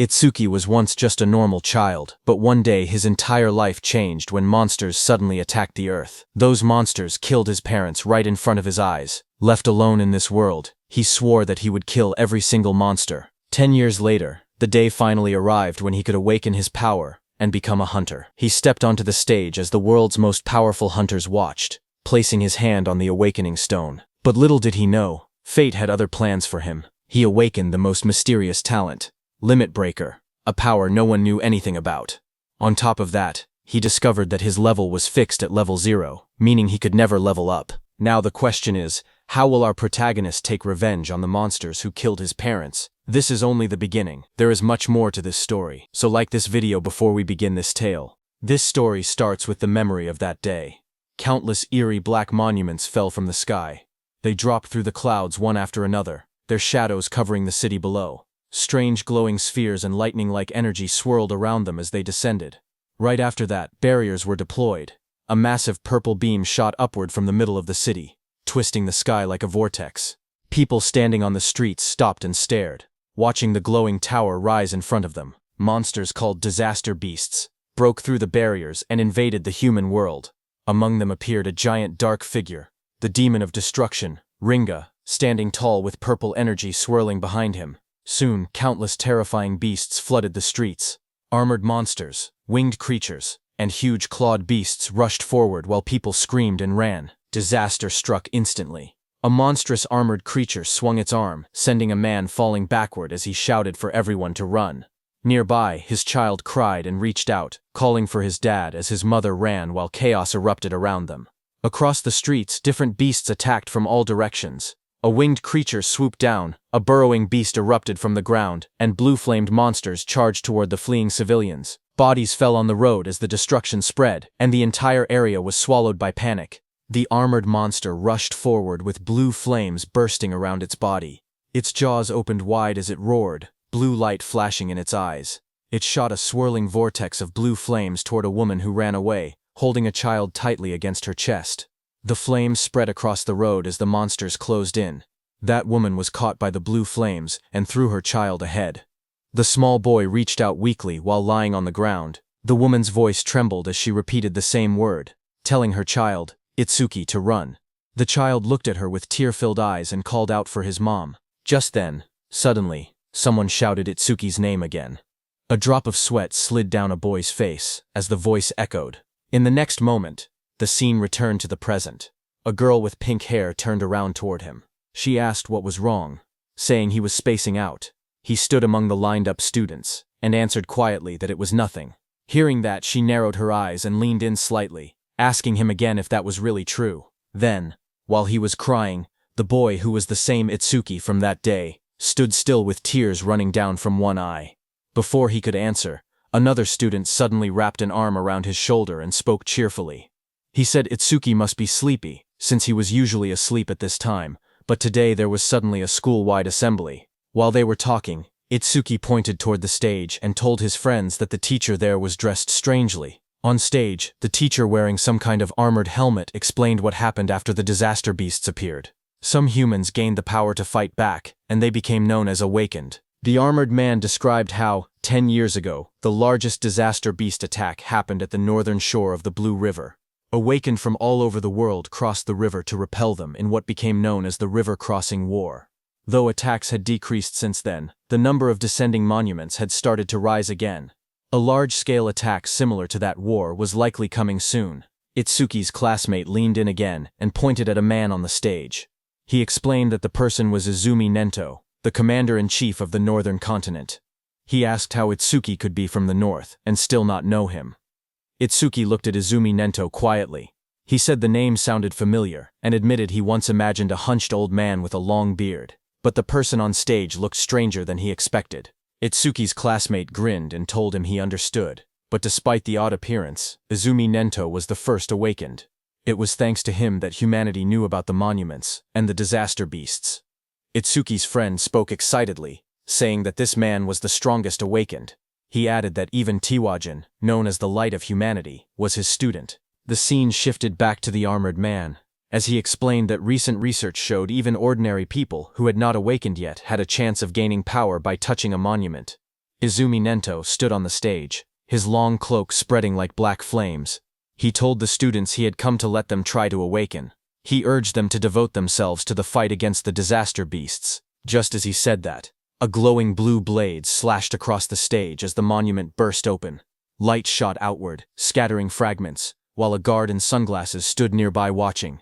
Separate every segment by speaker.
Speaker 1: Itsuki was once just a normal child, but one day his entire life changed when monsters suddenly attacked the Earth. Those monsters killed his parents right in front of his eyes. Left alone in this world, he swore that he would kill every single monster. 10 years later, the day finally arrived when he could awaken his power and become a hunter. He stepped onto the stage as the world's most powerful hunters watched, placing his hand on the awakening stone. But little did he know, fate had other plans for him. He awakened the most mysterious talent, Limit Breaker, a power no one knew anything about. On top of that, he discovered that his level was fixed at level 0, meaning he could never level up. Now the question is, how will our protagonist take revenge on the monsters who killed his parents? This is only the beginning. There is much more to this story, so like this video before we begin this tale. This story starts with the memory of that day. Countless eerie black monuments fell from the sky. They dropped through the clouds one after another, their shadows covering the city below. Strange glowing spheres and lightning-like energy swirled around them as they descended. Right after that, barriers were deployed. A massive purple beam shot upward from the middle of the city, twisting the sky like a vortex. People standing on the streets stopped and stared, watching the glowing tower rise in front of them. Monsters called disaster beasts broke through the barriers and invaded the human world. Among them appeared a giant dark figure, the demon of destruction, Ringa, standing tall with purple energy swirling behind him. Soon, countless terrifying beasts flooded the streets. Armored monsters, winged creatures, and huge clawed beasts rushed forward while people screamed and ran. Disaster struck instantly. A monstrous armored creature swung its arm, sending a man falling backward as he shouted for everyone to run. Nearby, his child cried and reached out, calling for his dad as his mother ran while chaos erupted around them. Across the streets, different beasts attacked from all directions. A winged creature swooped down, a burrowing beast erupted from the ground, and blue-flamed monsters charged toward the fleeing civilians. Bodies fell on the road as the destruction spread, and the entire area was swallowed by panic. The armored monster rushed forward with blue flames bursting around its body. Its jaws opened wide as it roared, blue light flashing in its eyes. It shot a swirling vortex of blue flames toward a woman who ran away, holding a child tightly against her chest. The flames spread across the road as the monsters closed in. That woman was caught by the blue flames and threw her child ahead. The small boy reached out weakly while lying on the ground. The woman's voice trembled as she repeated the same word, telling her child, Itsuki, to run. The child looked at her with tear-filled eyes and called out for his mom. Just then, suddenly, someone shouted Itsuki's name again. A drop of sweat slid down a boy's face as the voice echoed. In the next moment, the scene returned to the present. A girl with pink hair turned around toward him. She asked what was wrong, saying he was spacing out. He stood among the lined-up students and answered quietly that it was nothing. Hearing that, she narrowed her eyes and leaned in slightly, asking him again if that was really true. Then, while he was crying, the boy, who was the same Itsuki from that day, stood still with tears running down from one eye. Before he could answer, another student suddenly wrapped an arm around his shoulder and spoke cheerfully. He said Itsuki must be sleepy, since he was usually asleep at this time, but today there was suddenly a school-wide assembly. While they were talking, Itsuki pointed toward the stage and told his friends that the teacher there was dressed strangely. On stage, the teacher, wearing some kind of armored helmet, explained what happened after the disaster beasts appeared. Some humans gained the power to fight back, and they became known as Awakened. The armored man described how, 10 years ago, the largest disaster beast attack happened at the northern shore of the Blue River. Awakened from all over the world crossed the river to repel them in what became known as the River Crossing War. Though attacks had decreased since then, the number of descending monuments had started to rise again. A large-scale attack similar to that war was likely coming soon. Itsuki's classmate leaned in again and pointed at a man on the stage. He explained that the person was Izumi Nento, the commander-in-chief of the northern continent. He asked how Itsuki could be from the north and still not know him. Itsuki looked at Izumi Nento quietly. He said the name sounded familiar and admitted he once imagined a hunched old man with a long beard. But the person on stage looked stranger than he expected. Itsuki's classmate grinned and told him he understood. But despite the odd appearance, Izumi Nento was the first awakened. It was thanks to him that humanity knew about the monuments and the disaster beasts. Itsuki's friend spoke excitedly, saying that this man was the strongest awakened. He added that even Tiwajin, known as the Light of Humanity, was his student. The scene shifted back to the armored man, as he explained that recent research showed even ordinary people who had not awakened yet had a chance of gaining power by touching a monument. Izumi Nento stood on the stage, his long cloak spreading like black flames. He told the students he had come to let them try to awaken. He urged them to devote themselves to the fight against the disaster beasts. Just as he said that, a glowing blue blade slashed across the stage as the monument burst open. Light shot outward, scattering fragments, while a guard in sunglasses stood nearby watching.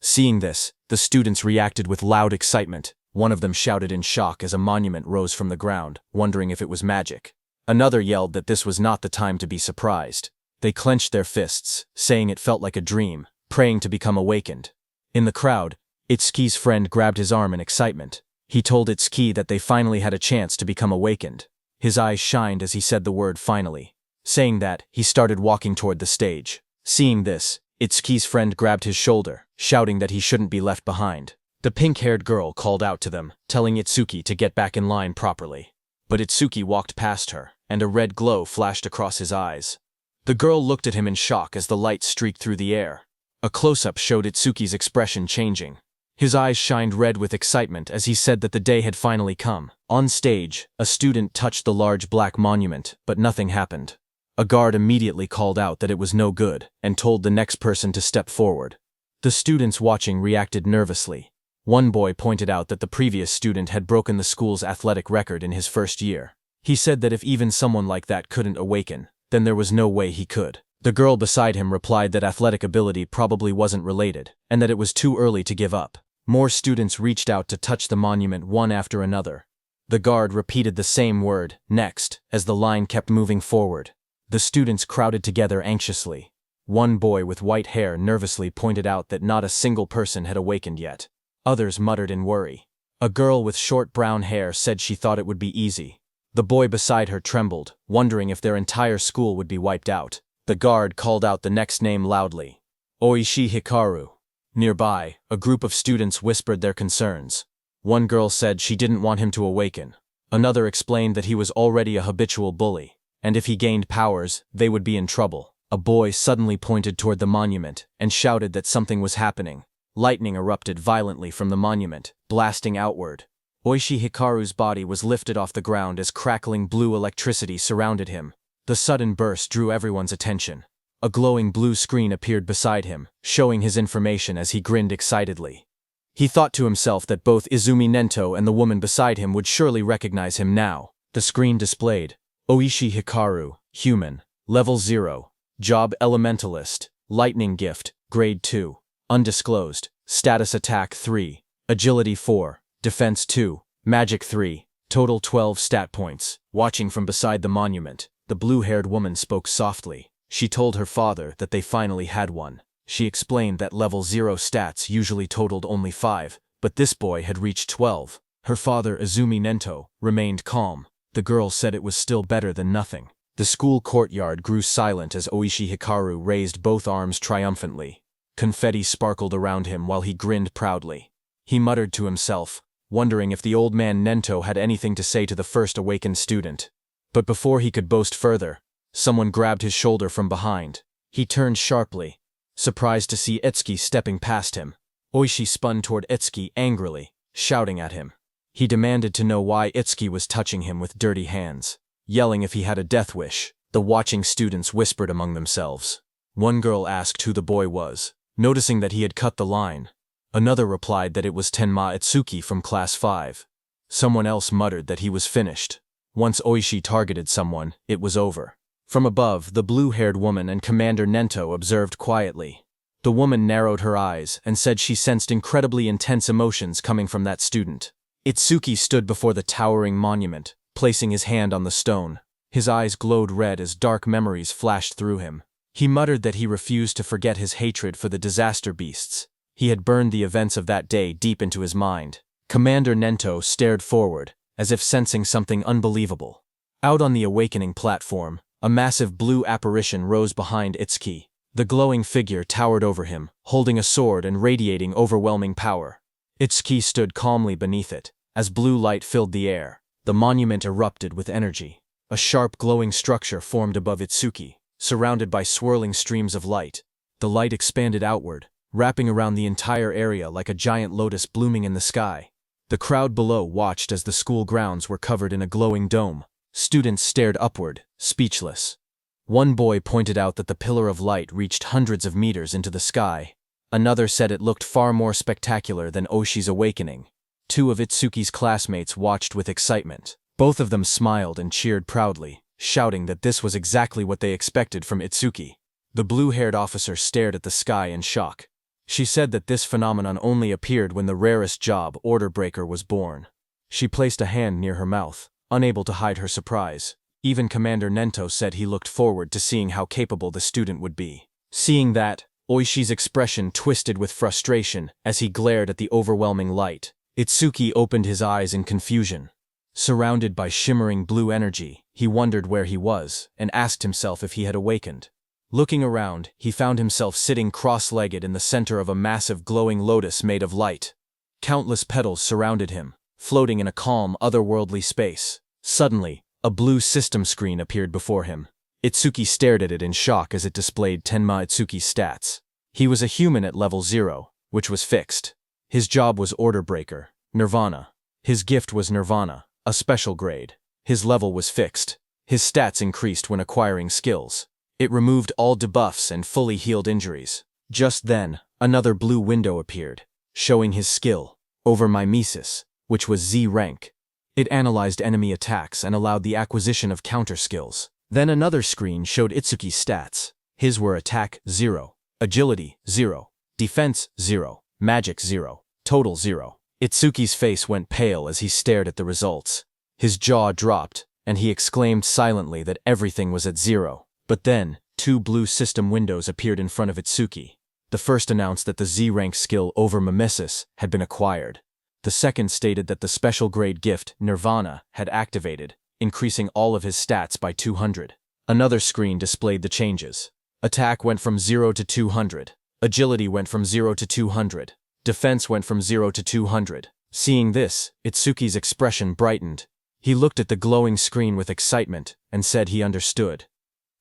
Speaker 1: Seeing this, the students reacted with loud excitement. One of them shouted in shock as a monument rose from the ground, wondering if it was magic. Another yelled that this was not the time to be surprised. They clenched their fists, saying it felt like a dream, praying to become awakened. In the crowd, Itsuki's friend grabbed his arm in excitement. He told Itsuki that they finally had a chance to become awakened. His eyes shined as he said the word finally. Saying that, he started walking toward the stage. Seeing this, Itsuki's friend grabbed his shoulder, shouting that he shouldn't be left behind. The pink-haired girl called out to them, telling Itsuki to get back in line properly. But Itsuki walked past her, and a red glow flashed across his eyes. The girl looked at him in shock as the light streaked through the air. A close-up showed Itsuki's expression changing. His eyes shined red with excitement as he said that the day had finally come. On stage, a student touched the large black monument, but nothing happened. A guard immediately called out that it was no good, and told the next person to step forward. The students watching reacted nervously. One boy pointed out that the previous student had broken the school's athletic record in his first year. He said that if even someone like that couldn't awaken, then there was no way he could. The girl beside him replied that athletic ability probably wasn't related, and that it was too early to give up. More students reached out to touch the monument one after another. The guard repeated the same word, next, as the line kept moving forward. The students crowded together anxiously. One boy with white hair nervously pointed out that not a single person had awakened yet. Others muttered in worry. A girl with short brown hair said she thought it would be easy. The boy beside her trembled, wondering if their entire school would be wiped out. The guard called out the next name loudly. Oishi Hikaru. Nearby, a group of students whispered their concerns. One girl said she didn't want him to awaken. Another explained that he was already a habitual bully, and if he gained powers, they would be in trouble. A boy suddenly pointed toward the monument and shouted that something was happening. Lightning erupted violently from the monument, blasting outward. Oishi Hikaru's body was lifted off the ground as crackling blue electricity surrounded him. The sudden burst drew everyone's attention. A glowing blue screen appeared beside him, showing his information as he grinned excitedly. He thought to himself that both Izumi Nento and the woman beside him would surely recognize him now. The screen displayed, Oishi Hikaru, Human, Level 0, Job Elementalist, Lightning Gift, Grade 2, Undisclosed, Status Attack 3, Agility 4, Defense 2, Magic 3, Total 12 stat points. Watching from beside the monument, the blue-haired woman spoke softly. She told her father that they finally had one. She explained that Level 0 stats usually totaled only 5, but this boy had reached 12. Her father, Izumi Nento, remained calm. The girl said it was still better than nothing. The school courtyard grew silent as Oishi Hikaru raised both arms triumphantly. Confetti sparkled around him while he grinned proudly. He muttered to himself, wondering if the old man Nento had anything to say to the first awakened student. But before he could boast further, someone grabbed his shoulder from behind. He turned sharply, surprised to see Itsuki stepping past him. Oishi spun toward Itsuki angrily, shouting at him. He demanded to know why Itsuki was touching him with dirty hands, yelling if he had a death wish. The watching students whispered among themselves. One girl asked who the boy was, noticing that he had cut the line. Another replied that it was Tenma Itsuki from Class 5. Someone else muttered that he was finished. Once Oishi targeted someone, it was over. From above, the blue-haired woman and Commander Nento observed quietly. The woman narrowed her eyes and said she sensed incredibly intense emotions coming from that student. Itsuki stood before the towering monument, placing his hand on the stone. His eyes glowed red as dark memories flashed through him. He muttered that he refused to forget his hatred for the disaster beasts. He had burned the events of that day deep into his mind. Commander Nento stared forward, as if sensing something unbelievable. Out on the awakening platform, a massive blue apparition rose behind Itsuki. The glowing figure towered over him, holding a sword and radiating overwhelming power. Itsuki stood calmly beneath it. As blue light filled the air, the monument erupted with energy. A sharp glowing structure formed above Itsuki, surrounded by swirling streams of light. The light expanded outward, wrapping around the entire area like a giant lotus blooming in the sky. The crowd below watched as the school grounds were covered in a glowing dome. Students stared upward, speechless. One boy pointed out that the pillar of light reached hundreds of meters into the sky. Another said it looked far more spectacular than Oshi's awakening. Two of Itsuki's classmates watched with excitement. Both of them smiled and cheered proudly, shouting that this was exactly what they expected from Itsuki. The blue-haired officer stared at the sky in shock. She said that this phenomenon only appeared when the rarest job, Order Breaker, was born. She placed a hand near her mouth, unable to hide her surprise. Even Commander Nento said he looked forward to seeing how capable the student would be. Seeing that, Oishi's expression twisted with frustration as he glared at the overwhelming light. Itsuki opened his eyes in confusion. Surrounded by shimmering blue energy, he wondered where he was and asked himself if he had awakened. Looking around, he found himself sitting cross-legged in the center of a massive glowing lotus made of light. Countless petals surrounded him, floating in a calm, otherworldly space. Suddenly, a blue system screen appeared before him. Itsuki stared at it in shock as it displayed Tenma Itsuki's stats. He was a human at level 0, which was fixed. His job was Order Breaker, Nirvana. His gift was Nirvana, a special grade. His level was fixed. His stats increased when acquiring skills. It removed all debuffs and fully healed injuries. Just then, another blue window appeared, showing his skill, Over Mimesis, which was Z rank. It analyzed enemy attacks and allowed the acquisition of counter skills. Then another screen showed Itsuki's stats. His were Attack 0, Agility 0, Defense 0, Magic 0, Total 0. Itsuki's face went pale as he stared at the results. His jaw dropped, and he exclaimed silently that everything was at 0. But then, two blue system windows appeared in front of Itsuki. The first announced that the Z-rank skill Over Mimesis had been acquired. The second stated that the special grade gift, Nirvana, had activated, increasing all of his stats by 200. Another screen displayed the changes. Attack went from 0 to 200. Agility went from 0 to 200. Defense went from 0 to 200. Seeing this, Itsuki's expression brightened. He looked at the glowing screen with excitement and said he understood.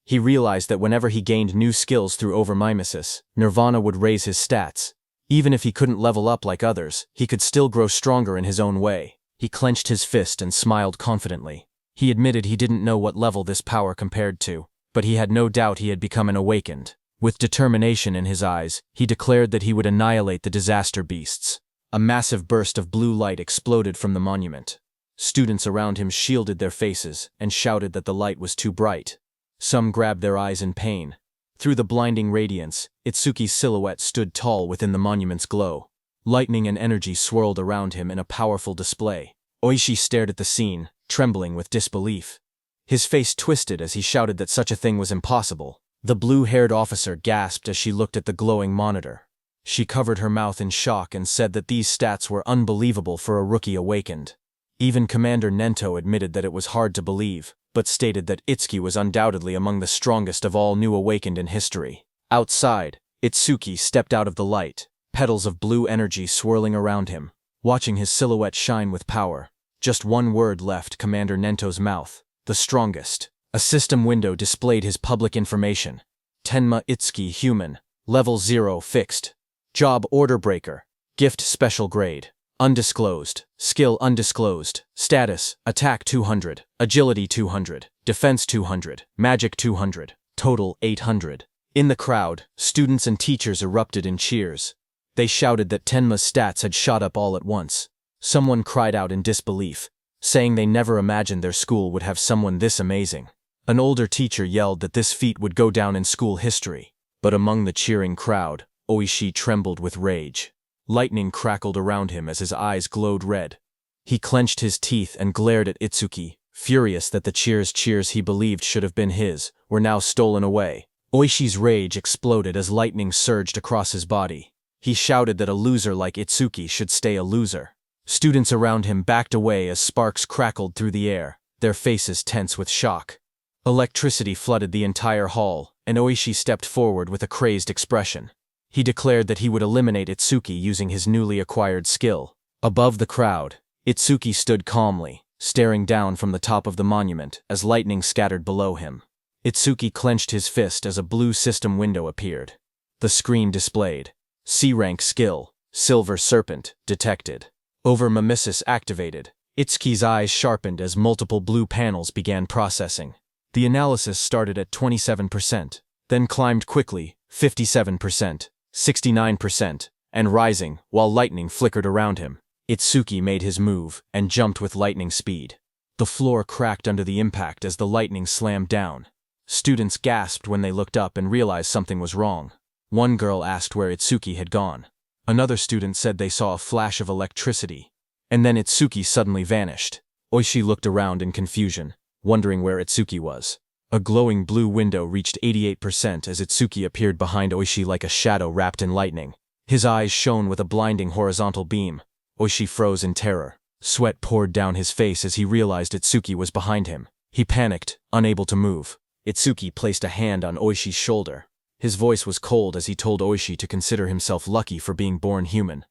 Speaker 1: He realized that whenever he gained new skills through Over Mimesis, Nirvana would raise his stats. Even if he couldn't level up like others, he could still grow stronger in his own way. He clenched his fist and smiled confidently. He admitted he didn't know what level this power compared to, but he had no doubt he had become an awakened. With determination in his eyes, he declared that he would annihilate the disaster beasts. A massive burst of blue light exploded from the monument. Students around him shielded their faces and shouted that the light was too bright. Some grabbed their eyes in pain. Through the blinding radiance, Itsuki's silhouette stood tall within the monument's glow. Lightning and energy swirled around him in a powerful display. Oishi stared at the scene, trembling with disbelief. His face twisted as he shouted that such a thing was impossible. The blue-haired officer gasped as she looked at the glowing monitor. She covered her mouth in shock and said that these stats were unbelievable for a rookie awakened. Even Commander Nento admitted that it was hard to believe, but stated that Itsuki was undoubtedly among the strongest of all new awakened in history. Outside, Itsuki stepped out of the light, petals of blue energy swirling around him, watching his silhouette shine with power. Just one word left Commander Nento's mouth: the strongest. A system window displayed his public information. Tenma Itsuki Human, Level 0 Fixed. Job Order Breaker. Gift Special Grade. Undisclosed. Skill undisclosed. Status, Attack 200, Agility 200, Defense 200, Magic 200, Total 800. In the crowd, students and teachers erupted in cheers. They shouted that Tenma's stats had shot up all at once. Someone cried out in disbelief, saying they never imagined their school would have someone this amazing. An older teacher yelled that this feat would go down in school history. But among the cheering crowd, Oishi trembled with rage. Lightning crackled around him as his eyes glowed red. He clenched his teeth and glared at Itsuki, furious that the cheers he believed should have been his were now stolen away. Oishi's rage exploded as lightning surged across his body. He shouted that a loser like Itsuki should stay a loser. Students around him backed away as sparks crackled through the air, their faces tense with shock. Electricity flooded the entire hall, and Oishi stepped forward with a crazed expression. He declared that he would eliminate Itsuki using his newly acquired skill. Above the crowd, Itsuki stood calmly, staring down from the top of the monument as lightning scattered below him. Itsuki clenched his fist as a blue system window appeared. The screen displayed: C-rank skill, Silver Serpent, detected. Over Mimesis activated, Itsuki's eyes sharpened as multiple blue panels began processing. The analysis started at 27%, then climbed quickly, 57%, 69%, and rising, while lightning flickered around him. Itsuki made his move and jumped with lightning speed. The floor cracked under the impact as the lightning slammed down. Students gasped when they looked up and realized something was wrong. One girl asked where Itsuki had gone. Another student said they saw a flash of electricity. And then Itsuki suddenly vanished. Oishi looked around in confusion, wondering where Itsuki was. A glowing blue window reached 88% as Itsuki appeared behind Oishi like a shadow wrapped in lightning. His eyes shone with a blinding horizontal beam. Oishi froze in terror. Sweat poured down his face as he realized Itsuki was behind him. He panicked, unable to move. Itsuki placed a hand on Oishi's shoulder. His voice was cold as he told Oishi to consider himself lucky for being born human.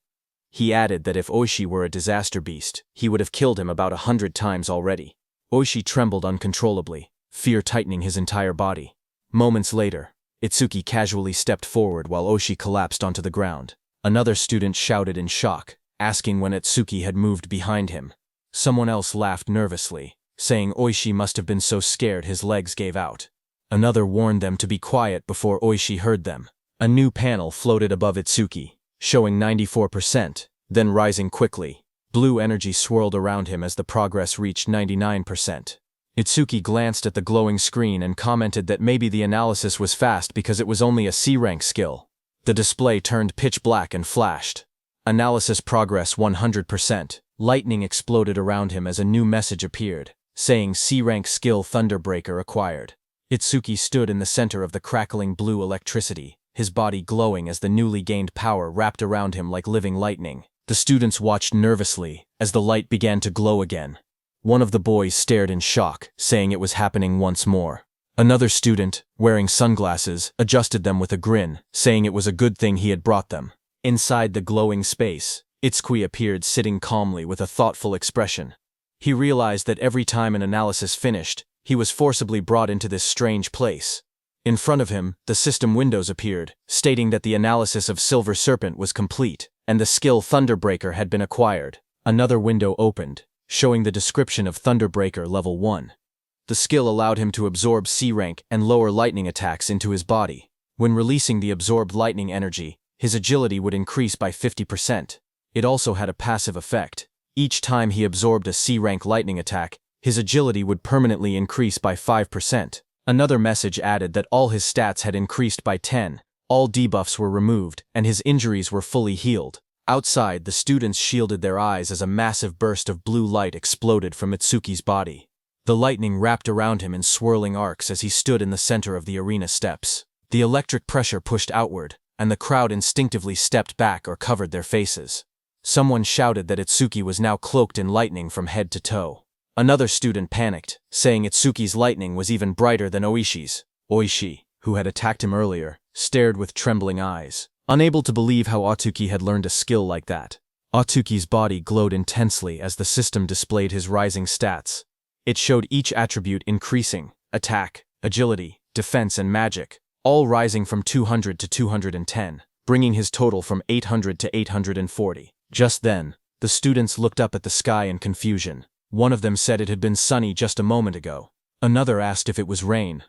Speaker 1: He added that if Oishi were a disaster beast, he would have killed him about 100 times already. Oishi trembled uncontrollably, fear tightening his entire body. Moments later, Itsuki casually stepped forward while Oishi collapsed onto the ground. Another student shouted in shock, asking when Itsuki had moved behind him. Someone else laughed nervously, saying Oishi must have been so scared his legs gave out. Another warned them to be quiet before Oishi heard them. A new panel floated above Itsuki, showing 94%, then rising quickly. Blue energy swirled around him as the progress reached 99%. Itsuki glanced at the glowing screen and commented that maybe the analysis was fast because it was only a C-rank skill. The display turned pitch black and flashed. Analysis progress 100%. Lightning exploded around him as a new message appeared, saying C-rank skill Thunderbreaker acquired. Itsuki stood in the center of the crackling blue electricity, his body glowing as the newly gained power wrapped around him like living lightning. The students watched nervously as the light began to glow again. One of the boys stared in shock, saying it was happening once more. Another student, wearing sunglasses, adjusted them with a grin, saying it was a good thing he had brought them. Inside the glowing space, Itsuki appeared sitting calmly with a thoughtful expression. He realized that every time an analysis finished, he was forcibly brought into this strange place. In front of him, the system windows appeared, stating that the analysis of Silver Serpent was complete, and the skill Thunderbreaker had been acquired. Another window opened, showing the description of Thunderbreaker Level 1. The skill allowed him to absorb C-rank and lower lightning attacks into his body. When releasing the absorbed lightning energy, his agility would increase by 50%. It also had a passive effect. Each time he absorbed a C-rank lightning attack, his agility would permanently increase by 5%. Another message added that all his stats had increased by 10, all debuffs were removed, and his injuries were fully healed. Outside, the students shielded their eyes as a massive burst of blue light exploded from Itsuki's body. The lightning wrapped around him in swirling arcs as he stood in the center of the arena steps. The electric pressure pushed outward, and the crowd instinctively stepped back or covered their faces. Someone shouted that Itsuki was now cloaked in lightning from head to toe. Another student panicked, saying Itsuki's lightning was even brighter than Oishi's. Oishi, who had attacked him earlier, stared with trembling eyes, unable to believe how Atsuki had learned a skill like that. Atsuki's body glowed intensely as the system displayed his rising stats. It showed each attribute increasing: attack, agility, defense, and magic, all rising from 200 to 210, bringing his total from 800 to 840. Just then, the students looked up at the sky in confusion. One of them said it had been sunny just a moment ago. Another asked if it was rain.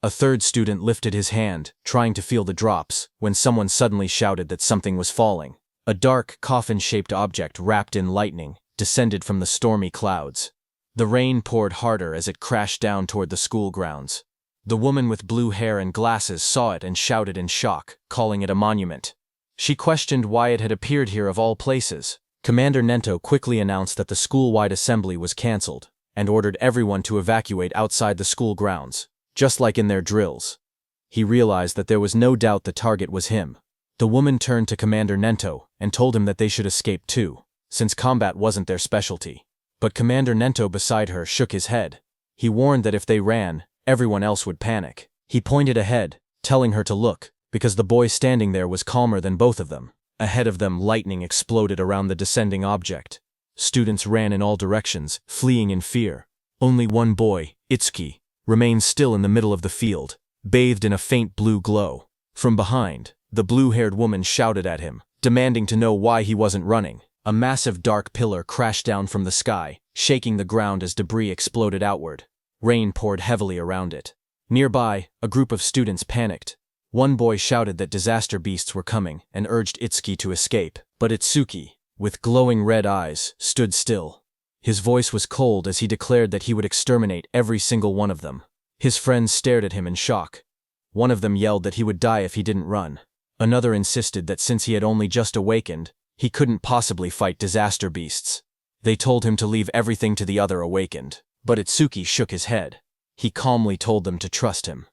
Speaker 1: A third student lifted his hand, trying to feel the drops, when someone suddenly shouted that something was falling. A dark, coffin-shaped object wrapped in lightning descended from the stormy clouds. The rain poured harder as it crashed down toward the school grounds. The woman with blue hair and glasses saw it and shouted in shock, calling it a monument. She questioned why it had appeared here of all places. Commander Nento quickly announced that the school-wide assembly was cancelled, and ordered everyone to evacuate outside the school grounds, just like in their drills. He realized that there was no doubt the target was him. The woman turned to Commander Nento and told him that they should escape too, since combat wasn't their specialty. But Commander Nento beside her shook his head. He warned that if they ran, everyone else would panic. He pointed ahead, telling her to look, because the boy standing there was calmer than both of them. Ahead of them, lightning exploded around the descending object. Students ran in all directions, fleeing in fear. Only one boy, Itsuki, remained still in the middle of the field, bathed in a faint blue glow. From behind, the blue-haired woman shouted at him, demanding to know why he wasn't running. A massive dark pillar crashed down from the sky, shaking the ground as debris exploded outward. Rain poured heavily around it. Nearby, a group of students panicked. One boy shouted that disaster beasts were coming and urged Itsuki to escape, but Itsuki, with glowing red eyes, stood still. His voice was cold as he declared that he would exterminate every single one of them. His friends stared at him in shock. One of them yelled that he would die if he didn't run. Another insisted that since he had only just awakened, he couldn't possibly fight disaster beasts. They told him to leave everything to the other awakened, but Itsuki shook his head. He calmly told them to trust him.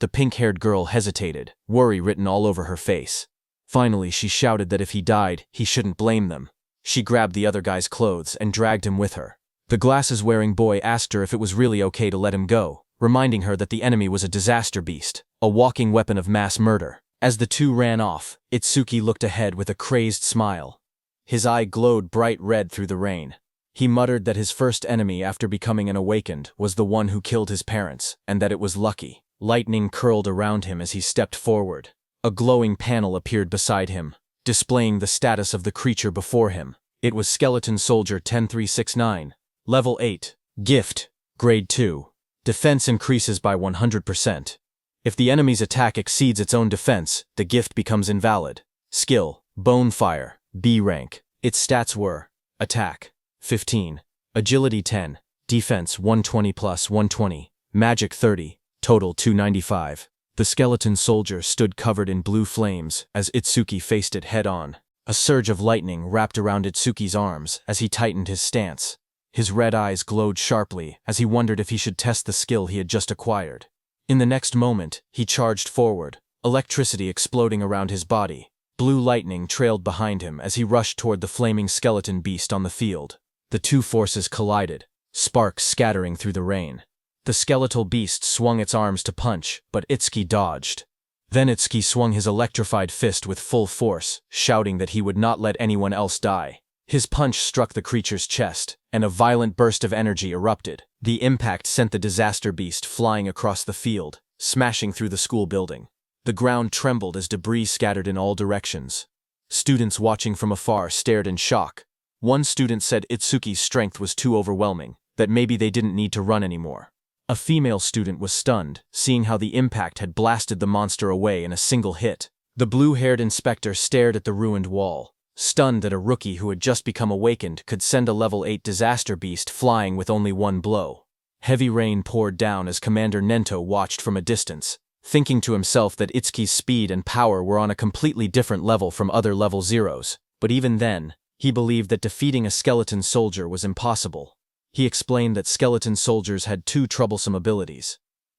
Speaker 1: The pink-haired girl hesitated, worry written all over her face. Finally, she shouted that if he died, he shouldn't blame them. She grabbed the other guy's clothes and dragged him with her. The glasses-wearing boy asked her if it was really okay to let him go, reminding her that the enemy was a disaster beast, a walking weapon of mass murder. As the two ran off, Itsuki looked ahead with a crazed smile. His eye glowed bright red through the rain. He muttered that his first enemy after becoming an awakened was the one who killed his parents, and that it was lucky. Lightning curled around him as he stepped forward. A glowing panel appeared beside him, displaying the status of the creature before him. It was Skeleton Soldier 10369. Level 8. Gift. Grade 2. Defense increases by 100%. If the enemy's attack exceeds its own defense, the gift becomes invalid. Skill. Bonefire. B rank. Its stats were: Attack. 15. Agility 10. Defense 120 plus 120. Magic 30. Total 295. The skeleton soldier stood covered in blue flames as Itsuki faced it head-on. A surge of lightning wrapped around Itsuki's arms as he tightened his stance. His red eyes glowed sharply as he wondered if he should test the skill he had just acquired. In the next moment, he charged forward, electricity exploding around his body. Blue lightning trailed behind him as he rushed toward the flaming skeleton beast on the field. The two forces collided, sparks scattering through the rain. The skeletal beast swung its arms to punch, but Itsuki dodged. Then Itsuki swung his electrified fist with full force, shouting that he would not let anyone else die. His punch struck the creature's chest, and a violent burst of energy erupted. The impact sent the disaster beast flying across the field, smashing through the school building. The ground trembled as debris scattered in all directions. Students watching from afar stared in shock. One student said Itsuki's strength was too overwhelming, that maybe they didn't need to run anymore. A female student was stunned, seeing how the impact had blasted the monster away in a single hit. The blue-haired inspector stared at the ruined wall, stunned that a rookie who had just become awakened could send a level 8 disaster beast flying with only one blow. Heavy rain poured down as Commander Nento watched from a distance, thinking to himself that Itsuki's speed and power were on a completely different level from other level zeros, but even then, he believed that defeating a skeleton soldier was impossible. He explained that skeleton soldiers had two troublesome abilities.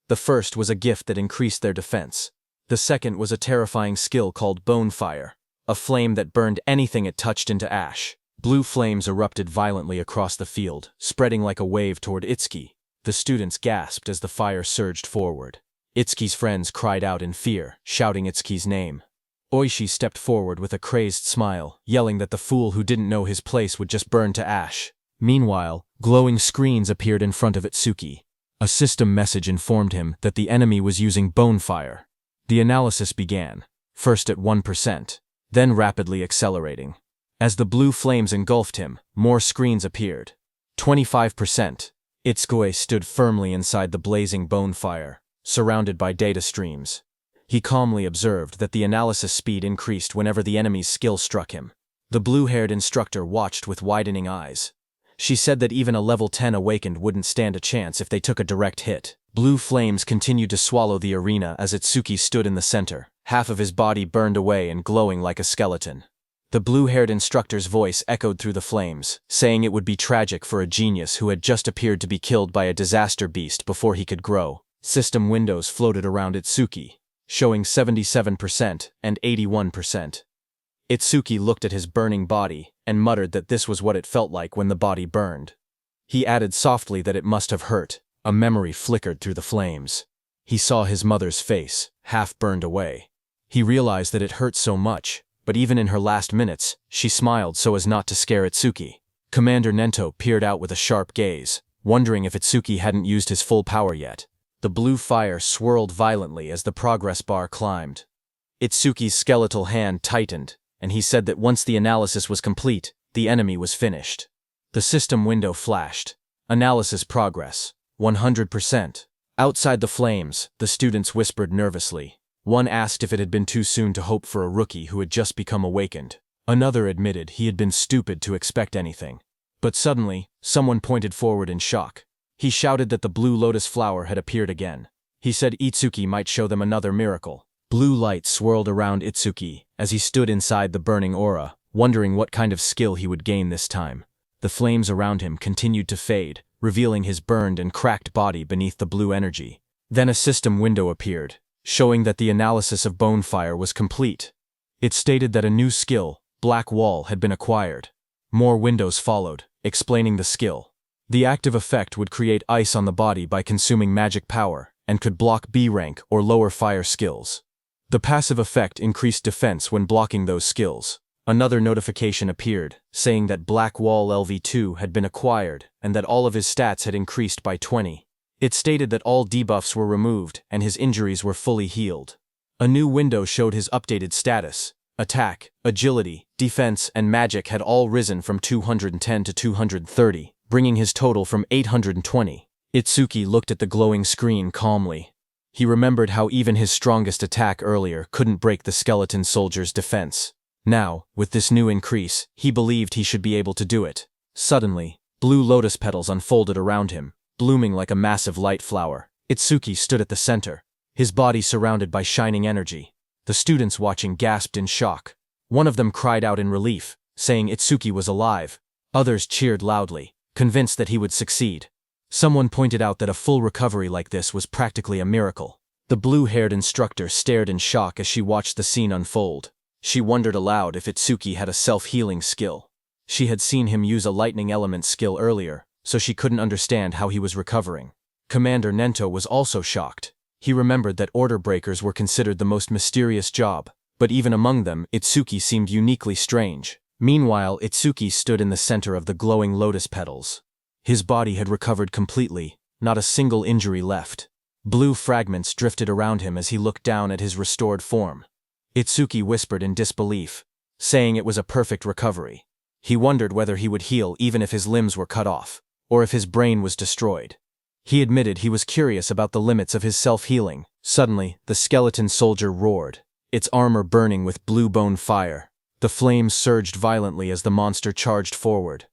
Speaker 1: The first was a gift that increased their defense. The second was a terrifying skill called Bonefire, a flame that burned anything it touched into ash. Blue flames erupted violently across the field, spreading like a wave toward Itsuki. The students gasped as the fire surged forward. Itsuki's friends cried out in fear, shouting Itsuki's name. Oishi stepped forward with a crazed smile, yelling that the fool who didn't know his place would just burn to ash. Meanwhile, glowing screens appeared in front of Itsuki. A system message informed him that the enemy was using Bonefire. The analysis began, first at 1%, then rapidly accelerating. As the blue flames engulfed him, more screens appeared. 25%. Itsuki stood firmly inside the blazing Bonefire, surrounded by data streams. He calmly observed that the analysis speed increased whenever the enemy's skill struck him. The blue-haired instructor watched with widening eyes. She said that even a level 10 awakened wouldn't stand a chance if they took a direct hit. Blue flames continued to swallow the arena as Itsuki stood in the center, half of his body burned away and glowing like a skeleton. The blue-haired instructor's voice echoed through the flames, saying it would be tragic for a genius who had just appeared to be killed by a disaster beast before he could grow. System windows floated around Itsuki, showing 77% and 81%. Itsuki looked at his burning body and muttered that this was what it felt like when the body burned. He added softly that it must have hurt. A memory flickered through the flames. He saw his mother's face, half burned away. He realized that it hurt so much, but even in her last minutes, she smiled so as not to scare Itsuki. Commander Nento peered out with a sharp gaze, wondering if Itsuki hadn't used his full power yet. The blue fire swirled violently as the progress bar climbed. Itsuki's skeletal hand tightened, and he said that once the analysis was complete, the enemy was finished. The system window flashed. Analysis progress. 100%. Outside the flames, the students whispered nervously. One asked if it had been too soon to hope for a rookie who had just become awakened. Another admitted he had been stupid to expect anything. But suddenly, someone pointed forward in shock. He shouted that the blue lotus flower had appeared again. He said Itsuki might show them another miracle. Blue light swirled around Itsuki as he stood inside the burning aura, wondering what kind of skill he would gain this time. The flames around him continued to fade, revealing his burned and cracked body beneath the blue energy. Then a system window appeared, showing that the analysis of Bonefire was complete. It stated that a new skill, Black Wall, had been acquired. More windows followed, explaining the skill. The active effect would create ice on the body by consuming magic power, and could block B rank or lower fire skills. The passive effect increased defense when blocking those skills. Another notification appeared, saying that Black Wall LV2 had been acquired and that all of his stats had increased by 20. It stated that all debuffs were removed and his injuries were fully healed. A new window showed his updated status. Attack, agility, defense, and magic had all risen from 210 to 230, bringing his total from 820. Itsuki looked at the glowing screen calmly. He remembered how even his strongest attack earlier couldn't break the skeleton soldier's defense. Now, with this new increase, he believed he should be able to do it. Suddenly, blue lotus petals unfolded around him, blooming like a massive light flower. Itsuki stood at the center, his body surrounded by shining energy. The students watching gasped in shock. One of them cried out in relief, saying Itsuki was alive. Others cheered loudly, convinced that he would succeed. Someone pointed out that a full recovery like this was practically a miracle. The blue-haired instructor stared in shock as she watched the scene unfold. She wondered aloud if Itsuki had a self-healing skill. She had seen him use a lightning element skill earlier, so she couldn't understand how he was recovering. Commander Nento was also shocked. He remembered that order breakers were considered the most mysterious job, but even among them, Itsuki seemed uniquely strange. Meanwhile, Itsuki stood in the center of the glowing lotus petals. His body had recovered completely, not a single injury left. Blue fragments drifted around him as he looked down at his restored form. Itsuki whispered in disbelief, saying it was a perfect recovery. He wondered whether he would heal even if his limbs were cut off, or if his brain was destroyed. He admitted he was curious about the limits of his self-healing. Suddenly, the skeleton soldier roared, its armor burning with blue bone fire. The flames surged violently as the monster charged forward.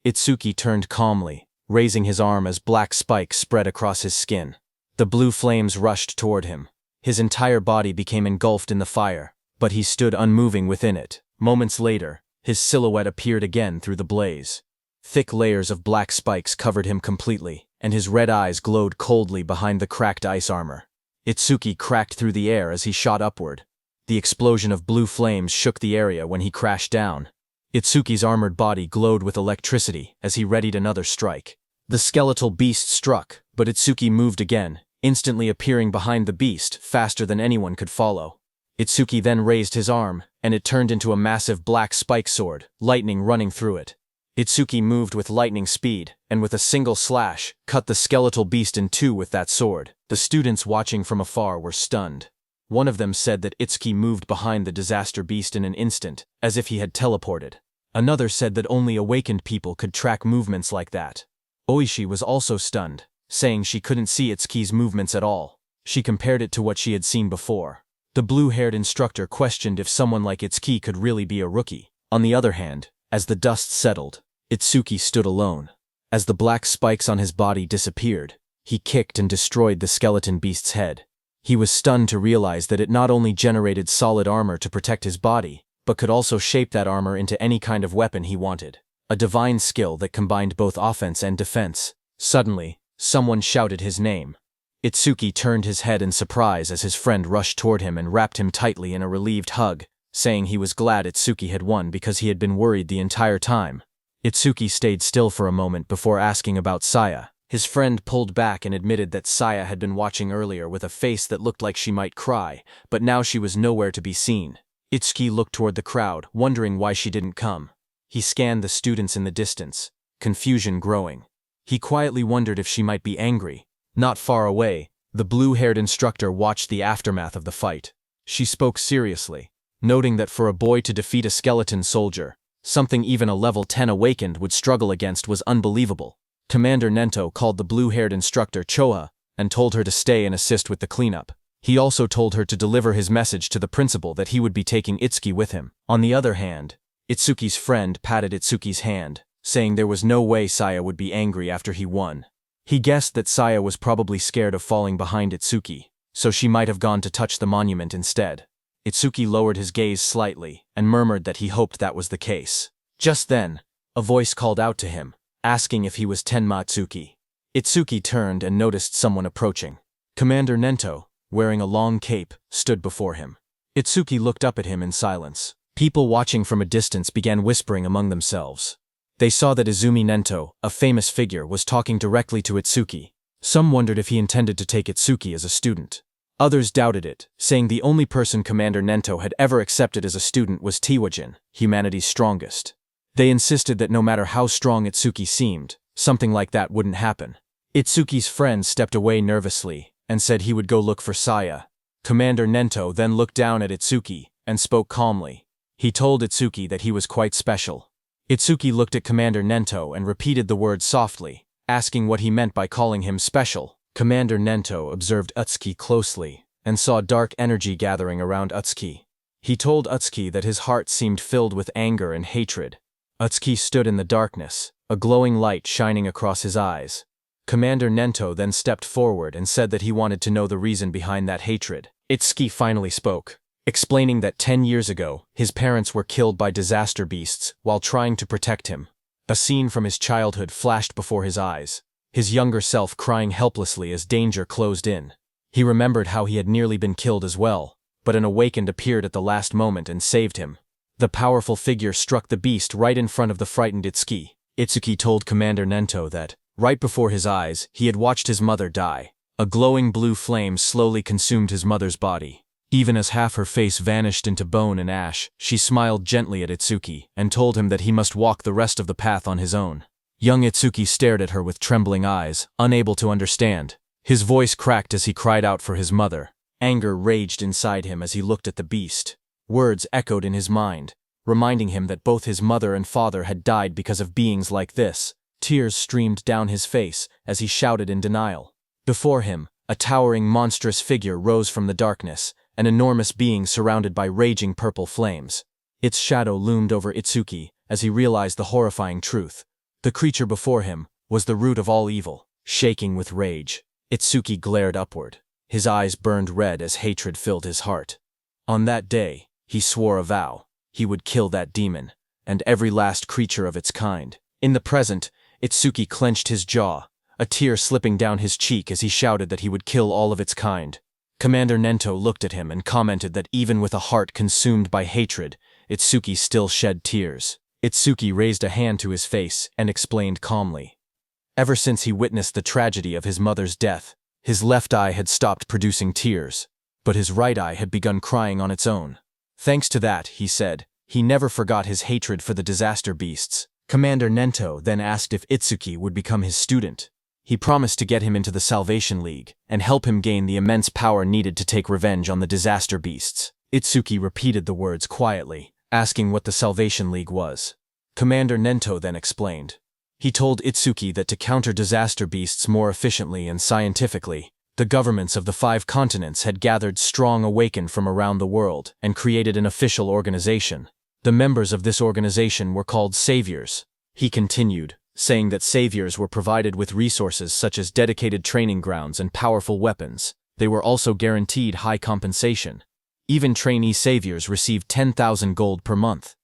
Speaker 1: Itsuki turned calmly, raising his arm as black spikes spread across his skin. The blue flames rushed toward him. His entire body became engulfed in the fire, but he stood unmoving within it. Moments later, his silhouette appeared again through the blaze. Thick layers of black spikes covered him completely, and his red eyes glowed coldly behind the cracked ice armor. Itsuki cracked through the air as he shot upward. The explosion of blue flames shook the area when he crashed down. Itsuki's armored body glowed with electricity as he readied another strike. The skeletal beast struck, but Itsuki moved again, instantly appearing behind the beast faster than anyone could follow. Itsuki then raised his arm, and it turned into a massive black spike sword, lightning running through it. Itsuki moved with lightning speed, and with a single slash, cut the skeletal beast in two with that sword. The students watching from afar were stunned. One of them said that Itsuki moved behind the disaster beast in an instant, as if he had teleported. Another said that only awakened people could track movements like that. Oishi was also stunned, saying she couldn't see Itsuki's movements at all. She compared it to what she had seen before. The blue-haired instructor questioned if someone like Itsuki could really be a rookie. On the other hand, as the dust settled, Itsuki stood alone. As the black spikes on his body disappeared, he kicked and destroyed the skeleton beast's head. He was stunned to realize that it not only generated solid armor to protect his body, but could also shape that armor into any kind of weapon he wanted. A divine skill that combined both offense and defense. Suddenly, someone shouted his name. Itsuki turned his head in surprise as his friend rushed toward him and wrapped him tightly in a relieved hug, saying he was glad Itsuki had won because he had been worried the entire time. Itsuki stayed still for a moment before asking about Saya. His friend pulled back and admitted that Saya had been watching earlier with a face that looked like she might cry, but now she was nowhere to be seen. Itsuki looked toward the crowd, wondering why she didn't come. He scanned the students in the distance, confusion growing. He quietly wondered if she might be angry. Not far away, the blue-haired instructor watched the aftermath of the fight. She spoke seriously, noting that for a boy to defeat a skeleton soldier, Something even a level 10 awakened would struggle against was unbelievable. Commander Nento called the blue-haired instructor Choa and told her to stay and assist with the cleanup. He also told her to deliver his message to the principal that he would be taking Itsuki with him. On the other hand, Itsuki's friend patted Itsuki's hand, saying there was no way Saya would be angry after he won. He guessed that Saya was probably scared of falling behind Itsuki, so she might have gone to touch the monument instead. Itsuki lowered his gaze slightly and murmured that he hoped that was the case. Just then, a voice called out to him, asking if he was Tenma Itsuki. Itsuki turned and noticed someone approaching. Commander Nento, wearing a long cape, stood before him. Itsuki looked up at him in silence. People watching from a distance began whispering among themselves. They saw that Izumi Nento, a famous figure, was talking directly to Itsuki. Some wondered if he intended to take Itsuki as a student. Others doubted it, saying the only person Commander Nento had ever accepted as a student was Tiwajin, humanity's strongest. They insisted that no matter how strong Itsuki seemed, something like that wouldn't happen. Itsuki's friend stepped away nervously and said he would go look for Saya. Commander Nento then looked down at Itsuki and spoke calmly. He told Itsuki that he was quite special. Itsuki looked at Commander Nento and repeated the word softly, asking what he meant by calling him special. Commander Nento observed Utsuki closely and saw dark energy gathering around Utsuki. He told Utsuki that his heart seemed filled with anger and hatred. Utsuki stood in the darkness, a glowing light shining across his eyes. Commander Nento then stepped forward and said that he wanted to know the reason behind that hatred. Itsuki finally spoke, explaining that 10 years ago, his parents were killed by disaster beasts while trying to protect him. A scene from his childhood flashed before his eyes, his younger self crying helplessly as danger closed in. He remembered how he had nearly been killed as well, but an awakened appeared at the last moment and saved him. The powerful figure struck the beast right in front of the frightened Itsuki. Itsuki told Commander Nento that, right before his eyes, he had watched his mother die. A glowing blue flame slowly consumed his mother's body. Even as half her face vanished into bone and ash, she smiled gently at Itsuki and told him that he must walk the rest of the path on his own. Young Itsuki stared at her with trembling eyes, unable to understand. His voice cracked as he cried out for his mother. Anger raged inside him as he looked at the beast. Words echoed in his mind, reminding him that both his mother and father had died because of beings like this. Tears streamed down his face as he shouted in denial. Before him, a towering monstrous figure rose from the darkness, an enormous being surrounded by raging purple flames. Its shadow loomed over Itsuki as he realized the horrifying truth. The creature before him was the root of all evil. Shaking with rage, Itsuki glared upward. His eyes burned red as hatred filled his heart. On that day, he swore a vow. He would kill that demon, and every last creature of its kind. In the present, Itsuki clenched his jaw, a tear slipping down his cheek as he shouted that he would kill all of its kind. Commander Nento looked at him and commented that even with a heart consumed by hatred, Itsuki still shed tears. Itsuki raised a hand to his face and explained calmly. Ever since he witnessed the tragedy of his mother's death, his left eye had stopped producing tears, but his right eye had begun crying on its own. Thanks to that, he said, he never forgot his hatred for the disaster beasts. Commander Nento then asked if Itsuki would become his student. He promised to get him into the Salvation League and help him gain the immense power needed to take revenge on the disaster beasts. Itsuki repeated the words quietly, asking what the Salvation League was. Commander Nento then explained. He told Itsuki that to counter disaster beasts more efficiently and scientifically, the governments of the 5 continents had gathered strong awakened from around the world and created an official organization. The members of this organization were called saviors. He continued, saying that saviors were provided with resources such as dedicated training grounds and powerful weapons. They were also guaranteed high compensation. Even trainee saviors received 10,000 gold per month.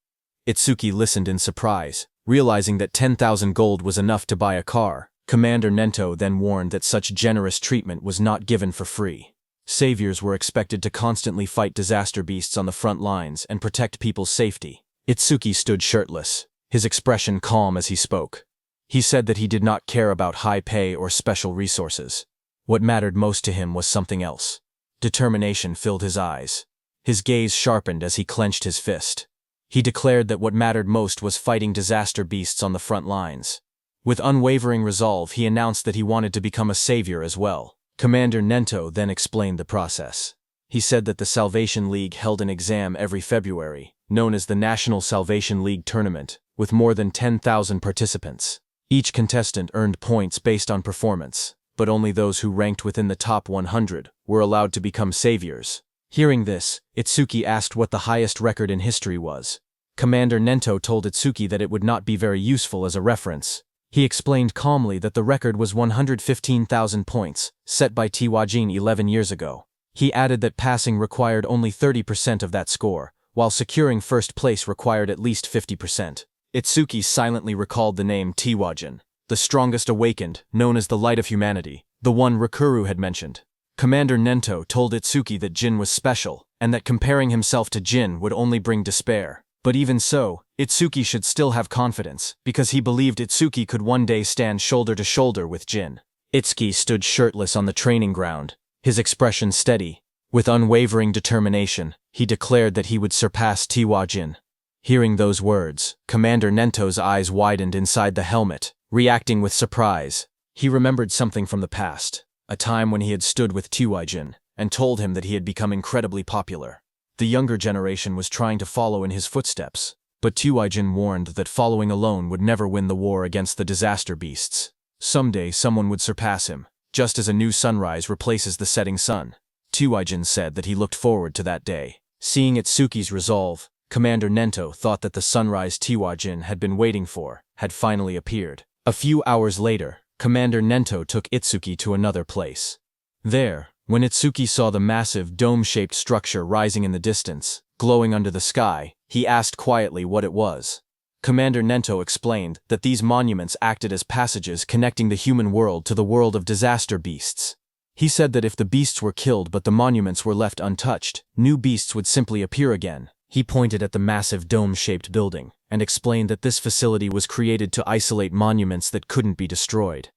Speaker 1: Itsuki listened in surprise, realizing that 10,000 gold was enough to buy a car. Commander Nento then warned that such generous treatment was not given for free. Saviors were expected to constantly fight disaster beasts on the front lines and protect people's safety. Itsuki stood shirtless, his expression calm as he spoke. He said that he did not care about high pay or special resources. What mattered most to him was something else. Determination filled his eyes. His gaze sharpened as he clenched his fist. He declared that what mattered most was fighting disaster beasts on the front lines. With unwavering resolve, he announced that he wanted to become a savior as well. Commander Nento then explained the process. He said that the Salvation League held an exam every February, known as the National Salvation League Tournament, with more than 10,000 participants. Each contestant earned points based on performance, but only those who ranked within the top 100 were allowed to become saviors. Hearing this, Itsuki asked what the highest record in history was. Commander Nento told Itsuki that it would not be very useful as a reference. He explained calmly that the record was 115,000 points, set by Tiwajin 11 years ago. He added that passing required only 30% of that score, while securing first place required at least 50%. Itsuki silently recalled the name Tiwajin, the strongest awakened, known as the light of humanity, the one Rakuru had mentioned. Commander Nento told Itsuki that Jin was special, and that comparing himself to Jin would only bring despair. But even so, Itsuki should still have confidence, because he believed Itsuki could one day stand shoulder to shoulder with Jin. Itsuki stood shirtless on the training ground, his expression steady. With unwavering determination, he declared that he would surpass Tiwajin. Hearing those words, Commander Nento's eyes widened inside the helmet, reacting with surprise. He remembered something from the past, a time when he had stood with Tiwajin, and told him that he had become incredibly popular. The younger generation was trying to follow in his footsteps, but Tiwajin warned that following alone would never win the war against the disaster beasts. Someday someone would surpass him, just as a new sunrise replaces the setting sun. Tiwajin said that he looked forward to that day. Seeing Itsuki's resolve, Commander Nento thought that the sunrise Tiwajin had been waiting for had finally appeared. A few hours later, Commander Nento took Itsuki to another place. There, when Itsuki saw the massive dome-shaped structure rising in the distance, glowing under the sky, he asked quietly what it was. Commander Nento explained that these monuments acted as passages connecting the human world to the world of disaster beasts. He said that if the beasts were killed but the monuments were left untouched, new beasts would simply appear again. He pointed at the massive dome-shaped building, and explained that this facility was created to isolate monuments that couldn't be destroyed.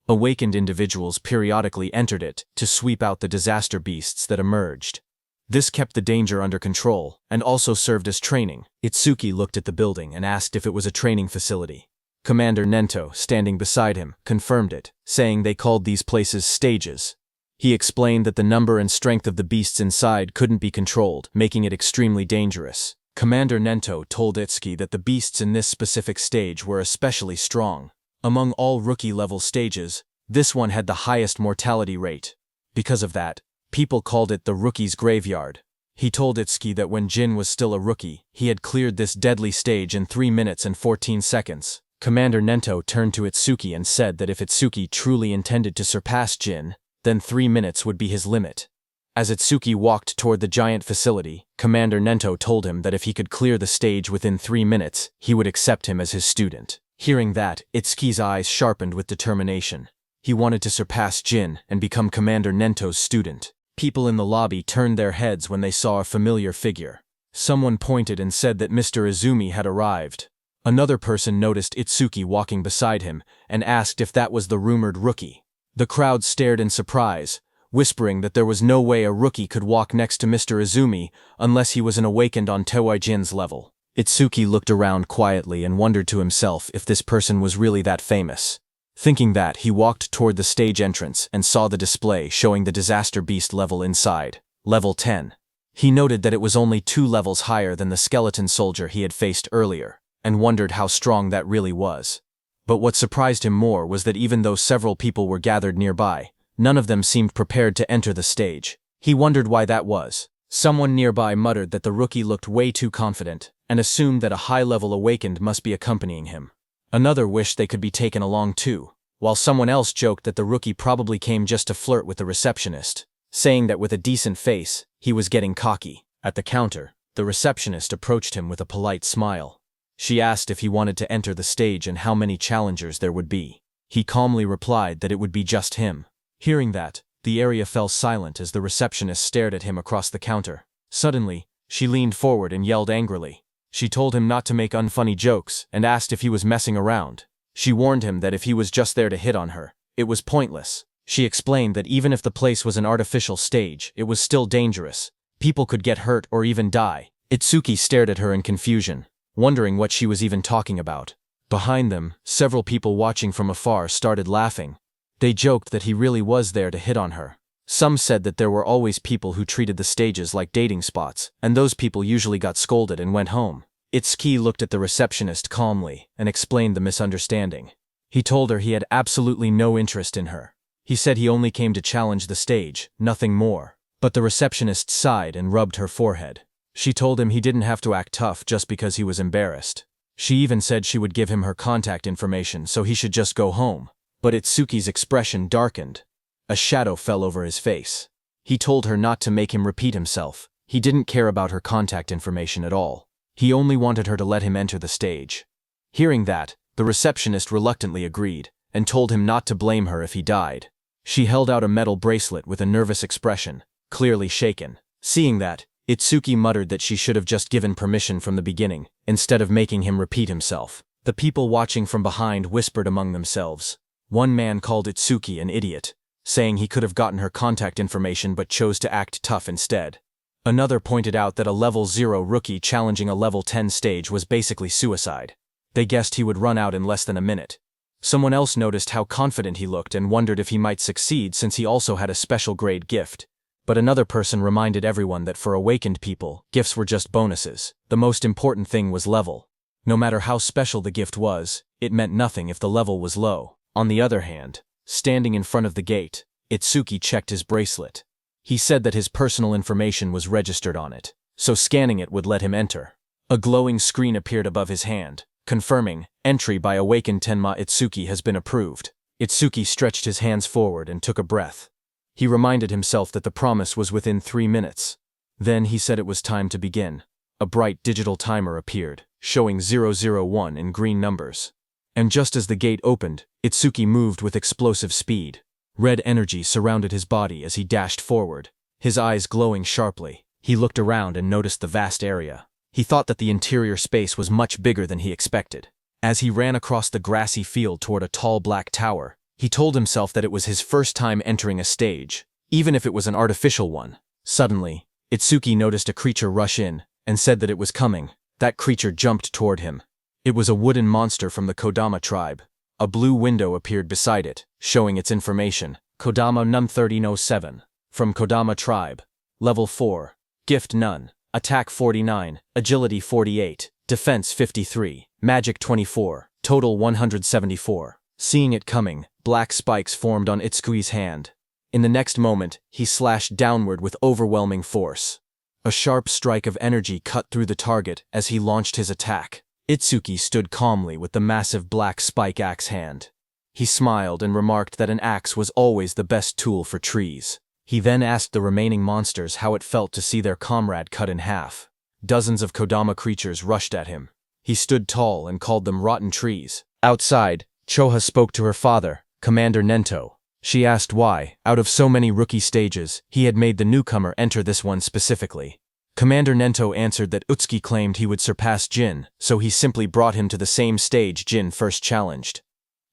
Speaker 1: Awakened individuals periodically entered it to sweep out the disaster beasts that emerged. This kept the danger under control, and also served as training. Itsuki looked at the building and asked if it was a training facility. Commander Nento, standing beside him, confirmed it, saying they called these places stages. He explained that the number and strength of the beasts inside couldn't be controlled, making it extremely dangerous. Commander Nento told Itsuki that the beasts in this specific stage were especially strong. Among all rookie-level stages, this one had the highest mortality rate. Because of that, people called it the rookie's graveyard. He told Itsuki that when Jin was still a rookie, he had cleared this deadly stage in 3 minutes and 14 seconds. Commander Nento turned to Itsuki and said that if Itsuki truly intended to surpass Jin, then 3 minutes would be his limit. As Itsuki walked toward the giant facility, Commander Nento told him that if he could clear the stage within 3 minutes, he would accept him as his student. Hearing that, Itsuki's eyes sharpened with determination. He wanted to surpass Jin and become Commander Nento's student. People in the lobby turned their heads when they saw a familiar figure. Someone pointed and said that Mr. Izumi had arrived. Another person noticed Itsuki walking beside him and asked if that was the rumored rookie. The crowd stared in surprise, whispering that there was no way a rookie could walk next to Mr. Izumi unless he was an awakened on Tiwajin's level. Itsuki looked around quietly and wondered to himself if this person was really that famous. Thinking that, he walked toward the stage entrance and saw the display showing the disaster beast level inside, level 10. He noted that it was only 2 levels higher than the skeleton soldier he had faced earlier, and wondered how strong that really was. But what surprised him more was that even though several people were gathered nearby, none of them seemed prepared to enter the stage. He wondered why that was. Someone nearby muttered that the rookie looked way too confident, and assumed that a high-level awakened must be accompanying him. Another wished they could be taken along too, while someone else joked that the rookie probably came just to flirt with the receptionist, saying that with a decent face, he was getting cocky. At the counter, the receptionist approached him with a polite smile. She asked if he wanted to enter the stage and how many challengers there would be. He calmly replied that it would be just him. Hearing that, the area fell silent as the receptionist stared at him across the counter. Suddenly, she leaned forward and yelled angrily. She told him not to make unfunny jokes and asked if he was messing around. She warned him that if he was just there to hit on her, it was pointless. She explained that even if the place was an artificial stage, it was still dangerous. People could get hurt or even die. Itsuki stared at her in confusion, wondering what she was even talking about. Behind them, several people watching from afar started laughing. They joked that he really was there to hit on her. Some said that there were always people who treated the stages like dating spots, and those people usually got scolded and went home. Itsuki looked at the receptionist calmly and explained the misunderstanding. He told her he had absolutely no interest in her. He said he only came to challenge the stage, nothing more. But the receptionist sighed and rubbed her forehead. She told him he didn't have to act tough just because he was embarrassed. She even said she would give him her contact information so he should just go home. But Itsuki's expression darkened. A shadow fell over his face. He told her not to make him repeat himself. He didn't care about her contact information at all. He only wanted her to let him enter the stage. Hearing that, the receptionist reluctantly agreed, and told him not to blame her if he died. She held out a metal bracelet with a nervous expression, clearly shaken. Seeing that, Itsuki muttered that she should have just given permission from the beginning, instead of making him repeat himself. The people watching from behind whispered among themselves. One man called Itsuki an idiot, saying he could have gotten her contact information but chose to act tough instead. Another pointed out that a level 0 rookie challenging a level 10 stage was basically suicide. They guessed he would run out in less than a minute. Someone else noticed how confident he looked and wondered if he might succeed since he also had a special grade gift. But another person reminded everyone that for awakened people, gifts were just bonuses. The most important thing was level. No matter how special the gift was, it meant nothing if the level was low. On the other hand, standing in front of the gate, Itsuki checked his bracelet. He said that his personal information was registered on it, so scanning it would let him enter. A glowing screen appeared above his hand, confirming, "Entry by awakened Tenma Itsuki has been approved." Itsuki stretched his hands forward and took a breath. He reminded himself that the promise was within 3 minutes. Then he said it was time to begin. A bright digital timer appeared, showing 001 in green numbers. And just as the gate opened, Itsuki moved with explosive speed. Red energy surrounded his body as he dashed forward, his eyes glowing sharply. He looked around and noticed the vast area. He thought that the interior space was much bigger than he expected. As he ran across the grassy field toward a tall black tower, he told himself that it was his first time entering a stage, even if it was an artificial one. Suddenly, Itsuki noticed a creature rush in, and said that it was coming. That creature jumped toward him. It was a wooden monster from the Kodama tribe. A blue window appeared beside it, showing its information. Kodama Num 1307. From Kodama tribe. Level 4. Gift none. Attack 49, Agility 48, Defense 53, Magic 24, Total 174. Seeing it coming, black spikes formed on Itsuki's hand. In the next moment, he slashed downward with overwhelming force. A sharp strike of energy cut through the target as he launched his attack. Itsuki stood calmly with the massive black spike axe hand. He smiled and remarked that an axe was always the best tool for trees. He then asked the remaining monsters how it felt to see their comrade cut in half. Dozens of Kodama creatures rushed at him. He stood tall and called them rotten trees. Outside, Choha spoke to her father, Commander Nento. She asked why, out of so many rookie stages, he had made the newcomer enter this one specifically. Commander Nento answered that Utsuki claimed he would surpass Jin, so he simply brought him to the same stage Jin first challenged.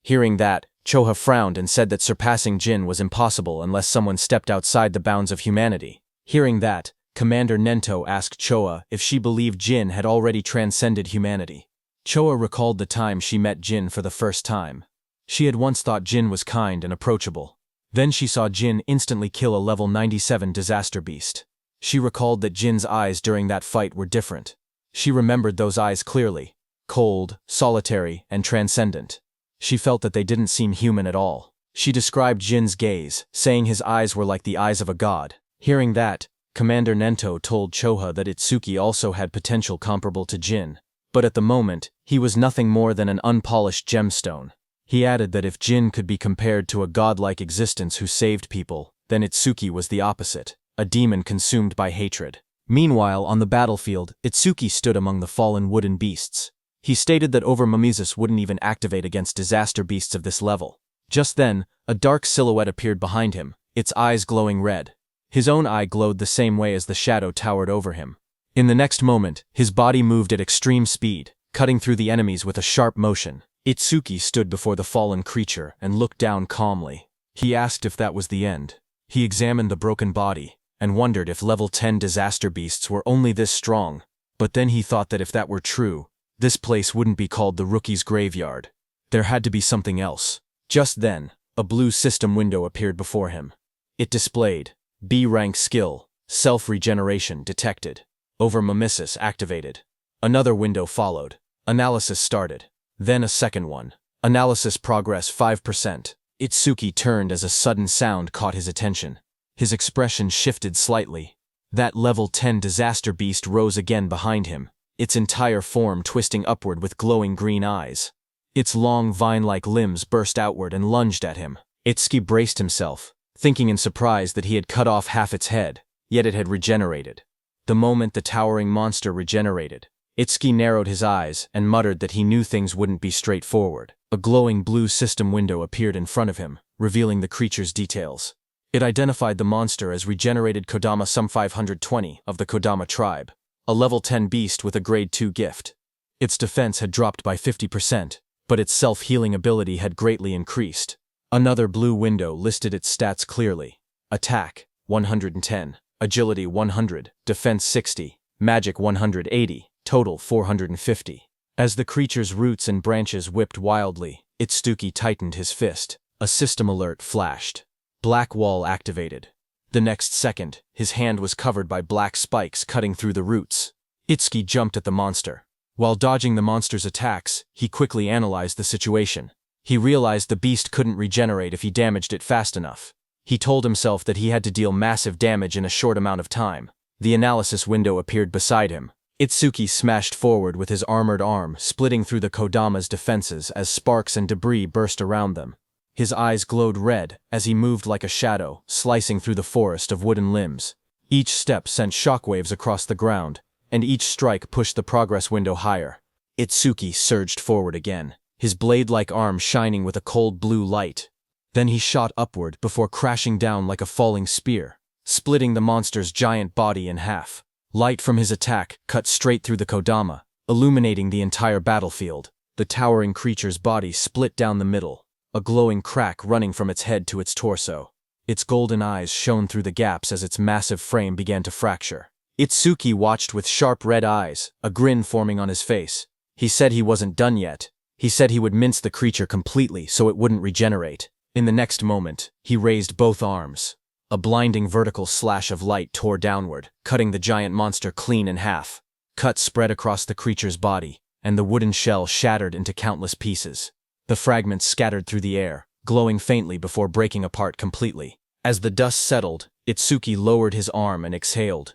Speaker 1: Hearing that, Choha frowned and said that surpassing Jin was impossible unless someone stepped outside the bounds of humanity. Hearing that, Commander Nento asked Choha if she believed Jin had already transcended humanity. Choha recalled the time she met Jin for the first time. She had once thought Jin was kind and approachable. Then she saw Jin instantly kill a level 97 disaster beast. She recalled that Jin's eyes during that fight were different. She remembered those eyes clearly. Cold, solitary, and transcendent. She felt that they didn't seem human at all. She described Jin's gaze, saying his eyes were like the eyes of a god. Hearing that, Commander Nento told Choha that Itsuki also had potential comparable to Jin. But at the moment, he was nothing more than an unpolished gemstone. He added that if Jin could be compared to a godlike existence who saved people, then Itsuki was the opposite. A demon consumed by hatred. Meanwhile, on the battlefield, Itsuki stood among the fallen wooden beasts. He stated that Overmamizus wouldn't even activate against disaster beasts of this level. Just then, a dark silhouette appeared behind him, its eyes glowing red. His own eye glowed the same way as the shadow towered over him. In the next moment, his body moved at extreme speed, cutting through the enemies with a sharp motion. Itsuki stood before the fallen creature and looked down calmly. He asked if that was the end. He examined the broken body, and wondered if level 10 disaster beasts were only this strong. But then he thought that if that were true, this place wouldn't be called the Rookie's Graveyard. There had to be something else. Just then, a blue system window appeared before him. It displayed B-rank skill, self-regeneration detected. Over-mimesis activated. Another window followed. Analysis started. Then a second one. Analysis progress 5%. Itsuki turned as a sudden sound caught his attention. His expression shifted slightly. That level 10 disaster beast rose again behind him, its entire form twisting upward with glowing green eyes. Its long vine-like limbs burst outward and lunged at him. Itsuki braced himself, thinking in surprise that he had cut off half its head, yet it had regenerated. The moment the towering monster regenerated, Itsuki narrowed his eyes and muttered that he knew things wouldn't be straightforward. A glowing blue system window appeared in front of him, revealing the creature's details. It identified the monster as regenerated Kodama Sum 520 of the Kodama tribe, a level 10 beast with a grade 2 gift. Its defense had dropped by 50%, but its self-healing ability had greatly increased. Another blue window listed its stats clearly. Attack, 110, Agility 100, Defense 60, Magic 180, total 450. As the creature's roots and branches whipped wildly, Itsuki tightened his fist. A system alert flashed. Black wall activated. The next second, his hand was covered by black spikes cutting through the roots. Itsuki jumped at the monster. While dodging the monster's attacks, he quickly analyzed the situation. He realized the beast couldn't regenerate if he damaged it fast enough. He told himself that he had to deal massive damage in a short amount of time. The analysis window appeared beside him. Itsuki smashed forward with his armored arm, splitting through the Kodama's defenses as sparks and debris burst around them. His eyes glowed red as he moved like a shadow, slicing through the forest of wooden limbs. Each step sent shockwaves across the ground, and each strike pushed the progress window higher. Itsuki surged forward again, his blade-like arm shining with a cold blue light. Then he shot upward before crashing down like a falling spear, splitting the monster's giant body in half. Light from his attack cut straight through the Kodama, illuminating the entire battlefield. The towering creature's body split down the middle, a glowing crack running from its head to its torso. Its golden eyes shone through the gaps as its massive frame began to fracture. Itsuki watched with sharp red eyes, a grin forming on his face. He said he wasn't done yet. He said he would mince the creature completely so it wouldn't regenerate. In the next moment, he raised both arms. A blinding vertical slash of light tore downward, cutting the giant monster clean in half. Cuts spread across the creature's body, and the wooden shell shattered into countless pieces. The fragments scattered through the air, glowing faintly before breaking apart completely. As the dust settled, Itsuki lowered his arm and exhaled.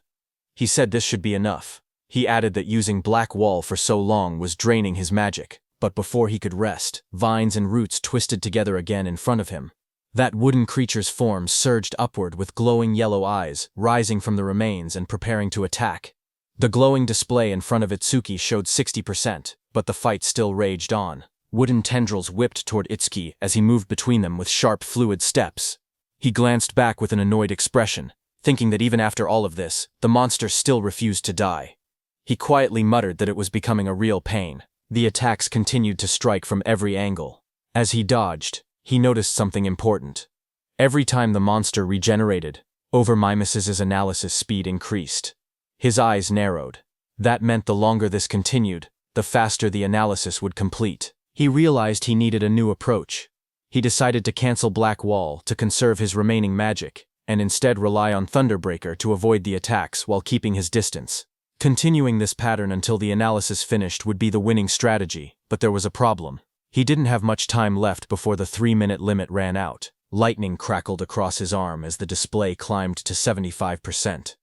Speaker 1: He said this should be enough. He added that using Black Wall for so long was draining his magic, but before he could rest, vines and roots twisted together again in front of him. That wooden creature's form surged upward with glowing yellow eyes, rising from the remains and preparing to attack. The glowing display in front of Itsuki showed 60%, but the fight still raged on. Wooden tendrils whipped toward Itsuki as he moved between them with sharp, fluid steps. He glanced back with an annoyed expression, thinking that even after all of this, the monster still refused to die. He quietly muttered that it was becoming a real pain. The attacks continued to strike from every angle. As he dodged, he noticed something important. Every time the monster regenerated, Over-Mimes's analysis speed increased. His eyes narrowed. That meant the longer this continued, the faster the analysis would complete. He realized he needed a new approach. He decided to cancel Black Wall to conserve his remaining magic, and instead rely on Thunderbreaker to avoid the attacks while keeping his distance. Continuing this pattern until the analysis finished would be the winning strategy, but there was a problem. He didn't have much time left before the 3-minute limit ran out. Lightning crackled across his arm as the display climbed to 75%.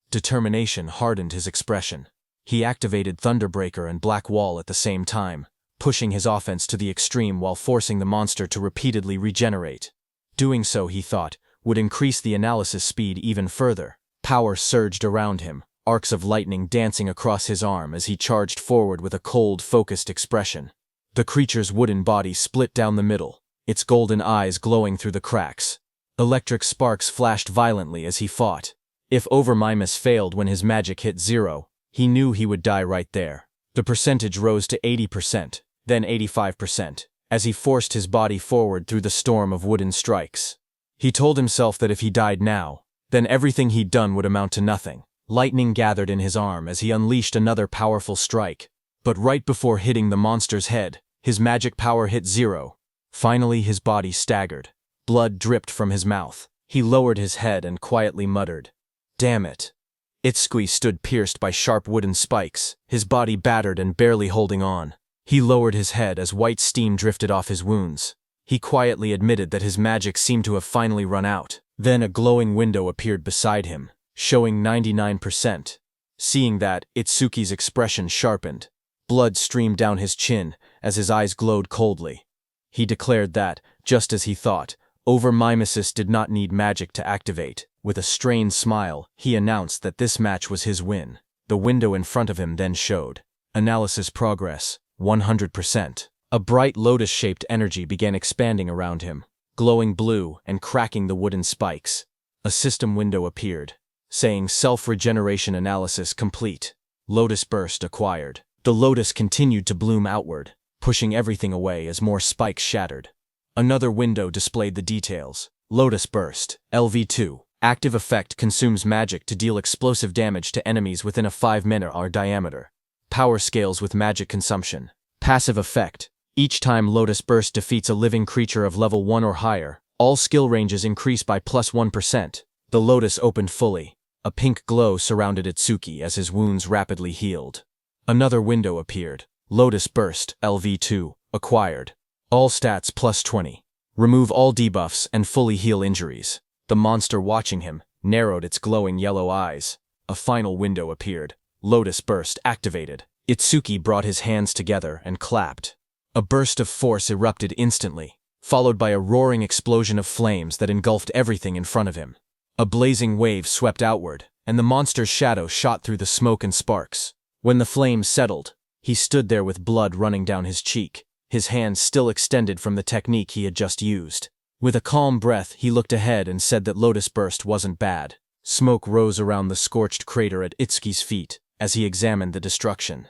Speaker 1: Determination hardened his expression. He activated Thunderbreaker and Black Wall at the same time, pushing his offense to the extreme while forcing the monster to repeatedly regenerate. Doing so, he thought, would increase the analysis speed even further. Power surged around him, arcs of lightning dancing across his arm as he charged forward with a cold, focused expression. The creature's wooden body split down the middle, its golden eyes glowing through the cracks. Electric sparks flashed violently as he fought. If Over-Mimes failed when his magic hit 0, he knew he would die right there. The percentage rose to 80%, then 85%, as he forced his body forward through the storm of wooden strikes. He told himself that if he died now, then everything he'd done would amount to nothing. Lightning gathered in his arm as he unleashed another powerful strike. But right before hitting the monster's head, his magic power hit 0. Finally, his body staggered. Blood dripped from his mouth. He lowered his head and quietly muttered, "Damn it." Itsuki stood pierced by sharp wooden spikes, his body battered and barely holding on. He lowered his head as white steam drifted off his wounds. He quietly admitted that his magic seemed to have finally run out. Then a glowing window appeared beside him, showing 99%. Seeing that, Itsuki's expression sharpened. Blood streamed down his chin as his eyes glowed coldly. He declared that, just as he thought, Over-mimesis did not need magic to activate. With a strained smile, he announced that this match was his win. The window in front of him then showed. Analysis progress, 100%. A bright lotus-shaped energy began expanding around him, glowing blue and cracking the wooden spikes. A system window appeared, saying self-regeneration analysis complete. Lotus burst acquired. The lotus continued to bloom outward, pushing everything away as more spikes shattered. Another window displayed the details. Lotus burst, LV2. Active effect consumes magic to deal explosive damage to enemies within a 5-meter diameter. Power scales with magic consumption. Passive effect. Each time Lotus Burst defeats a living creature of level 1 or higher, all skill ranges increase by +1%. The Lotus opened fully. A pink glow surrounded Itsuki as his wounds rapidly healed. Another window appeared. Lotus Burst, LV2, acquired. All stats +20. Remove all debuffs and fully heal injuries. The monster watching him narrowed its glowing yellow eyes. A final window appeared. Lotus Burst activated. Itsuki brought his hands together and clapped. A burst of force erupted instantly, followed by a roaring explosion of flames that engulfed everything in front of him. A blazing wave swept outward, and the monster's shadow shot through the smoke and sparks. When the flames settled, he stood there with blood running down his cheek, his hands still extended from the technique he had just used. With a calm breath, he looked ahead and said that Lotus Burst wasn't bad. Smoke rose around the scorched crater at Itsuki's feet as he examined the destruction.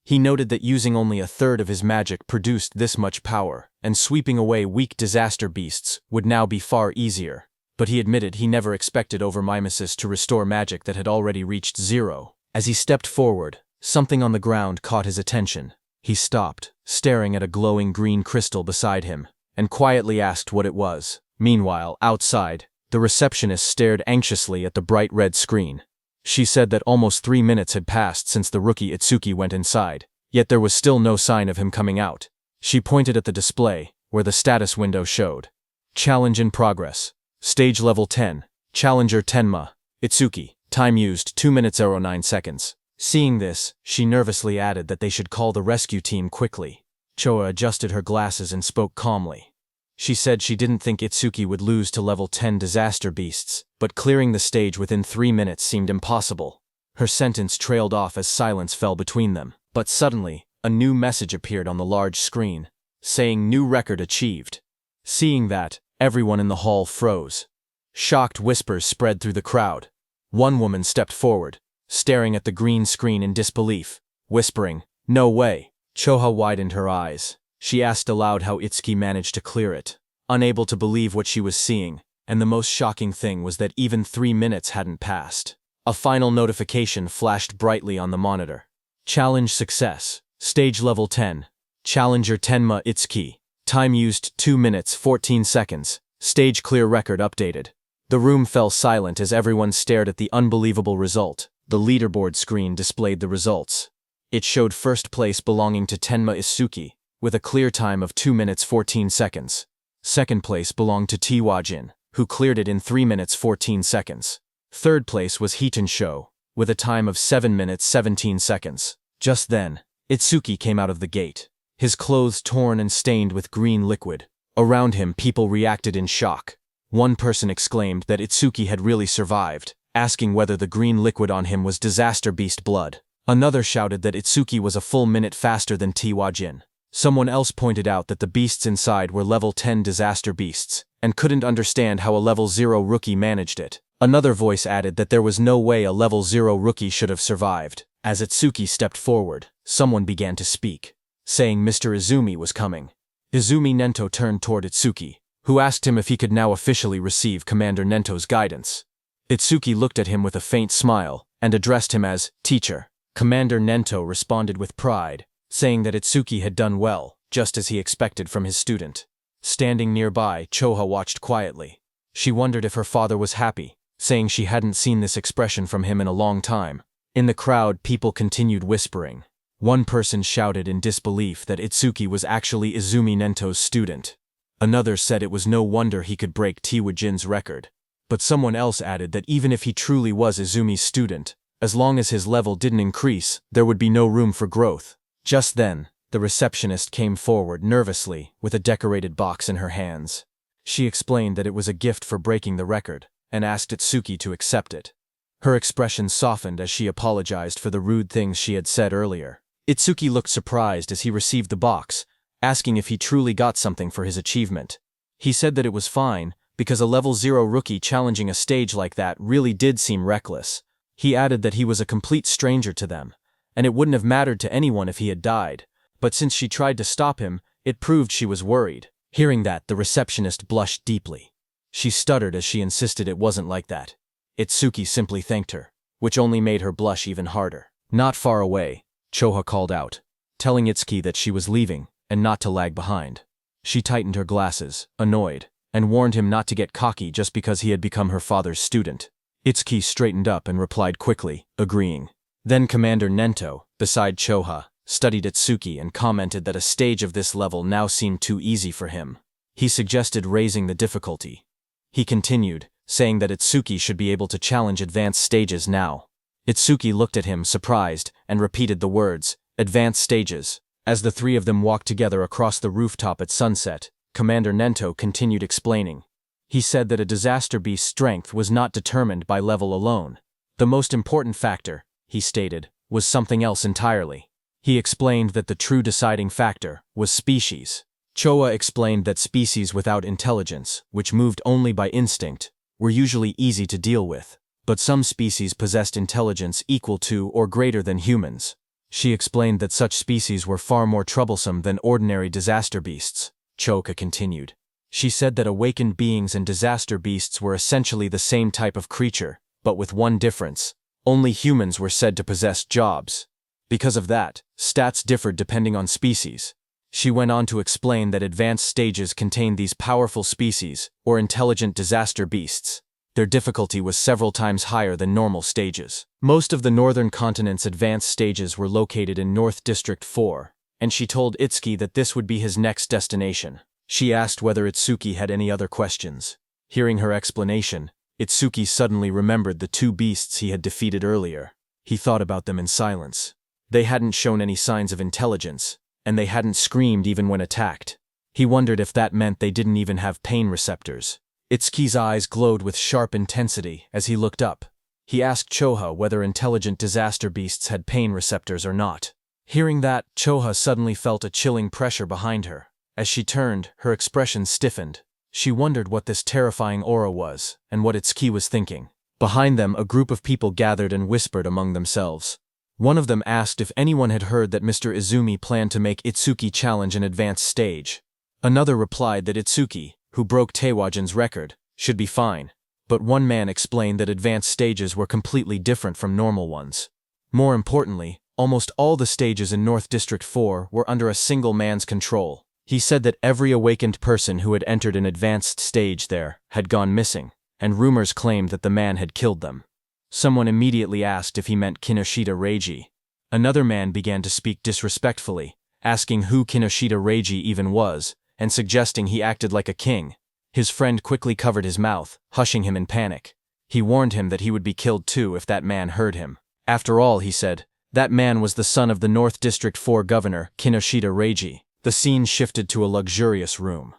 Speaker 1: He noted that using only a third of his magic produced this much power, and sweeping away weak disaster beasts would now be far easier. But he admitted he never expected Over-mimesis to restore magic that had already reached 0. As he stepped forward, something on the ground caught his attention. He stopped, staring at a glowing green crystal beside him, and quietly asked what it was. Meanwhile, outside, the receptionist stared anxiously at the bright red screen. She said that almost 3 minutes had passed since the rookie Itsuki went inside, yet there was still no sign of him coming out. She pointed at the display, where the status window showed. Challenge in progress. Stage level 10. Challenger Tenma. Itsuki. Time used 2 minutes 09 seconds. Seeing this, she nervously added that they should call the rescue team quickly. Choa adjusted her glasses and spoke calmly. She said she didn't think Itsuki would lose to level 10 disaster beasts, but clearing the stage within 3 minutes seemed impossible. Her sentence trailed off as silence fell between them. But suddenly, a new message appeared on the large screen, saying new record achieved. Seeing that, everyone in the hall froze. Shocked whispers spread through the crowd. One woman stepped forward, staring at the green screen in disbelief, whispering, "No way." Choha widened her eyes. She asked aloud how Itsuki managed to clear it, unable to believe what she was seeing, and the most shocking thing was that even 3 minutes hadn't passed. A final notification flashed brightly on the monitor. Challenge success. Stage level 10. Challenger Tenma Itsuki. Time used 2 minutes 14 seconds. Stage clear record updated. The room fell silent as everyone stared at the unbelievable result. The leaderboard screen displayed the results. It showed first place belonging to Tenma Itsuki, with a clear time of 2 minutes 14 seconds. Second place belonged to Tiwajin, who cleared it in 3 minutes 14 seconds. Third place was Hiton Sho, with a time of 7 minutes 17 seconds. Just then, Itsuki came out of the gate, his clothes torn and stained with green liquid. Around him, people reacted in shock. One person exclaimed that Itsuki had really survived, asking whether the green liquid on him was disaster beast blood. Another shouted that Itsuki was a full minute faster than Tiwajin. Someone else pointed out that the beasts inside were level 10 disaster beasts, and couldn't understand how a level 0 rookie managed it. Another voice added that there was no way a level 0 rookie should have survived. As Itsuki stepped forward, someone began to speak, saying Mr. Izumi was coming. Izumi Nento turned toward Itsuki, who asked him if he could now officially receive Commander Nento's guidance. Itsuki looked at him with a faint smile, and addressed him as teacher. Commander Nento responded with pride, saying that Itsuki had done well, just as he expected from his student. Standing nearby, Choha watched quietly. She wondered if her father was happy, saying she hadn't seen this expression from him in a long time. In the crowd, people continued whispering. One person shouted in disbelief that Itsuki was actually Izumi Nento's student. Another said it was no wonder he could break Tiwajin's record. But someone else added that even if he truly was Izumi's student, as long as his level didn't increase, there would be no room for growth. Just then, the receptionist came forward nervously with a decorated box in her hands. She explained that it was a gift for breaking the record, and asked Itsuki to accept it. Her expression softened as she apologized for the rude things she had said earlier. Itsuki looked surprised as he received the box, asking if he truly got something for his achievement. He said that it was fine, because a level 0 rookie challenging a stage like that really did seem reckless. He added that he was a complete stranger to them, and it wouldn't have mattered to anyone if he had died, but since she tried to stop him, it proved she was worried. Hearing that, the receptionist blushed deeply. She stuttered as she insisted it wasn't like that. Itsuki simply thanked her, which only made her blush even harder. Not far away, Choha called out, telling Itsuki that she was leaving and not to lag behind. She tightened her glasses, annoyed, and warned him not to get cocky just because he had become her father's student. Itsuki straightened up and replied quickly, agreeing. Then Commander Nento, beside Choha, studied Itsuki and commented that a stage of this level now seemed too easy for him. He suggested raising the difficulty. He continued, saying that Itsuki should be able to challenge advanced stages now. Itsuki looked at him surprised and repeated the words, advanced stages. As the three of them walked together across the rooftop at sunset, Commander Nento continued explaining. He said that a disaster beast's strength was not determined by level alone. The most important factor, he stated, was something else entirely. He explained that the true deciding factor was species. Choa explained that species without intelligence, which moved only by instinct, were usually easy to deal with, but some species possessed intelligence equal to or greater than humans. She explained that such species were far more troublesome than ordinary disaster beasts. Choka continued. She said that awakened beings and disaster beasts were essentially the same type of creature, but with one difference. Only humans were said to possess jobs. Because of that, stats differed depending on species. She went on to explain that advanced stages contained these powerful species, or intelligent disaster beasts. Their difficulty was several times higher than normal stages. Most of the northern continent's advanced stages were located in North District 4, and she told Itsuki that this would be his next destination. She asked whether Itsuki had any other questions. Hearing her explanation, Itsuki suddenly remembered the two beasts he had defeated earlier. He thought about them in silence. They hadn't shown any signs of intelligence, and they hadn't screamed even when attacked. He wondered if that meant they didn't even have pain receptors. Itsuki's eyes glowed with sharp intensity as he looked up. He asked Choha whether intelligent disaster beasts had pain receptors or not. Hearing that, Choha suddenly felt a chilling pressure behind her. As she turned, her expression stiffened. She wondered what this terrifying aura was, and what Itsuki was thinking. Behind them, a group of people gathered and whispered among themselves. One of them asked if anyone had heard that Mr. Izumi planned to make Itsuki challenge an advanced stage. Another replied that Itsuki, who broke Teiwajin's record, should be fine. But one man explained that advanced stages were completely different from normal ones. More importantly, almost all the stages in North District 4 were under a single man's control. He said that every awakened person who had entered an advanced stage there had gone missing, and rumors claimed that the man had killed them. Someone immediately asked if he meant Kinoshita Reiji. Another man began to speak disrespectfully, asking who Kinoshita Reiji even was, and suggesting he acted like a king. His friend quickly covered his mouth, hushing him in panic. He warned him that he would be killed too if that man heard him. After all, he said, that man was the son of the North District 4 governor, Kinoshita Reiji. The scene shifted to a luxurious room.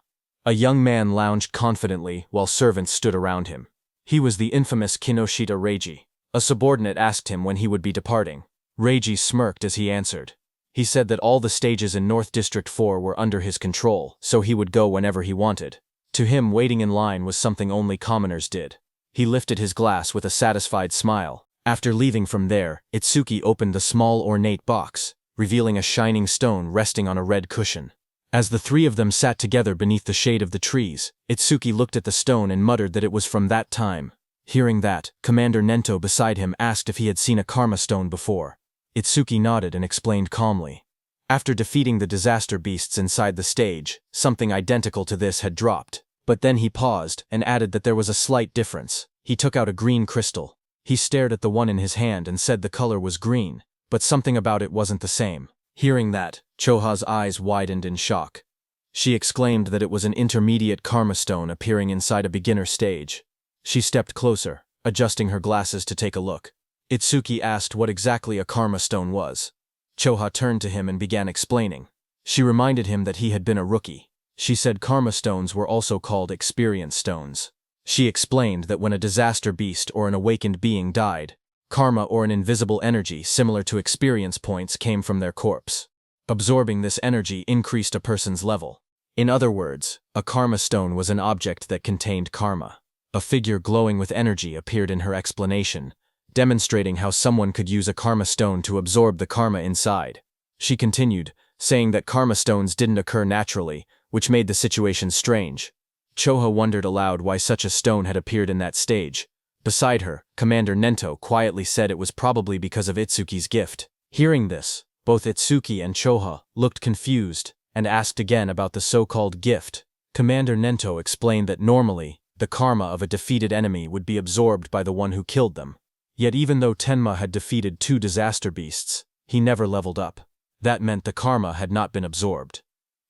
Speaker 1: A young man lounged confidently while servants stood around him. He was the infamous Kinoshita Reiji. A subordinate asked him when he would be departing. Reiji smirked as he answered. He said that all the stages in North District 4 were under his control, so he would go whenever he wanted. To him, waiting in line was something only commoners did. He lifted his glass with a satisfied smile. After leaving from there, Itsuki opened the small ornate box, revealing a shining stone resting on a red cushion. As the three of them sat together beneath the shade of the trees, Itsuki looked at the stone and muttered that it was from that time. Hearing that, Commander Nento beside him asked if he had seen a karma stone before. Itsuki nodded and explained calmly. After defeating the disaster beasts inside the stage, something identical to this had dropped. But then he paused and added that there was a slight difference. He took out a green crystal. He stared at the one in his hand and said the color was green, but something about it wasn't the same. Hearing that, Choha's eyes widened in shock. She exclaimed that it was an intermediate karma stone appearing inside a beginner stage. She stepped closer, adjusting her glasses to take a look. Itsuki asked what exactly a karma stone was. Choha turned to him and began explaining. She reminded him that he had been a rookie. She said karma stones were also called experience stones. She explained that when a disaster beast or an awakened being died, karma or an invisible energy similar to experience points came from their corpse. Absorbing this energy increased a person's level. In other words, a karma stone was an object that contained karma. A figure glowing with energy appeared in her explanation, demonstrating how someone could use a karma stone to absorb the karma inside. She continued, saying that karma stones didn't occur naturally, which made the situation strange. Choha wondered aloud why such a stone had appeared in that stage. Beside her, Commander Nento quietly said it was probably because of Itsuki's gift. Hearing this, both Itsuki and Choha looked confused and asked again about the so-called gift. Commander Nento explained that normally, the karma of a defeated enemy would be absorbed by the one who killed them. Yet even though Tenma had defeated 2 disaster beasts, he never leveled up. That meant the karma had not been absorbed.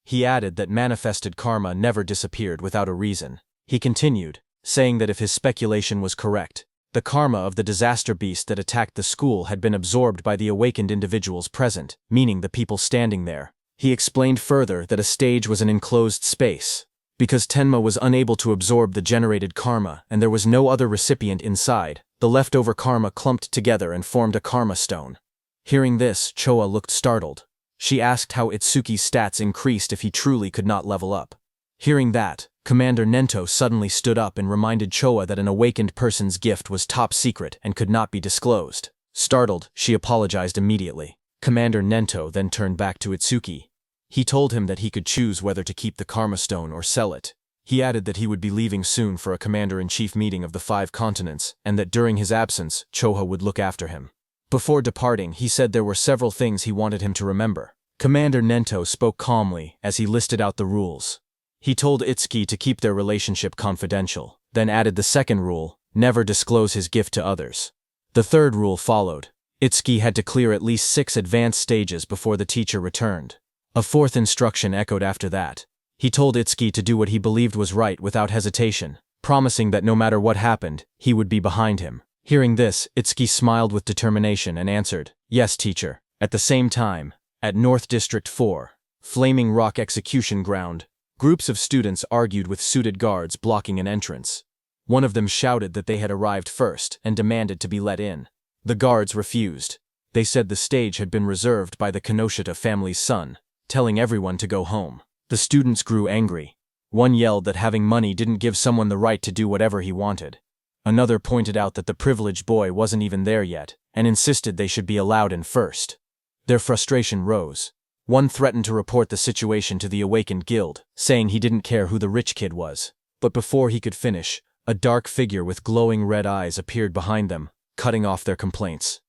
Speaker 1: He added that manifested karma never disappeared without a reason. He continued, saying that if his speculation was correct, the karma of the disaster beast that attacked the school had been absorbed by the awakened individuals present, meaning the people standing there. He explained further that a stage was an enclosed space. Because Tenma was unable to absorb the generated karma and there was no other recipient inside, the leftover karma clumped together and formed a karma stone. Hearing this, Choha looked startled. She asked how Itsuki's stats increased if he truly could not level up. Hearing that, Commander Nento suddenly stood up and reminded Choha that an awakened person's gift was top secret and could not be disclosed. Startled, she apologized immediately. Commander Nento then turned back to Itsuki. He told him that he could choose whether to keep the karma stone or sell it. He added that he would be leaving soon for a commander-in-chief meeting of the 5 continents, and that during his absence, Choha would look after him. Before departing, he said there were several things he wanted him to remember. Commander Nento spoke calmly as he listed out the rules. He told Itsuki to keep their relationship confidential, then added the second rule, never disclose his gift to others. The third rule followed. Itsuki had to clear at least 6 advanced stages before the teacher returned. A fourth instruction echoed after that. He told Itsuki to do what he believed was right without hesitation, promising that no matter what happened, he would be behind him. Hearing this, Itsuki smiled with determination and answered, "Yes, teacher." At the same time, at North District 4, Flaming Rock Execution Ground, groups of students argued with suited guards blocking an entrance. One of them shouted that they had arrived first and demanded to be let in. The guards refused. They said the stage had been reserved by the Kinoshita family's son, telling everyone to go home. The students grew angry. One yelled that having money didn't give someone the right to do whatever he wanted. Another pointed out that the privileged boy wasn't even there yet, and insisted they should be allowed in first. Their frustration rose. One threatened to report the situation to the awakened guild, saying he didn't care who the rich kid was. But before he could finish, a dark figure with glowing red eyes appeared behind them, cutting off their complaints.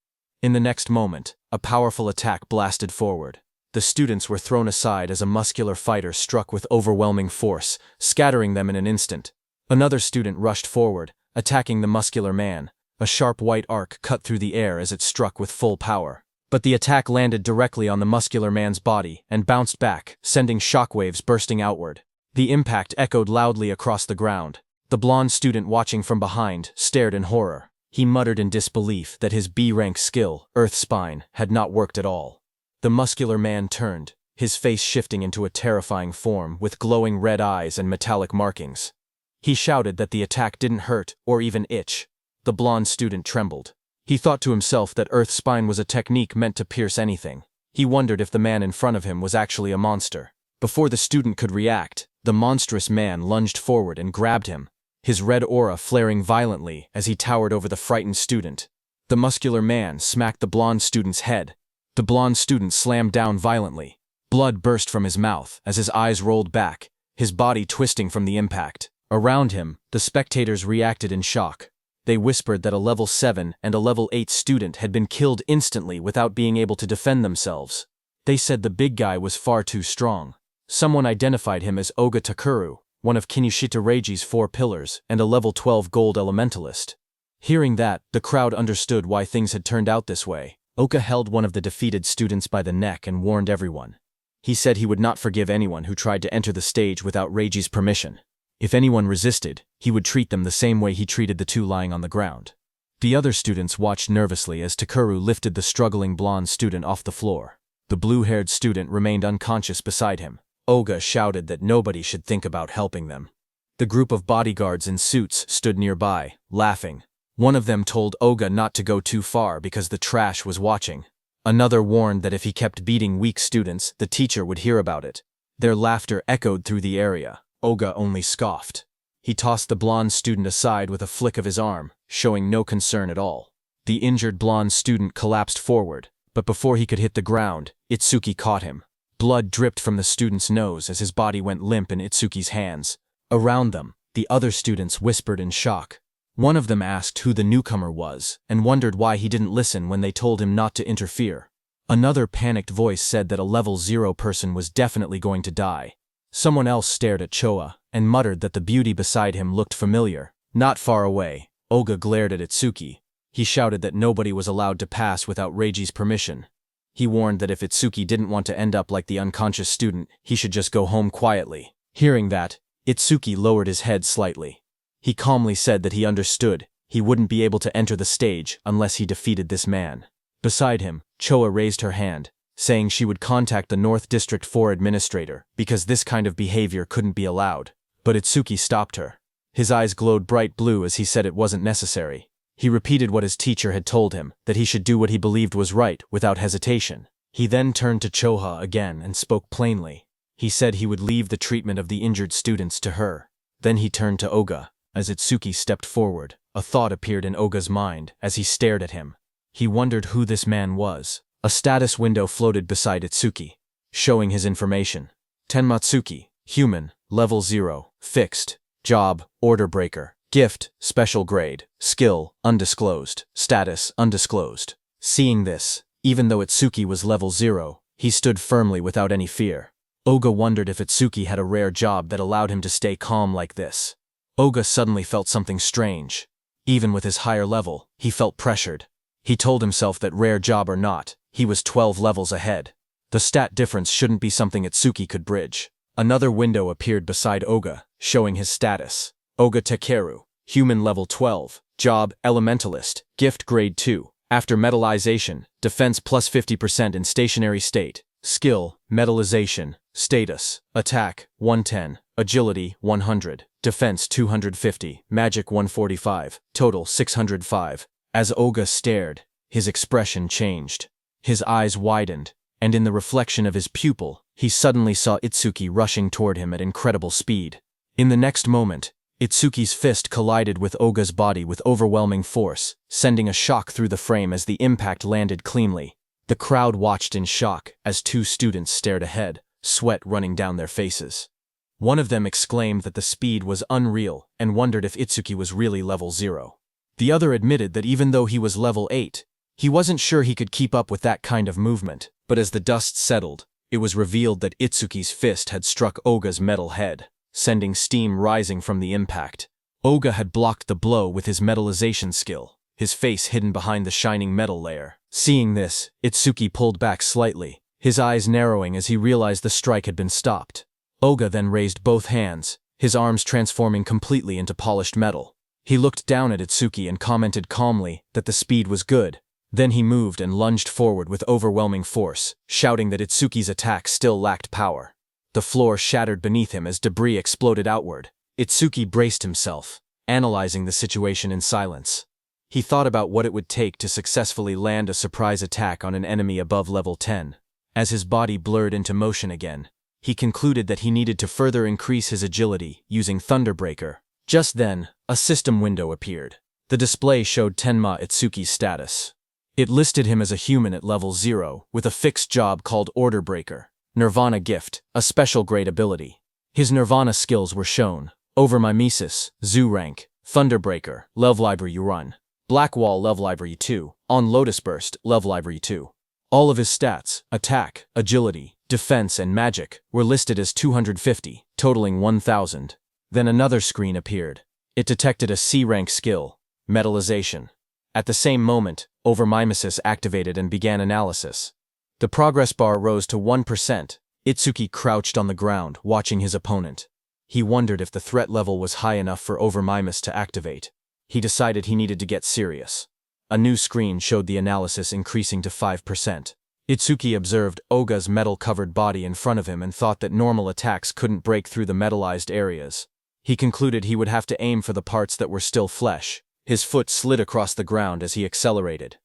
Speaker 1: In the next moment, a powerful attack blasted forward. The students were thrown aside as a muscular fighter struck with overwhelming force, scattering them in an instant. Another student rushed forward, attacking the muscular man. A sharp white arc cut through the air as it struck with full power. But the attack landed directly on the muscular man's body and bounced back, sending shockwaves bursting outward. The impact echoed loudly across the ground. The blonde student watching from behind stared in horror. He muttered in disbelief that his B-rank skill, Earth Spine, had not worked at all. The muscular man turned, his face shifting into a terrifying form with glowing red eyes and metallic markings. He shouted that the attack didn't hurt or even itch. The blonde student trembled. He thought to himself that Earth Spine was a technique meant to pierce anything. He wondered if the man in front of him was actually a monster. Before the student could react, the monstrous man lunged forward and grabbed him, his red aura flaring violently as he towered over the frightened student. The muscular man smacked the blonde student's head. The blonde student slammed down violently. Blood burst from his mouth as his eyes rolled back, his body twisting from the impact. Around him, the spectators reacted in shock. They whispered that a level 7 and a level 8 student had been killed instantly without being able to defend themselves. They said the big guy was far too strong. Someone identified him as Oga Takuru, one of Kinushita Reiji's 4 pillars, and a level 12 gold elementalist. Hearing that, the crowd understood why things had turned out this way. Oka held one of the defeated students by the neck and warned everyone. He said he would not forgive anyone who tried to enter the stage without Reiji's permission. If anyone resisted, he would treat them the same way he treated the 2 lying on the ground. The other students watched nervously as Takuru lifted the struggling blonde student off the floor. The blue-haired student remained unconscious beside him. Oga shouted that nobody should think about helping them. The group of bodyguards in suits stood nearby, laughing. One of them told Oga not to go too far because the trash was watching. Another warned that if he kept beating weak students, the teacher would hear about it. Their laughter echoed through the area. Oga only scoffed. He tossed the blonde student aside with a flick of his arm, showing no concern at all. The injured blonde student collapsed forward, but before he could hit the ground, Itsuki caught him. Blood dripped from the student's nose as his body went limp in Itsuki's hands. Around them, the other students whispered in shock. One of them asked who the newcomer was and wondered why he didn't listen when they told him not to interfere. Another panicked voice said that a level 0 person was definitely going to die. Someone else stared at Choa and muttered that the beauty beside him looked familiar. Not far away, Oga glared at Itsuki. He shouted that nobody was allowed to pass without Reiji's permission. He warned that if Itsuki didn't want to end up like the unconscious student, he should just go home quietly. Hearing that, Itsuki lowered his head slightly. He calmly said that he understood. He wouldn't be able to enter the stage unless he defeated this man. Beside him, Choa raised her hand, saying she would contact the North District 4 administrator because this kind of behavior couldn't be allowed. But Itsuki stopped her. His eyes glowed bright blue as he said it wasn't necessary. He repeated what his teacher had told him, that he should do what he believed was right without hesitation. He then turned to Choha again and spoke plainly. He said he would leave the treatment of the injured students to her. Then he turned to Oga. As Itsuki stepped forward, a thought appeared in Oga's mind as he stared at him. He wondered who this man was. A status window floated beside Itsuki, showing his information. Tenmatsuki, human, level 0, fixed, job, order breaker, gift, special grade, skill, undisclosed, status, undisclosed. Seeing this, even though Itsuki was level 0, he stood firmly without any fear. Oga wondered if Itsuki had a rare job that allowed him to stay calm like this. Oga suddenly felt something strange. Even with his higher level, he felt pressured. He told himself that rare job or not, he was 12 levels ahead. The stat difference shouldn't be something Itsuki could bridge. Another window appeared beside Oga, showing his status. Oga Takeru, human level 12, job, elementalist, gift grade 2. After metallization, defense plus 50% in stationary state. Skill, metallization, status, attack, 110, agility, 100, defense 250, magic 145, total 605. As Oga stared, his expression changed. His eyes widened, and in the reflection of his pupil, he suddenly saw Itsuki rushing toward him at incredible speed. In the next moment, Itsuki's fist collided with Oga's body with overwhelming force, sending a shock through the frame as the impact landed cleanly. The crowd watched in shock as 2 students stared ahead, sweat running down their faces. One of them exclaimed that the speed was unreal and wondered if Itsuki was really level 0. The other admitted that even though he was level 8, he wasn't sure he could keep up with that kind of movement, but as the dust settled, it was revealed that Itsuki's fist had struck Oga's metal head, sending steam rising from the impact. Oga had blocked the blow with his metallization skill, his face hidden behind the shining metal layer. Seeing this, Itsuki pulled back slightly, his eyes narrowing as he realized the strike had been stopped. Oga then raised both hands, his arms transforming completely into polished metal. He looked down at Itsuki and commented calmly that the speed was good. Then he moved and lunged forward with overwhelming force, shouting that Itsuki's attack still lacked power. The floor shattered beneath him as debris exploded outward. Itsuki braced himself, analyzing the situation in silence. He thought about what it would take to successfully land a surprise attack on an enemy above level 10. As his body blurred into motion again, he concluded that he needed to further increase his agility using Thunderbreaker. Just then, a system window appeared. The display showed Tenma Itsuki's status. It listed him as a human at level 0, with a fixed job called Order Breaker. Nirvana Gift, a special grade ability. His Nirvana skills were shown. Over Mimesis, Zoo Rank, Thunderbreaker, Love Library Run. Black Wall Love Library 2, on Lotus Burst, Love Library 2. All of his stats, attack, agility, defense and magic, were listed as 250, totaling 1000. Then another screen appeared. It detected a C-rank skill, metallization. At the same moment, overmimesis activated and began analysis. The progress bar rose to 1%. Itsuki crouched on the ground, watching his opponent. He wondered if the threat level was high enough for overmimesis to activate. He decided he needed to get serious. A new screen showed the analysis increasing to 5%. Itsuki observed Oga's metal-covered body in front of him and thought that normal attacks couldn't break through the metallized areas. He concluded he would have to aim for the parts that were still flesh. His foot slid across the ground as he accelerated.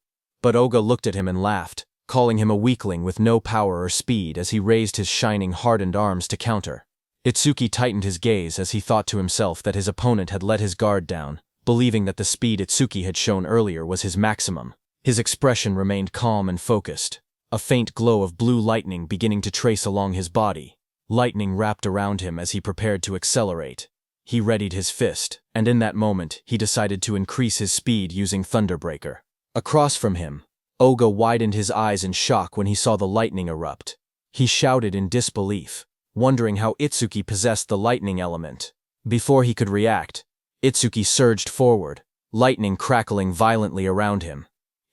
Speaker 1: But Oga looked at him and laughed, calling him a weakling with no power or speed as he raised his shining, hardened arms to counter. Itsuki tightened his gaze as he thought to himself that his opponent had let his guard down, believing that the speed Itsuki had shown earlier was his maximum. His expression remained calm and focused, a faint glow of blue lightning beginning to trace along his body. Lightning wrapped around him as he prepared to accelerate. He readied his fist, and in that moment, he decided to increase his speed using Thunderbreaker. Across from him, Oga widened his eyes in shock when he saw the lightning erupt. He shouted in disbelief, wondering how Itsuki possessed the lightning element. Before he could react, Itsuki surged forward, lightning crackling violently around him.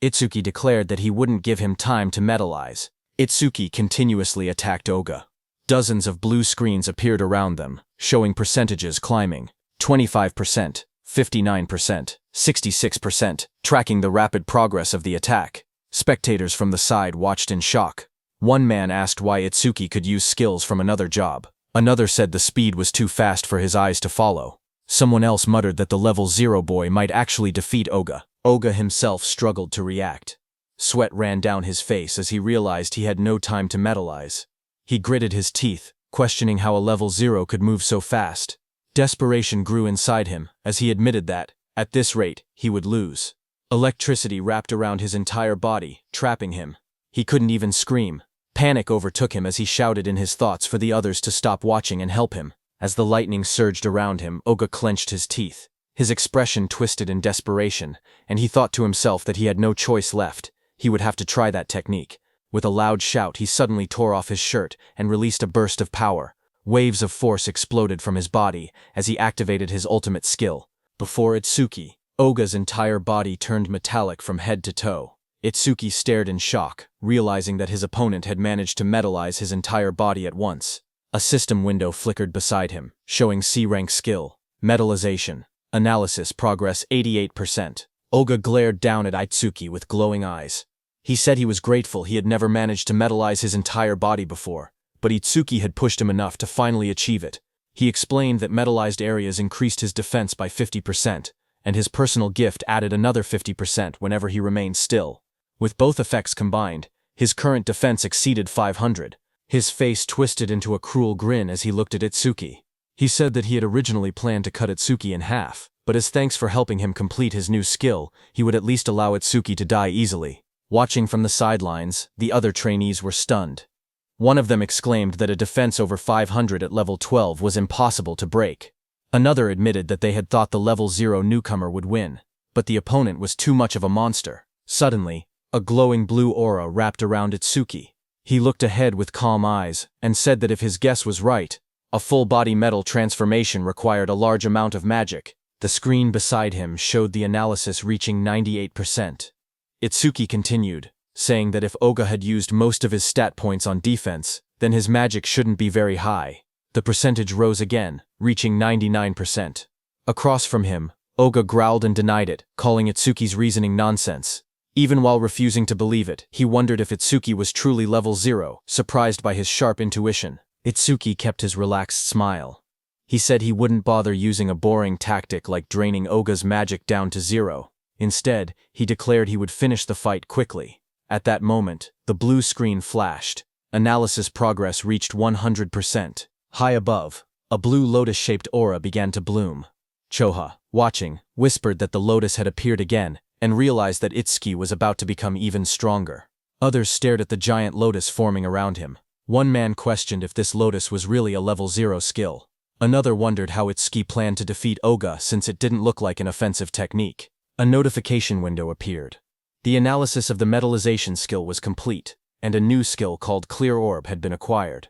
Speaker 1: Itsuki declared that he wouldn't give him time to metallize. Itsuki continuously attacked Oga. Dozens of blue screens appeared around them, showing percentages climbing. 25%, 59%, 66%, tracking the rapid progress of the attack. Spectators from the side watched in shock. One man asked why Itsuki could use skills from another job. Another said the speed was too fast for his eyes to follow. Someone else muttered that the level 0 boy might actually defeat Oga. Oga himself struggled to react. Sweat ran down his face as he realized he had no time to metallize. He gritted his teeth, questioning how a level 0 could move so fast. Desperation grew inside him as he admitted that, at this rate, he would lose. Electricity wrapped around his entire body, trapping him. He couldn't even scream. Panic overtook him as he shouted in his thoughts for the others to stop watching and help him. As the lightning surged around him, Oga clenched his teeth. His expression twisted in desperation, and he thought to himself that he had no choice left. He would have to try that technique. With a loud shout, he suddenly tore off his shirt and released a burst of power. Waves of force exploded from his body as he activated his ultimate skill. Before Itsuki, Oga's entire body turned metallic from head to toe. Itsuki stared in shock, realizing that his opponent had managed to metallize his entire body at once. A system window flickered beside him, showing C-rank skill, metallization, analysis progress 88%. Oga glared down at Itsuki with glowing eyes. He said he was grateful he had never managed to metallize his entire body before, but Itsuki had pushed him enough to finally achieve it. He explained that metallized areas increased his defense by 50%, and his personal gift added another 50% whenever he remained still. With both effects combined, his current defense exceeded 500. His face twisted into a cruel grin as he looked at Itsuki. He said that he had originally planned to cut Itsuki in half, but as thanks for helping him complete his new skill, he would at least allow Itsuki to die easily. Watching from the sidelines, the other trainees were stunned. One of them exclaimed that a defense over 500 at level 12 was impossible to break. Another admitted that they had thought the level 0 newcomer would win, but the opponent was too much of a monster. Suddenly, a glowing blue aura wrapped around Itsuki. He looked ahead with calm eyes and said that if his guess was right, a full-body metal transformation required a large amount of magic. The screen beside him showed the analysis reaching 98%. Itsuki continued, saying that if Oga had used most of his stat points on defense, then his magic shouldn't be very high. The percentage rose again, reaching 99%. Across from him, Oga growled and denied it, calling Itsuki's reasoning nonsense. Even while refusing to believe it, he wondered if Itsuki was truly level 0, surprised by his sharp intuition. Itsuki kept his relaxed smile. He said he wouldn't bother using a boring tactic like draining Oga's magic down to 0. Instead, he declared he would finish the fight quickly. At that moment, the blue screen flashed. Analysis progress reached 100%. High above, a blue lotus-shaped aura began to bloom. Choha, watching, whispered that the lotus had appeared again, and realized that Itsuki was about to become even stronger. Others stared at the giant lotus forming around him. One man questioned if this lotus was really a level 0 skill. Another wondered how Itsuki planned to defeat Oga since it didn't look like an offensive technique. A notification window appeared. The analysis of the metallization skill was complete, and a new skill called Clear Orb had been acquired.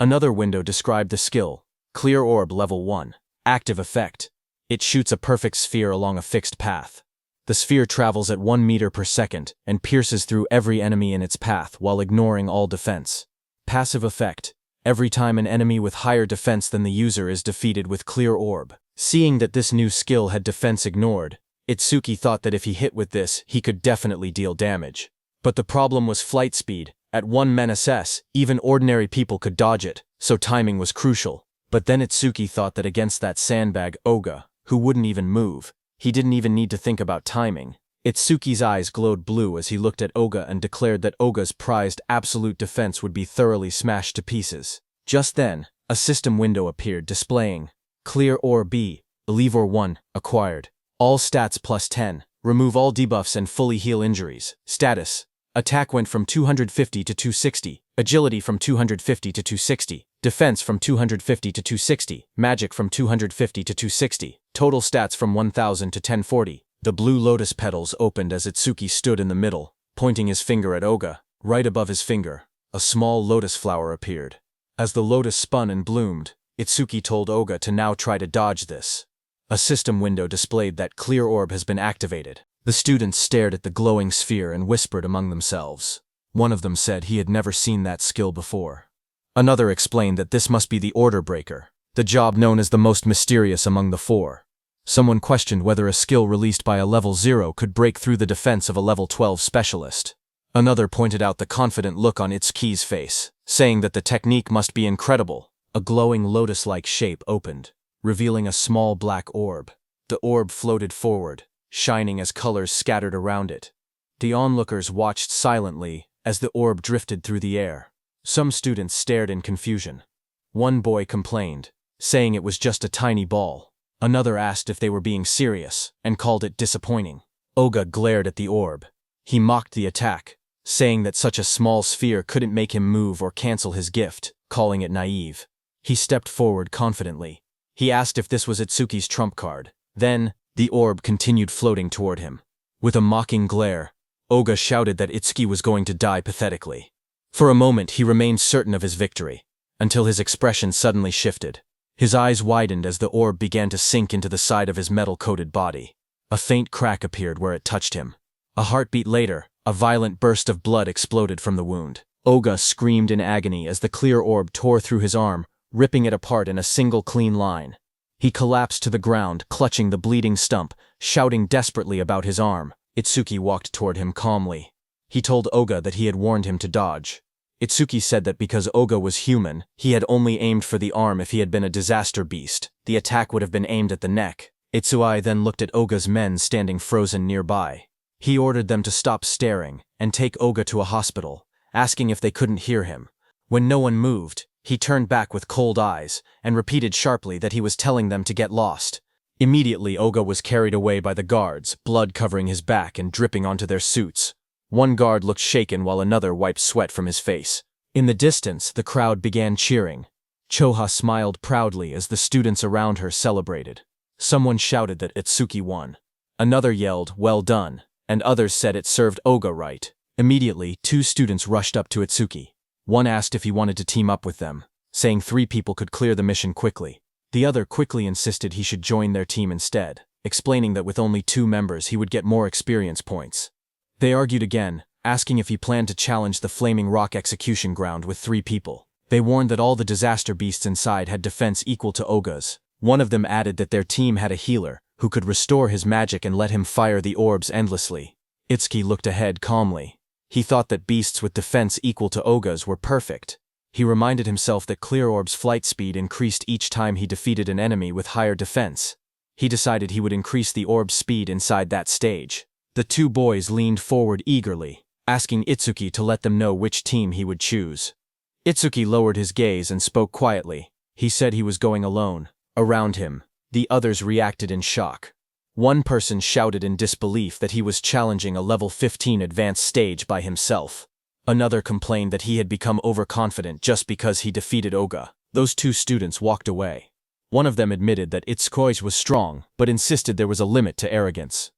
Speaker 1: Another window described the skill, Clear Orb Level 1. Active effect. It shoots a perfect sphere along a fixed path. The sphere travels at 1 meter per second and pierces through every enemy in its path while ignoring all defense. Passive effect. Every time an enemy with higher defense than the user is defeated with clear orb. Seeing that this new skill had defense ignored, Itsuki thought that if he hit with this, he could definitely deal damage. But the problem was flight speed. At 1 men/s, even ordinary people could dodge it, so timing was crucial. But then Itsuki thought that against that sandbag Oga, who wouldn't even move, he didn't even need to think about timing. Itsuki's eyes glowed blue as he looked at Oga and declared that Oga's prized absolute defense would be thoroughly smashed to pieces. Just then, a system window appeared displaying Clear or B, Believe or 1, acquired. All stats plus 10, remove all debuffs and fully heal injuries. Status. Attack went from 250 to 260, agility from 250 to 260, defense from 250 to 260, magic from 250 to 260, total stats from 1000 to 1040. The blue lotus petals opened as Itsuki stood in the middle, pointing his finger at Oga. Right above his finger, a small lotus flower appeared. As the lotus spun and bloomed, Itsuki told Oga to now try to dodge this. A system window displayed that Clear Orb has been activated. The students stared at the glowing sphere and whispered among themselves. One of them said he had never seen that skill before. Another explained that this must be the Order Breaker, the job known as the most mysterious among the four. Someone questioned whether a skill released by a level 0 could break through the defense of a level 12 specialist. Another pointed out the confident look on Itsuki's face, saying that the technique must be incredible. A glowing lotus-like shape opened, revealing a small black orb. The orb floated forward, shining as colors scattered around it. The onlookers watched silently as the orb drifted through the air. Some students stared in confusion. One boy complained, saying it was just a tiny ball. Another asked if they were being serious, and called it disappointing. Oga glared at the orb. He mocked the attack, saying that such a small sphere couldn't make him move or cancel his gift, calling it naive. He stepped forward confidently. He asked if this was Itsuki's trump card. Then, the orb continued floating toward him. With a mocking glare, Oga shouted that Itsuki was going to die pathetically. For a moment he remained certain of his victory, until his expression suddenly shifted. His eyes widened as the orb began to sink into the side of his metal-coated body. A faint crack appeared where it touched him. A heartbeat later, a violent burst of blood exploded from the wound. Oga screamed in agony as the clear orb tore through his arm, ripping it apart in a single clean line. He collapsed to the ground, clutching the bleeding stump, shouting desperately about his arm. Itsuki walked toward him calmly. He told Oga that he had warned him to dodge. Itsuki said that because Oga was human, he had only aimed for the arm. If he had been a disaster beast, the attack would have been aimed at the neck. Itsuki then looked at Oga's men standing frozen nearby. He ordered them to stop staring and take Oga to a hospital, asking if they couldn't hear him. When no one moved, he turned back with cold eyes and repeated sharply that he was telling them to get lost. Immediately Oga was carried away by the guards, blood covering his back and dripping onto their suits. One guard looked shaken while another wiped sweat from his face. In the distance, the crowd began cheering. Choha smiled proudly as the students around her celebrated. Someone shouted that Itsuki won. Another yelled, "Well done," and others said it served Oga right. Immediately, 2 students rushed up to Itsuki. One asked if he wanted to team up with them, saying 3 people could clear the mission quickly. The other quickly insisted he should join their team instead, explaining that with only 2 members he would get more experience points. They argued again, asking if he planned to challenge the Flaming Rock execution ground with 3 people. They warned that all the disaster beasts inside had defense equal to Oga's. One of them added that their team had a healer, who could restore his magic and let him fire the orbs endlessly. Itsuki looked ahead calmly. He thought that beasts with defense equal to Oga's were perfect. He reminded himself that Clear Orb's flight speed increased each time he defeated an enemy with higher defense. He decided he would increase the orb's speed inside that stage. The 2 boys leaned forward eagerly, asking Itsuki to let them know which team he would choose. Itsuki lowered his gaze and spoke quietly. He said he was going alone. Around him, the others reacted in shock. One person shouted in disbelief that he was challenging a level 15 advanced stage by himself. Another complained that he had become overconfident just because he defeated Oga. Those 2 students walked away. One of them admitted that Itsuki was strong, but insisted there was a limit to arrogance.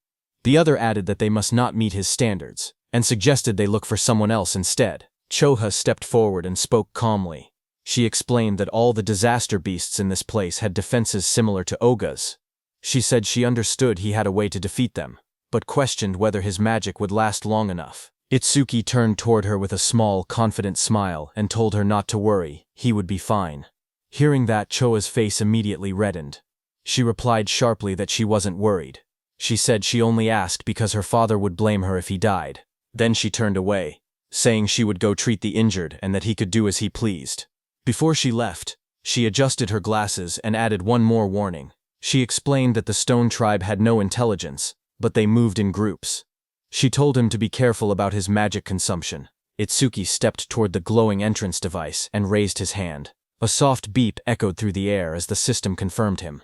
Speaker 1: The other added that they must not meet his standards, and suggested they look for someone else instead. Choha stepped forward and spoke calmly. She explained that all the disaster beasts in this place had defenses similar to Oga's. She said she understood he had a way to defeat them, but questioned whether his magic would last long enough. Itsuki turned toward her with a small, confident smile and told her not to worry, he would be fine. Hearing that, Choa's face immediately reddened. She replied sharply that she wasn't worried. She said she only asked because her father would blame her if he died. Then she turned away, saying she would go treat the injured and that he could do as he pleased. Before she left, she adjusted her glasses and added one more warning. She explained that the Stone Tribe had no intelligence, but they moved in groups. She told him to be careful about his magic consumption. Itsuki stepped toward the glowing entrance device and raised his hand. A soft beep echoed through the air as the system confirmed him.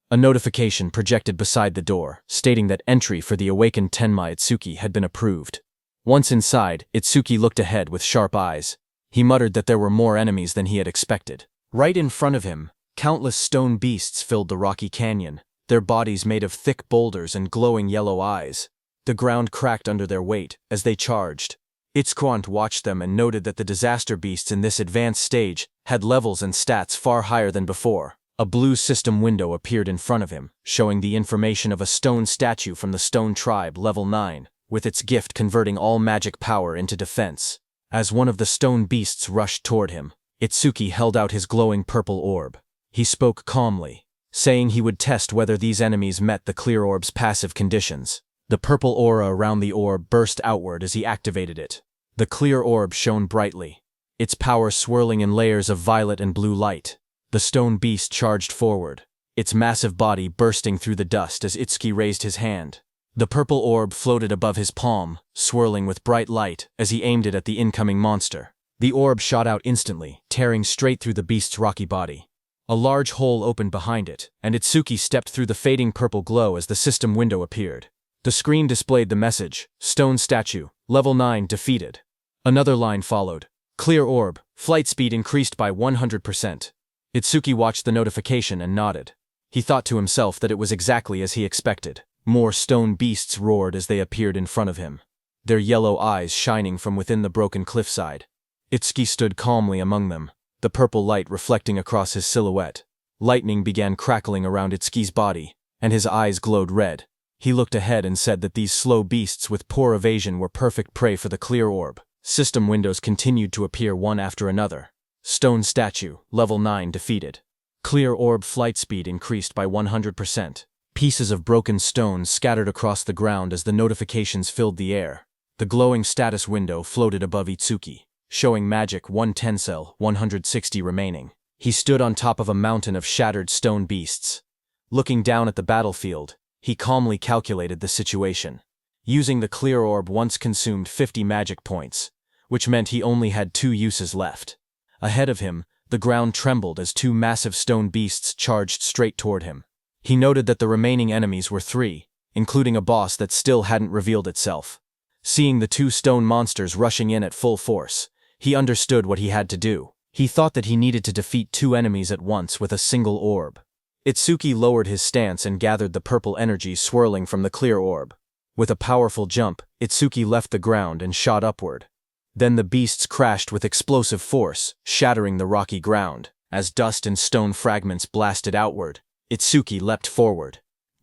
Speaker 1: A notification projected beside the door, stating that entry for the awakened Tenma Itsuki had been approved. Once inside, Itsuki looked ahead with sharp eyes. He muttered that there were more enemies than he had expected. Right in front of him, countless stone beasts filled the rocky canyon, their bodies made of thick boulders and glowing yellow eyes. The ground cracked under their weight as they charged. Itzquant watched them and noted that the disaster beasts in this advanced stage had levels and stats far higher than before. A blue system window appeared in front of him, showing the information of a stone statue from the Stone Tribe, level 9, with its gift converting all magic power into defense. As one of the stone beasts rushed toward him, Itsuki held out his glowing purple orb. He spoke calmly, saying he would test whether these enemies met the clear orb's passive conditions. The purple aura around the orb burst outward as he activated it. The clear orb shone brightly, its power swirling in layers of violet and blue light. The stone beast charged forward, its massive body bursting through the dust as Itsuki raised his hand. The purple orb floated above his palm, swirling with bright light as he aimed it at the incoming monster. The orb shot out instantly, tearing straight through the beast's rocky body. A large hole opened behind it, and Itsuki stepped through the fading purple glow as the system window appeared. The screen displayed the message, Stone Statue, Level 9 defeated. Another line followed, Clear Orb, flight speed increased by 100%. Itsuki watched the notification and nodded. He thought to himself that it was exactly as he expected. More stone beasts roared as they appeared in front of him, their yellow eyes shining from within the broken cliffside. Itsuki stood calmly among them, the purple light reflecting across his silhouette. Lightning began crackling around Itsuki's body, and his eyes glowed red. He looked ahead and said that these slow beasts with poor evasion were perfect prey for the clear orb. System windows continued to appear one after another. Stone Statue, Level 9 defeated. Clear orb flight speed increased by 100%. Pieces of broken stone scattered across the ground as the notifications filled the air. The glowing status window floated above Itsuki, showing magic 1 Tencel, 160 remaining. He stood on top of a mountain of shattered stone beasts. Looking down at the battlefield, he calmly calculated the situation. Using the clear orb once consumed 50 magic points, which meant he only had 2 uses left. Ahead of him, the ground trembled as 2 massive stone beasts charged straight toward him. He noted that the remaining enemies were 3, including a boss that still hadn't revealed itself. Seeing the 2 stone monsters rushing in at full force, he understood what he had to do. He thought that he needed to defeat 2 enemies at once with a single orb. Itsuki lowered his stance and gathered the purple energy swirling from the clear orb. With a powerful jump, Itsuki left the ground and shot upward. Then the beasts crashed with explosive force, shattering the rocky ground. As dust and stone fragments blasted outward, Itsuki leapt forward.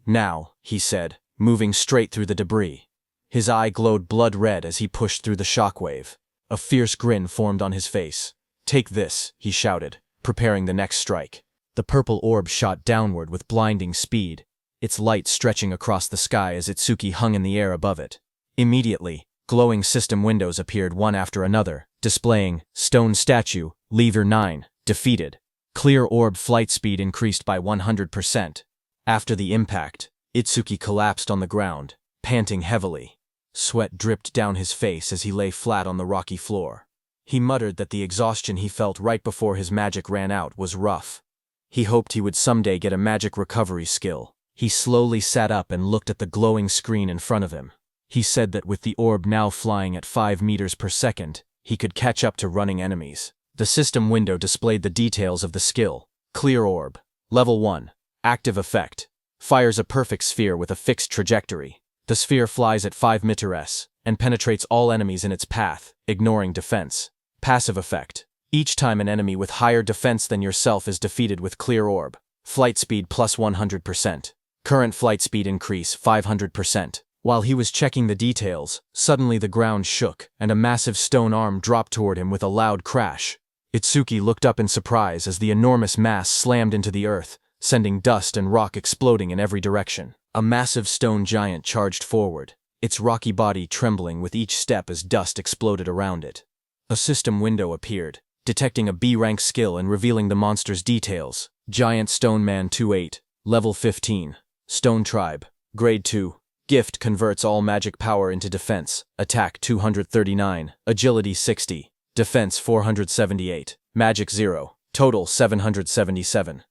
Speaker 1: Now, he said, moving straight through the debris. His eye glowed blood red as he pushed through the shockwave. A fierce grin formed on his face. Take this, he shouted, preparing the next strike. The purple orb shot downward with blinding speed, its light stretching across the sky as Itsuki hung in the air above it. Immediately, glowing system windows appeared one after another, displaying, Stone Statue, Lever 9, defeated. Clear orb flight speed increased by 100%. After the impact, Itsuki collapsed on the ground, panting heavily. Sweat dripped down his face as he lay flat on the rocky floor. He muttered that the exhaustion he felt right before his magic ran out was rough. He hoped he would someday get a magic recovery skill. He slowly sat up and looked at the glowing screen in front of him. He said that with the orb now flying at 5 meters per second, he could catch up to running enemies. The system window displayed the details of the skill. Clear Orb. Level 1. Active effect. Fires a perfect sphere with a fixed trajectory. The sphere flies at 5 meters and penetrates all enemies in its path, ignoring defense. Passive effect. Each time an enemy with higher defense than yourself is defeated with clear orb. Flight speed plus 100%. Current flight speed increase 500%. While he was checking the details, suddenly the ground shook, and a massive stone arm dropped toward him with a loud crash. Itsuki looked up in surprise as the enormous mass slammed into the earth, sending dust and rock exploding in every direction. A massive stone giant charged forward, its rocky body trembling with each step as dust exploded around it. A system window appeared, detecting a B-rank skill and revealing the monster's details. Giant Stone Man 28, Level 15. Stone Tribe, Grade 2. Gift converts all magic power into defense. Attack 239, Agility 60, Defense 478, Magic 0, Total 777.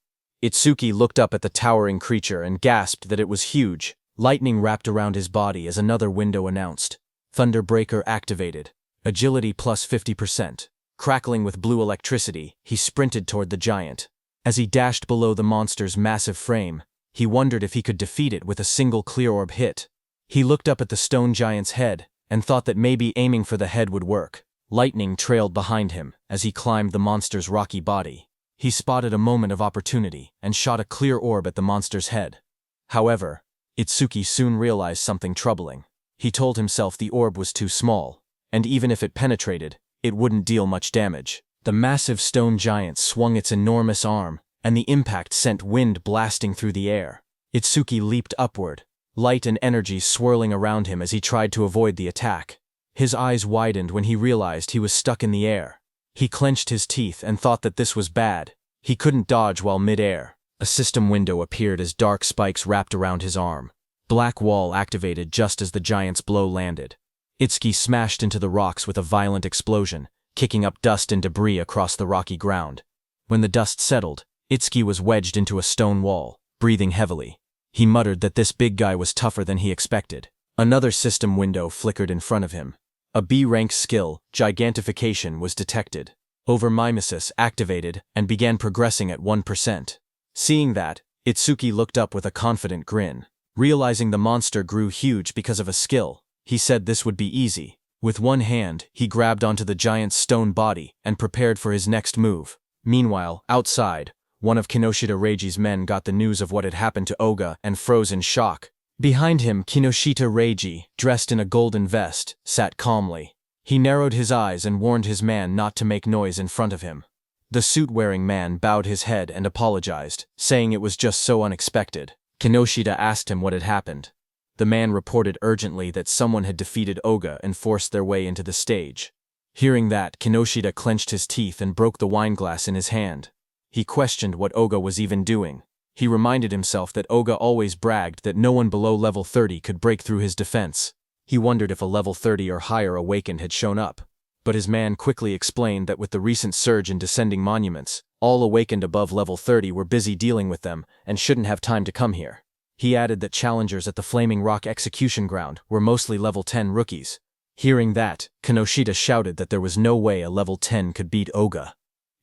Speaker 1: Itsuki looked up at the towering creature and gasped that it was huge. Lightning wrapped around his body as another window announced. Thunderbreaker activated. Agility plus 50%. Crackling with blue electricity, he sprinted toward the giant. As he dashed below the monster's massive frame, he wondered if he could defeat it with a single clear orb hit. He looked up at the stone giant's head and thought that maybe aiming for the head would work. Lightning trailed behind him as he climbed the monster's rocky body. He spotted a moment of opportunity and shot a clear orb at the monster's head. However, Itsuki soon realized something troubling. He told himself the orb was too small, and even if it penetrated, it wouldn't deal much damage. The massive stone giant swung its enormous arm, and the impact sent wind blasting through the air. Itsuki leaped upward, light and energy swirling around him as he tried to avoid the attack. His eyes widened when he realized he was stuck in the air. He clenched his teeth and thought that this was bad. He couldn't dodge while mid-air. A system window appeared as dark spikes wrapped around his arm. Black Wall activated just as the giant's blow landed. Itsuki smashed into the rocks with a violent explosion, kicking up dust and debris across the rocky ground. When the dust settled, Itsuki was wedged into a stone wall, breathing heavily. He muttered that this big guy was tougher than he expected. Another system window flickered in front of him. A B-rank skill, Gigantification, was detected. Overmimesis activated and began progressing at 1%. Seeing that, Itsuki looked up with a confident grin. Realizing the monster grew huge because of a skill, he said this would be easy. With one hand, he grabbed onto the giant's stone body and prepared for his next move. Meanwhile, outside, one of Kinoshita Reiji's men got the news of what had happened to Oga and froze in shock. Behind him, Kinoshita Reiji, dressed in a golden vest, sat calmly. He narrowed his eyes and warned his man not to make noise in front of him. The suit-wearing man bowed his head and apologized, saying it was just so unexpected. Kinoshita asked him what had happened. The man reported urgently that someone had defeated Oga and forced their way into the stage. Hearing that, Kinoshita clenched his teeth and broke the wineglass in his hand. He questioned what Oga was even doing. He reminded himself that Oga always bragged that no one below level 30 could break through his defense. He wondered if a level 30 or higher awakened had shown up. But his man quickly explained that with the recent surge in descending monuments, all awakened above level 30 were busy dealing with them and shouldn't have time to come here. He added that challengers at the Flaming Rock execution ground were mostly level 10 rookies. Hearing that, Kinoshita shouted that there was no way a level 10 could beat Oga.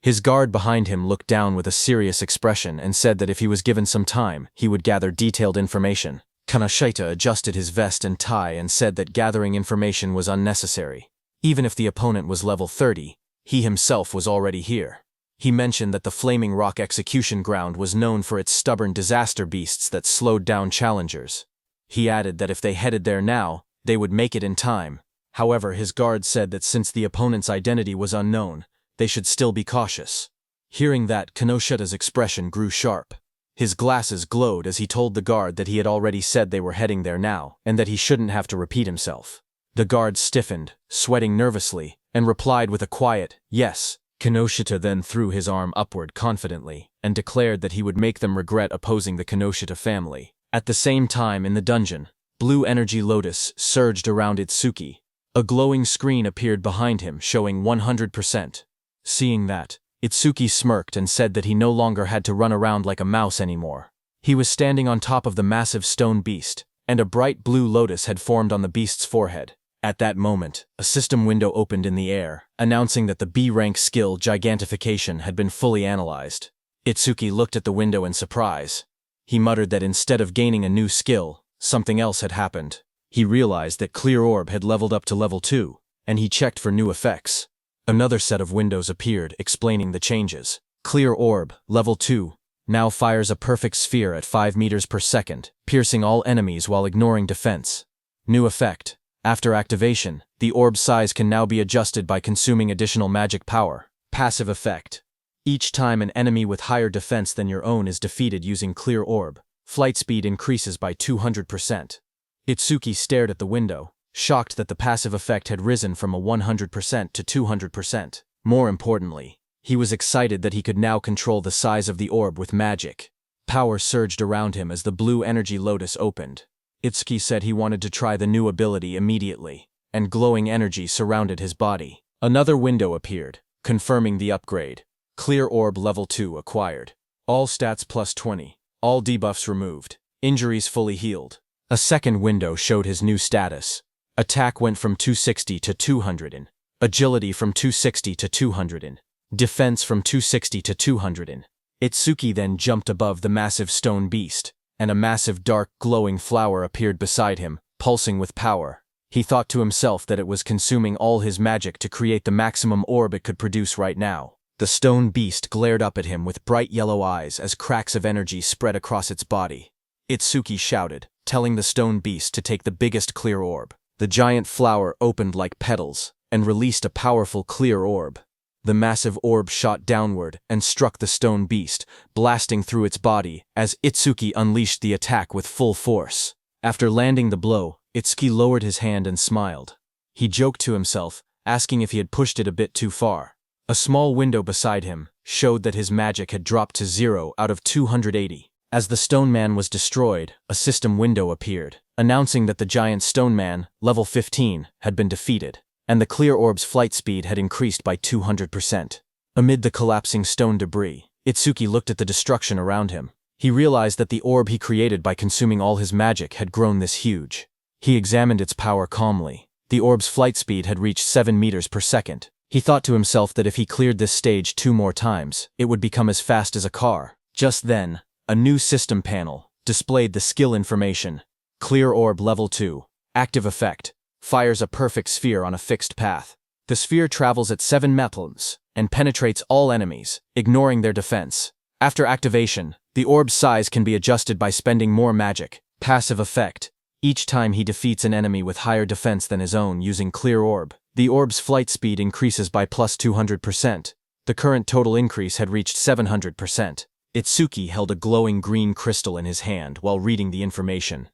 Speaker 1: His guard behind him looked down with a serious expression and said that if he was given some time, he would gather detailed information. Kinoshita adjusted his vest and tie and said that gathering information was unnecessary. Even if the opponent was level 30, he himself was already here. He mentioned that the Flaming Rock execution ground was known for its stubborn disaster beasts that slowed down challengers. He added that if they headed there now, they would make it in time. However, his guard said that since the opponent's identity was unknown, they should still be cautious. Hearing that, Kinoshita's expression grew sharp. His glasses glowed as he told the guard that he had already said they were heading there now, and that he shouldn't have to repeat himself. The guard stiffened, sweating nervously, and replied with a quiet, "Yes." Kinoshita then threw his arm upward confidently, and declared that he would make them regret opposing the Kinoshita family. At the same time in the dungeon, blue energy lotus surged around Itsuki. A glowing screen appeared behind him showing 100%. Seeing that, Itsuki smirked and said that he no longer had to run around like a mouse anymore. He was standing on top of the massive stone beast, and a bright blue lotus had formed on the beast's forehead. At that moment, a system window opened in the air, announcing that the B-rank skill Gigantification had been fully analyzed. Itsuki looked at the window in surprise. He muttered that instead of gaining a new skill, something else had happened. He realized that Clear Orb had leveled up to level 2, and he checked for new effects. Another set of windows appeared, explaining the changes. Clear orb, level 2, now fires a perfect sphere at 5 meters per second, piercing all enemies while ignoring defense. New effect. After activation, the orb's size can now be adjusted by consuming additional magic power. Passive effect. Each time an enemy with higher defense than your own is defeated using Clear Orb, flight speed increases by 200%. Itsuki stared at the window, shocked that the passive effect had risen from a 100% to 200%. More importantly, he was excited that he could now control the size of the orb with magic. Power surged around him as the blue energy lotus opened. Itsuki said he wanted to try the new ability immediately, and glowing energy surrounded his body. Another window appeared, confirming the upgrade. Clear Orb Level 2 acquired. All stats plus 20. All debuffs removed. Injuries fully healed. A second window showed his new status. Attack went from 260 to 200 in. Agility from 260 to 200 in. Defense from 260 to 200 in. Itsuki then jumped above the massive stone beast, and a massive dark glowing flower appeared beside him, pulsing with power. He thought to himself that it was consuming all his magic to create the maximum orb it could produce right now. The stone beast glared up at him with bright yellow eyes as cracks of energy spread across its body. Itsuki shouted, telling the stone beast to take the biggest clear orb. The giant flower opened like petals, and released a powerful clear orb. The massive orb shot downward and struck the stone beast, blasting through its body as Itsuki unleashed the attack with full force. After landing the blow, Itsuki lowered his hand and smiled. He joked to himself, asking if he had pushed it a bit too far. A small window beside him showed that his magic had dropped to 0 out of 280. As the stone man was destroyed, a system window appeared, announcing that the giant stone man, level 15, had been defeated, and the clear orb's flight speed had increased by 200%. Amid the collapsing stone debris, Itsuki looked at the destruction around him. He realized that the orb he created by consuming all his magic had grown this huge. He examined its power calmly. The orb's flight speed had reached 7 meters per second. He thought to himself that if he cleared this stage 2 more times, it would become as fast as a car. Just then, a new system panel displayed the skill information. Clear Orb Level 2. Active effect. Fires a perfect sphere on a fixed path. The sphere travels at 7 meters and penetrates all enemies, ignoring their defense. After activation, the orb's size can be adjusted by spending more magic. Passive effect. Each time he defeats an enemy with higher defense than his own using Clear Orb, the orb's flight speed increases by plus 200%. The current total increase had reached 700%. Itsuki held a glowing green crystal in his hand while reading the information.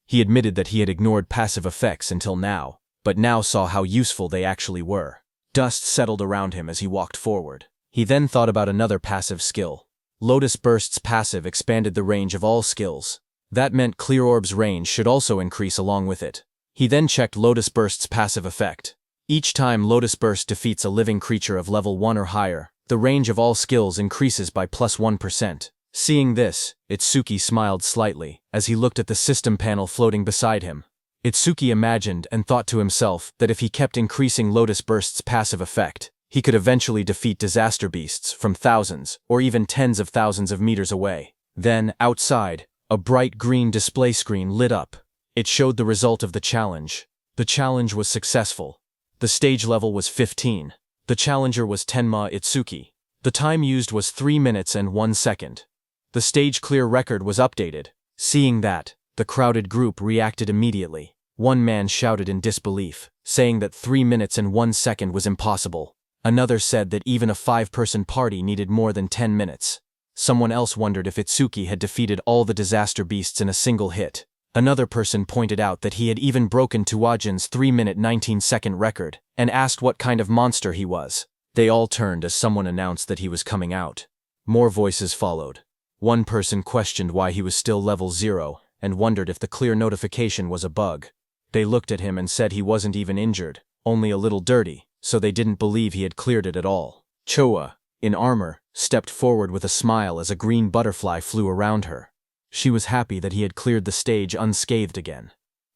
Speaker 1: He admitted that he had ignored passive effects until now, but now saw how useful they actually were. Dust settled around him as he walked forward. He then thought about another passive skill. Lotus Burst's passive expanded the range of all skills. That meant Clear Orb's range should also increase along with it. He then checked Lotus Burst's passive effect. Each time Lotus Burst defeats a living creature of level 1 or higher, the range of all skills increases by plus 1%. Seeing this, Itsuki smiled slightly as he looked at the system panel floating beside him. Itsuki imagined and thought to himself that if he kept increasing Lotus Burst's passive effect, he could eventually defeat disaster beasts from thousands or even tens of thousands of meters away. Then, outside, a bright green display screen lit up. It showed the result of the challenge. The challenge was successful. The stage level was 15. The challenger was Tenma Itsuki. The time used was 3 minutes and 1 second. The stage clear record was updated. Seeing that, the crowded group reacted immediately. One man shouted in disbelief, saying that 3 minutes and 1 second was impossible. Another said that even a 5-person party needed more than 10 minutes. Someone else wondered if Itsuki had defeated all the disaster beasts in a single hit. Another person pointed out that he had even broken Tuajin's 3-minute 19-second record, and asked what kind of monster he was. They all turned as someone announced that he was coming out. More voices followed. One person questioned why he was still level 0, and wondered if the clear notification was a bug. They looked at him and said he wasn't even injured, only a little dirty, so they didn't believe he had cleared it at all. Choa, in armor, stepped forward with a smile as a green butterfly flew around her. She was happy that he had cleared the stage unscathed again.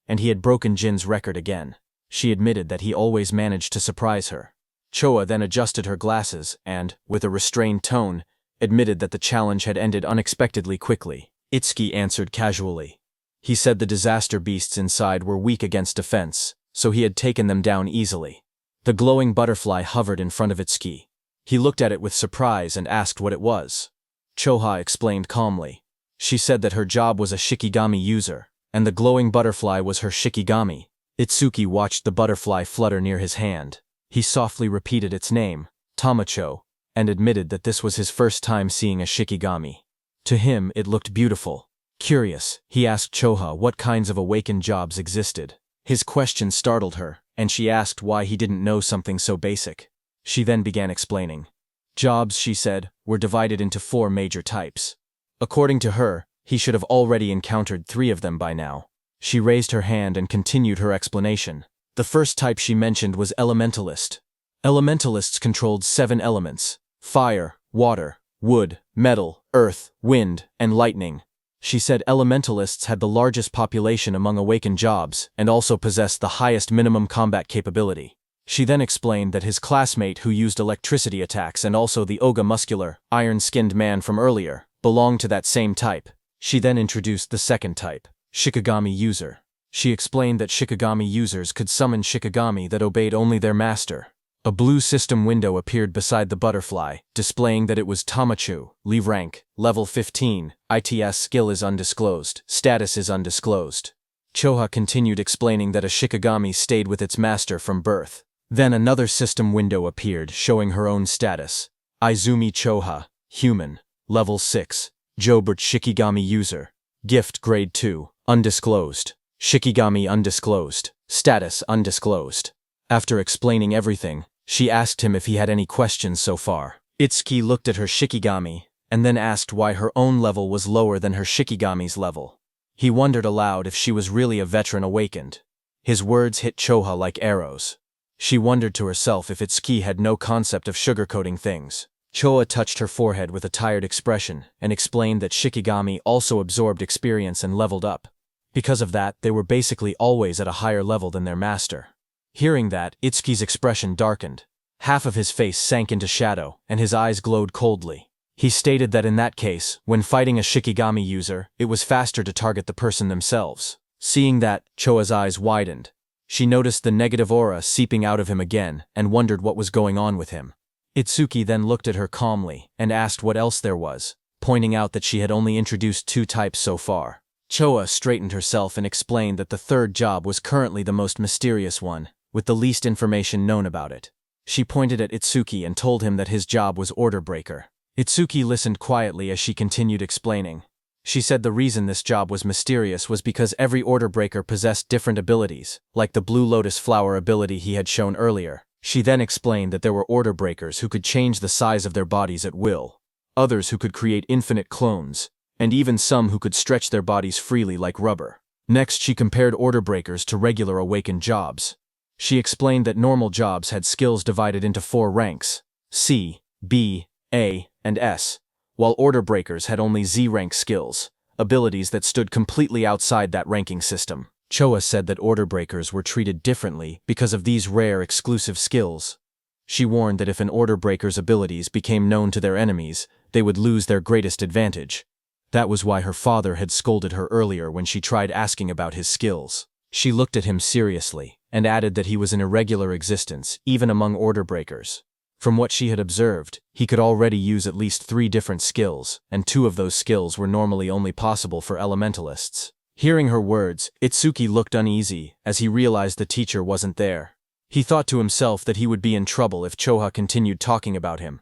Speaker 1: And he had broken Jin's record again. She admitted that he always managed to surprise her. Choa then adjusted her glasses and, with a restrained tone, admitted that the challenge had ended unexpectedly quickly. Itsuki answered casually. He said the disaster beasts inside were weak against defense, so he had taken them down easily. The glowing butterfly hovered in front of Itsuki. He looked at it with surprise and asked what it was. Choha explained calmly. She said that her job was a Shikigami user, and the glowing butterfly was her Shikigami. Itsuki watched the butterfly flutter near his hand. He softly repeated its name, Tamacho, and admitted that this was his first time seeing a Shikigami. To him, it looked beautiful. Curious, he asked Choha what kinds of awakened jobs existed. His question startled her, and she asked why he didn't know something so basic. She then began explaining. Jobs, she said, were divided into 4 major types. According to her, he should have already encountered 3 of them by now. She raised her hand and continued her explanation. The first type she mentioned was elementalist. Elementalists controlled 7 elements: fire, water, wood, metal, earth, wind, and lightning. She said elementalists had the largest population among awakened jobs and also possessed the highest minimum combat capability. She then explained that his classmate who used electricity attacks and also the Oga muscular, iron-skinned man from earlier, belonged to that same type. She then introduced the second type, Shikigami user. She explained that Shikigami users could summon Shikigami that obeyed only their master. A blue system window appeared beside the butterfly, displaying that it was Tamachu, Li rank, level 15, ITS skill is undisclosed, status is undisclosed. Choha continued explaining that a Shikigami stayed with its master from birth. Then another system window appeared showing her own status. Izumi Choha, human, level 6, Jobert Shikigami user, gift grade 2, undisclosed, Shikigami undisclosed, status undisclosed. After explaining everything, she asked him if he had any questions so far. Itsuki looked at her Shikigami, and then asked why her own level was lower than her Shikigami's level. He wondered aloud if she was really a veteran awakened. His words hit Choha like arrows. She wondered to herself if Itsuki had no concept of sugarcoating things. Choha touched her forehead with a tired expression and explained that Shikigami also absorbed experience and leveled up. Because of that, they were basically always at a higher level than their master. Hearing that, Itsuki's expression darkened. Half of his face sank into shadow, and his eyes glowed coldly. He stated that in that case, when fighting a Shikigami user, it was faster to target the person themselves. Seeing that, Choa's eyes widened. She noticed the negative aura seeping out of him again and wondered what was going on with him. Itsuki then looked at her calmly and asked what else there was, pointing out that she had only introduced 2 types so far. Choa straightened herself and explained that the third job was currently the most mysterious one, with the least information known about it. She pointed at Itsuki and told him that his job was order breaker. Itsuki listened quietly as she continued explaining. She said the reason this job was mysterious was because every order breaker possessed different abilities, like the blue lotus flower ability he had shown earlier. She then explained that there were order breakers who could change the size of their bodies at will, others who could create infinite clones, and even some who could stretch their bodies freely like rubber. Next, she compared order breakers to regular awakened jobs. She explained that normal jobs had skills divided into 4 ranks, C, B, A, and S, while order breakers had only Z rank skills, abilities that stood completely outside that ranking system. Choa said that order breakers were treated differently because of these rare exclusive skills. She warned that if an order breaker's abilities became known to their enemies, they would lose their greatest advantage. That was why her father had scolded her earlier when she tried asking about his skills. She looked at him seriously and added that he was an irregular existence, even among order breakers. From what she had observed, he could already use at least 3 different skills, and 2 of those skills were normally only possible for elementalists. Hearing her words, Itsuki looked uneasy as he realized the teacher wasn't there. He thought to himself that he would be in trouble if Choha continued talking about him.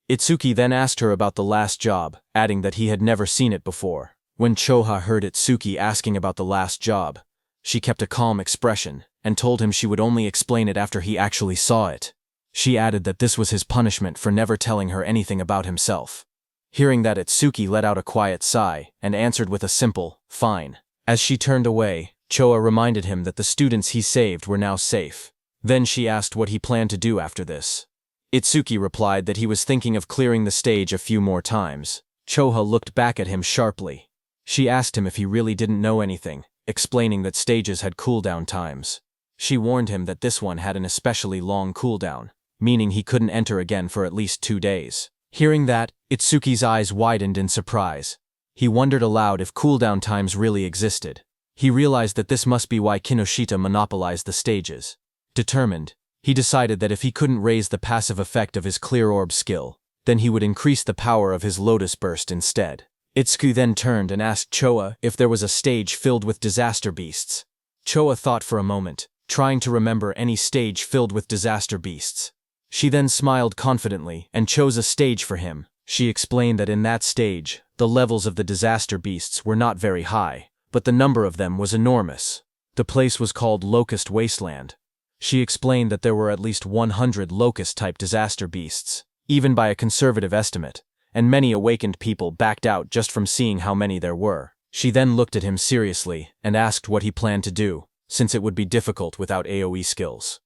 Speaker 1: Itsuki then asked her about the last job, adding that he had never seen it before. When Choha heard Itsuki asking about the last job, she kept a calm expression and told him she would only explain it after he actually saw it. She added that this was his punishment for never telling her anything about himself. Hearing that, Itsuki let out a quiet sigh and answered with a simple, "Fine." As she turned away, Choa reminded him that the students he saved were now safe. Then she asked what he planned to do after this. Itsuki replied that he was thinking of clearing the stage a few more times. Choha looked back at him sharply. She asked him if he really didn't know anything, explaining that stages had cooldown times. She warned him that this one had an especially long cooldown, meaning he couldn't enter again for at least 2 days. Hearing that, Itsuki's eyes widened in surprise. He wondered aloud if cooldown times really existed. He realized that this must be why Kinoshita monopolized the stages. Determined, He decided that if he couldn't raise the passive effect of his clear orb skill, then he would increase the power of his lotus burst instead. Itsuki then turned and asked Choa if there was a stage filled with disaster beasts. Choa thought for a moment, trying to remember any stage filled with disaster beasts. She then smiled confidently and chose a stage for him. She explained that in that stage, the levels of the disaster beasts were not very high, but the number of them was enormous. The place was called Locust Wasteland. She explained that there were at least 100 locust-type disaster beasts, even by a conservative estimate, and many awakened people backed out just from seeing how many there were. She then looked at him seriously and asked what he planned to do, since it would be difficult without AoE skills.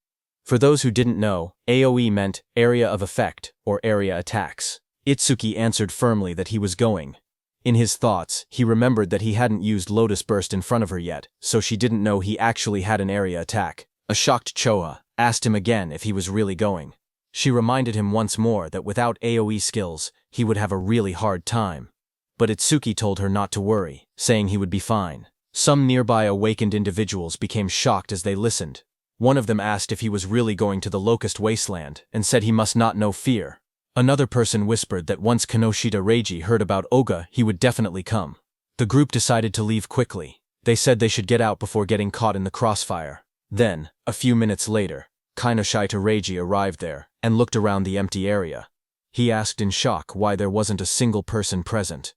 Speaker 1: For those who didn't know, AoE meant area of effect or area attacks. Itsuki answered firmly that he was going. In his thoughts, he remembered that he hadn't used Lotus Burst in front of her yet, so she didn't know he actually had an area attack. A shocked Choa asked him again if he was really going. She reminded him once more that without AoE skills, he would have a really hard time. But Itsuki told her not to worry, saying he would be fine. Some nearby awakened individuals became shocked as they listened. One of them asked if he was really going to the Locust Wasteland and said he must not know fear. Another person whispered that once Kinoshita Reiji heard about Oga, he would definitely come. The group decided to leave quickly. They said they should get out before getting caught in the crossfire. Then, a few minutes later, Kinoshita Reiji arrived there and looked around the empty area. He asked in shock why there wasn't a single person present.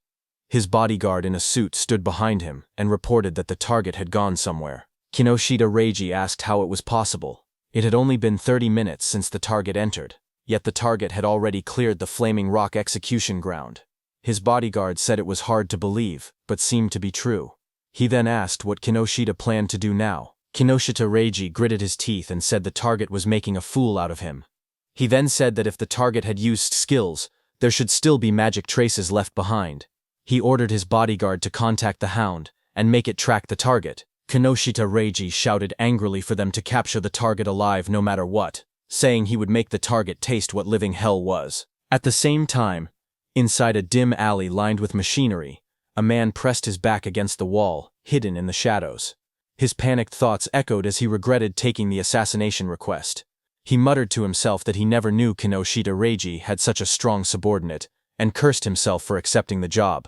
Speaker 1: His bodyguard in a suit stood behind him and reported that the target had gone somewhere. Kinoshita Reiji asked how it was possible. It had only been 30 minutes since the target entered, yet the target had already cleared the Flaming Rock execution ground. His bodyguard said it was hard to believe, but seemed to be true. He then asked what Kinoshita planned to do now. Kinoshita Reiji gritted his teeth and said the target was making a fool out of him. He then said that if the target had used skills, there should still be magic traces left behind. He ordered his bodyguard to contact the Hound and make it track the target. Kinoshita Reiji shouted angrily for them to capture the target alive no matter what, saying he would make the target taste what living hell was. At the same time, inside a dim alley lined with machinery, a man pressed his back against the wall, hidden in the shadows. His panicked thoughts echoed as he regretted taking the assassination request. He muttered to himself that he never knew Kinoshita Reiji had such a strong subordinate, and cursed himself for accepting the job.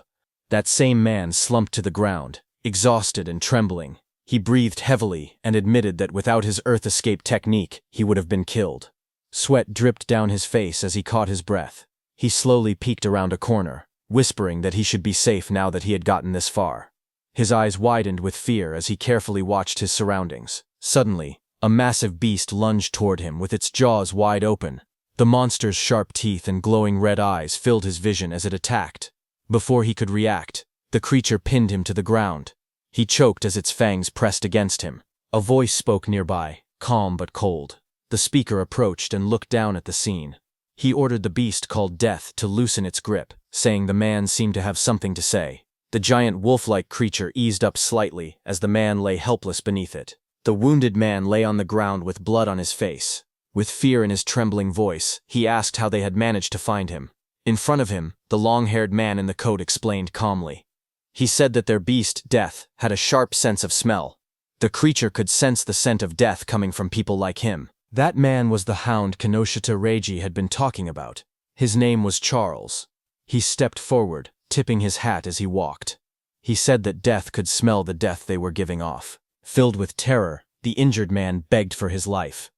Speaker 1: That same man slumped to the ground, exhausted and trembling. He breathed heavily and admitted that without his earth escape technique, he would have been killed. Sweat dripped down his face as he caught his breath. He slowly peeked around a corner, whispering that he should be safe now that he had gotten this far. His eyes widened with fear as he carefully watched his surroundings. Suddenly, a massive beast lunged toward him with its jaws wide open. The monster's sharp teeth and glowing red eyes filled his vision as it attacked. Before he could react, the creature pinned him to the ground. He choked as its fangs pressed against him. A voice spoke nearby, calm but cold. The speaker approached and looked down at the scene. He ordered the beast called Death to loosen its grip, saying the man seemed to have something to say. The giant wolf-like creature eased up slightly as the man lay helpless beneath it. The wounded man lay on the ground with blood on his face. With fear in his trembling voice, he asked how they had managed to find him. In front of him, the long-haired man in the coat explained calmly. He said that their beast, Death, had a sharp sense of smell. The creature could sense the scent of death coming from people like him. That man was the Hound Kinoshita Reiji had been talking about. His name was Charles. He stepped forward, tipping his hat as he walked. He said that Death could smell the death they were giving off. Filled with terror, the injured man begged for his life.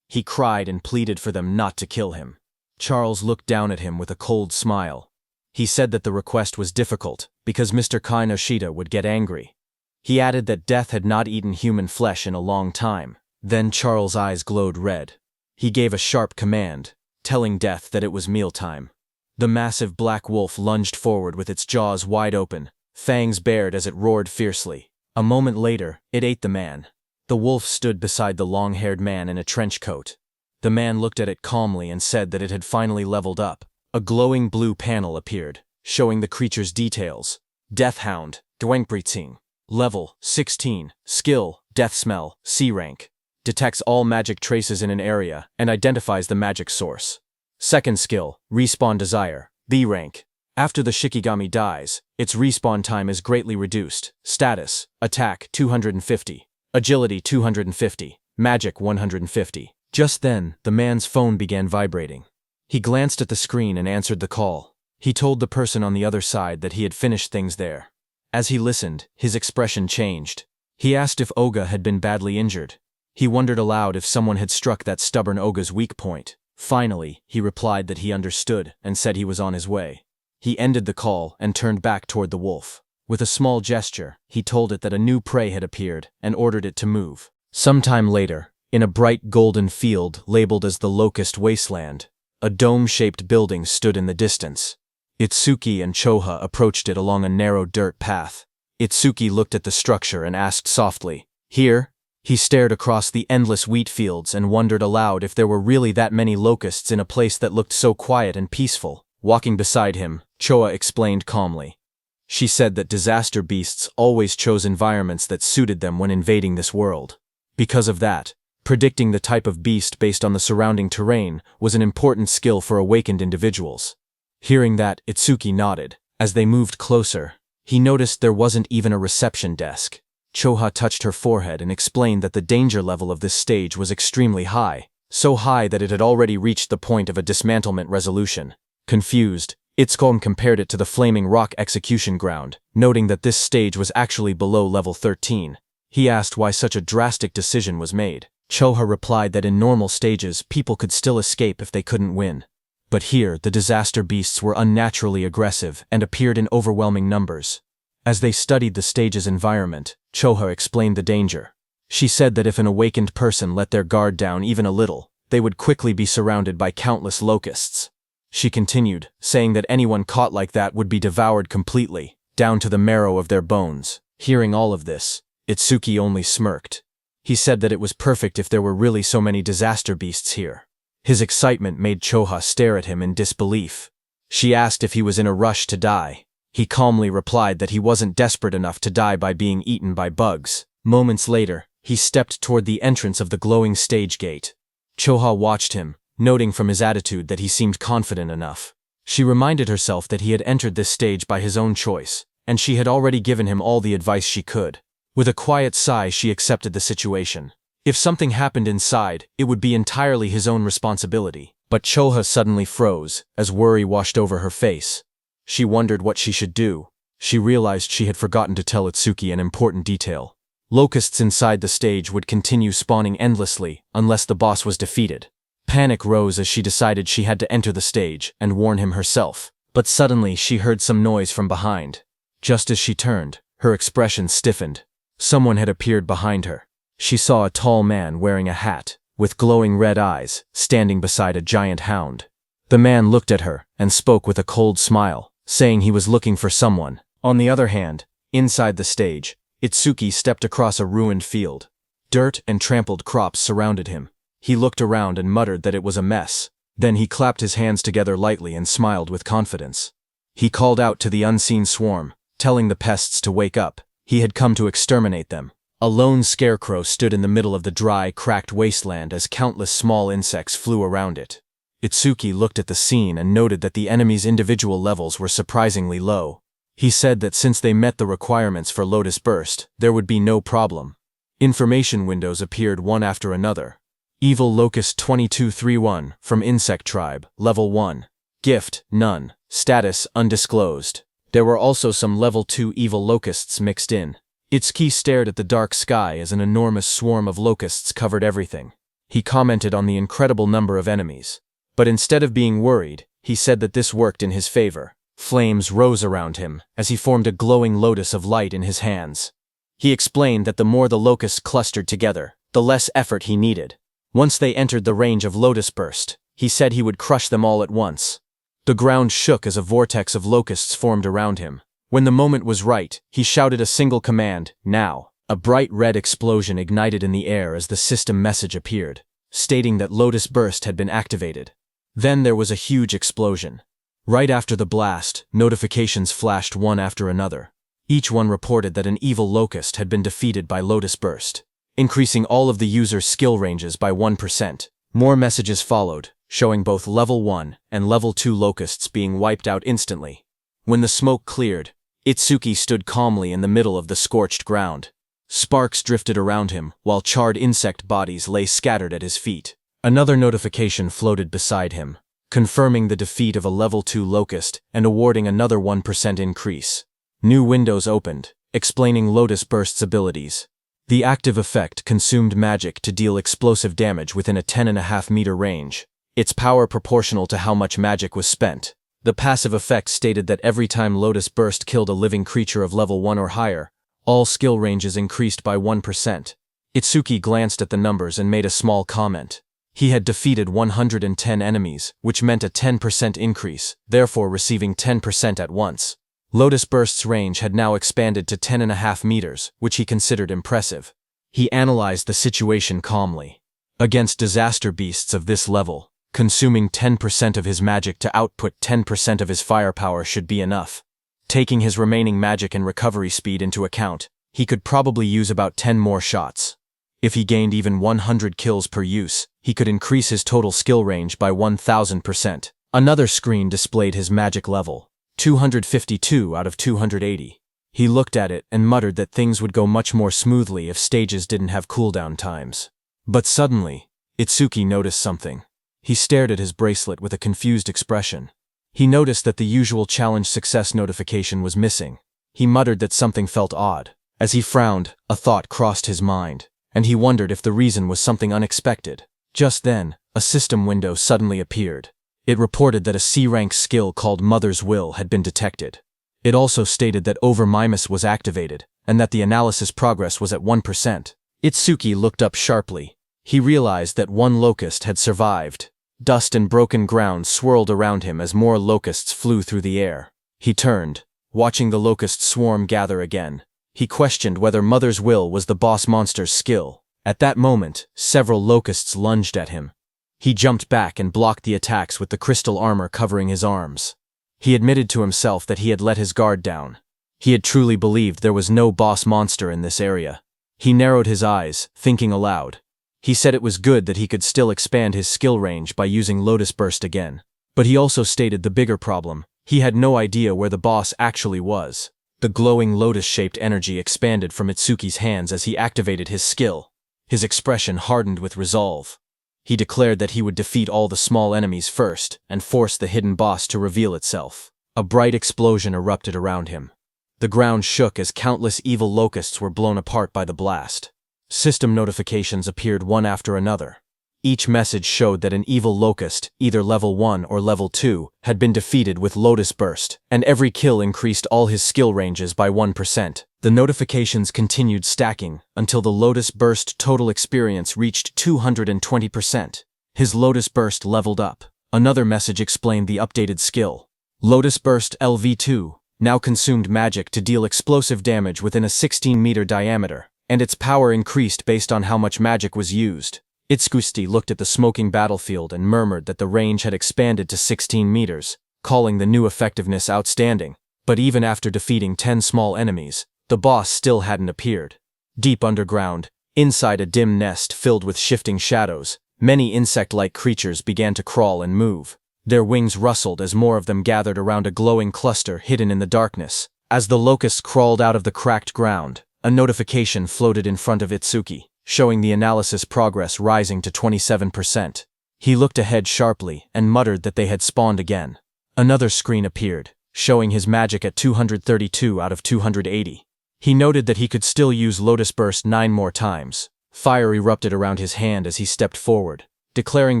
Speaker 1: He cried and pleaded for them not to kill him. Charles looked down at him with a cold smile. He said that the request was difficult, because Mr. Kinoshita would get angry. He added that Death had not eaten human flesh in a long time. Then Charles' eyes glowed red. He gave a sharp command, telling Death that it was mealtime. The massive black wolf lunged forward with its jaws wide open, fangs bared as it roared fiercely. A moment later, it ate the man. The wolf stood beside the long-haired man in a trench coat. The man looked at it calmly and said that it had finally leveled up. A glowing blue panel appeared, showing the creature's details. Death Hound, Dwangpriting. Level, 16. Skill, Death Smell, C rank. Detects all magic traces in an area and identifies the magic source. Second skill, Respawn Desire, B rank. After the Shikigami dies, its respawn time is greatly reduced. Status, Attack 250, Agility 250, Magic 150. Just then, the man's phone began vibrating. He glanced at the screen and answered the call. He told the person on the other side that he had finished things there. As he listened, his expression changed. He asked if Oga had been badly injured. He wondered aloud if someone had struck that stubborn Oga's weak point. Finally, he replied that he understood and said he was on his way. He ended the call and turned back toward the wolf. With a small gesture, he told it that a new prey had appeared and ordered it to move. Sometime later, in a bright golden field labeled as the Locust Wasteland, a dome-shaped building stood in the distance. Itsuki and Choha approached it along a narrow dirt path. Itsuki looked at the structure and asked softly, "Here?" He stared across the endless wheat fields and wondered aloud if there were really that many locusts in a place that looked so quiet and peaceful. Walking beside him, Choa explained calmly. She said that disaster beasts always chose environments that suited them when invading this world. Because of that, predicting the type of beast based on the surrounding terrain was an important skill for awakened individuals. Hearing that, Itsuki nodded. As they moved closer, he noticed there wasn't even a reception desk. Choha touched her forehead and explained that the danger level of this stage was extremely high, so high that it had already reached the point of a dismantlement resolution. Confused, Itsuki compared it to the Flaming Rock execution ground, noting that this stage was actually below level 13. He asked why such a drastic decision was made. Choha replied that in normal stages, people could still escape if they couldn't win. But here, the disaster beasts were unnaturally aggressive and appeared in overwhelming numbers. As they studied the stage's environment, Choha explained the danger. She said that if an awakened person let their guard down even a little, they would quickly be surrounded by countless locusts. She continued, saying that anyone caught like that would be devoured completely, down to the marrow of their bones. Hearing all of this, Itsuki only smirked. He said that it was perfect if there were really so many disaster beasts here. His excitement made Choha stare at him in disbelief. She asked if he was in a rush to die. He calmly replied that he wasn't desperate enough to die by being eaten by bugs. Moments later, he stepped toward the entrance of the glowing stage gate. Choha watched him, noting from his attitude that he seemed confident enough. She reminded herself that he had entered this stage by his own choice, and she had already given him all the advice she could. With a quiet sigh, she accepted the situation. If something happened inside, it would be entirely his own responsibility. But Choha suddenly froze, as worry washed over her face. She wondered what she should do. She realized she had forgotten to tell Itsuki an important detail. Locusts inside the stage would continue spawning endlessly unless the boss was defeated. Panic rose as she decided she had to enter the stage and warn him herself. But suddenly she heard some noise from behind. Just as she turned, her expression stiffened. Someone had appeared behind her. She saw a tall man wearing a hat, with glowing red eyes, standing beside a giant hound. The man looked at her and spoke with a cold smile, saying he was looking for someone. On the other hand, inside the stage, Itsuki stepped across a ruined field. Dirt and trampled crops surrounded him. He looked around and muttered that it was a mess. Then he clapped his hands together lightly and smiled with confidence. He called out to the unseen swarm, telling the pests to wake up. He had come to exterminate them. A lone scarecrow stood in the middle of the dry, cracked wasteland as countless small insects flew around it. Itsuki looked at the scene and noted that the enemy's individual levels were surprisingly low. He said that since they met the requirements for Lotus Burst, there would be no problem. Information windows appeared one after another. Evil Locust 2231, from Insect Tribe, Level 1. Gift, none. Status, undisclosed. There were also some Level 2 evil locusts mixed in. Itsuki stared at the dark sky as an enormous swarm of locusts covered everything. He commented on the incredible number of enemies. But instead of being worried, he said that this worked in his favor. Flames rose around him as he formed a glowing lotus of light in his hands. He explained that the more the locusts clustered together, the less effort he needed. Once they entered the range of Lotus Burst, he said he would crush them all at once. The ground shook as a vortex of locusts formed around him. When the moment was right, he shouted a single command, "Now." A bright red explosion ignited in the air as the system message appeared, stating that Lotus Burst had been activated. Then there was a huge explosion. Right after the blast, notifications flashed one after another. Each one reported that an evil locust had been defeated by Lotus Burst, increasing all of the user's skill ranges by 1%. More messages followed, showing both Level 1 and Level 2 locusts being wiped out instantly. When the smoke cleared, Itsuki stood calmly in the middle of the scorched ground. Sparks drifted around him, while charred insect bodies lay scattered at his feet. Another notification floated beside him, confirming the defeat of a level 2 Locust and awarding another 1% increase. New windows opened, explaining Lotus Burst's abilities. The active effect consumed magic to deal explosive damage within a 10.5-meter range, its power proportional to how much magic was spent. The passive effect stated that every time Lotus Burst killed a living creature of level 1 or higher, all skill ranges increased by 1%. Itsuki glanced at the numbers and made a small comment. He had defeated 110 enemies, which meant a 10% increase, therefore receiving 10% at once. Lotus Burst's range had now expanded to 10.5 meters, which he considered impressive. He analyzed the situation calmly. Against disaster beasts of this level, consuming 10% of his magic to output 10% of his firepower should be enough. Taking his remaining magic and recovery speed into account, he could probably use about 10 more shots. If he gained even 100 kills per use, he could increase his total skill range by 1000%. Another screen displayed his magic level, 252 out of 280. He looked at it and muttered that things would go much more smoothly if stages didn't have cooldown times. But suddenly, Itsuki noticed something. He stared at his bracelet with a confused expression. He noticed that the usual challenge success notification was missing. He muttered that something felt odd. As he frowned, a thought crossed his mind, and he wondered if the reason was something unexpected. Just then, a system window suddenly appeared. It reported that a C-rank skill called Mother's Will had been detected. It also stated that Over-Mimus was activated, and that the analysis progress was at 1%. Itsuki looked up sharply. He realized that one locust had survived. Dust and broken ground swirled around him as more locusts flew through the air. He turned, watching the locust swarm gather again. He questioned whether Mother's Will was the boss monster's skill. At that moment, several locusts lunged at him. He jumped back and blocked the attacks with the crystal armor covering his arms. He admitted to himself that he had let his guard down. He had truly believed there was no boss monster in this area. He narrowed his eyes, thinking aloud. He said it was good that he could still expand his skill range by using Lotus Burst again. But he also stated the bigger problem. He had no idea where the boss actually was. The glowing lotus-shaped energy expanded from Itsuki's hands as he activated his skill. His expression hardened with resolve. He declared that he would defeat all the small enemies first and force the hidden boss to reveal itself. A bright explosion erupted around him. The ground shook as countless evil locusts were blown apart by the blast. System notifications appeared one after another. Each message showed that an evil locust, either level 1 or level 2, had been defeated with Lotus Burst, and every kill increased all his skill ranges by 1%. The notifications continued stacking until the Lotus Burst total experience reached 220%. His Lotus Burst leveled up. Another message explained the updated skill. Lotus Burst LV2 now consumed magic to deal explosive damage within a 16-meter diameter, and its power increased based on how much magic was used. Itsuki looked at the smoking battlefield and murmured that the range had expanded to 16 meters, calling the new effectiveness outstanding. But even after defeating 10 small enemies, the boss still hadn't appeared. Deep underground, inside a dim nest filled with shifting shadows, many insect-like creatures began to crawl and move. Their wings rustled as more of them gathered around a glowing cluster hidden in the darkness. As the locusts crawled out of the cracked ground, a notification floated in front of Itsuki, showing the analysis progress rising to 27%. He looked ahead sharply and muttered that they had spawned again. Another screen appeared, showing his magic at 232 out of 280. He noted that he could still use Lotus Burst 9 more times. Fire erupted around his hand as he stepped forward, declaring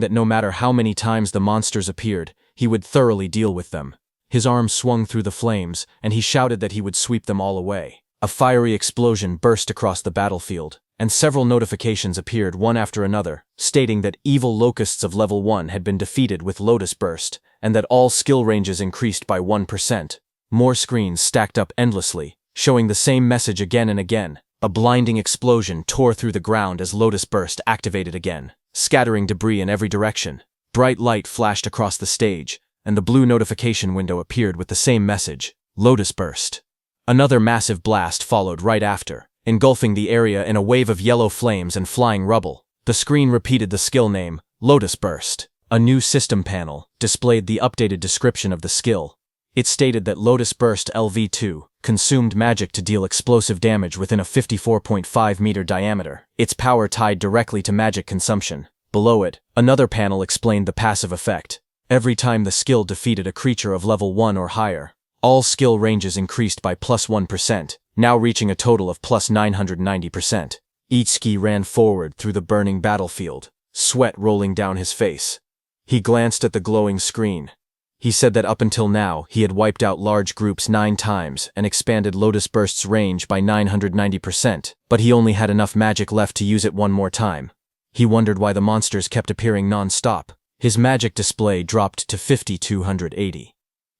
Speaker 1: that no matter how many times the monsters appeared, he would thoroughly deal with them. His arm swung through the flames, and he shouted that he would sweep them all away. A fiery explosion burst across the battlefield, and several notifications appeared one after another, stating that evil locusts of level 1 had been defeated with Lotus Burst, and that all skill ranges increased by 1%. More screens stacked up endlessly, showing the same message again and again. A blinding explosion tore through the ground as Lotus Burst activated again, scattering debris in every direction. Bright light flashed across the stage, and the blue notification window appeared with the same message, Lotus Burst. Another massive blast followed right after, engulfing the area in a wave of yellow flames and flying rubble. The screen repeated the skill name, Lotus Burst. A new system panel displayed the updated description of the skill. It stated that Lotus Burst LV2 consumed magic to deal explosive damage within a 54.5-meter diameter, its power tied directly to magic consumption. Below it, another panel explained the passive effect. Every time the skill defeated a creature of level 1 or higher, all skill ranges increased by plus 1%, now reaching a total of plus 990%. Itsuki ran forward through the burning battlefield, sweat rolling down his face. He glanced at the glowing screen. He said that up until now, he had wiped out large groups 9 times and expanded Lotus Burst's range by 990%, but he only had enough magic left to use it one more time. He wondered why the monsters kept appearing non-stop. His magic display dropped to 5280.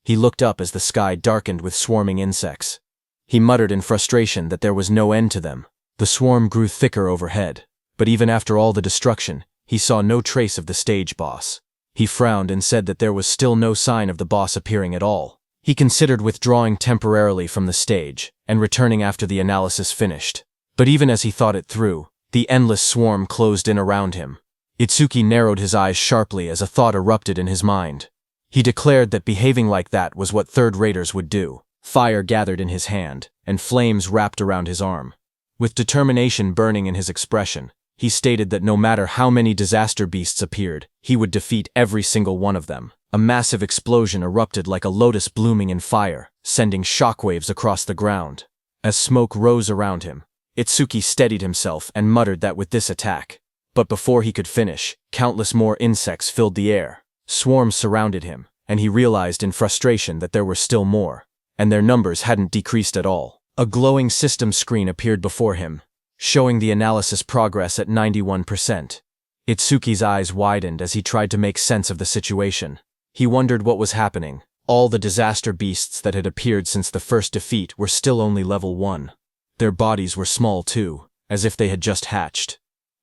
Speaker 1: He looked up as the sky darkened with swarming insects. He muttered in frustration that there was no end to them. The swarm grew thicker overhead, but even after all the destruction, he saw no trace of the stage boss. He frowned and said that there was still no sign of the boss appearing at all. He considered withdrawing temporarily from the stage and returning after the analysis finished. But even as he thought it through, the endless swarm closed in around him. Itsuki narrowed his eyes sharply as a thought erupted in his mind. He declared that behaving like that was what third raters would do. Fire gathered in his hand, and flames wrapped around his arm. With determination burning in his expression, he stated that no matter how many disaster beasts appeared, he would defeat every single one of them. A massive explosion erupted like a lotus blooming in fire, sending shockwaves across the ground. As smoke rose around him, Itsuki steadied himself and muttered that with this attack. But before he could finish, countless more insects filled the air. Swarms surrounded him, and he realized in frustration that there were still more, and their numbers hadn't decreased at all. A glowing system screen appeared before him, showing the analysis progress at 91%. Itsuki's eyes widened as he tried to make sense of the situation. He wondered what was happening. All the disaster beasts that had appeared since the first defeat were still only level 1. Their bodies were small too, as if they had just hatched.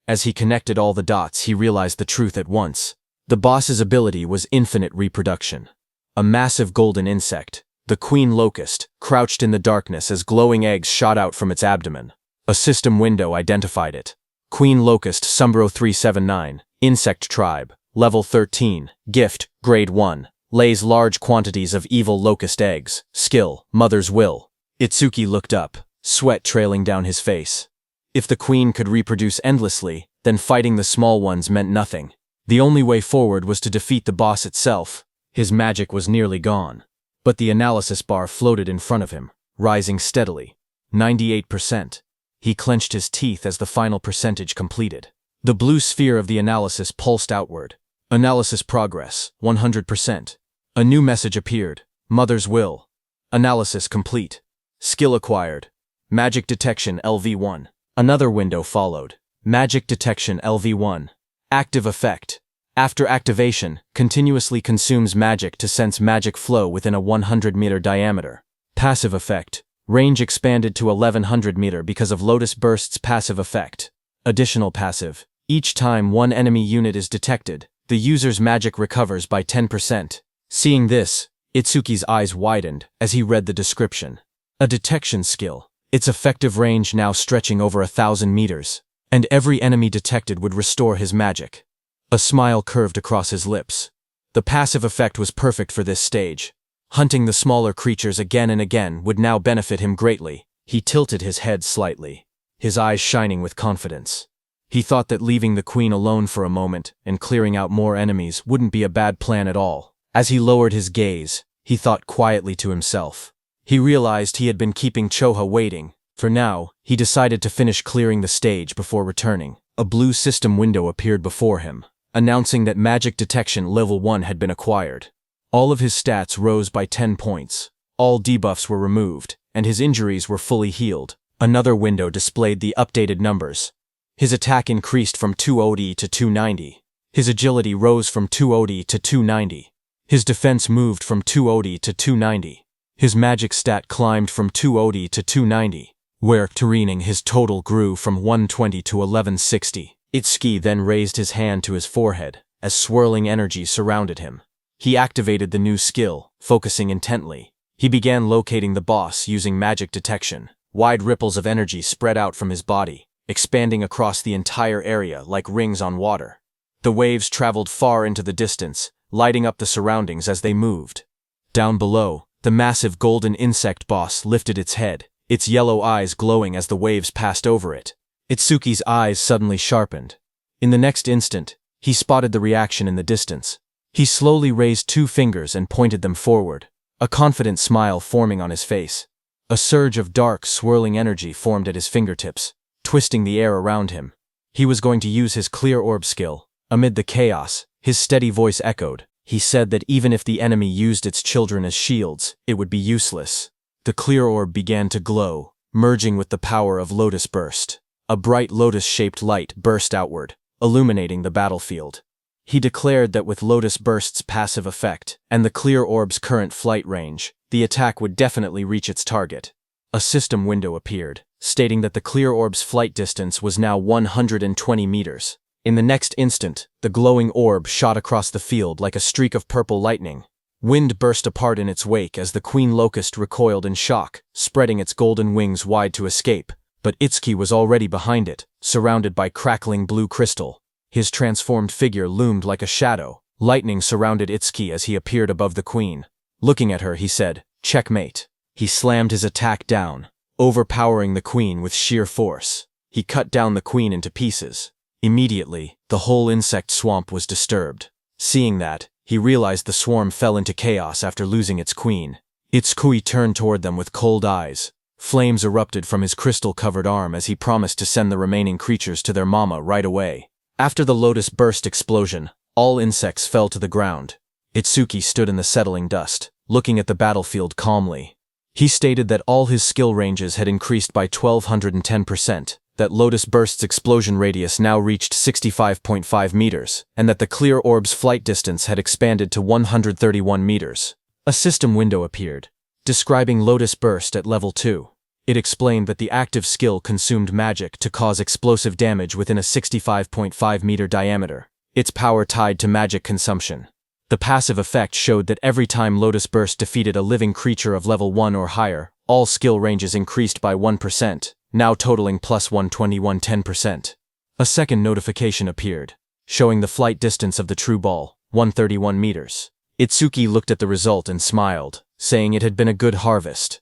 Speaker 1: As he connected all the dots, he realized the truth at once. The boss's ability was infinite reproduction. A massive golden insect, the queen locust, crouched in the darkness as glowing eggs shot out from its abdomen. A system window identified it. Queen locust Sumbro 379, insect tribe, level 13, gift, grade 1, lays large quantities of evil locust eggs, skill, mother's will. Itsuki looked up, sweat trailing down his face. If the queen could reproduce endlessly, then fighting the small ones meant nothing. The only way forward was to defeat the boss itself. His magic was nearly gone. But the analysis bar floated in front of him, rising steadily. 98%. He clenched his teeth as the final percentage completed. The blue sphere of the analysis pulsed outward. Analysis progress, 100%. A new message appeared. Mother's will. Analysis complete. Skill acquired. Magic detection LV1. Another window followed. Magic detection LV1. Active effect. After activation, continuously consumes magic to sense magic flow within a 100-meter diameter. Passive effect. Range expanded to 1100 meter because of Lotus Burst's passive effect. Additional passive. Each time one enemy unit is detected, the user's magic recovers by 10%. Seeing this, Itsuki's eyes widened as he read the description. A detection skill. Its effective range now stretching over 1,000 meters, and every enemy detected would restore his magic. A smile curved across his lips. The passive effect was perfect for this stage. Hunting the smaller creatures again and again would now benefit him greatly. He tilted his head slightly, his eyes shining with confidence. He thought that leaving the queen alone for a moment and clearing out more enemies wouldn't be a bad plan at all. As he lowered his gaze, he thought quietly to himself. He realized he had been keeping Choha waiting. For now, he decided to finish clearing the stage before returning. A blue system window appeared before him, announcing that magic detection level 1 had been acquired. All of his stats rose by 10 points. All debuffs were removed, and his injuries were fully healed. Another window displayed the updated numbers. His attack increased from 200 to 290. His agility rose from 200 to 290. His defense moved from 200 to 290. His magic stat climbed from 200 to 290, where Turening his total grew from 120 to 1160. Itsuki then raised his hand to his forehead, as swirling energy surrounded him. He activated the new skill, focusing intently. He began locating the boss using magic detection. Wide ripples of energy spread out from his body, expanding across the entire area like rings on water. The waves traveled far into the distance, lighting up the surroundings as they moved. Down below, the massive golden insect boss lifted its head, its yellow eyes glowing as the waves passed over it. Itsuki's eyes suddenly sharpened. In the next instant, He spotted the reaction in the distance. He slowly raised 2 fingers and pointed them forward, a confident smile forming on his face. A surge of dark, swirling energy formed at his fingertips, twisting the air around him. He was going to use his clear orb skill. Amid the chaos, his steady voice echoed. He said that even if the enemy used its children as shields, it would be useless. The clear orb began to glow, merging with the power of Lotus Burst. A bright lotus-shaped light burst outward, illuminating the battlefield. He declared that with Lotus Burst's passive effect and the clear orb's current flight range, the attack would definitely reach its target. A system window appeared, stating that the clear orb's flight distance was now 120 meters. In the next instant, the glowing orb shot across the field like a streak of purple lightning. Wind burst apart in its wake as the queen locust recoiled in shock, spreading its golden wings wide to escape. But Itsuki was already behind it, surrounded by crackling blue crystal. His transformed figure loomed like a shadow. Lightning surrounded Itsuki as he appeared above the queen. Looking at her, he said, "Checkmate." He slammed his attack down, overpowering the queen with sheer force. He cut down the queen into pieces. Immediately, the whole insect swamp was disturbed. Seeing that, he realized the swarm fell into chaos after losing its queen. Itsuki turned toward them with cold eyes. Flames erupted from his crystal-covered arm as he promised to send the remaining creatures to their mama right away. After the Lotus Burst explosion, all insects fell to the ground. Itsuki stood in the settling dust, looking at the battlefield calmly. He stated that all his skill ranges had increased by 1210%, that Lotus Burst's explosion radius now reached 65.5 meters, and that the clear orb's flight distance had expanded to 131 meters. A system window appeared, describing Lotus Burst at level 2. It explained that the active skill consumed magic to cause explosive damage within a 65.5 meter diameter, its power tied to magic consumption. The passive effect showed that every time Lotus Burst defeated a living creature of level 1 or higher, all skill ranges increased by 1%, now totaling plus 121-10%. A second notification appeared, showing the flight distance of the true ball, 131 meters. Itsuki looked at the result and smiled, saying it had been a good harvest.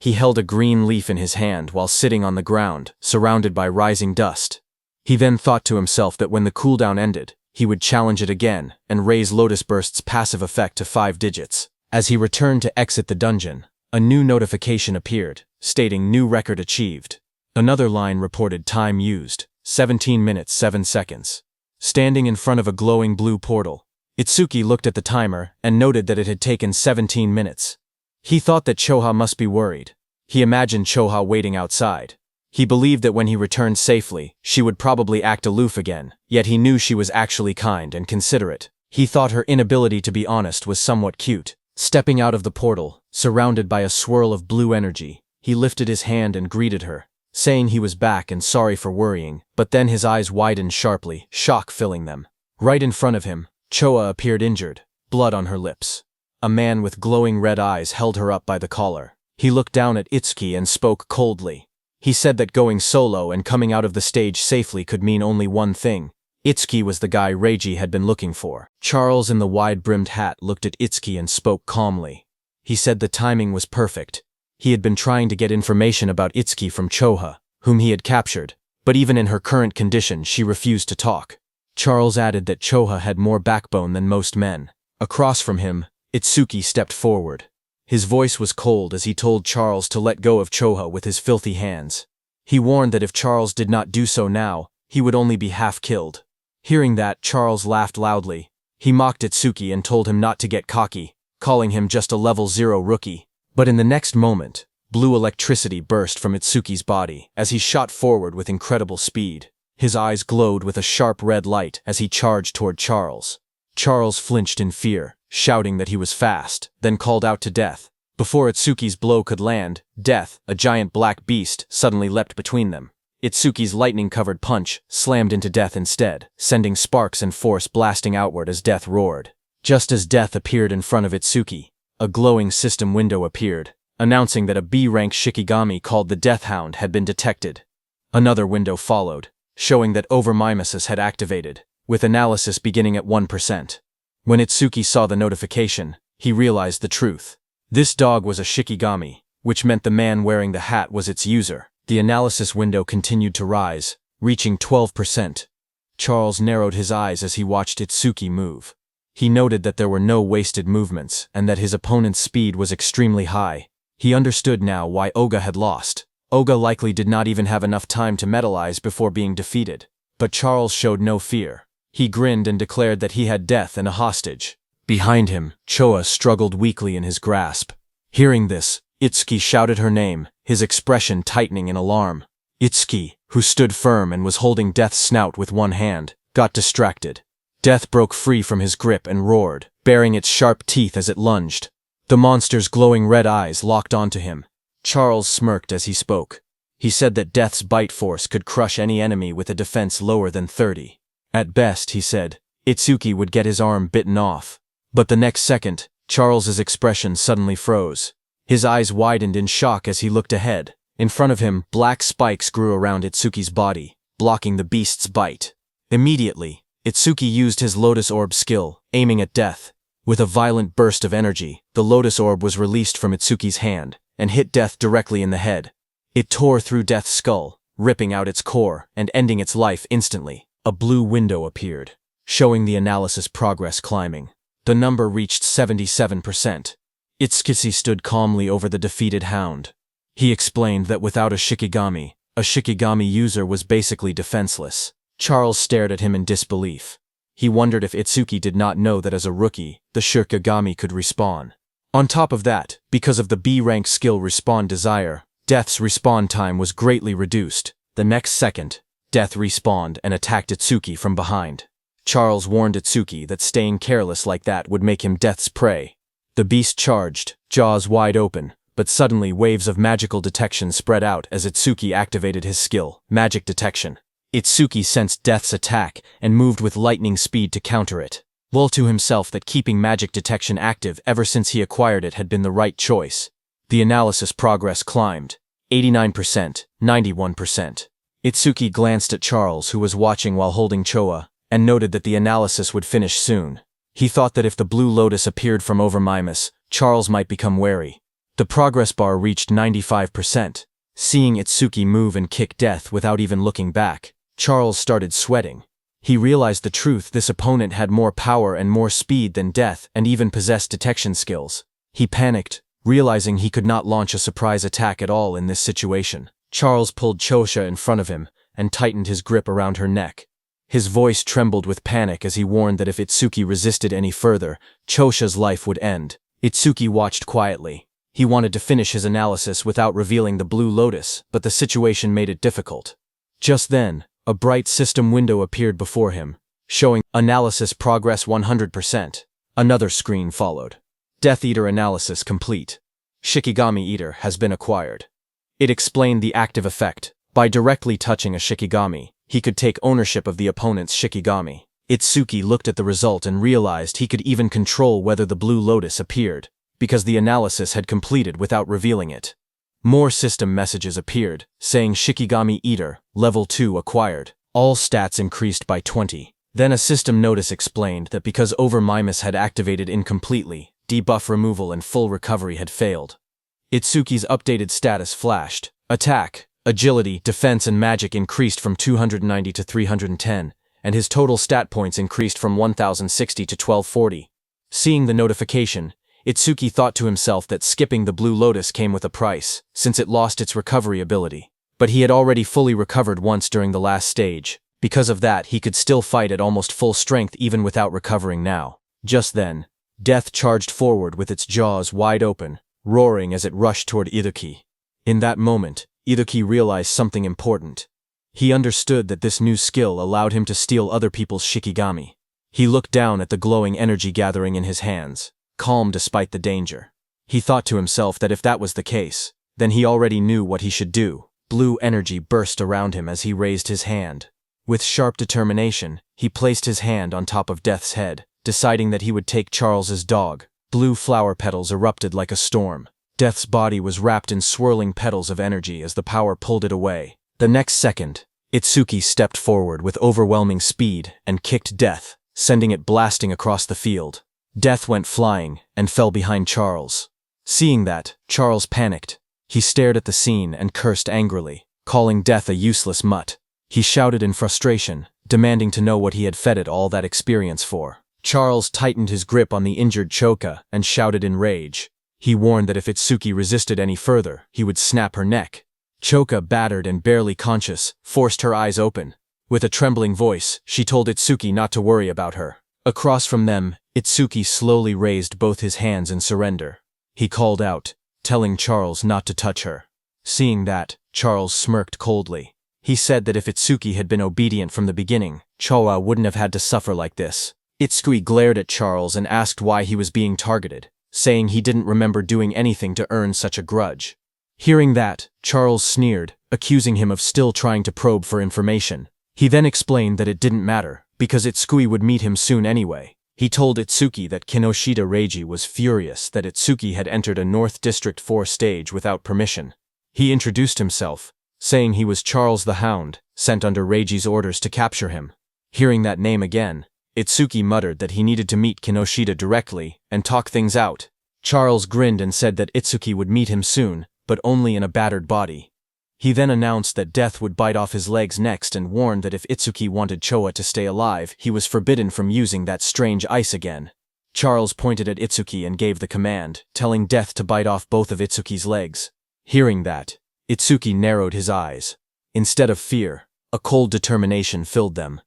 Speaker 1: He held a green leaf in his hand while sitting on the ground, surrounded by rising dust. He then thought to himself that when the cooldown ended, he would challenge it again and raise Lotus Burst's passive effect to 5 digits. As he returned to exit the dungeon, a new notification appeared, stating new record achieved. Another line reported time used, 17 minutes 7 seconds. Standing in front of a glowing blue portal, Itsuki looked at the timer and noted that it had taken 17 minutes. He thought that Choha must be worried. He imagined Choha waiting outside. He believed that when he returned safely, she would probably act aloof again, yet he knew she was actually kind and considerate. He thought her inability to be honest was somewhat cute. Stepping out of the portal, surrounded by a swirl of blue energy, he lifted his hand and greeted her, saying he was back and sorry for worrying, but then his eyes widened sharply, shock filling them. Right in front of him, Choha appeared injured, blood on her lips. A man with glowing red eyes held her up by the collar. He looked down at Itsuki and spoke coldly. He said that going solo and coming out of the stage safely could mean only one thing. Itsuki was the guy Reiji had been looking for. Charles in the wide-brimmed hat looked at Itsuki and spoke calmly. He said the timing was perfect. He had been trying to get information about Itsuki from Choha, whom he had captured, but even in her current condition she refused to talk. Charles added that Choha had more backbone than most men. Across from him, Itsuki stepped forward. His voice was cold as he told Charles to let go of Choha with his filthy hands. He warned that if Charles did not do so now, he would only be half killed. Hearing that, Charles laughed loudly. He mocked Itsuki and told him not to get cocky, calling him just a level 0 rookie. But in the next moment, blue electricity burst from Itsuki's body as he shot forward with incredible speed. His eyes glowed with a sharp red light as he charged toward Charles. Charles flinched in fear, shouting that he was fast, then called out to Death. Before Itsuki's blow could land, Death, a giant black beast, suddenly leapt between them. Itsuki's lightning-covered punch slammed into Death instead, sending sparks and force blasting outward as Death roared. Just as Death appeared in front of Itsuki, a glowing system window appeared, announcing that a B-rank Shikigami called the Death Hound had been detected. Another window followed, showing that Overmimesis had activated, with analysis beginning at 1%. When Itsuki saw the notification, he realized the truth. This dog was a Shikigami, which meant the man wearing the hat was its user. The analysis window continued to rise, reaching 12%. Charles narrowed his eyes as he watched Itsuki move. He noted that there were no wasted movements and that his opponent's speed was extremely high. He understood now why Oga had lost. Oga likely did not even have enough time to metalize before being defeated. But Charles showed no fear. He grinned and declared that he had death and a hostage. Behind him, Choa struggled weakly in his grasp. Hearing this, Itsuki shouted her name, his expression tightening in alarm. Itsuki, who stood firm and was holding Death's snout with one hand, got distracted. Death broke free from his grip and roared, baring its sharp teeth as it lunged. The monster's glowing red eyes locked onto him. Charles smirked as he spoke. He said that Death's bite force could crush any enemy with a defense lower than 30. At best, he said, Itsuki would get his arm bitten off. But the next second, Charles's expression suddenly froze. His eyes widened in shock as he looked ahead. In front of him, black spikes grew around Itsuki's body, blocking the beast's bite. Immediately, Itsuki used his Lotus Orb skill, aiming at Death. With a violent burst of energy, the Lotus Orb was released from Itsuki's hand and hit Death directly in the head. It tore through Death's skull, ripping out its core and ending its life instantly. A blue window appeared, showing the analysis progress climbing. The number reached 77%. Itsuki stood calmly over the defeated hound. He explained that without a Shikigami user was basically defenseless. Charles stared at him in disbelief. He wondered if Itsuki did not know that as a rookie, the Shikigami could respawn. On top of that, because of the B-rank skill Respawn Desire, Death's respawn time was greatly reduced. The next second, Death respawned and attacked Itsuki from behind. Charles warned Itsuki that staying careless like that would make him Death's prey. The beast charged, jaws wide open, but suddenly waves of magical detection spread out as Itsuki activated his skill, Magic Detection. Itsuki sensed Death's attack and moved with lightning speed to counter it. Well to himself that keeping Magic Detection active ever since he acquired it had been the right choice. The analysis progress climbed. 89%, 91%. Itsuki glanced at Charles, who was watching while holding Choa, and noted that the analysis would finish soon. He thought that if the Blue Lotus appeared from over Mimas, Charles might become wary. The progress bar reached 95%. Seeing Itsuki move and kick Death without even looking back, Charles started sweating. He realized the truth: this opponent had more power and more speed than Death and even possessed detection skills. He panicked, realizing he could not launch a surprise attack at all in this situation. Charles pulled Chosha in front of him and tightened his grip around her neck. His voice trembled with panic as he warned that if Itsuki resisted any further, Chosha's life would end. Itsuki watched quietly. He wanted to finish his analysis without revealing the Blue Lotus, but the situation made it difficult. Just then, a bright system window appeared before him, showing analysis progress 100%. Another screen followed. Death Eater analysis complete. Shikigami Eater has been acquired. It explained the active effect. By directly touching a Shikigami, he could take ownership of the opponent's Shikigami. Itsuki looked at the result and realized he could even control whether the Blue Lotus appeared, because the analysis had completed without revealing it. More system messages appeared, saying Shikigami Eater, Level 2 acquired. All stats increased by 20. Then a system notice explained that because Over Mimas had activated incompletely, debuff removal and full recovery had failed. Itsuki's updated status flashed. Attack, agility, defense and magic increased from 290 to 310, and his total stat points increased from 1060 to 1240. Seeing the notification, Itsuki thought to himself that skipping the Blue Lotus came with a price, since it lost its recovery ability. But he had already fully recovered once during the last stage. Because of that, he could still fight at almost full strength even without recovering now. Just then, Death charged forward with its jaws wide open, roaring as it rushed toward Itsuki. In that moment, Itsuki realized something important. He understood that this new skill allowed him to steal other people's Shikigami. He looked down at the glowing energy gathering in his hands, calm despite the danger. He thought to himself that if that was the case, then he already knew what he should do. Blue energy burst around him as he raised his hand. With sharp determination, he placed his hand on top of Death's head, deciding that he would take Charles's dog. Blue flower petals erupted like a storm. Death's body was wrapped in swirling petals of energy as the power pulled it away. The next second, Itsuki stepped forward with overwhelming speed and kicked Death, sending it blasting across the field. Death went flying and fell behind Charles. Seeing that, Charles panicked. He stared at the scene and cursed angrily, calling Death a useless mutt. He shouted in frustration, demanding to know what he had fed it all that experience for. Charles tightened his grip on the injured Choka and shouted in rage. He warned that if Itsuki resisted any further, he would snap her neck. Choka, battered and barely conscious, forced her eyes open. With a trembling voice, she told Itsuki not to worry about her. Across from them, Itsuki slowly raised both his hands in surrender. He called out, telling Charles not to touch her. Seeing that, Charles smirked coldly. He said that if Itsuki had been obedient from the beginning, Choa wouldn't have had to suffer like this. Itsuki glared at Charles and asked why he was being targeted, saying he didn't remember doing anything to earn such a grudge. Hearing that, Charles sneered, accusing him of still trying to probe for information. He then explained that it didn't matter, because Itsuki would meet him soon anyway. He told Itsuki that Kinoshita Reiji was furious that Itsuki had entered a North District 4 stage without permission. He introduced himself, saying he was Charles the Hound, sent under Reiji's orders to capture him. Hearing that name again, Itsuki muttered that he needed to meet Kinoshita directly and talk things out. Charles grinned and said that Itsuki would meet him soon, but only in a battered body. He then announced that death would bite off his legs next and warned that if Itsuki wanted Choa to stay alive, he was forbidden from using that strange ice again. Charles pointed at Itsuki and gave the command, telling Death to bite off both of Itsuki's legs. Hearing that, Itsuki narrowed his eyes. Instead of fear, a cold determination filled them.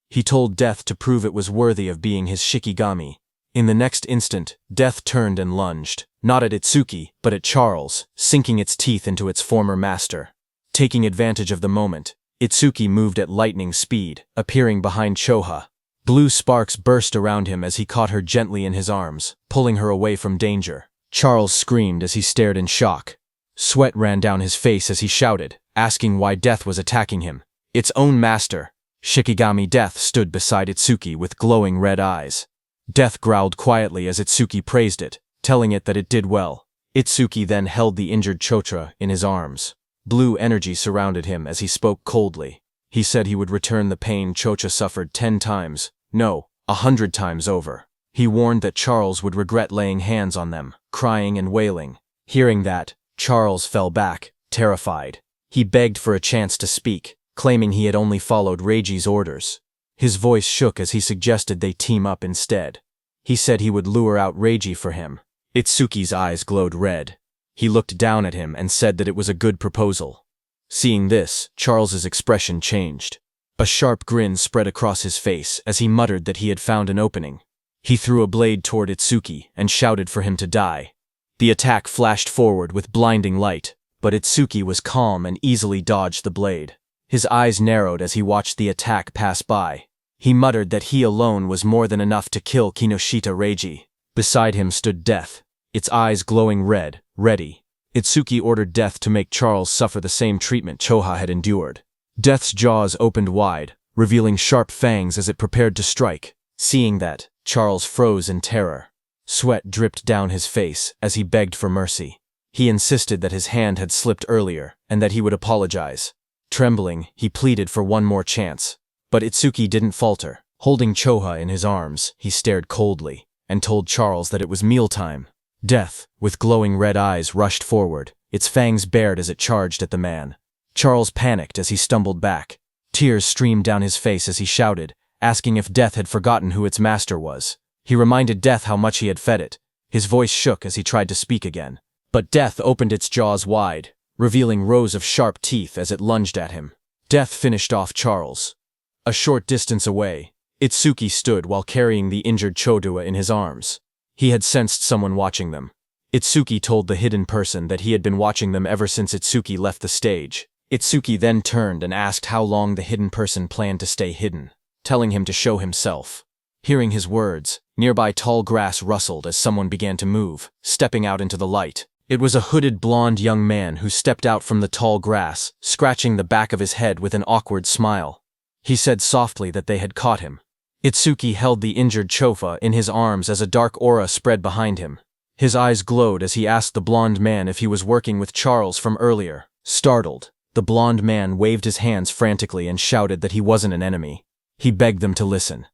Speaker 1: He told Death to prove it was worthy of being his Shikigami. In the next instant, Death turned and lunged, not at Itsuki, but at Charles, sinking its teeth into its former master. Taking advantage of the moment, Itsuki moved at lightning speed, appearing behind Choha. Blue sparks burst around him as he caught her gently in his arms, pulling her away from danger. Charles screamed as he stared in shock. Sweat ran down his face as he shouted, asking why Death was attacking him. Its own master. Shikigami Death stood beside Itsuki with glowing red eyes. Death growled quietly as Itsuki praised it, telling it that it did well. Itsuki then held the injured Chotra in his arms. Blue energy surrounded him as he spoke coldly. He said he would return the pain Chocha suffered 10 times, no, 100 times over. He warned that Charles would regret laying hands on them, crying and wailing. Hearing that, Charles fell back, terrified. He begged for a chance to speak, claiming he had only followed Reiji's orders. His voice shook as he suggested they team up instead. He said he would lure out Reiji for him. Itsuki's eyes glowed red. He looked down at him and said that it was a good proposal. Seeing this, Charles's expression changed. A sharp grin spread across his face as he muttered that he had found an opening. He threw a blade toward Itsuki and shouted for him to die. The attack flashed forward with blinding light, but Itsuki was calm and easily dodged the blade. His eyes narrowed as he watched the attack pass by. He muttered that he alone was more than enough to kill Kinoshita Reiji. Beside him stood Death, its eyes glowing red, ready. Itsuki ordered Death to make Charles suffer the same treatment Choha had endured. Death's jaws opened wide, revealing sharp fangs as it prepared to strike. Seeing that, Charles froze in terror. Sweat dripped down his face as he begged for mercy. He insisted that his hand had slipped earlier and that he would apologize. Trembling, he pleaded for one more chance. But Itsuki didn't falter. Holding Choha in his arms, he stared coldly and told Charles that it was mealtime. Death, with glowing red eyes, rushed forward, its fangs bared as it charged at the man. Charles panicked as he stumbled back. Tears streamed down his face as he shouted, asking if Death had forgotten who its master was. He reminded Death how much he had fed it. His voice shook as he tried to speak again. But Death opened its jaws wide, revealing rows of sharp teeth as it lunged at him. Death finished off Charles. A short distance away, Itsuki stood while carrying the injured Chodua in his arms. He had sensed someone watching them. Itsuki told the hidden person that he had been watching them ever since Itsuki left the stage. Itsuki then turned and asked how long the hidden person planned to stay hidden, telling him to show himself. Hearing his words, nearby tall grass rustled as someone began to move, stepping out into the light. It was a hooded blonde young man who stepped out from the tall grass, scratching the back of his head with an awkward smile. He said softly that they had caught him. Itsuki held the injured Chofa in his arms as a dark aura spread behind him. His eyes glowed as he asked the blonde man if he was working with Charles from earlier. Startled, the blonde man waved his hands frantically and shouted that he wasn't an enemy. He begged them to listen.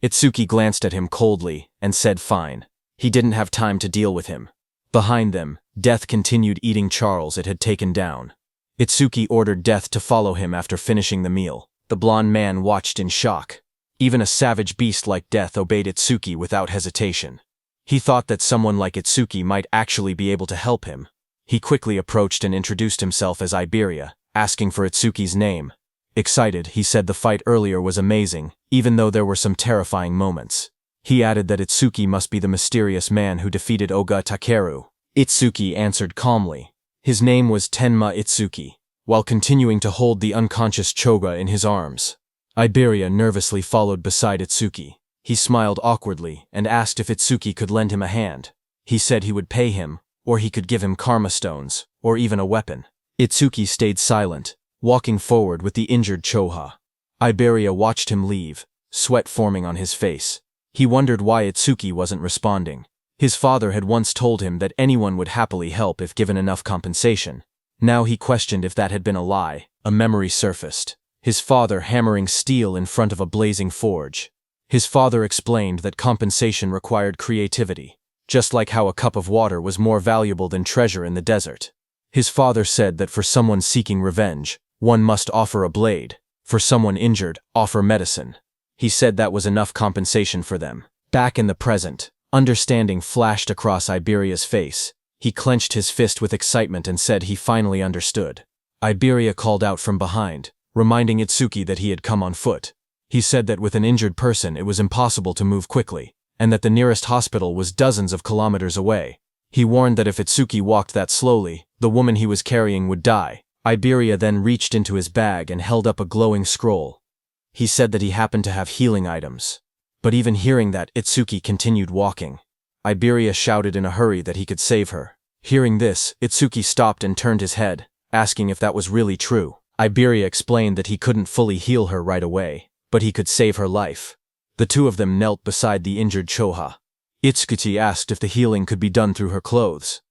Speaker 1: Itsuki glanced at him coldly and said fine. He didn't have time to deal with him. Behind them, Death continued eating Charles it had taken down. Itsuki ordered Death to follow him after finishing the meal. The blonde man watched in shock. Even a savage beast like death obeyed Itsuki without hesitation. He thought that someone like Itsuki might actually be able to help him. He quickly approached and introduced himself as Iberia, asking for Itsuki's name. Excited, he said the fight earlier was amazing, even though there were some terrifying moments. He added that Itsuki must be the mysterious man who defeated Oga Takeru. Itsuki answered calmly. His name was Tenma Itsuki, while continuing to hold the unconscious Choga in his arms. Iberia nervously followed beside Itsuki. He smiled awkwardly and asked if Itsuki could lend him a hand. He said he would pay him, or he could give him karma stones, or even a weapon. Itsuki stayed silent, walking forward with the injured Choha. Iberia watched him leave, sweat forming on his face. He wondered why Itsuki wasn't responding. His father had once told him that anyone would happily help if given enough compensation. Now he questioned if that had been a lie. A memory surfaced. His father hammering steel in front of a blazing forge. His father explained that compensation required creativity, just like how a cup of water was more valuable than treasure in the desert. His father said that for someone seeking revenge, one must offer a blade. For someone injured, offer medicine. He said that was enough compensation for them. Back in the present, understanding flashed across Iberia's face. He clenched his fist with excitement and said he finally understood. Iberia called out from behind, reminding Itsuki that he had come on foot. He said that with an injured person it was impossible to move quickly, and that the nearest hospital was dozens of kilometers away. He warned that if Itsuki walked that slowly, the woman he was carrying would die. Iberia then reached into his bag and held up a glowing scroll. He said that he happened to have healing items. But even hearing that, Itsuki continued walking. Iberia shouted in a hurry that he could save her. Hearing this, Itsuki stopped and turned his head, asking if that was really true. Iberia explained that he couldn't fully heal her right away, but he could save her life. The two of them knelt beside the injured Choha. Itsuki asked if the healing could be done through her clothes.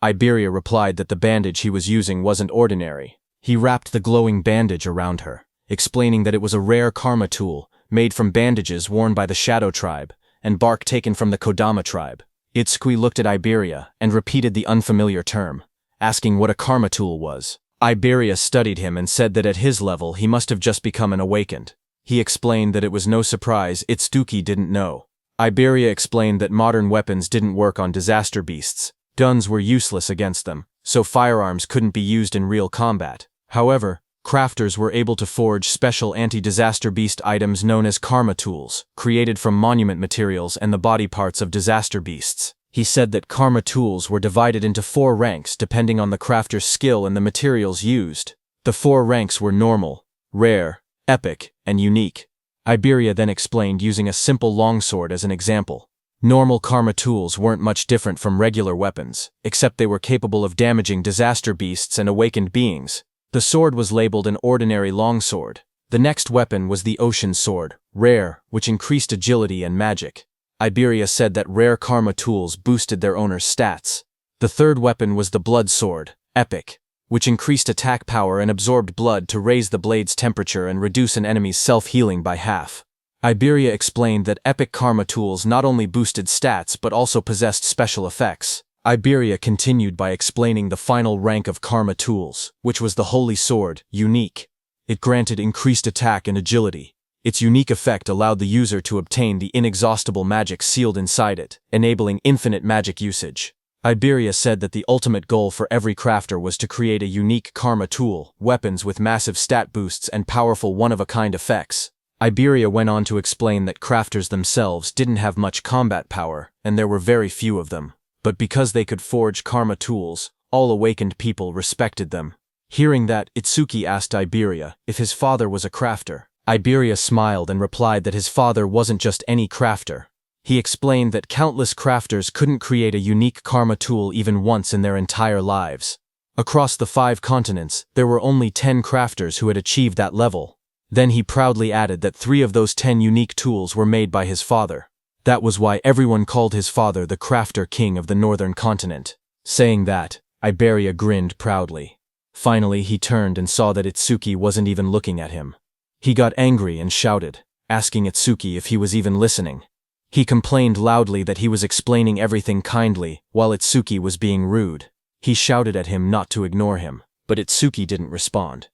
Speaker 1: Iberia replied that the bandage he was using wasn't ordinary. He wrapped the glowing bandage around her, explaining that it was a rare karma tool made from bandages worn by the Shadow tribe and bark taken from the Kodama tribe. Itsuki looked at Iberia and repeated the unfamiliar term, asking what a karma tool was. Iberia studied him and said that at his level he must have just become an awakened. He explained that it was no surprise Itsuki didn't know. Iberia explained that modern weapons didn't work on disaster beasts. Guns were useless against them, so firearms couldn't be used in real combat. However, crafters were able to forge special anti-disaster beast items known as karma tools, created from monument materials and the body parts of disaster beasts. He said that karma tools were divided into 4 ranks depending on the crafter's skill and the materials used. The 4 ranks were normal, rare, epic, and unique. Iberia then explained using a simple longsword as an example. Normal karma tools weren't much different from regular weapons, except they were capable of damaging disaster beasts and awakened beings. The sword was labeled an ordinary longsword. The next weapon was the ocean sword, rare, which increased agility and magic. Iberia said that rare karma tools boosted their owner's stats. The third weapon was the blood sword, epic, which increased attack power and absorbed blood to raise the blade's temperature and reduce an enemy's self-healing by half. Iberia explained that epic karma tools not only boosted stats but also possessed special effects. Iberia continued by explaining the final rank of karma tools, which was the holy sword, unique. It granted increased attack and agility. Its unique effect allowed the user to obtain the inexhaustible magic sealed inside it, enabling infinite magic usage. Iberia said that the ultimate goal for every crafter was to create a unique karma tool, weapons with massive stat boosts and powerful one-of-a-kind effects. Iberia went on to explain that crafters themselves didn't have much combat power, and there were very few of them. But because they could forge karma tools, all awakened people respected them. Hearing that, Itsuki asked Iberia if his father was a crafter. Iberia smiled and replied that his father wasn't just any crafter. He explained that countless crafters couldn't create a unique karma tool even once in their entire lives. Across the 5 continents, there were only 10 crafters who had achieved that level. Then he proudly added that 3 of those 10 unique tools were made by his father. That was why everyone called his father the crafter king of the northern continent. Saying that, Iberia grinned proudly. Finally, he turned and saw that Itsuki wasn't even looking at him. He got angry and shouted, asking Itsuki if he was even listening. He complained loudly that he was explaining everything kindly, while Itsuki was being rude. He shouted at him not to ignore him, but Itsuki didn't respond.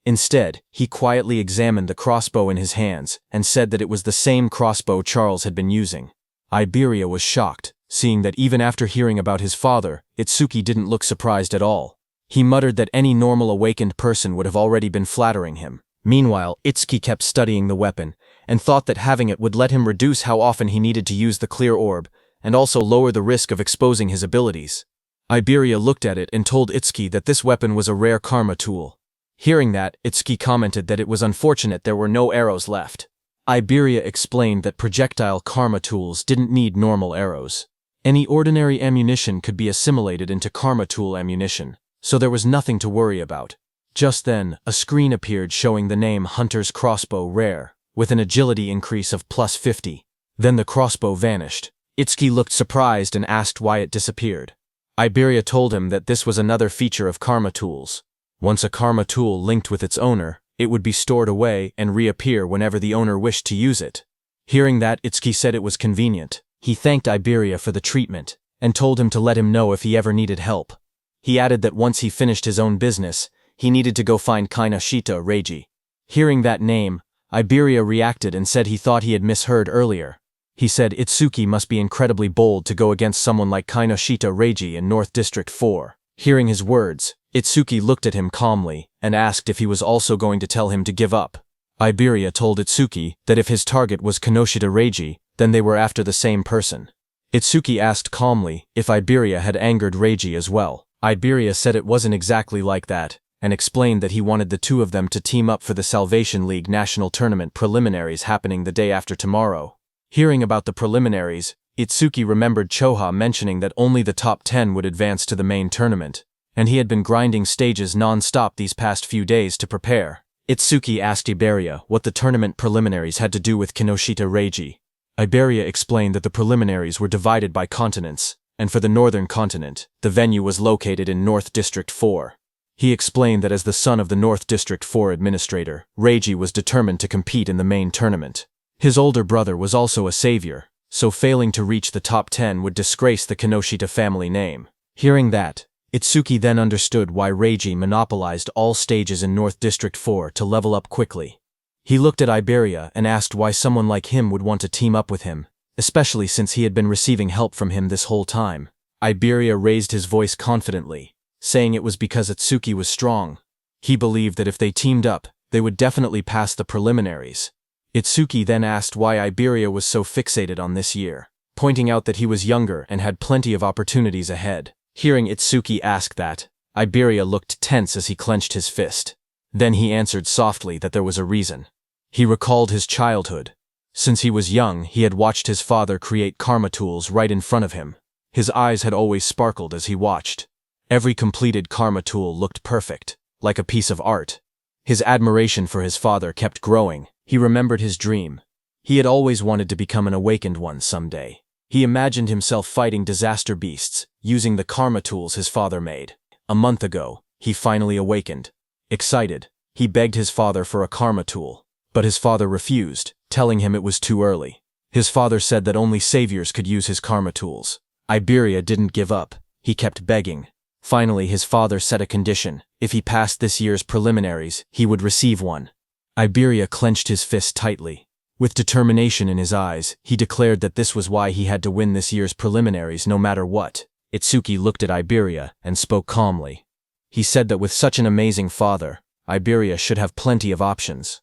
Speaker 1: Instead, he quietly examined the crossbow in his hands and said that it was the same crossbow Charles had been using. Iberia was shocked, seeing that even after hearing about his father, Itsuki didn't look surprised at all. He muttered that any normal awakened person would have already been flattering him. Meanwhile, Itsuki kept studying the weapon, and thought that having it would let him reduce how often he needed to use the clear orb, and also lower the risk of exposing his abilities. Iberia looked at it and told Itsuki that this weapon was a rare karma tool. Hearing that, Itsuki commented that it was unfortunate there were no arrows left. Iberia explained that projectile karma tools didn't need normal arrows. Any ordinary ammunition could be assimilated into karma tool ammunition, so there was nothing to worry about. Just then, a screen appeared showing the name Hunter's Crossbow Rare, with an agility increase of +50. Then the crossbow vanished. Itsuki looked surprised and asked why it disappeared. Iberia told him that this was another feature of karma tools. Once a karma tool linked with its owner, it would be stored away and reappear whenever the owner wished to use it. Hearing that, Itsuki said it was convenient. He thanked Iberia for the treatment, and told him to let him know if he ever needed help. He added that once he finished his own business, he needed to go find Kinoshita Reiji. Hearing that name, Iberia reacted and said he thought he had misheard earlier. He said Itsuki must be incredibly bold to go against someone like Kinoshita Reiji in North District 4. Hearing his words, Itsuki looked at him calmly and asked if he was also going to tell him to give up. Iberia told Itsuki that if his target was Kinoshita Reiji, then they were after the same person. Itsuki asked calmly if Iberia had angered Reiji as well. Iberia said it wasn't exactly like that, and explained that he wanted the two of them to team up for the Salvation League National Tournament preliminaries happening the day after tomorrow. Hearing about the preliminaries, Itsuki remembered Choha mentioning that only the top 10 would advance to the main tournament, and he had been grinding stages non-stop these past few days to prepare. Itsuki asked Iberia what the tournament preliminaries had to do with Kinoshita Reiji. Iberia explained that the preliminaries were divided by continents, and for the northern continent, the venue was located in North District 4. He explained that as the son of the North District 4 administrator, Reiji was determined to compete in the main tournament. His older brother was also a savior, so failing to reach the top 10 would disgrace the Kinoshita family name. Hearing that, Itsuki then understood why Reiji monopolized all stages in North District 4 to level up quickly. He looked at Iberia and asked why someone like him would want to team up with him, especially since he had been receiving help from him this whole time. Iberia raised his voice confidently, saying it was because Itsuki was strong. He believed that if they teamed up, they would definitely pass the preliminaries. Itsuki then asked why Iberia was so fixated on this year, pointing out that he was younger and had plenty of opportunities ahead. Hearing Itsuki ask that, Iberia looked tense as he clenched his fist. Then he answered softly that there was a reason. He recalled his childhood. Since he was young, he had watched his father create karma tools right in front of him. His eyes had always sparkled as he watched. Every completed karma tool looked perfect, like a piece of art. His admiration for his father kept growing. He remembered his dream. He had always wanted to become an awakened one someday. He imagined himself fighting disaster beasts, using the karma tools his father made. A month ago, he finally awakened. Excited, he begged his father for a karma tool, but his father refused, telling him it was too early. His father said that only saviors could use his karma tools. Iberia didn't give up. He kept begging. Finally, his father set a condition. If he passed this year's preliminaries, he would receive one. Iberia clenched his fist tightly. With determination in his eyes, he declared that this was why he had to win this year's preliminaries no matter what. Itsuki looked at Iberia and spoke calmly. He said that with such an amazing father, Iberia should have plenty of options.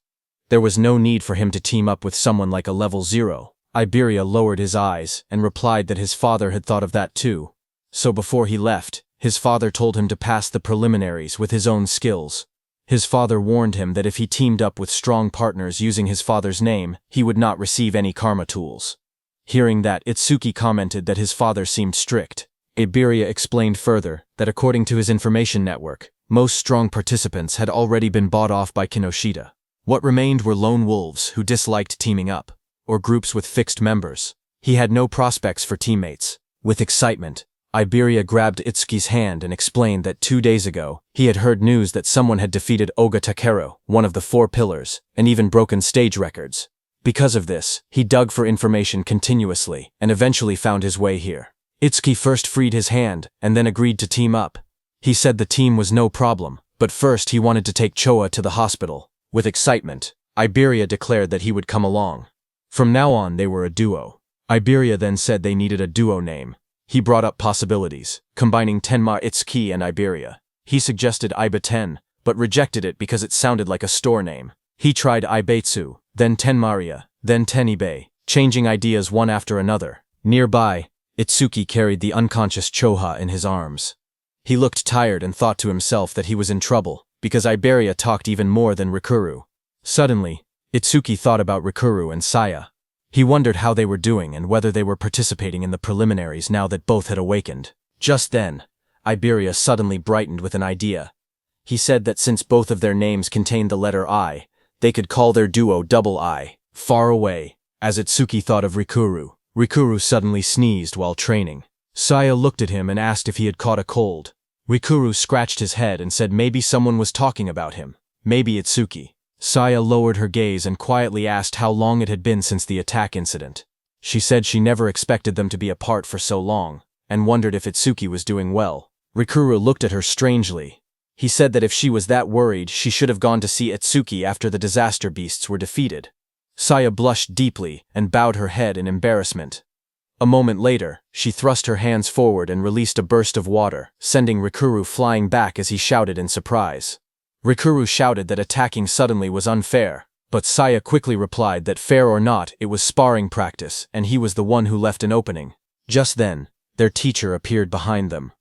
Speaker 1: There was no need for him to team up with someone like a level 0. Iberia lowered his eyes and replied that his father had thought of that too. So before he left, his father told him to pass the preliminaries with his own skills. His father warned him that if he teamed up with strong partners using his father's name, he would not receive any karma tools. Hearing that, Itsuki commented that his father seemed strict. Iberia explained further that according to his information network, most strong participants had already been bought off by Kinoshita. What remained were lone wolves who disliked teaming up, or groups with fixed members. He had no prospects for teammates. With excitement, Iberia grabbed Itsuki's hand and explained that 2 days ago, he had heard news that someone had defeated Oga Takeru, one of the 4 pillars, and even broken stage records. Because of this, he dug for information continuously and eventually found his way here. Itsuki first freed his hand and then agreed to team up. He said the team was no problem, But first he wanted to take Choa to the hospital. With excitement, Iberia declared that he would come along. From now on they were a duo. Iberia then said they needed a duo name. He brought up possibilities, combining Tenma Itsuki and Iberia. He suggested Iba-ten, but rejected it because it sounded like a store name. He tried Ibeitsu, then Tenmaria, then Tenibe, changing ideas one after another. Nearby, Itsuki carried the unconscious Choha in his arms. He looked tired and thought to himself that he was in trouble, because Iberia talked even more than Rikuru. Suddenly, Itsuki thought about Rikuru and Saya. He wondered how they were doing and whether they were participating in the preliminaries now that both had awakened. Just then, Iberia suddenly brightened with an idea. He said that since both of their names contained the letter I, they could call their duo Double I. Far away, as Itsuki thought of Rikuru, Rikuru suddenly sneezed while training. Saya looked at him and asked if he had caught a cold. Rikuru scratched his head and said maybe someone was talking about him. Maybe Itsuki. Saya lowered her gaze and quietly asked how long it had been since the attack incident. She said she never expected them to be apart for so long, and wondered if Itsuki was doing well. Rikuru looked at her strangely. He said that if she was that worried, she should have gone to see Itsuki after the disaster beasts were defeated. Saya blushed deeply and bowed her head in embarrassment. A moment later, she thrust her hands forward and released a burst of water, sending Rikuru flying back as he shouted in surprise. Rikuru shouted that attacking suddenly was unfair, but Saya quickly replied that fair or not, it was sparring practice, and he was the one who left an opening. Just then, their teacher appeared behind them.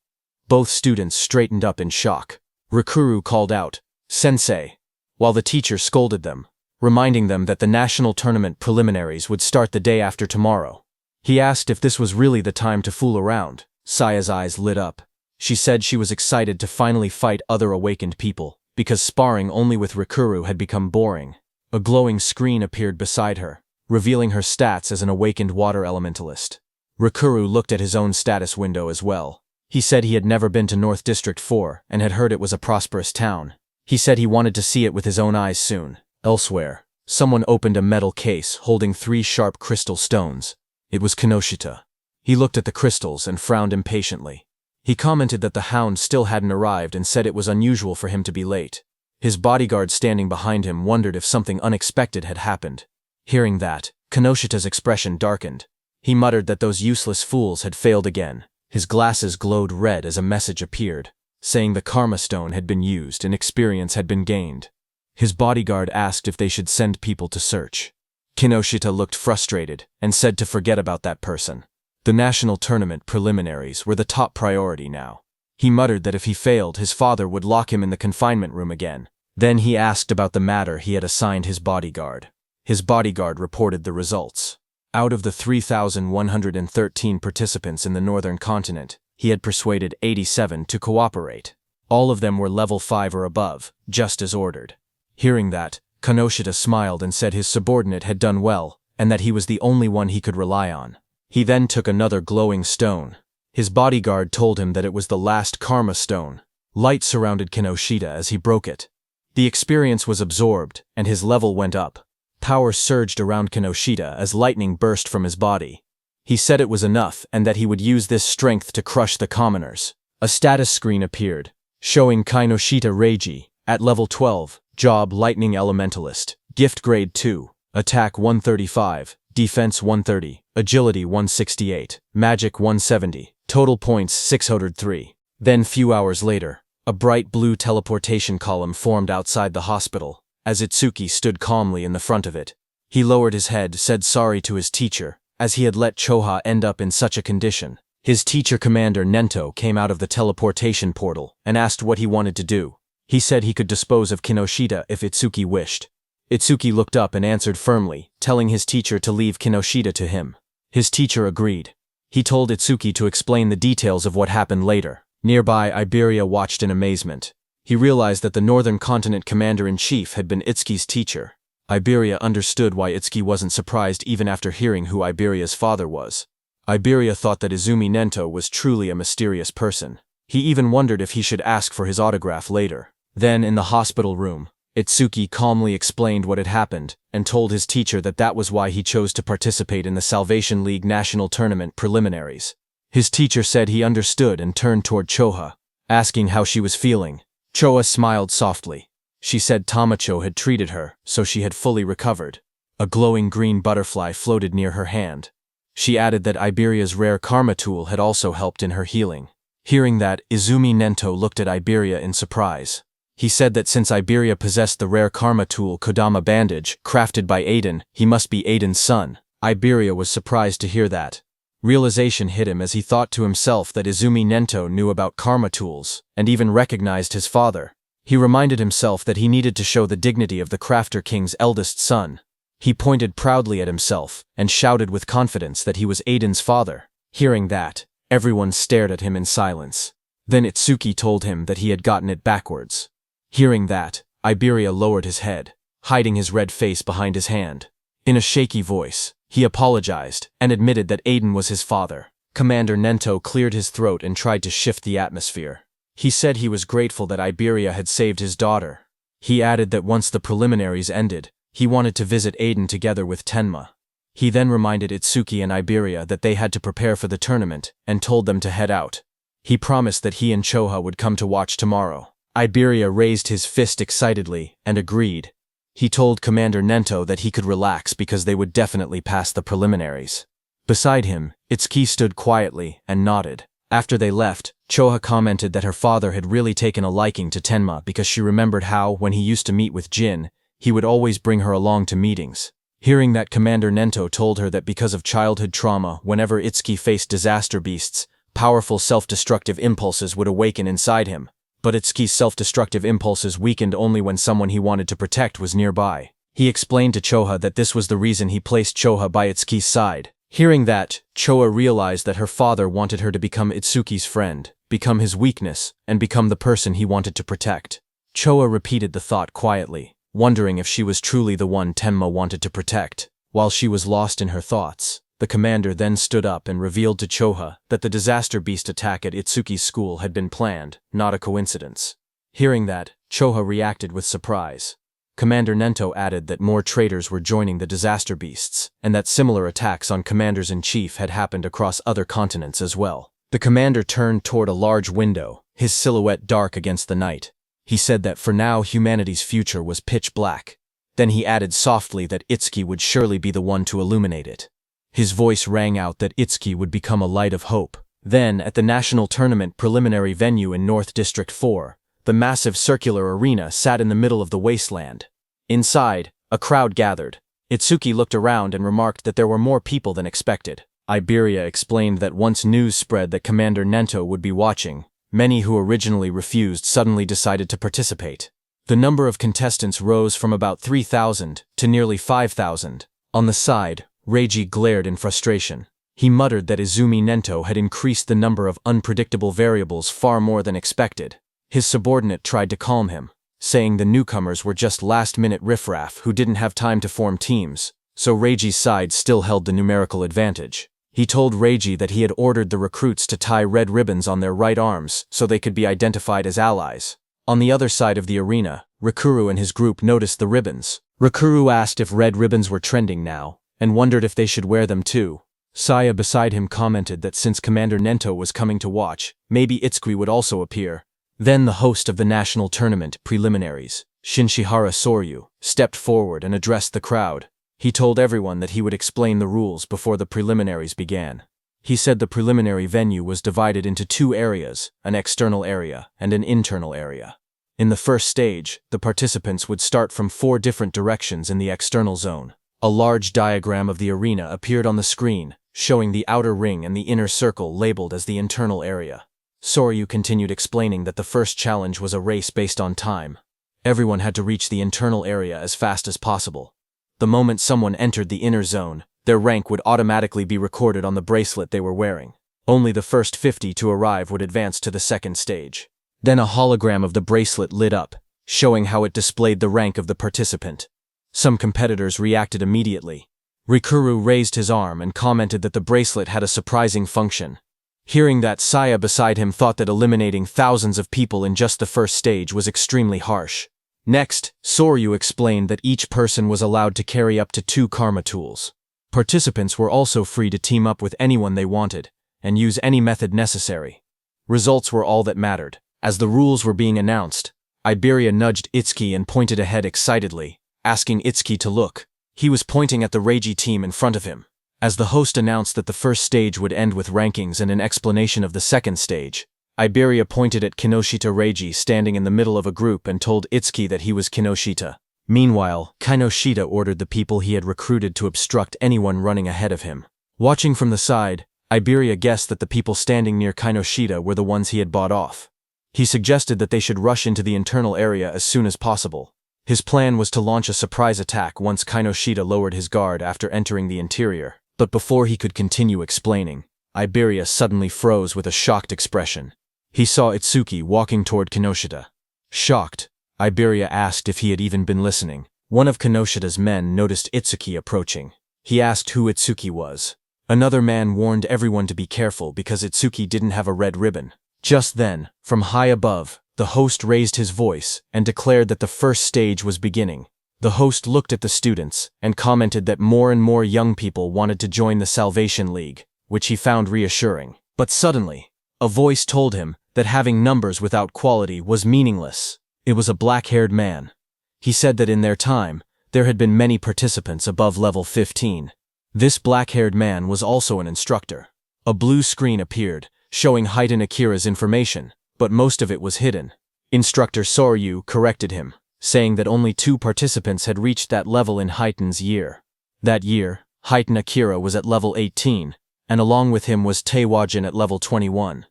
Speaker 1: Both students straightened up in shock. Rikuru called out, "Sensei," while the teacher scolded them, reminding them that the national tournament preliminaries would start the day after tomorrow. He asked if this was really the time to fool around. Saya's eyes lit up. She said she was excited to finally fight other awakened people, because sparring only with Rikuru had become boring. A glowing screen appeared beside her, revealing her stats as an awakened water elementalist. Rikuru looked at his own status window as well. He said he had never been to North District 4 and had heard it was a prosperous town. He said he wanted to see it with his own eyes soon. Elsewhere, someone opened a metal case holding 3 sharp crystal stones. It was Kinoshita. He looked at the crystals and frowned impatiently. He commented that the hound still hadn't arrived and said it was unusual for him to be late. His bodyguard standing behind him wondered if something unexpected had happened. Hearing that, Kinoshita's expression darkened. He muttered that those useless fools had failed again. His glasses glowed red as a message appeared, saying the Karma Stone had been used and experience had been gained. His bodyguard asked if they should send people to search. Kinoshita looked frustrated and said to forget about that person. The national tournament preliminaries were the top priority now. He muttered that if he failed, his father would lock him in the confinement room again. Then he asked about the matter he had assigned his bodyguard. His bodyguard reported the results. Out of the 3,113 participants in the northern continent, he had persuaded 87 to cooperate. All of them were level 5 or above, just as ordered. Hearing that, Kinoshita smiled and said his subordinate had done well, and that he was the only one he could rely on. He then took another glowing stone. His bodyguard told him that it was the last Karma Stone. Light surrounded Kinoshita as he broke it. The experience was absorbed, and his level went up. Power surged around Kinoshita as lightning burst from his body. He said it was enough and that he would use this strength to crush the commoners. A status screen appeared, showing Kinoshita Reiji, at level 12, job Lightning Elementalist, gift grade 2, attack 135, defense 130, agility 168, magic 170, total points 603. Then few hours later, a bright blue teleportation column formed outside the hospital. As Itsuki stood calmly in the front of it, he lowered his head, said sorry to his teacher, as he had let Choha end up in such a condition. His teacher commander Nento came out of the teleportation portal and asked what he wanted to do. He said he could dispose of Kinoshita if Itsuki wished. Itsuki looked up and answered firmly, telling his teacher to leave Kinoshita to him. His teacher agreed. He told Itsuki to explain the details of what happened later. Nearby, Iberia watched in amazement. He realized that the Northern Continent Commander-in-Chief had been Itsuki's teacher. Iberia understood why Itsuki wasn't surprised even after hearing who Iberia's father was. Iberia thought that Izumi Nento was truly a mysterious person. He even wondered if he should ask for his autograph later. Then, in the hospital room, Itsuki calmly explained what had happened and told his teacher that that was why he chose to participate in the Salvation League National Tournament preliminaries. His teacher said he understood and turned toward Choha, asking how she was feeling. Choa smiled softly. She said Tamacho had treated her, so she had fully recovered. A glowing green butterfly floated near her hand. She added that Iberia's rare karma tool had also helped in her healing. Hearing that, Izumi Nento looked at Iberia in surprise. He said that since Iberia possessed the rare karma tool Kodama bandage, crafted by Aiden, he must be Aiden's son. Iberia was surprised to hear that. Realization hit him as he thought to himself that Izumi Nento knew about karma tools, and even recognized his father. He reminded himself that he needed to show the dignity of the Crafter King's eldest son. He pointed proudly at himself, and shouted with confidence that he was Aiden's father. Hearing that, everyone stared at him in silence. Then Itsuki told him that he had gotten it backwards. Hearing that, Iberia lowered his head, hiding his red face behind his hand. In a shaky voice, he apologized and admitted that Aiden was his father. Commander Nento cleared his throat and tried to shift the atmosphere. He said he was grateful that Iberia had saved his daughter. He added that once the preliminaries ended, he wanted to visit Aiden together with Tenma. He then reminded Itsuki and Iberia that they had to prepare for the tournament and told them to head out. He promised that he and Choha would come to watch tomorrow. Iberia raised his fist excitedly and agreed. He told Commander Nento that he could relax because they would definitely pass the preliminaries. Beside him, Itsuki stood quietly and nodded. After they left, Choha commented that her father had really taken a liking to Tenma because she remembered how, when he used to meet with Jin, he would always bring her along to meetings. Hearing that, Commander Nento told her that because of childhood trauma, whenever Itsuki faced disaster beasts, powerful self-destructive impulses would awaken inside him. But Itsuki's self-destructive impulses weakened only when someone he wanted to protect was nearby. He explained to Choha that this was the reason he placed Choha by Itsuki's side. Hearing that, Choha realized that her father wanted her to become Itsuki's friend, become his weakness, and become the person he wanted to protect. Choha repeated the thought quietly, wondering if she was truly the one Tenma wanted to protect. While she was lost in her thoughts, the commander then stood up and revealed to Choha that the disaster beast attack at Itsuki's school had been planned, not a coincidence. Hearing that, Choha reacted with surprise. Commander Nento added that more traitors were joining the disaster beasts, and that similar attacks on commanders-in-chief had happened across other continents as well. The commander turned toward a large window, his silhouette dark against the night. He said that for now humanity's future was pitch black. Then he added softly that Itsuki would surely be the one to illuminate it. His voice rang out that Itsuki would become a light of hope. Then, at the national tournament preliminary venue in North District 4, the massive circular arena sat in the middle of the wasteland. Inside, a crowd gathered. Itsuki looked around and remarked that there were more people than expected. Iberia explained that once news spread that Commander Nento would be watching, many who originally refused suddenly decided to participate. The number of contestants rose from about 3,000 to nearly 5,000. On the side, Reiji glared in frustration. He muttered that Izumi Nento had increased the number of unpredictable variables far more than expected. His subordinate tried to calm him, saying the newcomers were just last-minute riffraff who didn't have time to form teams, so Reiji's side still held the numerical advantage. He told Reiji that he had ordered the recruits to tie red ribbons on their right arms so they could be identified as allies. On the other side of the arena, Rikuru and his group noticed the ribbons. Rikuru asked if red ribbons were trending now, and wondered if they should wear them too. Saya beside him commented that since Commander Nento was coming to watch, maybe Itsuki would also appear. Then the host of the national tournament preliminaries, Shinshihara Soryu, stepped forward and addressed the crowd. He told everyone that he would explain the rules before the preliminaries began. He said the preliminary venue was divided into two areas, an external area and an internal area. In the first stage, the participants would start from 4 different directions in the external zone. A large diagram of the arena appeared on the screen, showing the outer ring and the inner circle labeled as the internal area. Soryu continued explaining that the first challenge was a race based on time. Everyone had to reach the internal area as fast as possible. The moment someone entered the inner zone, their rank would automatically be recorded on the bracelet they were wearing. Only the first 50 to arrive would advance to the second stage. Then a hologram of the bracelet lit up, showing how it displayed the rank of the participant. Some competitors reacted immediately. Rikuru raised his arm and commented that the bracelet had a surprising function. Hearing that, Saya beside him thought that eliminating thousands of people in just the first stage was extremely harsh. Next, Soryu explained that each person was allowed to carry up to 2 karma tools. Participants were also free to team up with anyone they wanted, and use any method necessary. Results were all that mattered. As the rules were being announced, Iberia nudged Itsuki and pointed ahead excitedly, asking Itsuki to look. He was pointing at the Reiji team in front of him. As the host announced that the first stage would end with rankings and an explanation of the second stage, Iberia pointed at Kinoshita Reiji standing in the middle of a group and told Itsuki that he was Kinoshita. Meanwhile, Kinoshita ordered the people he had recruited to obstruct anyone running ahead of him. Watching from the side, Iberia guessed that the people standing near Kinoshita were the ones he had bought off. He suggested that they should rush into the internal area as soon as possible. His plan was to launch a surprise attack once Kinoshita lowered his guard after entering the interior. But before he could continue explaining, Iberia suddenly froze with a shocked expression. He saw Itsuki walking toward Kinoshita. Shocked, Iberia asked if he had even been listening. One of Kinoshita's men noticed Itsuki approaching. He asked who Itsuki was. Another man warned everyone to be careful because Itsuki didn't have a red ribbon. Just then, from high above, the host raised his voice and declared that the first stage was beginning. The host looked at the students and commented that more and more young people wanted to join the Salvation League, which he found reassuring. But suddenly, a voice told him that having numbers without quality was meaningless. It was a black-haired man. He said that in their time, there had been many participants above level 15. This black-haired man was also an instructor. A blue screen appeared, showing Heitan Akira's information, but most of it was hidden. Instructor Soryu corrected him, saying that only 2 participants had reached that level in Heitan's year. That year, Heitan Akira was at level 18, and along with him was Taewajin at level 21.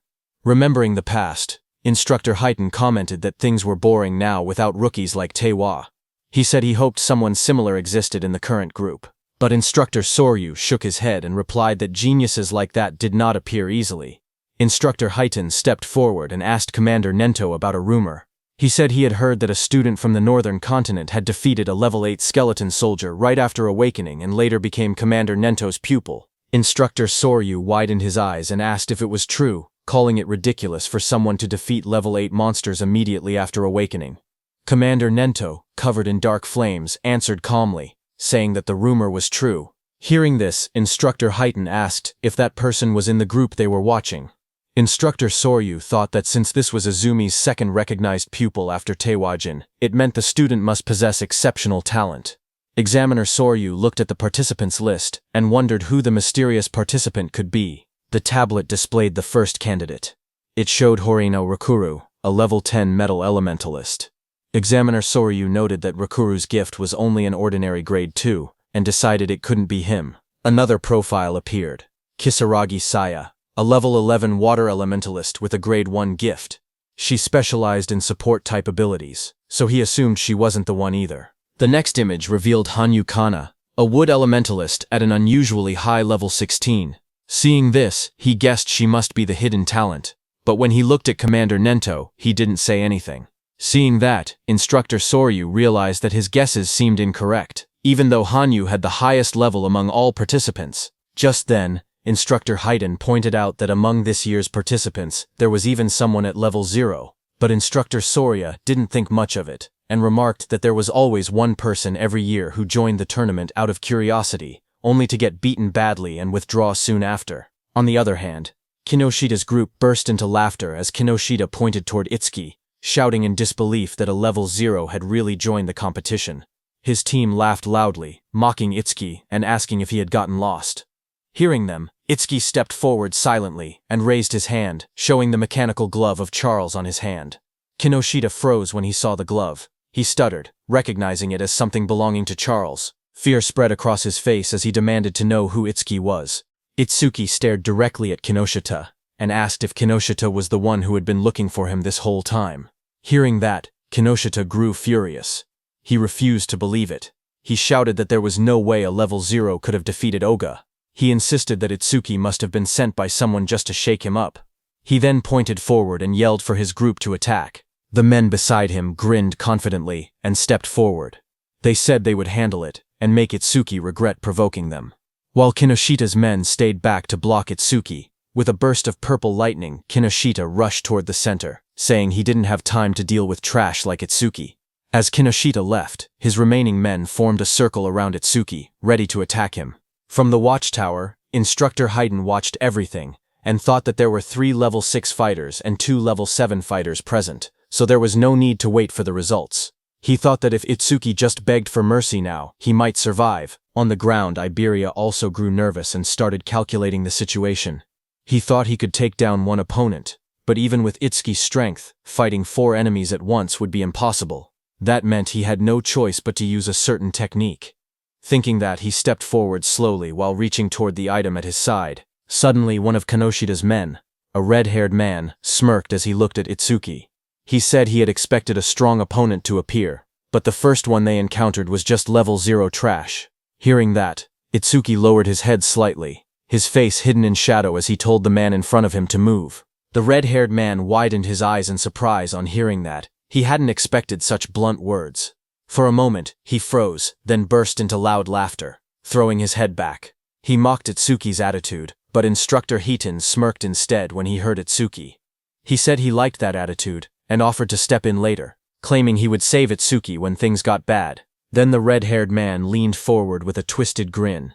Speaker 1: Remembering the past, Instructor Heitan commented that things were boring now without rookies like Taewa. He said he hoped someone similar existed in the current group. But Instructor Soryu shook his head and replied that geniuses like that did not appear easily. Instructor Heitan stepped forward and asked Commander Nento about a rumor. He said he had heard that a student from the northern continent had defeated a level 8 skeleton soldier right after awakening and later became Commander Nento's pupil. Instructor Soryu widened his eyes and asked if it was true, calling it ridiculous for someone to defeat level 8 monsters immediately after awakening. Commander Nento, covered in dark flames, answered calmly, saying that the rumor was true. Hearing this, Instructor Heitan asked if that person was in the group they were watching. Instructor Soryu thought that since this was Azumi's second recognized pupil after Taewajin, it meant the student must possess exceptional talent. Examiner Soryu looked at the participants list and wondered who the mysterious participant could be. The tablet displayed the first candidate. It showed Horino Rakuru, a level 10 metal elementalist. Examiner Soryu noted that Rakuru's gift was only an ordinary grade 2, and decided it couldn't be him. Another profile appeared. Kisaragi Saya, a level 11 water elementalist with a grade 1 gift. She specialized in support-type abilities, so he assumed she wasn't the one either. The next image revealed Hanyu Kana, a wood elementalist at an unusually high level 16. Seeing this, he guessed she must be the hidden talent, but when he looked at Commander Nento, he didn't say anything. Seeing that, Instructor Soryu realized that his guesses seemed incorrect, even though Hanyu had the highest level among all participants. Just then, Instructor Heitan pointed out that among this year's participants, there was even someone at level 0, but Instructor Sorya didn't think much of it, and remarked that there was always one person every year who joined the tournament out of curiosity, only to get beaten badly and withdraw soon after. On the other hand, Kinoshita's group burst into laughter as Kinoshita pointed toward Itsuki, shouting in disbelief that a level 0 had really joined the competition. His team laughed loudly, mocking Itsuki and asking if he had gotten lost. Hearing them, Itsuki stepped forward silently and raised his hand, showing the mechanical glove of Charles on his hand. Kinoshita froze when he saw the glove. He stuttered, recognizing it as something belonging to Charles. Fear spread across his face as he demanded to know who Itsuki was. Itsuki stared directly at Kinoshita and asked if Kinoshita was the one who had been looking for him this whole time. Hearing that, Kinoshita grew furious. He refused to believe it. He shouted that there was no way a level 0 could have defeated Oga. He insisted that Itsuki must have been sent by someone just to shake him up. He then pointed forward and yelled for his group to attack. The men beside him grinned confidently and stepped forward. They said they would handle it and make Itsuki regret provoking them. While Kinoshita's men stayed back to block Itsuki, with a burst of purple lightning, Kinoshita rushed toward the center, saying he didn't have time to deal with trash like Itsuki. As Kinoshita left, his remaining men formed a circle around Itsuki, ready to attack him. From the watchtower, Instructor Heitan watched everything, and thought that there were 3 level 6 fighters and 2 level 7 fighters present, so there was no need to wait for the results. He thought that if Itsuki just begged for mercy now, he might survive. On the ground, Iberia also grew nervous and started calculating the situation. He thought he could take down one opponent, but even with Itsuki's strength, fighting 4 enemies at once would be impossible. That meant he had no choice but to use a certain technique. Thinking that, he stepped forward slowly while reaching toward the item at his side. Suddenly, one of Kanoshida's men, a red-haired man, smirked as he looked at Itsuki. He said he had expected a strong opponent to appear, but the first one they encountered was just level 0 trash. Hearing that, Itsuki lowered his head slightly, his face hidden in shadow as he told the man in front of him to move. The red-haired man widened his eyes in surprise on hearing that. He hadn't expected such blunt words. For a moment, he froze, then burst into loud laughter, throwing his head back. He mocked Itsuki's attitude, but Instructor Hiton smirked instead when he heard Itsuki. He said he liked that attitude, and offered to step in later, claiming he would save Itsuki when things got bad. Then the red-haired man leaned forward with a twisted grin.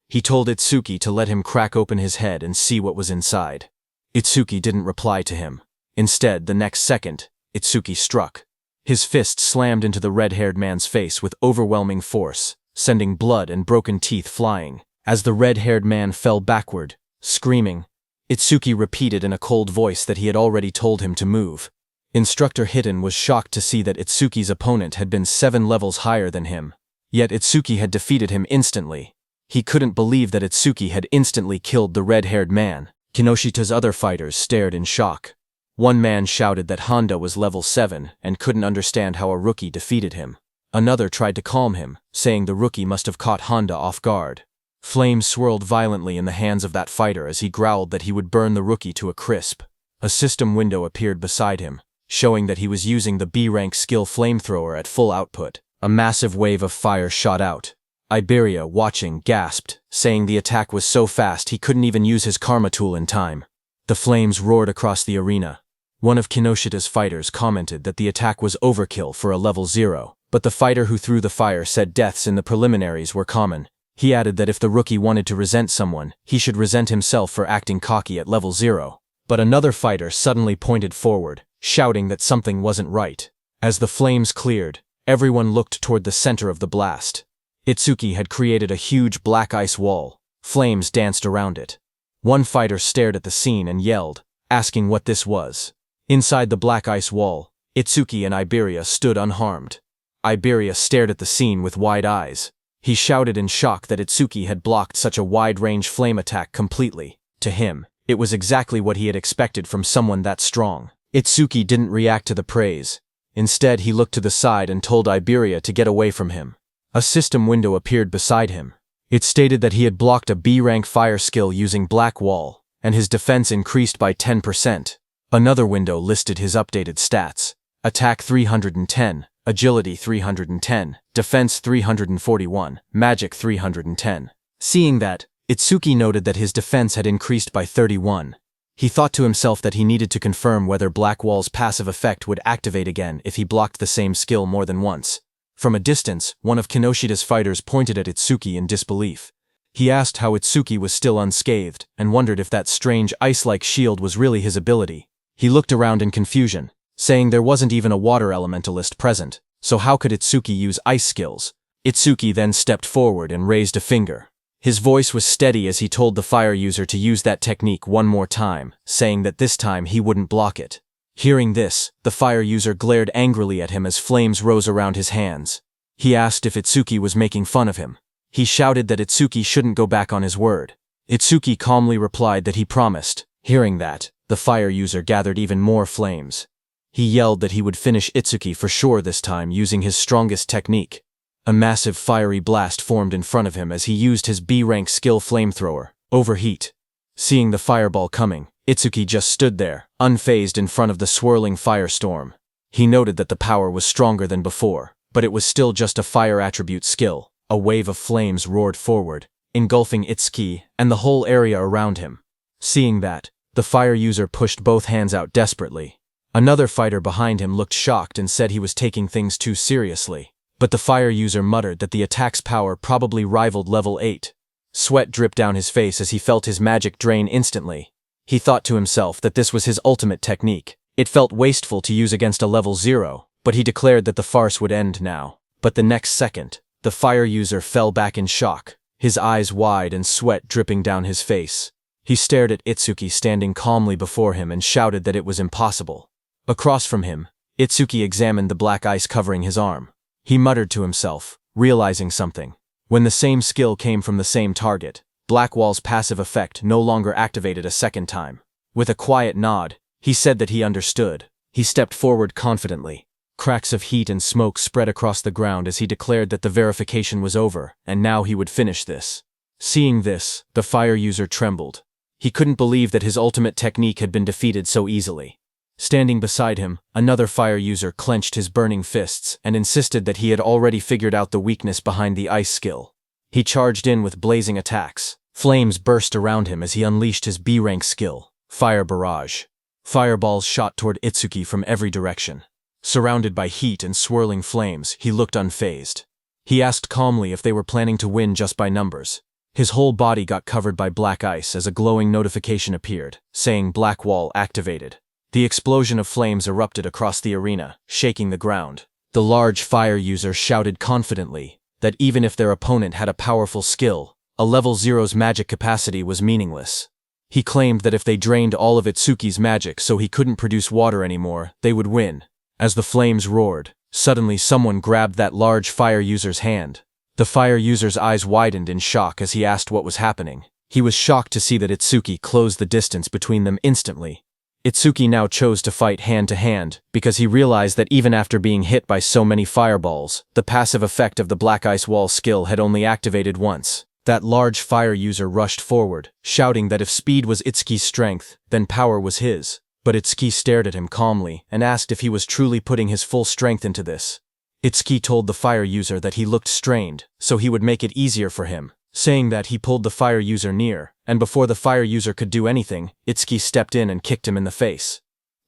Speaker 1: He told Itsuki to let him crack open his head and see what was inside. Itsuki didn't reply to him. Instead, the next second, Itsuki struck. His fist slammed into the red-haired man's face with overwhelming force, sending blood and broken teeth flying. As the red-haired man fell backward, screaming, Itsuki repeated in a cold voice that he had already told him to move. Instructor Hiton was shocked to see that Itsuki's opponent had been 7 levels higher than him. Yet Itsuki had defeated him instantly. He couldn't believe that Itsuki had instantly killed the red-haired man. Kinoshida's other fighters stared in shock. One man shouted that Honda was level 7 and couldn't understand how a rookie defeated him. Another tried to calm him, saying the rookie must have caught Honda off guard. Flames swirled violently in the hands of that fighter as he growled that he would burn the rookie to a crisp. A system window appeared beside him, showing that he was using the B-rank skill flamethrower at full output. A massive wave of fire shot out. Iberia, watching, gasped, saying the attack was so fast he couldn't even use his karma tool in time. The flames roared across the arena. One of Kinoshida's fighters commented that the attack was overkill for a level 0, but the fighter who threw the fire said deaths in the preliminaries were common. He added that if the rookie wanted to resent someone, he should resent himself for acting cocky at level 0. But another fighter suddenly pointed forward, shouting that something wasn't right. As the flames cleared, everyone looked toward the center of the blast. Itsuki had created a huge black ice wall. Flames danced around it. One fighter stared at the scene and yelled, asking what this was. Inside the black ice wall, Itsuki and Iberia stood unharmed. Iberia stared at the scene with wide eyes. He shouted in shock that Itsuki had blocked such a wide-range flame attack completely. To him, it was exactly what he had expected from someone that strong. Itsuki didn't react to the praise. Instead, he looked to the side and told Iberia to get away from him. A system window appeared beside him. It stated that he had blocked a B-rank fire skill using Black Wall, and his defense increased by 10%. Another window listed his updated stats. Attack 310, Agility 310, Defense 341, Magic 310. Seeing that, Itsuki noted that his defense had increased by 31. He thought to himself that he needed to confirm whether Black Wall's passive effect would activate again if he blocked the same skill more than once. From a distance, one of Kinoshida's fighters pointed at Itsuki in disbelief. He asked how Itsuki was still unscathed, and wondered if that strange ice-like shield was really his ability. He looked around in confusion, saying there wasn't even a water elementalist present, so how could Itsuki use ice skills? Itsuki then stepped forward and raised a finger. His voice was steady as he told the fire user to use that technique one more time, saying that this time he wouldn't block it. Hearing this, the fire user glared angrily at him as flames rose around his hands. He asked if Itsuki was making fun of him. He shouted that Itsuki shouldn't go back on his word. Itsuki calmly replied that he promised. Hearing that, the fire user gathered even more flames. He yelled that he would finish Itsuki for sure this time using his strongest technique. A massive fiery blast formed in front of him as he used his B-rank skill flamethrower, Overheat. Seeing the fireball coming, Itsuki just stood there, unfazed in front of the swirling firestorm. He noted that the power was stronger than before, but it was still just a fire attribute skill. A wave of flames roared forward, engulfing Itsuki and the whole area around him. Seeing that, the fire user pushed both hands out desperately. Another fighter behind him looked shocked and said he was taking things too seriously. But the fire user muttered that the attack's power probably rivaled level 8. Sweat dripped down his face as he felt his magic drain instantly. He thought to himself that this was his ultimate technique. It felt wasteful to use against a level 0, but he declared that the farce would end now. But the next second, the fire user fell back in shock, his eyes wide and sweat dripping down his face. He stared at Itsuki standing calmly before him and shouted that it was impossible. Across from him, Itsuki examined the black ice covering his arm. He muttered to himself, realizing something. When the same skill came from the same target, Blackwall's passive effect no longer activated a second time. With a quiet nod, he said that he understood. He stepped forward confidently. Cracks of heat and smoke spread across the ground as he declared that the verification was over, and now he would finish this. Seeing this, the fire user trembled. He couldn't believe that his ultimate technique had been defeated so easily. Standing beside him, another fire user clenched his burning fists and insisted that he had already figured out the weakness behind the ice skill. He charged in with blazing attacks. Flames burst around him as he unleashed his B-rank skill, Fire Barrage. Fireballs shot toward Itsuki from every direction. Surrounded by heat and swirling flames, he looked unfazed. He asked calmly if they were planning to win just by numbers. His whole body got covered by black ice as a glowing notification appeared, saying Blackwall activated. The explosion of flames erupted across the arena, shaking the ground. The large fire user shouted confidently that even if their opponent had a powerful skill, a level 0's magic capacity was meaningless. He claimed that if they drained all of Itsuki's magic so he couldn't produce water anymore, they would win. As the flames roared, suddenly someone grabbed that large fire user's hand. The fire user's eyes widened in shock as he asked what was happening. He was shocked to see that Itsuki closed the distance between them instantly. Itsuki now chose to fight hand-to-hand because he realized that even after being hit by so many fireballs, the passive effect of the Black Ice Wall skill had only activated once. That large fire user rushed forward, shouting that if speed was Itsuki's strength, then power was his. But Itsuki stared at him calmly and asked if he was truly putting his full strength into this. Itsuki told the fire user that he looked strained, so he would make it easier for him, saying that he pulled the fire user near, and before the fire user could do anything, Itsuki stepped in and kicked him in the face.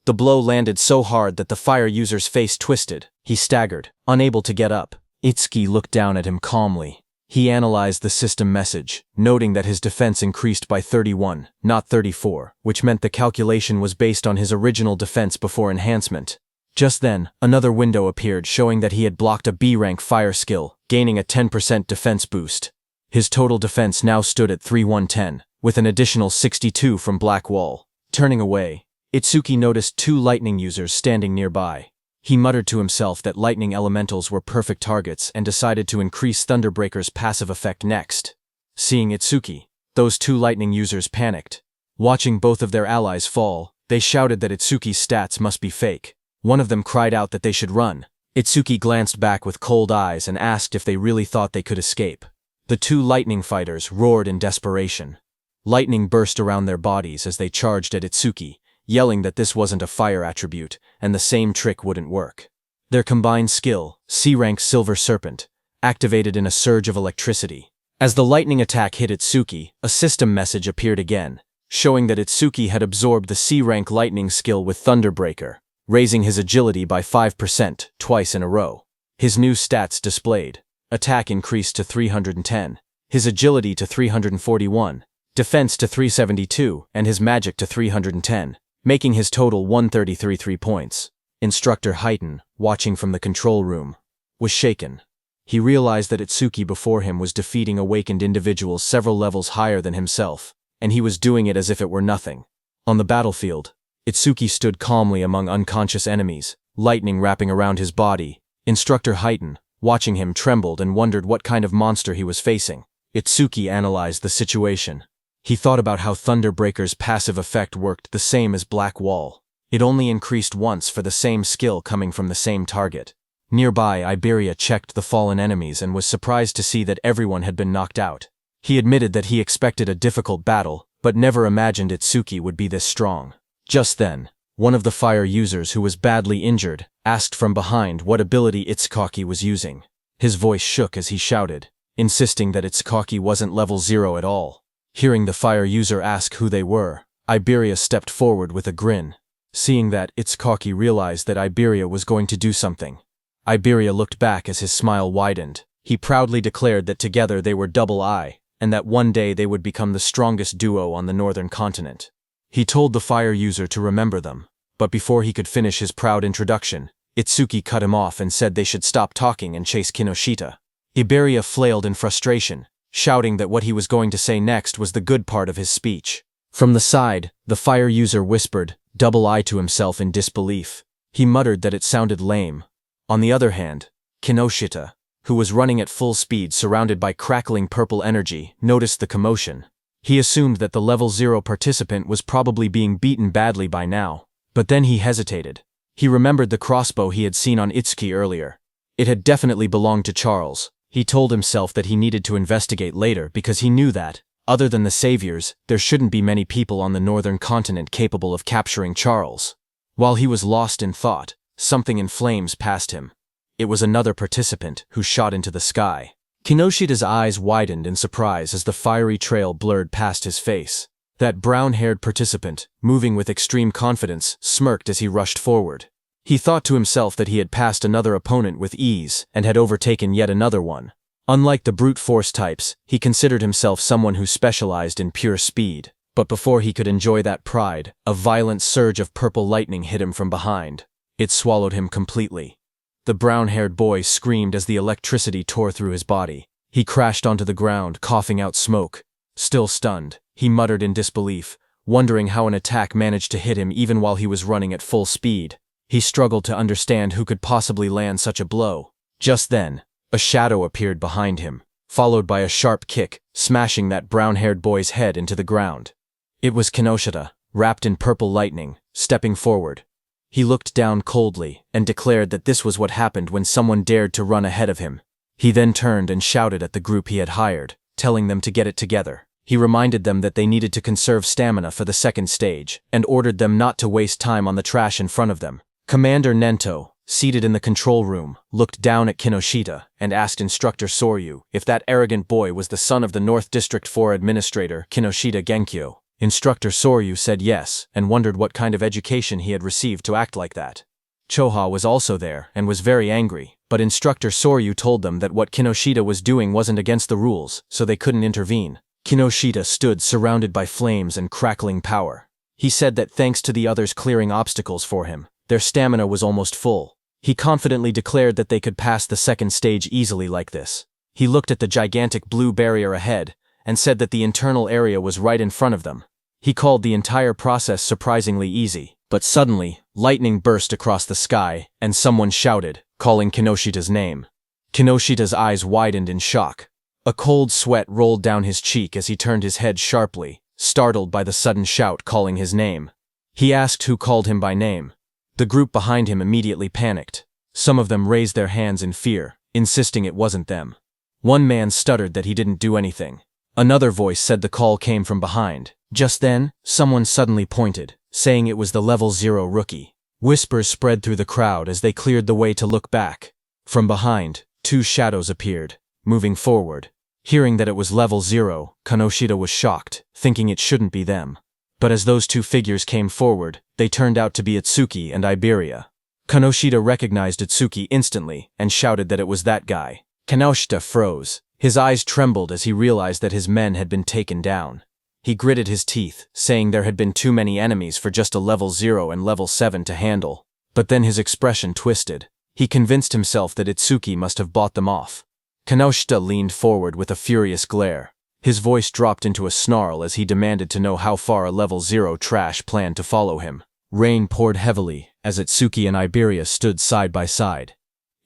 Speaker 1: The blow landed so hard that the fire user's face twisted. He staggered, unable to get up. Itsuki looked down at him calmly. He analyzed the system message, noting that his defense increased by 31, not 34, which meant the calculation was based on his original defense before enhancement. Just then, another window appeared showing that he had blocked a B-rank fire skill, gaining a 10% defense boost. His total defense now stood at 3110, with an additional 62 from Blackwall. Turning away, Itsuki noticed two lightning users standing nearby. He muttered to himself that lightning elementals were perfect targets and decided to increase Thunderbreaker's passive effect next. Seeing Itsuki, those two lightning users panicked. Watching both of their allies fall, they shouted that Itsuki's stats must be fake. One of them cried out that they should run. Itsuki glanced back with cold eyes and asked if they really thought they could escape. The two lightning fighters roared in desperation. Lightning burst around their bodies as they charged at Itsuki, yelling that this wasn't a fire attribute, and the same trick wouldn't work. Their combined skill, C-rank Silver Serpent, activated in a surge of electricity. As the lightning attack hit Itsuki, a system message appeared again, showing that Itsuki had absorbed the C-rank lightning skill with Thunderbreaker, raising his agility by 5% twice in a row. His new stats displayed. Attack increased to 310, his agility to 341, defense to 372, and his magic to 310. Making his total 133 points. Instructor Haiten, watching from the control room, was shaken. He realized that Itsuki before him was defeating awakened individuals several levels higher than himself, and he was doing it as if it were nothing. On the battlefield, Itsuki stood calmly among unconscious enemies, lightning wrapping around his body. Instructor Haiten, watching him, trembled and wondered what kind of monster he was facing. Itsuki analyzed the situation. He thought about how Thunderbreaker's passive effect worked the same as Blackwall. It only increased once for the same skill coming from the same target. Nearby, Iberia checked the fallen enemies and was surprised to see that everyone had been knocked out. He admitted that he expected a difficult battle, but never imagined Itsuki would be this strong. Just then, one of the fire users who was badly injured asked from behind what ability Itsuki was using. His voice shook as he shouted, insisting that Itsuki wasn't level 0 at all. Hearing the fire user ask who they were, Iberia stepped forward with a grin. Seeing that, Itsuki realized that Iberia was going to do something. Iberia looked back as his smile widened. He proudly declared that together they were Double I, and that one day they would become the strongest duo on the northern continent. He told the fire user to remember them. but before he could finish his proud introduction, Itsuki cut him off and said they should stop talking and chase Kinoshita. Iberia flailed in frustration, shouting that what he was going to say next was the good part of his speech. From the side, the fire user whispered, double I to himself in disbelief. He muttered that it sounded lame. On the other hand, Kinoshita, who was running at full speed surrounded by crackling purple energy, noticed the commotion. He assumed that the level 0 participant was probably being beaten badly by now. But then he hesitated. He remembered the crossbow he had seen on Itsuki earlier. It had definitely belonged to Charles. He told himself that he needed to investigate later because he knew that, other than the saviors, there shouldn't be many people on the northern continent capable of capturing Charles. While he was lost in thought, something in flames passed him. It was another participant who shot into the sky. Kinoshita's eyes widened in surprise as the fiery trail blurred past his face. That brown-haired participant, moving with extreme confidence, smirked as he rushed forward. He thought to himself that he had passed another opponent with ease and had overtaken yet another one. Unlike the brute force types, he considered himself someone who specialized in pure speed. But before he could enjoy that pride, a violent surge of purple lightning hit him from behind. It swallowed him completely. The brown-haired boy screamed as the electricity tore through his body. He crashed onto the ground, coughing out smoke. Still stunned, he muttered in disbelief, wondering how an attack managed to hit him even while he was running at full speed. He struggled to understand who could possibly land such a blow. Just then, a shadow appeared behind him, followed by a sharp kick, smashing that brown-haired boy's head into the ground. It was Kinoshita, wrapped in purple lightning, stepping forward. He looked down coldly and declared that this was what happened when someone dared to run ahead of him. He then turned and shouted at the group he had hired, telling them to get it together. He reminded them that they needed to conserve stamina for the second stage, and ordered them not to waste time on the trash in front of them. Commander Nento, seated in the control room, looked down at Kinoshita and asked Instructor Soryu if that arrogant boy was the son of the North District 4 Administrator Kinoshita Genkyo. Instructor Soryu said yes and wondered what kind of education he had received to act like that. Choha was also there and was very angry, but Instructor Soryu told them that what Kinoshita was doing wasn't against the rules, so they couldn't intervene. Kinoshita stood surrounded by flames and crackling power. He said that thanks to the others clearing obstacles for him, their stamina was almost full. He confidently declared that they could pass the second stage easily like this. He looked at the gigantic blue barrier ahead and said that the internal area was right in front of them. He called the entire process surprisingly easy, but suddenly, lightning burst across the sky and someone shouted, calling Kinoshita's name. Kinoshita's eyes widened in shock. A cold sweat rolled down his cheek as he turned his head sharply, startled by the sudden shout calling his name. He asked who called him by name. The group behind him immediately panicked. Some of them raised their hands in fear, insisting it wasn't them. One man stuttered that he didn't do anything. Another voice said the call came from behind. Just then, someone suddenly pointed, saying it was the level 0 rookie. Whispers spread through the crowd as they cleared the way to look back. From behind, two shadows appeared, moving forward. Hearing that it was level 0, Kinoshita was shocked, thinking it shouldn't be them. But as those two figures came forward, they turned out to be Itsuki and Iberia. Kinoshita recognized Itsuki instantly and shouted that it was that guy. Kinoshita froze. His eyes trembled as he realized that his men had been taken down. He gritted his teeth, saying there had been too many enemies for just a level 0 and level 7 to handle. But then his expression twisted. He convinced himself that Itsuki must have bought them off. Kinoshita leaned forward with a furious glare. His voice dropped into a snarl as he demanded to know how far a level 0 trash planned to follow him. Rain poured heavily as Itsuki and Iberia stood side by side.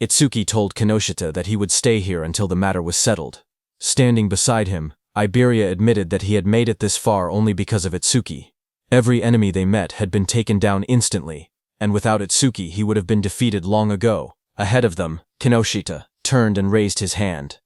Speaker 1: Itsuki told Kinoshita that he would stay here until the matter was settled. Standing beside him, Iberia admitted that he had made it this far only because of Itsuki. Every enemy they met had been taken down instantly, and without Itsuki he would have been defeated long ago. Ahead of them, Kinoshita turned and raised his hand.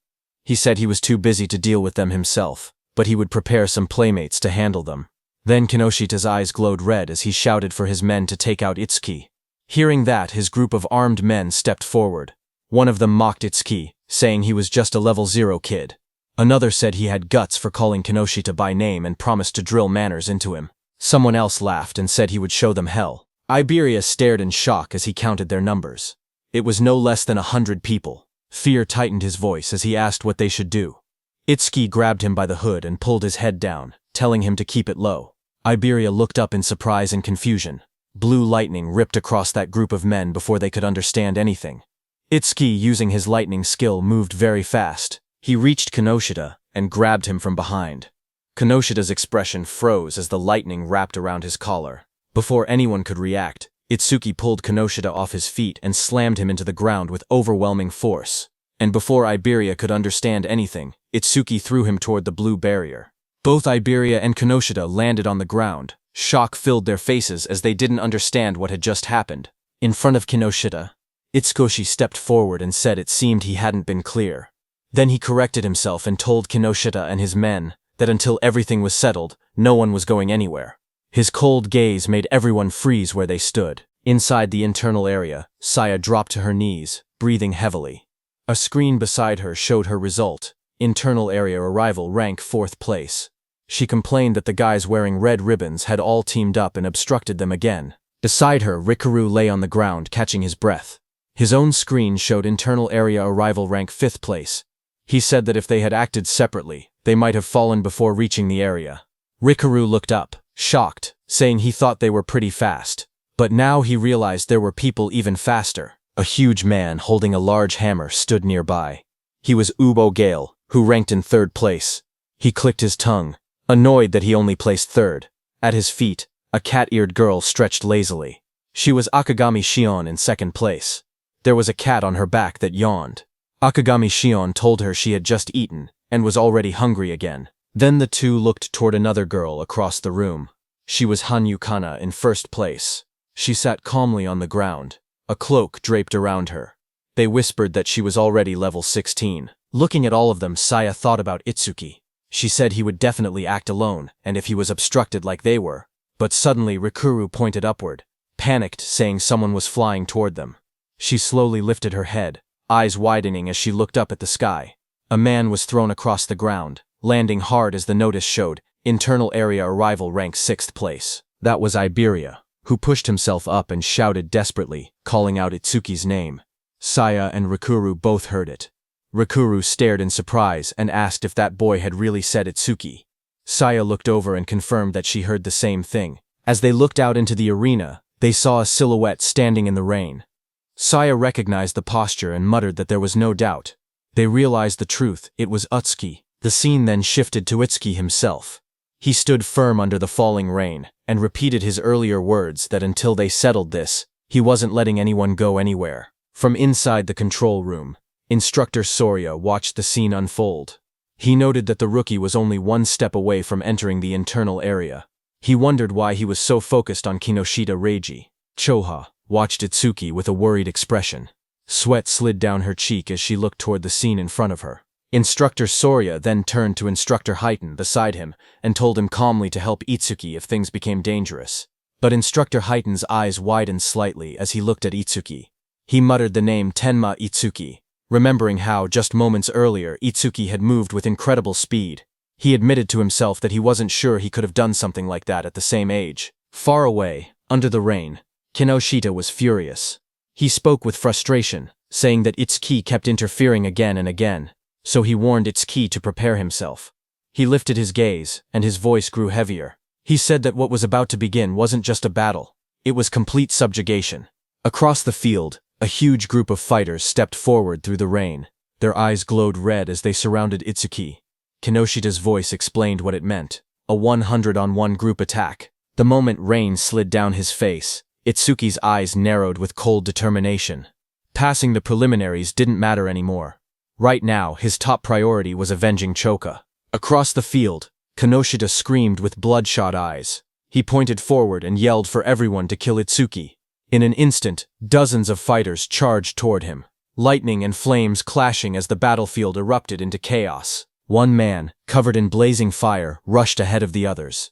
Speaker 1: He said he was too busy to deal with them himself, but he would prepare some playmates to handle them. Then Kinoshita's eyes glowed red as he shouted for his men to take out Itsuki. Hearing that, his group of armed men stepped forward. One of them mocked Itsuki, saying he was just a level 0 kid. Another said he had guts for calling Kinoshita by name and promised to drill manners into him. Someone else laughed and said he would show them hell. Iberia stared in shock as he counted their numbers. It was no less than 100 people. Fear tightened his voice as he asked what they should do. Itsuki grabbed him by the hood and pulled his head down, telling him to keep it low. Iberia looked up in surprise and confusion. Blue lightning ripped across that group of men before they could understand anything. Itsuki, using his lightning skill, moved very fast. He reached Kinoshita and grabbed him from behind. Kinoshita's expression froze as the lightning wrapped around his collar. Before anyone could react, Itsuki pulled Kinoshita off his feet and slammed him into the ground with overwhelming force. And before Iberia could understand anything, Itsuki threw him toward the blue barrier. Both Iberia and Kinoshita landed on the ground. Shock filled their faces as they didn't understand what had just happened. In front of Kinoshita, Itsukoshi stepped forward and said it seemed he hadn't been clear. Then he corrected himself and told Kinoshita and his men that until everything was settled, no one was going anywhere. His cold gaze made everyone freeze where they stood. Inside the internal area, Saya dropped to her knees, breathing heavily. A screen beside her showed her result. Internal area arrival rank 4th place. She complained that the guys wearing red ribbons had all teamed up and obstructed them again. Beside her, Rikaru lay on the ground, catching his breath. His own screen showed internal area arrival rank 5th place. He said that if they had acted separately, they might have fallen before reaching the area. Rikaru looked up, shocked, saying he thought they were pretty fast. But now he realized there were people even faster. A huge man holding a large hammer stood nearby. He was Ubo Gale, who ranked in 3rd place. He clicked his tongue, annoyed that he only placed 3rd. At his feet, a cat-eared girl stretched lazily. She was Akagami Shion in 2nd place. There was a cat on her back that yawned. Akagami Shion told her she had just eaten and was already hungry again. Then the two looked toward another girl across the room. She was Hanyu Kana in 1st place. She sat calmly on the ground, a cloak draped around her. They whispered that she was already level 16. Looking at all of them, Saya thought about Itsuki. She said he would definitely act alone, and if he was obstructed like they were. But suddenly Rikuru pointed upward, panicked, saying someone was flying toward them. She slowly lifted her head, eyes widening as she looked up at the sky. A man was thrown across the ground, landing hard as the notice showed, internal area arrival rank 6th place. That was Iberia, who pushed himself up and shouted desperately, calling out Itsuki's name. Saya and Rikuru both heard it. Rikuru stared in surprise and asked if that boy had really said Itsuki. Saya looked over and confirmed that she heard the same thing. As they looked out into the arena, they saw a silhouette standing in the rain. Saya recognized the posture and muttered that there was no doubt. They realized the truth, it was Utsuki. The scene then shifted to Itsuki himself. He stood firm under the falling rain, and repeated his earlier words that until they settled this, he wasn't letting anyone go anywhere. From inside the control room, Instructor Soria watched the scene unfold. He noted that the rookie was only 1 step away from entering the internal area. He wondered why he was so focused on Kinoshita Reiji. Choha watched Itsuki with a worried expression. Sweat slid down her cheek as she looked toward the scene in front of her. Instructor Soria then turned to Instructor Heiton beside him and told him calmly to help Itsuki if things became dangerous. But Instructor Heiton's eyes widened slightly as he looked at Itsuki. He muttered the name Tenma Itsuki, remembering how, just moments earlier, Itsuki had moved with incredible speed. He admitted to himself that he wasn't sure he could have done something like that at the same age. Far away, under the rain, Kinoshita was furious. He spoke with frustration, saying that Itsuki kept interfering again and again, so he warned Itsuki to prepare himself. He lifted his gaze, and his voice grew heavier. He said that what was about to begin wasn't just a battle, it was complete subjugation. Across the field, a huge group of fighters stepped forward through the rain. Their eyes glowed red as they surrounded Itsuki. Kinoshita's voice explained what it meant, a 100-on-1 group attack. The moment rain slid down his face, Itsuki's eyes narrowed with cold determination. Passing the preliminaries didn't matter anymore. Right now, his top priority was avenging Choka. Across the field, Kinoshita screamed with bloodshot eyes. He pointed forward and yelled for everyone to kill Itsuki. In an instant, dozens of fighters charged toward him, lightning and flames clashing as the battlefield erupted into chaos. One man, covered in blazing fire, rushed ahead of the others.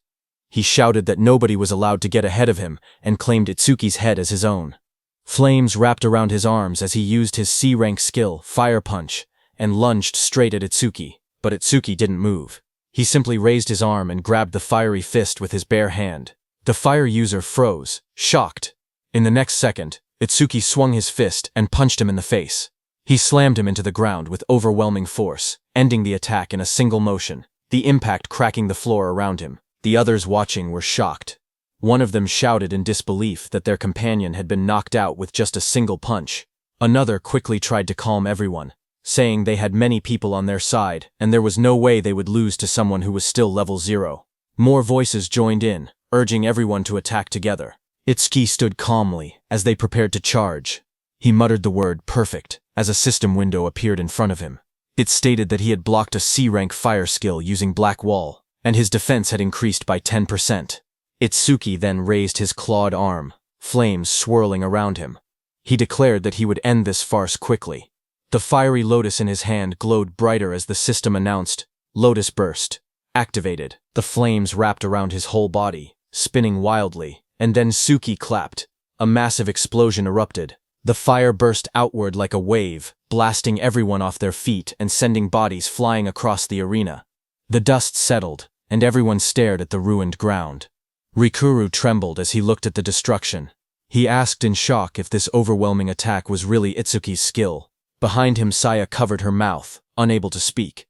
Speaker 1: He shouted that nobody was allowed to get ahead of him and claimed Itsuki's head as his own. Flames wrapped around his arms as he used his C-rank skill, Fire Punch, and lunged straight at Itsuki, but Itsuki didn't move. He simply raised his arm and grabbed the fiery fist with his bare hand. The fire user froze, shocked. In the next second, Itsuki swung his fist and punched him in the face. He slammed him into the ground with overwhelming force, ending the attack in a single motion, the impact cracking the floor around him. The others watching were shocked. One of them shouted in disbelief that their companion had been knocked out with just a single punch. Another quickly tried to calm everyone, saying they had many people on their side and there was no way they would lose to someone who was still level 0. More voices joined in, urging everyone to attack together. Itsuki stood calmly as they prepared to charge. He muttered the word perfect as a system window appeared in front of him. It stated that he had blocked a C-rank fire skill using Black Wall, and his defense had increased by 10%. Itsuki then raised his clawed arm, flames swirling around him. He declared that he would end this farce quickly. The fiery lotus in his hand glowed brighter as the system announced, Lotus Burst. Activated. The flames wrapped around his whole body, spinning wildly, and then Suki clapped. A massive explosion erupted. The fire burst outward like a wave, blasting everyone off their feet and sending bodies flying across the arena. The dust settled, and everyone stared at the ruined ground. Rikuru trembled as he looked at the destruction. He asked in shock if this overwhelming attack was really Itsuki's skill. Behind him, Saya covered her mouth, unable to speak.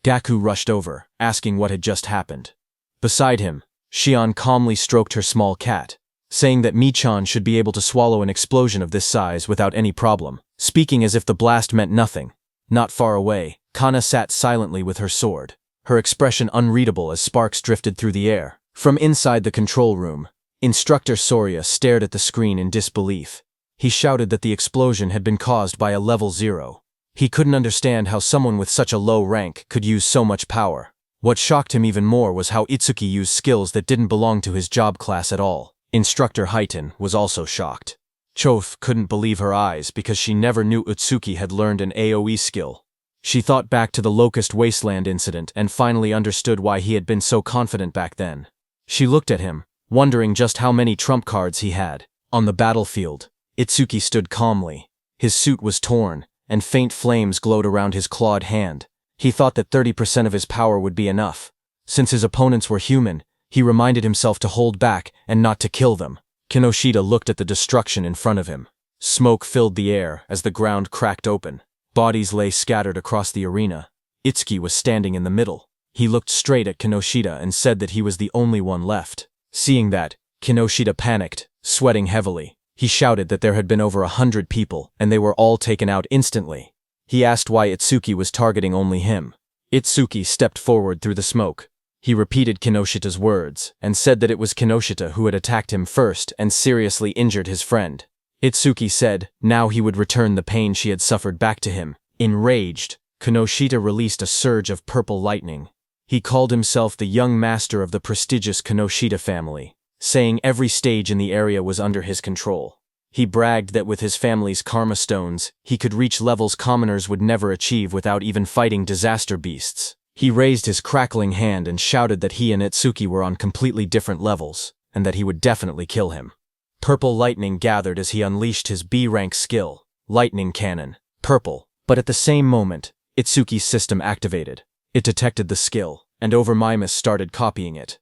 Speaker 1: Gaku rushed over, asking what had just happened. Beside him, Shion calmly stroked her small cat, saying that Michan should be able to swallow an explosion of this size without any problem, speaking as if the blast meant nothing. Not far away, Kana sat silently with her sword, her expression unreadable as sparks drifted through the air. From inside the control room, Instructor Soria stared at the screen in disbelief. He shouted that the explosion had been caused by a level 0. He couldn't understand how someone with such a low rank could use so much power. What shocked him even more was how Itsuki used skills that didn't belong to his job class at all. Instructor Haiten was also shocked. Choth couldn't believe her eyes because she never knew Itsuki had learned an AoE skill. She thought back to the Locust Wasteland incident and finally understood why he had been so confident back then. She looked at him, wondering just how many trump cards he had. On the battlefield, Itsuki stood calmly. His suit was torn, and faint flames glowed around his clawed hand. He thought that 30% of his power would be enough. Since his opponents were human, he reminded himself to hold back and not to kill them. Kinoshita looked at the destruction in front of him. Smoke filled the air as the ground cracked open. Bodies lay scattered across the arena. Itsuki was standing in the middle. He looked straight at Kinoshita and said that he was the only one left. Seeing that, Kinoshita panicked, sweating heavily. He shouted that there had been over 100 people, and they were all taken out instantly. He asked why Itsuki was targeting only him. Itsuki stepped forward through the smoke. He repeated Kinoshita's words, and said that it was Kinoshita who had attacked him first and seriously injured his friend. Itsuki said now he would return the pain she had suffered back to him. Enraged, Kinoshita released a surge of purple lightning. He called himself the young master of the prestigious Kinoshita family, saying every stage in the area was under his control. He bragged that with his family's karma stones, he could reach levels commoners would never achieve without even fighting disaster beasts. He raised his crackling hand and shouted that he and Itsuki were on completely different levels, and that he would definitely kill him. Purple lightning gathered as he unleashed his B-rank skill, Lightning Cannon, purple, but at the same moment, Itsuki's system activated. It detected the skill, and Overmimus started copying it.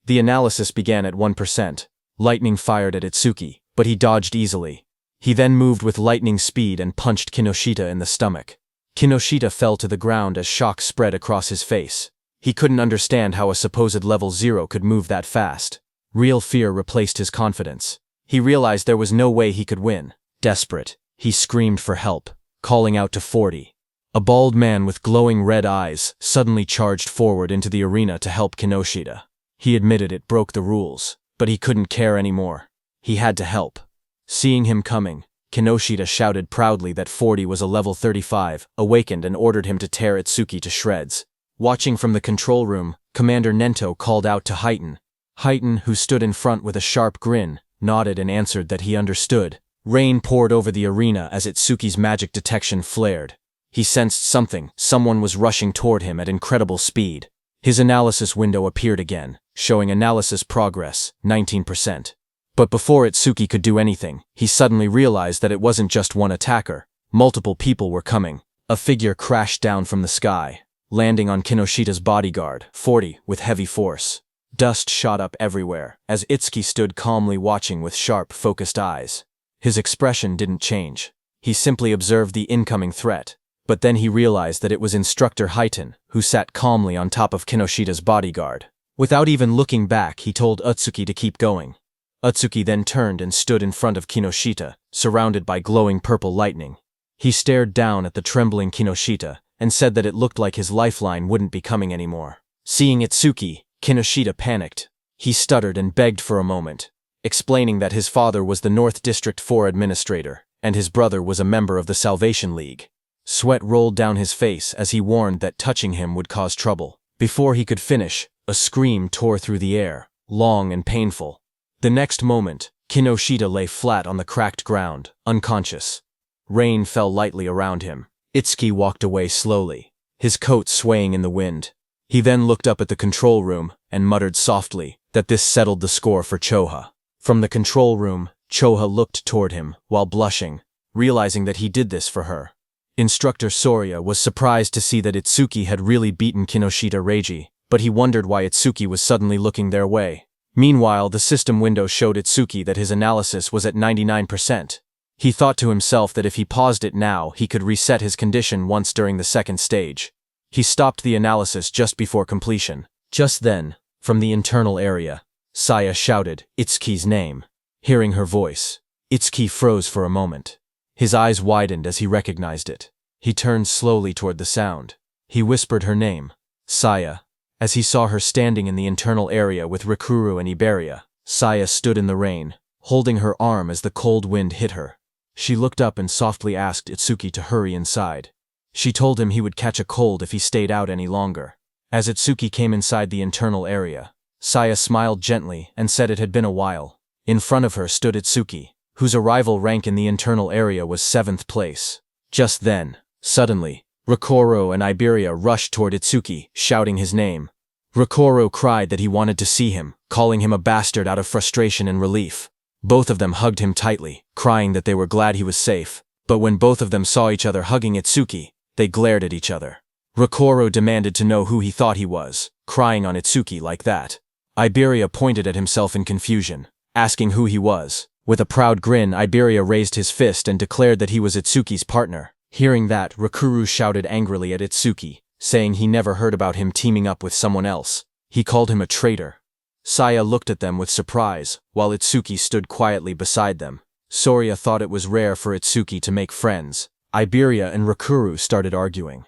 Speaker 1: The analysis began at 1%. Lightning fired at Itsuki, but he dodged easily. He then moved with lightning speed and punched Kinoshita in the stomach. Kinoshita fell to the ground as shock spread across his face. He couldn't understand how a supposed level 0 could move that fast. Real fear replaced his confidence. He realized there was no way he could win. Desperate, he screamed for help, calling out to 40. A bald man with glowing red eyes suddenly charged forward into the arena to help Kinoshita. He admitted it broke the rules, but he couldn't care anymore. He had to help. Seeing him coming, Kinoshita shouted proudly that 40 was a level 35, awakened and ordered him to tear Itsuki to shreds. Watching from the control room, Commander Nento called out to Haiten. Haiten, who stood in front with a sharp grin, nodded and answered that he understood. Rain poured over the arena as Itsuki's magic detection flared. He sensed someone was rushing toward him at incredible speed. His analysis window appeared again, showing analysis progress, 19%. But before Itsuki could do anything, he suddenly realized that it wasn't just one attacker. Multiple people were coming. A figure crashed down from the sky, landing on Kinoshita's bodyguard, 40, with heavy force. Dust shot up everywhere, as Itsuki stood calmly watching with sharp, focused eyes. His expression didn't change. He simply observed the incoming threat. But then he realized that it was Instructor Haiten, who sat calmly on top of Kinoshita's bodyguard. Without even looking back, he told Itsuki to keep going. Utsuki then turned and stood in front of Kinoshita, surrounded by glowing purple lightning. He stared down at the trembling Kinoshita and said that it looked like his lifeline wouldn't be coming anymore. Seeing Itsuki, Kinoshita panicked. He stuttered and begged for a moment, explaining that his father was the North District 4 administrator, and his brother was a member of the Salvation League. Sweat rolled down his face as he warned that touching him would cause trouble. Before he could finish, a scream tore through the air, long and painful. The next moment, Kinoshita lay flat on the cracked ground, unconscious. Rain fell lightly around him. Itsuki walked away slowly, his coat swaying in the wind. He then looked up at the control room and muttered softly that this settled the score for Choha. From the control room, Choha looked toward him while blushing, realizing that he did this for her. Instructor Soria was surprised to see that Itsuki had really beaten Kinoshita Reiji, but he wondered why Itsuki was suddenly looking their way. Meanwhile, the system window showed Itsuki that his analysis was at 99%. He thought to himself that if he paused it now, he could reset his condition once during the second stage. He stopped the analysis just before completion. Just then, from the internal area, Saya shouted Itsuki's name. Hearing her voice, Itsuki froze for a moment. His eyes widened as he recognized it. He turned slowly toward the sound. He whispered her name, Saya. As he saw her standing in the internal area with Rikuru and Iberia, Saya stood in the rain, holding her arm as the cold wind hit her. She looked up and softly asked Itsuki to hurry inside. She told him he would catch a cold if he stayed out any longer. As Itsuki came inside the internal area, Saya smiled gently and said it had been a while. In front of her stood Itsuki, whose arrival rank in the internal area was 7th place. Just then, suddenly, Rikuru and Iberia rushed toward Itsuki, shouting his name. Rikuru cried that he wanted to see him, calling him a bastard out of frustration and relief. Both of them hugged him tightly, crying that they were glad he was safe. But when both of them saw each other hugging Itsuki, they glared at each other. Rikuru demanded to know who he thought he was, crying on Itsuki like that. Iberia pointed at himself in confusion, asking who he was. With a proud grin, Iberia raised his fist and declared that he was Itsuki's partner. Hearing that, Rikuru shouted angrily at Itsuki, saying he never heard about him teaming up with someone else. He called him a traitor. Saya looked at them with surprise, while Itsuki stood quietly beside them. Soria thought it was rare for Itsuki to make friends. Iberia and Rikuru started arguing.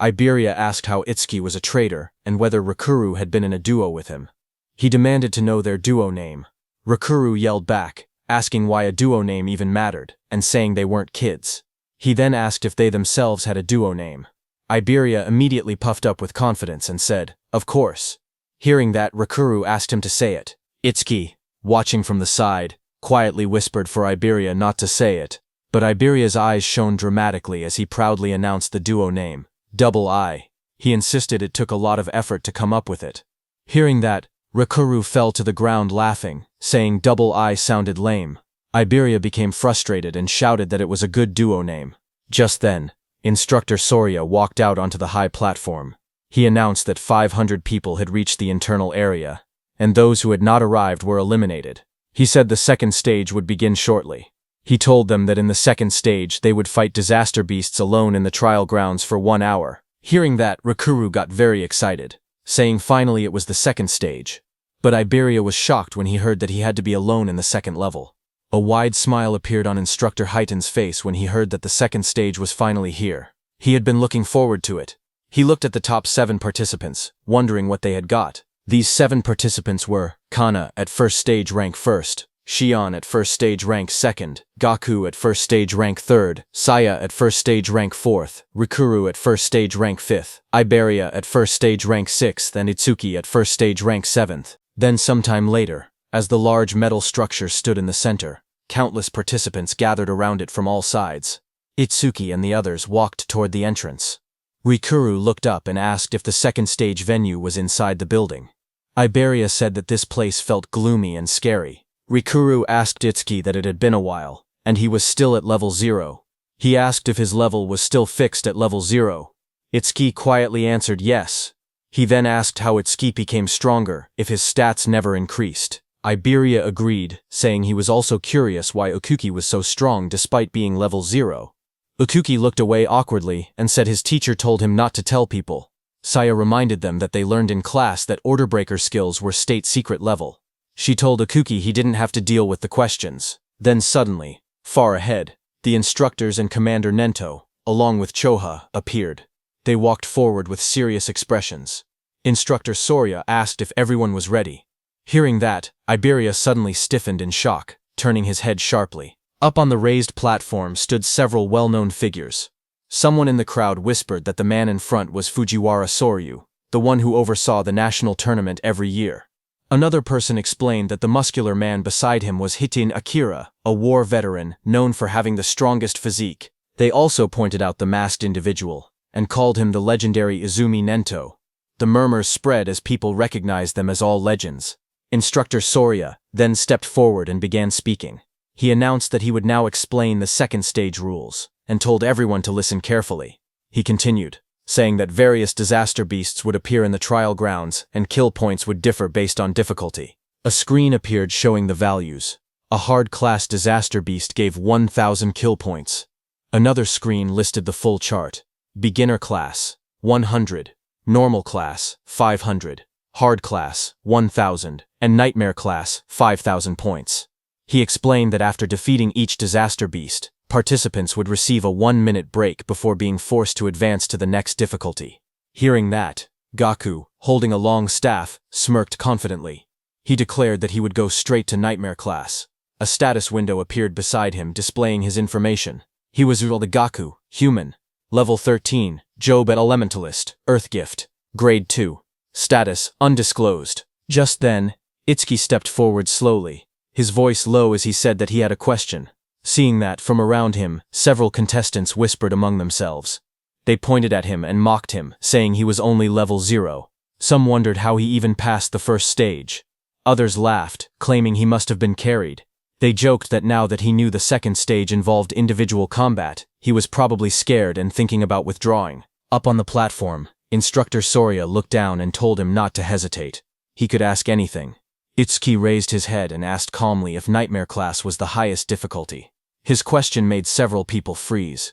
Speaker 1: Iberia asked how Itsuki was a traitor and whether Rikuru had been in a duo with him. He demanded to know their duo name. Rikuru yelled back, asking why a duo name even mattered, and saying they weren't kids. He then asked if they themselves had a duo name. Iberia immediately puffed up with confidence and said, "Of course." Hearing that, Rikuru asked him to say it. Itsuki, watching from the side, quietly whispered for Iberia not to say it, but Iberia's eyes shone dramatically as he proudly announced the duo name, Double I. He insisted it took a lot of effort to come up with it. Hearing that, Rikuru fell to the ground laughing, saying Double I sounded lame. Iberia became frustrated and shouted that it was a good duo name. Just then, Instructor Soria walked out onto the high platform. He announced that 500 people had reached the internal area, and those who had not arrived were eliminated. He said the second stage would begin shortly. He told them that in the second stage they would fight disaster beasts alone in the trial grounds for 1 hour. Hearing that, Rikuru got very excited, saying finally it was the second stage. But Iberia was shocked when he heard that he had to be alone in the second level. A wide smile appeared on Instructor Heighten's face when he heard that the second stage was finally here. He had been looking forward to it. He looked at the top 7 participants, wondering what they had got. These 7 participants were Kana at first stage rank 1st, Shion at first stage rank 2nd, Gaku at first stage rank 3rd, Saya at first stage rank 4th, Rikuru at first stage rank 5th, Iberia at first stage rank 6th, and Itsuki at first stage rank 7th. Then sometime later, as the large metal structure stood in the center, countless participants gathered around it from all sides. Itsuki and the others walked toward the entrance. Rikuru looked up and asked if the second stage venue was inside the building. Iberia said that this place felt gloomy and scary. Rikuru asked Itsuki that it had been a while, and he was still at level 0. He asked if his level was still fixed at level 0. Itsuki quietly answered yes. He then asked how Itsuki became stronger if his stats never increased. Iberia agreed, saying he was also curious why Okuki was so strong despite being level 0. Okuki looked away awkwardly and said his teacher told him not to tell people. Saya reminded them that they learned in class that order breaker skills were state secret level. She told Ikuki he didn't have to deal with the questions. Then suddenly, far ahead, the instructors and Commander Nento, along with Choha, appeared. They walked forward with serious expressions. Instructor Soria asked if everyone was ready. Hearing that, Iberia suddenly stiffened in shock, turning his head sharply. Up on the raised platform stood several well-known figures. Someone in the crowd whispered that the man in front was Fujiwara Soryu, the one who oversaw the national tournament every year. Another person explained that the muscular man beside him was Hitin Akira, a war veteran known for having the strongest physique. They also pointed out the masked individual, and called him the legendary Izumi Nento. The murmurs spread as people recognized them as all legends. Instructor Soria then stepped forward and began speaking. He announced that he would now explain the second stage rules, and told everyone to listen carefully. He continued, saying that various disaster beasts would appear in the trial grounds and kill points would differ based on difficulty. A screen appeared showing the values. A hard-class disaster beast gave 1,000 kill points. Another screen listed the full chart. Beginner class, 100. Normal class, 500. Hard class, 1,000. And nightmare class, 5,000 points. He explained that after defeating each disaster beast, participants would receive a 1-minute break before being forced to advance to the next difficulty. Hearing that, Gaku, holding a long staff, smirked confidently. He declared that he would go straight to nightmare class. A status window appeared beside him displaying his information. He was the Gaku, human. Level 13, Job at Elementalist, Earth Gift. Grade 2. Status, undisclosed. Just then, Itsuki stepped forward slowly, his voice low as he said that he had a question. Seeing that, from around him, several contestants whispered among themselves. They pointed at him and mocked him, saying he was only level 0. Some wondered how he even passed the first stage. Others laughed, claiming he must have been carried. They joked that now that he knew the second stage involved individual combat, he was probably scared and thinking about withdrawing. Up on the platform, Instructor Soria looked down and told him not to hesitate. He could ask anything. Itsuki raised his head and asked calmly if Nightmare class was the highest difficulty. His question made several people freeze.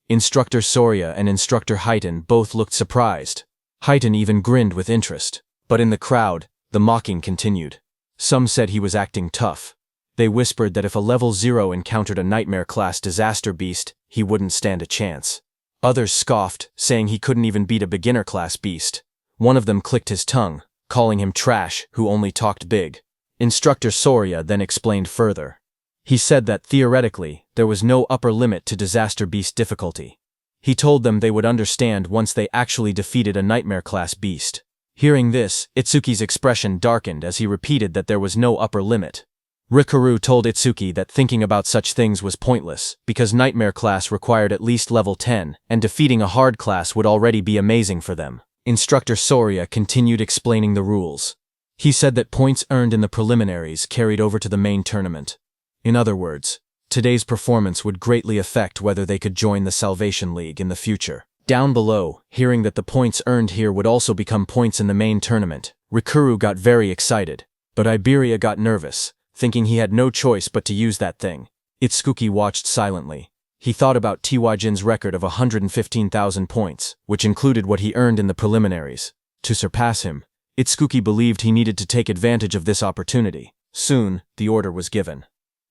Speaker 1: Instructor Soria and Instructor Heiton both looked surprised. Heiton even grinned with interest. But in the crowd, the mocking continued. Some said he was acting tough. They whispered that if a level 0 encountered a Nightmare class disaster beast, he wouldn't stand a chance. Others scoffed, saying he couldn't even beat a beginner class beast. One of them clicked his tongue, calling him trash who only talked big. Instructor Soria then explained further. He said that theoretically, there was no upper limit to disaster beast difficulty. He told them they would understand once they actually defeated a Nightmare class beast. Hearing this, Itsuki's expression darkened as he repeated that there was no upper limit. Rikuru told Itsuki that thinking about such things was pointless, because Nightmare class required at least level 10, and defeating a hard class would already be amazing for them. Instructor Soria continued explaining the rules. He said that points earned in the preliminaries carried over to the main tournament. In other words, today's performance would greatly affect whether they could join the Salvation League in the future. Down below, hearing that the points earned here would also become points in the main tournament, Rikuru got very excited, but Iberia got nervous, thinking he had no choice but to use that thing. Itsuki watched silently. He thought about Tiwajin's record of 115,000 points, which included what he earned in the preliminaries. To surpass him, Itsuki believed he needed to take advantage of this opportunity. Soon, the order was given.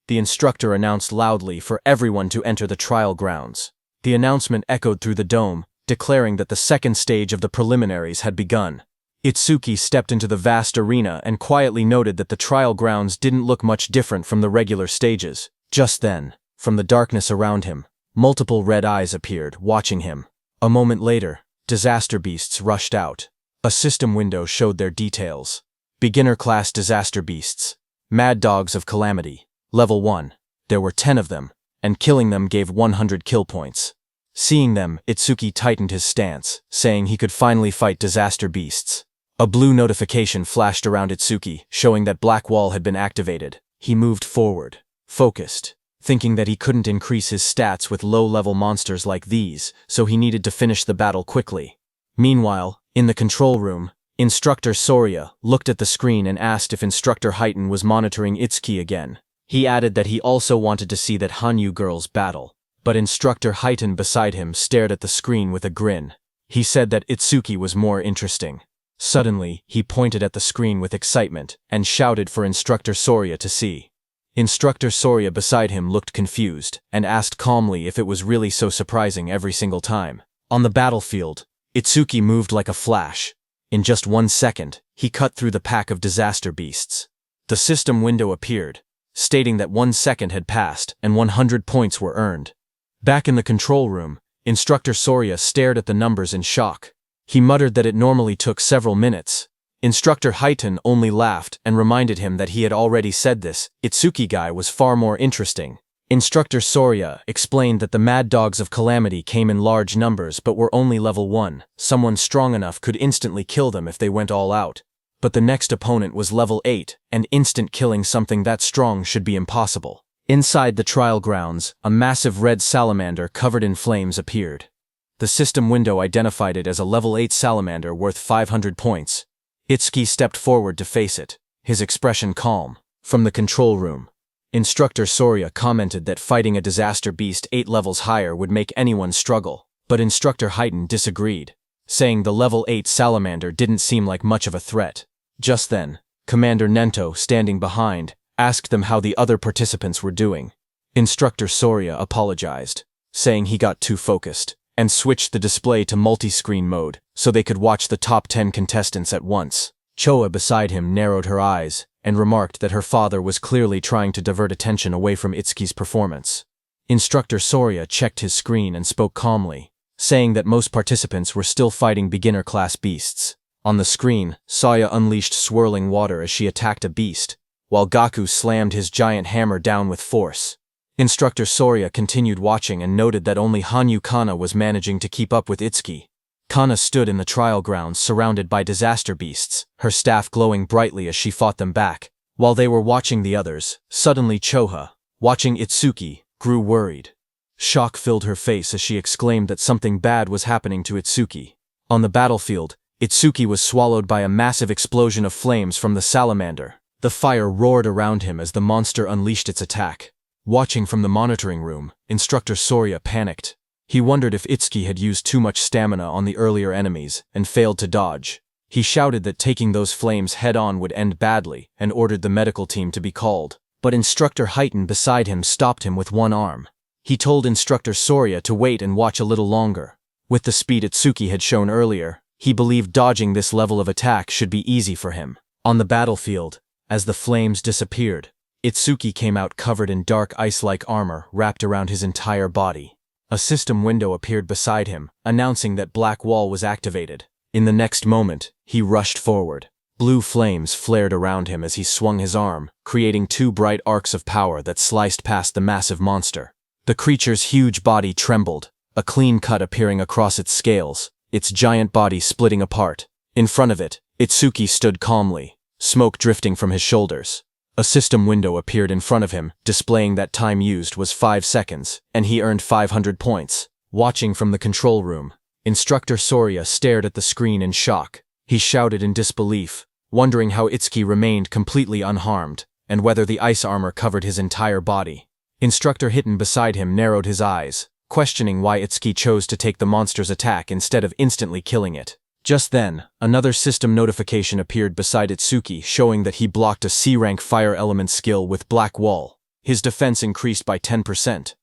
Speaker 1: The instructor announced loudly for everyone to enter the trial grounds. The announcement echoed through the dome, declaring that the second stage of the preliminaries had begun. Itsuki stepped into the vast arena and quietly noted that the trial grounds didn't look much different from the regular stages. Just then, from the darkness around him, multiple red eyes appeared, watching him. A moment later, disaster beasts rushed out. A system window showed their details. Beginner class disaster beasts. Mad dogs of calamity. Level 1. There were 10 of them, and killing them gave 100 kill points. Seeing them, Itsuki tightened his stance, saying he could finally fight disaster beasts. A blue notification flashed around Itsuki, showing that Black Wall had been activated. He moved forward, focused, thinking that he couldn't increase his stats with low-level monsters like these, so he needed to finish the battle quickly. Meanwhile, in the control room, Instructor Soria looked at the screen and asked if Instructor Heiton was monitoring Itsuki again. He added that he also wanted to see that Hanyu girls battle, but Instructor Heiton beside him stared at the screen with a grin. He said that Itsuki was more interesting. Suddenly, he pointed at the screen with excitement and shouted for Instructor Soria to see. Instructor Soria beside him looked confused and asked calmly if it was really so surprising every single time. On the battlefield, Itsuki moved like a flash. In just 1 second, he cut through the pack of disaster beasts. The system window appeared, stating that 1 second had passed and 100 points were earned. Back in the control room, Instructor Soria stared at the numbers in shock. He muttered that it normally took several minutes. Instructor Highton only laughed and reminded him that he had already said this. Itsuki guy was far more interesting. Instructor Soria explained that the Mad Dogs of Calamity came in large numbers but were only level 1. Someone strong enough could instantly kill them if they went all out. But the next opponent was level 8, and instant killing something that strong should be impossible. Inside the trial grounds, a massive red salamander covered in flames appeared. The system window identified it as a level 8 salamander worth 500 points. Itsuki stepped forward to face it, his expression calm. From the control room, Instructor Soria commented that fighting a disaster beast 8 levels higher would make anyone struggle, but Instructor Highton disagreed, saying the level 8 salamander didn't seem like much of a threat. Just then, Commander Nento, standing behind, asked them how the other participants were doing. Instructor Soria apologized, saying he got too focused, and switched the display to multi-screen mode so they could watch the top 10 contestants at once. Choa beside him narrowed her eyes and remarked that her father was clearly trying to divert attention away from Itsuki's performance. Instructor Soria checked his screen and spoke calmly, saying that most participants were still fighting beginner-class beasts. On the screen, Saya unleashed swirling water as she attacked a beast, while Gaku slammed his giant hammer down with force. Instructor Soria continued watching and noted that only Hanyu Kana was managing to keep up with Itsuki. Kana stood in the trial grounds surrounded by disaster beasts, her staff glowing brightly as she fought them back. While they were watching the others, suddenly Choha, watching Itsuki, grew worried. Shock filled her face as she exclaimed that something bad was happening to Itsuki. On the battlefield, Itsuki was swallowed by a massive explosion of flames from the salamander. The fire roared around him as the monster unleashed its attack. Watching from the monitoring room, Instructor Soria panicked. He wondered if Itsuki had used too much stamina on the earlier enemies and failed to dodge. He shouted that taking those flames head-on would end badly and ordered the medical team to be called. But Instructor Highton beside him stopped him with one arm. He told Instructor Soria to wait and watch a little longer. With the speed Itsuki had shown earlier, he believed dodging this level of attack should be easy for him. On the battlefield, as the flames disappeared, Itsuki came out covered in dark ice-like armor wrapped around his entire body. A system window appeared beside him, announcing that Black Wall was activated. In the next moment, he rushed forward. Blue flames flared around him as he swung his arm, creating 2 bright arcs of power that sliced past the massive monster. The creature's huge body trembled, a clean cut appearing across its scales, its giant body splitting apart. In front of it, Itsuki stood calmly, smoke drifting from his shoulders. A system window appeared in front of him, displaying that time used was 5 seconds, and he earned 500 points. Watching from the control room, Instructor Soria stared at the screen in shock. He shouted in disbelief, wondering how Itsuki remained completely unharmed, and whether the ice armor covered his entire body. Instructor Highton beside him narrowed his eyes, questioning why Itsuki chose to take the monster's attack instead of instantly killing it. Just then, another system notification appeared beside Itsuki showing that he blocked a C-rank fire element skill with Black Wall. His defense increased by 10%.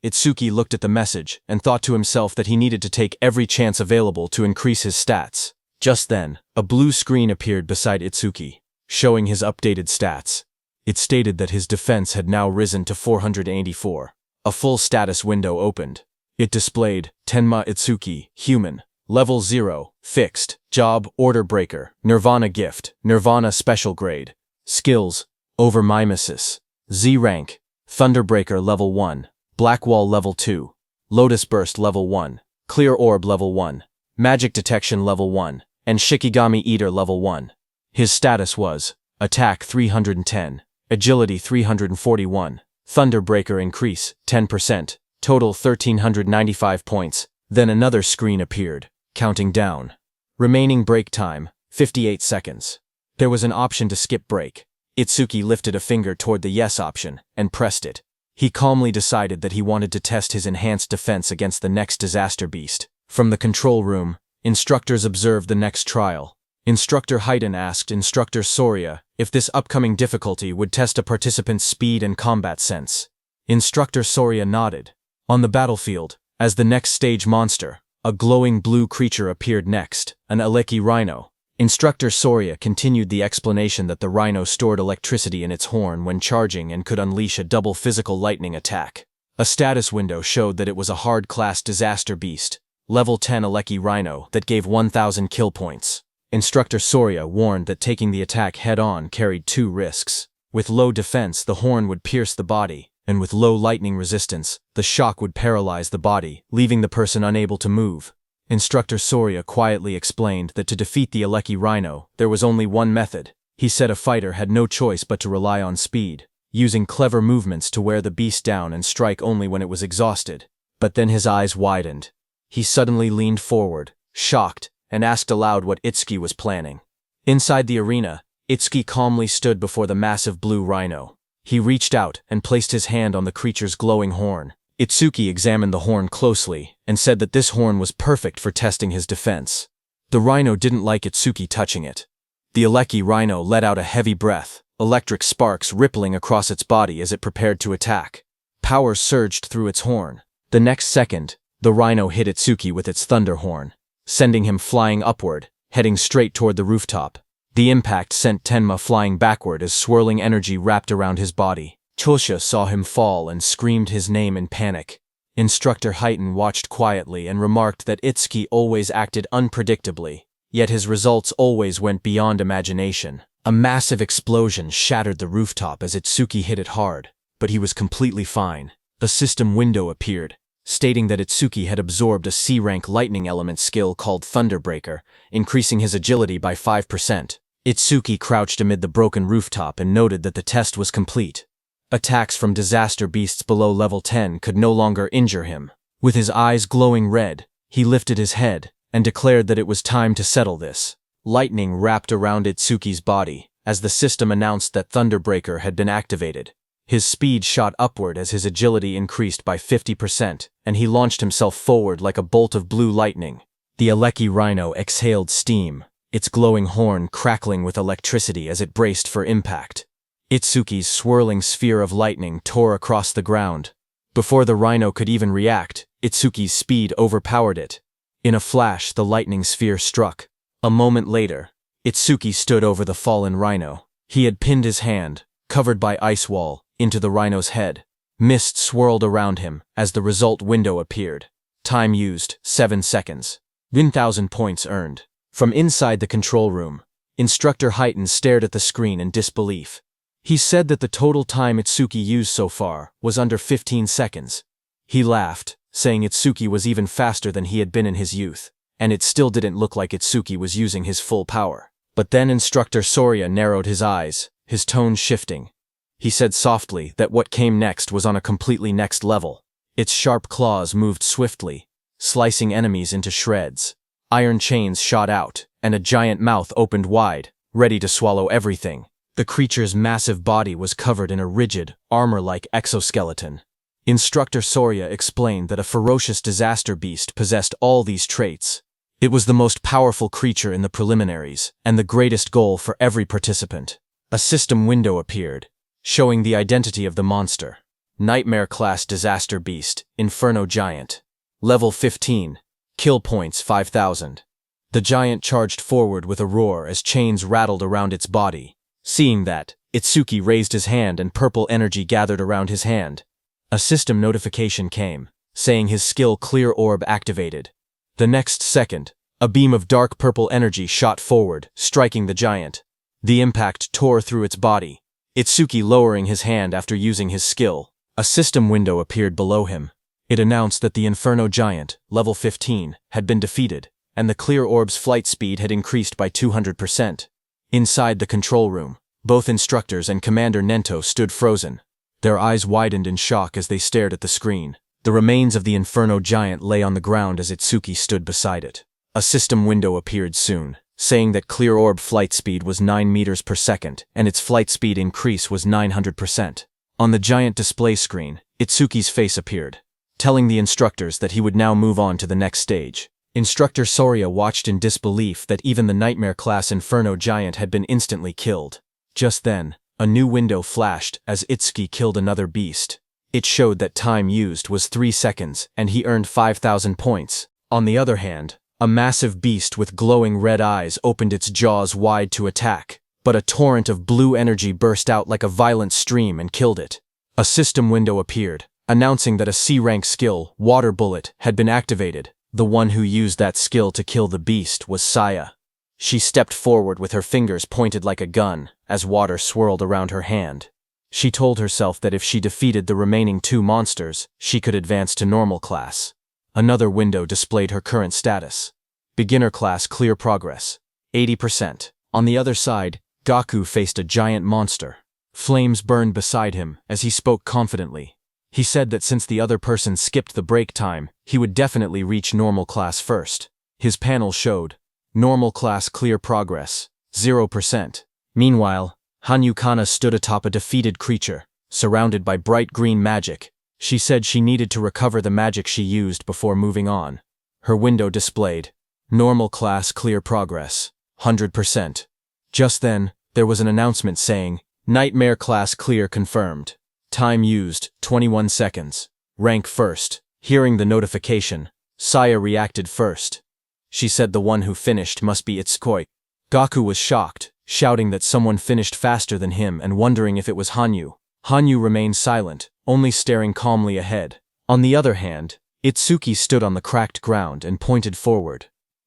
Speaker 1: Itsuki looked at the message and thought to himself that he needed to take every chance available to increase his stats. Just then, a blue screen appeared beside Itsuki, showing his updated stats. It stated that his defense had now risen to 484. A full status window opened. It displayed, Tenma Itsuki, Human, Level 0, Fixed, Job, Order Breaker, Nirvana Gift, Nirvana Special Grade. Skills, Overmimesis, Z Rank, Thunderbreaker Level 1, Black Wall Level 2, Lotus Burst Level 1, Clear Orb Level 1, Magic Detection Level 1, and Shikigami Eater Level 1. His status was, Attack 310, Agility 341, Thunderbreaker Increase, 10%, total 1395 points. Then another screen appeared, counting down. Remaining break time, 58 seconds. There was an option to skip break. Itsuki lifted a finger toward the yes option and pressed it. He calmly decided that he wanted to test his enhanced defense against the next disaster beast. From the control room, instructors observed the next trial. Instructor Haydn asked Instructor Soria if this upcoming difficulty would test a participant's speed and combat sense. Instructor Soria nodded. On the battlefield, as the next stage monster, a glowing blue creature appeared next, an Aleki rhino. Instructor Soria continued the explanation that the rhino stored electricity in its horn when charging and could unleash a double physical lightning attack. A status window showed that it was a hard-class disaster beast, level 10 Aleki rhino that gave 1,000 kill points. Instructor Soria warned that taking the attack head-on carried 2 risks. With low defense, the horn would pierce the body, and with low lightning resistance, the shock would paralyze the body, leaving the person unable to move. Instructor Soria quietly explained that to defeat the Aleki rhino, there was only one method. He said a fighter had no choice but to rely on speed, using clever movements to wear the beast down and strike only when it was exhausted. But then his eyes widened. He suddenly leaned forward, shocked, and asked aloud what Itsuki was planning. Inside the arena, Itsuki calmly stood before the massive blue rhino. He reached out and placed his hand on the creature's glowing horn. Itsuki examined the horn closely and said that this horn was perfect for testing his defense. The rhino didn't like Itsuki touching it. The Aleki rhino let out a heavy breath, electric sparks rippling across its body as it prepared to attack. Power surged through its horn. The next second, the rhino hit Itsuki with its thunder horn, sending him flying upward, heading straight toward the rooftop. The impact sent Tenma flying backward as swirling energy wrapped around his body. Chosha saw him fall and screamed his name in panic. Instructor Haydn watched quietly and remarked that Itsuki always acted unpredictably, yet his results always went beyond imagination. A massive explosion shattered the rooftop as Itsuki hit it hard, but he was completely fine. A system window appeared, stating that Itsuki had absorbed a C-rank lightning element skill called Thunderbreaker, increasing his agility by 5%. Itsuki crouched amid the broken rooftop and noted that the test was complete. Attacks from disaster beasts below level 10 could no longer injure him. With his eyes glowing red, he lifted his head and declared that it was time to settle this. Lightning wrapped around Itsuki's body as the system announced that Thunderbreaker had been activated. His speed shot upward as his agility increased by 50%, and he launched himself forward like a bolt of blue lightning. The Aleki rhino exhaled steam, its glowing horn crackling with electricity as it braced for impact. Itsuki's swirling sphere of lightning tore across the ground. Before the rhino could even react, Itsuki's speed overpowered it. In a flash, the lightning sphere struck. A moment later, Itsuki stood over the fallen rhino. He had pinned his hand, covered by ice wall, into the rhino's head. Mist swirled around him as the result window appeared. Time used, 7 seconds. 1,000 points earned. From inside the control room, Instructor Haydn stared at the screen in disbelief. He said that the total time Itsuki used so far was under 15 seconds. He laughed, saying Itsuki was even faster than he had been in his youth, and it still didn't look like Itsuki was using his full power. But then Instructor Soria narrowed his eyes, his tone shifting. He said softly that what came next was on a completely next level. Its sharp claws moved swiftly, slicing enemies into shreds. Iron chains shot out, and a giant mouth opened wide, ready to swallow everything. The creature's massive body was covered in a rigid, armor-like exoskeleton. Instructor Soria explained that a ferocious disaster beast possessed all these traits. It was the most powerful creature in the preliminaries, and the greatest goal for every participant. A system window appeared, showing the identity of the monster. Nightmare-class disaster beast, Inferno Giant. Level 15. Kill points 5,000. The giant charged forward with a roar as chains rattled around its body. Seeing that, Itsuki raised his hand and purple energy gathered around his hand. A system notification came, saying his skill Clear Orb activated. The next second, a beam of dark purple energy shot forward, striking the giant. The impact tore through its body. Itsuki lowering his hand after using his skill. A system window appeared below him. It announced that the Inferno Giant, level 15, had been defeated, and the Clear Orb's flight speed had increased by 200%. Inside the control room, both instructors and Commander Nento stood frozen. Their eyes widened in shock as they stared at the screen. The remains of the Inferno Giant lay on the ground as Itsuki stood beside it. A system window appeared soon, saying that Clear Orb flight speed was 9 meters per second, and its flight speed increase was 900%. On the giant display screen, Itsuki's face appeared, telling the instructors that he would now move on to the next stage. Instructor Soria watched in disbelief that even the Nightmare-class Inferno Giant had been instantly killed. Just then, a new window flashed as Itsuki killed another beast. It showed that time used was 3 seconds, and he earned 5,000 points. On the other hand, a massive beast with glowing red eyes opened its jaws wide to attack, but a torrent of blue energy burst out like a violent stream and killed it. A system window appeared, announcing that a C-rank skill, Water Bullet, had been activated. The one who used that skill to kill the beast was Saya. She stepped forward with her fingers pointed like a gun, as water swirled around her hand. She told herself that if she defeated the remaining 2 monsters, she could advance to normal class. Another window displayed her current status. Beginner class clear progress, 80%. On the other side, Gaku faced a giant monster. Flames burned beside him as he spoke confidently. He said that since the other person skipped the break time, he would definitely reach normal class first. His panel showed, normal class clear progress, 0%. Meanwhile, Hanyu Kana stood atop a defeated creature, surrounded by bright green magic. She said she needed to recover the magic she used before moving on. Her window displayed, normal class clear progress, 100%. Just then, there was an announcement saying, Nightmare class clear confirmed. Time used, 21 seconds. Rank first. Hearing the notification, Saya reacted first. She said the one who finished must be Itsukoi. Gaku was shocked, shouting that someone finished faster than him and wondering if it was Hanyu. Hanyu remained silent, only staring calmly ahead. On the other hand, Itsuki stood on the cracked ground and pointed forward.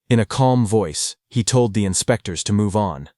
Speaker 1: In a calm voice, he told the inspectors to move on.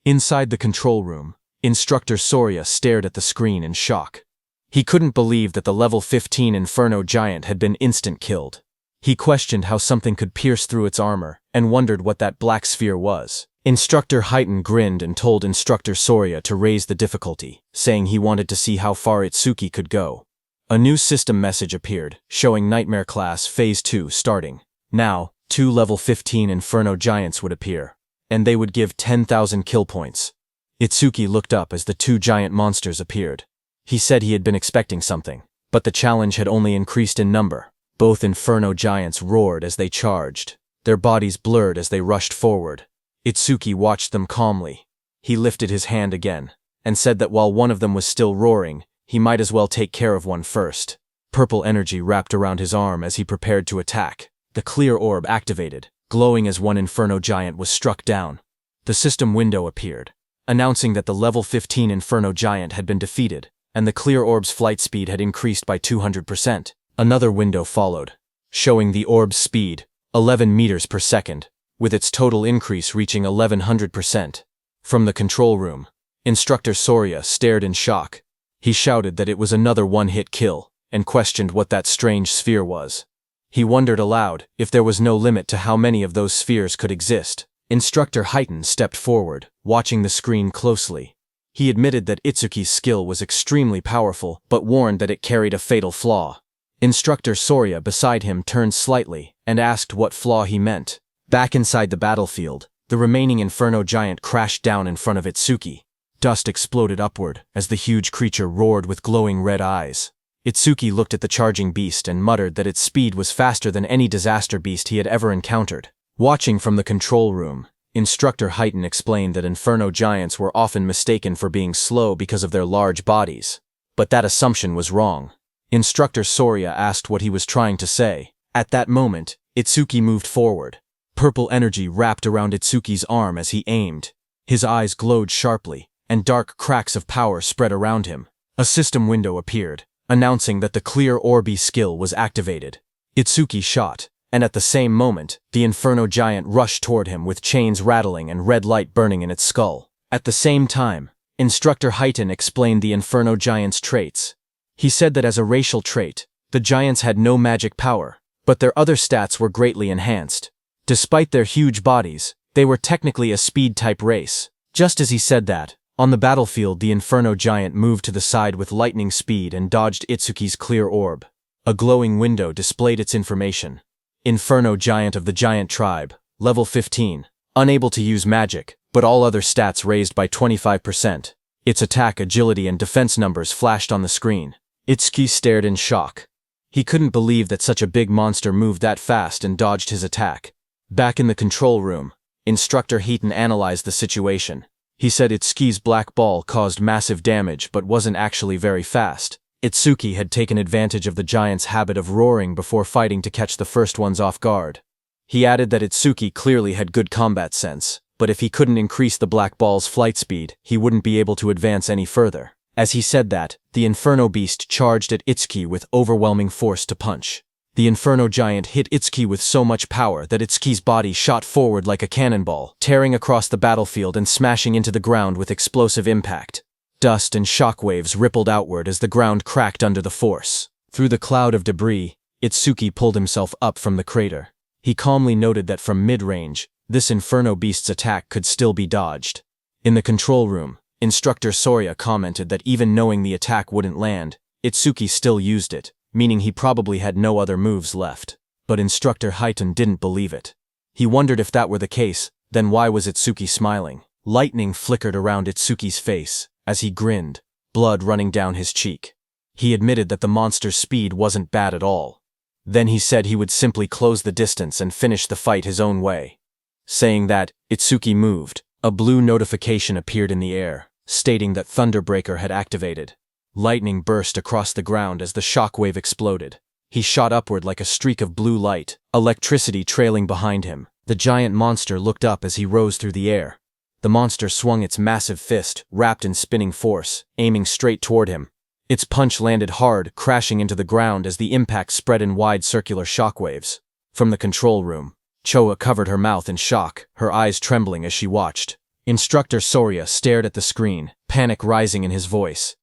Speaker 1: Inside the control room, Instructor Soria stared at the screen in shock. He couldn't believe that the level 15 Inferno Giant had been instant killed. He questioned how something could pierce through its armor and wondered what that black sphere was. Instructor Heighten grinned and told Instructor Soria to raise the difficulty, saying he wanted to see how far Itsuki could go. A new system message appeared, showing Nightmare Class Phase 2 starting. Now, 2 level 15 Inferno Giants would appear, and they would give 10,000 kill points. Itsuki looked up as the 2 giant monsters appeared. He said he had been expecting something, but the challenge had only increased in number. Both Inferno Giants roared as they charged. Their bodies blurred as they rushed forward. Itsuki watched them calmly. He lifted his hand again, and said that while one of them was still roaring, he might as well take care of one first. Purple energy wrapped around his arm as he prepared to attack. The clear orb activated, glowing as one Inferno Giant was struck down. The system window appeared, announcing that the level 15 Inferno Giant had been defeated, and the clear orb's flight speed had increased by 200%. Another window followed, showing the orb's speed, 11 meters per second, with its total increase reaching 1100%. From the control room, Instructor Soria stared in shock. He shouted that it was another one-hit kill, and questioned what that strange sphere was. He wondered aloud if there was no limit to how many of those spheres could exist. Instructor Heighten stepped forward, watching the screen closely. He admitted that Itsuki's skill was extremely powerful, but warned that it carried a fatal flaw. Instructor Soria beside him turned slightly and asked what flaw he meant. Back inside the battlefield, the remaining Inferno Giant crashed down in front of Itsuki. Dust exploded upward as the huge creature roared with glowing red eyes. Itsuki looked at the charging beast and muttered that its speed was faster than any disaster beast he had ever encountered. Watching from the control room, Instructor Heighten explained that Inferno Giants were often mistaken for being slow because of their large bodies. But that assumption was wrong. Instructor Soria asked what he was trying to say. At that moment, Itsuki moved forward. Purple energy wrapped around Itsuki's arm as he aimed. His eyes glowed sharply, and dark cracks of power spread around him. A system window appeared, announcing that the clear orby skill was activated. Itsuki shot, and at the same moment, the Inferno Giant rushed toward him with chains rattling and red light burning in its skull. At the same time, Instructor Heighten explained the Inferno Giant's traits. He said that as a racial trait, the Giants had no magic power, but their other stats were greatly enhanced. Despite their huge bodies, they were technically a speed-type race. Just as he said that, on the battlefield the Inferno Giant moved to the side with lightning speed and dodged Itsuki's clear orb. A glowing window displayed its information. Inferno Giant of the Giant Tribe, level 15, unable to use magic, but all other stats raised by 25%. Its attack, agility, and defense numbers flashed on the screen. Itsuki stared in shock. He couldn't believe that such a big monster moved that fast and dodged his attack. Back in the control room, Instructor Heaton analyzed the situation. He said Itsuki's black ball caused massive damage but wasn't actually very fast. Itsuki had taken advantage of the giant's habit of roaring before fighting to catch the first ones off guard. He added that Itsuki clearly had good combat sense, but if he couldn't increase the black ball's flight speed, he wouldn't be able to advance any further. As he said that, the Inferno Beast charged at Itsuki with overwhelming force to punch. The Inferno Giant hit Itsuki with so much power that Itsuki's body shot forward like a cannonball, tearing across the battlefield and smashing into the ground with explosive impact. Dust and shockwaves rippled outward as the ground cracked under the force. Through the cloud of debris, Itsuki pulled himself up from the crater. He calmly noted that from mid-range, this Inferno Beast's attack could still be dodged. In the control room, Instructor Soria commented that even knowing the attack wouldn't land, Itsuki still used it, meaning he probably had no other moves left. But Instructor Heaton didn't believe it. He wondered if that were the case, then why was Itsuki smiling? Lightning flickered around Itsuki's face as he grinned, blood running down his cheek. He admitted that the monster's speed wasn't bad at all. Then he said he would simply close the distance and finish the fight his own way. Saying that, Itsuki moved. A blue notification appeared in the air, stating that Thunderbreaker had activated. Lightning burst across the ground as the shockwave exploded. He shot upward like a streak of blue light, electricity trailing behind him. The giant monster looked up as he rose through the air. The monster swung its massive fist, wrapped in spinning force, aiming straight toward him. Its punch landed hard, crashing into the ground as the impact spread in wide circular shockwaves. From the control room, Choa covered her mouth in shock, her eyes trembling as she watched. Instructor Soria stared at the screen, panic rising in his voice.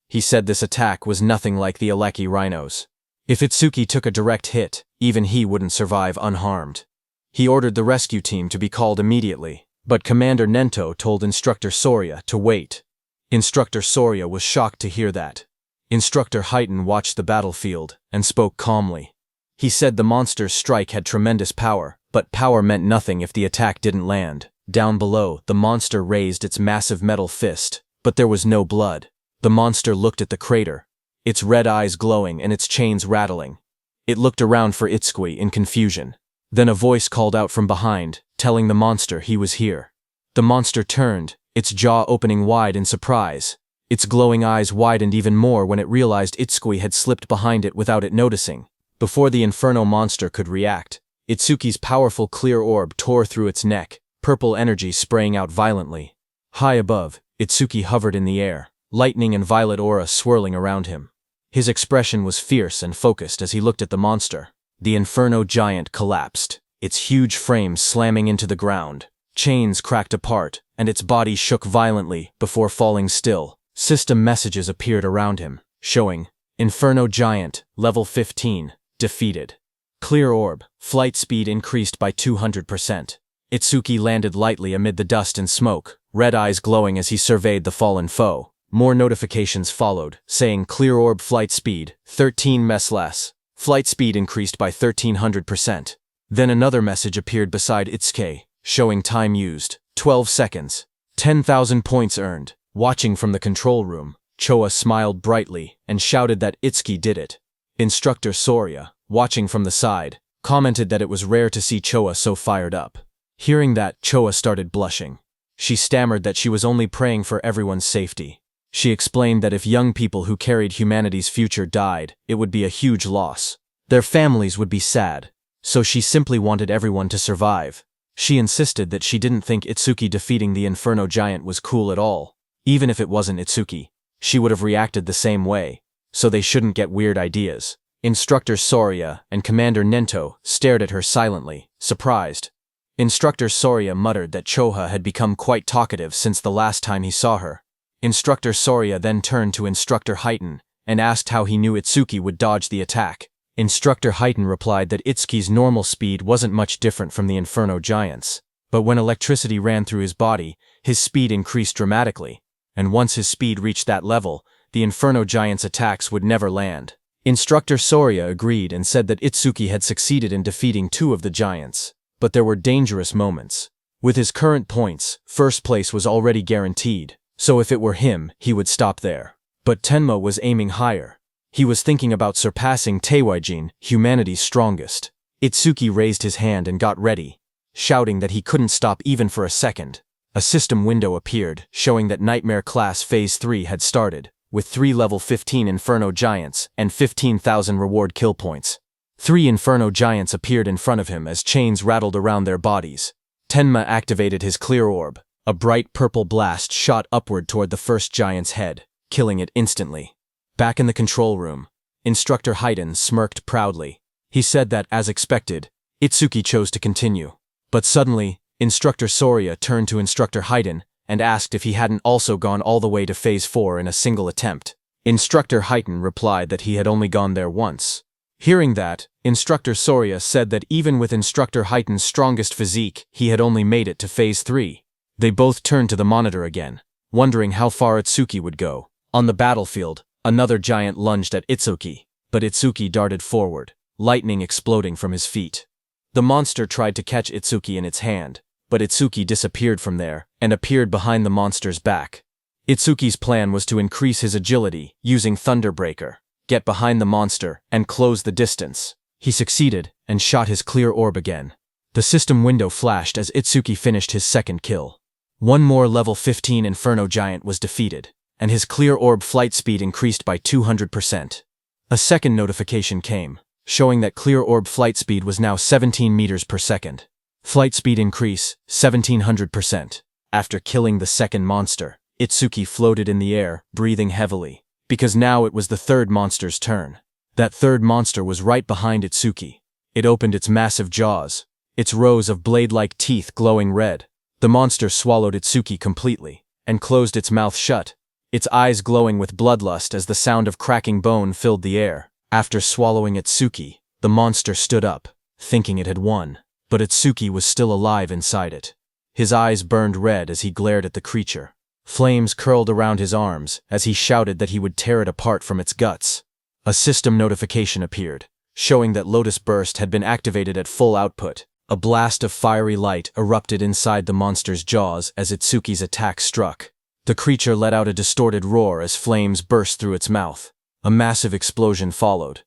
Speaker 1: He said this attack was nothing like the Aleki rhinos. If Itsuki took a direct hit, even he wouldn't survive unharmed. He ordered the rescue team to be called immediately, but Commander Nento told Instructor Soria to wait. Instructor Soria was shocked to hear that. Instructor Heaton watched the battlefield and spoke calmly. He said the monster's strike had tremendous power, but power meant nothing if the attack didn't land. Down below, the monster raised its massive metal fist, but there was no blood. The monster looked at the crater, its red eyes glowing and its chains rattling. It looked around for Itsuki in confusion. Then a voice called out from behind, telling the monster he was here. The monster turned, its jaw opening wide in surprise. Its glowing eyes widened even more when it realized Itsuki had slipped behind it without it noticing. Before the Inferno monster could react, Itsuki's powerful clear orb tore through its neck, purple energy spraying out violently. High above, Itsuki hovered in the air, lightning and violet aura swirling around him. His expression was fierce and focused as he looked at the monster. The Inferno Giant collapsed, its huge frame slamming into the ground. Chains cracked apart, and its body shook violently before falling still. System messages appeared around him, showing, Inferno Giant, level 15, defeated. Clear orb, flight speed increased by 200%. Itsuki landed lightly amid the dust and smoke, red eyes glowing as he surveyed the fallen foe. More notifications followed, saying clear orb flight speed, 13 ms less. Flight speed increased by 1300%. Then another message appeared beside Itsuki, showing time used, 12 seconds. 10,000 points earned. Watching from the control room, Choa smiled brightly and shouted that Itsuki did it. Instructor Soria, watching from the side, commented that it was rare to see Choa so fired up. Hearing that, Choa started blushing. She stammered that she was only praying for everyone's safety. She explained that if young people who carried humanity's future died, it would be a huge loss. Their families would be sad, so she simply wanted everyone to survive. She insisted that she didn't think Itsuki defeating the Inferno Giant was cool at all. Even if it wasn't Itsuki, she would have reacted the same way, so they shouldn't get weird ideas. Instructor Soria and Commander Nento stared at her silently, surprised. Instructor Soria muttered that Choha had become quite talkative since the last time he saw her. Instructor Soria then turned to Instructor Heaton and asked how he knew Itsuki would dodge the attack. Instructor Heaton replied that Itsuki's normal speed wasn't much different from the Inferno Giant's, but when electricity ran through his body, his speed increased dramatically, and once his speed reached that level, the Inferno Giant's attacks would never land. Instructor Soria agreed and said that Itsuki had succeeded in defeating 2 of the giants, but there were dangerous moments. With his current points, first place was already guaranteed, so if it were him, he would stop there. But Tenma was aiming higher. He was thinking about surpassing Teiwaijin, humanity's strongest. Itsuki raised his hand and got ready. shouting that he couldn't stop even for a second. A system window appeared, showing that Nightmare Class Phase 3 had started, with 3 level 15 Inferno Giants and 15,000 reward kill points. 3 Inferno Giants appeared in front of him as chains rattled around their bodies. Tenma activated his clear orb. A bright purple blast shot upward toward the first giant's head, killing it instantly. Back in the control room, Instructor Haiden smirked proudly. He said that, as expected, Itsuki chose to continue. But suddenly, Instructor Soria turned to Instructor Haiden and asked if he hadn't also gone all the way to Phase 4 in a single attempt. Instructor Haiden replied that he had only gone there once. Hearing that, Instructor Soria said that even with Instructor Haiden's strongest physique, he had only made it to Phase 3. They both turned to the monitor again, wondering how far Itsuki would go. On the battlefield, another giant lunged at Itsuki, but Itsuki darted forward, lightning exploding from his feet. The monster tried to catch Itsuki in its hand, but Itsuki disappeared from there and appeared behind the monster's back. Itsuki's plan was to increase his agility using Thunderbreaker, get behind the monster, and close the distance. He succeeded and shot his clear orb again. The system window flashed as Itsuki finished his second kill. One more level 15 Inferno Giant was defeated, and his clear orb flight speed increased by 200%. A second notification came, showing that clear orb flight speed was now 17 meters per second. Flight speed increase, 1700%. After killing the second monster, Itsuki floated in the air, breathing heavily, because now it was the third monster's turn. That third monster was right behind Itsuki. It opened its massive jaws, its rows of blade-like teeth glowing red. The monster swallowed Itsuki completely, and closed its mouth shut, its eyes glowing with bloodlust as the sound of cracking bone filled the air. After swallowing Itsuki, the monster stood up, thinking it had won, but Itsuki was still alive inside it. His eyes burned red as he glared at the creature. Flames curled around his arms as he shouted that he would tear it apart from its guts. A system notification appeared, showing that Lotus Burst had been activated at full output. A blast of fiery light erupted inside the monster's jaws as Itsuki's attack struck. The creature let out a distorted roar as flames burst through its mouth. A massive explosion followed.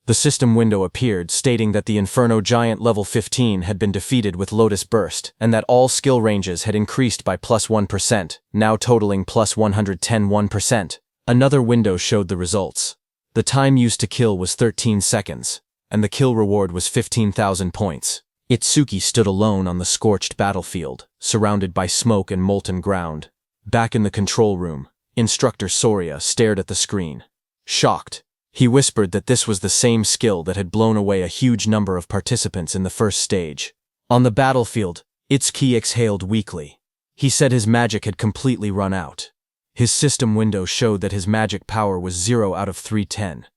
Speaker 1: The system window appeared, stating that the Inferno Giant level 15 had been defeated with Lotus Burst, and that all skill ranges had increased by plus 1%, now totaling plus 110%. Another window showed the results. The time used to kill was 13 seconds, and the kill reward was 15,000 points. Itsuki stood alone on the scorched battlefield, surrounded by smoke and molten ground. Back in the control room, Instructor Soria stared at the screen. Shocked, he whispered that this was the same skill that had blown away a huge number of participants in the first stage. On the battlefield, Itsuki exhaled weakly. He said his magic had completely run out. His system window showed that his magic power was 0 out of 310.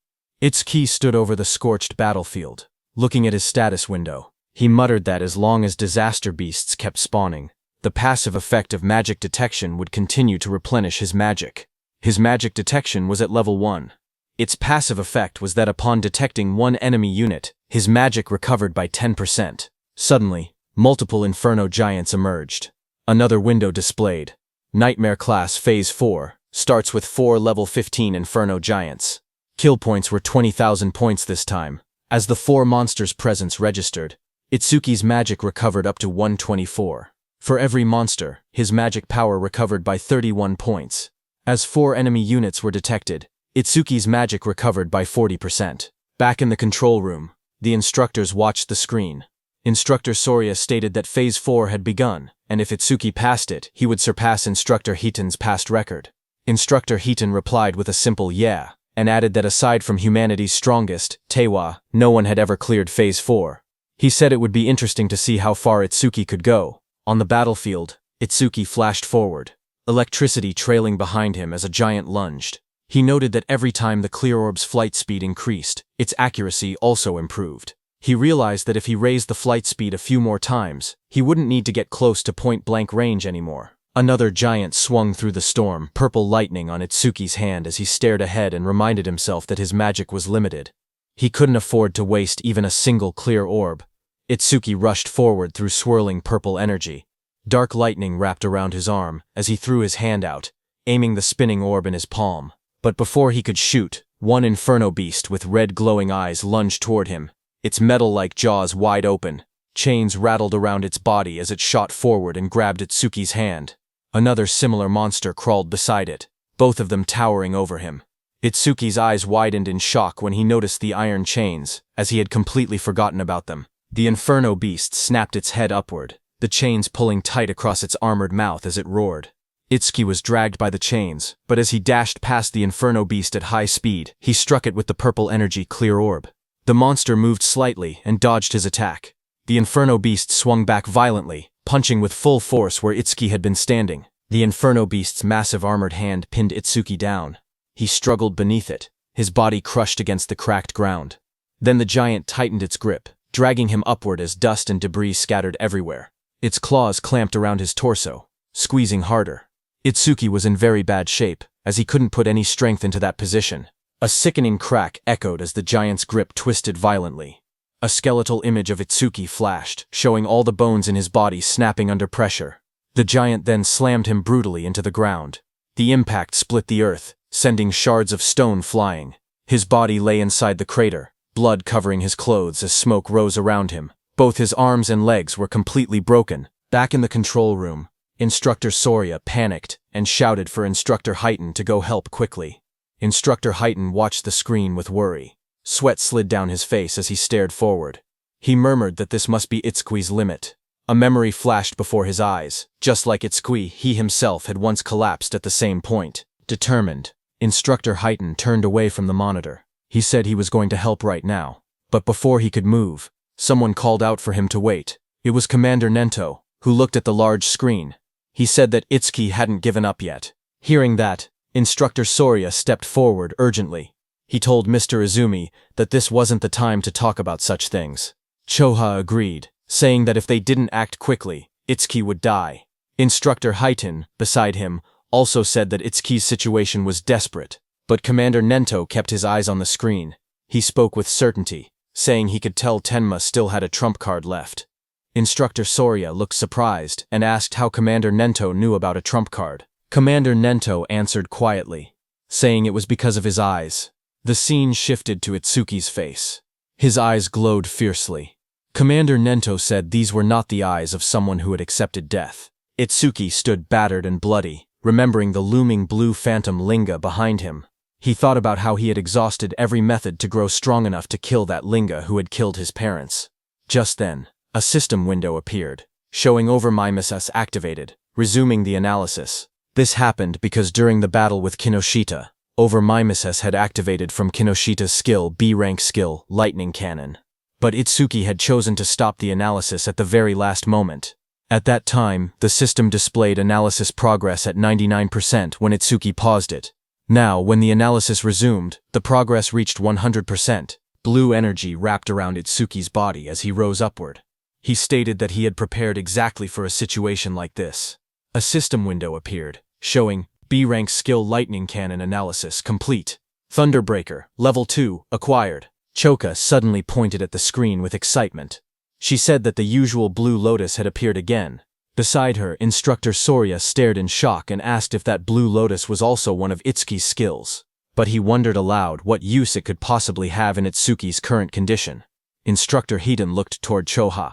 Speaker 1: Itsuki stood over the scorched battlefield, looking at his status window. He muttered that as long as disaster beasts kept spawning, the passive effect of magic detection would continue to replenish his magic. His magic detection was at level 1. Its passive effect was that upon detecting one enemy unit, his magic recovered by 10%. Suddenly, multiple Inferno Giants emerged. Another window displayed. Nightmare Class Phase 4 starts with 4 level 15 Inferno Giants. Kill points were 20,000 points this time. As the 4 monsters' presence registered, Itsuki's magic recovered up to 124. For every monster, his magic power recovered by 31 points. As 4 enemy units were detected, Itsuki's magic recovered by 40%. Back in the control room, the instructors watched the screen. Instructor Soria stated that Phase 4 had begun, and if Itsuki passed it, he would surpass Instructor Hiiten's past record. Instructor Hiiten replied with a simple yeah, and added that aside from humanity's strongest, Tewa, no one had ever cleared Phase 4. He said it would be interesting to see how far Itsuki could go. On the battlefield, Itsuki flashed forward, electricity trailing behind him as a giant lunged. He noted that every time the clear orb's flight speed increased, its accuracy also improved. He realized that if he raised the flight speed a few more times, he wouldn't need to get close to point-blank range anymore. Another giant swung through the storm, purple lightning on Itsuki's hand as he stared ahead and reminded himself that his magic was limited. He couldn't afford to waste even a single clear orb. Itsuki rushed forward through swirling purple energy. Dark lightning wrapped around his arm as he threw his hand out, aiming the spinning orb in his palm. But before he could shoot, one inferno beast with red glowing eyes lunged toward him, its metal-like jaws wide open, Chains rattled around its body as it shot forward and grabbed Itsuki's hand. Another similar monster crawled beside it, both of them towering over him. Itsuki's eyes widened in shock when he noticed the iron chains, as he had completely forgotten about them. The inferno beast snapped its head upward, the chains pulling tight across its armored mouth as it roared. Itsuki was dragged by the chains, but as he dashed past the inferno beast at high speed, he struck it with the purple energy clear orb. The monster moved slightly and dodged his attack. The inferno beast swung back violently, punching with full force where Itsuki had been standing. The inferno beast's massive armored hand pinned Itsuki down. He struggled beneath it, his body crushed against the cracked ground. Then the giant tightened its grip, dragging him upward as dust and debris scattered everywhere. Its claws clamped around his torso, squeezing harder. Itsuki was in very bad shape, as he couldn't put any strength into that position. A sickening crack echoed as the giant's grip twisted violently. A skeletal image of Itsuki flashed, showing all the bones in his body snapping under pressure. The giant then slammed him brutally into the ground. The impact split the earth, sending shards of stone flying. His body lay inside the crater, blood covering his clothes as smoke rose around him. Both his arms and legs were completely broken. Back in the control room, Instructor Soria panicked and shouted for Instructor Heighten to go help quickly. Instructor Heighten watched the screen with worry. Sweat slid down his face as he stared forward. He murmured that this must be Itsuki's limit. A memory flashed before his eyes. Just like Itsuki, he himself had once collapsed at the same point. Determined, Instructor Heighten turned away from the monitor. He said he was going to help right now. But before he could move, someone called out for him to wait. It was Commander Nento, who looked at the large screen. He said that Itsuki hadn't given up yet. Hearing that, Instructor Soria stepped forward urgently. He told Mr. Izumi that this wasn't the time to talk about such things. Choha agreed, saying that if they didn't act quickly, Itsuki would die. Instructor Heighten, beside him, also said that Itsuki's situation was desperate, but Commander Nento kept his eyes on the screen. He spoke with certainty, saying he could tell Tenma still had a trump card left. Instructor Soria looked surprised and asked how Commander Nento knew about a trump card. Commander Nento answered quietly, saying it was because of his eyes. The scene shifted to Itsuki's face. His eyes glowed fiercely. Commander Nento said these were not the eyes of someone who had accepted death. Itsuki stood battered and bloody, remembering the looming blue phantom Linga behind him. He thought about how he had exhausted every method to grow strong enough to kill that Linga who had killed his parents. Just then, a system window appeared, showing Overmimesis activated, resuming the analysis. This happened because during the battle with Kinoshita, Overmimesis had activated from Kinoshita's skill B-rank skill, Lightning Cannon. But Itsuki had chosen to stop the analysis at the very last moment. At that time, the system displayed analysis progress at 99% when Itsuki paused it. Now, when the analysis resumed, the progress reached 100%. Blue energy wrapped around Itsuki's body as he rose upward. He stated that he had prepared exactly for a situation like this. A system window appeared, showing B-rank skill Lightning Cannon analysis complete. Thunderbreaker, level 2, acquired. Choka suddenly pointed at the screen with excitement. She said that the usual blue lotus had appeared again. Beside her, Instructor Soria stared in shock and asked if that blue lotus was also one of Itsuki's skills. But he wondered aloud what use it could possibly have in Itsuki's current condition. Instructor Hiden looked toward Choha.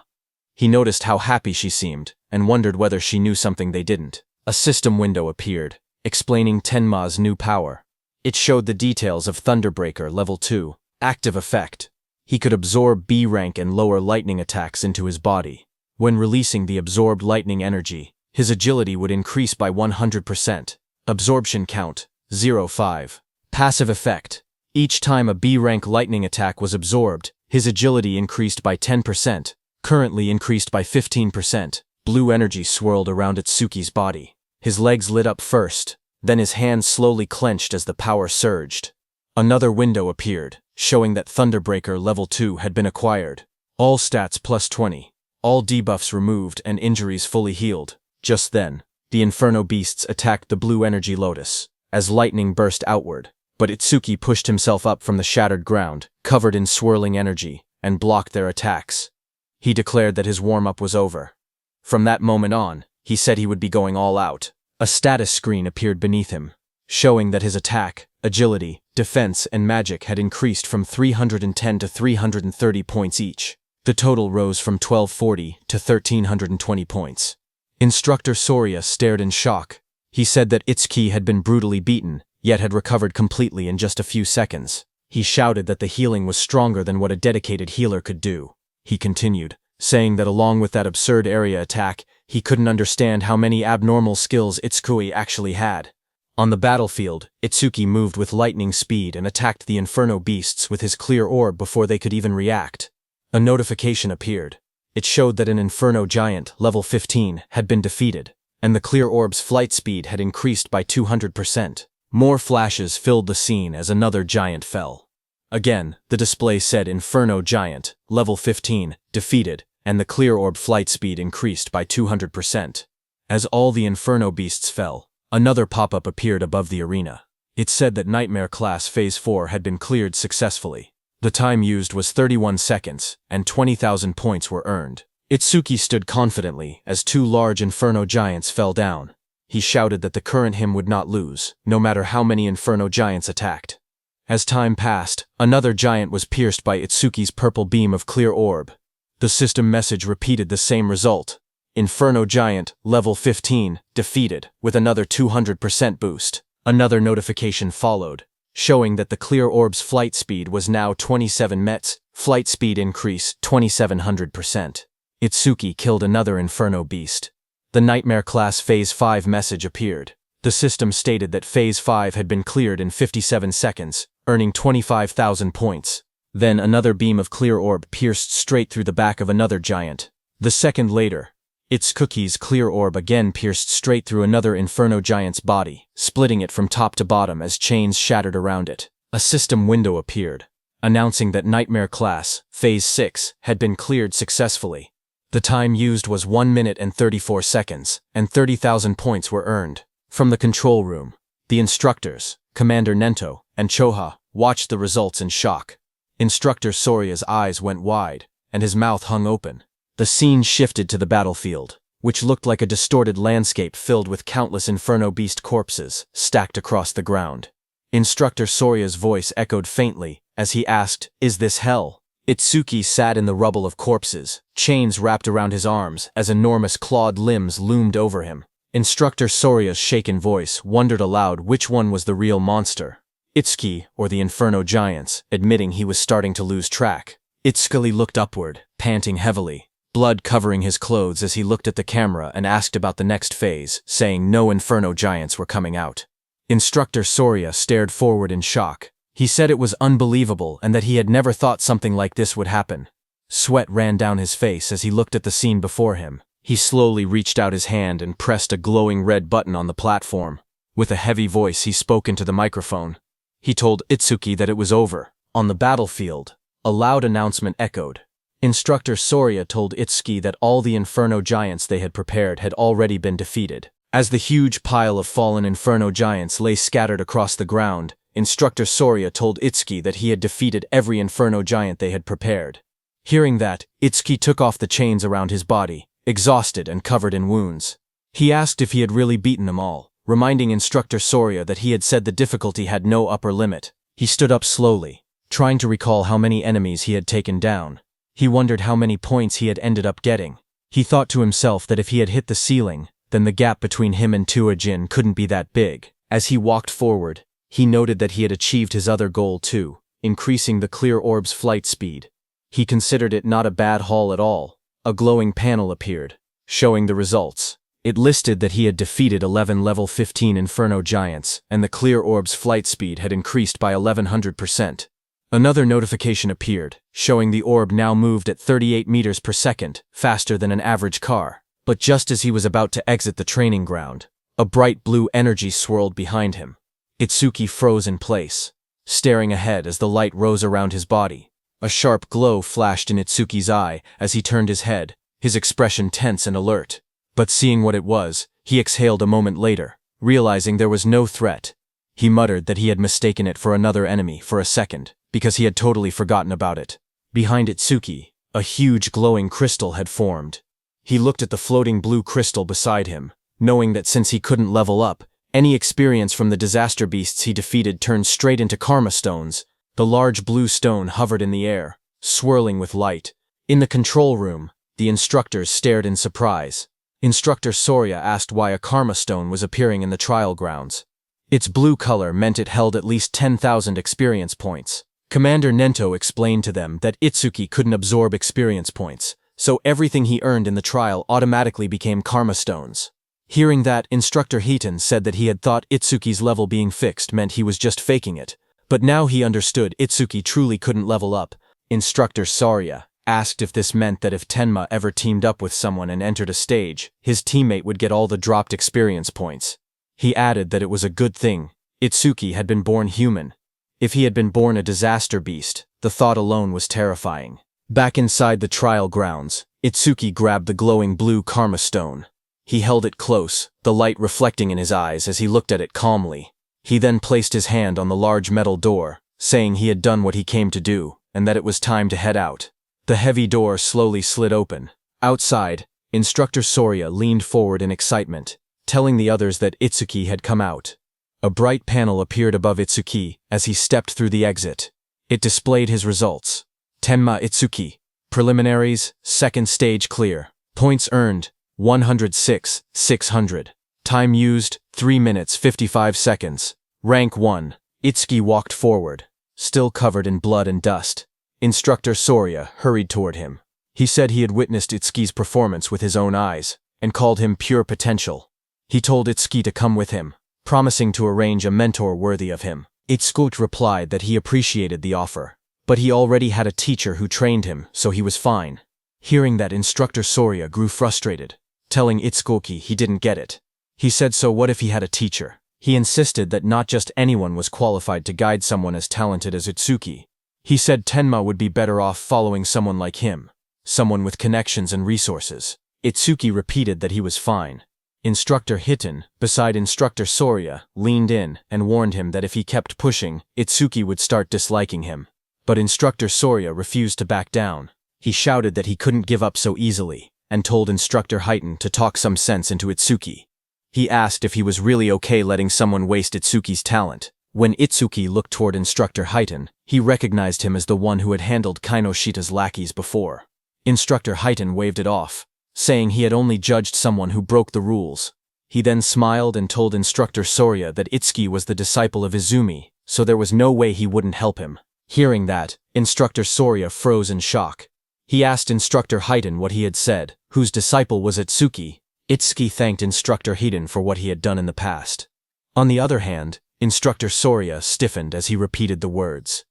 Speaker 1: He noticed how happy she seemed, and wondered whether she knew something they didn't. A system window appeared, explaining Tenma's new power. It showed the details of Thunderbreaker level 2, active effect. He could absorb B-rank and lower lightning attacks into his body. When releasing the absorbed lightning energy, his agility would increase by 100%. Absorption count, 0.5. Passive effect. Each time a B-rank lightning attack was absorbed, his agility increased by 10%, currently increased by 15%. Blue energy swirled around Itsuki's body. His legs lit up first, then his hands slowly clenched as the power surged. Another window appeared, showing that Thunderbreaker level 2 had been acquired. All stats plus 20. All debuffs removed and injuries fully healed. Just then, the Inferno Beasts attacked the blue energy lotus, as lightning burst outward. But Itsuki pushed himself up from the shattered ground, covered in swirling energy, and blocked their attacks. He declared that his warm-up was over. From that moment on, he said he would be going all out. A status screen appeared beneath him, showing that his attack, agility, defense, and magic had increased from 310 to 330 points each. The total rose from 1240 to 1320 points. Instructor Soria stared in shock. He said that Itsuki had been brutally beaten, yet had recovered completely in just a few seconds. He shouted that the healing was stronger than what a dedicated healer could do. He continued, saying that along with that absurd area attack, he couldn't understand how many abnormal skills Itsuki actually had. On the battlefield, Itsuki moved with lightning speed and attacked the Inferno beasts with his clear orb before they could even react. A notification appeared. It showed that an Inferno giant, level 15, had been defeated, and the clear orb's flight speed had increased by 200%. More flashes filled the scene as another giant fell. Again, the display said Inferno giant, level 15, defeated, and the clear orb flight speed increased by 200%. As all the Inferno beasts fell, another pop-up appeared above the arena. It said that Nightmare Class Phase 4 had been cleared successfully. The time used was 31 seconds, and 20,000 points were earned. Itsuki stood confidently as two large Inferno giants fell down. He shouted that the current him would not lose, no matter how many Inferno giants attacked. As time passed, another giant was pierced by Itsuki's purple beam of clear orb. The system message repeated the same result. Inferno giant, level 15, defeated, with another 200% boost. Another notification followed, showing that the clear orb's flight speed was now 27 mets, flight speed increase 2700%. Itsuki killed another Inferno beast. The Nightmare Class Phase 5 message appeared. The system stated that Phase 5 had been cleared in 57 seconds, earning 25,000 points. Then another beam of clear orb pierced straight through the back of another giant. The second later, Itsuki's clear orb again pierced straight through another Inferno giant's body, splitting it from top to bottom as chains shattered around it. A system window appeared, announcing that Nightmare Class, Phase 6, had been cleared successfully. The time used was 1 minute and 34 seconds, and 30,000 points were earned. From the control room, the instructors, Commander Nento, and Choha, watched the results in shock. Instructor Soria's eyes went wide, and his mouth hung open. The scene shifted to the battlefield, which looked like a distorted landscape filled with countless Inferno beast corpses stacked across the ground. Instructor Soria's voice echoed faintly as he asked, "Is this hell?" Itsuki sat in the rubble of corpses, chains wrapped around his arms as enormous clawed limbs loomed over him. Instructor Soria's shaken voice wondered aloud which one was the real monster, Itsuki or the Inferno giants, admitting he was starting to lose track. Itsuki looked upward, panting heavily, blood covering his clothes as he looked at the camera and asked about the next phase, saying no Inferno giants were coming out. Instructor Soria stared forward in shock. He said it was unbelievable and that he had never thought something like this would happen. Sweat ran down his face as he looked at the scene before him. He slowly reached out his hand and pressed a glowing red button on the platform. With a heavy voice, he spoke into the microphone. He told Itsuki that it was over. On the battlefield, a loud announcement echoed. Instructor Soria told Itsuki that all the Inferno giants they had prepared had already been defeated. As the huge pile of fallen Inferno giants lay scattered across the ground, Instructor Soria told Itsuki that he had defeated every Inferno giant they had prepared. Hearing that, Itsuki took off the chains around his body, exhausted and covered in wounds. He asked if he had really beaten them all, reminding Instructor Soria that he had said the difficulty had no upper limit. He stood up slowly, trying to recall how many enemies he had taken down. He wondered how many points he had ended up getting. He thought to himself that if he had hit the ceiling, then the gap between him and Tuajin couldn't be that big. As he walked forward, he noted that he had achieved his other goal too, increasing the clear orb's flight speed. He considered it not a bad haul at all. A glowing panel appeared, showing the results. It listed that he had defeated 11 level 15 Inferno giants, and the clear orb's flight speed had increased by 1100%. Another notification appeared, showing the orb now moved at 38 meters per second, faster than an average car. But just as he was about to exit the training ground, a bright blue energy swirled behind him. Itsuki froze in place, staring ahead as the light rose around his body. A sharp glow flashed in Itsuki's eye as he turned his head, his expression tense and alert. But seeing what it was, he exhaled a moment later, realizing there was no threat. He muttered that he had mistaken it for another enemy for a second, because he had totally forgotten about it. Behind Itsuki, a huge glowing crystal had formed. He looked at the floating blue crystal beside him, knowing that since he couldn't level up, any experience from the disaster beasts he defeated turned straight into karma stones. The large blue stone hovered in the air, swirling with light. In the control room, the instructors stared in surprise. Instructor Soria asked why a karma stone was appearing in the trial grounds. Its blue color meant it held at least 10,000 experience points. Commander Nento explained to them that Itsuki couldn't absorb experience points, so everything he earned in the trial automatically became karma stones. Hearing that, Instructor Heaton said that he had thought Itsuki's level being fixed meant he was just faking it, but now he understood Itsuki truly couldn't level up. Instructor Soria asked if this meant that if Tenma ever teamed up with someone and entered a stage, his teammate would get all the dropped experience points. He added that it was a good thing. Itsuki had been born human. If he had been born a disaster beast, the thought alone was terrifying. Back inside the trial grounds, Itsuki grabbed the glowing blue karma stone. He held it close, the light reflecting in his eyes as he looked at it calmly. He then placed his hand on the large metal door, saying he had done what he came to do, and that it was time to head out. The heavy door slowly slid open. Outside, Instructor Soria leaned forward in excitement, telling the others that Itsuki had come out. A bright panel appeared above Itsuki as he stepped through the exit. It displayed his results. Tenma Itsuki. Preliminaries, second stage clear. Points earned, 106, 600. Time used, 3 minutes 55 seconds. Rank 1. Itsuki walked forward, still covered in blood and dust. Instructor Soria hurried toward him. He said he had witnessed Itsuki's performance with his own eyes, and called him pure potential. He told Itsuki to come with him, promising to arrange a mentor worthy of him. Itsuki replied that he appreciated the offer, but he already had a teacher who trained him, so he was fine. Hearing that, Instructor Soria grew frustrated, telling Itsuki he didn't get it. He said so what if he had a teacher? He insisted that not just anyone was qualified to guide someone as talented as Itsuki. He said Tenma would be better off following someone like him, someone with connections and resources. Itsuki repeated that he was fine. Instructor Hitten, beside Instructor Soria, leaned in and warned him that if he kept pushing, Itsuki would start disliking him. But Instructor Soria refused to back down. He shouted that he couldn't give up so easily, and told Instructor Hitten to talk some sense into Itsuki. He asked if he was really okay letting someone waste Itsuki's talent. When Itsuki looked toward Instructor Hitten, he recognized him as the one who had handled Kainoshita's lackeys before. Instructor Hitten waved it off, saying he had only judged someone who broke the rules. He then smiled and told Instructor Soria that Itsuki was the disciple of Izumi, so there was no way he wouldn't help him. Hearing that, Instructor Soria froze in shock. He asked Instructor Hitten what he had said, whose disciple was Itsuki. Itsuki thanked Instructor Hitten for what he had done in the past. On the other hand, Instructor Soria stiffened as he repeated the words.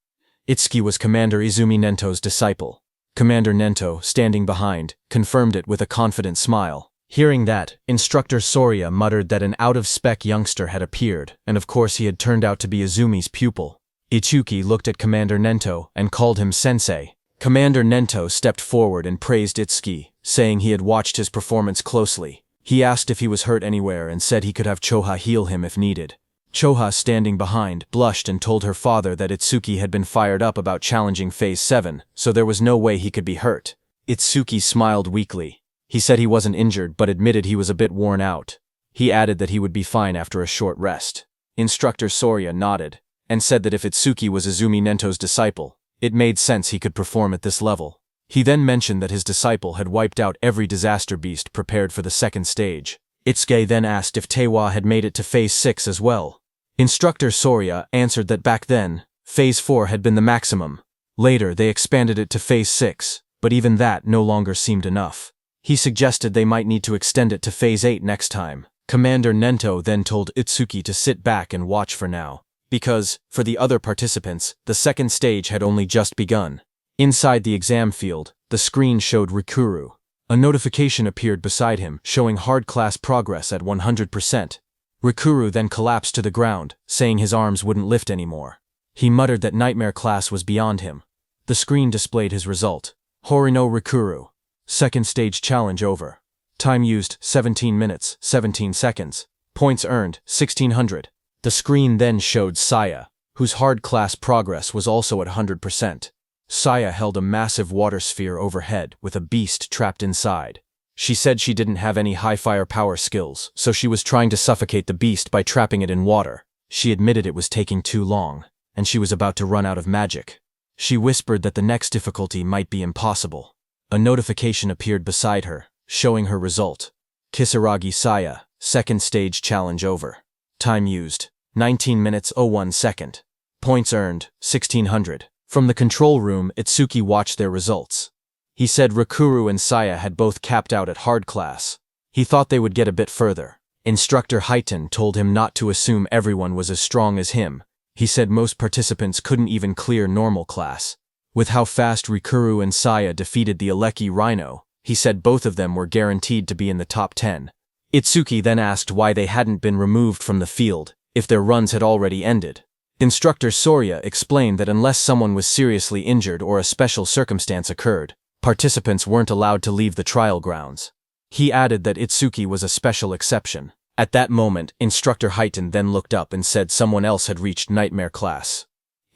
Speaker 1: Itsuki was Commander Izumi Nento's disciple. Commander Nento, standing behind, confirmed it with a confident smile. Hearing that, Instructor Soria muttered that an out-of-spec youngster had appeared, and of course he had turned out to be Izumi's pupil. Itsuki looked at Commander Nento and called him sensei. Commander Nento stepped forward and praised Itsuki, saying he had watched his performance closely. He asked if he was hurt anywhere and said he could have Choha heal him if needed. Choha, standing behind, blushed and told her father that Itsuki had been fired up about challenging Phase 7, so there was no way he could be hurt. Itsuki smiled weakly. He said he wasn't injured but admitted he was a bit worn out. He added that he would be fine after a short rest. Instructor Soria nodded, and said that if Itsuki was Izumi Nento's disciple, it made sense he could perform at this level. He then mentioned that his disciple had wiped out every disaster beast prepared for the second stage. Itsuki then asked if Tewa had made it to Phase 6 as well. Instructor Soria answered that back then, Phase 4 had been the maximum. Later, they expanded it to Phase 6, but even that no longer seemed enough. He suggested they might need to extend it to Phase 8 next time. Commander Nento then told Itsuki to sit back and watch for now, because, for the other participants, the second stage had only just begun. Inside the exam field, the screen showed Rikuru. A notification appeared beside him, showing hard class progress at 100%. Rikuru then collapsed to the ground, saying his arms wouldn't lift anymore. He muttered that nightmare class was beyond him. The screen displayed his result. Horino Rikuru. Second stage challenge over. Time used, 17 minutes, 17 seconds. Points earned, 1600. The screen then showed Saya, whose hard class progress was also at 100%. Saya held a massive water sphere overhead with a beast trapped inside. She said she didn't have any high firepower skills, so she was trying to suffocate the beast by trapping it in water. She admitted it was taking too long, and she was about to run out of magic. She whispered that the next difficulty might be impossible. A notification appeared beside her, showing her result. Kisaragi Saya, second stage challenge over. Time used, 19 minutes 01 second. Points earned, 1600. From the control room, Itsuki watched their results. He said Rikuru and Saya had both capped out at hard class. He thought they would get a bit further. Instructor Highton told him not to assume everyone was as strong as him. He said most participants couldn't even clear normal class. With how fast Rikuru and Saya defeated the Aleki Rhino, he said both of them were guaranteed to be in the top 10. Itsuki then asked why they hadn't been removed from the field, if their runs had already ended. Instructor Sorya explained that unless someone was seriously injured or a special circumstance occurred, participants weren't allowed to leave the trial grounds. He added that Itsuki was a special exception. At that moment, Instructor Highton then looked up and said someone else had reached Nightmare class.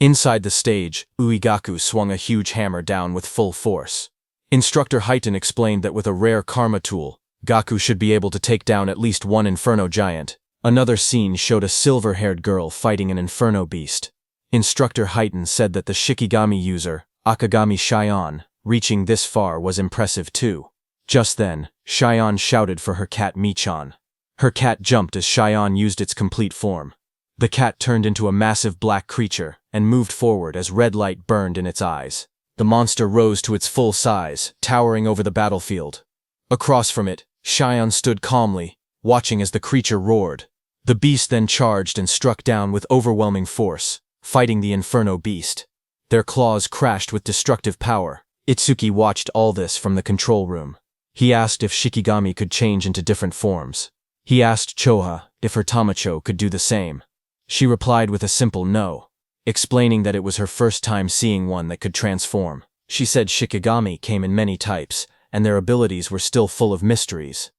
Speaker 1: Inside the stage, Uegaku swung a huge hammer down with full force. Instructor Highton explained that with a rare karma tool, Gaku should be able to take down at least one Inferno giant. Another scene showed a silver-haired girl fighting an Inferno beast. Instructor Highton said that the Shikigami user, Akagami Shion, reaching this far was impressive too. Just then, Shion shouted for her cat Michan. Her cat jumped as Shion used its complete form. The cat turned into a massive black creature and moved forward as red light burned in its eyes. The monster rose to its full size, towering over the battlefield. Across from it, Shion stood calmly, watching as the creature roared. The beast then charged and struck down with overwhelming force, fighting the Inferno beast. Their claws crashed with destructive power. Itsuki watched all this from the control room. He asked if Shikigami could change into different forms. He asked Choha if her Tamacho could do the same. She replied with a simple no, explaining that it was her first time seeing one that could transform. She said Shikigami came in many types, and their abilities were still full of mysteries.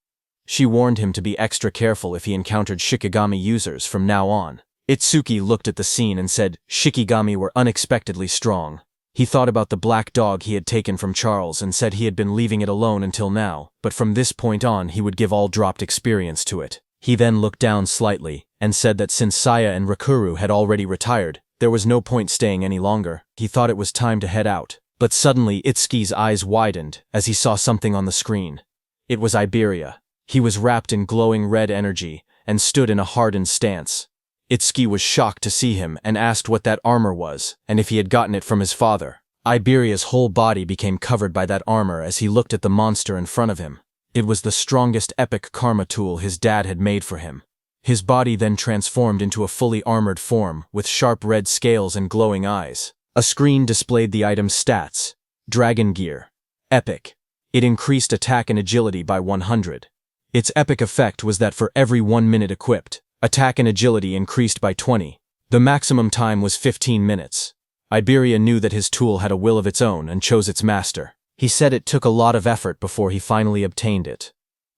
Speaker 1: She warned him to be extra careful if he encountered Shikigami users from now on. Itsuki looked at the scene and said Shikigami were unexpectedly strong. He thought about the black dog he had taken from Charles and said he had been leaving it alone until now, but from this point on he would give all dropped experience to it. He then looked down slightly and said that since Saya and Rikuru had already retired, there was no point staying any longer. He thought it was time to head out. But suddenly Itsuki's eyes widened as he saw something on the screen. It was Iberia. He was wrapped in glowing red energy and stood in a hardened stance. Itsuki was shocked to see him and asked what that armor was and if he had gotten it from his father. Iberia's whole body became covered by that armor as he looked at the monster in front of him. It was the strongest epic karma tool his dad had made for him. His body then transformed into a fully armored form with sharp red scales and glowing eyes. A screen displayed the item's stats. Dragon Gear. Epic. It increased attack and agility by 100. Its epic effect was that for every 1 minute equipped, attack and agility increased by 20. The maximum time was 15 minutes. Iberia knew that his tool had a will of its own and chose its master. He said it took a lot of effort before he finally obtained it.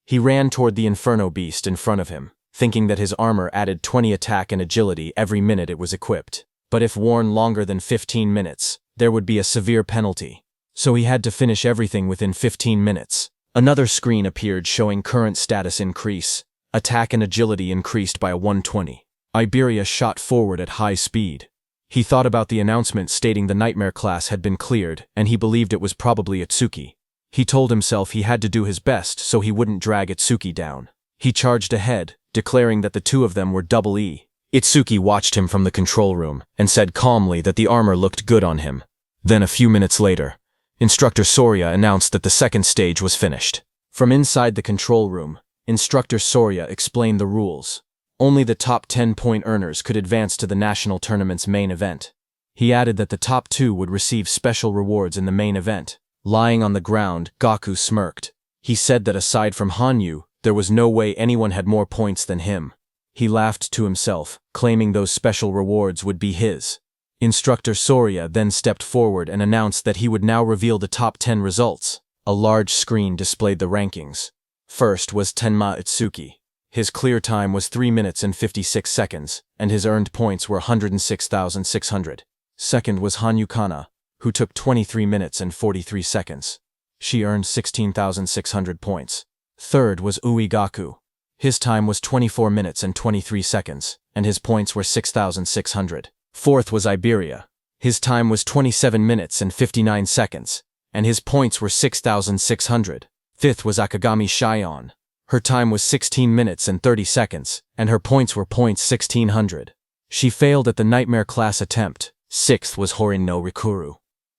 Speaker 1: He ran toward the Inferno beast in front of him, thinking that his armor added 20 attack and agility every minute it was equipped. But if worn longer than 15 minutes, there would be a severe penalty. So he had to finish everything within 15 minutes. Another screen appeared showing current status increase. Attack and agility increased by a 120. Iberia shot forward at high speed. He thought about the announcement stating the Nightmare class had been cleared, and he believed it was probably Itsuki. He told himself he had to do his best so he wouldn't drag Itsuki down. He charged ahead, declaring that the two of them were double E. Itsuki watched him from the control room and said calmly that the armor looked good on him. Then a few minutes later, Instructor Sorya announced that the second stage was finished. From inside the control room, Instructor Sorya explained the rules. Only the top 10-point earners could advance to the national tournament's main event. He added that the top 2 would receive special rewards in the main event. Lying on the ground, Gaku smirked. He said that aside from Hanyu, there was no way anyone had more points than him. He laughed to himself, claiming those special rewards would be his. Instructor Sorya then stepped forward and announced that he would now reveal the top 10 results. A large screen displayed the rankings. First was Tenma Itsuki. His clear time was 3 minutes and 56 seconds, and his earned points were 106,600. Second was Hanyu Kana, who took 23 minutes and 43 seconds. She earned 16,600 points. Third was Uegaku. His time was 24 minutes and 23 seconds, and his points were 6,600. Fourth was Iberia. His time was 27 minutes and 59 seconds, and his points were 6,600. Fifth was Akagami Shion. Her time was 16 minutes and 30 seconds, and her points were points 1600. She failed at the Nightmare class attempt. Sixth was Horin no Rikuru.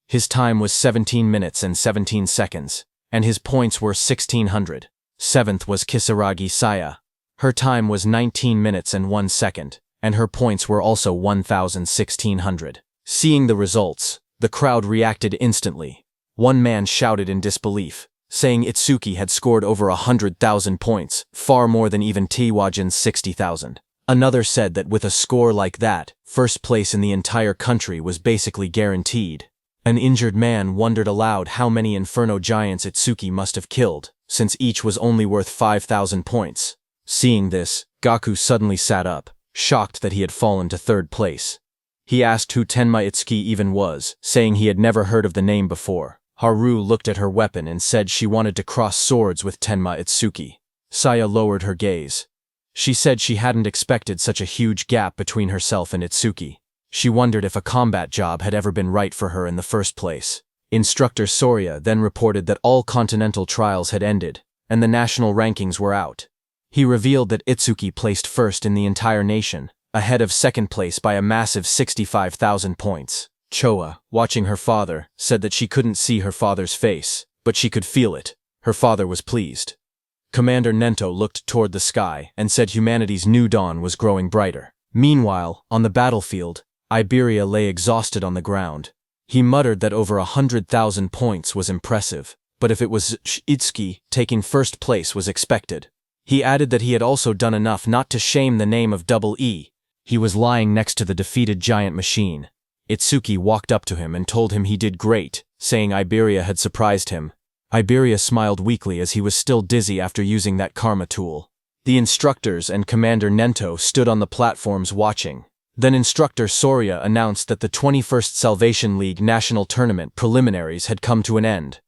Speaker 1: His time was 17 minutes and 17 seconds, and his points were 1600. Seventh was Kisaragi Saya. Her time was 19 minutes and 1 second, and her points were also 1,1600. Seeing the results, the crowd reacted instantly. One man shouted in disbelief, saying Itsuki had scored over 100,000 points, far more than even Tiwajin's 60,000. Another said that with a score like that, first place in the entire country was basically guaranteed. An injured man wondered aloud how many Inferno giants Itsuki must have killed, since each was only worth 5,000 points. Seeing this, Gaku suddenly sat up, shocked that he had fallen to third place. He asked who Tenma Itsuki even was, saying he had never heard of the name before. Haru looked at her weapon and said she wanted to cross swords with Tenma Itsuki. Saya lowered her gaze. She said she hadn't expected such a huge gap between herself and Itsuki. She wondered if a combat job had ever been right for her in the first place. Instructor Soria then reported that all continental trials had ended, and the national rankings were out. He revealed that Itsuki placed first in the entire nation, ahead of second place by a massive 65,000 points. Choa, watching her father, said that she couldn't see her father's face, but she could feel it. Her father was pleased. Commander Nento looked toward the sky and said humanity's new dawn was growing brighter. Meanwhile, on the battlefield, Iberia lay exhausted on the ground. He muttered that over 100,000 points was impressive, but if it was Itsuki, taking first place was expected. He added that he had also done enough not to shame the name of Double E. He was lying next to the defeated giant machine. Itsuki walked up to him and told him he did great, saying Iberia had surprised him. Iberia smiled weakly as he was still dizzy after using that karma tool. The instructors and Commander Nento stood on the platforms watching. Then Instructor Soria announced that the 21st Salvation League National Tournament preliminaries had come to an end.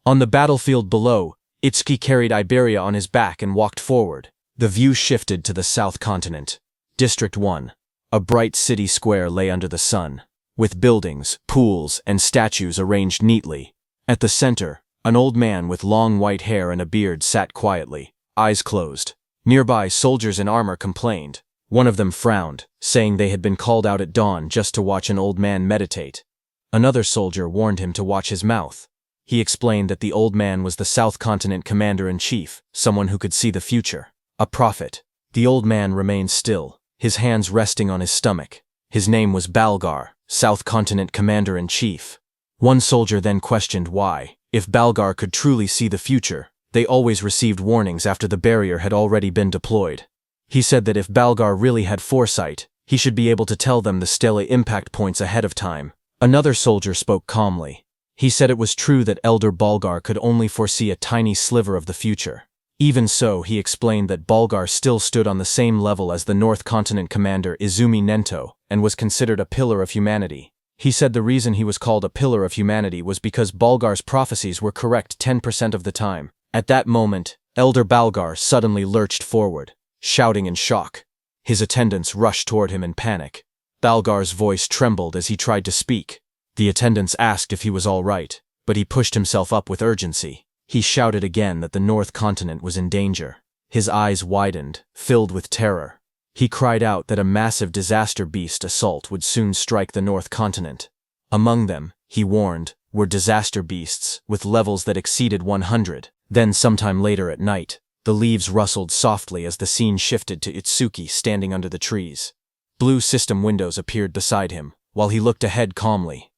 Speaker 1: On the battlefield below, Itsuki carried Iberia on his back and walked forward. The view shifted to the South Continent. District 1. A bright city square lay under the sun, with buildings, pools, and statues arranged neatly. At the center, an old man with long white hair and a beard sat quietly, eyes closed. Nearby, soldiers in armor complained. One of them frowned, saying they had been called out at dawn just to watch an old man meditate. Another soldier warned him to watch his mouth. He explained that the old man was the South Continent Commander-in-Chief, someone who could see the future. A prophet. The old man remained still, his hands resting on his stomach. His name was Balgar, South Continent Commander-in-Chief. One soldier then questioned why, if Balgar could truly see the future, they always received warnings after the barrier had already been deployed. He said that if Balgar really had foresight, he should be able to tell them the Stella impact points ahead of time. Another soldier spoke calmly. He said it was true that Elder Balgar could only foresee a tiny sliver of the future. Even so, he explained that Balgar still stood on the same level as the North Continent Commander Izumi Nento, and was considered a pillar of humanity. He said the reason he was called a pillar of humanity was because Balgar's prophecies were correct 10% of the time. At that moment, Elder Balgar suddenly lurched forward, shouting in shock. His attendants rushed toward him in panic. Balgar's voice trembled as he tried to speak. The attendants asked if he was all right, but he pushed himself up with urgency. He shouted again that the North Continent was in danger. His eyes widened, filled with terror. He cried out that a massive disaster beast assault would soon strike the North Continent. Among them, he warned, were disaster beasts with levels that exceeded 100. Then sometime later at night, the leaves rustled softly as the scene shifted to Itsuki standing under the trees. Blue system windows appeared beside him, while he looked ahead calmly.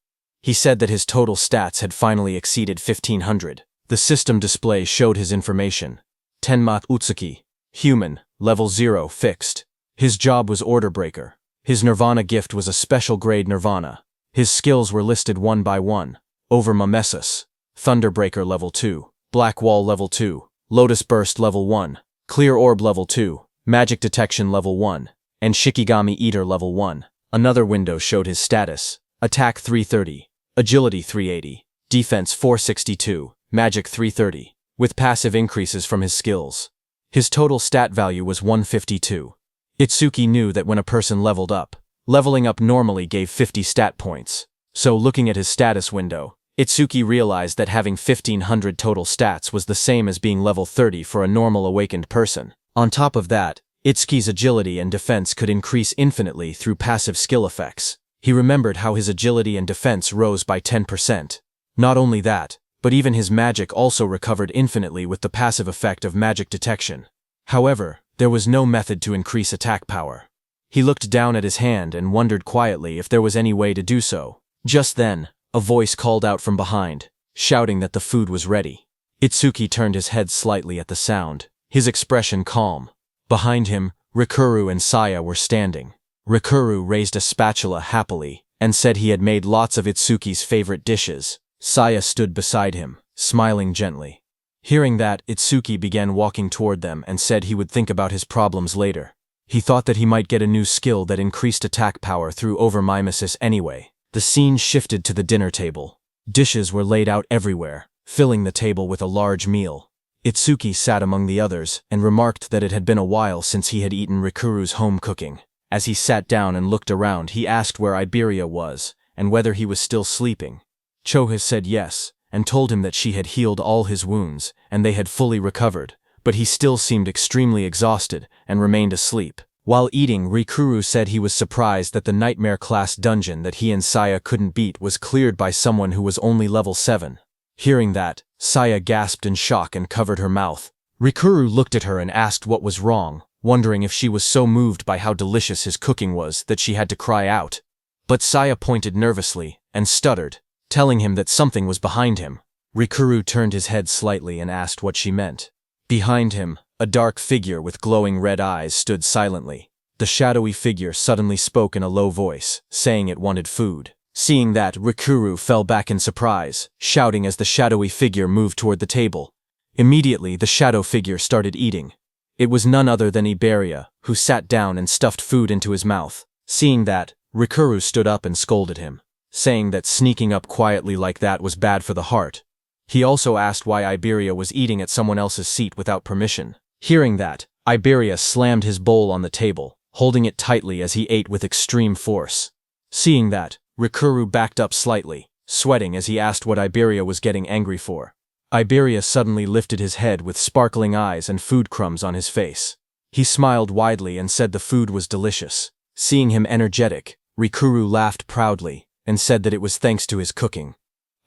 Speaker 1: He said that his total stats had finally exceeded 1,500. The system display showed his information. Tenma Utsuki, human, level 0, fixed. His job was order breaker. His Nirvana gift was a special grade Nirvana. His skills were listed one by one. Over Mimesis, Thunderbreaker level 2, Black Wall level 2, Lotus Burst level 1, Clear Orb level 2, Magic Detection level 1, and Shikigami Eater level 1. Another window showed his status. Attack 330, Agility 380, Defense 462, Magic 330, with passive increases from his skills. His total stat value was 152. Itsuki knew that when a person leveled up, leveling up normally gave 50 stat points. So looking at his status window, Itsuki realized that having 1500 total stats was the same as being level 30 for a normal awakened person. On top of that, Itsuki's agility and defense could increase infinitely through passive skill effects. He remembered how his agility and defense rose by 10%. Not only that, but even his magic also recovered infinitely with the passive effect of magic detection. However, there was no method to increase attack power. He looked down at his hand and wondered quietly if there was any way to do so. Just then, a voice called out from behind, shouting that the food was ready. Itsuki turned his head slightly at the sound, his expression calm. Behind him, Rikuru and Saya were standing. Rikuru raised a spatula happily and said he had made lots of Itsuki's favorite dishes. Saya stood beside him, smiling gently. Hearing that, Itsuki began walking toward them and said he would think about his problems later. He thought that he might get a new skill that increased attack power through overmimesis anyway. The scene shifted to the dinner table. Dishes were laid out everywhere, filling the table with a large meal. Itsuki sat among the others and remarked that it had been a while since he had eaten Rikuru's home cooking. As he sat down and looked around, he asked where Iberia was and whether he was still sleeping. Choha said yes, and told him that she had healed all his wounds and they had fully recovered, but he still seemed extremely exhausted and remained asleep. While eating, Rikuru said he was surprised that the nightmare-class dungeon that he and Saya couldn't beat was cleared by someone who was only level 7. Hearing that, Saya gasped in shock and covered her mouth. Rikuru looked at her and asked what was wrong, wondering if she was so moved by how delicious his cooking was that she had to cry out. But Saya pointed nervously and stuttered, telling him that something was behind him. Rikuru turned his head slightly and asked what she meant. Behind him, a dark figure with glowing red eyes stood silently. The shadowy figure suddenly spoke in a low voice, saying it wanted food. Seeing that, Rikuru fell back in surprise, shouting as the shadowy figure moved toward the table. Immediately, the shadow figure started eating. It was none other than Iberia, who sat down and stuffed food into his mouth. Seeing that, Rikuru stood up and scolded him, saying that sneaking up quietly like that was bad for the heart. He also asked why Iberia was eating at someone else's seat without permission. Hearing that, Iberia slammed his bowl on the table, holding it tightly as he ate with extreme force. Seeing that, Rikuru backed up slightly, sweating as he asked what Iberia was getting angry for. Iberia suddenly lifted his head with sparkling eyes and food crumbs on his face. He smiled widely and said the food was delicious. Seeing him energetic, Rikuru laughed proudly and said that it was thanks to his cooking.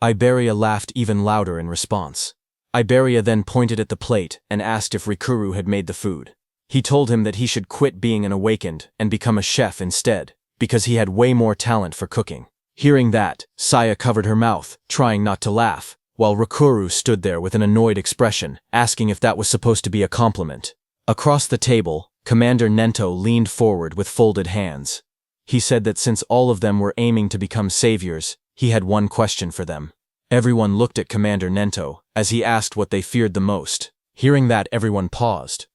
Speaker 1: Iberia laughed even louder in response. Iberia then pointed at the plate and asked if Rikuru had made the food. He told him that he should quit being an awakened and become a chef instead, because he had way more talent for cooking. Hearing that, Saya covered her mouth, trying not to laugh, while Rikuru stood there with an annoyed expression, asking if that was supposed to be a compliment. Across the table, Commander Nento leaned forward with folded hands. He said that since all of them were aiming to become saviors, he had one question for them. Everyone looked at Commander Nento as he asked what they feared the most. Hearing that, everyone paused.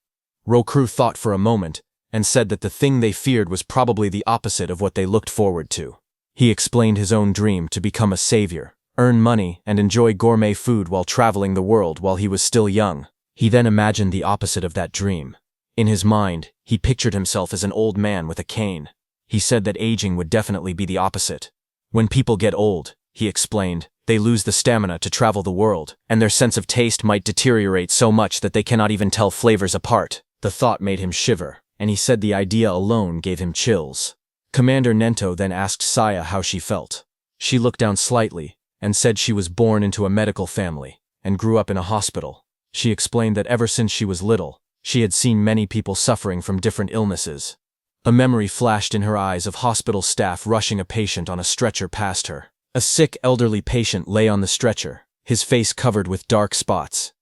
Speaker 1: Rokuru thought for a moment and said that the thing they feared was probably the opposite of what they looked forward to. He explained his own dream to become a savior, earn money, and enjoy gourmet food while traveling the world while he was still young. He then imagined the opposite of that dream. In his mind, he pictured himself as an old man with a cane. He said that aging would definitely be the opposite. When people get old, he explained, they lose the stamina to travel the world, and their sense of taste might deteriorate so much that they cannot even tell flavors apart. The thought made him shiver, and he said the idea alone gave him chills. Commander Nento then asked Saya how she felt. She looked down slightly and said she was born into a medical family and grew up in a hospital. She explained that ever since she was little, she had seen many people suffering from different illnesses. A memory flashed in her eyes of hospital staff rushing a patient on a stretcher past her. A sick elderly patient lay on the stretcher, his face covered with dark spots.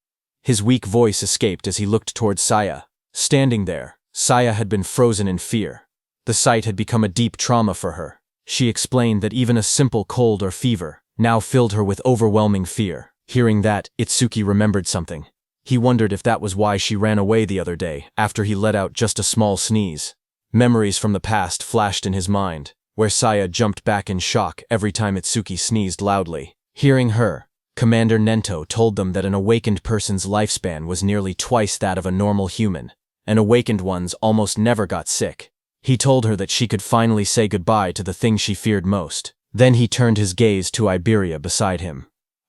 Speaker 1: His weak voice escaped as he looked toward Saya. Standing there, Saya had been frozen in fear. The sight had become a deep trauma for her. She explained that even a simple cold or fever now filled her with overwhelming fear. Hearing that, Itsuki remembered something. He wondered if that was why she ran away the other day after he let out just a small sneeze. Memories from the past flashed in his mind, where Saya jumped back in shock every time Itsuki sneezed loudly. Hearing her, Commander Nento told them that an awakened person's lifespan was nearly twice that of a normal human, and awakened ones almost never got sick. He told her that she could finally say goodbye to the thing she feared most. Then he turned his gaze to Iberia beside him.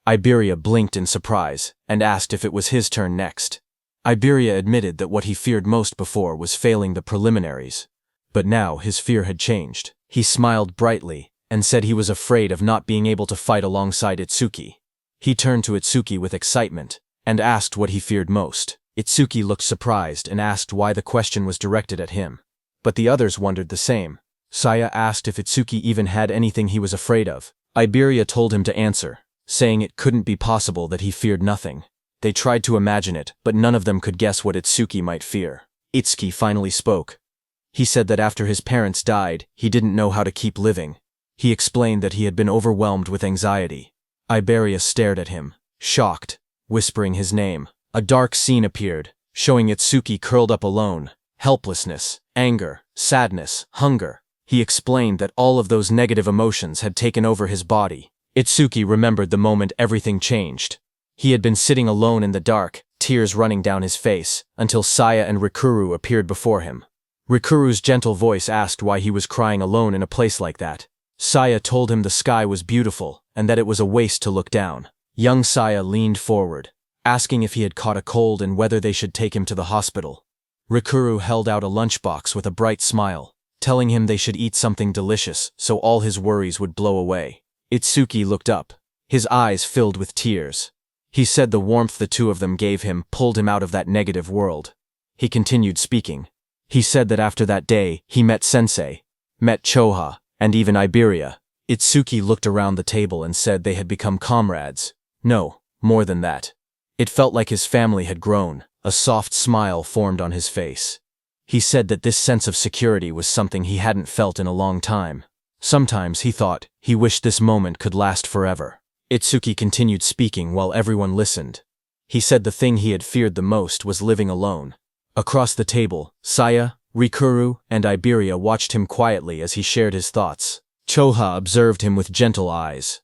Speaker 1: Iberia blinked in surprise and asked if it was his turn next. Iberia admitted that what he feared most before was failing the preliminaries. But now his fear had changed. He smiled brightly and said he was afraid of not being able to fight alongside Itsuki. He turned to Itsuki with excitement and asked what he feared most. Itsuki looked surprised and asked why the question was directed at him. But the others wondered the same. Saya asked if Itsuki even had anything he was afraid of. Iberia told him to answer, saying it couldn't be possible that he feared nothing. They tried to imagine it, but none of them could guess what Itsuki might fear. Itsuki finally spoke. He said that after his parents died, he didn't know how to keep living. He explained that he had been overwhelmed with anxiety. Iberia stared at him, shocked, whispering his name. A dark scene appeared, showing Itsuki curled up alone. Helplessness, anger, sadness, hunger. He explained that all of those negative emotions had taken over his body. Itsuki remembered the moment everything changed. He had been sitting alone in the dark, tears running down his face, until Saya and Rikuru appeared before him. Rikuru's gentle voice asked why he was crying alone in a place like that. Saya told him the sky was beautiful and that it was a waste to look down. Young Saya leaned forward, asking if he had caught a cold and whether they should take him to the hospital. Rikuru held out a lunchbox with a bright smile, telling him they should eat something delicious so all his worries would blow away. Itsuki looked up, his eyes filled with tears. He said the warmth the two of them gave him pulled him out of that negative world. He continued speaking. He said that after that day, he met Sensei, met Choha, and even Iberia. Itsuki looked around the table and said they had become comrades. No, more than that. It felt like his family had grown. A soft smile formed on his face. He said that this sense of security was something he hadn't felt in a long time. Sometimes, he thought, he wished this moment could last forever. Itsuki continued speaking while everyone listened. He said the thing he had feared the most was living alone. Across the table, Saya, Rikuru, and Iberia watched him quietly as he shared his thoughts. Choha observed him with gentle eyes.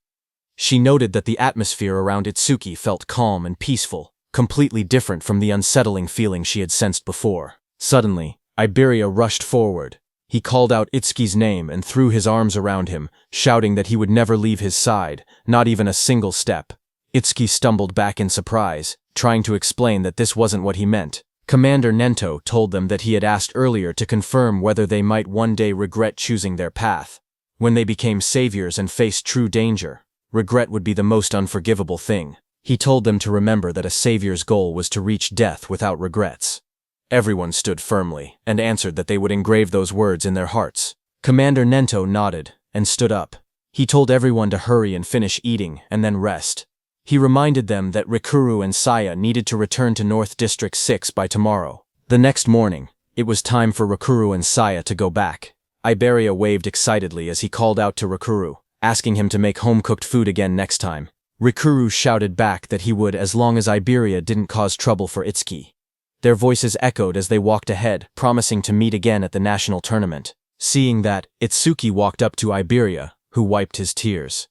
Speaker 1: She noted that the atmosphere around Itsuki felt calm and peaceful, completely different from the unsettling feeling she had sensed before. Suddenly, Iberia rushed forward. He called out Itsuki's name and threw his arms around him, shouting that he would never leave his side, not even a single step. Itsuki stumbled back in surprise, trying to explain that this wasn't what he meant. Commander Nento told them that he had asked earlier to confirm whether they might one day regret choosing their path. When they became saviors and faced true danger, regret would be the most unforgivable thing. He told them to remember that a savior's goal was to reach death without regrets. Everyone stood firmly and answered that they would engrave those words in their hearts. Commander Nento nodded and stood up. He told everyone to hurry and finish eating and then rest. He reminded them that Rikuru and Saya needed to return to North District 6 by tomorrow. The next morning, it was time for Rikuru and Saya to go back. Iberia waved excitedly as he called out to Rikuru, asking him to make home-cooked food again next time. Rikuru shouted back that he would as long as Iberia didn't cause trouble for Itsuki. Their voices echoed as they walked ahead, promising to meet again at the national tournament. Seeing that, Itsuki walked up to Iberia, who wiped his tears.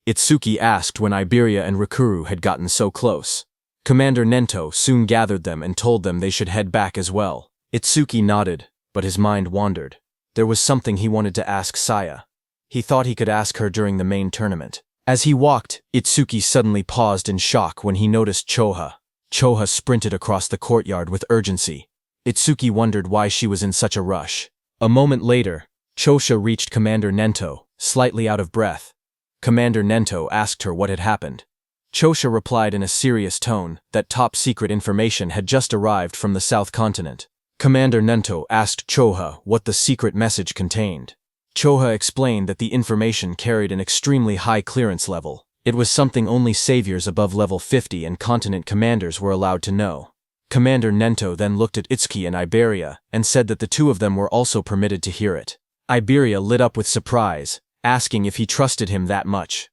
Speaker 1: Itsuki asked when Iberia and Rikuru had gotten so close. Commander Nento soon gathered them and told them they should head back as well. Itsuki nodded, but his mind wandered. There was something he wanted to ask Saya. He thought he could ask her during the main tournament. As he walked, Itsuki suddenly paused in shock when he noticed Choha. Choha sprinted across the courtyard with urgency. Itsuki wondered why she was in such a rush. A moment later, Chosha reached Commander Nento, slightly out of breath. Commander Nento asked her what had happened. Chosha replied in a serious tone that top-secret information had just arrived from the South Continent. Commander Nento asked Choha what the secret message contained. Choha explained that the information carried an extremely high clearance level. It was something only saviors above level 50 and continent commanders were allowed to know. Commander Nento then looked at Itsuki and Iberia and said that the two of them were also permitted to hear it. Iberia lit up with surprise, asking if he trusted him that much.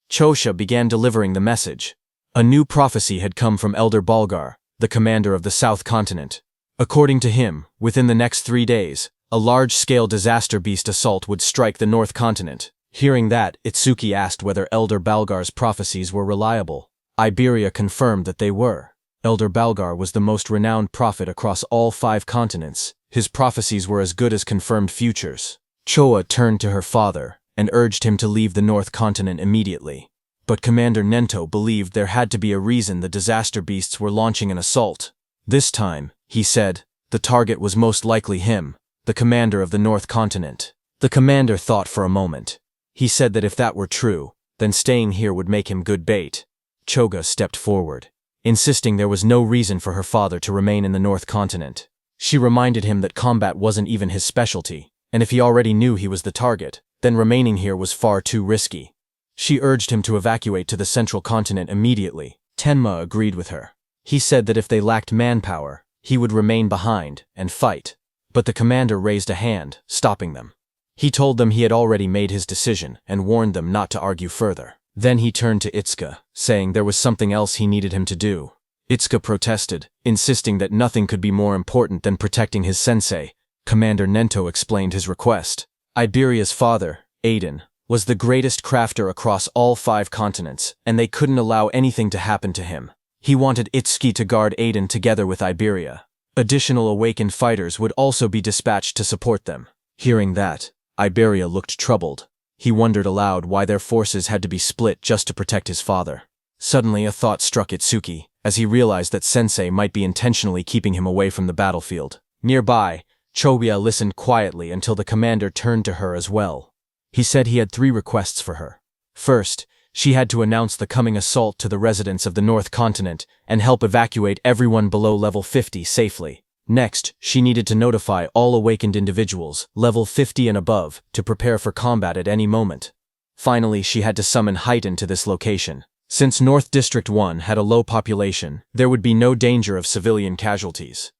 Speaker 1: Chosha began delivering the message. A new prophecy had come from Elder Balgar, the commander of the South Continent. According to him, within the next 3 days, a large-scale disaster beast assault would strike the North Continent. Hearing that, Itsuki asked whether Elder Balgar's prophecies were reliable. Iberia confirmed that they were. Elder Balgar was the most renowned prophet across all 5 continents. His prophecies were as good as confirmed futures. Choa turned to her father and urged him to leave the North Continent immediately. But Commander Nento believed there had to be a reason the disaster beasts were launching an assault. This time, he said, the target was most likely him, the commander of the North Continent. The commander thought for a moment. He said that if that were true, then staying here would make him good bait. Choga stepped forward, insisting there was no reason for her father to remain in the North Continent. She reminded him that combat wasn't even his specialty, and if he already knew he was the target, then remaining here was far too risky. She urged him to evacuate to the Central Continent immediately. Tenma agreed with her. He said that if they lacked manpower, he would remain behind and fight. But the commander raised a hand, stopping them. He told them he had already made his decision and warned them not to argue further. Then he turned to Itsuka, saying there was something else he needed him to do. Itsuka protested, insisting that nothing could be more important than protecting his sensei. Commander Nento explained his request. Iberia's father, Aiden, was the greatest crafter across all 5 continents, and they couldn't allow anything to happen to him. He wanted Itsuki to guard Aiden together with Iberia. Additional awakened fighters would also be dispatched to support them. Hearing that, Iberia looked troubled. He wondered aloud why their forces had to be split just to protect his father. Suddenly a thought struck Itsuki, as he realized that Sensei might be intentionally keeping him away from the battlefield. Nearby, Chobia listened quietly until the commander turned to her as well. He said he had 3 requests for her. First, she had to announce the coming assault to the residents of the North Continent and help evacuate everyone below level 50 safely. Next, she needed to notify all awakened individuals, level 50 and above, to prepare for combat at any moment. Finally, she had to summon Haiten to this location. Since North District 1 had a low population, there would be no danger of civilian casualties.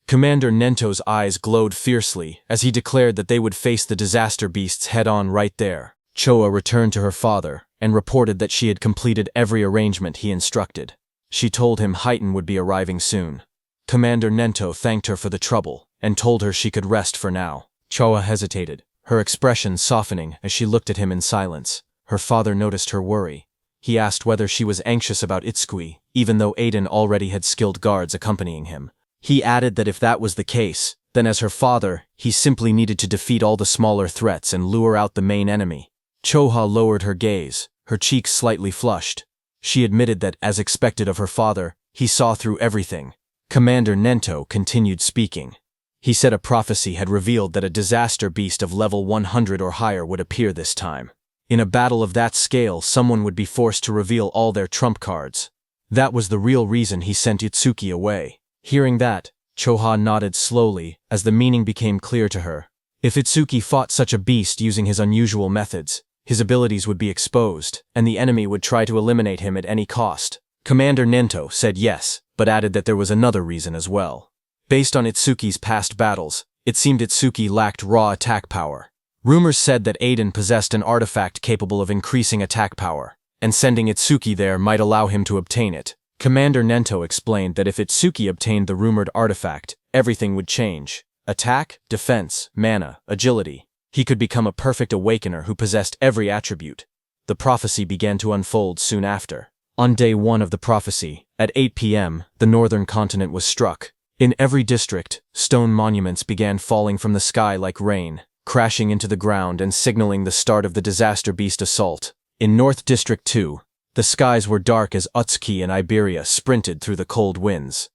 Speaker 1: Commander Nento's eyes glowed fiercely as he declared that they would face the disaster beasts head-on right there. Choa returned to her father and reported that she had completed every arrangement he instructed. She told him Haiten would be arriving soon. Commander Nento thanked her for the trouble and told her she could rest for now. Choa hesitated, her expression softening as she looked at him in silence. Her father noticed her worry. He asked whether she was anxious about Itsui, even though Aiden already had skilled guards accompanying him. He added that if that was the case, then as her father, he simply needed to defeat all the smaller threats and lure out the main enemy. Choha lowered her gaze, her cheeks slightly flushed. She admitted that, as expected of her father, he saw through everything. Commander Nento continued speaking. He said a prophecy had revealed that a disaster beast of level 100 or higher would appear this time. In a battle of that scale, someone would be forced to reveal all their trump cards. That was the real reason he sent Itsuki away. Hearing that, Choha nodded slowly as the meaning became clear to her. If Itsuki fought such a beast using his unusual methods, his abilities would be exposed, and the enemy would try to eliminate him at any cost. Commander Nento said yes, but added that there was another reason as well. Based on Itsuki's past battles, it seemed Itsuki lacked raw attack power. Rumors said that Aiden possessed an artifact capable of increasing attack power, and sending Itsuki there might allow him to obtain it. Commander Nento explained that if Itsuki obtained the rumored artifact, everything would change. Attack, defense, mana, agility. He could become a perfect awakener who possessed every attribute. The prophecy began to unfold soon after. On day 1 of the prophecy, at 8 p.m., the northern continent was struck. In every district, stone monuments began falling from the sky like rain, crashing into the ground and signaling the start of the disaster beast assault. In North District 2, the skies were dark as Utsuki and Iberia sprinted through the cold winds.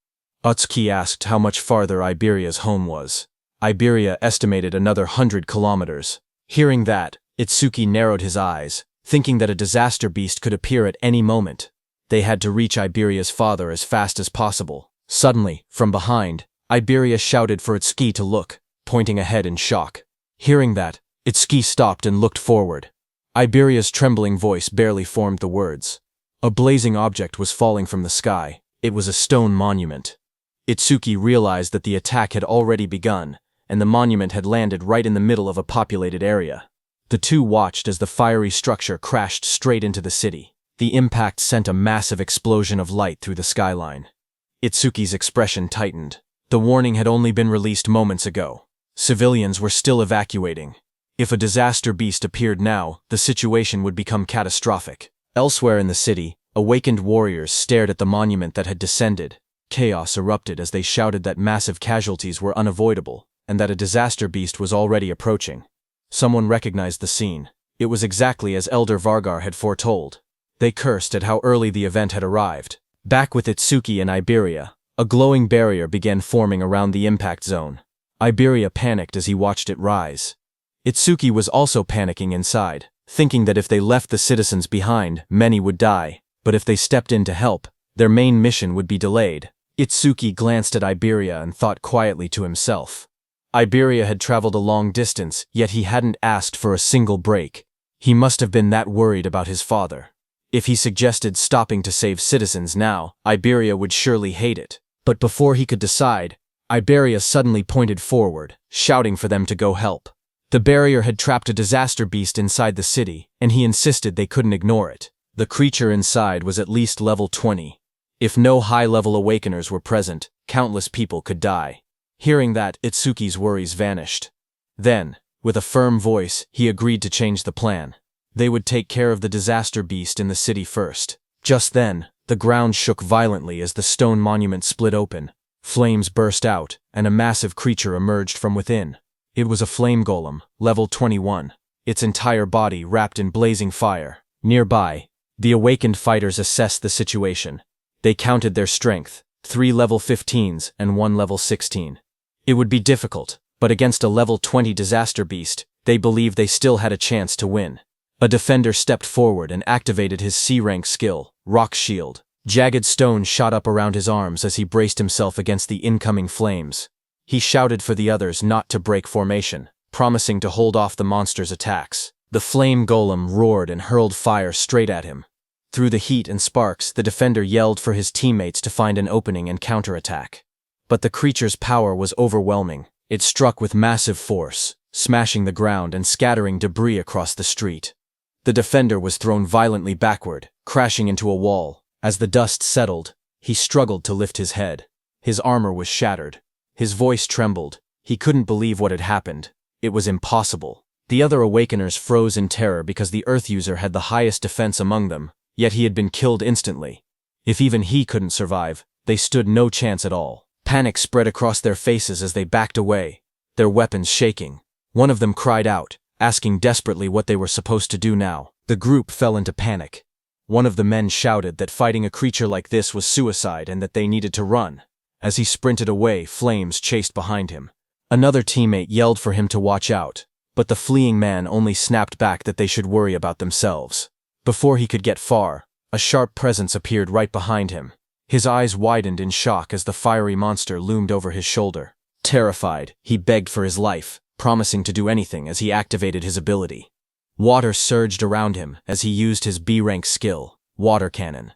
Speaker 1: Utsuki asked how much farther Iberia's home was. Iberia estimated another 100 kilometers. Hearing that, Itsuki narrowed his eyes, thinking that a disaster beast could appear at any moment. They had to reach Iberia's father as fast as possible. Suddenly, from behind, Iberia shouted for Itsuki to look, pointing ahead in shock. Hearing that, Itsuki stopped and looked forward. Iberia's trembling voice barely formed the words. A blazing object was falling from the sky. It was a stone monument. Itsuki realized that the attack had already begun, and the monument had landed right in the middle of a populated area. The two watched as the fiery structure crashed straight into the city. The impact sent a massive explosion of light through the skyline. Itsuki's expression tightened. The warning had only been released moments ago. Civilians were still evacuating. If a disaster beast appeared now, the situation would become catastrophic. Elsewhere in the city, awakened warriors stared at the monument that had descended. Chaos erupted as they shouted that massive casualties were unavoidable, and that a disaster beast was already approaching. Someone recognized the scene. It was exactly as Elder Vargar had foretold. They cursed at how early the event had arrived. Back with Itsuki and Iberia, a glowing barrier began forming around the impact zone. Iberia panicked as he watched it rise. Itsuki was also panicking inside, thinking that if they left the citizens behind, many would die, but if they stepped in to help, their main mission would be delayed. Itsuki glanced at Iberia and thought quietly to himself. Iberia had traveled a long distance, yet he hadn't asked for a single break. He must have been that worried about his father. If he suggested stopping to save citizens now, Iberia would surely hate it. But before he could decide, Iberia suddenly pointed forward, shouting for them to go help. The barrier had trapped a disaster beast inside the city, and he insisted they couldn't ignore it. The creature inside was at least level 20. If no high-level awakeners were present, countless people could die. Hearing that, Itsuki's worries vanished. Then, with a firm voice, he agreed to change the plan. They would take care of the disaster beast in the city first. Just then, the ground shook violently as the stone monument split open. Flames burst out, and a massive creature emerged from within. It was a flame golem, level 21, its entire body wrapped in blazing fire. Nearby, the awakened fighters assessed the situation. They counted their strength, 3 level 15s and 1 level 16. It would be difficult, but against a level 20 disaster beast, they believed they still had a chance to win. A defender stepped forward and activated his C-rank skill, Rock Shield. Jagged stone shot up around his arms as he braced himself against the incoming flames. He shouted for the others not to break formation, promising to hold off the monster's attacks. The flame golem roared and hurled fire straight at him. Through the heat and sparks, the defender yelled for his teammates to find an opening and counterattack. But the creature's power was overwhelming. It struck with massive force, smashing the ground and scattering debris across the street. The defender was thrown violently backward, crashing into a wall. As the dust settled, he struggled to lift his head. His armor was shattered. His voice trembled. He couldn't believe what had happened. It was impossible. The other awakeners froze in terror because the Earth user had the highest defense among them, yet he had been killed instantly. If even he couldn't survive, they stood no chance at all. Panic spread across their faces as they backed away, their weapons shaking. One of them cried out, asking desperately what they were supposed to do now. The group fell into panic. One of the men shouted that fighting a creature like this was suicide and that they needed to run. As he sprinted away, flames chased behind him. Another teammate yelled for him to watch out, but the fleeing man only snapped back that they should worry about themselves. Before he could get far, a sharp presence appeared right behind him. His eyes widened in shock as the fiery monster loomed over his shoulder. Terrified, he begged for his life, promising to do anything as he activated his ability. Water surged around him as he used his B-rank skill, Water Cannon.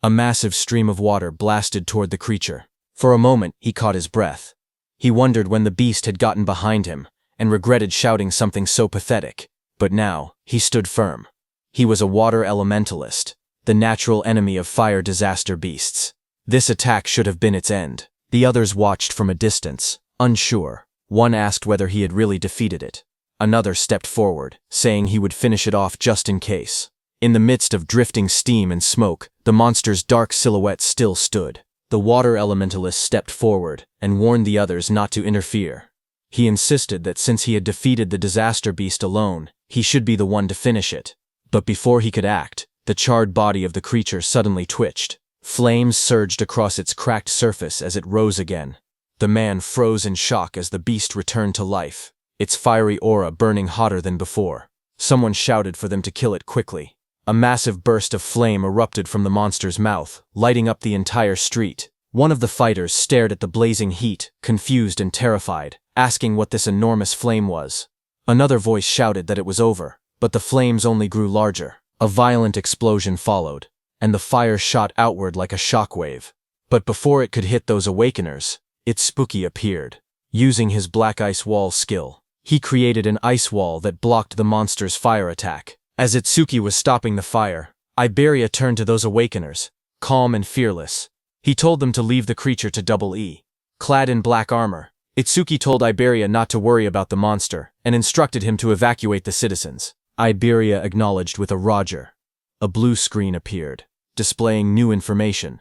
Speaker 1: A massive stream of water blasted toward the creature. For a moment, he caught his breath. He wondered when the beast had gotten behind him, and regretted shouting something so pathetic. But now, he stood firm. He was a water elementalist, the natural enemy of fire disaster beasts. This attack should have been its end. The others watched from a distance, unsure. One asked whether he had really defeated it. Another stepped forward, saying he would finish it off just in case. In the midst of drifting steam and smoke, the monster's dark silhouette still stood. The water elementalist stepped forward and warned the others not to interfere. He insisted that since he had defeated the disaster beast alone, he should be the one to finish it. But before he could act, the charred body of the creature suddenly twitched. Flames surged across its cracked surface as it rose again. The man froze in shock as the beast returned to life, its fiery aura burning hotter than before. Someone shouted for them to kill it quickly. A massive burst of flame erupted from the monster's mouth, lighting up the entire street. One of the fighters stared at the blazing heat, confused and terrified, asking what this enormous flame was. Another voice shouted that it was over, but the flames only grew larger. A violent explosion followed, and the fire shot outward like a shockwave. But before it could hit those awakeners, Itsuki appeared. Using his black ice wall skill, he created an ice wall that blocked the monster's fire attack. As Itsuki was stopping the fire, Iberia turned to those awakeners, calm and fearless. He told them to leave the creature to Double E. Clad in black armor, Itsuki told Iberia not to worry about the monster and instructed him to evacuate the citizens. Iberia acknowledged with a Roger. A blue screen appeared, displaying new information.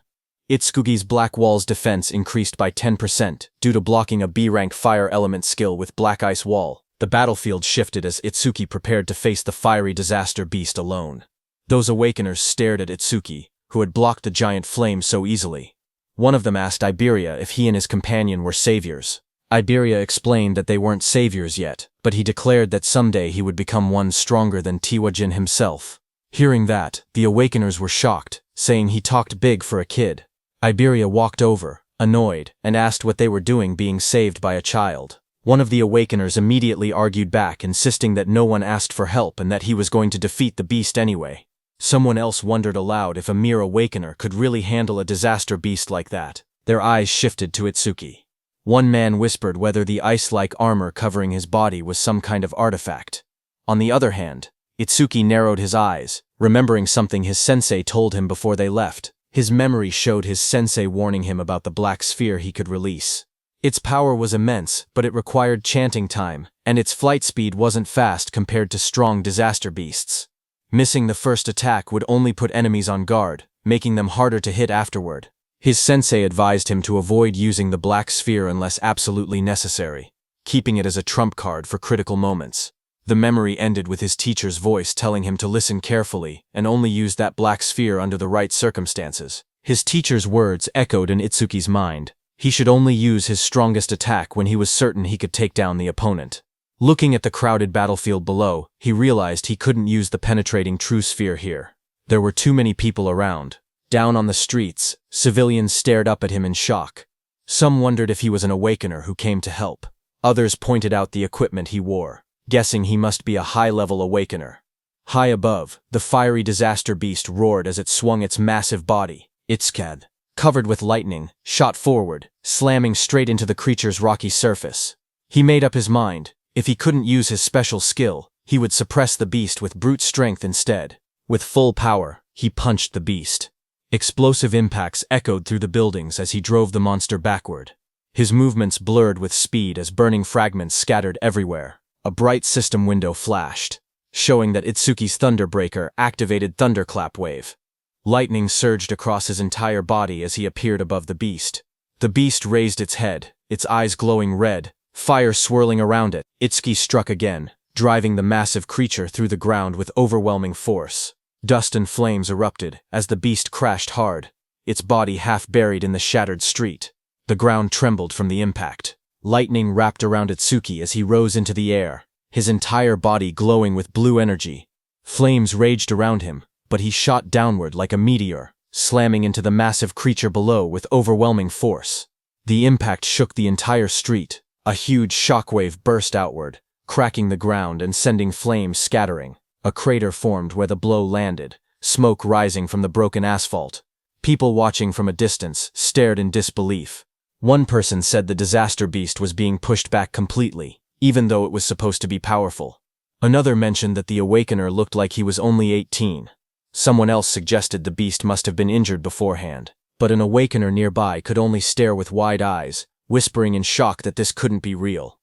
Speaker 1: Itsuki's black wall's defense increased by 10% due to blocking a B-rank fire element skill with black ice wall. The battlefield shifted as Itsuki prepared to face the fiery disaster beast alone. Those awakeners stared at Itsuki, who had blocked the giant flame so easily. One of them asked Iberia if he and his companion were saviors. Iberia explained that they weren't saviors yet, but he declared that someday he would become one stronger than Tiwajin himself. Hearing that, the awakeners were shocked, saying he talked big for a kid. Iberia walked over, annoyed, and asked what they were doing being saved by a child. One of the awakeners immediately argued back, insisting that no one asked for help and that he was going to defeat the beast anyway. Someone else wondered aloud if a mere awakener could really handle a disaster beast like that. Their eyes shifted to Itsuki. One man whispered whether the ice-like armor covering his body was some kind of artifact. On the other hand, Itsuki narrowed his eyes, remembering something his sensei told him before they left. His memory showed his sensei warning him about the black sphere he could release. Its power was immense, but it required chanting time, and its flight speed wasn't fast compared to strong disaster beasts. Missing the first attack would only put enemies on guard, making them harder to hit afterward. His sensei advised him to avoid using the black sphere unless absolutely necessary, keeping it as a trump card for critical moments. The memory ended with his teacher's voice telling him to listen carefully and only use that black sphere under the right circumstances. His teacher's words echoed in Itsuki's mind. He should only use his strongest attack when he was certain he could take down the opponent. Looking at the crowded battlefield below, he realized he couldn't use the penetrating true sphere here. There were too many people around. Down on the streets, civilians stared up at him in shock. Some wondered if he was an awakener who came to help. Others pointed out the equipment he wore, guessing he must be a high-level awakener. High above, the fiery disaster beast roared as it swung its massive body. Itsuki, covered with lightning, shot forward, slamming straight into the creature's rocky surface. He made up his mind. If he couldn't use his special skill, he would suppress the beast with brute strength instead. With full power, he punched the beast. Explosive impacts echoed through the buildings as he drove the monster backward. His movements blurred with speed as burning fragments scattered everywhere. A bright system window flashed, showing that Itsuki's Thunderbreaker activated Thunderclap Wave. Lightning surged across his entire body as he appeared above the beast. The beast raised its head, its eyes glowing red, fire swirling around it. Itsuki struck again, driving the massive creature through the ground with overwhelming force. Dust and flames erupted as the beast crashed hard, its body half buried in the shattered street. The ground trembled from the impact. Lightning wrapped around Itsuki as he rose into the air, his entire body glowing with blue energy. Flames raged around him, but he shot downward like a meteor, slamming into the massive creature below with overwhelming force. The impact shook the entire street. A huge shockwave burst outward, cracking the ground and sending flames scattering. A crater formed where the blow landed, smoke rising from the broken asphalt. People watching from a distance stared in disbelief. One person said the disaster beast was being pushed back completely, even though it was supposed to be powerful. Another mentioned that the awakener looked like he was only 18. Someone else suggested the beast must have been injured beforehand, but an awakener nearby could only stare with wide eyes, whispering in shock that this couldn't be real.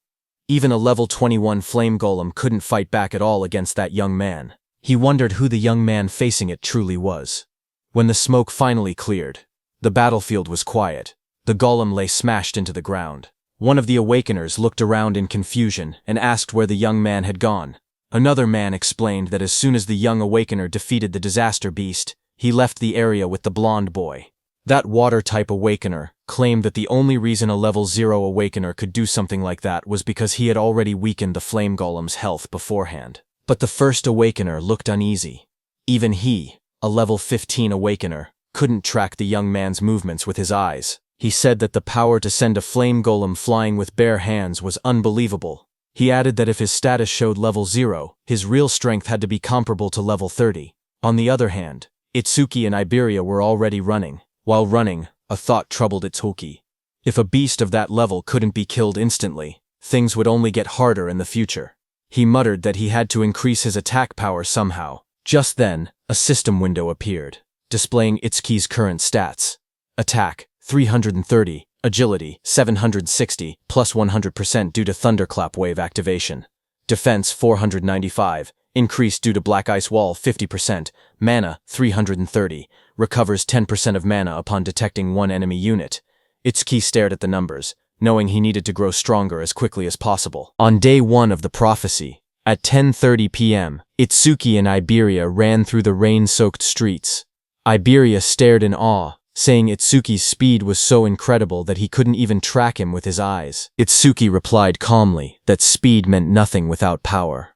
Speaker 1: Even a level 21 flame golem couldn't fight back at all against that young man. He wondered who the young man facing it truly was. When the smoke finally cleared, the battlefield was quiet. The golem lay smashed into the ground. One of the awakeners looked around in confusion and asked where the young man had gone. Another man explained that as soon as the young awakener defeated the disaster beast, he left the area with the blonde boy. That water-type awakener claimed that the only reason a level 0 awakener could do something like that was because he had already weakened the flame golem's health beforehand. But the first awakener looked uneasy. Even he, a level 15 awakener, couldn't track the young man's movements with his eyes. He said that the power to send a flame golem flying with bare hands was unbelievable. He added that if his status showed level 0, his real strength had to be comparable to level 30. On the other hand, Itsuki and Iberia were already running. While running, a thought troubled Itsuki. If a beast of that level couldn't be killed instantly, things would only get harder in the future. He muttered that he had to increase his attack power somehow. Just then, a system window appeared, displaying Itsuki's current stats. Attack, 330, Agility, 760, plus 100% due to Thunderclap Wave activation. Defense, 495, increased due to Black Ice Wall, 50%, Mana, 330, recovers 10% of mana upon detecting one enemy unit. Itsuki stared at the numbers, knowing he needed to grow stronger as quickly as possible. On day 1 of the prophecy, At 10:30 p.m., Itsuki and Iberia ran through the rain-soaked streets. Iberia stared in awe, saying Itsuki's speed was so incredible that he couldn't even track him with his eyes. Itsuki replied calmly that speed meant nothing without power.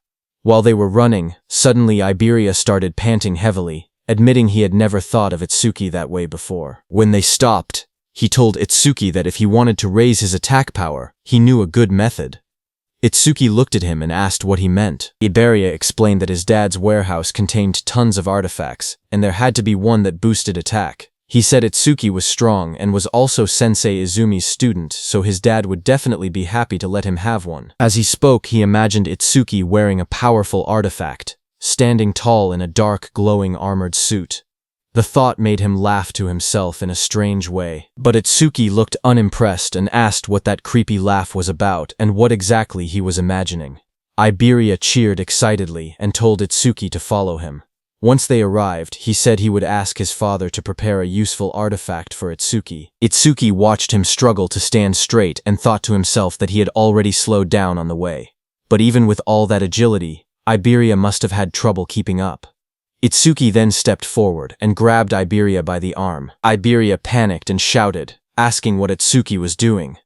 Speaker 1: While they were running, suddenly Iberia started panting heavily, admitting he had never thought of Itsuki that way before. When they stopped, he told Itsuki that if he wanted to raise his attack power, he knew a good method. Itsuki looked at him and asked what he meant. Iberia explained that his dad's warehouse contained tons of artifacts, and there had to be one that boosted attack. He said Itsuki was strong and was also Sensei Izumi's student, so his dad would definitely be happy to let him have one. As he spoke, he imagined Itsuki wearing a powerful artifact, standing tall in a dark, glowing armored suit. The thought made him laugh to himself in a strange way. But Itsuki looked unimpressed and asked what that creepy laugh was about and what exactly he was imagining. Iberia cheered excitedly and told Itsuki to follow him. Once they arrived, he said he would ask his father to prepare a useful artifact for Itsuki. Itsuki watched him struggle to stand straight and thought to himself that he had already slowed down on the way. But even with all that agility, Iberia must have had trouble keeping up. Itsuki then stepped forward and grabbed Iberia by the arm. Iberia panicked and shouted, asking what Itsuki was doing.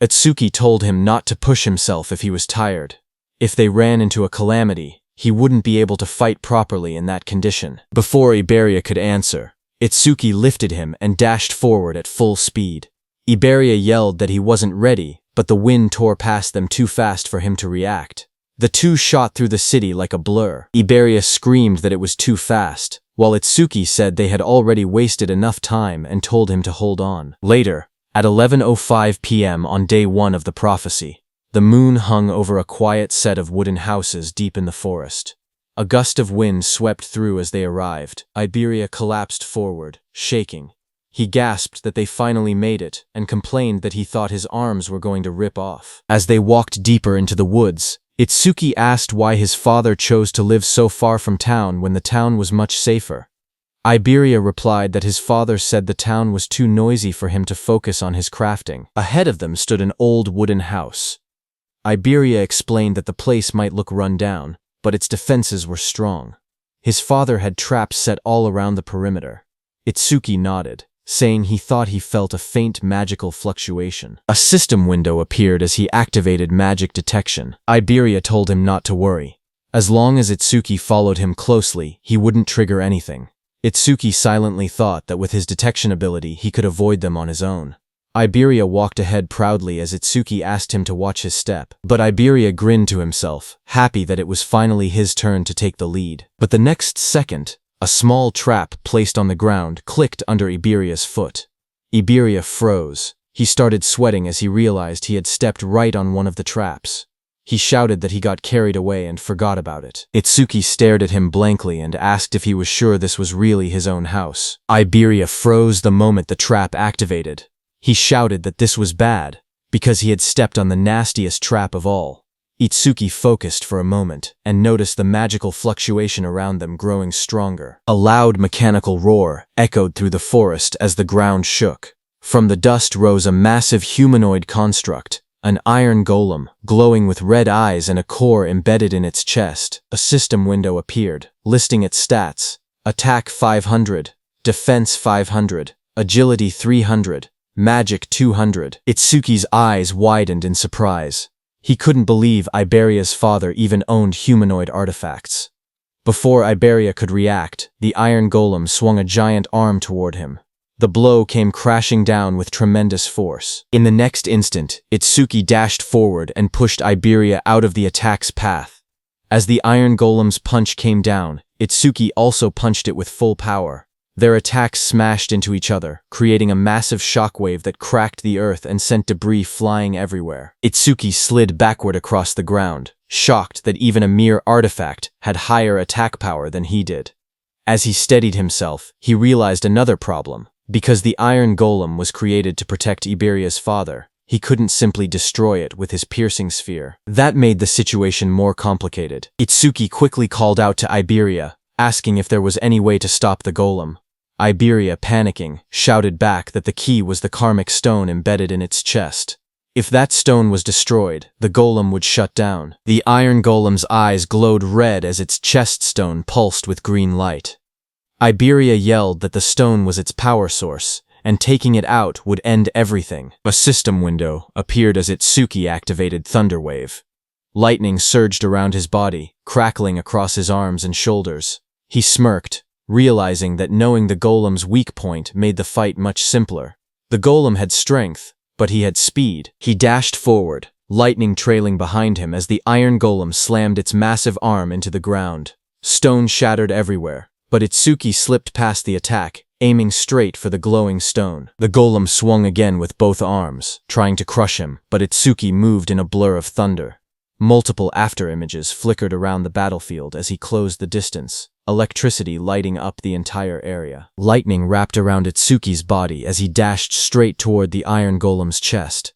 Speaker 1: Itsuki told him not to push himself if he was tired. If they ran into a calamity, he wouldn't be able to fight properly in that condition. Before Iberia could answer, Itsuki lifted him and dashed forward at full speed. Iberia yelled that he wasn't ready, but the wind tore past them too fast for him to react. The two shot through the city like a blur. Iberia screamed that it was too fast, while Itsuki said they had already wasted enough time and told him to hold on. Later, at 11:05 p.m. on day 1 of the prophecy, the moon hung over a quiet set of wooden houses deep in the forest. A gust of wind swept through as they arrived. Iberia collapsed forward, shaking. He gasped that they finally made it and complained that he thought his arms were going to rip off. As they walked deeper into the woods, Itsuki asked why his father chose to live so far from town when the town was much safer. Iberia replied that his father said the town was too noisy for him to focus on his crafting. Ahead of them stood an old wooden house. Iberia explained that the place might look run down, but its defenses were strong. His father had traps set all around the perimeter. Itsuki nodded, saying he thought he felt a faint magical fluctuation. A system window appeared as he activated magic detection. Iberia told him not to worry. As long as Itsuki followed him closely, he wouldn't trigger anything. Itsuki silently thought that with his detection ability, he could avoid them on his own. Iberia walked ahead proudly as Itsuki asked him to watch his step. But Iberia grinned to himself, happy that it was finally his turn to take the lead. But the next second, a small trap placed on the ground clicked under Iberia's foot. Iberia froze. He started sweating as he realized he had stepped right on one of the traps. He shouted that he got carried away and forgot about it. Itsuki stared at him blankly and asked if he was sure this was really his own house. Iberia froze the moment the trap activated. He shouted that this was bad, because he had stepped on the nastiest trap of all. Itsuki focused for a moment and noticed the magical fluctuation around them growing stronger. A loud mechanical roar echoed through the forest as the ground shook. From the dust rose a massive humanoid construct, an iron golem, glowing with red eyes and a core embedded in its chest. A system window appeared, listing its stats: Attack 500, Defense 500, Agility 300, Magic 200. Itsuki's eyes widened in surprise. He couldn't believe Iberia's father even owned humanoid artifacts. Before Iberia could react, the iron golem swung a giant arm toward him. The blow came crashing down with tremendous force. In the next instant, Itsuki dashed forward and pushed Iberia out of the attack's path. As the iron golem's punch came down, Itsuki also punched it with full power. Their attacks smashed into each other, creating a massive shockwave that cracked the earth and sent debris flying everywhere. Itsuki slid backward across the ground, shocked that even a mere artifact had higher attack power than he did. As he steadied himself, he realized another problem. Because the iron golem was created to protect Iberia's father, he couldn't simply destroy it with his piercing sphere. That made the situation more complicated. Itsuki quickly called out to Iberia, asking if there was any way to stop the golem. Iberia, panicking, shouted back that the key was the karmic stone embedded in its chest. If that stone was destroyed, the golem would shut down. The iron golem's eyes glowed red as its chest stone pulsed with green light. Iberia yelled that the stone was its power source, and taking it out would end everything. A system window appeared as Itsuki activated Thunderwave. Lightning surged around his body, crackling across his arms and shoulders. He smirked, realizing that knowing the golem's weak point made the fight much simpler. The golem had strength, but he had speed. He dashed forward, lightning trailing behind him as the iron golem slammed its massive arm into the ground. Stone shattered everywhere, but Itsuki slipped past the attack, aiming straight for the glowing stone. The golem swung again with both arms, trying to crush him, but Itsuki moved in a blur of thunder. Multiple afterimages flickered around the battlefield as he closed the distance, electricity lighting up the entire area. Lightning wrapped around Itsuki's body as he dashed straight toward the iron golem's chest.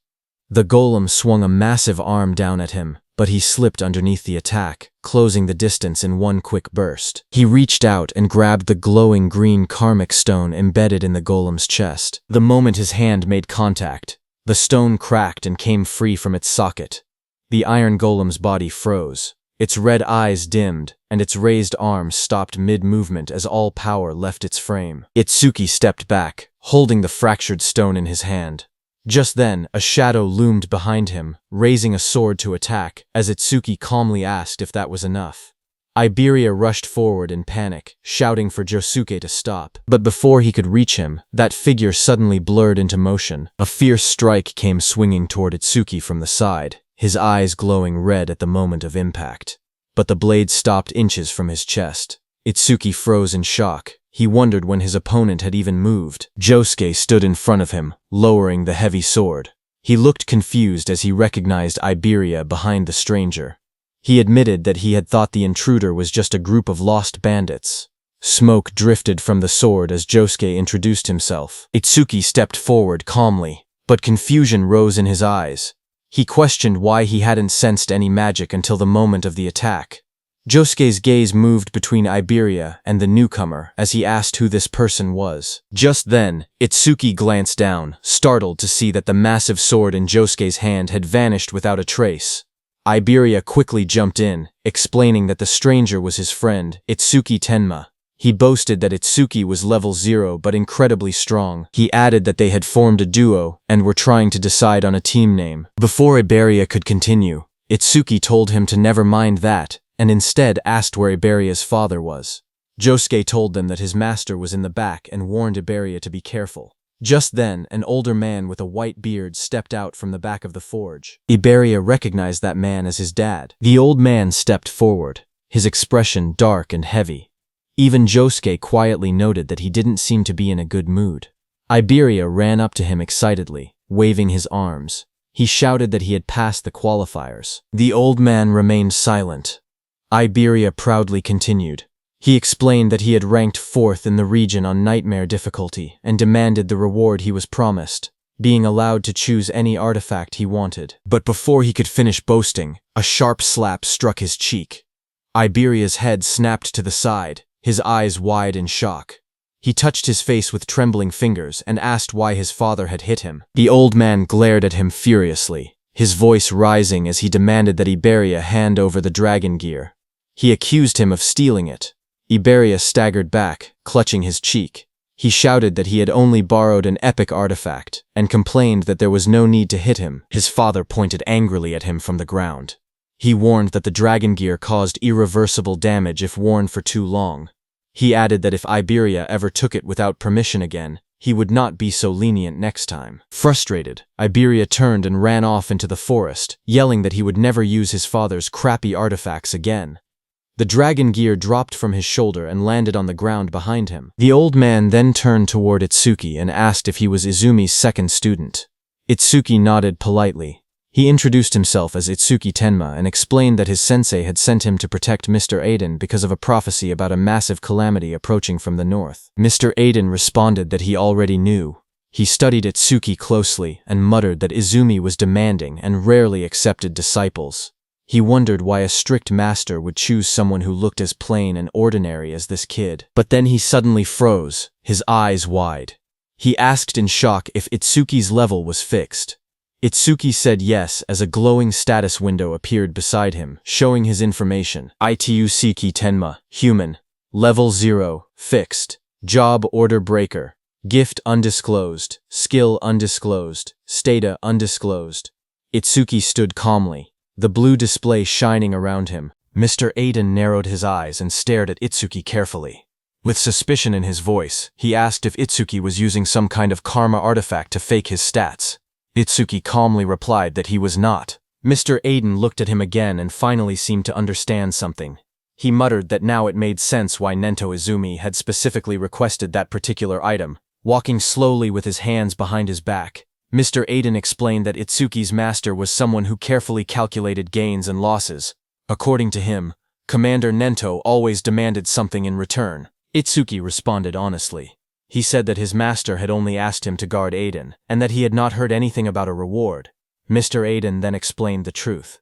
Speaker 1: The golem swung a massive arm down at him, but he slipped underneath the attack, closing the distance in one quick burst. He reached out and grabbed the glowing green karmic stone embedded in the golem's chest. The moment his hand made contact, the stone cracked and came free from its socket. The iron golem's body froze. Its red eyes dimmed, and its raised arms stopped mid-movement as all power left its frame. Itsuki stepped back, holding the fractured stone in his hand. Just then, a shadow loomed behind him, raising a sword to attack, as Itsuki calmly asked if that was enough. Iberia rushed forward in panic, shouting for Josuke to stop. But before he could reach him, that figure suddenly blurred into motion. A fierce strike came swinging toward Itsuki from the side, his eyes glowing red at the moment of impact. But the blade stopped inches from his chest. Itsuki froze in shock. He wondered when his opponent had even moved. Josuke stood in front of him, lowering the heavy sword. He looked confused as he recognized Iberia behind the stranger. He admitted that he had thought the intruder was just a group of lost bandits. Smoke drifted from the sword as Josuke introduced himself. Itsuki stepped forward calmly, but confusion rose in his eyes. He questioned why he hadn't sensed any magic until the moment of the attack. Josuke's gaze moved between Iberia and the newcomer as he asked who this person was. Just then, Itsuki glanced down, startled to see that the massive sword in Josuke's hand had vanished without a trace. Iberia quickly jumped in, explaining that the stranger was his friend, Itsuki Tenma. He boasted that Itsuki was level 0 but incredibly strong. He added that they had formed a duo and were trying to decide on a team name. Before Iberia could continue, Itsuki told him to never mind that, and instead asked where Iberia's father was. Josuke told them that his master was in the back and warned Iberia to be careful. Just then, an older man with a white beard stepped out from the back of the forge. Iberia recognized that man as his dad. The old man stepped forward, his expression dark and heavy. Even Josuke quietly noted that he didn't seem to be in a good mood. Iberia ran up to him excitedly, waving his arms. He shouted that he had passed the qualifiers. The old man remained silent. Iberia proudly continued. He explained that he had ranked 4th in the region on nightmare difficulty and demanded the reward he was promised, being allowed to choose any artifact he wanted. But before he could finish boasting, a sharp slap struck his cheek. Iberia's head snapped to the side, his eyes wide in shock. He touched his face with trembling fingers and asked why his father had hit him. The old man glared at him furiously, his voice rising as he demanded that Iberia hand over the dragon gear. He accused him of stealing it. Iberia staggered back, clutching his cheek. He shouted that he had only borrowed an epic artifact, and complained that there was no need to hit him. His father pointed angrily at him from the ground. He warned that the dragon gear caused irreversible damage if worn for too long. He added that if Iberia ever took it without permission again, he would not be so lenient next time. Frustrated, Iberia turned and ran off into the forest, yelling that he would never use his father's crappy artifacts again. The dragon gear dropped from his shoulder and landed on the ground behind him. The old man then turned toward Itsuki and asked if he was Izumi's second student. Itsuki nodded politely. He introduced himself as Itsuki Tenma and explained that his sensei had sent him to protect Mr. Aiden because of a prophecy about a massive calamity approaching from the north. Mr. Aiden responded that he already knew. He studied Itsuki closely and muttered that Izumi was demanding and rarely accepted disciples. He wondered why a strict master would choose someone who looked as plain and ordinary as this kid. But then he suddenly froze, his eyes wide. He asked in shock if Itsuki's level was fixed. Itsuki said yes as a glowing status window appeared beside him, showing his information. Itusuki Tenma, human. Level 0, fixed. Job order breaker. Gift undisclosed. Skill undisclosed. Stata undisclosed. Itsuki stood calmly, the blue display shining around him. Mr. Aiden narrowed his eyes and stared at Itsuki carefully. With suspicion in his voice, he asked if Itsuki was using some kind of karma artifact to fake his stats. Itsuki calmly replied that he was not. Mr. Aiden looked at him again and finally seemed to understand something. He muttered that now it made sense why Nento Izumi had specifically requested that particular item. Walking slowly with his hands behind his back, Mr. Aiden explained that Itsuki's master was someone who carefully calculated gains and losses. According to him, Commander Nento always demanded something in return. Itsuki responded honestly. He said that his master had only asked him to guard Aiden, and that he had not heard anything about a reward. Mr. Aiden then explained the truth.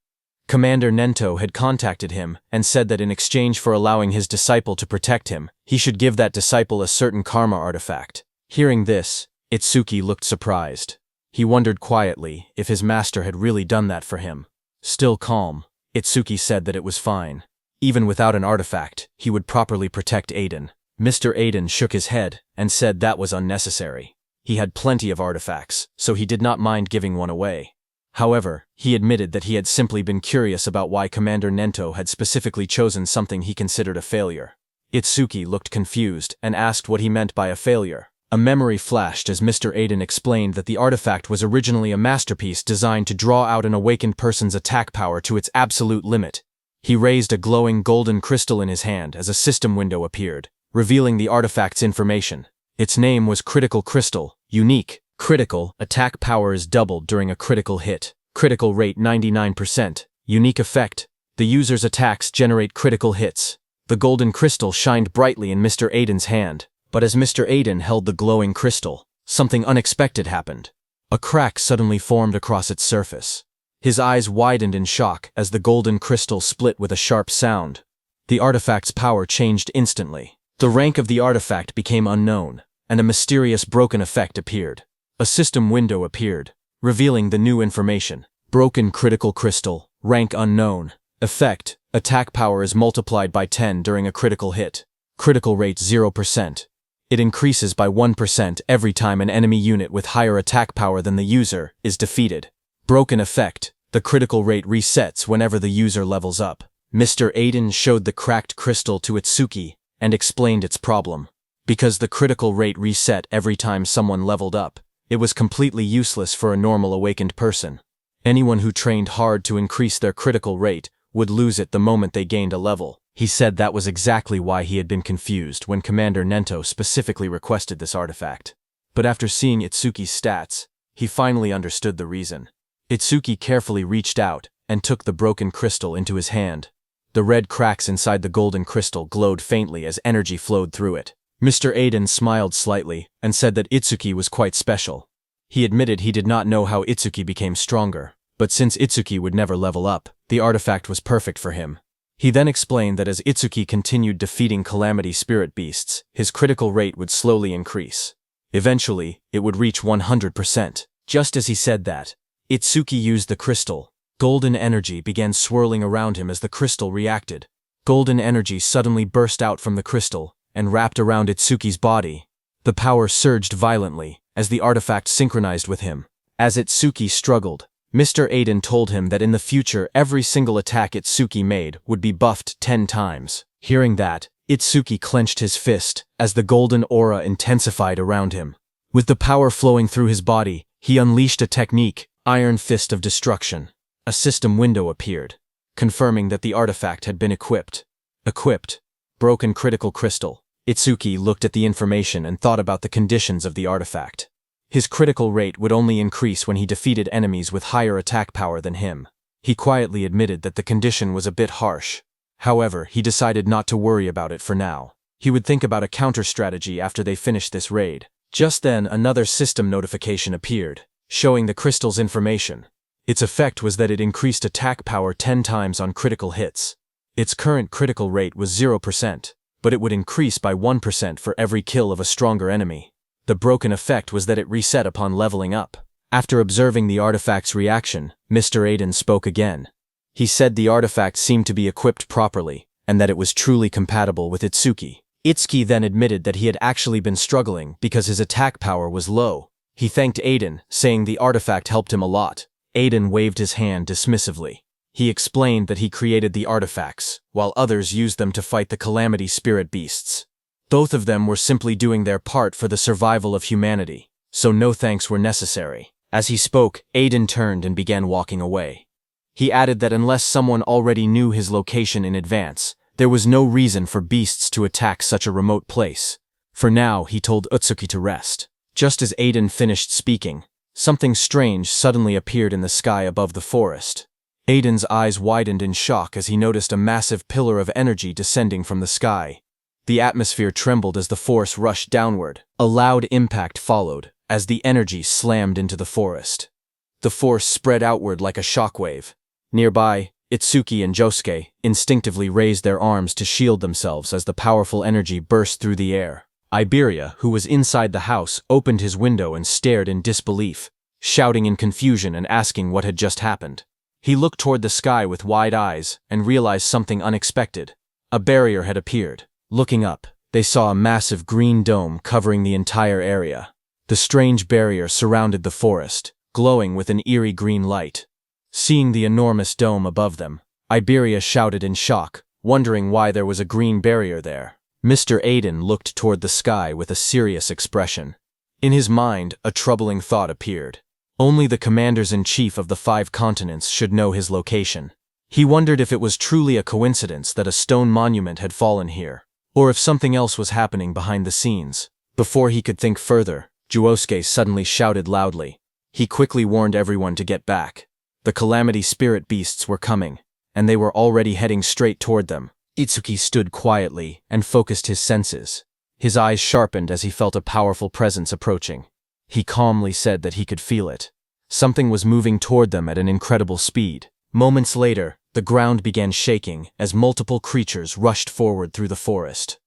Speaker 1: Commander Nento had contacted him and said that in exchange for allowing his disciple to protect him, he should give that disciple a certain karma artifact. Hearing this, Itsuki looked surprised. He wondered quietly if his master had really done that for him. Still calm, Itsuki said that it was fine. Even without an artifact, he would properly protect Aiden. Mr. Aiden shook his head and said that was unnecessary. He had plenty of artifacts, so he did not mind giving one away. However, he admitted that he had simply been curious about why Commander Nento had specifically chosen something he considered a failure. Itsuki looked confused and asked what he meant by a failure. A memory flashed as Mr. Aiden explained that the artifact was originally a masterpiece designed to draw out an awakened person's attack power to its absolute limit. He raised a glowing golden crystal in his hand as a system window appeared, revealing the artifact's information. Its name was Critical Crystal, unique. Critical, attack power is doubled during a critical hit. Critical rate 99%. Unique effect. The user's attacks generate critical hits. The golden crystal shined brightly in Mr. Aiden's hand, but as Mr. Aiden held the glowing crystal, something unexpected happened. A crack suddenly formed across its surface. His eyes widened in shock as the golden crystal split with a sharp sound. The artifact's power changed instantly. The rank of the artifact became unknown, and a mysterious broken effect appeared. A system window appeared, revealing the new information. Broken critical crystal, rank unknown. Effect, attack power is multiplied by 10 during a critical hit. Critical rate 0%. It increases by 1% every time an enemy unit with higher attack power than the user is defeated. Broken effect, the critical rate resets whenever the user levels up. Mr. Aiden showed the cracked crystal to Itsuki and explained its problem. Because the critical rate reset every time someone leveled up, it was completely useless for a normal awakened person. Anyone who trained hard to increase their critical rate would lose it the moment they gained a level. He said that was exactly why he had been confused when Commander Nento specifically requested this artifact. But after seeing Itsuki's stats, he finally understood the reason. Itsuki carefully reached out and took the broken crystal into his hand. The red cracks inside the golden crystal glowed faintly as energy flowed through it. Mr. Aiden smiled slightly and said that Itsuki was quite special. He admitted he did not know how Itsuki became stronger, but since Itsuki would never level up, the artifact was perfect for him. He then explained that as Itsuki continued defeating Calamity Spirit Beasts, his critical rate would slowly increase. Eventually, it would reach 100%. Just as he said that, Itsuki used the crystal. Golden energy began swirling around him as the crystal reacted. Golden energy suddenly burst out from the crystal and wrapped around Itsuki's body. The power surged violently as the artifact synchronized with him. As Itsuki struggled, Mr. Aiden told him that in the future every single attack Itsuki made would be buffed 10 times. Hearing that, Itsuki clenched his fist as the golden aura intensified around him. With the power flowing through his body, he unleashed a technique, Iron Fist of Destruction. A system window appeared, confirming that the artifact had been equipped. Equipped. Broken critical crystal. Itsuki looked at the information and thought about the conditions of the artifact. His critical rate would only increase when he defeated enemies with higher attack power than him. He quietly admitted that the condition was a bit harsh. However, he decided not to worry about it for now. He would think about a counter-strategy after they finished this raid. Just then, another system notification appeared, showing the crystal's information. Its effect was that it increased attack power 10 times on critical hits. Its current critical rate was 0%, but it would increase by 1% for every kill of a stronger enemy. The broken effect was that it reset upon leveling up. After observing the artifact's reaction, Mr. Aiden spoke again. He said the artifact seemed to be equipped properly, and that it was truly compatible with Itsuki. Itsuki then admitted that he had actually been struggling because his attack power was low. He thanked Aiden, saying the artifact helped him a lot. Aiden waved his hand dismissively. He explained that he created the artifacts, while others used them to fight the Calamity Spirit beasts. Both of them were simply doing their part for the survival of humanity, so no thanks were necessary. As he spoke, Aiden turned and began walking away. He added that unless someone already knew his location in advance, there was no reason for beasts to attack such a remote place. For now, he told Itsuki to rest. Just as Aiden finished speaking, something strange suddenly appeared in the sky above the forest. Aiden's eyes widened in shock as he noticed a massive pillar of energy descending from the sky. The atmosphere trembled as the force rushed downward. A loud impact followed, as the energy slammed into the forest. The force spread outward like a shockwave. Nearby, Itsuki and Josuke instinctively raised their arms to shield themselves as the powerful energy burst through the air. Iberia, who was inside the house, opened his window and stared in disbelief, shouting in confusion and asking what had just happened. He looked toward the sky with wide eyes and realized something unexpected. A barrier had appeared. Looking up, they saw a massive green dome covering the entire area. The strange barrier surrounded the forest, glowing with an eerie green light. Seeing the enormous dome above them, Iberia shouted in shock, wondering why there was a green barrier there. Mr. Aiden looked toward the sky with a serious expression. In his mind, a troubling thought appeared. Only the commanders-in-chief of the 5 continents should know his location. He wondered if it was truly a coincidence that a stone monument had fallen here, or if something else was happening behind the scenes. Before he could think further, Josuke suddenly shouted loudly. He quickly warned everyone to get back. The Calamity Spirit beasts were coming, and they were already heading straight toward them. Itsuki stood quietly and focused his senses. His eyes sharpened as he felt a powerful presence approaching. He calmly said that he could feel it. Something was moving toward them at an incredible speed. Moments later, the ground began shaking as multiple creatures rushed forward through the forest.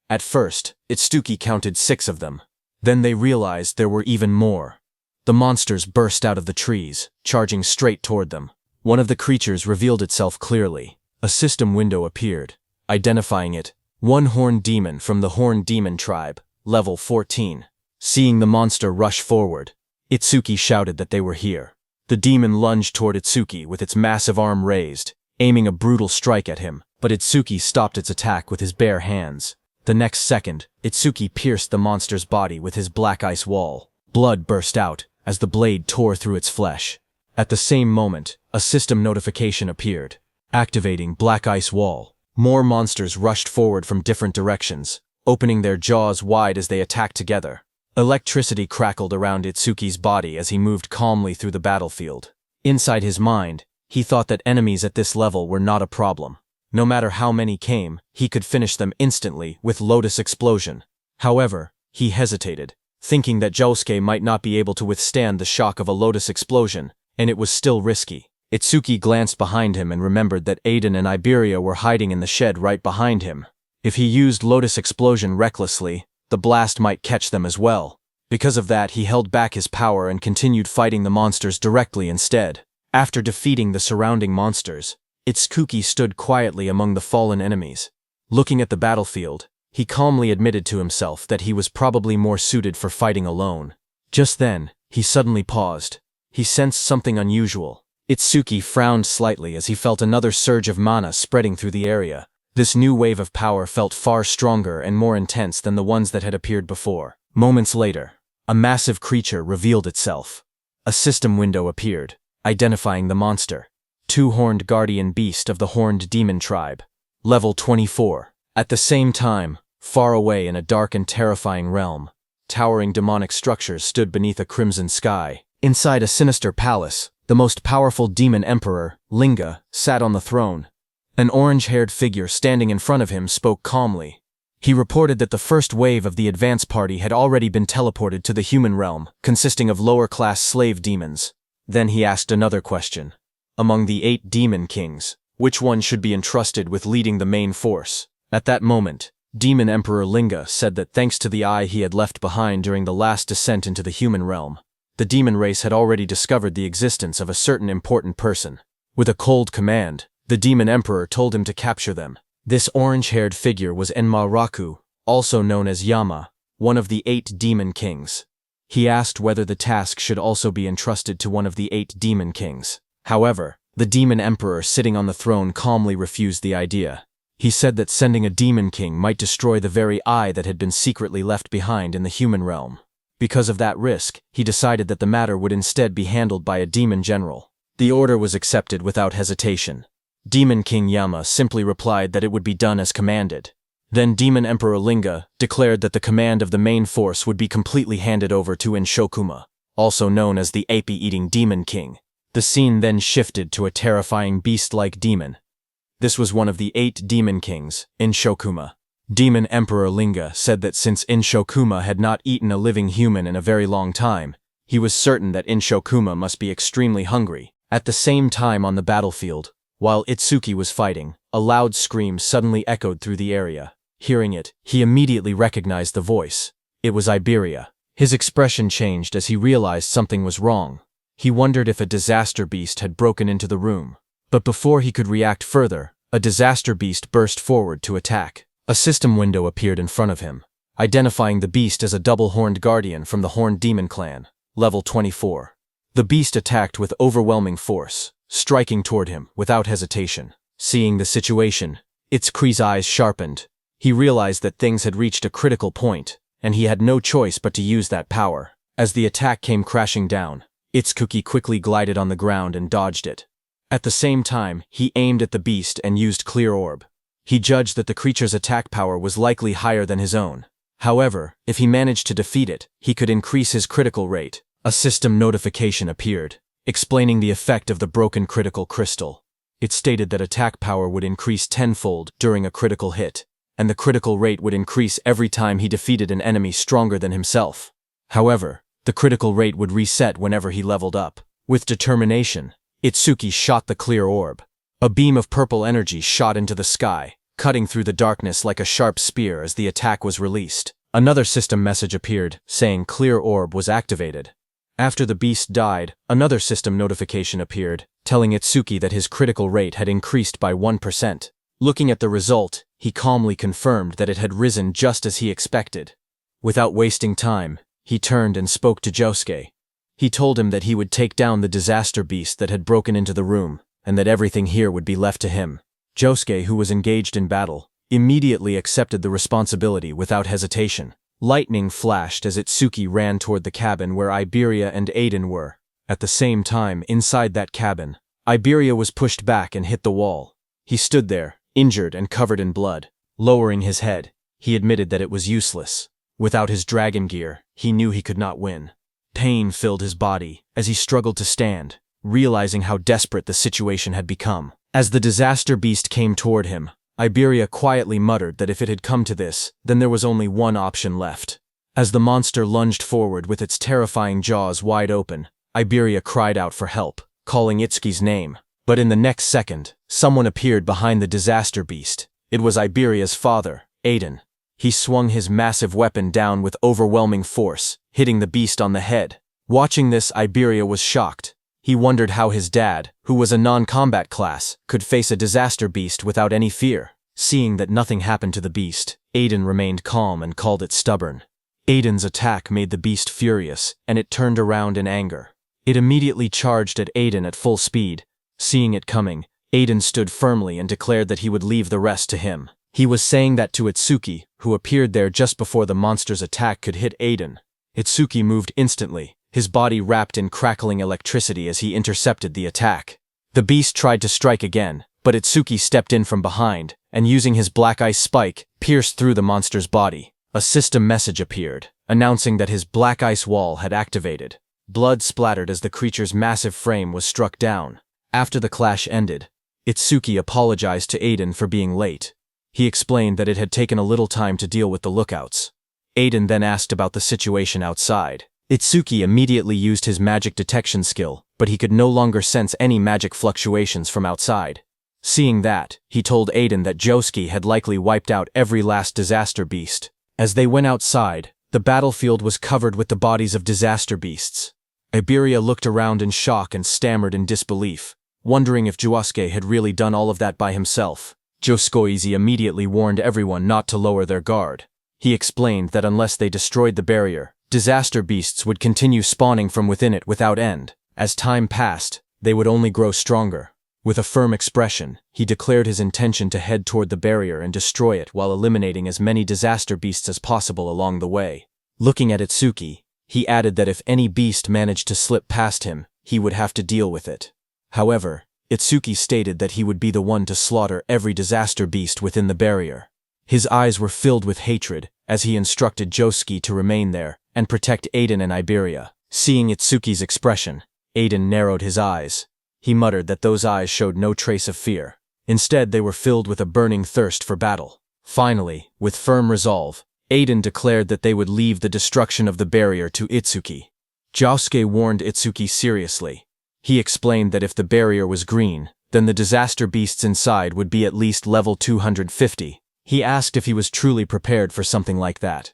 Speaker 1: At first, Itsuki counted 6 of them. Then they realized there were even more. The monsters burst out of the trees, charging straight toward them. One of the creatures revealed itself clearly. A system window appeared, identifying it, one horned demon from the Horned Demon tribe, level 14. Seeing the monster rush forward, Itsuki shouted that they were here. The demon lunged toward Itsuki with its massive arm raised, aiming a brutal strike at him, but Itsuki stopped its attack with his bare hands. The next second, Itsuki pierced the monster's body with his black ice wall. Blood burst out as the blade tore through its flesh. At the same moment, a system notification appeared. Activating Black Ice Wall. More monsters rushed forward from different directions, opening their jaws wide as they attacked together. Electricity crackled around Itsuki's body as he moved calmly through the battlefield. Inside his mind, he thought that enemies at this level were not a problem. No matter how many came, he could finish them instantly with Lotus Explosion. However, he hesitated, thinking that Josuke might not be able to withstand the shock of a Lotus Explosion, and it was still risky. Itsuki glanced behind him and remembered that Aiden and Iberia were hiding in the shed right behind him. If he used Lotus Explosion recklessly, the blast might catch them as well. Because of that, he held back his power and continued fighting the monsters directly instead. After defeating the surrounding monsters, Itsuki stood quietly among the fallen enemies. Looking at the battlefield, he calmly admitted to himself that he was probably more suited for fighting alone. Just then, he suddenly paused. He sensed something unusual. Itsuki frowned slightly as he felt another surge of mana spreading through the area. This new wave of power felt far stronger and more intense than the ones that had appeared before. Moments later, a massive creature revealed itself. A system window appeared, identifying the monster. 2-horned guardian beast of the Horned Demon tribe. Level 24. At the same time, far away in a dark and terrifying realm, towering demonic structures stood beneath a crimson sky. Inside a sinister palace, the most powerful demon emperor, Linga, sat on the throne. An orange-haired figure standing in front of him spoke calmly. He reported that the first wave of the advance party had already been teleported to the human realm, consisting of lower-class slave demons. Then he asked another question. Among the 8 demon kings, which one should be entrusted with leading the main force? At that moment, Demon Emperor Linga said that thanks to the eye he had left behind during the last descent into the human realm, the demon race had already discovered the existence of a certain important person. With a cold command, the demon emperor told him to capture them. This orange-haired figure was Enma-Raku, also known as Yama, one of the 8 demon kings. He asked whether the task should also be entrusted to one of the 8 demon kings. However, the demon emperor sitting on the throne calmly refused the idea. He said that sending a demon king might destroy the very eye that had been secretly left behind in the human realm. Because of that risk, he decided that the matter would instead be handled by a demon general. The order was accepted without hesitation. Demon King Yama simply replied that it would be done as commanded. Then Demon Emperor Linga declared that the command of the main force would be completely handed over to Inshokuma, also known as the ape-eating Demon King. The scene then shifted to a terrifying beast-like demon. This was one of the 8 demon kings, Inshokuma. Demon Emperor Linga said that since Inshokuma had not eaten a living human in a very long time, he was certain that Inshokuma must be extremely hungry. At the same time on the battlefield, while Itsuki was fighting, a loud scream suddenly echoed through the area. Hearing it, he immediately recognized the voice. It was Iberia. His expression changed as he realized something was wrong. He wondered if a disaster beast had broken into the room. But before he could react further, a disaster beast burst forward to attack. A system window appeared in front of him, identifying the beast as a double-horned guardian from the Horned Demon Clan, level 24. The beast attacked with overwhelming force, striking toward him without hesitation. Seeing the situation, Itsuki's eyes sharpened. He realized that things had reached a critical point, and he had no choice but to use that power. As the attack came crashing down, Itsuki quickly glided on the ground and dodged it. At the same time, he aimed at the beast and used Clear Orb. He judged that the creature's attack power was likely higher than his own. However, if he managed to defeat it, he could increase his critical rate. A system notification appeared, explaining the effect of the broken critical crystal. It stated that attack power would increase tenfold during a critical hit, and the critical rate would increase every time he defeated an enemy stronger than himself. However, the critical rate would reset whenever he leveled up. With determination, Itsuki shot the Clear Orb. A beam of purple energy shot into the sky, cutting through the darkness like a sharp spear as the attack was released. Another system message appeared, saying Clear Orb was activated. After the beast died, another system notification appeared, telling Itsuki that his critical rate had increased by 1%. Looking at the result, he calmly confirmed that it had risen just as he expected. Without wasting time, he turned and spoke to Josuke. He told him that he would take down the disaster beast that had broken into the room, and that everything here would be left to him. Josuke, who was engaged in battle, immediately accepted the responsibility without hesitation. Lightning flashed as Itsuki ran toward the cabin where Iberia and Aiden were. At the same time, inside that cabin, Iberia was pushed back and hit the wall. He stood there, injured and covered in blood. Lowering his head, he admitted that it was useless. Without his dragon gear, he knew he could not win. Pain filled his body as he struggled to stand, realizing how desperate the situation had become. As the disaster beast came toward him, Iberia quietly muttered that if it had come to this, then there was only one option left. As the monster lunged forward with its terrifying jaws wide open, Iberia cried out for help, calling Itsuki's name. But in the next second, someone appeared behind the disaster beast. It was Iberia's father, Aiden. He swung his massive weapon down with overwhelming force, hitting the beast on the head. Watching this, Iberia was shocked. He wondered how his dad, who was a non-combat class, could face a disaster beast without any fear. Seeing that nothing happened to the beast, Aiden remained calm and called it stubborn. Aiden's attack made the beast furious, and it turned around in anger. It immediately charged at Aiden at full speed. Seeing it coming, Aiden stood firmly and declared that he would leave the rest to him. He was saying that to Itsuki, who appeared there just before the monster's attack could hit Aiden. Itsuki moved instantly, his body wrapped in crackling electricity as he intercepted the attack. The beast tried to strike again, but Itsuki stepped in from behind, and using his black ice spike, pierced through the monster's body. A system message appeared, announcing that his black ice wall had activated. Blood splattered as the creature's massive frame was struck down. After the clash ended, Itsuki apologized to Aiden for being late. He explained that it had taken a little time to deal with the lookouts. Aiden then asked about the situation outside. Itsuki immediately used his magic detection skill, but he could no longer sense any magic fluctuations from outside. Seeing that, he told Aiden that Josuke had likely wiped out every last disaster beast. As they went outside, the battlefield was covered with the bodies of disaster beasts. Iberia looked around in shock and stammered in disbelief, wondering if Josuke had really done all of that by himself. Josuke immediately warned everyone not to lower their guard. He explained that unless they destroyed the barrier, disaster beasts would continue spawning from within it without end. As time passed, they would only grow stronger. With a firm expression, he declared his intention to head toward the barrier and destroy it while eliminating as many disaster beasts as possible along the way. Looking at Itsuki, he added that if any beast managed to slip past him, he would have to deal with it. However, Itsuki stated that he would be the one to slaughter every disaster beast within the barrier. His eyes were filled with hatred as he instructed Josuke to remain there and protect Aiden and Iberia. Seeing Itsuki's expression, Aiden narrowed his eyes. He muttered that those eyes showed no trace of fear. Instead, they were filled with a burning thirst for battle. Finally, with firm resolve, Aiden declared that they would leave the destruction of the barrier to Itsuki. Josuke warned Itsuki seriously. He explained that if the barrier was green, then the disaster beasts inside would be at least level 250. He asked if he was truly prepared for something like that.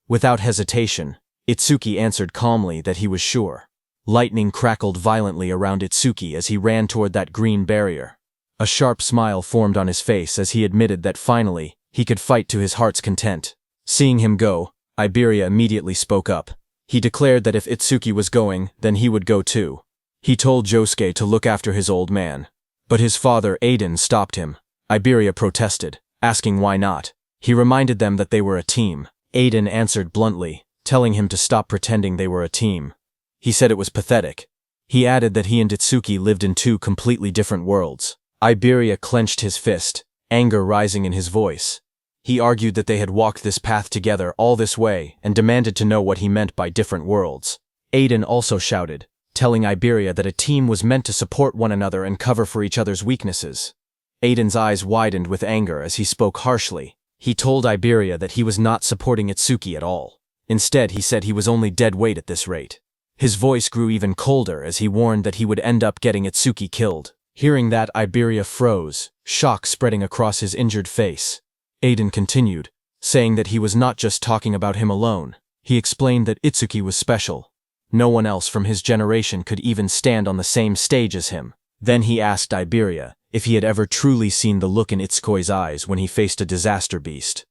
Speaker 1: Without hesitation, Itsuki answered calmly that he was sure. Lightning crackled violently around Itsuki as he ran toward that green barrier. A sharp smile formed on his face as he admitted that finally, he could fight to his heart's content. Seeing him go, Iberia immediately spoke up. He declared that if Itsuki was going, then he would go too. He told Josuke to look after his old man. But his father, Aiden, stopped him. Iberia protested, asking why not. He reminded them that they were a team. Aiden answered bluntly, telling him to stop pretending they were a team. He said it was pathetic. He added that he and Itsuki lived in two completely different worlds. Iberia clenched his fist, anger rising in his voice. He argued that they had walked this path together all this way and demanded to know what he meant by different worlds. Aiden also shouted, telling Iberia that a team was meant to support one another and cover for each other's weaknesses. Aiden's eyes widened with anger as he spoke harshly. He told Iberia that he was not supporting Itsuki at all. Instead, he said he was only dead weight at this rate. His voice grew even colder as he warned that he would end up getting Itsuki killed. Hearing that, Iberia froze, shock spreading across his injured face. Aiden continued, saying that he was not just talking about him alone. He explained that Itsuki was special. No one else from his generation could even stand on the same stage as him. Then he asked Iberia if he had ever truly seen the look in Itsuki's eyes when he faced a disaster beast.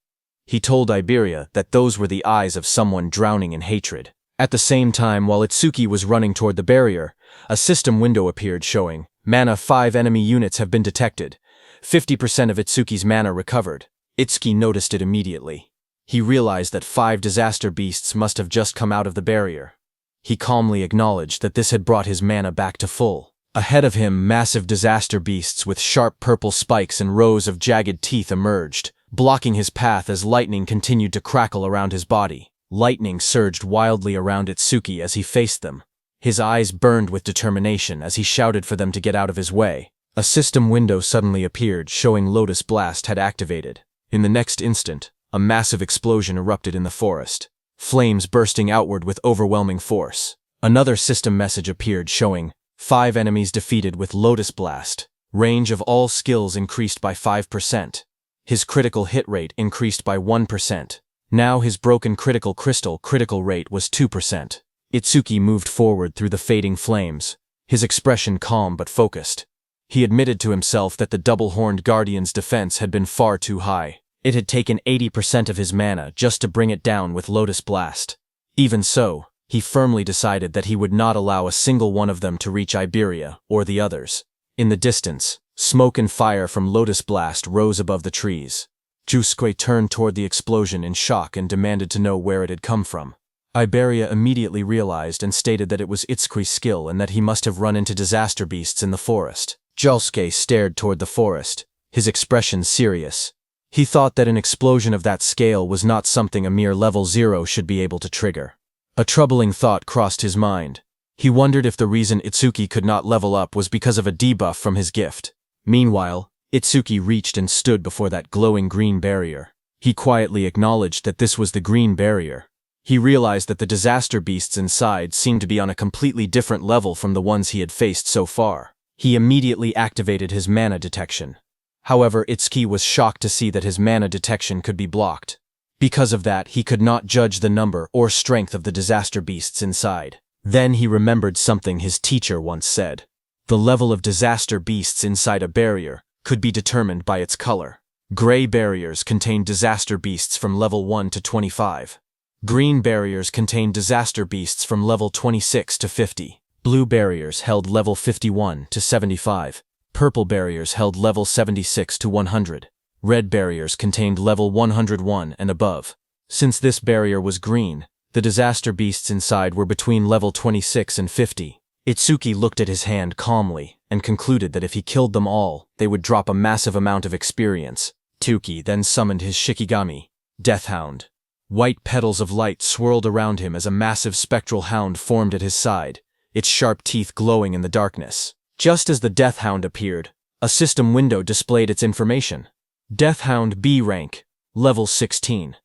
Speaker 1: He told Iberia that those were the eyes of someone drowning in hatred. At the same time, while Itsuki was running toward the barrier, a system window appeared showing, "Mana 5 enemy units have been detected. 50% of Itsuki's mana recovered." Itsuki noticed it immediately. He realized that 5 disaster beasts must have just come out of the barrier. He calmly acknowledged that this had brought his mana back to full. Ahead of him, massive disaster beasts with sharp purple spikes and rows of jagged teeth emerged, blocking his path as lightning continued to crackle around his body. Lightning surged wildly around Itsuki as he faced them. His eyes burned with determination as he shouted for them to get out of his way. A system window suddenly appeared, showing Lotus Blast had activated. In the next instant, a massive explosion erupted in the forest, flames bursting outward with overwhelming force. Another system message appeared showing, 5 enemies defeated with Lotus Blast. Range of all skills increased by 5%. His critical hit rate increased by 1%. Now his broken critical critical rate was 2%. Itsuki moved forward through the fading flames, his expression calm but focused. He admitted to himself that the double-horned guardian's defense had been far too high. It had taken 80% of his mana just to bring it down with Lotus Blast. Even so, he firmly decided that he would not allow a single one of them to reach Iberia or the others. In the distance, smoke and fire from Lotus Blast rose above the trees. Josuke turned toward the explosion in shock and demanded to know where it had come from. Iberia immediately realized and stated that it was Itsuki's skill and that he must have run into disaster beasts in the forest. Josuke stared toward the forest, his expression serious. He thought that an explosion of that scale was not something a mere level 0 should be able to trigger. A troubling thought crossed his mind. He wondered if the reason Itsuki could not level up was because of a debuff from his gift. Meanwhile, Itsuki reached and stood before that glowing green barrier. He quietly acknowledged that this was the green barrier. He realized that the disaster beasts inside seemed to be on a completely different level from the ones he had faced so far. He immediately activated his mana detection. However, Itsuki was shocked to see that his mana detection could be blocked. Because of that, he could not judge the number or strength of the disaster beasts inside. Then he remembered something his teacher once said. The level of disaster beasts inside a barrier could be determined by its color. Gray barriers contained disaster beasts from level 1 to 25. Green barriers contained disaster beasts from level 26 to 50. Blue barriers held level 51 to 75. Purple barriers held level 76 to 100. Red barriers contained level 101 and above. Since this barrier was green, the disaster beasts inside were between level 26 and 50. Itsuki looked at his hand calmly and concluded that if he killed them all, they would drop a massive amount of experience. Itsuki then summoned his Shikigami, Death Hound. White petals of light swirled around him as a massive spectral hound formed at his side, its sharp teeth glowing in the darkness. Just as the Death Hound appeared, a system window displayed its information. Death Hound B rank, level 16.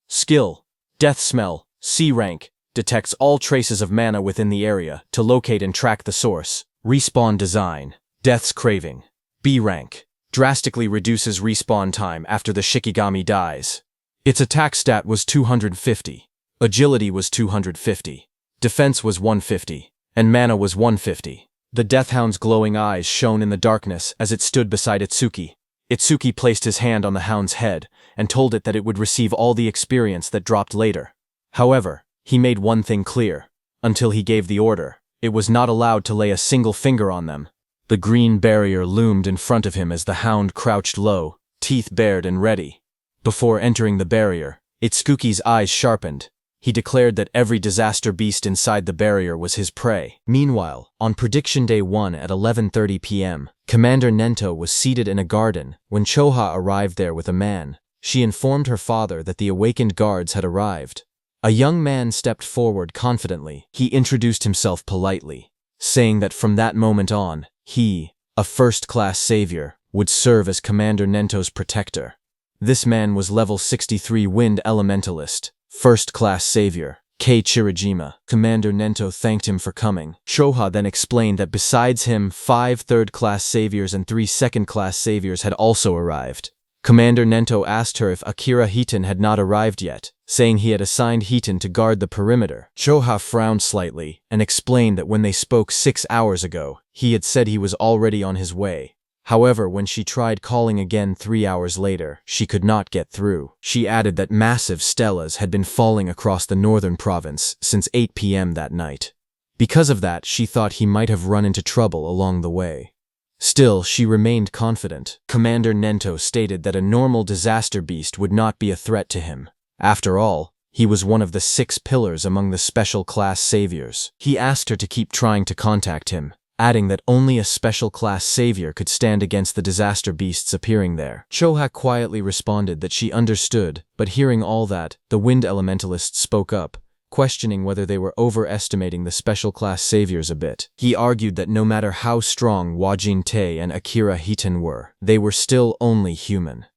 Speaker 1: Skill, Death Smell, C rank, detects all traces of mana within the area to locate and track the source. Respawn design, Death's Craving, B rank, drastically reduces respawn time after the Shikigami dies. Its attack stat was 250, agility was 250, defense was 150, and mana was 150. The Death Hound's glowing eyes shone in the darkness as it stood beside Itsuki. Itsuki placed his hand on the hound's head and told it that it would receive all the experience that dropped later. However, he made one thing clear. Until he gave the order, it was not allowed to lay a single finger on them. The green barrier loomed in front of him as the hound crouched low, teeth bared and ready. Before entering the barrier, Itsuki's eyes sharpened. He declared that every disaster beast inside the barrier was his prey. Meanwhile, on Prediction Day 1 at 11:30 p.m., Commander Nento was seated in a garden when Choha arrived there with a man. She informed her father that the awakened guards had arrived. A young man stepped forward confidently. He introduced himself politely, saying that from that moment on, he, a first-class savior, would serve as Commander Nento's protector. This man was level 63 Wind Elementalist, first-class savior, Kei Chirajima. Commander Nento thanked him for coming. Choha then explained that besides him, 5 third-class saviors and 3 second-class saviors had also arrived. Commander Nento asked her if Akira Hiton had not arrived yet, saying he had assigned Hiton to guard the perimeter. Choha frowned slightly and explained that when they spoke 6 hours ago, he had said he was already on his way. However, when she tried calling again 3 hours later, she could not get through. She added that massive stelas had been falling across the northern province since 8 p.m. that night. Because of that, she thought he might have run into trouble along the way. Still, she remained confident. Commander Nento stated that a normal disaster beast would not be a threat to him. After all, he was one of the 6 pillars among the special class saviors. He asked her to keep trying to contact him, adding that only a special class savior could stand against the disaster beasts appearing there. Choha quietly responded that she understood, but hearing all that, the Wind Elementalist spoke up, questioning whether they were overestimating the special class saviors a bit. He argued that no matter how strong Wajin Tei and Akira Hiton were, they were still only human.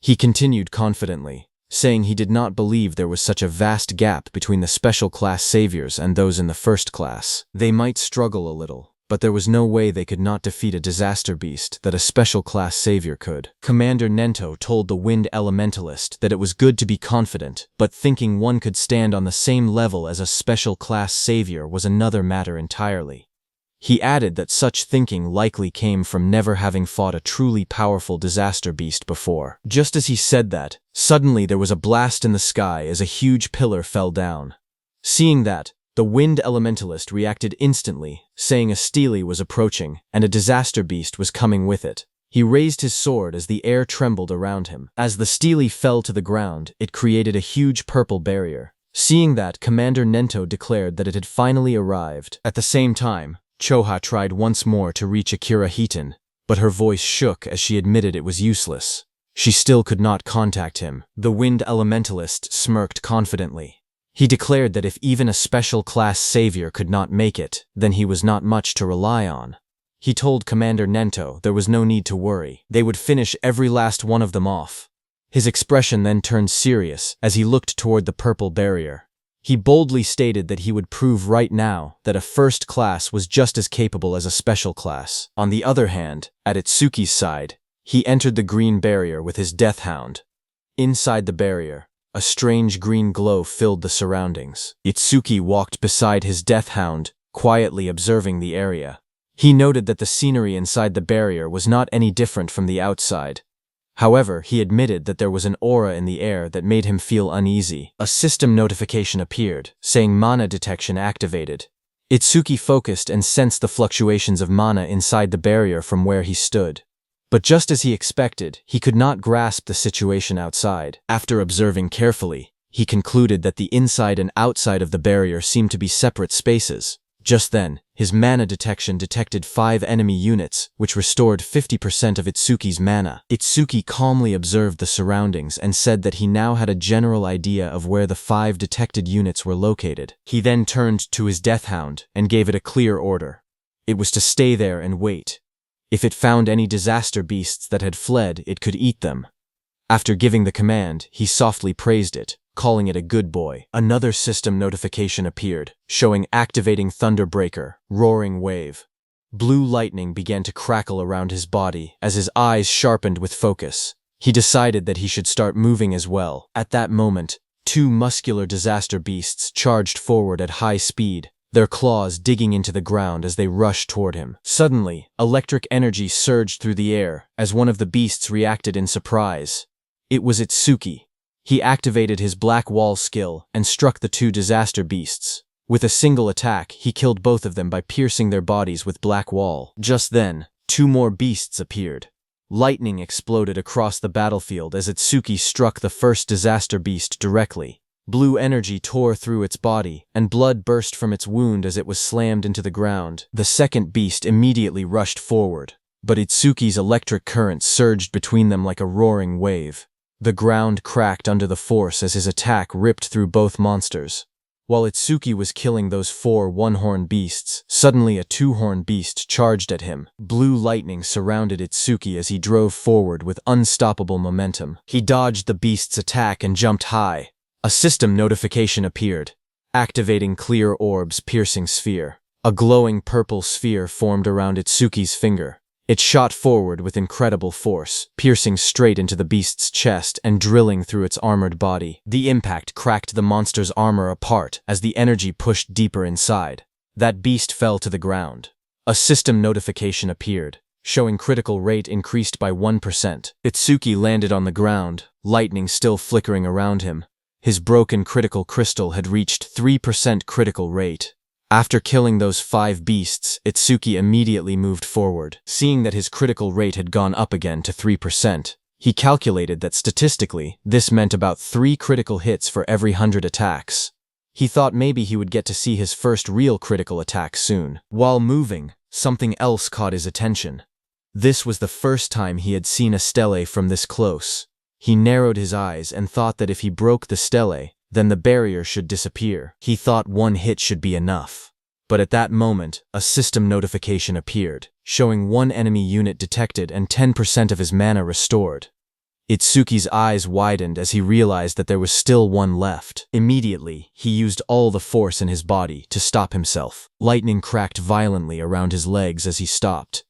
Speaker 1: He continued confidently, saying he did not believe there was such a vast gap between the special class saviors and those in the first class. They might struggle a little, but there was no way they could not defeat a disaster beast that a special class savior could. Commander Nento told the Wind Elementalist that it was good to be confident, but thinking one could stand on the same level as a special class savior was another matter entirely. He added that such thinking likely came from never having fought a truly powerful disaster beast before. Just as he said that, suddenly there was a blast in the sky as a huge pillar fell down. Seeing that, the Wind Elementalist reacted instantly, saying a stele was approaching, and a disaster beast was coming with it. He raised his sword as the air trembled around him. As the stele fell to the ground, it created a huge purple barrier. Seeing that, Commander Nento declared that it had finally arrived. At the same time, Choha tried once more to reach Akira Hiton, but her voice shook as she admitted it was useless. She still could not contact him. The Wind Elementalist smirked confidently. He declared that if even a special class savior could not make it, then he was not much to rely on. He told Commander Nento there was no need to worry. They would finish every last one of them off. His expression then turned serious as he looked toward the purple barrier. He boldly stated that he would prove right now that a first class was just as capable as a special class. On the other hand, at Itsuki's side, he entered the green barrier with his Death Hound. Inside the barrier, A strange green glow filled the surroundings. Itsuki walked beside his death hound, quietly observing the area. He noted that the scenery inside the barrier was not any different from the outside. However, he admitted that there was an aura in the air that made him feel uneasy. A system notification appeared, saying mana detection activated. Itsuki focused and sensed the fluctuations of mana inside the barrier from where he stood. But just as he expected, he could not grasp the situation outside. After observing carefully, he concluded that the inside and outside of the barrier seemed to be separate spaces. Just then, his mana detection detected 5 enemy units, which restored 50% of Itsuki's mana. Itsuki calmly observed the surroundings and said that he now had a general idea of where the 5 detected units were located. He then turned to his death hound and gave it a clear order. It was to stay there and wait. If it found any disaster beasts that had fled, it could eat them. After giving the command, he softly praised it, calling it a good boy. Another system notification appeared, showing activating Thunderbreaker, roaring wave. Blue lightning began to crackle around his body as his eyes sharpened with focus. He decided that he should start moving as well. At that moment, 2 muscular disaster beasts charged forward at high speed, their claws digging into the ground as they rushed toward him. Suddenly, electric energy surged through the air as one of the beasts reacted in surprise. It was Itsuki. He activated his Black Wall skill and struck the 2 disaster beasts. With a single attack, he killed both of them by piercing their bodies with Black Wall. Just then, 2 more beasts appeared. Lightning exploded across the battlefield as Itsuki struck the first disaster beast directly. Blue energy tore through its body, and blood burst from its wound as it was slammed into the ground. The second beast immediately rushed forward, but Itsuki's electric current surged between them like a roaring wave. The ground cracked under the force as his attack ripped through both monsters. While Itsuki was killing those 4 one-horn beasts, suddenly a 2-horn beast charged at him. Blue lightning surrounded Itsuki as he drove forward with unstoppable momentum. He dodged the beast's attack and jumped high. A system notification appeared, activating clear orbs piercing sphere. A glowing purple sphere formed around Itsuki's finger. It shot forward with incredible force, piercing straight into the beast's chest and drilling through its armored body. The impact cracked the monster's armor apart as the energy pushed deeper inside. That beast fell to the ground. A system notification appeared, showing critical rate increased by 1%. Itsuki landed on the ground, lightning still flickering around him. His broken critical crystal had reached 3% critical rate. After killing those 5 beasts, Itsuki immediately moved forward. Seeing that his critical rate had gone up again to 3%, he calculated that statistically, this meant about 3 critical hits for every 100 attacks. He thought maybe he would get to see his first real critical attack soon. While moving, something else caught his attention. This was the first time he had seen a stele from this close. He narrowed his eyes and thought that if he broke the stele, then the barrier should disappear. He thought 1 hit should be enough. But at that moment, a system notification appeared, showing 1 enemy unit detected and 10% of his mana restored. Itsuki's eyes widened as he realized that there was still 1 left. Immediately, he used all the force in his body to stop himself. Lightning cracked violently around his legs as he stopped.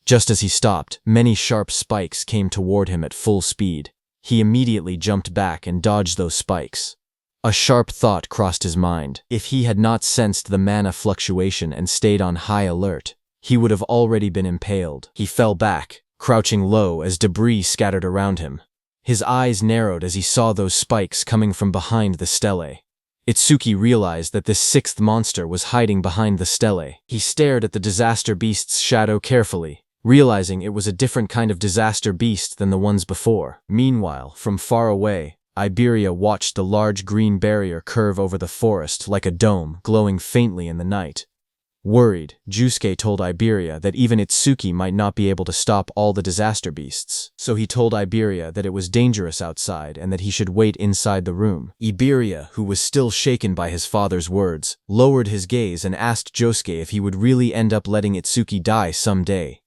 Speaker 1: Just as he stopped, many sharp spikes came toward him at full speed. He immediately jumped back and dodged those spikes. A sharp thought crossed his mind. If he had not sensed the mana fluctuation and stayed on high alert, he would have already been impaled. He fell back, crouching low as debris scattered around him. His eyes narrowed as he saw those spikes coming from behind the stele. Itsuki realized that this 6th monster was hiding behind the stele. He stared at the disaster beast's shadow carefully, realizing it was a different kind of disaster beast than the ones before. Meanwhile, from far away, Iberia watched the large green barrier curve over the forest like a dome, glowing faintly in the night. Worried, Jusuke told Iberia that even Itsuki might not be able to stop all the disaster beasts, so he told Iberia that it was dangerous outside and that he should wait inside the room. Iberia, who was still shaken by his father's words, lowered his gaze and asked Josuke if he would really end up letting Itsuki die someday.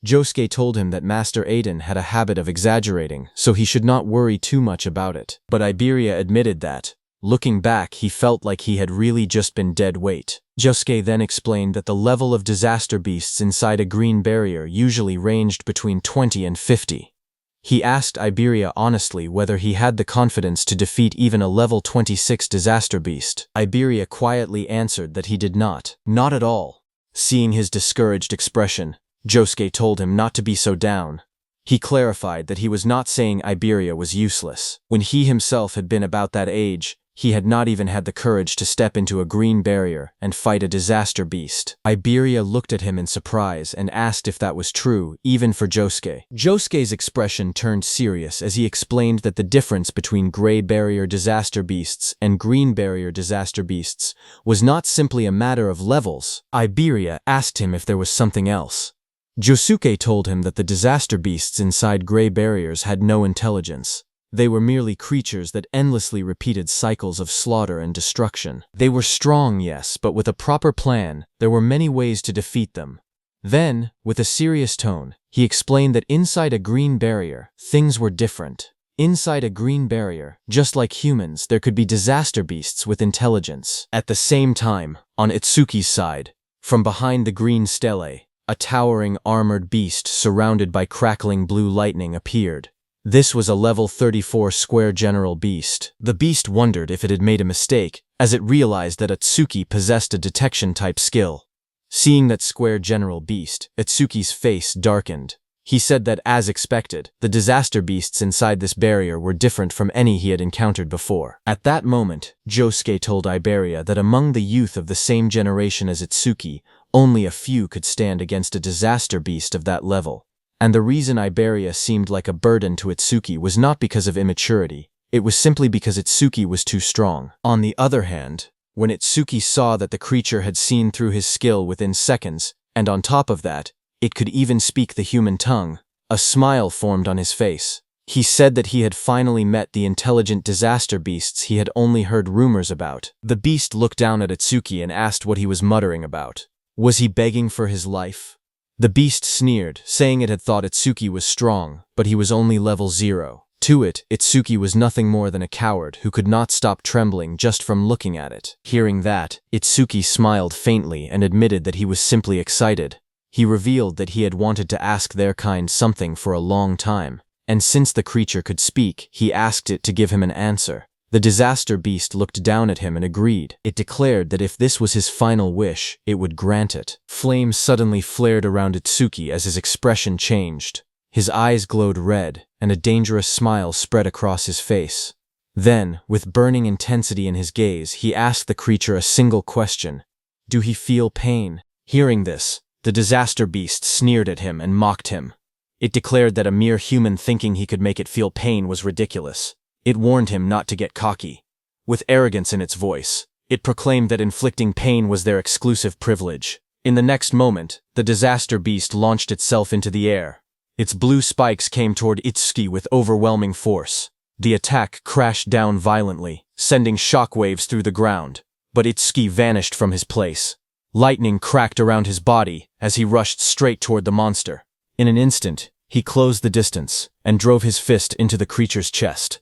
Speaker 1: Josuke told him that Master Aiden had a habit of exaggerating, so he should not worry too much about it. But Iberia admitted that, looking back, he felt like he had really just been dead weight. Josuke then explained that the level of disaster beasts inside a green barrier usually ranged between 20 and 50. He asked Iberia honestly whether he had the confidence to defeat even a level 26 disaster beast. Iberia quietly answered that he did not. Not at all. Seeing his discouraged expression, Josuke told him not to be so down. He clarified that he was not saying Iberia was useless. When he himself had been about that age, he had not even had the courage to step into a green barrier and fight a disaster beast. Iberia looked at him in surprise and asked if that was true, even for Josuke. Josuke's expression turned serious as he explained that the difference between gray barrier disaster beasts and green barrier disaster beasts was not simply a matter of levels. Iberia asked him if there was something else. Josuke told him that the disaster beasts inside gray barriers had no intelligence. They were merely creatures that endlessly repeated cycles of slaughter and destruction. They were strong, yes, but with a proper plan, there were many ways to defeat them. Then, with a serious tone, he explained that inside a green barrier, things were different. Inside a green barrier, just like humans, there could be disaster beasts with intelligence. At the same time, on Itsuki's side, from behind the green stele, a towering armored beast surrounded by crackling blue lightning appeared. This was a level 34 square general beast. The beast wondered if it had made a mistake, as it realized that Itsuki possessed a detection-type skill. Seeing that square general beast, Itsuki's face darkened. He said that, as expected, the disaster beasts inside this barrier were different from any he had encountered before. At that moment, Josuke told Iberia that among the youth of the same generation as Itsuki, only a few could stand against a disaster beast of that level. And the reason Iberia seemed like a burden to Itsuki was not because of immaturity, it was simply because Itsuki was too strong. On the other hand, when Itsuki saw that the creature had seen through his skill within seconds, and on top of that, it could even speak the human tongue, a smile formed on his face. He said that he had finally met the intelligent disaster beasts he had only heard rumors about. The beast looked down at Itsuki and asked what he was muttering about. Was he begging for his life? The beast sneered, saying it had thought Itsuki was strong, but he was only level 0. To it, Itsuki was nothing more than a coward who could not stop trembling just from looking at it. Hearing that, Itsuki smiled faintly and admitted that he was simply excited. He revealed that he had wanted to ask their kind something for a long time, and since the creature could speak, he asked it to give him an answer. The disaster beast looked down at him and agreed. It declared that if this was his final wish, it would grant it. Flames suddenly flared around Itsuki as his expression changed. His eyes glowed red, and a dangerous smile spread across his face. Then, with burning intensity in his gaze, he asked the creature a single question. Do he feel pain? Hearing this, the disaster beast sneered at him and mocked him. It declared that a mere human thinking he could make it feel pain was ridiculous. It warned him not to get cocky. With arrogance in its voice, it proclaimed that inflicting pain was their exclusive privilege. In the next moment, the disaster beast launched itself into the air. Its blue spikes came toward Itsuki with overwhelming force. The attack crashed down violently, sending shockwaves through the ground, but Itsuki vanished from his place. Lightning cracked around his body as he rushed straight toward the monster. In an instant, he closed the distance and drove his fist into the creature's chest.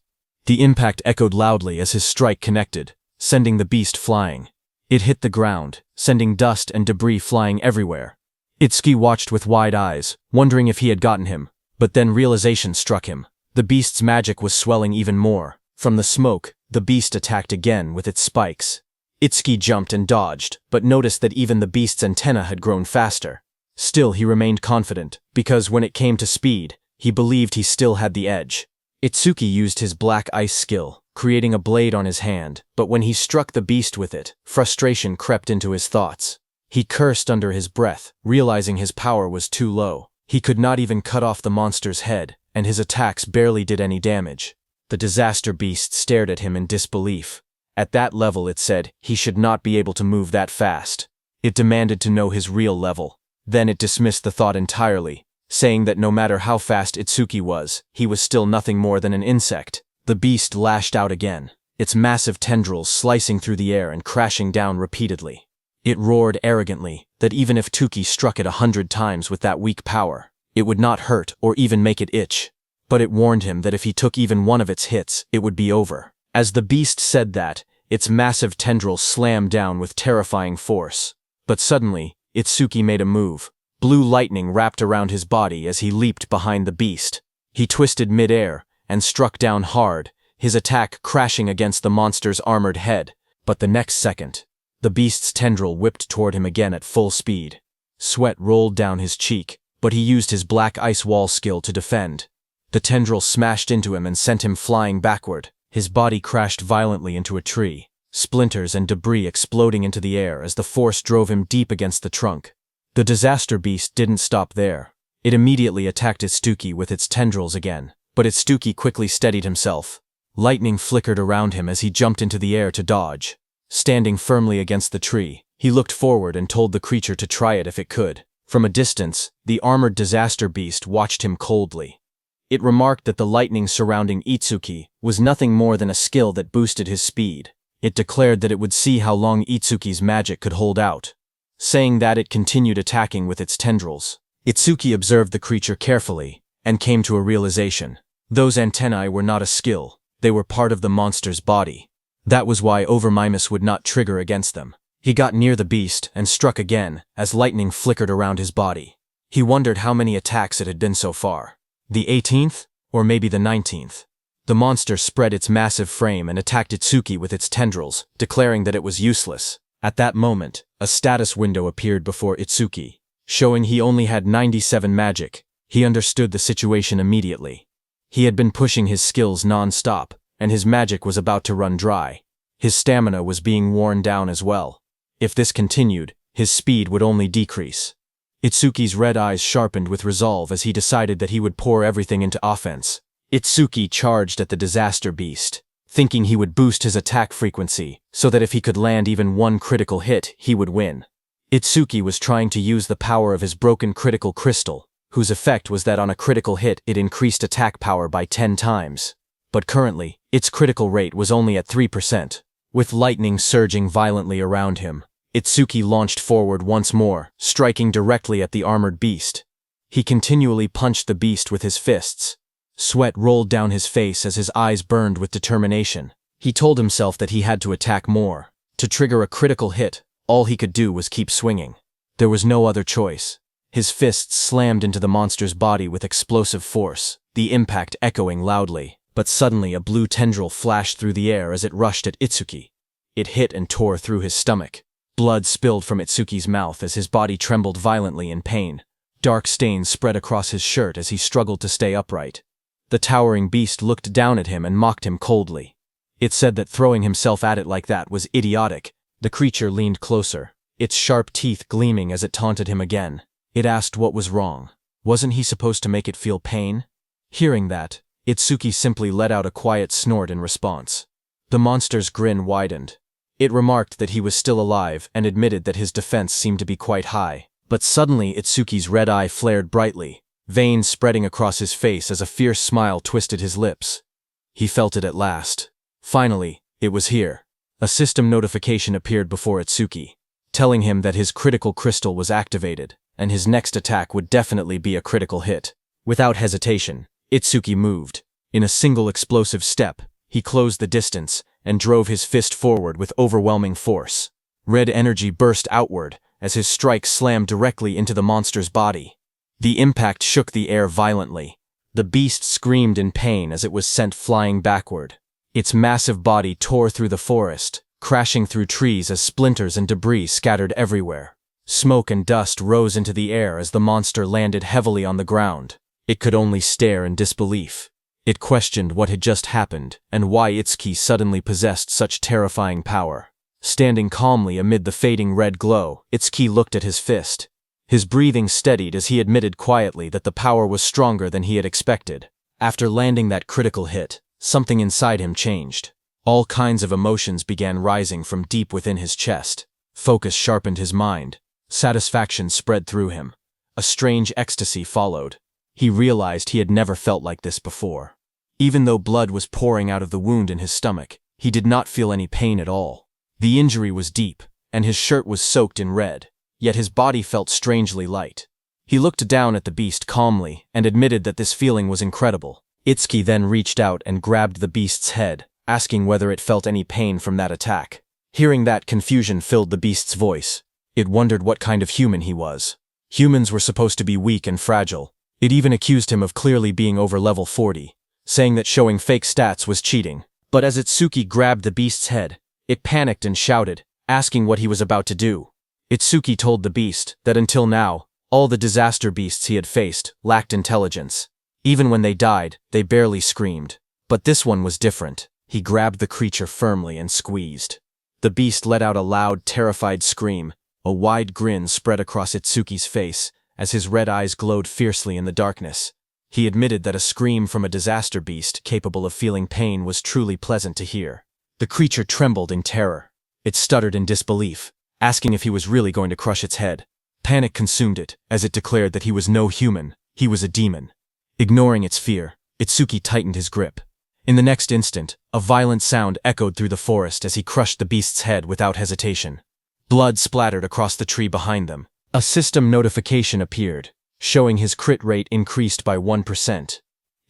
Speaker 1: The impact echoed loudly as his strike connected, sending the beast flying. It hit the ground, sending dust and debris flying everywhere. Itsuki watched with wide eyes, wondering if he had gotten him, but then realization struck him. The beast's magic was swelling even more. From the smoke, the beast attacked again with its spikes. Itsuki jumped and dodged, but noticed that even the beast's antenna had grown faster. Still, he remained confident, because when it came to speed, he believed he still had the edge. Itsuki used his black ice skill, creating a blade on his hand, but when he struck the beast with it, frustration crept into his thoughts. He cursed under his breath, realizing his power was too low. He could not even cut off the monster's head, and his attacks barely did any damage. The disaster beast stared at him in disbelief. At that level, it said, he should not be able to move that fast. It demanded to know his real level. Then it dismissed the thought entirely, saying that no matter how fast Itsuki was, he was still nothing more than an insect. The beast lashed out again, its massive tendrils slicing through the air and crashing down repeatedly. It roared arrogantly that even if Tuki struck it 100 times with that weak power, it would not hurt or even make it itch. But it warned him that if he took even one of its hits, it would be over. As the beast said that, its massive tendrils slammed down with terrifying force. But suddenly, Itsuki made a move. Blue lightning wrapped around his body as he leaped behind the beast. He twisted mid-air and struck down hard, his attack crashing against the monster's armored head, but the next second, the beast's tendril whipped toward him again at full speed. Sweat rolled down his cheek, but he used his black ice wall skill to defend. The tendril smashed into him and sent him flying backward. His body crashed violently into a tree, splinters and debris exploding into the air as the force drove him deep against the trunk. The disaster beast didn't stop there. It immediately attacked Itsuki with its tendrils again, but Itsuki quickly steadied himself. Lightning flickered around him as he jumped into the air to dodge. Standing firmly against the tree, he looked forward and told the creature to try it if it could. From a distance, the armored disaster beast watched him coldly. It remarked that the lightning surrounding Itsuki was nothing more than a skill that boosted his speed. It declared that it would see how long Itsuki's magic could hold out. Saying that, it continued attacking with its tendrils. Itsuki observed the creature carefully and came to a realization. Those antennae were not a skill, they were part of the monster's body. That was why Overmimus would not trigger against them. He got near the beast and struck again as lightning flickered around his body. He wondered how many attacks it had been so far. The 18th? Or maybe the 19th? The monster spread its massive frame and attacked Itsuki with its tendrils, declaring that it was useless. At that moment, a status window appeared before Itsuki, showing he only had 97 magic. He understood the situation immediately. He had been pushing his skills non-stop, and his magic was about to run dry. His stamina was being worn down as well. If this continued, his speed would only decrease. Itsuki's red eyes sharpened with resolve as he decided that he would pour everything into offense. Itsuki charged at the disaster beast, thinking he would boost his attack frequency so that if he could land even one critical hit, he would win. Itsuki was trying to use the power of his broken critical crystal, whose effect was that on a critical hit it increased attack power by 10 times. But currently, its critical rate was only at 3%. With lightning surging violently around him, Itsuki launched forward once more, striking directly at the armored beast. He continually punched the beast with his fists. Sweat rolled down his face as his eyes burned with determination. He told himself that he had to attack more. To trigger a critical hit, all he could do was keep swinging. There was no other choice. His fists slammed into the monster's body with explosive force, the impact echoing loudly. But suddenly a blue tendril flashed through the air as it rushed at Itsuki. It hit and tore through his stomach. Blood spilled from Itsuki's mouth as his body trembled violently in pain. Dark stains spread across his shirt as he struggled to stay upright. The towering beast looked down at him and mocked him coldly. It said that throwing himself at it like that was idiotic. The creature leaned closer, its sharp teeth gleaming as it taunted him again. It asked what was wrong. Wasn't he supposed to make it feel pain? Hearing that, Itsuki simply let out a quiet snort in response. The monster's grin widened. It remarked that he was still alive and admitted that his defense seemed to be quite high. But suddenly Itsuki's red eye flared brightly, veins spreading across his face as a fierce smile twisted his lips. He felt it at last. Finally, it was here. A system notification appeared before Itsuki, telling him that his critical crystal was activated, and his next attack would definitely be a critical hit. Without hesitation, Itsuki moved. In a single explosive step, he closed the distance and drove his fist forward with overwhelming force. Red energy burst outward as his strike slammed directly into the monster's body. The impact shook the air violently. The beast screamed in pain as it was sent flying backward. Its massive body tore through the forest, crashing through trees as splinters and debris scattered everywhere. Smoke and dust rose into the air as the monster landed heavily on the ground. It could only stare in disbelief. It questioned what had just happened and why Itsuki suddenly possessed such terrifying power. Standing calmly amid the fading red glow, Itsuki looked at his fist. His breathing steadied as he admitted quietly that the power was stronger than he had expected. After landing that critical hit, something inside him changed. All kinds of emotions began rising from deep within his chest. Focus sharpened his mind. Satisfaction spread through him. A strange ecstasy followed. He realized he had never felt like this before. Even though blood was pouring out of the wound in his stomach, he did not feel any pain at all. The injury was deep, and his shirt was soaked in red, yet his body felt strangely light. He looked down at the beast calmly and admitted that this feeling was incredible. Itsuki then reached out and grabbed the beast's head, asking whether it felt any pain from that attack. Hearing that, confusion filled the beast's voice. It wondered what kind of human he was. Humans were supposed to be weak and fragile, It even accused him of clearly being over level 40, saying that showing fake stats was cheating. But as Itsuki grabbed the beast's head, it panicked and shouted, asking what he was about to do. Itsuki told the beast that until now, all the disaster beasts he had faced lacked intelligence. Even when they died, they barely screamed. But this one was different. He grabbed the creature firmly and squeezed. The beast let out a loud, terrified scream. A wide grin spread across Itsuki's face as his red eyes glowed fiercely in the darkness. He admitted that a scream from a disaster beast capable of feeling pain was truly pleasant to hear. The creature trembled in terror. It stuttered in disbelief, asking if he was really going to crush its head. Panic consumed it as it declared that he was no human, he was a demon. Ignoring its fear, Itsuki tightened his grip. In the next instant, a violent sound echoed through the forest as he crushed the beast's head without hesitation. Blood splattered across the tree behind them. A system notification appeared, showing his crit rate increased by 1%.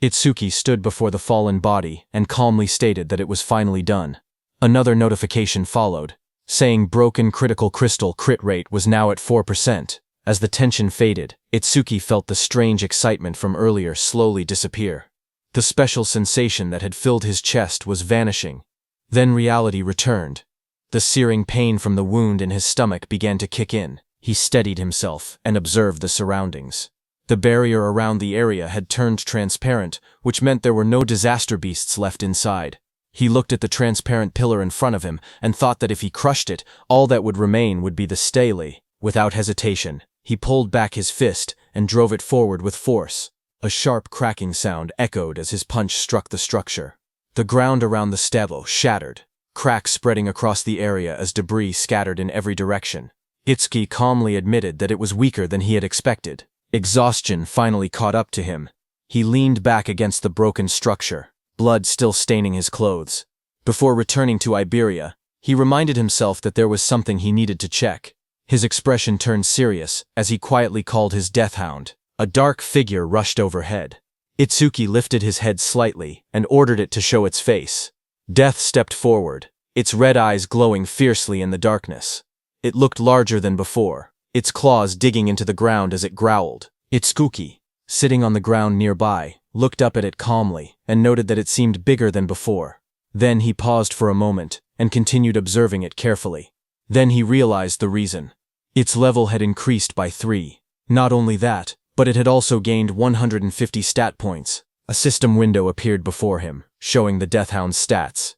Speaker 1: Itsuki stood before the fallen body and calmly stated that it was finally done. Another notification followed, saying broken critical crystal crit rate was now at 4%. As the tension faded, Itsuki felt the strange excitement from earlier slowly disappear. The special sensation that had filled his chest was vanishing. Then reality returned. The searing pain from the wound in his stomach began to kick in. He steadied himself and observed the surroundings. The barrier around the area had turned transparent, which meant there were no disaster beasts left inside. He looked at the transparent pillar in front of him and thought that if he crushed it, all that would remain would be the stele. Without hesitation, he pulled back his fist and drove it forward with force. A sharp cracking sound echoed as his punch struck the structure. The ground around the stele shattered, cracks spreading across the area as debris scattered in every direction. Itsuki calmly admitted that it was weaker than he had expected. Exhaustion finally caught up to him. He leaned back against the broken structure, blood still staining his clothes. Before returning to Iberia, he reminded himself that there was something he needed to check. His expression turned serious as he quietly called his death hound. A dark figure rushed overhead. Itsuki lifted his head slightly and ordered it to show its face. Death stepped forward, its red eyes glowing fiercely in the darkness. It looked larger than before, its claws digging into the ground as it growled. Itsuki, sitting on the ground nearby, looked up at it calmly and noted that it seemed bigger than before. Then he paused for a moment and continued observing it carefully. Then he realized the reason. Its level had increased by 3. Not only that, but it had also gained 150 stat points. A system window appeared before him, showing the Deathhound's stats.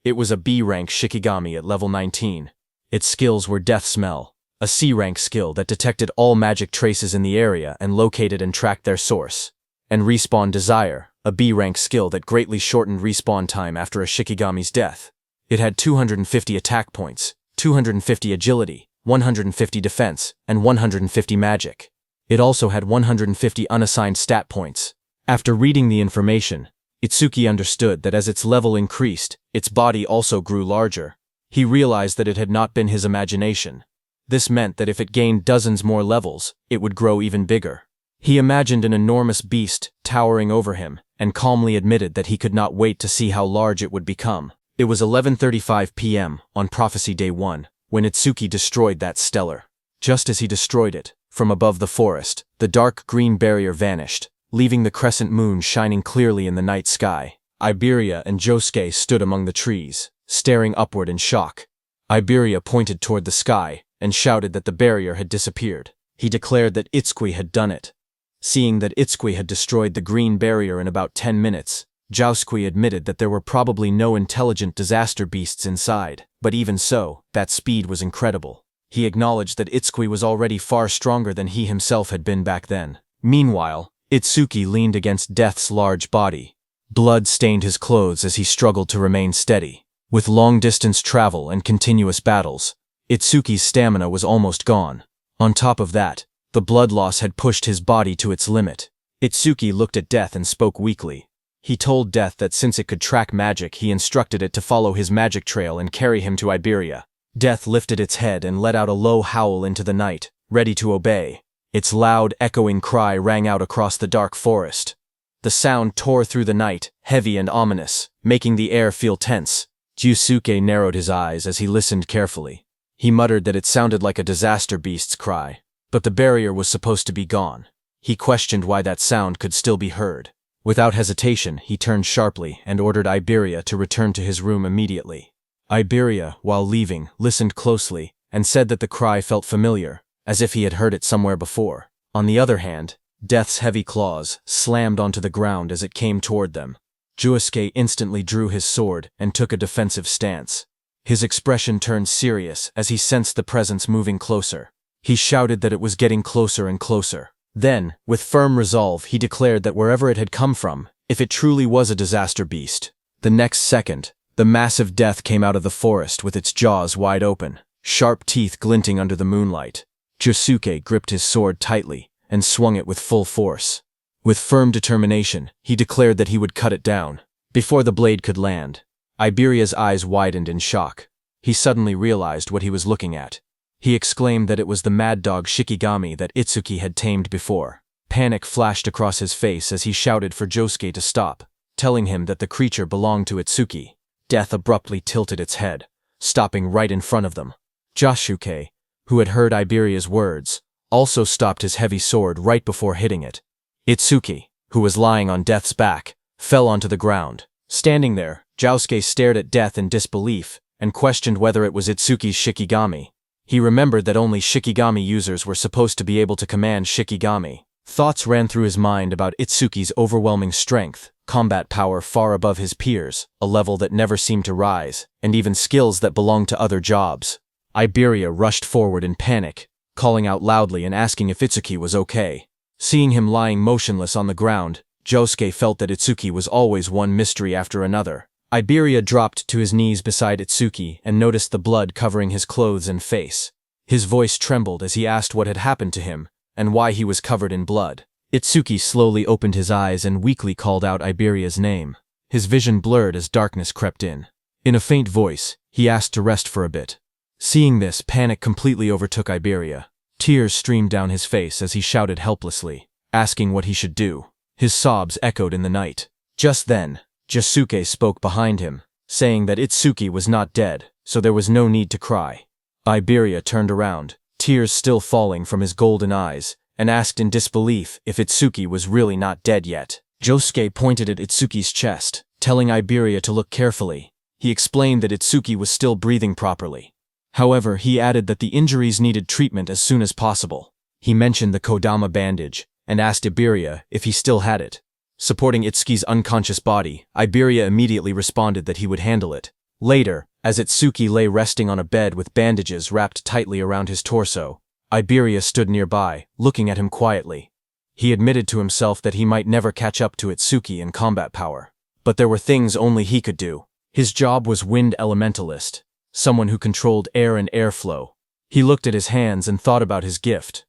Speaker 1: It was a B-rank Shikigami at level 19. Its skills were Death Smell, a C-rank skill that detected all magic traces in the area and located and tracked their source. And Respawn Desire, a B-rank skill that greatly shortened respawn time after a Shikigami's death. It had 250 attack points, 250 agility, 150 defense, and 150 magic. It also had 150 unassigned stat points. After reading the information, Itsuki understood that as its level increased, its body also grew larger. He realized that it had not been his imagination. This meant that if it gained dozens more levels, it would grow even bigger. He imagined an enormous beast towering over him and calmly admitted that he could not wait to see how large it would become. It was 11:35 p.m. on Prophecy Day 1 when Itsuki destroyed that stellar. Just as he destroyed it, from above the forest, the dark green barrier vanished, leaving the crescent moon shining clearly in the night sky. Iberia and Josuke stood among the trees, staring upward in shock. Iberia pointed toward the sky and shouted that the barrier had disappeared. He declared that Itsuki had done it. Seeing that Itsuki had destroyed the green barrier in about 10 minutes, Josuke admitted that there were probably no intelligent disaster beasts inside, but even so, that speed was incredible. He acknowledged that Itsuki was already far stronger than he himself had been back then. Meanwhile, Itsuki leaned against Death's large body. Blood stained his clothes as he struggled to remain steady. With long-distance travel and continuous battles, Itsuki's stamina was almost gone. On top of that, the blood loss had pushed his body to its limit. Itsuki looked at Death and spoke weakly. He told Death that since it could track magic, he instructed it to follow his magic trail and carry him to Iberia. Death lifted its head and let out a low howl into the night, ready to obey. Its loud, echoing cry rang out across the dark forest. The sound tore through the night, heavy and ominous, making the air feel tense. Josuke narrowed his eyes as he listened carefully. He muttered that it sounded like a disaster beast's cry, but the barrier was supposed to be gone. He questioned why that sound could still be heard. Without hesitation, he turned sharply and ordered Iberia to return to his room immediately. Iberia, while leaving, listened closely and said that the cry felt familiar, as if he had heard it somewhere before. On the other hand, Death's heavy claws slammed onto the ground as it came toward them. Josuke instantly drew his sword and took a defensive stance. His expression turned serious as he sensed the presence moving closer. He shouted that it was getting closer and closer. Then, with firm resolve, he declared that wherever it had come from, if it truly was a disaster beast. The next second, the massive Death came out of the forest with its jaws wide open, sharp teeth glinting under the moonlight. Josuke gripped his sword tightly and swung it with full force. With firm determination, he declared that he would cut it down. Before the blade could land, Iberia's eyes widened in shock. He suddenly realized what he was looking at. He exclaimed that it was the mad dog Shikigami that Itsuki had tamed before. Panic flashed across his face as he shouted for Josuke to stop, telling him that the creature belonged to Itsuki. Death abruptly tilted its head, stopping right in front of them. Josuke, who had heard Iberia's words, also stopped his heavy sword right before hitting it. Itsuki, who was lying on Death's back, fell onto the ground. Standing there, Josuke stared at Death in disbelief and questioned whether it was Itsuki's Shikigami. He remembered that only Shikigami users were supposed to be able to command Shikigami. Thoughts ran through his mind about Itsuki's overwhelming strength, combat power far above his peers, a level that never seemed to rise, and even skills that belonged to other jobs. Iberia rushed forward in panic, calling out loudly and asking if Itsuki was okay. Seeing him lying motionless on the ground, Josuke felt that Itsuki was always one mystery after another. Iberia dropped to his knees beside Itsuki and noticed the blood covering his clothes and face. His voice trembled as he asked what had happened to him and why he was covered in blood. Itsuki slowly opened his eyes and weakly called out Iberia's name. His vision blurred as darkness crept in. In a faint voice, he asked to rest for a bit. Seeing this, panic completely overtook Iberia. Tears streamed down his face as he shouted helplessly, asking what he should do. His sobs echoed in the night. Just then, Josuke spoke behind him, saying that Itsuki was not dead, so there was no need to cry. Iberia turned around, tears still falling from his golden eyes, and asked in disbelief if Itsuki was really not dead yet. Josuke pointed at Itsuki's chest, telling Iberia to look carefully. He explained that Itsuki was still breathing properly. However, he added that the injuries needed treatment as soon as possible. He mentioned the Kodama bandage, and asked Iberia if he still had it. Supporting Itsuki's unconscious body, Iberia immediately responded that he would handle it. Later, as Itsuki lay resting on a bed with bandages wrapped tightly around his torso, Iberia stood nearby, looking at him quietly. He admitted to himself that he might never catch up to Itsuki in combat power. But there were things only he could do. His job was Wind Elementalist, someone who controlled air and airflow. He looked at his hands and thought about his gift.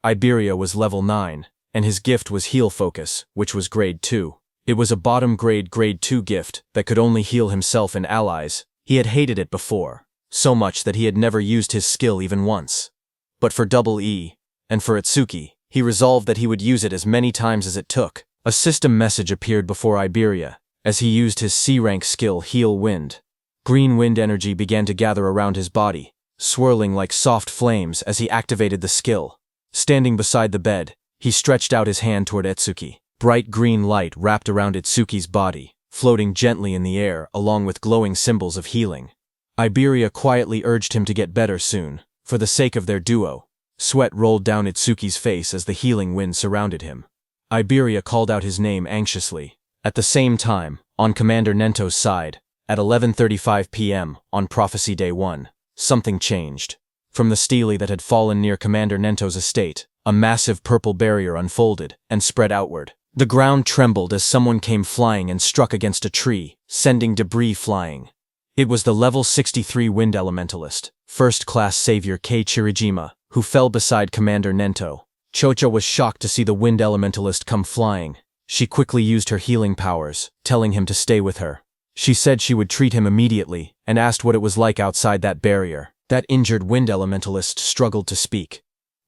Speaker 1: Iberia was level 9, and his gift was Heal Focus, which was grade 2. It was a bottom grade 2 gift that could only heal himself and allies. He had hated it before, so much that he had never used his skill even once. But for Double E, and for Itsuki, he resolved that he would use it as many times as it took. A system message appeared before Iberia, as he used his C-rank skill Heal Wind. Green wind energy began to gather around his body, swirling like soft flames as he activated the skill. Standing beside the bed, he stretched out his hand toward Itsuki. Bright green light wrapped around Itsuki's body, floating gently in the air along with glowing symbols of healing. Iberia quietly urged him to get better soon, for the sake of their duo. Sweat rolled down Itsuki's face as the healing wind surrounded him. Iberia called out his name anxiously. At the same time, on Commander Nento's side, at 11:35 p.m. on Prophecy Day 1, something changed. From the stele that had fallen near Commander Nento's estate, a massive purple barrier unfolded and spread outward. The ground trembled as someone came flying and struck against a tree, sending debris flying. It was the level 63 Wind Elementalist, first-class savior Kei Chirijima, who fell beside Commander Nento. Chocho was shocked to see the Wind Elementalist come flying. She quickly used her healing powers, telling him to stay with her. She said she would treat him immediately and asked what it was like outside that barrier. That injured Wind Elementalist struggled to speak.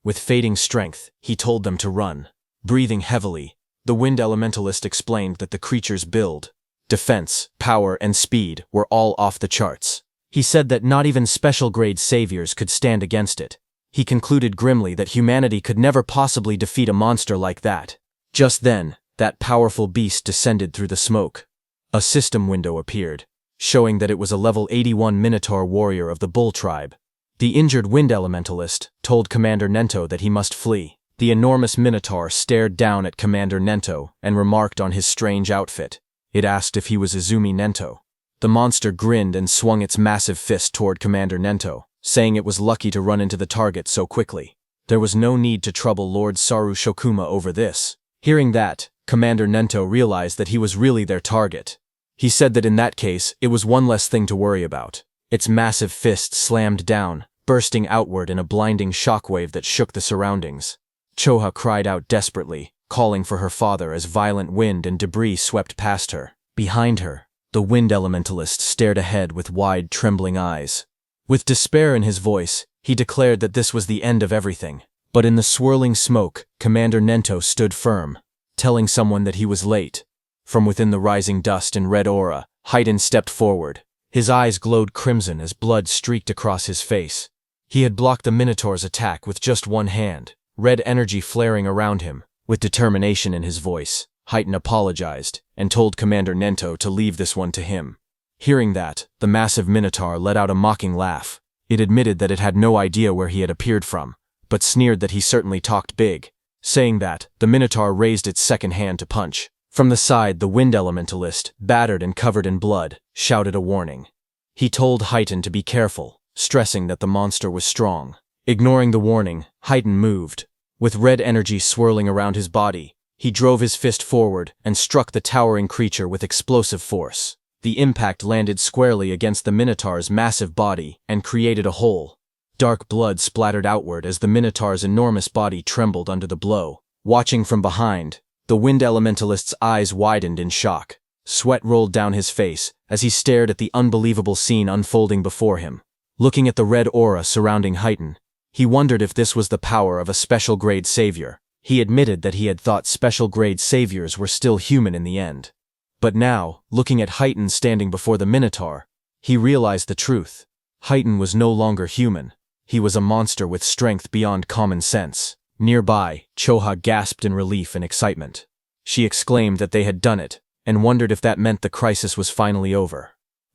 Speaker 1: With fading strength, he told them to run. Breathing heavily, the Wind Elementalist explained that the creature's build, defense, power, and speed were all off the charts. He said that not even special-grade saviors could stand against it. He concluded grimly that humanity could never possibly defeat a monster like that. Just then, that powerful beast descended through the smoke. A system window appeared, showing that it was a level 81 Minotaur warrior of the Bull tribe. The injured Wind Elementalist told Commander Nento that he must flee. The enormous Minotaur stared down at Commander Nento and remarked on his strange outfit. It asked if he was Izumi Nento. The monster grinned and swung its massive fist toward Commander Nento, saying it was lucky to run into the target so quickly. There was no need to trouble Lord Saru Shokuma over this. Hearing that, Commander Nento realized that he was really their target. He said that in that case, it was one less thing to worry about. Its massive fist slammed down, bursting outward in a blinding shockwave that shook the surroundings. Choha cried out desperately, calling for her father as violent wind and debris swept past her. Behind her, the Wind Elementalist stared ahead with wide, trembling eyes. With despair in his voice, he declared that this was the end of everything. But in the swirling smoke, Commander Nento stood firm, telling someone that he was late. From within the rising dust and red aura, Haydn stepped forward. His eyes glowed crimson as blood streaked across his face. He had blocked the Minotaur's attack with just one hand, red energy flaring around him. With determination in his voice, Haydn apologized and told Commander Nento to leave this one to him. Hearing that, the massive Minotaur let out a mocking laugh. It admitted that it had no idea where he had appeared from, but sneered that he certainly talked big. Saying that, the Minotaur raised its second hand to punch. From the side, the Wind Elementalist, battered and covered in blood, shouted a warning. He told Haydn to be careful, stressing that the monster was strong. Ignoring the warning, Haydn moved. With red energy swirling around his body, he drove his fist forward and struck the towering creature with explosive force. The impact landed squarely against the Minotaur's massive body and created a hole. Dark blood splattered outward as the Minotaur's enormous body trembled under the blow. Watching from behind, the Wind Elementalist's eyes widened in shock. Sweat rolled down his face as he stared at the unbelievable scene unfolding before him. Looking at the red aura surrounding Haydn, he wondered if this was the power of a special-grade savior. He admitted that he had thought special-grade saviors were still human in the end. But now, looking at Haydn standing before the Minotaur, he realized the truth. Haydn was no longer human. He was a monster with strength beyond common sense. Nearby, Choha gasped in relief and excitement. She exclaimed that they had done it, and wondered if that meant the crisis was finally over.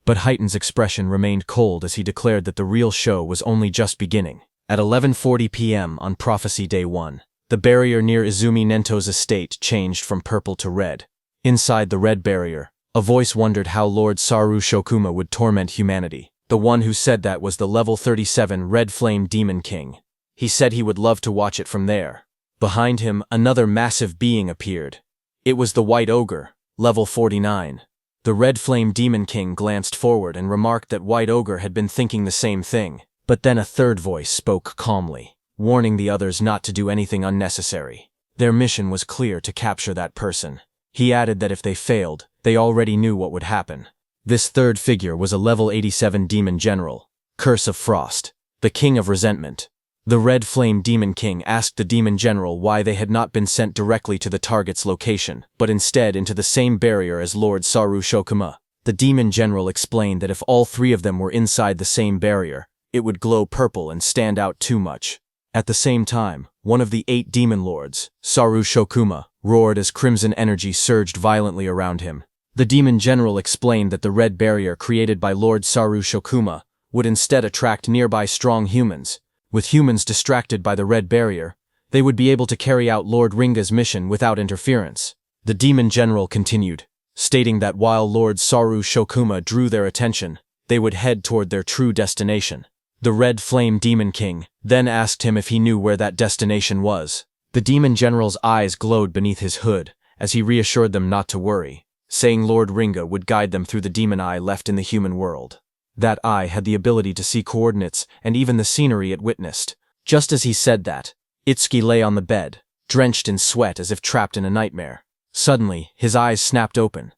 Speaker 1: But Haydn's expression remained cold as he declared that the real show was only just beginning. At 11:40 p.m. on Prophecy Day 1, the barrier near Izumi Nento's estate changed from purple to red. Inside the red barrier, a voice wondered how Lord Saru Shokuma would torment humanity. The one who said that was the level 37 Red Flame Demon King. He said he would love to watch it from there. Behind him, another massive being appeared. It was the White Ogre, level 49. The Red Flame Demon King glanced forward and remarked that White Ogre had been thinking the same thing. But then a third voice spoke calmly, warning the others not to do anything unnecessary. Their mission was clear: to capture that person. He added that if they failed, they already knew what would happen. This third figure was a level 87 Demon General, Curse of Frost, the King of Resentment. The Red Flame Demon King asked the Demon General why they had not been sent directly to the target's location, but instead into the same barrier as Lord Saru Shokuma. The Demon General explained that if all three of them were inside the same barrier, it would glow purple and stand out too much. At the same time, one of the 8 Demon Lords, Saru Shokuma, roared as crimson energy surged violently around him. The Demon General explained that the red barrier created by Lord Saru Shokuma would instead attract nearby strong humans. With humans distracted by the red barrier, they would be able to carry out Lord Ringa's mission without interference. The Demon General continued, stating that while Lord Saru Shokuma drew their attention, they would head toward their true destination. The Red Flame Demon King then asked him if he knew where that destination was. The Demon General's eyes glowed beneath his hood as he reassured them not to worry, saying Lord Ringa would guide them through the demon eye left in the human world. That eye had the ability to see coordinates and even the scenery it witnessed. Just as he said that, Itsuki lay on the bed, drenched in sweat as if trapped in a nightmare. Suddenly, his eyes snapped open.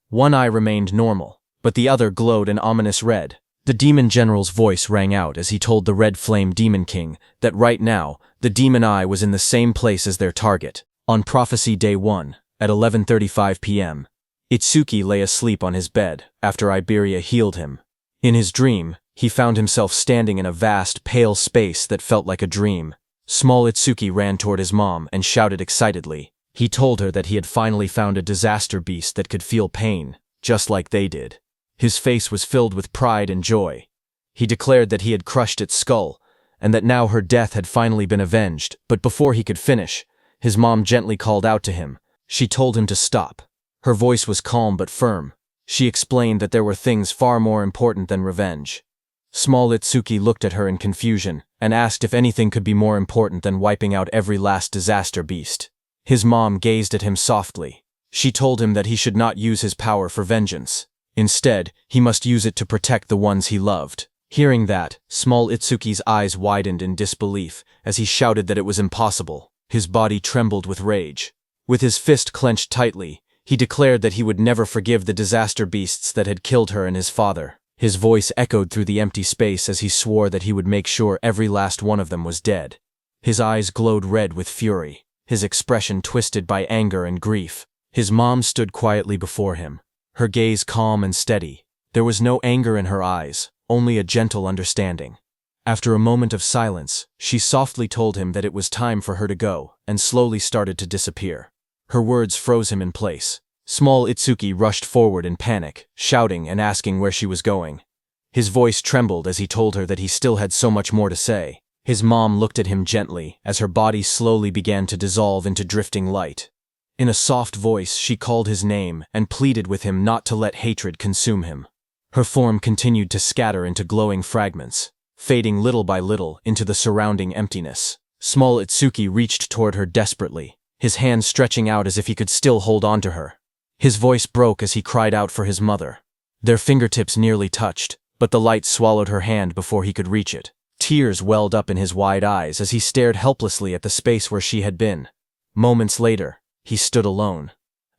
Speaker 1: One eye remained normal, but the other glowed an ominous red. The Demon General's voice rang out as he told the Red Flame Demon King that right now, the demon eye was in the same place as their target. On Prophecy Day 1, at 11:35 p.m., Itsuki lay asleep on his bed after Iberia healed him. In his dream, He found himself standing in a vast, pale space that felt like a dream. Small Itsuki ran toward his mom and shouted excitedly. He told her that he had finally found a disaster beast that could feel pain, just like they did. His face was filled with pride and joy. He declared that he had crushed its skull, and that now her death had finally been avenged, but before he could finish, his mom gently called out to him. She told him to stop. Her voice was calm but firm. She explained that there were things far more important than revenge. Small Itsuki looked at her in confusion and asked if anything could be more important than wiping out every last disaster beast. His mom gazed at him softly. She told him that he should not use his power for vengeance. Instead, he must use it to protect the ones he loved. Hearing that, Small Itsuki's eyes widened in disbelief as he shouted that it was impossible. His body trembled with rage. With his fist clenched tightly, he declared that he would never forgive the disaster beasts that had killed her and his father. His voice echoed through the empty space as he swore that he would make sure every last one of them was dead. His eyes glowed red with fury, his expression twisted by anger and grief. His mom stood quietly before him, her gaze calm and steady. There was no anger in her eyes, only a gentle understanding. After a moment of silence, she softly told him that it was time for her to go, and slowly started to disappear. Her words froze him in place. Small Itsuki rushed forward in panic, shouting and asking where she was going. His voice trembled as he told her that he still had so much more to say. His mom looked at him gently as her body slowly began to dissolve into drifting light. In a soft voice, she called his name and pleaded with him not to let hatred consume him. Her form continued to scatter into glowing fragments, fading little by little into the surrounding emptiness. Small Itsuki reached toward her desperately, his hand stretching out as if he could still hold on to her. His voice broke as he cried out for his mother. Their fingertips nearly touched, but the light swallowed her hand before he could reach it. Tears welled up in his wide eyes as he stared helplessly at the space where she had been. Moments later, he stood alone.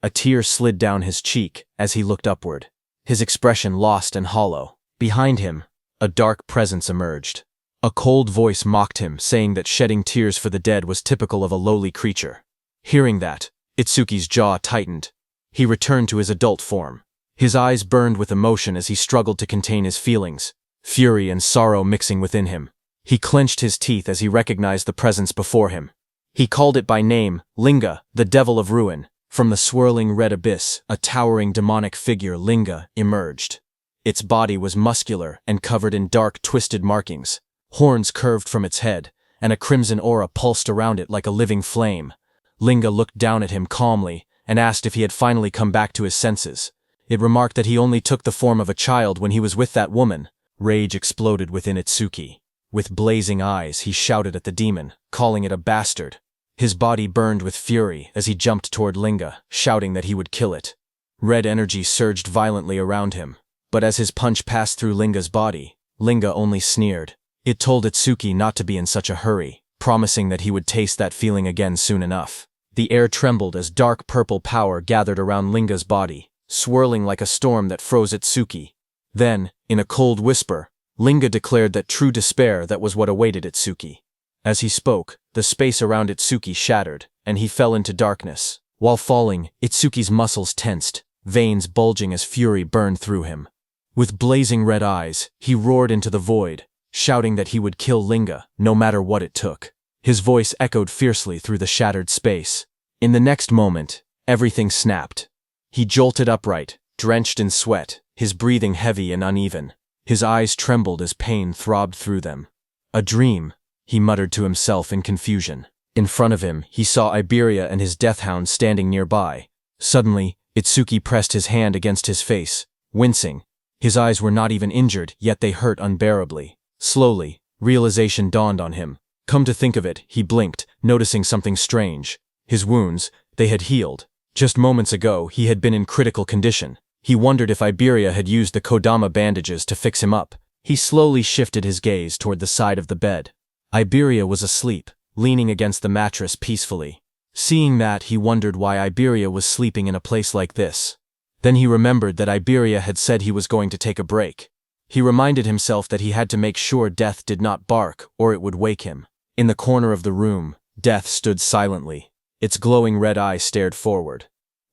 Speaker 1: A tear slid down his cheek as he looked upward, his expression lost and hollow. Behind him, a dark presence emerged. A cold voice mocked him, saying that shedding tears for the dead was typical of a lowly creature. Hearing that, Itsuki's jaw tightened. He returned to his adult form. His eyes burned with emotion as he struggled to contain his feelings, fury and sorrow mixing within him. He clenched his teeth as he recognized the presence before him. He called it by name, Linga, the devil of ruin. From the swirling red abyss, a towering demonic figure, Linga, emerged. Its body was muscular and covered in dark, twisted markings. Horns curved from its head, and a crimson aura pulsed around it like a living flame. Linga looked down at him calmly and asked if he had finally come back to his senses. It remarked that he only took the form of a child when he was with that woman. Rage exploded within Itsuki. With blazing eyes, he shouted at the demon, calling it a bastard. His body burned with fury as he jumped toward Linga, shouting that he would kill it. Red energy surged violently around him, but as his punch passed through Linga's body, Linga only sneered. It told Itsuki not to be in such a hurry, promising that he would taste that feeling again soon enough. The air trembled as dark purple power gathered around Linga's body, swirling like a storm that froze Itsuki. Then, in a cold whisper, Linga declared that true despair that was what awaited Itsuki. As he spoke, the space around Itsuki shattered, and he fell into darkness. While falling, Itsuki's muscles tensed, veins bulging as fury burned through him. With blazing red eyes, he roared into the void, shouting that he would kill Linga, no matter what it took. His voice echoed fiercely through the shattered space. In the next moment, everything snapped. He jolted upright, drenched in sweat, his breathing heavy and uneven. His eyes trembled as pain throbbed through them. A dream, he muttered to himself in confusion. In front of him, he saw Iberia and his deathhound standing nearby. Suddenly, Itsuki pressed his hand against his face, wincing. His eyes were not even injured, yet they hurt unbearably. Slowly, realization dawned on him. Come to think of it, he blinked, noticing something strange. His wounds, they had healed. Just moments ago, he had been in critical condition. He wondered if Iberia had used the Kodama bandages to fix him up. He slowly shifted his gaze toward the side of the bed. Iberia was asleep, leaning against the mattress peacefully. Seeing that, he wondered why Iberia was sleeping in a place like this. Then he remembered that Iberia had said he was going to take a break. He reminded himself that he had to make sure Death did not bark, or it would wake him. In the corner of the room, Death stood silently. Its glowing red eye stared forward.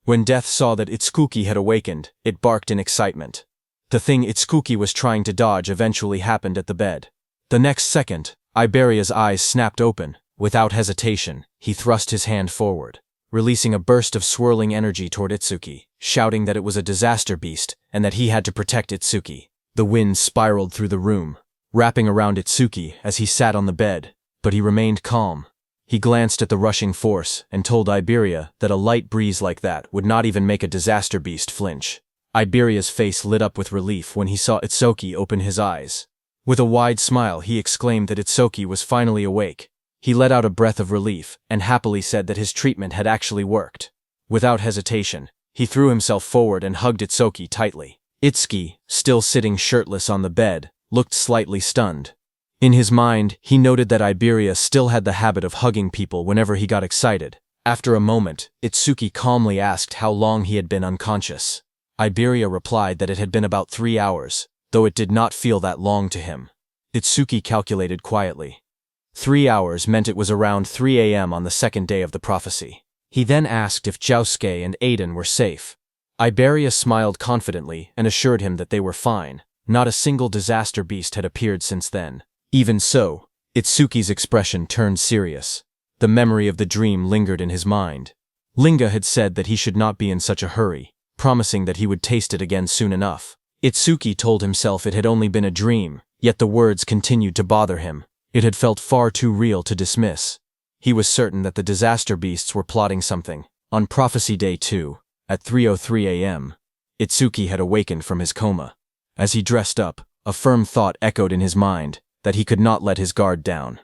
Speaker 1: When Death saw that Itsuki had awakened, it barked in excitement. The thing Itsuki was trying to dodge eventually happened at the bed. The next second, Iberia's eyes snapped open. Without hesitation, he thrust his hand forward, releasing a burst of swirling energy toward Itsuki, shouting that it was a disaster beast and that he had to protect Itsuki. The wind spiraled through the room, wrapping around Itsuki as he sat on the bed, but he remained calm. He glanced at the rushing force and told Iberia that a light breeze like that would not even make a disaster beast flinch. Iberia's face lit up with relief when he saw Itsuki open his eyes. With a wide smile, he exclaimed that Itsuki was finally awake. He let out a breath of relief and happily said that his treatment had actually worked. Without hesitation, he threw himself forward and hugged Itsuki tightly. Itsuki, still sitting shirtless on the bed, looked slightly stunned. In his mind, he noted that Iberia still had the habit of hugging people whenever he got excited. After a moment, Itsuki calmly asked how long he had been unconscious. Iberia replied that it had been about 3 hours, though it did not feel that long to him. Itsuki calculated quietly. 3 hours meant it was around 3 a.m. on the second day of the prophecy. He then asked if Josuke and Aiden were safe. Iberia smiled confidently and assured him that they were fine. Not a single disaster beast had appeared since then. Even so, Itsuki's expression turned serious. The memory of the dream lingered in his mind. Linga had said that he should not be in such a hurry, promising that he would taste it again soon enough. Itsuki told himself it had only been a dream, yet the words continued to bother him. It had felt far too real to dismiss. He was certain that the disaster beasts were plotting something. On Prophecy Day 2, at 3:03 a.m., Itsuki had awakened from his coma. As he dressed up, a firm thought echoed in his mind, that he could not let his guard down.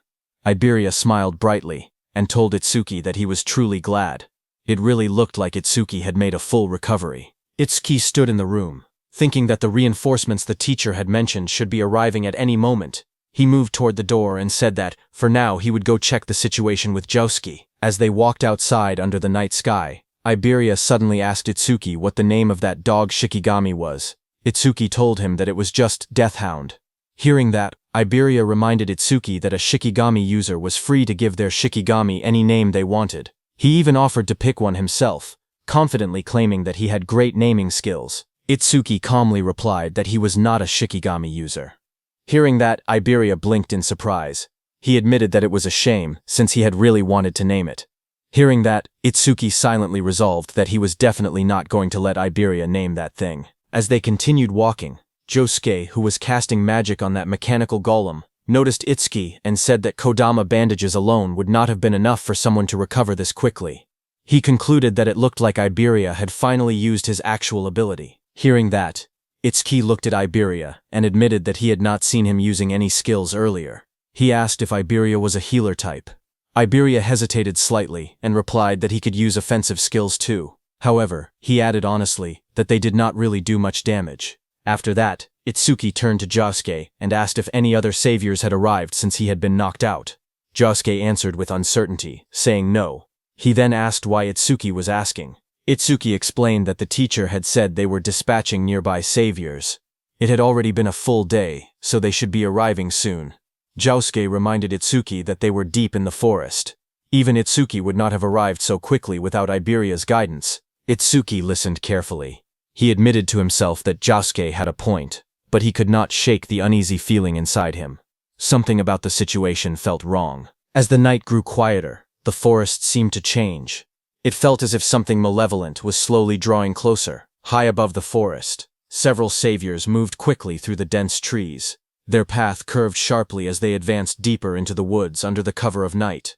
Speaker 1: Iberia smiled brightly, and told Itsuki that he was truly glad. It really looked like Itsuki had made a full recovery. Itsuki stood in the room, thinking that the reinforcements the teacher had mentioned should be arriving at any moment. He moved toward the door and said that, for now, he would go check the situation with Josuke. As they walked outside under the night sky, Iberia suddenly asked Itsuki what the name of that dog Shikigami was. Itsuki told him that it was just Deathhound. Hearing that, Iberia reminded Itsuki that a Shikigami user was free to give their Shikigami any name they wanted. He even offered to pick one himself, confidently claiming that he had great naming skills. Itsuki calmly replied that he was not a Shikigami user. Hearing that, Iberia blinked in surprise. He admitted that it was a shame, since he had really wanted to name it. Hearing that, Itsuki silently resolved that he was definitely not going to let Iberia name that thing. As they continued walking, Josuke, who was casting magic on that mechanical golem, noticed Itsuki and said that Kodama bandages alone would not have been enough for someone to recover this quickly. He concluded that it looked like Iberia had finally used his actual ability. Hearing that, Itsuki looked at Iberia and admitted that he had not seen him using any skills earlier. He asked if Iberia was a healer type. Iberia hesitated slightly and replied that he could use offensive skills too. However, he added honestly that they did not really do much damage. After that, Itsuki turned to Josuke and asked if any other saviors had arrived since he had been knocked out. Josuke answered with uncertainty, saying no. He then asked why Itsuki was asking. Itsuki explained that the teacher had said they were dispatching nearby saviors. It had already been a full day, so they should be arriving soon. Josuke reminded Itsuki that they were deep in the forest. Even Itsuki would not have arrived so quickly without Iberia's guidance. Itsuki listened carefully. He admitted to himself that Josuke had a point, but he could not shake the uneasy feeling inside him. Something about the situation felt wrong. As the night grew quieter, the forest seemed to change. It felt as if something malevolent was slowly drawing closer. High above the forest, several saviors moved quickly through the dense trees. Their path curved sharply as they advanced deeper into the woods under the cover of night.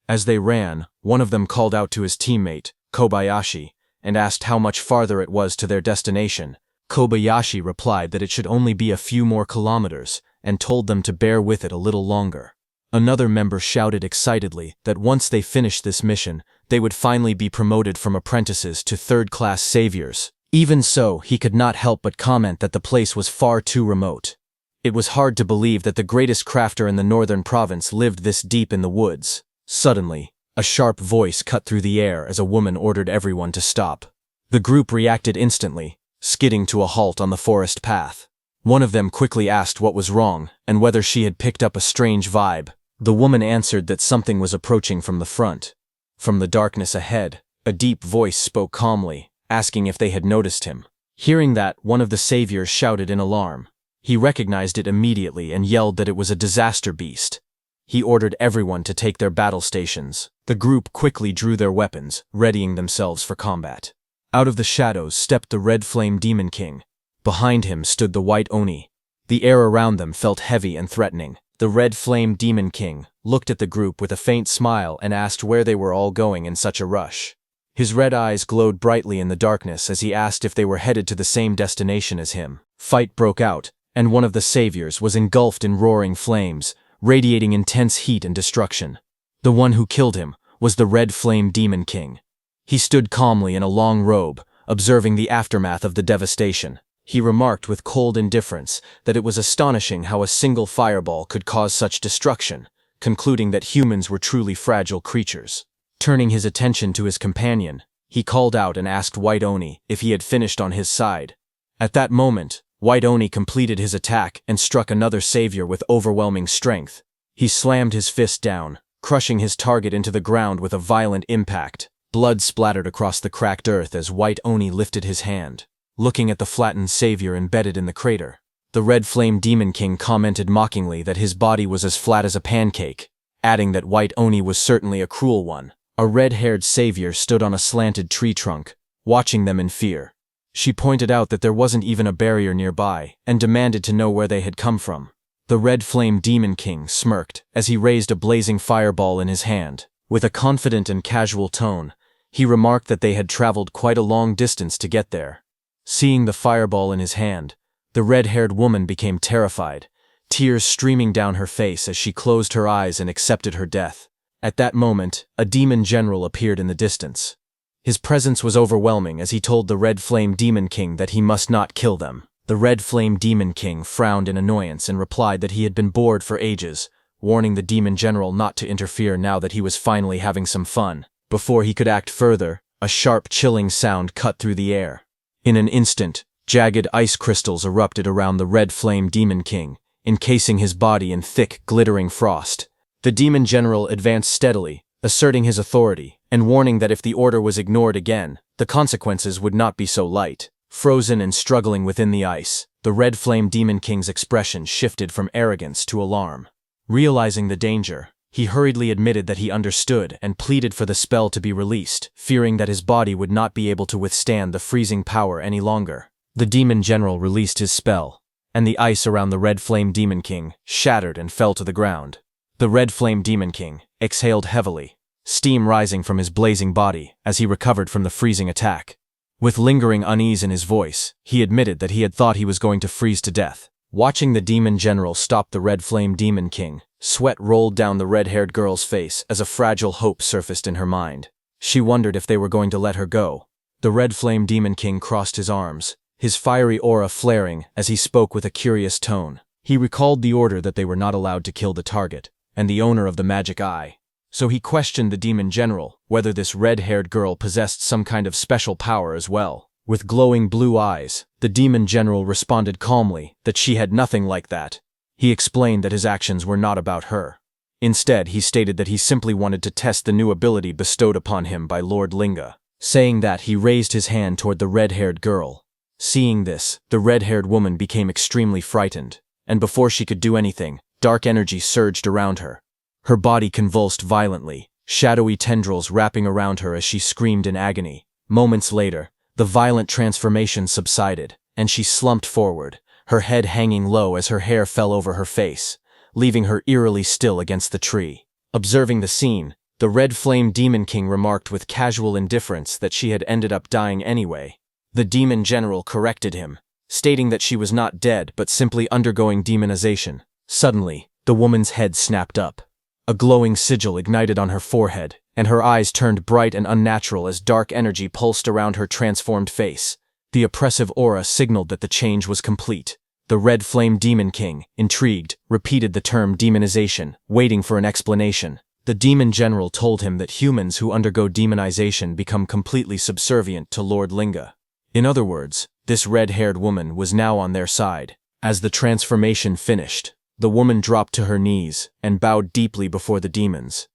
Speaker 1: As they ran, one of them called out to his teammate, Kobayashi, and asked how much farther it was to their destination. Kobayashi replied that it should only be a few more kilometers, and told them to bear with it a little longer. Another member shouted excitedly that once they finished this mission, they would finally be promoted from apprentices to third-class saviors. Even so, he could not help but comment that the place was far too remote. It was hard to believe that the greatest crafter in the northern province lived this deep in the woods. Suddenly, a sharp voice cut through the air as a woman ordered everyone to stop. The group reacted instantly, skidding to a halt on the forest path. One of them quickly asked what was wrong and whether she had picked up a strange vibe. The woman answered that something was approaching from the front. From the darkness ahead, a deep voice spoke calmly, asking if they had noticed him. Hearing that, one of the saviors shouted in alarm. He recognized it immediately and yelled that it was a disaster beast. He ordered everyone to take their battle stations. The group quickly drew their weapons, readying themselves for combat. Out of the shadows stepped the Red Flame Demon King. Behind him stood the White Oni. The air around them felt heavy and threatening. The Red Flame Demon King looked at the group with a faint smile and asked where they were all going in such a rush. His red eyes glowed brightly in the darkness as he asked if they were headed to the same destination as him. Fight broke out, and one of the saviors was engulfed in roaring flames, radiating intense heat and destruction. The one who killed him was the Red Flame Demon King. He stood calmly in a long robe, observing the aftermath of the devastation. He remarked with cold indifference that it was astonishing how a single fireball could cause such destruction, concluding that humans were truly fragile creatures. Turning his attention to his companion, he called out and asked White Oni if he had finished on his side. At that moment, White Oni completed his attack and struck another savior with overwhelming strength. He slammed his fist down, crushing his target into the ground with a violent impact. Blood splattered across the cracked earth as White Oni lifted his hand, looking at the flattened savior embedded in the crater. The Red Flame Demon King commented mockingly that his body was as flat as a pancake, adding that White Oni was certainly a cruel one. A red-haired savior stood on a slanted tree trunk, watching them in fear. She pointed out that there wasn't even a barrier nearby, and demanded to know where they had come from. The Red Flame Demon King smirked as he raised a blazing fireball in his hand. With a confident and casual tone, he remarked that they had traveled quite a long distance to get there. Seeing the fireball in his hand, the red-haired woman became terrified, tears streaming down her face as she closed her eyes and accepted her death. At that moment, a demon general appeared in the distance. His presence was overwhelming as he told the Red Flame Demon King that he must not kill them. The Red Flame Demon King frowned in annoyance and replied that he had been bored for ages, warning the demon general not to interfere now that he was finally having some fun. Before he could act further, a sharp, chilling sound cut through the air. In an instant, jagged ice crystals erupted around the Red Flame Demon King, encasing his body in thick, glittering frost. The demon general advanced steadily, asserting his authority, and warning that if the order was ignored again, the consequences would not be so light. Frozen and struggling within the ice, the Red Flame Demon King's expression shifted from arrogance to alarm. Realizing the danger, he hurriedly admitted that he understood and pleaded for the spell to be released, fearing that his body would not be able to withstand the freezing power any longer. The demon general released his spell, and the ice around the Red Flame Demon King shattered and fell to the ground. The Red Flame Demon King exhaled heavily, steam rising from his blazing body as he recovered from the freezing attack. With lingering unease in his voice, he admitted that he had thought he was going to freeze to death. Watching the demon general stop the Red Flame Demon King, sweat rolled down the red-haired girl's face as a fragile hope surfaced in her mind. She wondered if they were going to let her go. The Red Flame Demon King crossed his arms, his fiery aura flaring as he spoke with a curious tone. He recalled the order that they were not allowed to kill the target, and the owner of the magic eye. So he questioned the demon general whether this red-haired girl possessed some kind of special power as well. With glowing blue eyes, the demon general responded calmly that she had nothing like that. He explained that his actions were not about her. Instead, he stated that he simply wanted to test the new ability bestowed upon him by Lord Linga. Saying that, he raised his hand toward the red-haired girl. Seeing this, the red-haired woman became extremely frightened, and before she could do anything, dark energy surged around her. Her body convulsed violently, shadowy tendrils wrapping around her as she screamed in agony. Moments later, the violent transformation subsided, and she slumped forward, her head hanging low as her hair fell over her face, leaving her eerily still against the tree. Observing the scene, the Red Flame Demon King remarked with casual indifference that she had ended up dying anyway. The demon general corrected him, stating that she was not dead but simply undergoing demonization. Suddenly, the woman's head snapped up. A glowing sigil ignited on her forehead, and her eyes turned bright and unnatural as dark energy pulsed around her transformed face. The oppressive aura signaled that the change was complete. The Red Flame Demon King, intrigued, repeated the term demonization, waiting for an explanation. The demon general told him that humans who undergo demonization become completely subservient to Lord Linga. In other words, this red-haired woman was now on their side. As the transformation finished, the woman dropped to her knees and bowed deeply before the demons.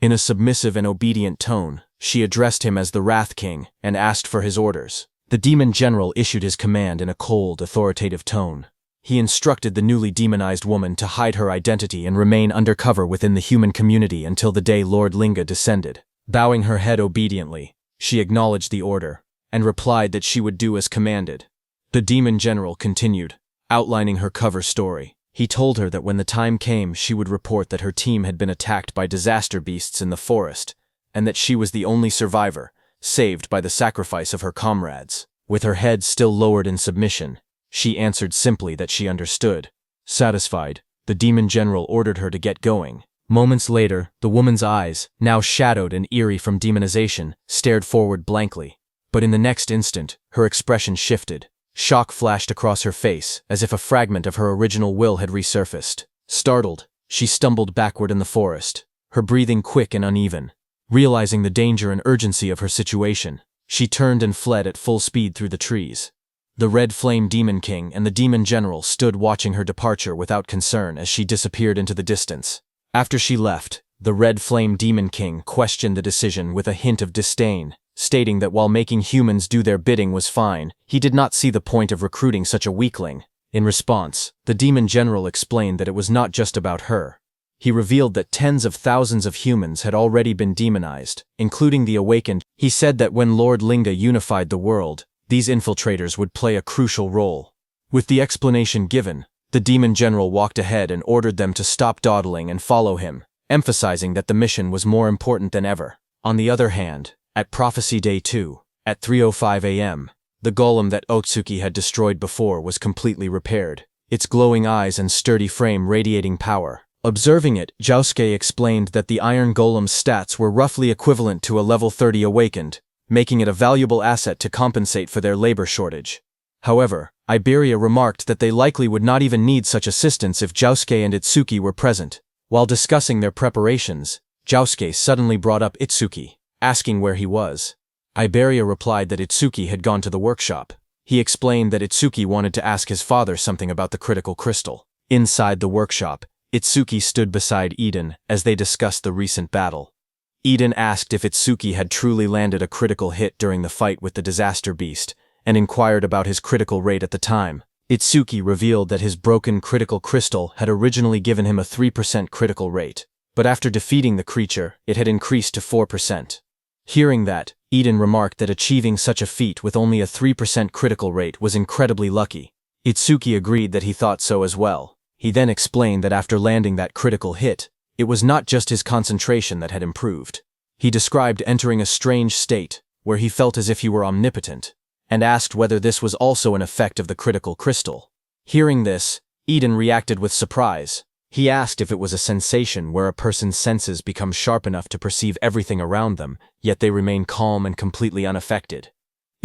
Speaker 1: In a submissive and obedient tone, she addressed him as the Wrath King and asked for his orders. The demon general issued his command in a cold, authoritative tone. He instructed the newly demonized woman to hide her identity and remain undercover within the human community until the day Lord Linga descended. Bowing her head obediently, she acknowledged the order, and replied that she would do as commanded. The demon general continued, outlining her cover story. He told her that when the time came, she would report that her team had been attacked by disaster beasts in the forest, and that she was the only survivor, saved by the sacrifice of her comrades. With her head still lowered in submission, she answered simply that she understood. Satisfied, the demon general ordered her to get going. Moments later, the woman's eyes, now shadowed and eerie from demonization, stared forward blankly. But in the next instant, her expression shifted. Shock flashed across her face, as if a fragment of her original will had resurfaced. Startled, she stumbled backward in the forest, her breathing quick and uneven. Realizing the danger and urgency of her situation, she turned and fled at full speed through the trees. The Red Flame Demon King and the Demon General stood watching her departure without concern as she disappeared into the distance. After she left, the Red Flame Demon King questioned the decision with a hint of disdain, stating that while making humans do their bidding was fine, he did not see the point of recruiting such a weakling. In response, the Demon General explained that it was not just about her. He revealed that tens of thousands of humans had already been demonized, including the awakened. He said that when Lord Linga unified the world, these infiltrators would play a crucial role. With the explanation given, the Demon General walked ahead and ordered them to stop dawdling and follow him, emphasizing that the mission was more important than ever. On the other hand, at Prophecy Day 2, at 3:05 a.m., the golem that Otsuki had destroyed before was completely repaired, its glowing eyes and sturdy frame radiating power. Observing it, Josuke explained that the Iron Golem's stats were roughly equivalent to a level 30 awakened, making it a valuable asset to compensate for their labor shortage. However, Iberia remarked that they likely would not even need such assistance if Josuke and Itsuki were present. While discussing their preparations, Josuke suddenly brought up Itsuki, asking where he was. Iberia replied that Itsuki had gone to the workshop. He explained that Itsuki wanted to ask his father something about the critical crystal. Inside the workshop, Itsuki stood beside Eden as they discussed the recent battle. Eden asked if Itsuki had truly landed a critical hit during the fight with the disaster beast, and inquired about his critical rate at the time. Itsuki revealed that his broken critical crystal had originally given him a 3% critical rate, but after defeating the creature, it had increased to 4%. Hearing that, Eden remarked that achieving such a feat with only a 3% critical rate was incredibly lucky. Itsuki agreed that he thought so as well. He then explained that after landing that critical hit, it was not just his concentration that had improved. He described entering a strange state, where he felt as if he were omnipotent, and asked whether this was also an effect of the critical crystal. Hearing this, Eden reacted with surprise. He asked if it was a sensation where a person's senses become sharp enough to perceive everything around them, yet they remain calm and completely unaffected.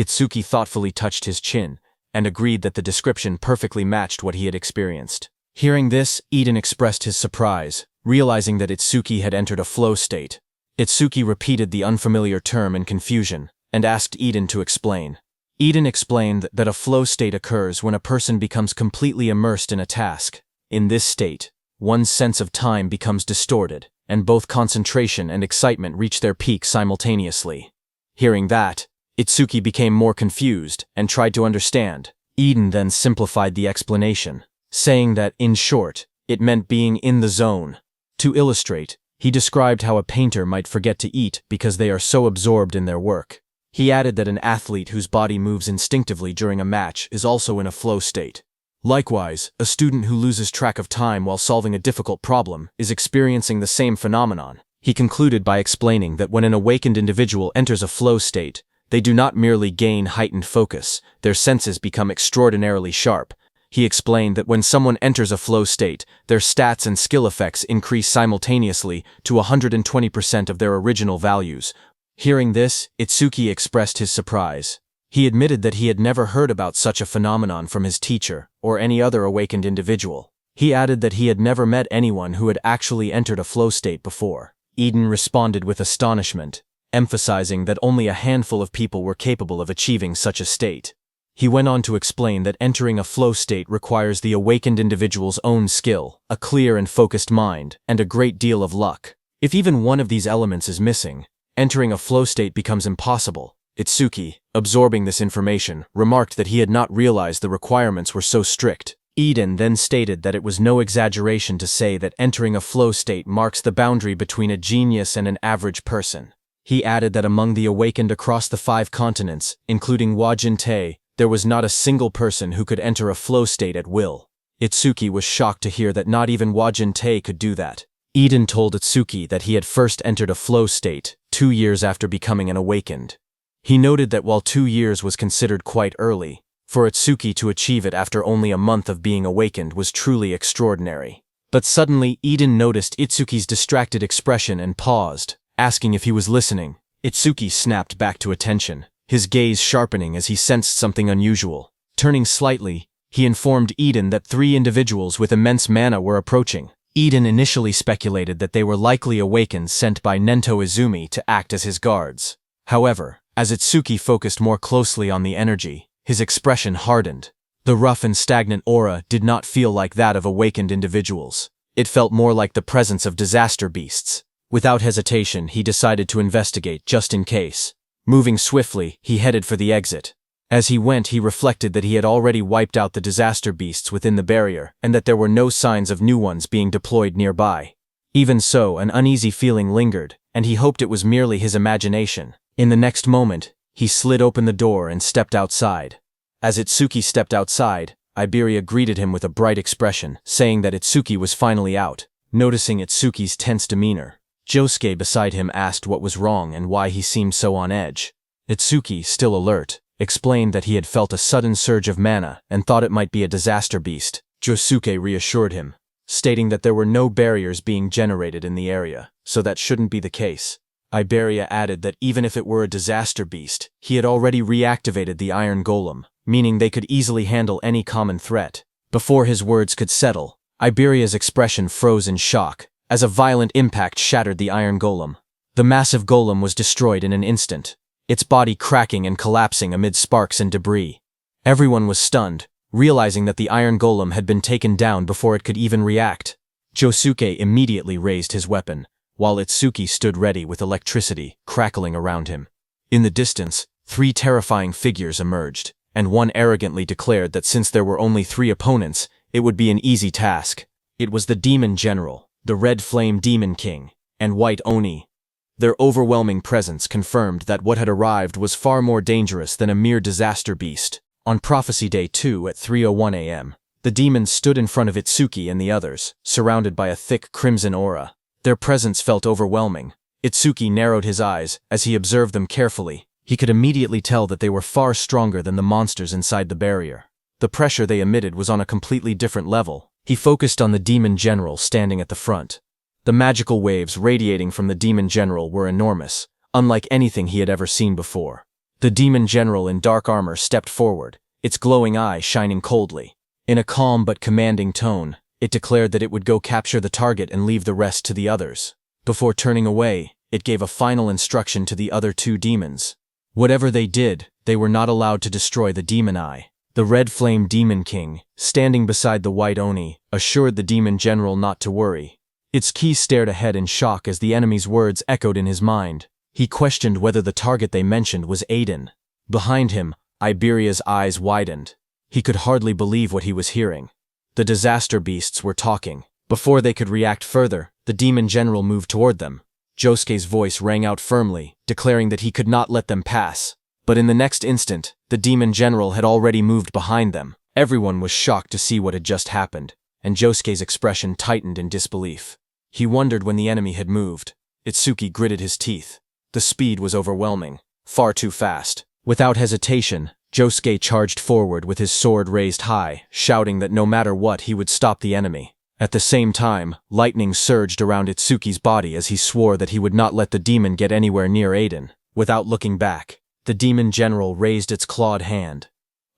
Speaker 1: Itsuki thoughtfully touched his chin, and agreed that the description perfectly matched what he had experienced. Hearing this, Eden expressed his surprise, realizing that Itsuki had entered a flow state. Itsuki repeated the unfamiliar term in confusion, and asked Eden to explain. Eden explained that a flow state occurs when a person becomes completely immersed in a task. In this state, one's sense of time becomes distorted, and both concentration and excitement reach their peak simultaneously. Hearing that, Itsuki became more confused and tried to understand. Eden then simplified the explanation, saying that, in short, it meant being in the zone. To illustrate, he described how a painter might forget to eat because they are so absorbed in their work. He added that an athlete whose body moves instinctively during a match is also in a flow state. Likewise, a student who loses track of time while solving a difficult problem is experiencing the same phenomenon. He concluded by explaining that when an awakened individual enters a flow state, they do not merely gain heightened focus, their senses become extraordinarily sharp. He explained that when someone enters a flow state, their stats and skill effects increase simultaneously to 120% of their original values. Hearing this, Itsuki expressed his surprise. He admitted that he had never heard about such a phenomenon from his teacher or any other awakened individual. He added that he had never met anyone who had actually entered a flow state before. Eden responded with astonishment, emphasizing that only a handful of people were capable of achieving such a state. He went on to explain that entering a flow state requires the awakened individual's own skill, a clear and focused mind, and a great deal of luck. If even one of these elements is missing, entering a flow state becomes impossible. Itsuki, absorbing this information, remarked that he had not realized the requirements were so strict. Eden then stated that it was no exaggeration to say that entering a flow state marks the boundary between a genius and an average person. He added that among the awakened across the 5 continents, including Wajin-Te, there was not a single person who could enter a flow state at will. Itsuki was shocked to hear that not even Wajin-Te could do that. Eden told Itsuki that he had first entered a flow state 2 years after becoming an awakened. He noted that while 2 years was considered quite early, for Itsuki to achieve it after only a month of being awakened was truly extraordinary. But suddenly Eden noticed Itsuki's distracted expression and paused, asking if he was listening. Itsuki snapped back to attention, his gaze sharpening as he sensed something unusual. Turning slightly, he informed Eden that 3 individuals with immense mana were approaching. Eden initially speculated that they were likely awakened sent by Nento Izumi to act as his guards. However, as Itsuki focused more closely on the energy, his expression hardened. The rough and stagnant aura did not feel like that of awakened individuals. It felt more like the presence of disaster beasts. Without hesitation, he decided to investigate just in case. Moving swiftly, he headed for the exit. As he went, he reflected that he had already wiped out the disaster beasts within the barrier, and that there were no signs of new ones being deployed nearby. Even so, an uneasy feeling lingered, and he hoped it was merely his imagination. In the next moment, he slid open the door and stepped outside. As Itsuki stepped outside, Iberia greeted him with a bright expression, saying that Itsuki was finally out. Noticing Itsuki's tense demeanor, Josuke beside him asked what was wrong and why he seemed so on edge. Itsuki, still alert, explained that he had felt a sudden surge of mana and thought it might be a disaster beast. Josuke reassured him, stating that there were no barriers being generated in the area, so that shouldn't be the case. Iberia added that even if it were a disaster beast, he had already reactivated the Iron Golem, meaning they could easily handle any common threat. Before his words could settle, Iberia's expression froze in shock, as a violent impact shattered the Iron Golem. The massive golem was destroyed in an instant, its body cracking and collapsing amid sparks and debris. Everyone was stunned, realizing that the Iron Golem had been taken down before it could even react. Josuke immediately raised his weapon, while Itsuki stood ready with electricity crackling around him. In the distance, 3 terrifying figures emerged, and one arrogantly declared that since there were only 3 opponents, it would be an easy task. It was the Demon General, the Red Flame Demon King, and White Oni. Their overwhelming presence confirmed that what had arrived was far more dangerous than a mere disaster beast. On Prophecy Day 2 at 3:01 a.m., the demons stood in front of Itsuki and the others, surrounded by a thick crimson aura. Their presence felt overwhelming. Itsuki narrowed his eyes as he observed them carefully. He could immediately tell that they were far stronger than the monsters inside the barrier. The pressure they emitted was on a completely different level. He focused on the Demon General standing at the front. The magical waves radiating from the Demon General were enormous, unlike anything he had ever seen before. The Demon General in dark armor stepped forward, its glowing eye shining coldly. In a calm but commanding tone, it declared that it would go capture the target and leave the rest to the others. Before turning away, it gave a final instruction to the other 2 demons. Whatever they did, they were not allowed to destroy the Demon Eye. The Red Flame Demon King, standing beside the White Oni, assured the Demon General not to worry. Itsuki stared ahead in shock as the enemy's words echoed in his mind. He questioned whether the target they mentioned was Aiden. Behind him, Iberia's eyes widened. He could hardly believe what he was hearing. The disaster beasts were talking. Before they could react further, the Demon General moved toward them. Josuke's voice rang out firmly, declaring that he could not let them pass. But in the next instant, the Demon General had already moved behind them. Everyone was shocked to see what had just happened, and Josuke's expression tightened in disbelief. He wondered when the enemy had moved. Itsuki gritted his teeth. The speed was overwhelming, far too fast. Without hesitation, Josuke charged forward with his sword raised high, shouting that no matter what he would stop the enemy. At the same time, lightning surged around Itsuki's body as he swore that he would not let the demon get anywhere near Aiden. Without looking back, the Demon General raised its clawed hand.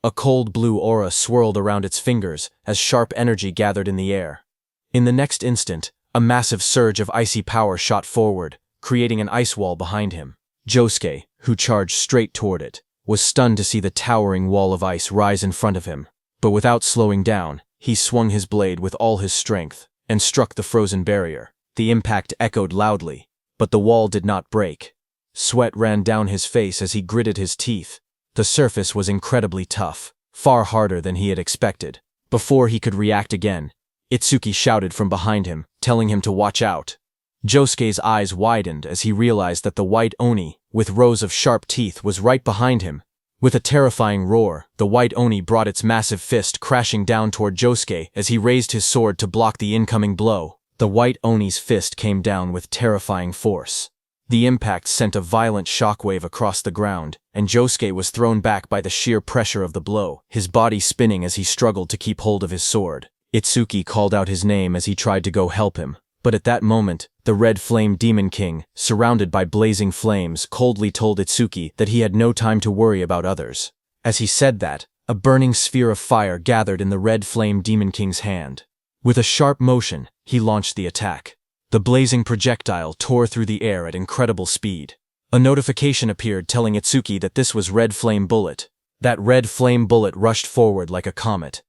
Speaker 1: A cold blue aura swirled around its fingers as sharp energy gathered in the air. In the next instant, a massive surge of icy power shot forward, creating an ice wall behind him. Josuke, who charged straight toward it, was stunned to see the towering wall of ice rise in front of him. But without slowing down, he swung his blade with all his strength and struck the frozen barrier. The impact echoed loudly, but the wall did not break. Sweat ran down his face as he gritted his teeth. The surface was incredibly tough, far harder than he had expected. Before he could react again, Itsuki shouted from behind him, telling him to watch out. Josuke's eyes widened as he realized that the white Oni, with rows of sharp teeth, was right behind him. With a terrifying roar, the white Oni brought its massive fist crashing down toward Josuke as he raised his sword to block the incoming blow. The white Oni's fist came down with terrifying force. The impact sent a violent shockwave across the ground, and Josuke was thrown back by the sheer pressure of the blow, his body spinning as he struggled to keep hold of his sword. Itsuki called out his name as he tried to go help him, but at that moment, the Red Flame Demon King, surrounded by blazing flames, coldly told Itsuki that he had no time to worry about others. As he said that, a burning sphere of fire gathered in the Red Flame Demon King's hand. With a sharp motion, he launched the attack. The blazing projectile tore through the air at incredible speed. A notification appeared telling Itsuki that this was Red Flame Bullet. That Red Flame Bullet rushed forward like a comet.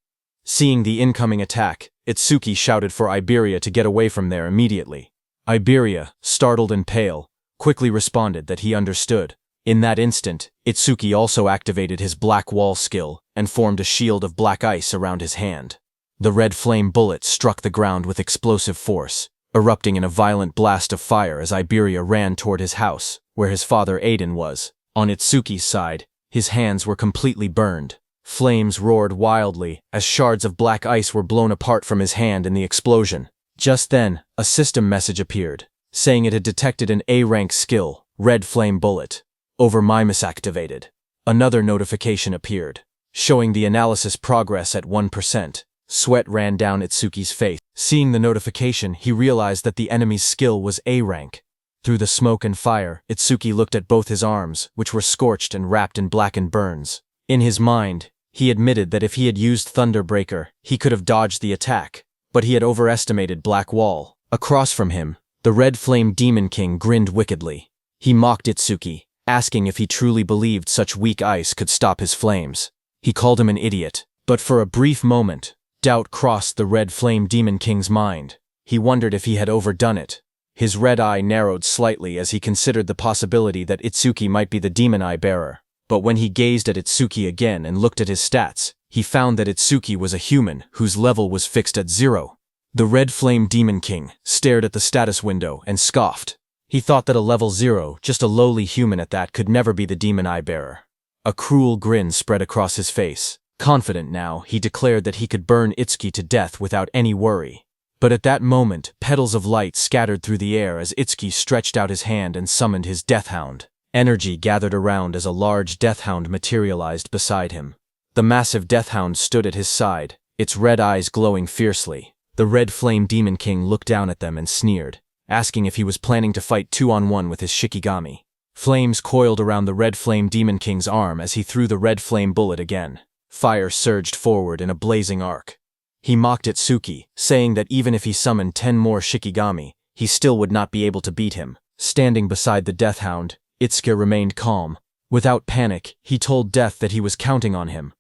Speaker 1: Seeing the incoming attack, Itsuki shouted for Iberia to get away from there immediately. Iberia, startled and pale, quickly responded that he understood. In that instant, Itsuki also activated his Black Wall skill and formed a shield of black ice around his hand. The Red Flame Bullet struck the ground with explosive force, erupting in a violent blast of fire as Iberia ran toward his house, where his father Aiden was. On Itsuki's side, his hands were completely burned. Flames roared wildly as shards of black ice were blown apart from his hand in the explosion. Just then, a system message appeared, saying it had detected an A-rank skill, Red Flame Bullet. Overmimus activated. Another notification appeared, showing the analysis progress at 1%. Sweat ran down Itsuki's face. Seeing the notification, he realized that the enemy's skill was A-rank. Through the smoke and fire, Itsuki looked at both his arms, which were scorched and wrapped in blackened burns. In his mind, he admitted that if he had used Thunderbreaker, he could have dodged the attack, but he had overestimated Black Wall. Across from him, the Red Flame Demon King grinned wickedly. He mocked Itsuki, asking if he truly believed such weak ice could stop his flames. He called him an idiot, but for a brief moment, doubt crossed the Red Flame Demon King's mind. He wondered if he had overdone it. His red eye narrowed slightly as he considered the possibility that Itsuki might be the Demon Eye Bearer. But when he gazed at Itsuki again and looked at his stats, he found that Itsuki was a human whose level was fixed at 0. The Red Flame Demon King stared at the status window and scoffed. He thought that a level 0, just a lowly human at that, could never be the Demon Eye Bearer. A cruel grin spread across his face. Confident now, he declared that he could burn Itsuki to death without any worry. But at that moment, petals of light scattered through the air as Itsuki stretched out his hand and summoned his Deathhound. Energy gathered around as a large Deathhound materialized beside him. The massive Deathhound stood at his side, its red eyes glowing fiercely. The Red Flame Demon King looked down at them and sneered, asking if he was planning to fight 2-on-1 with his Shikigami. Flames coiled around the Red Flame Demon King's arm as he threw the Red Flame Bullet again. Fire surged forward in a blazing arc. He mocked Itsuki, saying that even if he summoned 10 more Shikigami, he still would not be able to beat him. Standing beside the Deathhound, Itsuki remained calm. Without panic, he told Death that he was counting on him.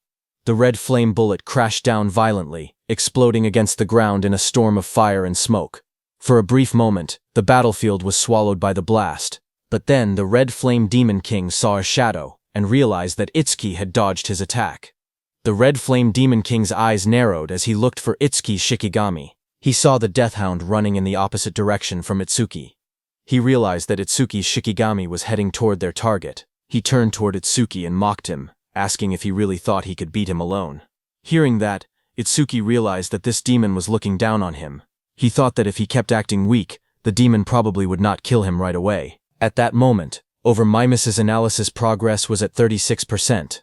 Speaker 1: The Red Flame Bullet crashed down violently, exploding against the ground in a storm of fire and smoke. For a brief moment, the battlefield was swallowed by the blast. But then the Red Flame Demon King saw a shadow and realized that Itsuki had dodged his attack. The Red Flame Demon King's eyes narrowed as he looked for Itsuki's Shikigami. He saw the Deathhound running in the opposite direction from Itsuki. He realized that Itsuki's Shikigami was heading toward their target. He turned toward Itsuki and mocked him, asking if he really thought he could beat him alone. Hearing that, Itsuki realized that this demon was looking down on him. He thought that if he kept acting weak, the demon probably would not kill him right away. At that moment, Overmimus's analysis progress was at 36%.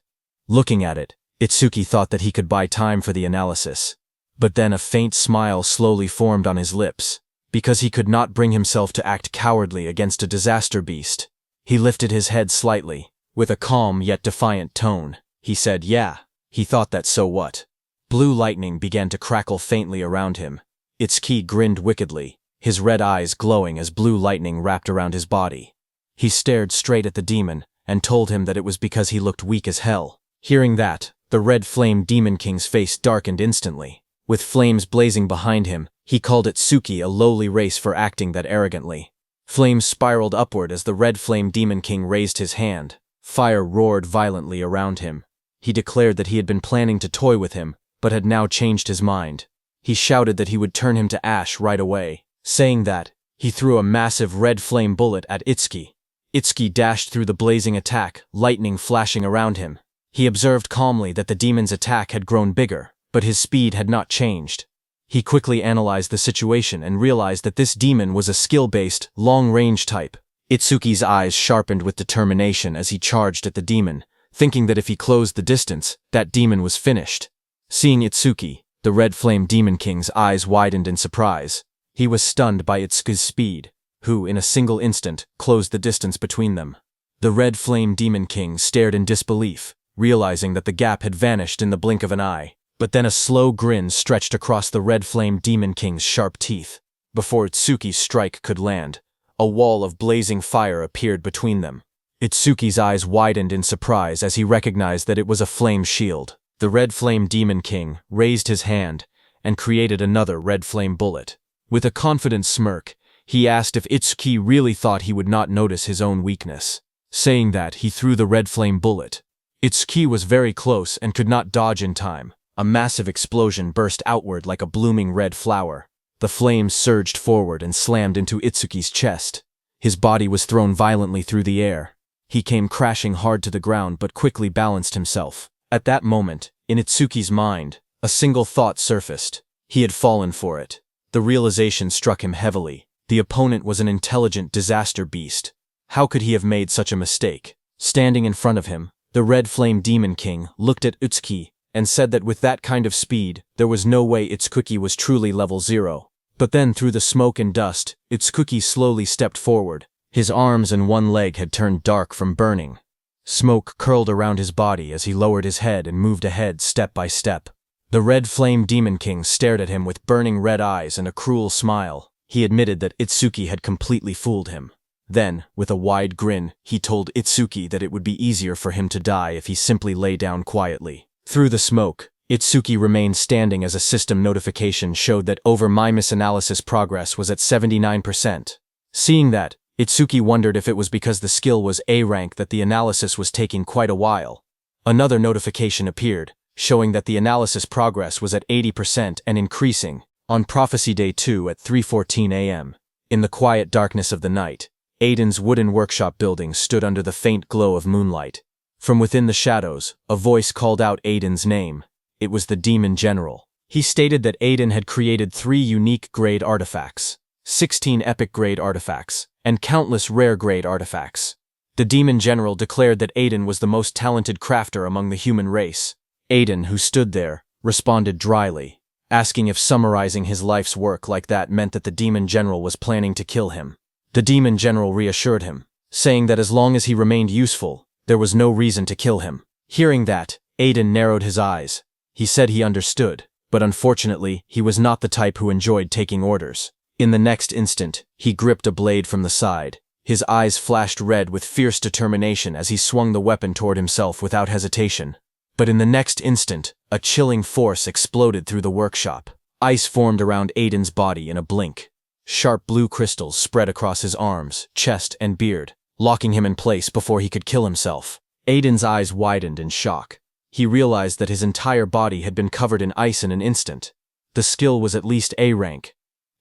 Speaker 1: Looking at it, Itsuki thought that he could buy time for the analysis. But then a faint smile slowly formed on his lips, because he could not bring himself to act cowardly against a disaster beast. He lifted his head slightly. With a calm yet defiant tone, he said, "Yeah." He thought that so what? Blue lightning began to crackle faintly around him. Itsuki grinned wickedly, his red eyes glowing as blue lightning wrapped around his body. He stared straight at the demon and told him that it was because he looked weak as hell. Hearing that, the Red Flame Demon King's face darkened instantly. With flames blazing behind him, he called Itsuki a lowly race for acting that arrogantly. Flames spiraled upward as the Red Flame Demon King raised his hand. Fire roared violently around him. He declared that he had been planning to toy with him, but had now changed his mind. He shouted that he would turn him to ash right away. Saying that, he threw a massive red flame bullet at Itsuki. Itsuki dashed through the blazing attack, lightning flashing around him. He observed calmly that the demon's attack had grown bigger, but his speed had not changed. He quickly analyzed the situation and realized that this demon was a skill-based, long-range type. Itsuki's eyes sharpened with determination as he charged at the demon, thinking that if he closed the distance, that demon was finished. Seeing Itsuki, the Red Flame Demon King's eyes widened in surprise. He was stunned by Itsuki's speed, who, in a single instant, closed the distance between them. The Red Flame Demon King stared in disbelief, realizing that the gap had vanished in the blink of an eye. But then a slow grin stretched across the Red Flame Demon King's sharp teeth. Before Itsuki's strike could land, a wall of blazing fire appeared between them. Itsuki's eyes widened in surprise as he recognized that it was a flame shield. The Red Flame Demon King raised his hand and created another red flame bullet. With a confident smirk, he asked if Itsuki really thought he would not notice his own weakness. Saying that, he threw the red flame bullet. Itsuki was very close and could not dodge in time. A massive explosion burst outward like a blooming red flower. The flames surged forward and slammed into Itsuki's chest. His body was thrown violently through the air. He came crashing hard to the ground but quickly balanced himself. At that moment, in Itsuki's mind, a single thought surfaced. He had fallen for it. The realization struck him heavily. The opponent was an intelligent disaster beast. How could he have made such a mistake? Standing in front of him, the Red Flame Demon King looked at Itsuki and said that with that kind of speed, there was no way Itsuki was truly level 0. But then through the smoke and dust, Itsuki slowly stepped forward. His arms and one leg had turned dark from burning. Smoke curled around his body as he lowered his head and moved ahead step by step. The Red Flame Demon King stared at him with burning red eyes and a cruel smile. He admitted that Itsuki had completely fooled him. Then, with a wide grin, he told Itsuki that it would be easier for him to die if he simply lay down quietly. Through the smoke, Itsuki remained standing as a system notification showed that my misanalysis progress was at 79%. Seeing that, Itsuki wondered if it was because the skill was A rank that the analysis was taking quite a while. Another notification appeared, showing that the analysis progress was at 80% and increasing, on Prophecy Day 2 at 3:14 a.m. In the quiet darkness of the night, Aiden's wooden workshop building stood under the faint glow of moonlight. From within the shadows, a voice called out Aiden's name. It was the Demon General. He stated that Aiden had created 3 unique grade artifacts, 16 epic grade artifacts, and countless rare grade artifacts. The Demon General declared that Aiden was the most talented crafter among the human race. Aiden, who stood there, responded dryly, asking if summarizing his life's work like that meant that the Demon General was planning to kill him. The Demon General reassured him, saying that as long as he remained useful, there was no reason to kill him. Hearing that, Aiden narrowed his eyes. He said he understood, but unfortunately, he was not the type who enjoyed taking orders. In the next instant, he gripped a blade from the side. His eyes flashed red with fierce determination as he swung the weapon toward himself without hesitation. But in the next instant, a chilling force exploded through the workshop. Ice formed around Aiden's body in a blink. Sharp blue crystals spread across his arms, chest, and beard, locking him in place before he could kill himself. Aiden's eyes widened in shock. He realized that his entire body had been covered in ice in an instant. The skill was at least A rank.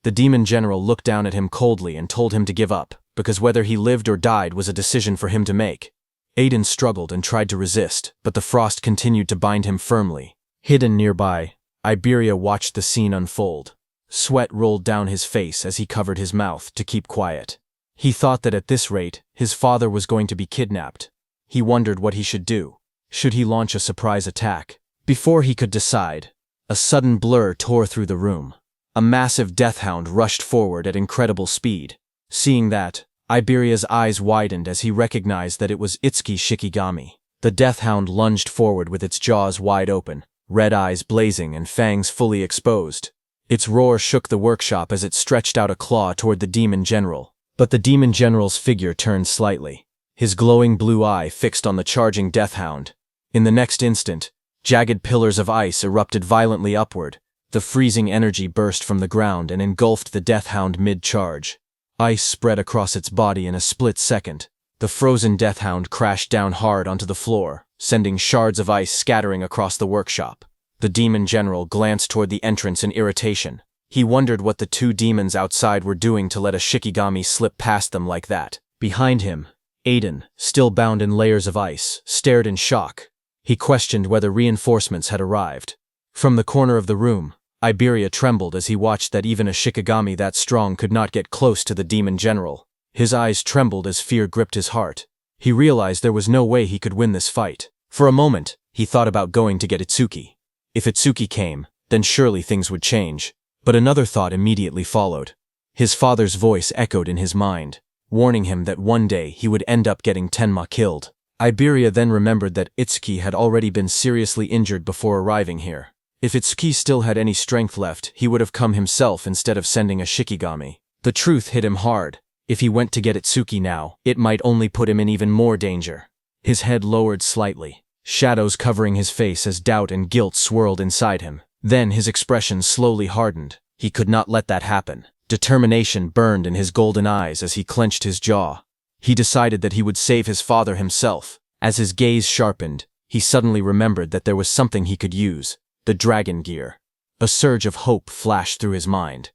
Speaker 1: The Demon General looked down at him coldly and told him to give up, because whether he lived or died was a decision for him to make. Aiden struggled and tried to resist, but the frost continued to bind him firmly. Hidden nearby, Iberia watched the scene unfold. Sweat rolled down his face as he covered his mouth to keep quiet. He thought that at this rate, his father was going to be kidnapped. He wondered what he should do. Should he launch a surprise attack? Before he could decide, a sudden blur tore through the room. A massive death hound rushed forward at incredible speed. Seeing that, Iberia's eyes widened as he recognized that it was Itsuki Shikigami. The death hound lunged forward with its jaws wide open, red eyes blazing and fangs fully exposed. Its roar shook the workshop as it stretched out a claw toward the Demon General. But the Demon General's figure turned slightly, his glowing blue eye fixed on the charging death hound. In the next instant, jagged pillars of ice erupted violently upward. The freezing energy burst from the ground and engulfed the death hound mid-charge. Ice spread across its body in a split second. The frozen deathhound crashed down hard onto the floor, sending shards of ice scattering across the workshop. The demon general glanced toward the entrance in irritation. He wondered what the two demons outside were doing to let a Shikigami slip past them like that. Behind him, Aiden, still bound in layers of ice, stared in shock. He questioned whether reinforcements had arrived. From the corner of the room, Iberia trembled as he watched that even a Shikigami that strong could not get close to the demon general. His eyes trembled as fear gripped his heart. He realized there was no way he could win this fight. For a moment, he thought about going to get Itsuki. If Itsuki came, then surely things would change. But another thought immediately followed. His father's voice echoed in his mind, warning him that one day he would end up getting Tenma killed. Iberia then remembered that Itsuki had already been seriously injured before arriving here. If Itsuki still had any strength left, he would have come himself instead of sending a Shikigami. The truth hit him hard. If he went to get Itsuki now, it might only put him in even more danger. His head lowered slightly, shadows covering his face as doubt and guilt swirled inside him. Then his expression slowly hardened. He could not let that happen. Determination burned in his golden eyes as he clenched his jaw. He decided that he would save his father himself. As his gaze sharpened, he suddenly remembered that there was something he could use. The dragon gear. A surge of hope flashed through his mind.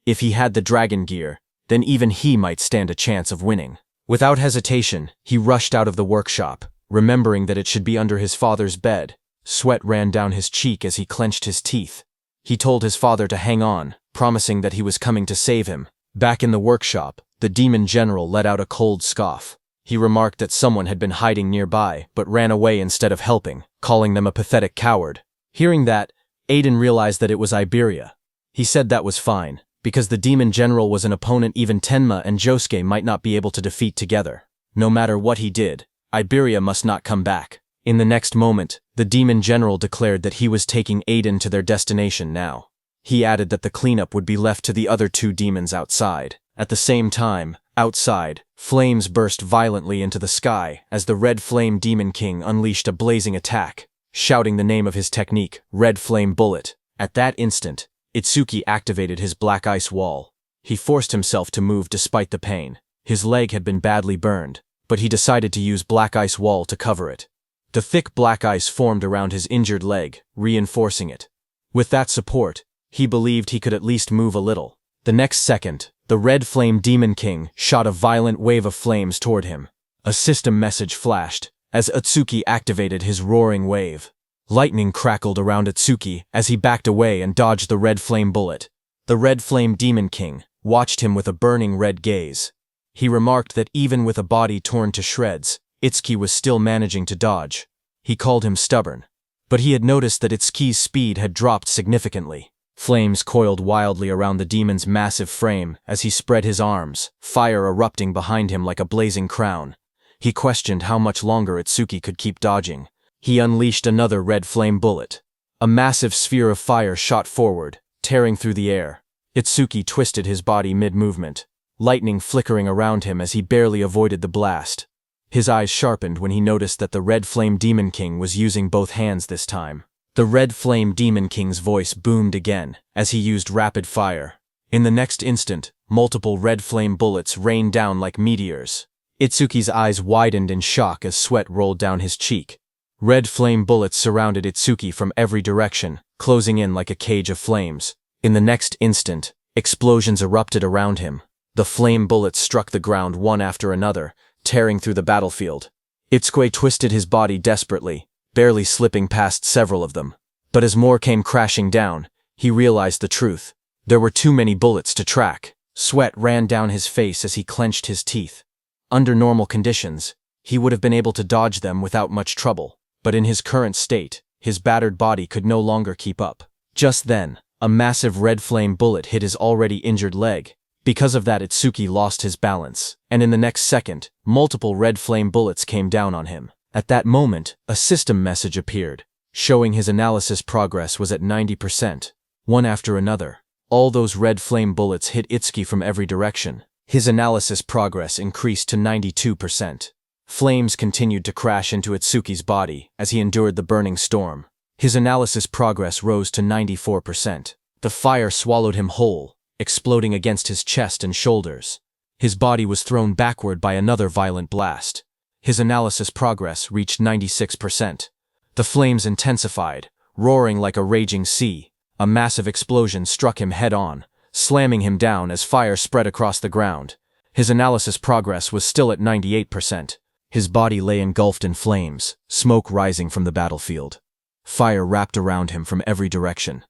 Speaker 1: If he had the dragon gear, then even he might stand a chance of winning. Without hesitation, he rushed out of the workshop, remembering that it should be under his father's bed. Sweat ran down his cheek as he clenched his teeth. He told his father to hang on, promising that he was coming to save him. Back in the workshop, the demon general let out a cold scoff. He remarked that someone had been hiding nearby, but ran away instead of helping, calling them a pathetic coward. Hearing that, Aiden realized that it was Iberia. He said that was fine, because the demon general was an opponent even Tenma and Josuke might not be able to defeat together. No matter what he did, Iberia must not come back. In the next moment, the demon general declared that he was taking Aiden to their destination now. He added that the cleanup would be left to the other two demons outside. At the same time, outside, flames burst violently into the sky as the Red Flame Demon King unleashed a blazing attack, shouting the name of his technique, Red Flame Bullet. At that instant, Itsuki activated his black ice wall. He forced himself to move despite the pain. His leg had been badly burned, but he decided to use black ice wall to cover it. The thick black ice formed around his injured leg, reinforcing it. With that support, he believed he could at least move a little. The next second, the Red Flame Demon King shot a violent wave of flames toward him. A system message flashed as Itsuki activated his roaring wave. Lightning crackled around Itsuki as he backed away and dodged the Red Flame bullet. The Red Flame Demon King watched him with a burning red gaze. He remarked that even with a body torn to shreds, Itsuki was still managing to dodge. He called him stubborn. But he had noticed that Itsuki's speed had dropped significantly. Flames coiled wildly around the demon's massive frame as he spread his arms, fire erupting behind him like a blazing crown. He questioned how much longer Itsuki could keep dodging. He unleashed another red flame bullet. A massive sphere of fire shot forward, tearing through the air. Itsuki twisted his body mid-movement, lightning flickering around him as he barely avoided the blast. His eyes sharpened when he noticed that the Red Flame Demon King was using both hands this time. The Red Flame Demon King's voice boomed again as he used rapid fire. In the next instant, multiple red flame bullets rained down like meteors. Itsuki's eyes widened in shock as sweat rolled down his cheek. Red flame bullets surrounded Itsuki from every direction, closing in like a cage of flames. In the next instant, explosions erupted around him. The flame bullets struck the ground one after another, tearing through the battlefield. Itsuki twisted his body desperately, barely slipping past several of them. But as more came crashing down, he realized the truth. There were too many bullets to track. Sweat ran down his face as he clenched his teeth. Under normal conditions, he would have been able to dodge them without much trouble. But in his current state, his battered body could no longer keep up. Just then, a massive red flame bullet hit his already injured leg. Because of that, Itsuki lost his balance, and in the next second, multiple red flame bullets came down on him. At that moment, a system message appeared, showing his analysis progress was at 90%. One after another, all those red flame bullets hit Itsuki from every direction. His analysis progress increased to 92%. Flames continued to crash into Itsuki's body as he endured the burning storm. His analysis progress rose to 94%. The fire swallowed him whole, exploding against his chest and shoulders. His body was thrown backward by another violent blast. His analysis progress reached 96%. The flames intensified, roaring like a raging sea. A massive explosion struck him head-on, slamming him down as fire spread across the ground. His analysis progress was still at 98%. His body lay engulfed in flames, smoke rising from the battlefield. Fire wrapped around him from every direction.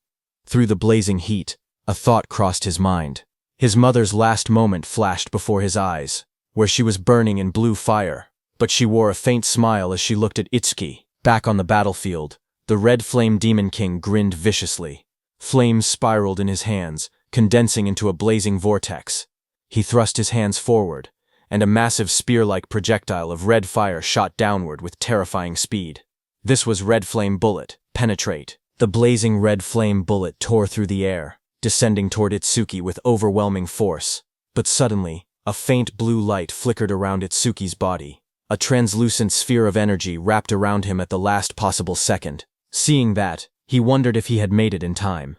Speaker 1: Through the blazing heat, a thought crossed his mind. His mother's last moment flashed before his eyes, where she was burning in blue fire, but she wore a faint smile as she looked at Itsuki. Back on the battlefield, the red flame demon king grinned viciously. Flames spiraled in his hands, condensing into a blazing vortex. He thrust his hands forward, and a massive spear-like projectile of red fire shot downward with terrifying speed. This was Red Flame Bullet, Penetrate. The blazing red flame bullet tore through the air, descending toward Itsuki with overwhelming force. But suddenly, a faint blue light flickered around Itsuki's body. A translucent sphere of energy wrapped around him at the last possible second. Seeing that, he wondered if he had made it in time.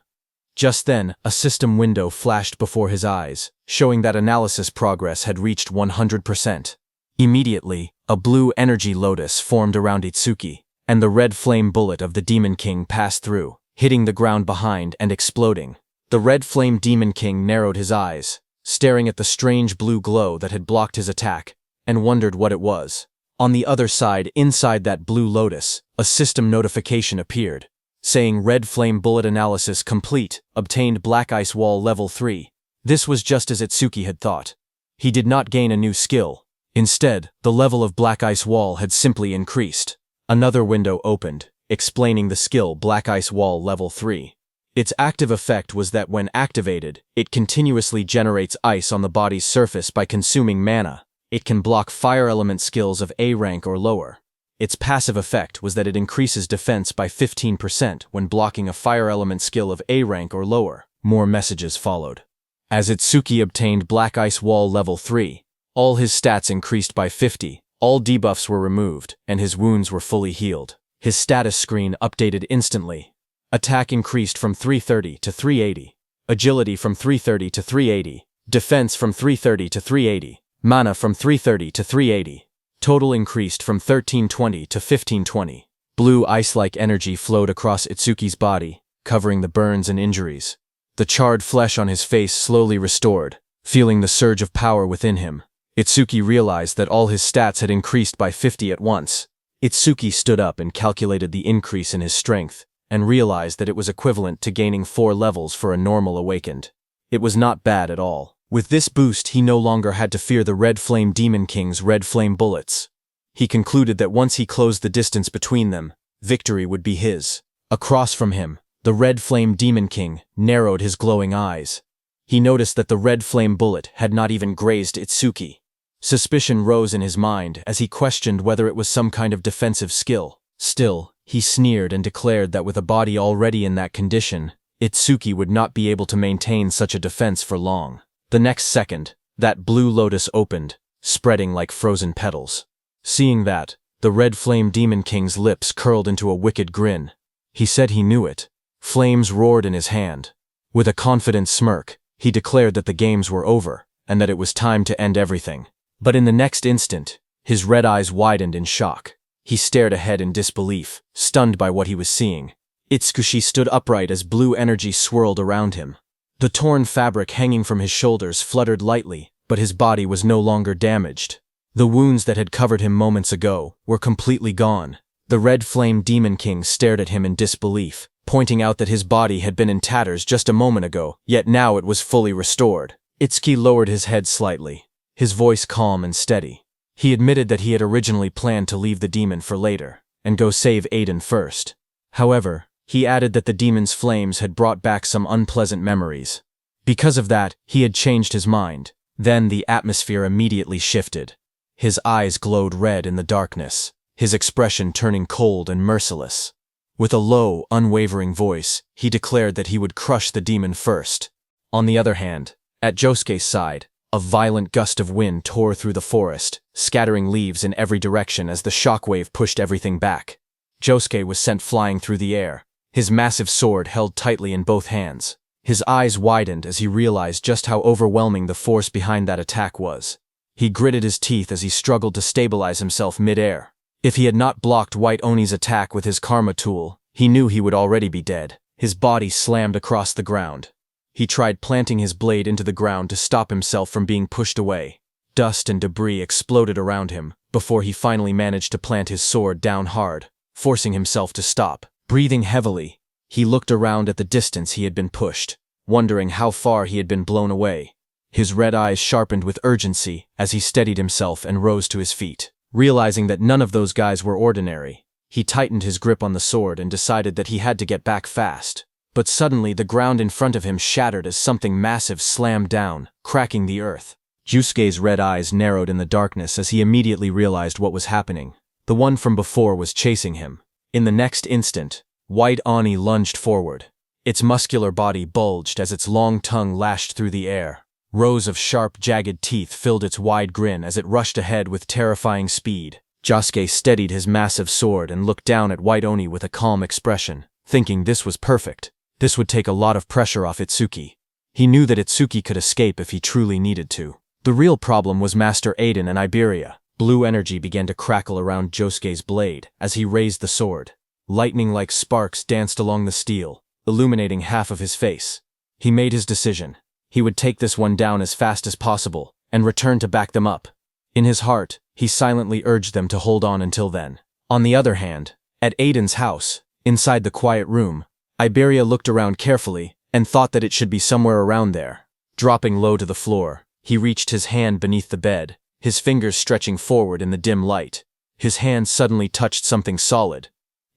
Speaker 1: Just then, a system window flashed before his eyes, showing that analysis progress had reached 100%. Immediately, a blue energy lotus formed around Itsuki, and the red flame bullet of the Demon King passed through, hitting the ground behind and exploding. The red flame Demon King narrowed his eyes, staring at the strange blue glow that had blocked his attack, and wondered what it was. On the other side, inside that blue lotus, a system notification appeared, saying Red Flame Bullet Analysis Complete, obtained Black Ice Wall Level 3. This was just as Itsuki had thought. He did not gain a new skill. Instead, the level of Black Ice Wall had simply increased. Another window opened, explaining the skill Black Ice Wall Level 3. Its active effect was that when activated, it continuously generates ice on the body's surface by consuming mana. It can block fire element skills of A rank or lower. Its passive effect was that it increases defense by 15% when blocking a fire element skill of A rank or lower. More messages followed. As Itsuki obtained Black Ice Wall Level 3, all his stats increased by 50, all debuffs were removed, and his wounds were fully healed. His status screen updated instantly. Attack increased from 330 to 380. Agility from 330 to 380. Defense from 330 to 380. Mana from 330 to 380. Total increased from 1320 to 1520. Blue ice-like energy flowed across Itsuki's body, covering the burns and injuries. The charred flesh on his face slowly restored, feeling the surge of power within him. Itsuki realized that all his stats had increased by 50 at once. Itsuki stood up and calculated the increase in his strength, and realized that it was equivalent to gaining 4 levels for a normal awakened. It was not bad at all. With this boost, he no longer had to fear the Red Flame Demon King's red flame bullets. He concluded that once he closed the distance between them, victory would be his. Across from him, the Red Flame Demon King narrowed his glowing eyes. He noticed that the red flame bullet had not even grazed Itsuki. Suspicion rose in his mind as he questioned whether it was some kind of defensive skill. Still, he sneered and declared that with a body already in that condition, Itsuki would not be able to maintain such a defense for long. The next second, that blue lotus opened, spreading like frozen petals. Seeing that, the Red Flame Demon King's lips curled into a wicked grin. He said he knew it. Flames roared in his hand. With a confident smirk, he declared that the games were over, and that it was time to end everything. But in the next instant, his red eyes widened in shock. He stared ahead in disbelief, stunned by what he was seeing. Itsuki stood upright as blue energy swirled around him. The torn fabric hanging from his shoulders fluttered lightly, but his body was no longer damaged. The wounds that had covered him moments ago were completely gone. The Red Flame Demon King stared at him in disbelief, pointing out that his body had been in tatters just a moment ago, yet now it was fully restored. Itsuki lowered his head slightly, his voice calm and steady. He admitted that he had originally planned to leave the demon for later, and go save Aiden first. However, he added that the demon's flames had brought back some unpleasant memories. Because of that, he had changed his mind. Then the atmosphere immediately shifted. His eyes glowed red in the darkness, his expression turning cold and merciless. With a low, unwavering voice, he declared that he would crush the demon first. On the other hand, at Josuke's side, a violent gust of wind tore through the forest, scattering leaves in every direction as the shockwave pushed everything back. Josuke was sent flying through the air, his massive sword held tightly in both hands. His eyes widened as he realized just how overwhelming the force behind that attack was. He gritted his teeth as he struggled to stabilize himself mid-air. If he had not blocked White Oni's attack with his karma tool, he knew he would already be dead. His body slammed across the ground. He tried planting his blade into the ground to stop himself from being pushed away. Dust and debris exploded around him before he finally managed to plant his sword down hard, forcing himself to stop. Breathing heavily, he looked around at the distance he had been pushed, wondering how far he had been blown away. His red eyes sharpened with urgency as he steadied himself and rose to his feet. Realizing that none of those guys were ordinary, he tightened his grip on the sword and decided that he had to get back fast. But suddenly the ground in front of him shattered as something massive slammed down, cracking the earth. Yusuke's red eyes narrowed in the darkness as he immediately realized what was happening. The one from before was chasing him. In the next instant, White Oni lunged forward. Its muscular body bulged as its long tongue lashed through the air. Rows of sharp, jagged teeth filled its wide grin as it rushed ahead with terrifying speed. Josuke steadied his massive sword and looked down at White Oni with a calm expression, thinking this was perfect. This would take a lot of pressure off Itsuki. He knew that Itsuki could escape if he truly needed to. The real problem was Master Aiden and Iberia. Blue energy began to crackle around Josuke's blade as he raised the sword. Lightning-like sparks danced along the steel, illuminating half of his face. He made his decision. He would take this one down as fast as possible and return to back them up. In his heart, he silently urged them to hold on until then. On the other hand, at Aiden's house, inside the quiet room, Iberia looked around carefully and thought that it should be somewhere around there. Dropping low to the floor, he reached his hand beneath the bed, his fingers stretching forward in the dim light. His hand suddenly touched something solid.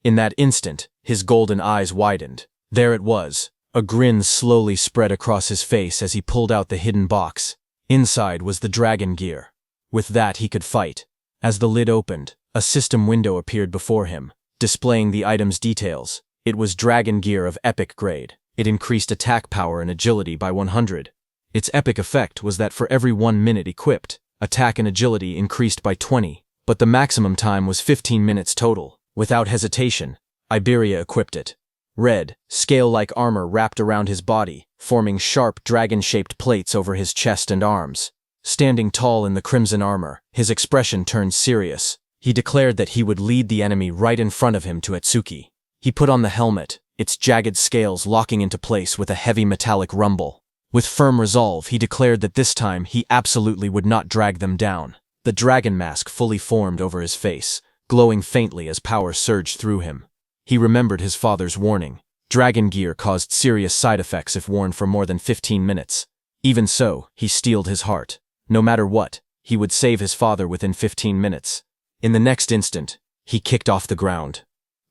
Speaker 1: In that instant, his golden eyes widened. There it was. A grin slowly spread across his face as he pulled out the hidden box. Inside was the dragon gear. With that he could fight. As the lid opened, a system window appeared before him, displaying the item's details. It was dragon gear of epic grade. It increased attack power and agility by 100. Its epic effect was that for every 1 minute equipped, attack and agility increased by 20, but the maximum time was 15 minutes total. Without hesitation, Iberia equipped it. Red, scale-like armor wrapped around his body, forming sharp, dragon-shaped plates over his chest and arms. Standing tall in the crimson armor, his expression turned serious. He declared that he would lead the enemy right in front of him to Itsuki. He put on the helmet, its jagged scales locking into place with a heavy metallic rumble. With firm resolve, he declared that this time he absolutely would not drag them down. The dragon mask fully formed over his face, glowing faintly as power surged through him. He remembered his father's warning. Dragon gear caused serious side effects if worn for more than 15 minutes. Even so, he steeled his heart. No matter what, he would save his father within 15 minutes. In the next instant, he kicked off the ground.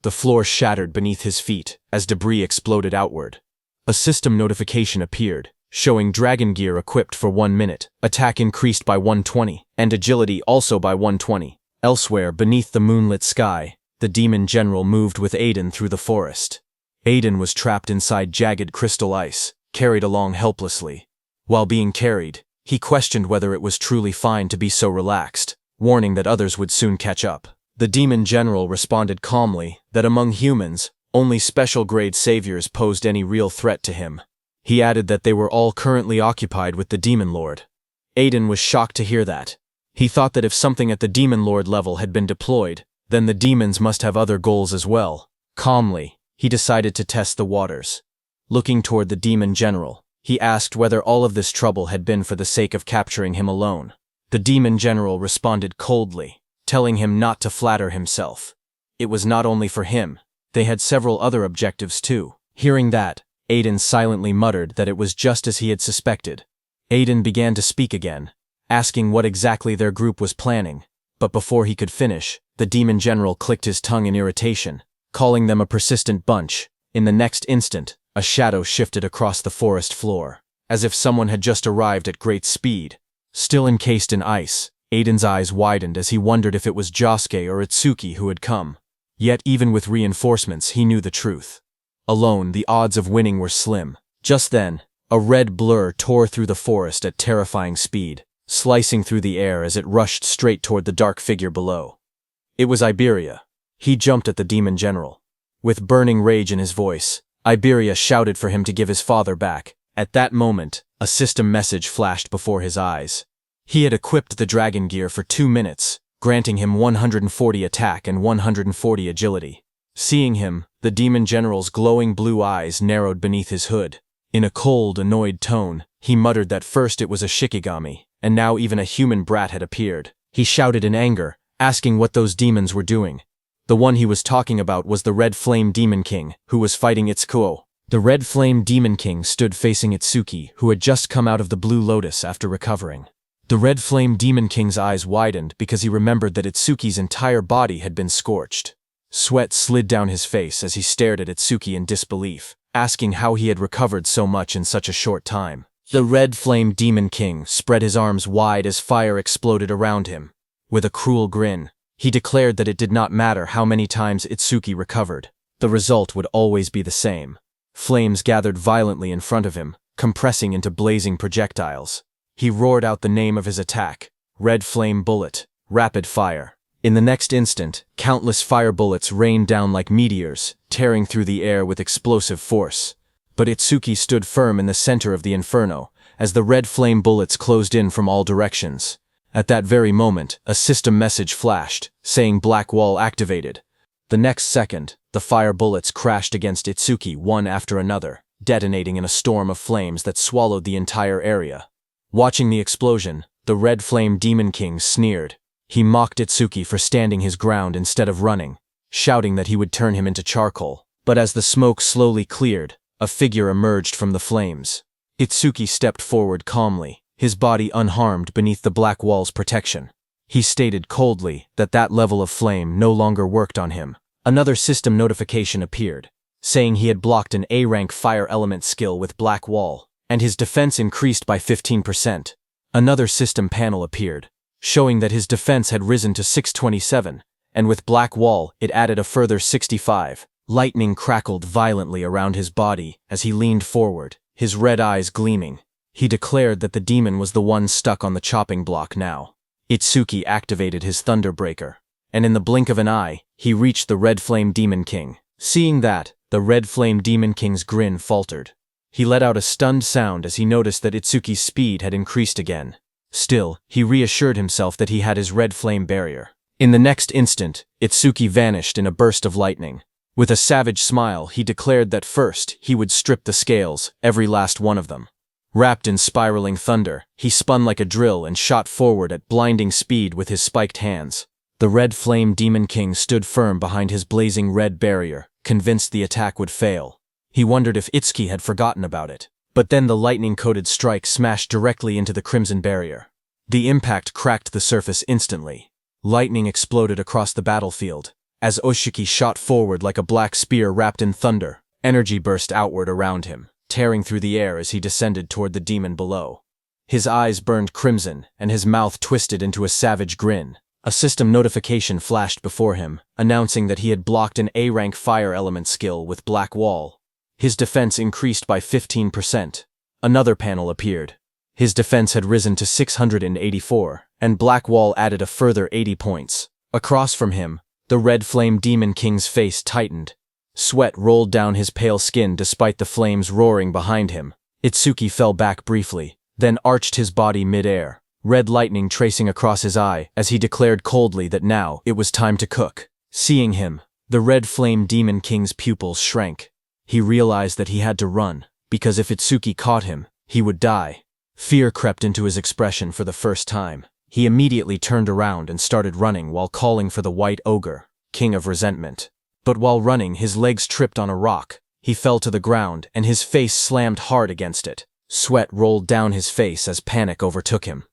Speaker 1: The floor shattered beneath his feet as debris exploded outward. A system notification appeared, showing dragon gear equipped for 1 minute, attack increased by 120, and agility also by 120. Elsewhere, beneath the moonlit sky, the demon general moved with Aiden through the forest. Aiden was trapped inside jagged crystal ice, carried along helplessly. While being carried, he questioned whether it was truly fine to be so relaxed, warning that others would soon catch up. The demon general responded calmly that among humans, only special-grade saviors posed any real threat to him. He added that they were all currently occupied with the demon lord. Aiden was shocked to hear that. He thought that if something at the demon lord level had been deployed, then the demons must have other goals as well. Calmly, he decided to test the waters. Looking toward the demon general, he asked whether all of this trouble had been for the sake of capturing him alone. The demon general responded coldly, telling him not to flatter himself. It was not only for him. They had several other objectives too. Hearing that, Aiden silently muttered that it was just as he had suspected. Aiden began to speak again, asking what exactly their group was planning, but before he could finish, the demon general clicked his tongue in irritation, calling them a persistent bunch. In the next instant, a shadow shifted across the forest floor, as if someone had just arrived at great speed. Still encased in ice, Aiden's eyes widened as he wondered if it was Josuke or Itsuki who had come. Yet even with reinforcements, he knew the truth. Alone, the odds of winning were slim. Just then, a red blur tore through the forest at terrifying speed, slicing through the air as it rushed straight toward the dark figure below. It was Iberia. He jumped at the demon general. With burning rage in his voice, Iberia shouted for him to give his father back. At that moment, a system message flashed before his eyes. He had equipped the dragon gear for 2 minutes, granting him 140 attack and 140 agility. Seeing him, the demon general's glowing blue eyes narrowed beneath his hood. In a cold, annoyed tone, he muttered that first it was a Shikigami, and now even a human brat had appeared. He shouted in anger, asking what those demons were doing. The one he was talking about was the Red Flame Demon King, who was fighting Itsukuo. The Red Flame Demon King stood facing Itsuki, who had just come out of the Blue Lotus after recovering. The Red Flame Demon King's eyes widened because he remembered that Itsuki's entire body had been scorched. Sweat slid down his face as he stared at Itsuki in disbelief, asking how he had recovered so much in such a short time. The Red Flame Demon King spread his arms wide as fire exploded around him. With a cruel grin, he declared that it did not matter how many times Itsuki recovered. The result would always be the same. Flames gathered violently in front of him, compressing into blazing projectiles. He roared out the name of his attack, Red Flame Bullet, Rapid Fire. In the next instant, countless fire bullets rained down like meteors, tearing through the air with explosive force. But Itsuki stood firm in the center of the inferno, as the red flame bullets closed in from all directions. At that very moment, a system message flashed, saying Black Wall activated. The next second, the fire bullets crashed against Itsuki one after another, detonating in a storm of flames that swallowed the entire area. Watching the explosion, the Red Flame Demon King sneered. He mocked Itsuki for standing his ground instead of running, shouting that he would turn him into charcoal. But as the smoke slowly cleared, a figure emerged from the flames. Itsuki stepped forward calmly, his body unharmed beneath the Black Wall's protection. He stated coldly that that level of flame no longer worked on him. Another system notification appeared, saying he had blocked an A-rank fire element skill with Black Wall, and his defense increased by 15%. Another system panel appeared, showing that his defense had risen to 627, and with Black Wall it added a further 65. Lightning crackled violently around his body as he leaned forward, his red eyes gleaming. He declared that the demon was the one stuck on the chopping block now. Itsuki activated his Thunderbreaker, and in the blink of an eye, he reached the Red Flame Demon King. Seeing that, the Red Flame Demon King's grin faltered. He let out a stunned sound as he noticed that Itsuki's speed had increased again. Still, he reassured himself that he had his red flame barrier. In the next instant, Itsuki vanished in a burst of lightning. With a savage smile, he declared that first, he would strip the scales, every last one of them. Wrapped in spiraling thunder, he spun like a drill and shot forward at blinding speed with his spiked hands. The Red Flame Demon King stood firm behind his blazing red barrier, convinced the attack would fail. He wondered if Itsuki had forgotten about it. But then the lightning-coated strike smashed directly into the crimson barrier. The impact cracked the surface instantly. Lightning exploded across the battlefield. As Oshiki shot forward like a black spear wrapped in thunder, energy burst outward around him, tearing through the air as he descended toward the demon below. His eyes burned crimson, and his mouth twisted into a savage grin. A system notification flashed before him, announcing that he had blocked an A-rank fire element skill with Black Wall. His defense increased by 15%. Another panel appeared. His defense had risen to 684, and Black Wall added a further 80 points. Across from him, the Red Flame Demon King's face tightened. Sweat rolled down his pale skin despite the flames roaring behind him. Itsuki fell back briefly, then arched his body mid-air, red lightning tracing across his eye as he declared coldly that now it was time to cook. Seeing him, the Red Flame Demon King's pupils shrank. He realized that he had to run, because if Itsuki caught him, he would die. Fear crept into his expression for the first time. He immediately turned around and started running while calling for the White Ogre, King of Resentment. But while running, his legs tripped on a rock. He fell to the ground, and his face slammed hard against it. Sweat rolled down his face as panic overtook him.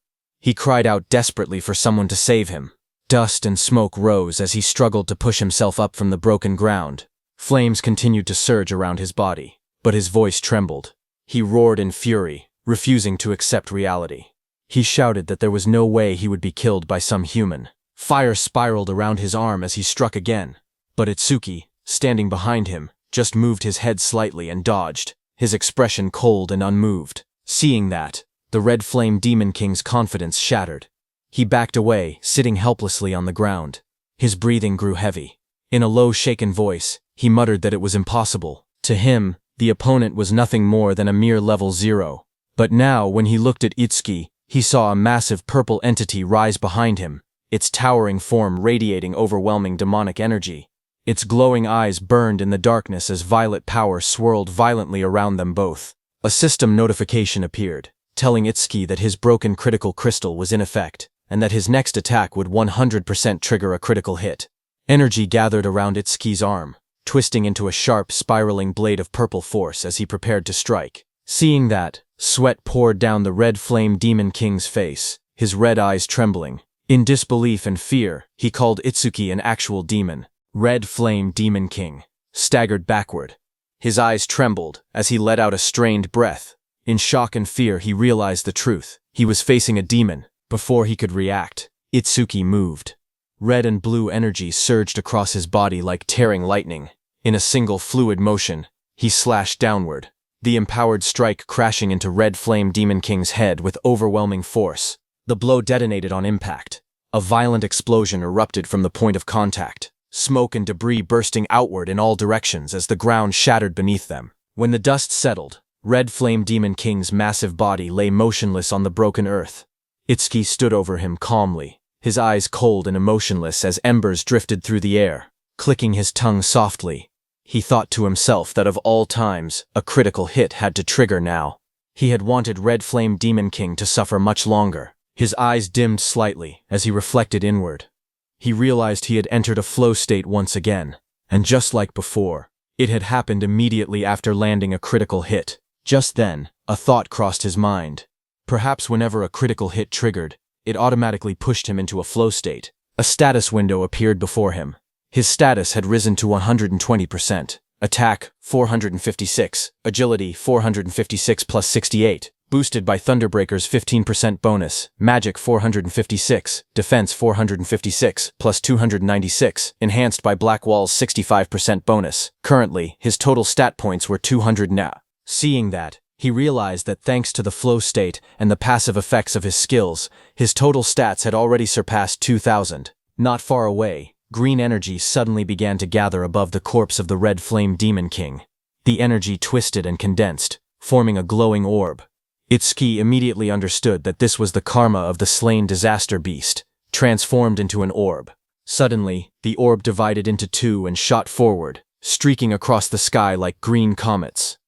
Speaker 1: He cried out desperately for someone to save him. Dust and smoke rose as he struggled to push himself up from the broken ground. Flames continued to surge around his body, but his voice trembled. He roared in fury, refusing to accept reality. He shouted that there was no way he would be killed by some human. Fire spiraled around his arm as he struck again. But Itsuki, standing behind him, just moved his head slightly and dodged, his expression cold and unmoved. Seeing that, the Red Flame Demon King's confidence shattered. He backed away, sitting helplessly on the ground. His breathing grew heavy. In a low, shaken voice, he muttered that it was impossible. To him, the opponent was nothing more than a mere level 0. But now, when he looked at Itsuki, he saw a massive purple entity rise behind him, its towering form radiating overwhelming demonic energy. Its glowing eyes burned in the darkness as violet power swirled violently around them both. A system notification appeared, telling Itsuki that his broken critical crystal was in effect, and that his next attack would 100% trigger a critical hit. Energy gathered around Itsuki's arm, twisting into a sharp, spiraling blade of purple force as he prepared to strike. Seeing that, sweat poured down the red flame demon king's face, his red eyes trembling. In disbelief and fear, he called Itsuki an actual demon. Red flame demon king staggered backward. His eyes trembled as he let out a strained breath. In shock and fear, he realized the truth. He was facing a demon. Before he could react, Itsuki moved. Red and blue energy surged across his body like tearing lightning. In a single fluid motion, he slashed downward, the empowered strike crashing into Red Flame Demon King's head with overwhelming force. The blow detonated on impact. A violent explosion erupted from the point of contact, smoke and debris bursting outward in all directions as the ground shattered beneath them. When the dust settled, Red Flame Demon King's massive body lay motionless on the broken earth. Itsuki stood over him calmly, his eyes cold and emotionless as embers drifted through the air. Clicking his tongue softly, he thought to himself that of all times, a critical hit had to trigger now. He had wanted Red Flame Demon King to suffer much longer. His eyes dimmed slightly as he reflected inward. He realized he had entered a flow state once again, and just like before, it had happened immediately after landing a critical hit. Just then, a thought crossed his mind. Perhaps whenever a critical hit triggered, it automatically pushed him into a flow state. A status window appeared before him. His status had risen to 120%. Attack, 456. Agility, 456 plus 68. Boosted by Thunderbreaker's 15% bonus. Magic, 456. Defense, 456 plus 296. Enhanced by Blackwall's 65% bonus. Currently, his total stat points were 200 now. Seeing that, he realized that thanks to the flow state and the passive effects of his skills, his total stats had already surpassed 2,000. Not far away, green energy suddenly began to gather above the corpse of the Red Flame Demon King. The energy twisted and condensed, forming a glowing orb. Itsuki immediately understood that this was the karma of the slain disaster beast, transformed into an orb. Suddenly, the orb divided into two and shot forward, streaking across the sky like green comets.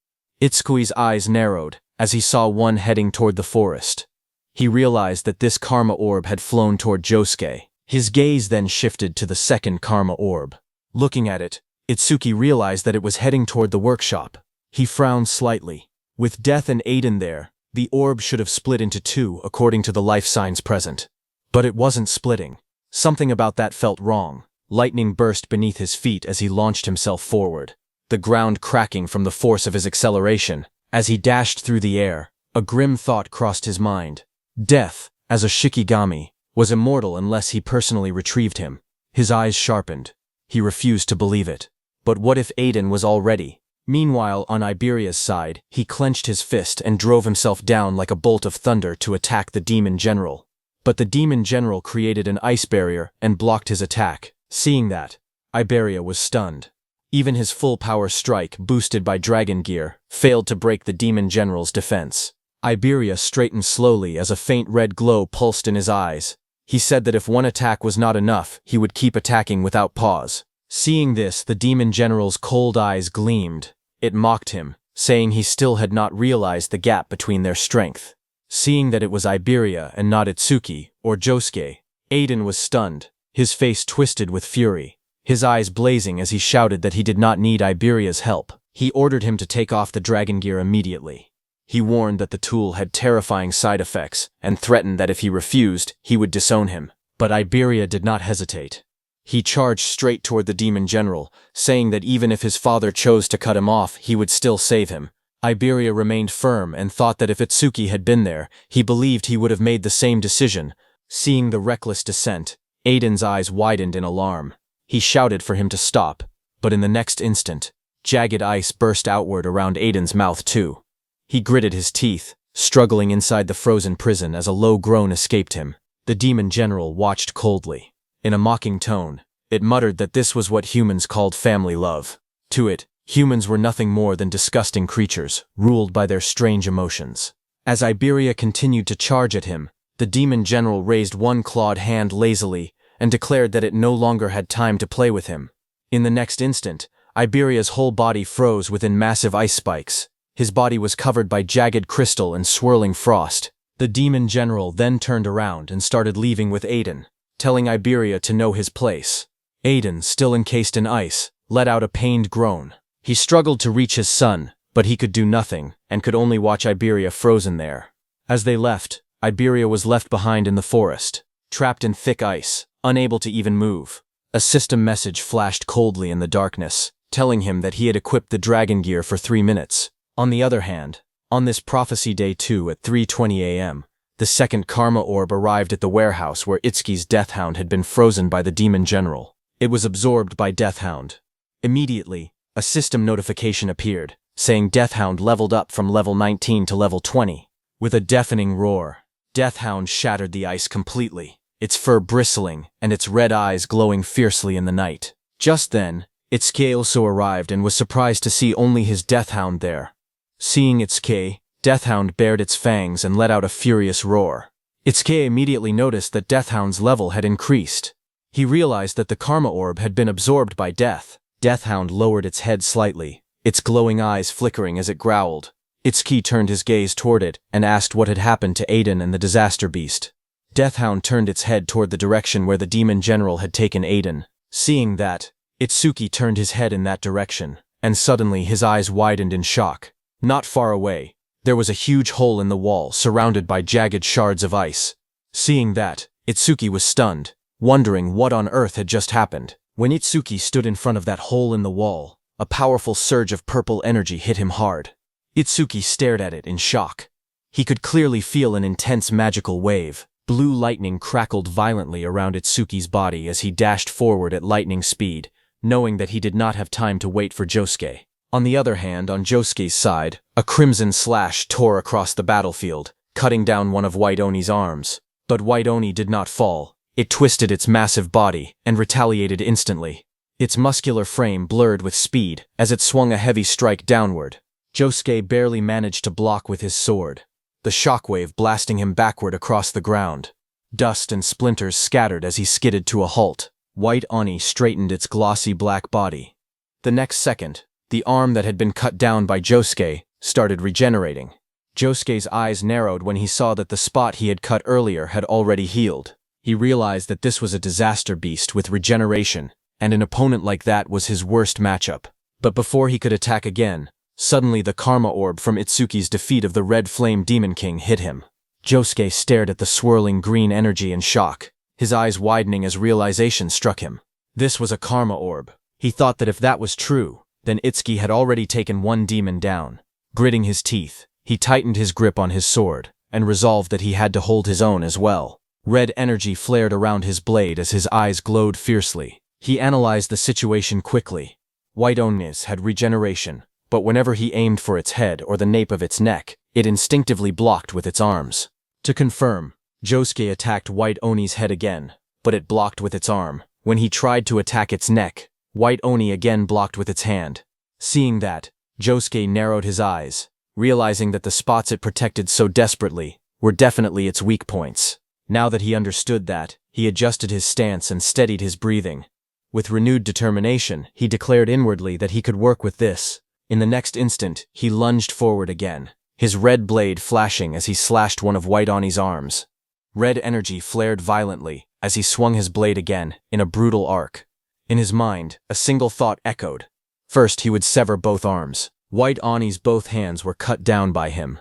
Speaker 1: Itsuki's eyes narrowed as he saw one heading toward the forest. He realized that this karma orb had flown toward Josuke. His gaze then shifted to the second karma orb. Looking at it, Itsuki realized that it was heading toward the workshop. He frowned slightly. With Death and Aiden there, the orb should have split into two according to the life signs present. But it wasn't splitting. Something about that felt wrong. Lightning burst beneath his feet as he launched himself forward, the ground cracking from the force of his acceleration. As he dashed through the air, a grim thought crossed his mind. Death, as a Shikigami, was immortal unless he personally retrieved him. His eyes sharpened. He refused to believe it. But what if Aiden was already? Meanwhile, on Iberia's side, he clenched his fist and drove himself down like a bolt of thunder to attack the Demon General. But the Demon General created an ice barrier and blocked his attack. Seeing that, Iberia was stunned. Even his full power strike, boosted by Dragon Gear, failed to break the Demon General's defense. Iberia straightened slowly as a faint red glow pulsed in his eyes. He said that if one attack was not enough, he would keep attacking without pause. Seeing this, the Demon General's cold eyes gleamed. It mocked him, saying he still had not realized the gap between their strength. Seeing that it was Iberia and not Itsuki or Josuke, Aiden was stunned, his face twisted with fury, his eyes blazing as he shouted that he did not need Iberia's help. He ordered him to take off the Dragon Gear immediately. He warned that the tool had terrifying side effects and threatened that if he refused, he would disown him. But Iberia did not hesitate. He charged straight toward the Demon General, saying that even if his father chose to cut him off, he would still save him. Iberia remained firm and thought that if Itsuki had been there, he believed he would have made the same decision. Seeing the reckless descent, Aiden's eyes widened in alarm. He shouted for him to stop, but in the next instant, jagged ice burst outward around Aiden's mouth too. He gritted his teeth, struggling inside the frozen prison as a low groan escaped him. The Demon General watched coldly. In a mocking tone, it muttered that this was what humans called family love. To it, Humans were nothing more than disgusting creatures, ruled by their strange emotions. As Iberia continued to charge at him, the demon general raised one clawed hand lazily and declared that it no longer had time to play with him. In the next instant, Iberia's whole body froze within massive ice spikes. His body was covered by jagged crystal and swirling frost. The demon general then turned around and started leaving with Aiden, telling Iberia to know his place. Aiden, still encased in ice, let out a pained groan. He struggled to reach his son, but he could do nothing and could only watch Iberia frozen there. As they left, Iberia was left behind in the forest, trapped in thick ice, unable to even move. A system message flashed coldly in the darkness, telling him that he had equipped the dragon gear for 3 minutes. On the other hand, on this prophecy day 2 at 3:20 a.m., the second karma orb arrived at the warehouse where Itsuki's Deathhound had been frozen by the demon general. It was absorbed by Deathhound. Immediately, a system notification appeared, saying Deathhound leveled up from level 19 to level 20. With a deafening roar, Deathhound shattered the ice completely, its fur bristling and its red eyes glowing fiercely in the night. Just then, Itsuki also arrived and was surprised to see only his Deathhound there. Seeing Itsuki, Deathhound bared its fangs and let out a furious roar. Itsuki immediately noticed that Deathhound's level had increased. He realized that the karma orb had been absorbed by Death. Deathhound lowered its head slightly, its glowing eyes flickering as it growled. Itsuki turned his gaze toward it and asked what had happened to Aiden and the disaster beast. Deathhound turned its head toward the direction where the demon general had taken Aiden. Seeing that, Itsuki turned his head in that direction, and suddenly his eyes widened in shock. Not far away, there was a huge hole in the wall surrounded by jagged shards of ice. Seeing that, Itsuki was stunned, wondering what on earth had just happened. When Itsuki stood in front of that hole in the wall, a powerful surge of purple energy hit him hard. Itsuki stared at it in shock. He could clearly feel an intense magical wave. Blue lightning crackled violently around Itsuki's body as he dashed forward at lightning speed, knowing that he did not have time to wait for Josuke. On the other hand, on Josuke's side, a crimson slash tore across the battlefield, cutting down one of White Oni's arms. But White Oni did not fall. It twisted its massive body and retaliated instantly. Its muscular frame blurred with speed as it swung a heavy strike downward. Josuke barely managed to block with his sword, the shockwave blasting him backward across the ground. Dust and splinters scattered as he skidded to a halt. White Oni straightened its glossy black body. The next second, the arm that had been cut down by Josuke started regenerating. Josuke's eyes narrowed when he saw that the spot he had cut earlier had already healed. He realized that this was a disaster beast with regeneration, and an opponent like that was his worst matchup. But before he could attack again, suddenly the karma orb from Itsuki's defeat of the Red Flame Demon King hit him. Josuke stared at the swirling green energy in shock, his eyes widening as realization struck him. This was a karma orb. He thought that if that was true, then Itsuki had already taken one demon down. Gritting his teeth, he tightened his grip on his sword, and resolved that he had to hold his own as well. Red energy flared around his blade as his eyes glowed fiercely. He analyzed the situation quickly. White Oni's had regeneration, but whenever he aimed for its head or the nape of its neck, it instinctively blocked with its arms. To confirm, Josuke attacked White Oni's head again, but it blocked with its arm. When he tried to attack its neck, White Oni again blocked with its hand. Seeing that, Josuke narrowed his eyes, realizing that the spots it protected so desperately were definitely its weak points. Now that he understood that, he adjusted his stance and steadied his breathing. With renewed determination, he declared inwardly that he could work with this. In the next instant, he lunged forward again, his red blade flashing as he slashed one of White Oni's arms. Red energy flared violently as he swung his blade again, in a brutal arc. In his mind, a single thought echoed. First, he would sever both arms. White Oni's both hands were cut down by him.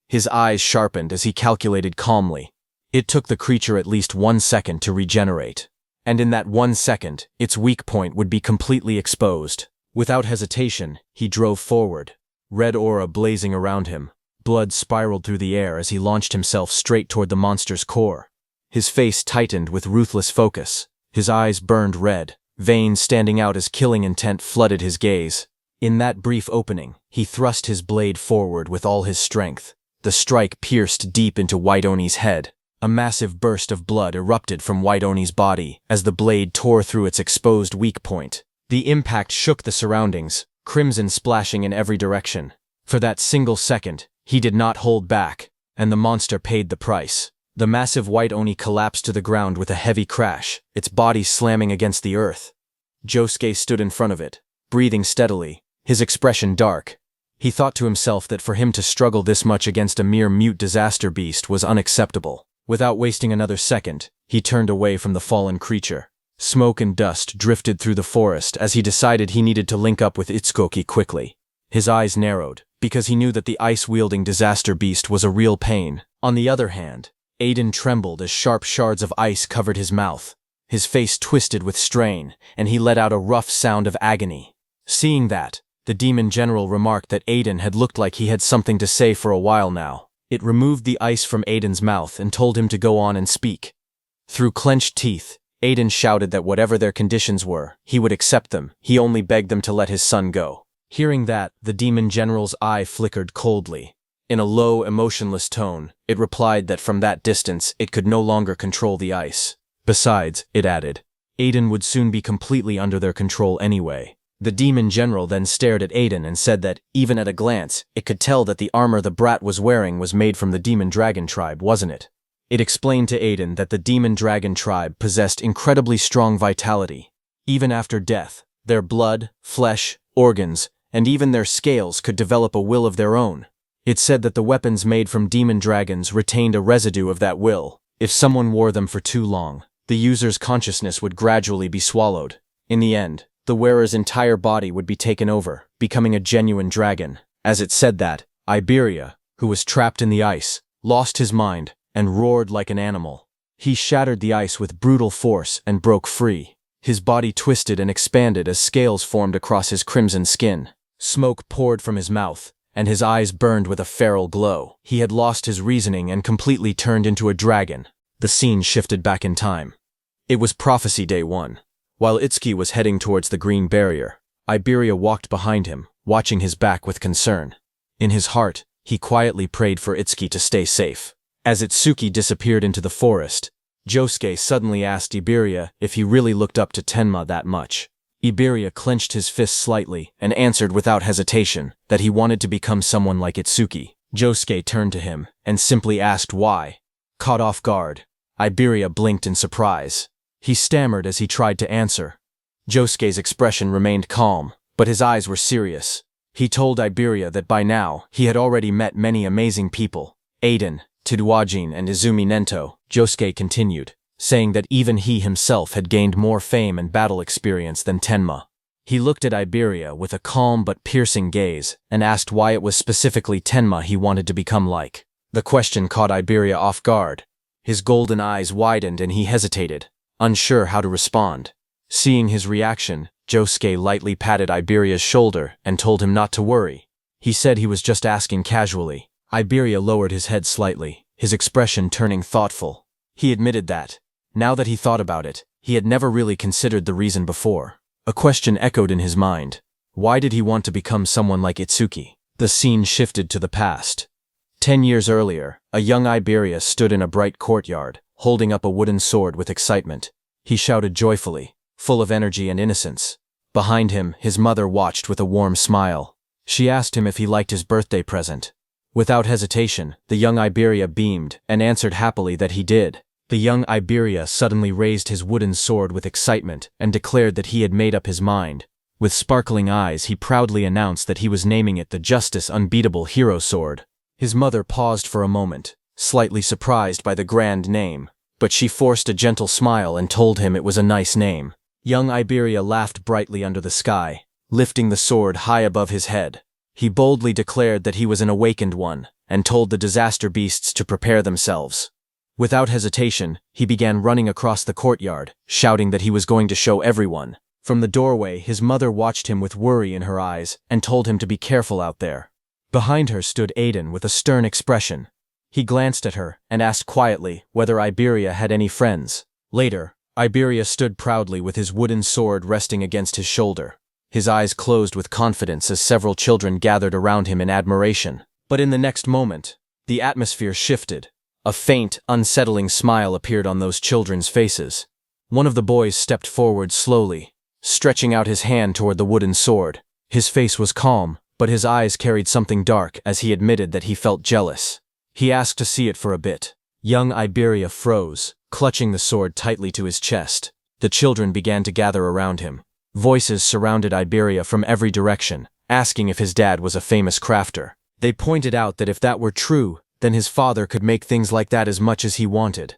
Speaker 1: His eyes sharpened as he calculated calmly. It took the creature at least 1 second to regenerate. And in that 1 second, its weak point would be completely exposed. Without hesitation, he drove forward, red aura blazing around him. Blood spiraled through the air as he launched himself straight toward the monster's core. His face tightened with ruthless focus. His eyes burned red, veins standing out as killing intent flooded his gaze. In that brief opening, he thrust his blade forward with all his strength. The strike pierced deep into White Oni's head. A massive burst of blood erupted from White Oni's body as the blade tore through its exposed weak point. The impact shook the surroundings, crimson splashing in every direction. For that single second, he did not hold back, and the monster paid the price. The massive white Oni collapsed to the ground with a heavy crash, its body slamming against the earth. Josuke stood in front of it, breathing steadily, his expression dark. He thought to himself that for him to struggle this much against a mere mute disaster beast was unacceptable. Without wasting another second, he turned away from the fallen creature. Smoke and dust drifted through the forest as he decided he needed to link up with Itsukoki quickly. His eyes narrowed, because he knew that the ice-wielding disaster beast was a real pain. On the other hand, Aiden trembled as sharp shards of ice covered his mouth. His face twisted with strain, and he let out a rough sound of agony. Seeing that, the demon general remarked that Aiden had looked like he had something to say for a while now. It removed the ice from Aiden's mouth and told him to go on and speak. Through clenched teeth, Aiden shouted that whatever their conditions were, he would accept them. He only begged them to let his son go. Hearing that, the demon general's eye flickered coldly. In a low, emotionless tone, it replied that from that distance it could no longer control the ice. Besides, it added, Aiden would soon be completely under their control anyway. The demon general then stared at Aiden and said that, even at a glance, it could tell that the armor the brat was wearing was made from the demon dragon tribe, wasn't it? It explained to Aiden that the demon dragon tribe possessed incredibly strong vitality. Even after death, their blood, flesh, organs, and even their scales could develop a will of their own. It said that the weapons made from demon dragons retained a residue of that will. If someone wore them for too long, the user's consciousness would gradually be swallowed. In the end, the wearer's entire body would be taken over, becoming a genuine dragon. As it said that, Iberia, who was trapped in the ice, lost his mind and roared like an animal. He shattered the ice with brutal force and broke free. His body twisted and expanded as scales formed across his crimson skin. Smoke poured from his mouth, and his eyes burned with a feral glow. He had lost his reasoning and completely turned into a dragon. The scene shifted back in time. It was Prophecy Day 1. While Itsuki was heading towards the green barrier, Iberia walked behind him, watching his back with concern. In his heart, he quietly prayed for Itsuki to stay safe. As Itsuki disappeared into the forest, Josuke suddenly asked Iberia if he really looked up to Tenma that much. Iberia clenched his fist slightly and answered without hesitation that he wanted to become someone like Itsuki. Josuke turned to him and simply asked why. Caught off guard, Iberia blinked in surprise. He stammered as he tried to answer. Josuke's expression remained calm, but his eyes were serious. He told Iberia that by now he had already met many amazing people. Aiden, Tidwajin, and Izumi Nento. Josuke continued, saying that even he himself had gained more fame and battle experience than Tenma. He looked at Iberia with a calm but piercing gaze and asked why it was specifically Tenma he wanted to become like. The question caught Iberia off guard. His golden eyes widened and he hesitated, unsure how to respond. Seeing his reaction, Josuke lightly patted Iberia's shoulder and told him not to worry. He said he was just asking casually. Iberia lowered his head slightly, his expression turning thoughtful. He admitted that, now that he thought about it, he had never really considered the reason before. A question echoed in his mind. Why did he want to become someone like Itsuki? The scene shifted to the past. 10 years earlier, a young Iberia stood in a bright courtyard, holding up a wooden sword with excitement. He shouted joyfully, full of energy and innocence. Behind him, his mother watched with a warm smile. She asked him if he liked his birthday present. Without hesitation, the young Iberia beamed and answered happily that he did. The young Iberia suddenly raised his wooden sword with excitement and declared that he had made up his mind. With sparkling eyes, he proudly announced that he was naming it the Justice Unbeatable Hero Sword. His mother paused for a moment, slightly surprised by the grand name, but she forced a gentle smile and told him it was a nice name. Young Iberia laughed brightly under the sky, lifting the sword high above his head. He boldly declared that he was an awakened one, and told the disaster beasts to prepare themselves. Without hesitation, he began running across the courtyard, shouting that he was going to show everyone. From the doorway, his mother watched him with worry in her eyes and told him to be careful out there. Behind her stood Aiden with a stern expression. He glanced at her and asked quietly whether Iberia had any friends. Later, Iberia stood proudly with his wooden sword resting against his shoulder. His eyes closed with confidence as several children gathered around him in admiration. But in the next moment, the atmosphere shifted. A faint, unsettling smile appeared on those children's faces. One of the boys stepped forward slowly, stretching out his hand toward the wooden sword. His face was calm, but his eyes carried something dark as he admitted that he felt jealous. He asked to see it for a bit. Young Iberia froze, clutching the sword tightly to his chest. The children began to gather around him. Voices surrounded Iberia from every direction, asking if his dad was a famous crafter. They pointed out that if that were true, then his father could make things like that as much as he wanted.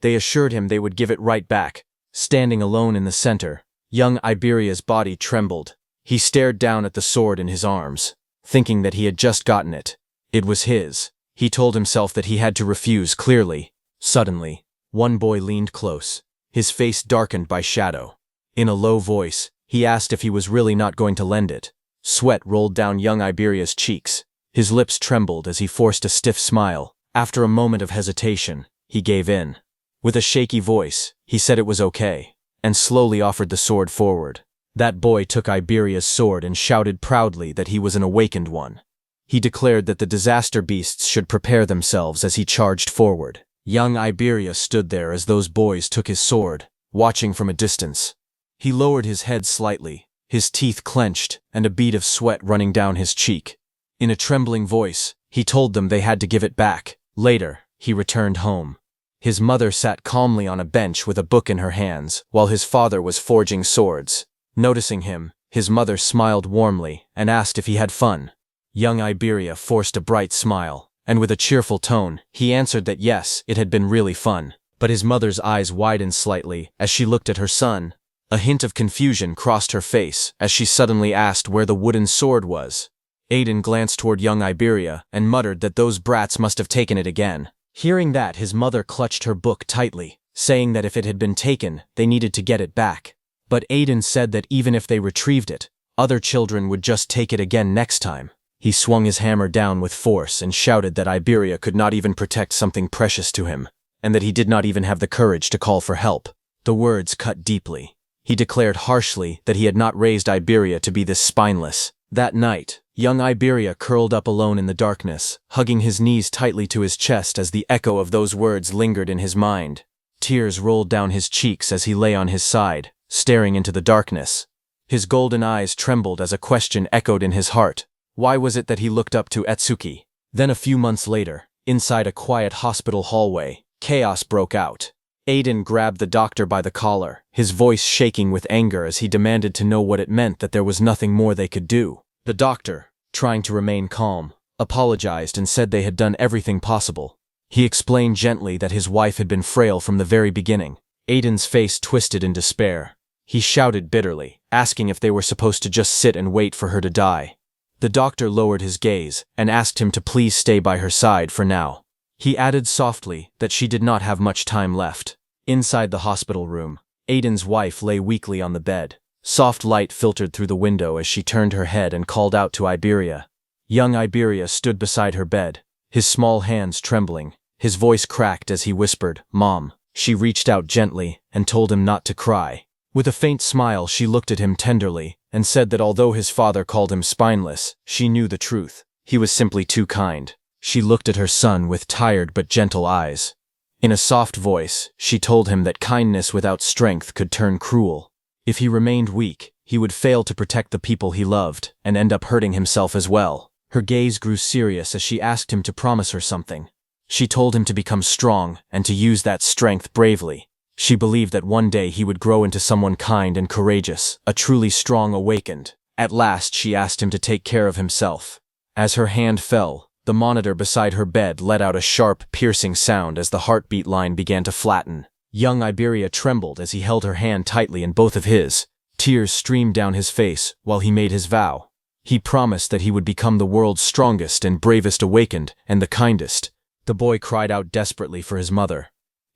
Speaker 1: They assured him they would give it right back. Standing alone in the center, young Iberia's body trembled. He stared down at the sword in his arms, thinking that he had just gotten it. It was his. He told himself that he had to refuse clearly. Suddenly, one boy leaned close, his face darkened by shadow. In a low voice, he asked if he was really not going to lend it. Sweat rolled down young Iberia's cheeks. His lips trembled as he forced a stiff smile. After a moment of hesitation, he gave in. With a shaky voice, he said it was okay, and slowly offered the sword forward. That boy took Iberia's sword and shouted proudly that he was an awakened one. He declared that the disaster beasts should prepare themselves as he charged forward. Young Iberia stood there as those boys took his sword, watching from a distance. He lowered his head slightly, his teeth clenched, and a bead of sweat running down his cheek. In a trembling voice, he told them they had to give it back. Later, he returned home. His mother sat calmly on a bench with a book in her hands, while his father was forging swords. Noticing him, his mother smiled warmly and asked if he had fun. Young Iberia forced a bright smile, and with a cheerful tone, he answered that yes, it had been really fun. But his mother's eyes widened slightly as she looked at her son. A hint of confusion crossed her face as she suddenly asked where the wooden sword was. Aiden glanced toward young Iberia and muttered that those brats must have taken it again. Hearing that, his mother clutched her book tightly, saying that if it had been taken, they needed to get it back. But Aiden said that even if they retrieved it, other children would just take it again next time. He swung his hammer down with force and shouted that Iberia could not even protect something precious to him, and that he did not even have the courage to call for help. The words cut deeply. He declared harshly that he had not raised Iberia to be this spineless. That night, young Iberia curled up alone in the darkness, hugging his knees tightly to his chest as the echo of those words lingered in his mind. Tears rolled down his cheeks as he lay on his side, staring into the darkness. His golden eyes trembled as a question echoed in his heart. Why was it that he looked up to Etsuki? Then a few months later, inside a quiet hospital hallway, chaos broke out. Aiden grabbed the doctor by the collar, his voice shaking with anger as he demanded to know what it meant that there was nothing more they could do. The doctor, trying to remain calm, apologized and said they had done everything possible. He explained gently that his wife had been frail from the very beginning. Aiden's face twisted in despair. He shouted bitterly, asking if they were supposed to just sit and wait for her to die. The doctor lowered his gaze and asked him to please stay by her side for now. He added softly that she did not have much time left. Inside the hospital room, Aiden's wife lay weakly on the bed. Soft light filtered through the window as she turned her head and called out to Iberia. Young Iberia stood beside her bed, his small hands trembling. His voice cracked as he whispered, "Mom." She reached out gently and told him not to cry. With a faint smile, she looked at him tenderly and said that although his father called him spineless, she knew the truth. He was simply too kind. She looked at her son with tired but gentle eyes. In a soft voice, she told him that kindness without strength could turn cruel. If he remained weak, he would fail to protect the people he loved and end up hurting himself as well. Her gaze grew serious as she asked him to promise her something. She told him to become strong and to use that strength bravely. She believed that one day he would grow into someone kind and courageous, a truly strong awakened. At last, she asked him to take care of himself. As her hand fell, the monitor beside her bed let out a sharp, piercing sound as the heartbeat line began to flatten. Young Iberia trembled as he held her hand tightly in both of his. Tears streamed down his face while he made his vow. He promised that he would become the world's strongest and bravest awakened and the kindest. The boy cried out desperately for his mother.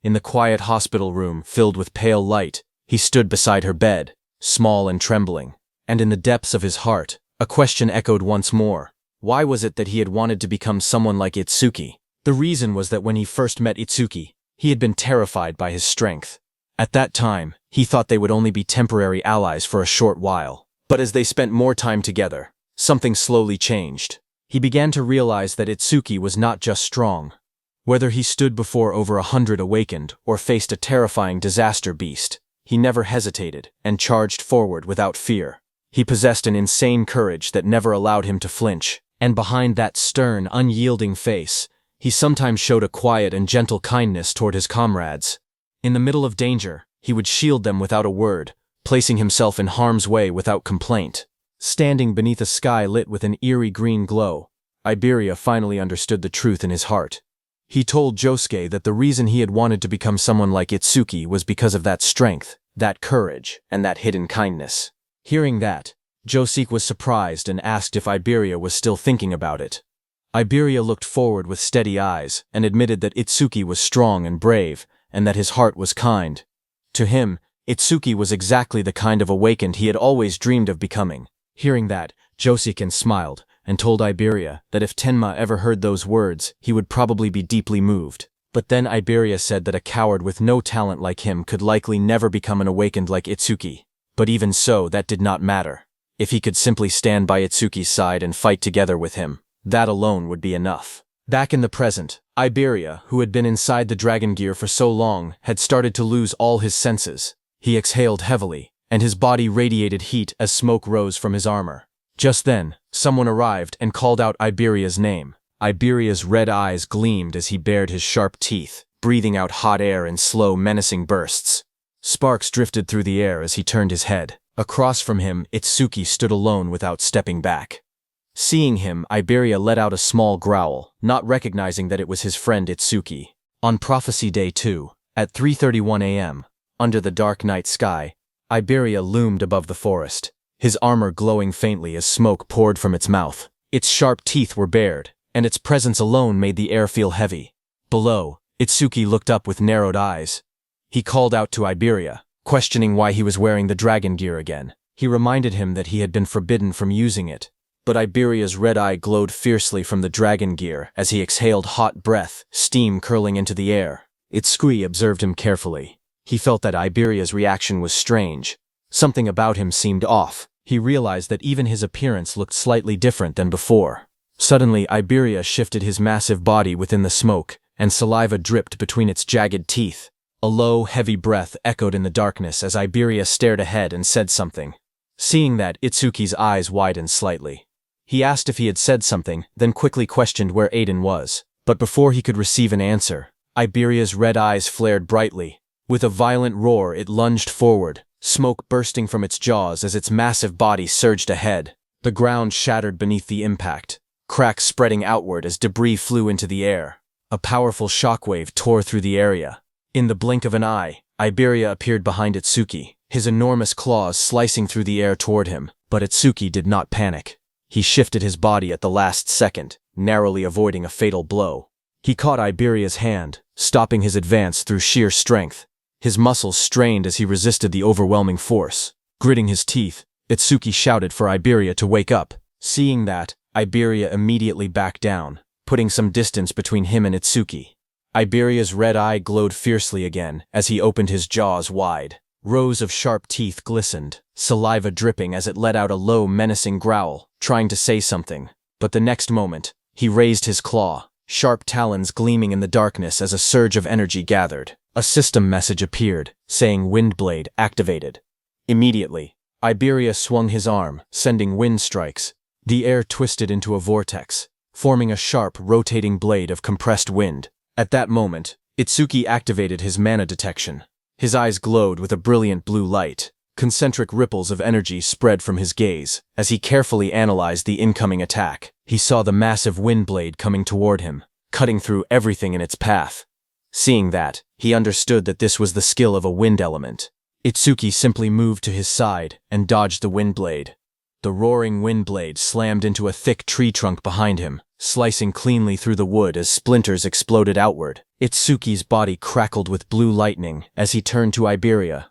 Speaker 1: In the quiet hospital room filled with pale light, he stood beside her bed, small and trembling. And in the depths of his heart, a question echoed once more. Why was it that he had wanted to become someone like Itsuki? The reason was that when he first met Itsuki, he had been terrified by his strength. At that time, he thought they would only be temporary allies for a short while. But as they spent more time together, something slowly changed. He began to realize that Itsuki was not just strong. Whether he stood before over 100 awakened or faced a terrifying disaster beast, he never hesitated and charged forward without fear. He possessed an insane courage that never allowed him to flinch, and behind that stern, unyielding face, he sometimes showed a quiet and gentle kindness toward his comrades. In the middle of danger, he would shield them without a word, placing himself in harm's way without complaint. Standing beneath a sky lit with an eerie green glow, Iberia finally understood the truth in his heart. He told Josuke that the reason he had wanted to become someone like Itsuki was because of that strength, that courage, and that hidden kindness. Hearing that, Josuke was surprised and asked if Iberia was still thinking about it. Iberia looked forward with steady eyes and admitted that Itsuki was strong and brave, and that his heart was kind. To him, Itsuki was exactly the kind of awakened he had always dreamed of becoming. Hearing that, Josuke smiled and told Iberia that if Tenma ever heard those words, he would probably be deeply moved. But then Iberia said that a coward with no talent like him could likely never become an awakened like Itsuki. But even so, that did not matter. If he could simply stand by Itsuki's side and fight together with him, that alone would be enough. Back in the present, Iberia, who had been inside the dragon gear for so long, had started to lose all his senses. He exhaled heavily, and his body radiated heat as smoke rose from his armor. Just then, someone arrived and called out Iberia's name. Iberia's red eyes gleamed as he bared his sharp teeth, breathing out hot air in slow, menacing bursts. Sparks drifted through the air as he turned his head. Across from him, Itsuki stood alone without stepping back. Seeing him, Iberia let out a small growl, not recognizing that it was his friend Itsuki. On Prophecy Day 2, at 3:31 a.m., under the dark night sky, Iberia loomed above the forest, his armor glowing faintly as smoke poured from its mouth. Its sharp teeth were bared, and its presence alone made the air feel heavy. Below, Itsuki looked up with narrowed eyes. He called out to Iberia, questioning why he was wearing the dragon gear again. He reminded him that he had been forbidden from using it. But Iberia's red eye glowed fiercely from the dragon gear as he exhaled hot breath, steam curling into the air. Itsuki observed him carefully. He felt that Iberia's reaction was strange. Something about him seemed off. He realized that even his appearance looked slightly different than before. Suddenly, Iberia shifted his massive body within the smoke, and saliva dripped between its jagged teeth. A low, heavy breath echoed in the darkness as Iberia stared ahead and said something. Seeing that, Itsuki's eyes widened slightly. He asked if he had said something, then quickly questioned where Aiden was. But before he could receive an answer, Iberia's red eyes flared brightly. With a violent roar, it lunged forward, smoke bursting from its jaws as its massive body surged ahead. The ground shattered beneath the impact, cracks spreading outward as debris flew into the air. A powerful shockwave tore through the area. In the blink of an eye, Iberia appeared behind Itsuki, his enormous claws slicing through the air toward him. But Itsuki did not panic. He shifted his body at the last second, narrowly avoiding a fatal blow. He caught Iberia's hand, stopping his advance through sheer strength. His muscles strained as he resisted the overwhelming force. Gritting his teeth, Itsuki shouted for Iberia to wake up. Seeing that, Iberia immediately backed down, putting some distance between him and Itsuki. Iberia's red eye glowed fiercely again as he opened his jaws wide. Rows of sharp teeth glistened, saliva dripping as it let out a low, menacing growl, trying to say something. But the next moment, he raised his claw, sharp talons gleaming in the darkness as a surge of energy gathered. A system message appeared, saying Windblade activated. Immediately, Iberia swung his arm, sending wind strikes. The air twisted into a vortex, forming a sharp, rotating blade of compressed wind. At that moment, Itsuki activated his mana detection. His eyes glowed with a brilliant blue light. Concentric ripples of energy spread from his gaze. As he carefully analyzed the incoming attack, he saw the massive wind blade coming toward him, cutting through everything in its path. Seeing that, he understood that this was the skill of a wind element. Itsuki simply moved to his side and dodged the wind blade. The roaring wind blade slammed into a thick tree trunk behind him, slicing cleanly through the wood as splinters exploded outward. Itsuki's body crackled with blue lightning as he turned to Iberia.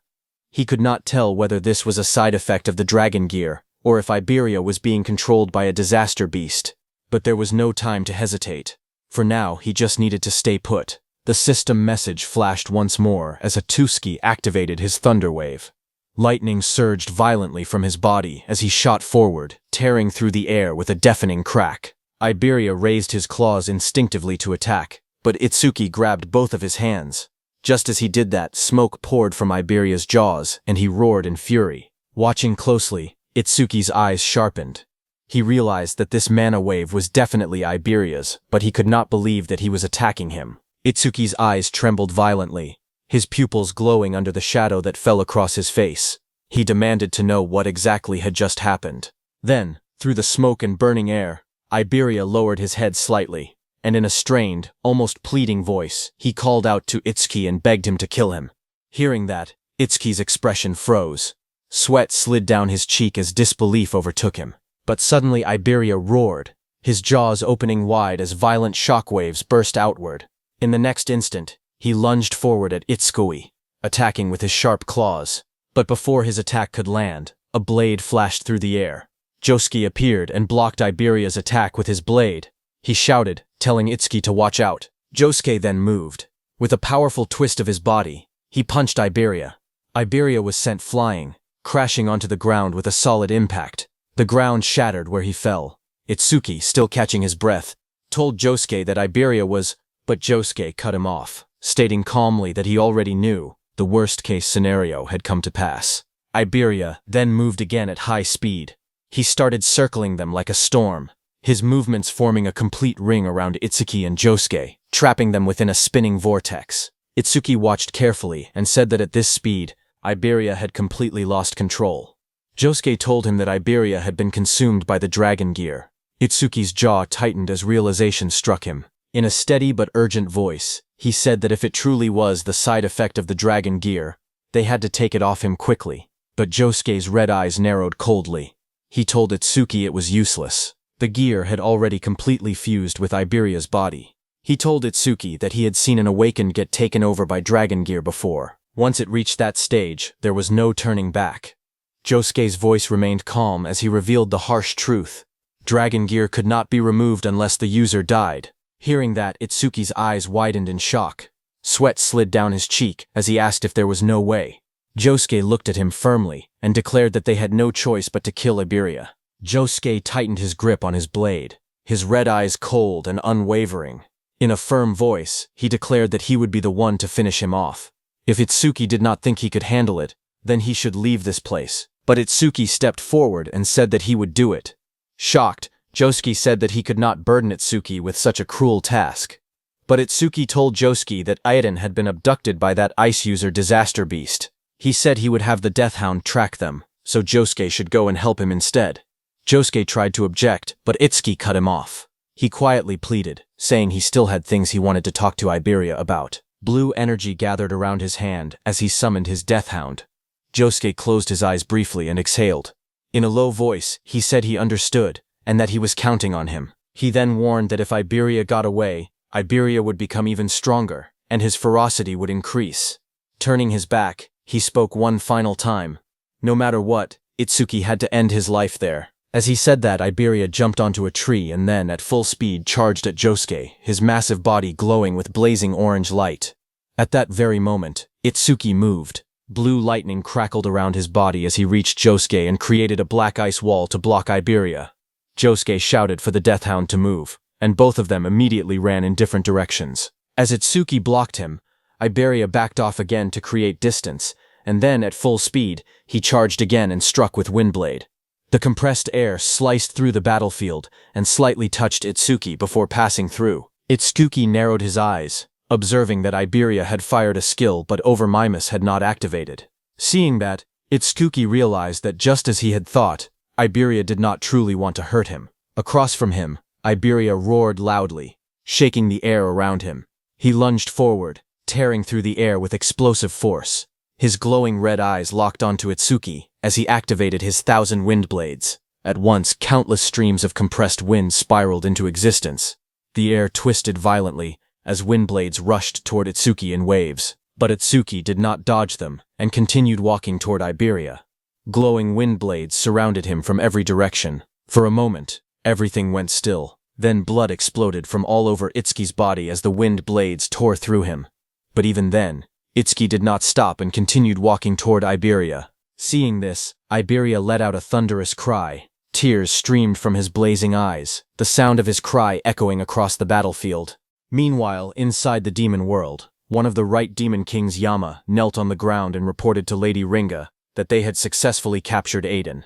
Speaker 1: He could not tell whether this was a side effect of the dragon gear, or if Iberia was being controlled by a disaster beast. But there was no time to hesitate. For now, he just needed to stay put. The system message flashed once more as Itsuki activated his thunder wave. Lightning surged violently from his body as he shot forward, tearing through the air with a deafening crack. Iberia raised his claws instinctively to attack, but Itsuki grabbed both of his hands. Just as he did that, smoke poured from Iberia's jaws, and he roared in fury. Watching closely, Itsuki's eyes sharpened. He realized that this mana wave was definitely Iberia's, but he could not believe that he was attacking him. Itsuki's eyes trembled violently, his pupils glowing under the shadow that fell across his face. He demanded to know what exactly had just happened. Then, through the smoke and burning air, Iberia lowered his head slightly, and in a strained, almost pleading voice, he called out to Itsuki and begged him to kill him. Hearing that, Itsuki's expression froze. Sweat slid down his cheek as disbelief overtook him. But suddenly Iberia roared, his jaws opening wide as violent shockwaves burst outward. In the next instant, he lunged forward at Itsuki, attacking with his sharp claws. But before his attack could land, a blade flashed through the air. Josuke appeared and blocked Iberia's attack with his blade. He shouted, telling Itsuki to watch out. Josuke then moved. With a powerful twist of his body, he punched Iberia. Iberia was sent flying, crashing onto the ground with a solid impact. The ground shattered where he fell. Itsuki, still catching his breath, told Josuke that Iberia was, but Josuke cut him off, stating calmly that he already knew the worst-case scenario had come to pass. Iberia then moved again at high speed. He started circling them like a storm, his movements forming a complete ring around Itsuki and Josuke, trapping them within a spinning vortex. Itsuki watched carefully and said that at this speed, Iberia had completely lost control. Josuke told him that Iberia had been consumed by the dragon gear. Itsuki's jaw tightened as realization struck him. In a steady but urgent voice, he said that if it truly was the side effect of the dragon gear, they had to take it off him quickly. But Josuke's red eyes narrowed coldly. He told Itsuki it was useless. The gear had already completely fused with Iberia's body. He told Itsuki that he had seen an awakened get taken over by dragon gear before. Once it reached that stage, there was no turning back. Josuke's voice remained calm as he revealed the harsh truth. Dragon gear could not be removed unless the user died. Hearing that, Itsuki's eyes widened in shock. Sweat slid down his cheek as he asked if there was no way. Josuke looked at him firmly and declared that they had no choice but to kill Iberia. Josuke tightened his grip on his blade, his red eyes cold and unwavering. In a firm voice, he declared that he would be the one to finish him off. If Itsuki did not think he could handle it, then he should leave this place. But Itsuki stepped forward and said that he would do it. Shocked, Josuke said that he could not burden Itsuki with such a cruel task. But Itsuki told Josuke that Aiden had been abducted by that ice user disaster beast. He said he would have the Death Hound track them, so Josuke should go and help him instead. Josuke tried to object, but Itsuki cut him off. He quietly pleaded, saying he still had things he wanted to talk to Iberia about. Blue energy gathered around his hand as he summoned his Death Hound. Josuke closed his eyes briefly and exhaled. In a low voice, he said he understood, and that he was counting on him. He then warned that if Iberia got away, Iberia would become even stronger, and his ferocity would increase. Turning his back, he spoke one final time. No matter what, Itsuki had to end his life there. As he said that, Iberia jumped onto a tree and then, at full speed, charged at Josuke, his massive body glowing with blazing orange light. At that very moment, Itsuki moved. Blue lightning crackled around his body as he reached Josuke and created a black ice wall to block Iberia. Josuke shouted for the Death Hound to move, and both of them immediately ran in different directions. As Itsuki blocked him, Iberia backed off again to create distance, and then, at full speed, he charged again and struck with Windblade. The compressed air sliced through the battlefield and slightly touched Itsuki before passing through. Itsuki narrowed his eyes, observing that Iberia had fired a skill but Overmimus had not activated. Seeing that, Itsuki realized that just as he had thought, Iberia did not truly want to hurt him. Across from him, Iberia roared loudly, shaking the air around him. He lunged forward, tearing through the air with explosive force. His glowing red eyes locked onto Itsuki as he activated his 1,000 wind blades. At once, countless streams of compressed wind spiraled into existence. The air twisted violently as wind blades rushed toward Itsuki in waves. But Itsuki did not dodge them and continued walking toward Iberia. Glowing wind blades surrounded him from every direction. For a moment, everything went still. Then blood exploded from all over Itsuki's body as the wind blades tore through him. But even then, Itsuki did not stop and continued walking toward Iberia. Seeing this, Iberia let out a thunderous cry. Tears streamed from his blazing eyes, the sound of his cry echoing across the battlefield. Meanwhile, inside the demon world, one of the Right Demon Kings, Yama, knelt on the ground and reported to Lady Ringa that they had successfully captured Aiden.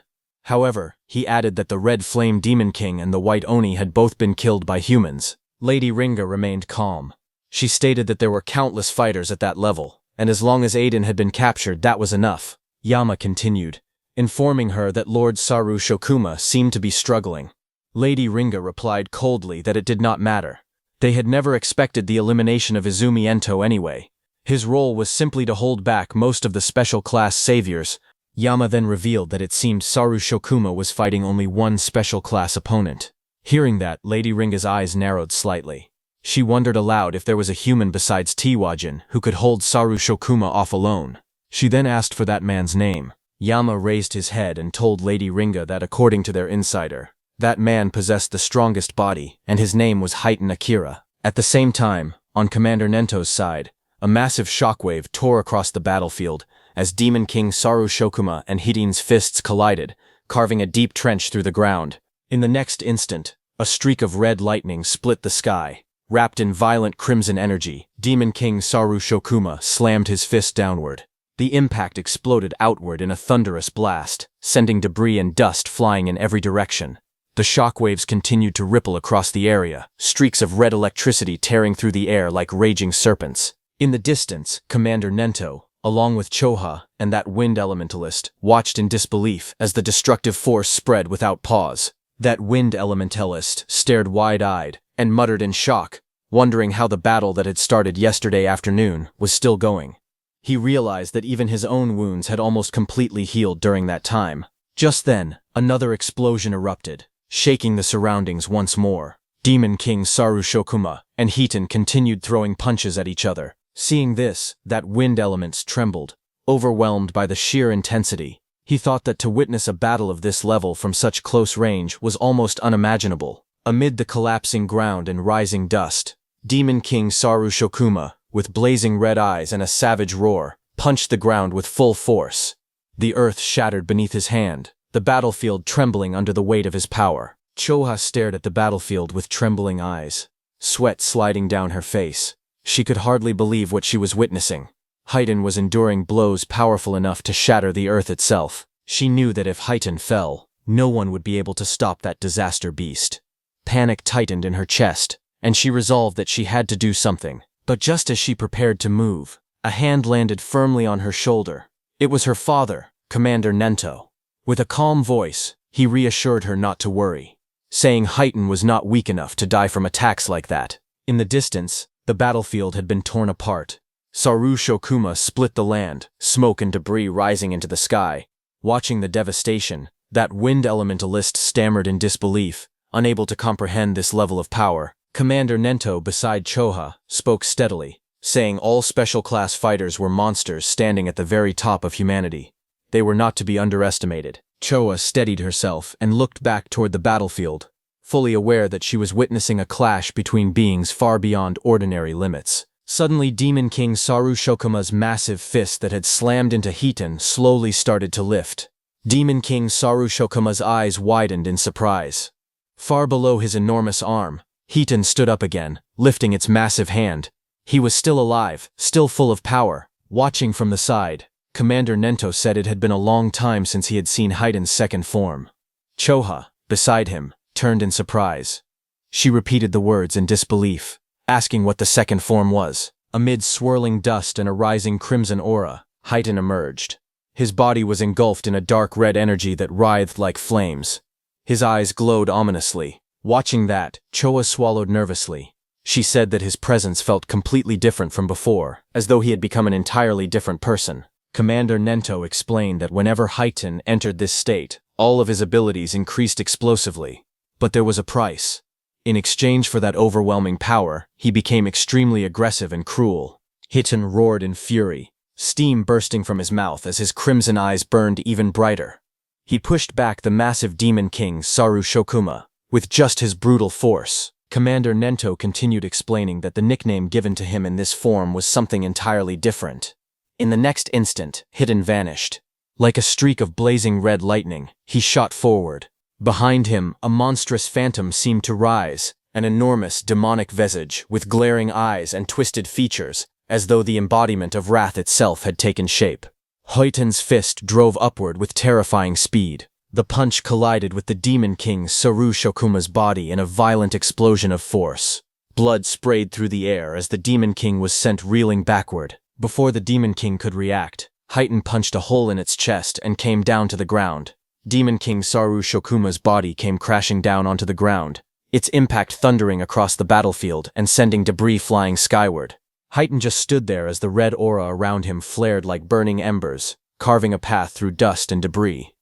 Speaker 1: However, he added that the Red Flame Demon King and the White Oni had both been killed by humans. Lady Ringa remained calm. She stated that there were countless fighters at that level, and as long as Aiden had been captured, that was enough. Yama continued, informing her that Lord Saru Shokuma seemed to be struggling. Lady Ringa replied coldly that it did not matter. They had never expected the elimination of Izumi Ento anyway. His role was simply to hold back most of the special class saviors. Yama then revealed that it seemed Saru Shokuma was fighting only one special class opponent. Hearing that, Lady Ringa's eyes narrowed slightly. She wondered aloud if there was a human besides Tiwajin who could hold Saru Shokuma off alone. She then asked for that man's name. Yama raised his head and told Lady Ringa that according to their insider, that man possessed the strongest body, and his name was Heitan Akira. At the same time, on Commander Nento's side, a massive shockwave tore across the battlefield as Demon King Saru Shokuma and Hiden's fists collided, carving a deep trench through the ground. In the next instant, a streak of red lightning split the sky. Wrapped in violent crimson energy, Demon King Saru Shokuma slammed his fist downward. The impact exploded outward in a thunderous blast, sending debris and dust flying in every direction. The shockwaves continued to ripple across the area, streaks of red electricity tearing through the air like raging serpents. In the distance, Commander Nento, along with Choha and that wind elementalist, watched in disbelief as the destructive force spread without pause. That wind elementalist stared wide-eyed and muttered in shock, wondering how the battle that had started yesterday afternoon was still going. He realized that even his own wounds had almost completely healed during that time. Just then, another explosion erupted, shaking the surroundings once more. Demon King Saru Shokuma and Hiten continued throwing punches at each other. Seeing this, that wind elements trembled, overwhelmed by the sheer intensity. He thought that to witness a battle of this level from such close range was almost unimaginable. Amid the collapsing ground and rising dust, Demon King Saru Shokuma, with blazing red eyes and a savage roar, punched the ground with full force. The earth shattered beneath his hand, the battlefield trembling under the weight of his power. Choha stared at the battlefield with trembling eyes, sweat sliding down her face. She could hardly believe what she was witnessing. Haiten was enduring blows powerful enough to shatter the earth itself. She knew that if Haiten fell, no one would be able to stop that disaster beast. Panic tightened in her chest, and she resolved that she had to do something. But just as she prepared to move, a hand landed firmly on her shoulder. It was her father, Commander Nento. With a calm voice, he reassured her not to worry, saying Haiten was not weak enough to die from attacks like that. In the distance, the battlefield had been torn apart. Saru Shokuma split the land, smoke and debris rising into the sky. Watching the devastation, that wind elementalist stammered in disbelief, unable to comprehend this level of power. Commander Nento beside Choha spoke steadily, saying all special class fighters were monsters standing at the very top of humanity. They were not to be underestimated. Choha steadied herself and looked back toward the battlefield, fully aware that she was witnessing a clash between beings far beyond ordinary limits. Suddenly, Demon King Saru Shokuma's massive fist that had slammed into Hiten slowly started to lift. Demon King Saru Shokuma's eyes widened in surprise. Far below his enormous arm, Hiten stood up again, lifting its massive hand. He was still alive, still full of power. Watching from the side, Commander Nento said it had been a long time since he had seen Haiten's second form. Choha, beside him, turned in surprise. She repeated the words in disbelief, asking what the second form was. Amid swirling dust and a rising crimson aura, Haiten emerged. His body was engulfed in a dark red energy that writhed like flames. His eyes glowed ominously. Watching that, Choa swallowed nervously. She said that his presence felt completely different from before, as though he had become an entirely different person. Commander Nento explained that whenever Haiten entered this state, all of his abilities increased explosively. But there was a price. In exchange for that overwhelming power, he became extremely aggressive and cruel. Hiten roared in fury, steam bursting from his mouth as his crimson eyes burned even brighter. He pushed back the massive Demon King Saru Shokuma with just his brutal force. Commander Nento continued explaining that the nickname given to him in this form was something entirely different. In the next instant, Hiten vanished. Like a streak of blazing red lightning, he shot forward. Behind him, a monstrous phantom seemed to rise, an enormous demonic visage with glaring eyes and twisted features, as though the embodiment of wrath itself had taken shape. Haiten's fist drove upward with terrifying speed. The punch collided with the Demon King Saru Shokuma's body in a violent explosion of force. Blood sprayed through the air as the Demon King was sent reeling backward. Before the Demon King could react, Heighten punched a hole in its chest and came down to the ground. Demon King Saru Shokuma's body came crashing down onto the ground, its impact thundering across the battlefield and sending debris flying skyward. Heighten just stood there as the red aura around him flared like burning embers, carving a path through dust and debris.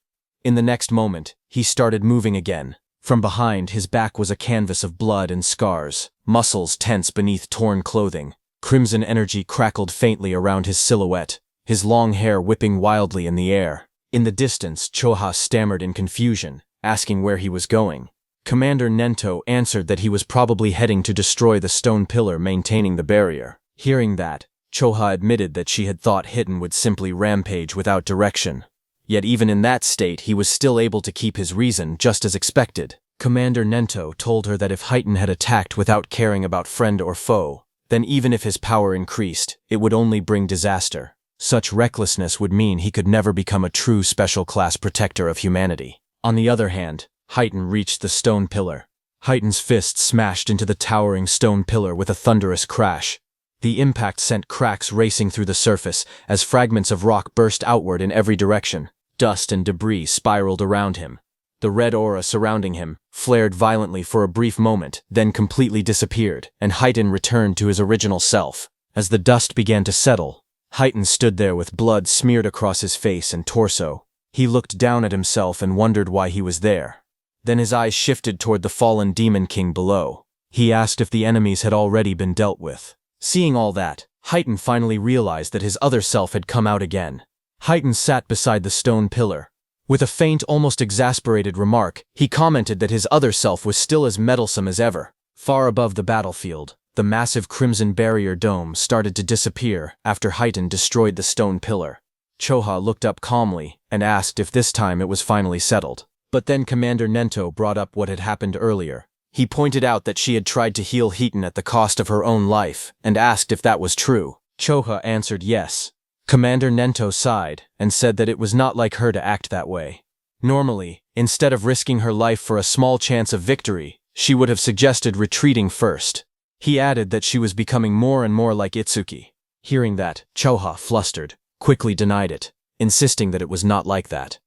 Speaker 1: In the next moment, he started moving again. From behind, his back was a canvas of blood and scars, muscles tense beneath torn clothing. Crimson energy crackled faintly around his silhouette, his long hair whipping wildly in the air. In the distance, Choha stammered in confusion, asking where he was going. Commander Nento answered that he was probably heading to destroy the stone pillar maintaining the barrier. Hearing that, Choha admitted that she had thought Hitten would simply rampage without direction. Yet even in that state, he was still able to keep his reason just as expected. Commander Nento told her that if Heighten had attacked without caring about friend or foe, then even if his power increased, it would only bring disaster. Such recklessness would mean he could never become a true special-class protector of humanity. On the other hand, Heighten reached the stone pillar. Heighten's fist smashed into the towering stone pillar with a thunderous crash. The impact sent cracks racing through the surface as fragments of rock burst outward in every direction. Dust and debris spiraled around him. The red aura surrounding him flared violently for a brief moment, then completely disappeared, and Heighten returned to his original self. As the dust began to settle, Heighten stood there with blood smeared across his face and torso. He looked down at himself and wondered why he was there. Then his eyes shifted toward the fallen Demon King below. He asked if the enemies had already been dealt with. Seeing all that, Heighten finally realized that his other self had come out again. Heighten sat beside the stone pillar. With a faint, almost exasperated remark, he commented that his other self was still as meddlesome as ever. Far above the battlefield, the massive crimson barrier dome started to disappear after Heighten destroyed the stone pillar. Choha looked up calmly and asked if this time it was finally settled. But then Commander Nento brought up what had happened earlier. He pointed out that she had tried to heal Heighten at the cost of her own life and asked if that was true. Choha answered yes. Commander Nento sighed and said that it was not like her to act that way. Normally, instead of risking her life for a small chance of victory, she would have suggested retreating first. He added that she was becoming more and more like Itsuki. Hearing that, Choha, flustered, quickly denied it, insisting that it was not like that.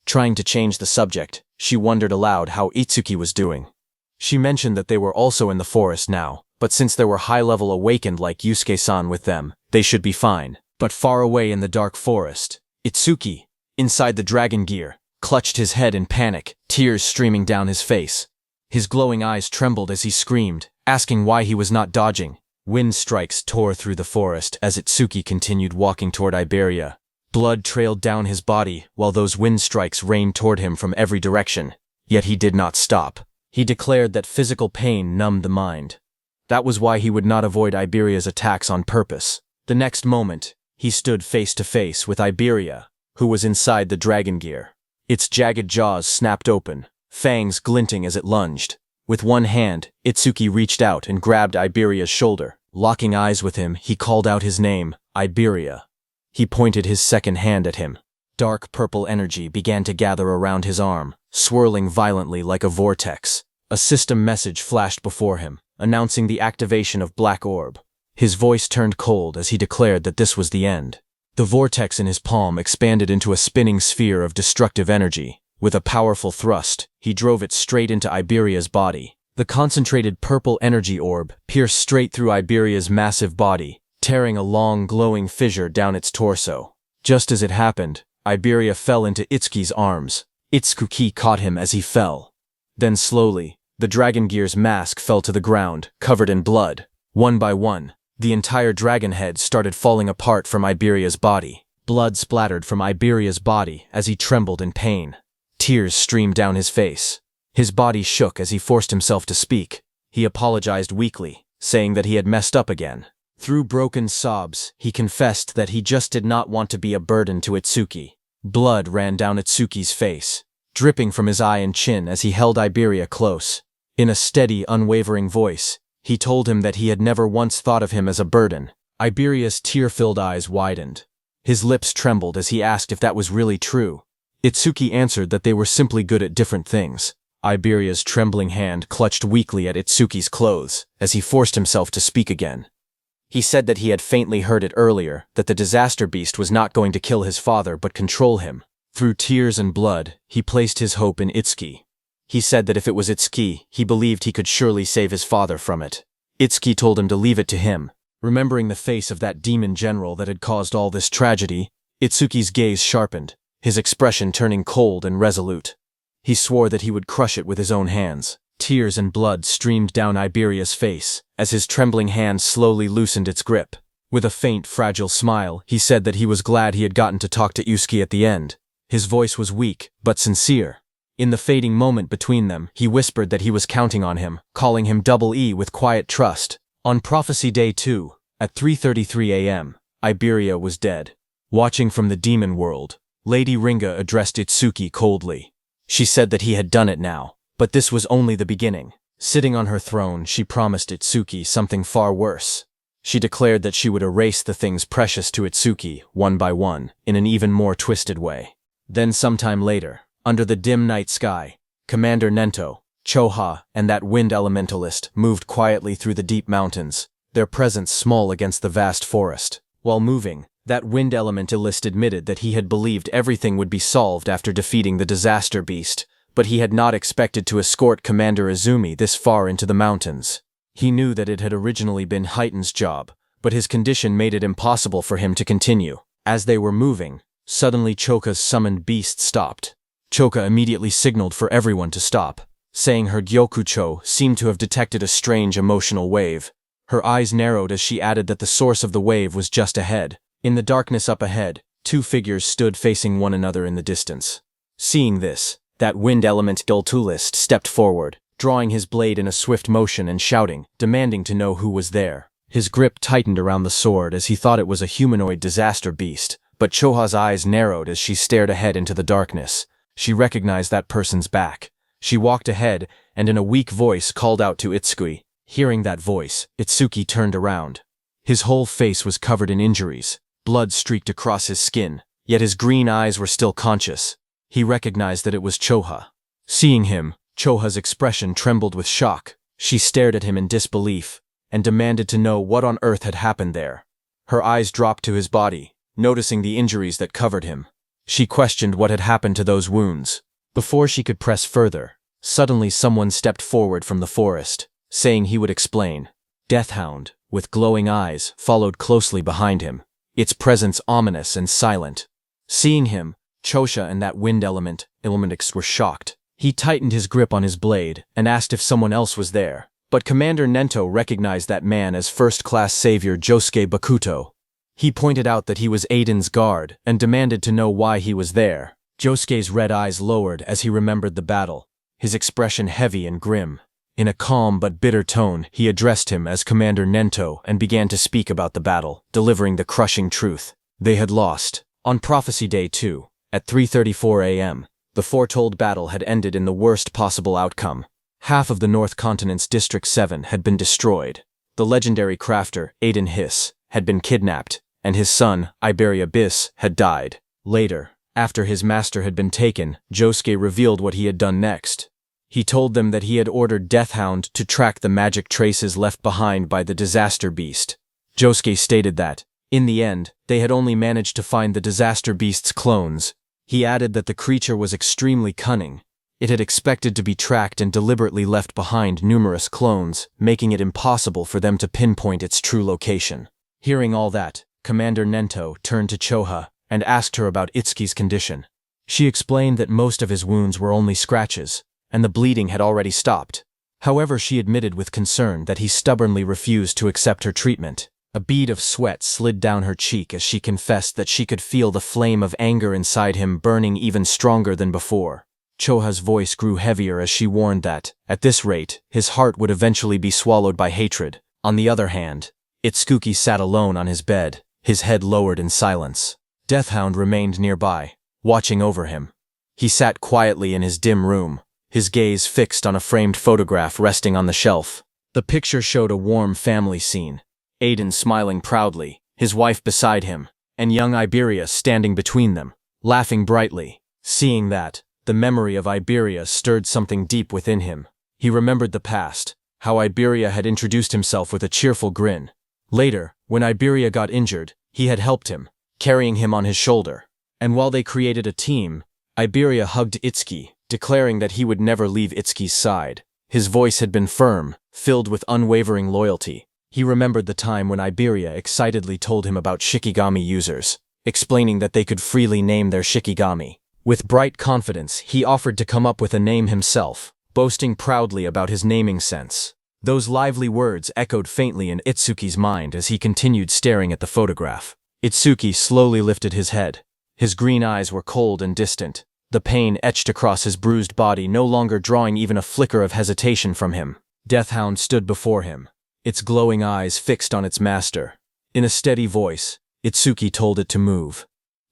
Speaker 1: Trying to change the subject, she wondered aloud how Itsuki was doing. She mentioned that they were also in the forest now, but since there were high-level awakened like Yusuke-san with them, they should be fine. But far away in the dark forest, Itsuki, inside the dragon gear, clutched his head in panic, tears streaming down his face. His glowing eyes trembled as he screamed, asking why he was not dodging. Wind strikes tore through the forest as Itsuki continued walking toward Iberia. Blood trailed down his body while those wind strikes rained toward him from every direction. Yet he did not stop. He declared that physical pain numbed the mind. That was why he would not avoid Iberia's attacks on purpose. The next moment, he stood face to face with Iberia, who was inside the dragon gear. Its jagged jaws snapped open, fangs glinting as it lunged. With one hand, Itsuki reached out and grabbed Iberia's shoulder. Locking eyes with him, he called out his name, Iberia. He pointed his second hand at him. Dark purple energy began to gather around his arm, swirling violently like a vortex. A system message flashed before him, announcing the activation of Black Orb. His voice turned cold as he declared that this was the end. The vortex in his palm expanded into a spinning sphere of destructive energy. With a powerful thrust, he drove it straight into Iberia's body. The concentrated purple energy orb pierced straight through Iberia's massive body, tearing a long, glowing fissure down its torso. Just as it happened, Iberia fell into Itsuki's arms. Itsuki caught him as he fell. Then slowly, the dragon gear's mask fell to the ground, covered in blood. One by one, the entire dragon head started falling apart from Iberia's body. Blood splattered from Iberia's body as he trembled in pain. Tears streamed down his face. His body shook as he forced himself to speak. He apologized weakly, saying that he had messed up again. Through broken sobs, he confessed that he just did not want to be a burden to Itsuki. Blood ran down Itsuki's face, dripping from his eye and chin as he held Iberia close. In a steady, unwavering voice, he told him that he had never once thought of him as a burden. Iberia's tear-filled eyes widened. His lips trembled as he asked if that was really true. Itsuki answered that they were simply good at different things. Iberia's trembling hand clutched weakly at Itsuki's clothes as he forced himself to speak again. He said that he had faintly heard it earlier, that the disaster beast was not going to kill his father but control him. Through tears and blood, he placed his hope in Itsuki. He said that if it was Itsuki, he believed he could surely save his father from it. Itsuki told him to leave it to him. Remembering the face of that demon general that had caused all this tragedy, Itsuki's gaze sharpened, his expression turning cold and resolute. He swore that he would crush it with his own hands. Tears and blood streamed down Iberia's face as his trembling hand slowly loosened its grip. With a faint, fragile smile, he said that he was glad he had gotten to talk to Itsuki at the end. His voice was weak, but sincere. In the fading moment between them, he whispered that he was counting on him, calling him Double E with quiet trust. On Prophecy Day 2, at 3:33 a.m., Iberia was dead. Watching from the demon world, Lady Ringa addressed Itsuki coldly. She said that he had done it now, but this was only the beginning. Sitting on her throne, she promised Itsuki something far worse. She declared that she would erase the things precious to Itsuki, one by one, in an even more twisted way. Then sometime later, under the dim night sky, Commander Nento, Choha, and that wind elementalist moved quietly through the deep mountains, their presence small against the vast forest. While moving, that wind elementalist admitted that he had believed everything would be solved after defeating the disaster beast, but he had not expected to escort Commander Izumi this far into the mountains. He knew that it had originally been Heighten's job, but his condition made it impossible for him to continue. As they were moving, suddenly Choka's summoned beast stopped. Choka immediately signaled for everyone to stop, saying her Gyokucho seemed to have detected a strange emotional wave. Her eyes narrowed as she added that the source of the wave was just ahead. In the darkness up ahead, two figures stood facing one another in the distance. Seeing this, that wind element duelist stepped forward, drawing his blade in a swift motion and shouting, demanding to know who was there. His grip tightened around the sword as he thought it was a humanoid disaster beast, but Choha's eyes narrowed as she stared ahead into the darkness. She recognized that person's back. She walked ahead and in a weak voice called out to Itsuki. Hearing that voice, Itsuki turned around. His whole face was covered in injuries. Blood streaked across his skin, yet his green eyes were still conscious. He recognized that it was Choha. Seeing him, Choha's expression trembled with shock. She stared at him in disbelief and demanded to know what on earth had happened there. Her eyes dropped to his body, noticing the injuries that covered him. She questioned what had happened to those wounds. Before she could press further, suddenly someone stepped forward from the forest, saying he would explain. Deathhound, with glowing eyes, followed closely behind him, its presence ominous and silent. Seeing him, Chosha and that wind elementix were shocked. He tightened his grip on his blade and asked if someone else was there, but Commander Nento recognized that man as first-class savior Josuke Bakuto. He pointed out that he was Aiden's guard and demanded to know why he was there. Josuke's red eyes lowered as he remembered the battle, his expression heavy and grim. In a calm but bitter tone, he addressed him as Commander Nento and began to speak about the battle, delivering the crushing truth. They had lost. On Prophecy Day 2, at 3:34 a.m., the foretold battle had ended in the worst possible outcome. Half of the North Continent's District 7 had been destroyed. The legendary crafter, Aiden Hiss, had been kidnapped, and his son, Iberia Biss, had died. Later, after his master had been taken, Josuke revealed what he had done next. He told them that he had ordered Deathhound to track the magic traces left behind by the disaster beast. Josuke stated that, in the end, they had only managed to find the disaster beast's clones. He added that the creature was extremely cunning. It had expected to be tracked and deliberately left behind numerous clones, making it impossible for them to pinpoint its true location. Hearing all that, Commander Nento turned to Choha and asked her about Itsuki's condition. She explained that most of his wounds were only scratches, and the bleeding had already stopped. However, she admitted with concern that he stubbornly refused to accept her treatment. A bead of sweat slid down her cheek as she confessed that she could feel the flame of anger inside him burning even stronger than before. Choha's voice grew heavier as she warned that, at this rate, his heart would eventually be swallowed by hatred. On the other hand, Itsuki sat alone on his bed, his head lowered in silence. Deathhound remained nearby, watching over him. He sat quietly in his dim room, his gaze fixed on a framed photograph resting on the shelf. The picture showed a warm family scene. Aiden smiling proudly, his wife beside him, and young Iberia standing between them, laughing brightly. Seeing that, the memory of Iberia stirred something deep within him. He remembered the past, how Iberia had introduced himself with a cheerful grin. Later, when Iberia got injured, he had helped him, carrying him on his shoulder. And while they created a team, Iberia hugged Itsuki, declaring that he would never leave Itsuki's side. His voice had been firm, filled with unwavering loyalty. He remembered the time when Iberia excitedly told him about Shikigami users, explaining that they could freely name their Shikigami. With bright confidence, he offered to come up with a name himself, boasting proudly about his naming sense. Those lively words echoed faintly in Itsuki's mind as he continued staring at the photograph. Itsuki slowly lifted his head. His green eyes were cold and distant, the pain etched across his bruised body no longer drawing even a flicker of hesitation from him. Deathhound stood before him, its glowing eyes fixed on its master. In a steady voice, Itsuki told it to move.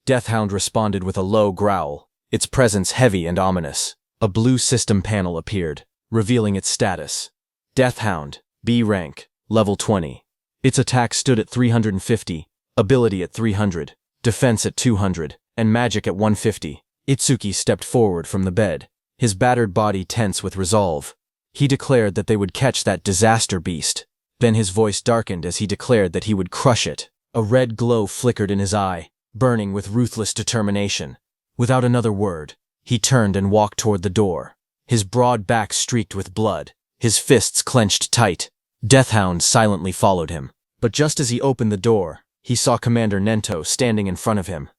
Speaker 1: Deathhound responded with a low growl, its presence heavy and ominous. A blue system panel appeared, revealing its status. Deathhound, B rank, level 20. Its attack stood at 350, ability at 300, defense at 200, and magic at 150. Itsuki stepped forward from the bed, his battered body tense with resolve. He declared that they would catch that disaster beast. Then his voice darkened as he declared that he would crush it. A red glow flickered in his eye, burning with ruthless determination. Without another word, he turned and walked toward the door, his broad back streaked with blood, his fists clenched tight. Deathhound silently followed him. But just as he opened the door, he saw Commander Nento standing in front of him.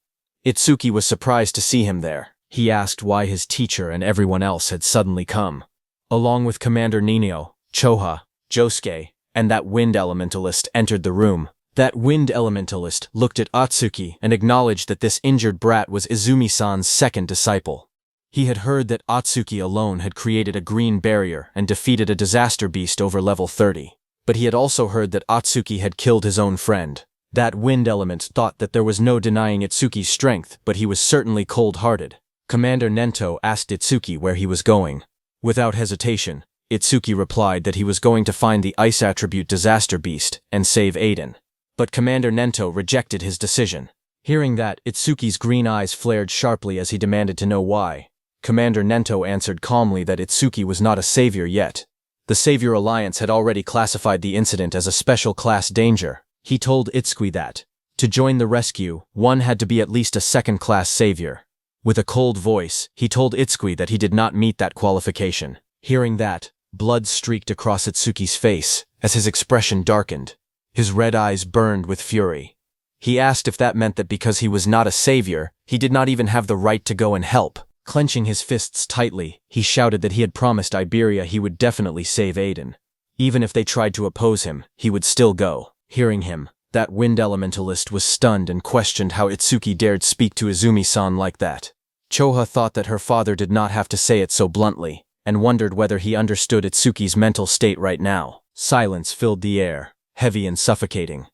Speaker 1: Itsuki was surprised to see him there. He asked why his teacher and everyone else had suddenly come. Along with Commander Ninio, Choha, Josuke, and that wind elementalist entered the room. That wind elementalist looked at Atsuki and acknowledged that this injured brat was Izumi-san's second disciple. He had heard that Atsuki alone had created a green barrier and defeated a disaster beast over level 30. But he had also heard that Atsuki had killed his own friend. That wind element thought that there was no denying Itsuki's strength, but he was certainly cold-hearted. Commander Nento asked Itsuki where he was going. Without hesitation, Itsuki replied that he was going to find the ice attribute disaster beast and save Aiden. But Commander Nento rejected his decision. Hearing that, Itsuki's green eyes flared sharply as he demanded to know why. Commander Nento answered calmly that Itsuki was not a savior yet. The Savior Alliance had already classified the incident as a special class danger. He told Itsuki that, to join the rescue, one had to be at least a second-class savior. With a cold voice, he told Itsuki that he did not meet that qualification. Hearing that, blood streaked across Itsuki's face as his expression darkened. His red eyes burned with fury. He asked if that meant that because he was not a savior, he did not even have the right to go and help. Clenching his fists tightly, he shouted that he had promised Iberia he would definitely save Aiden. Even if they tried to oppose him, he would still go. Hearing him, that wind elementalist was stunned and questioned how Itsuki dared speak to Izumi-san like that. Choha thought that her father did not have to say it so bluntly, and wondered whether he understood Itsuki's mental state right now. Silence filled the air, heavy and suffocating.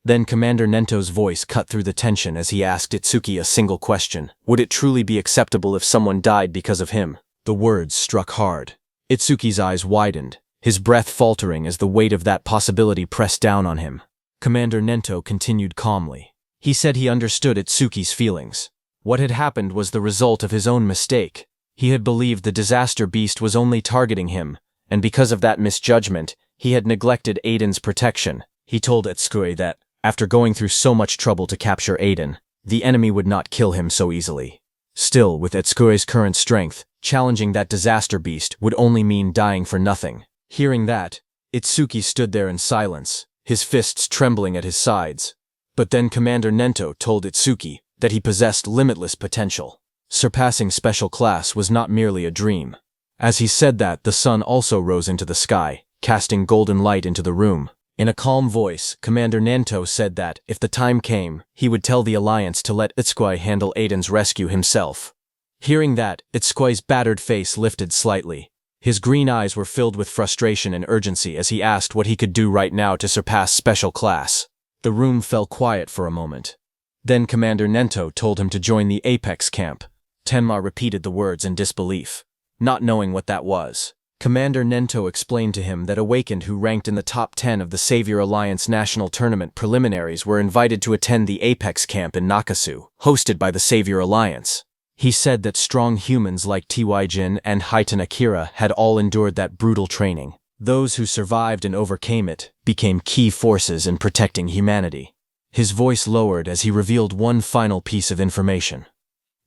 Speaker 1: Then Commander Nento's voice cut through the tension as he asked Itsuki a single question. Would it truly be acceptable if someone died because of him? The words struck hard. Itsuki's eyes widened, his breath faltering as the weight of that possibility pressed down on him. Commander Nento continued calmly. He said he understood Itsuki's feelings. What had happened was the result of his own mistake. He had believed the disaster beast was only targeting him, and because of that misjudgment, he had neglected Aiden's protection. He told Itsuki that, after going through so much trouble to capture Aiden, the enemy would not kill him so easily. Still, with Itsuki's current strength, challenging that disaster beast would only mean dying for nothing. Hearing that, Itsuki stood there in silence, his fists trembling at his sides. But then Commander Nento told Itsuki that he possessed limitless potential. Surpassing special class was not merely a dream. As he said that, the sun also rose into the sky, casting golden light into the room. In a calm voice, Commander Nento said that, if the time came, he would tell the Alliance to let Itsuki handle Aiden's rescue himself. Hearing that, Itsuki's battered face lifted slightly. His green eyes were filled with frustration and urgency as he asked what he could do right now to surpass special class. The room fell quiet for a moment. Then Commander Nento told him to join the Apex camp. Tenma repeated the words in disbelief, not knowing what that was. Commander Nento explained to him that Awakened who ranked in the top 10 of the Savior Alliance National Tournament preliminaries were invited to attend the Apex camp in Nakasu, hosted by the Savior Alliance. He said that strong humans like T.Y. and Hitan Akira had all endured that brutal training. Those who survived and overcame it became key forces in protecting humanity. His voice lowered as he revealed one final piece of information.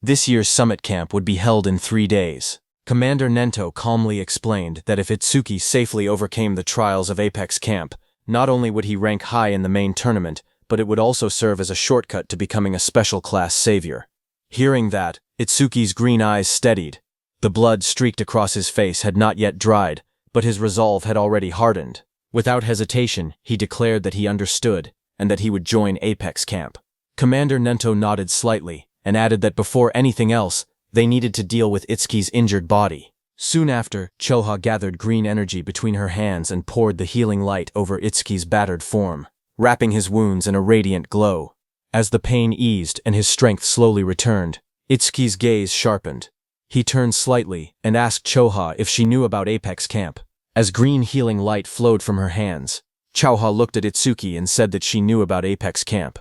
Speaker 1: This year's summit camp would be held in 3 days. Commander Nento calmly explained that if Itsuki safely overcame the trials of Apex Camp, not only would he rank high in the main tournament, but it would also serve as a shortcut to becoming a special class savior. Hearing that, Itsuki's green eyes steadied. The blood streaked across his face had not yet dried, but his resolve had already hardened. Without hesitation, he declared that he understood, and that he would join Apex Camp. Commander Nento nodded slightly, and added that before anything else, they needed to deal with Itsuki's injured body. Soon after, Choha gathered green energy between her hands and poured the healing light over Itsuki's battered form, wrapping his wounds in a radiant glow. As the pain eased and his strength slowly returned, Itsuki's gaze sharpened. He turned slightly and asked Choha if she knew about Apex Camp. As green healing light flowed from her hands, Choha looked at Itsuki and said that she knew about Apex Camp.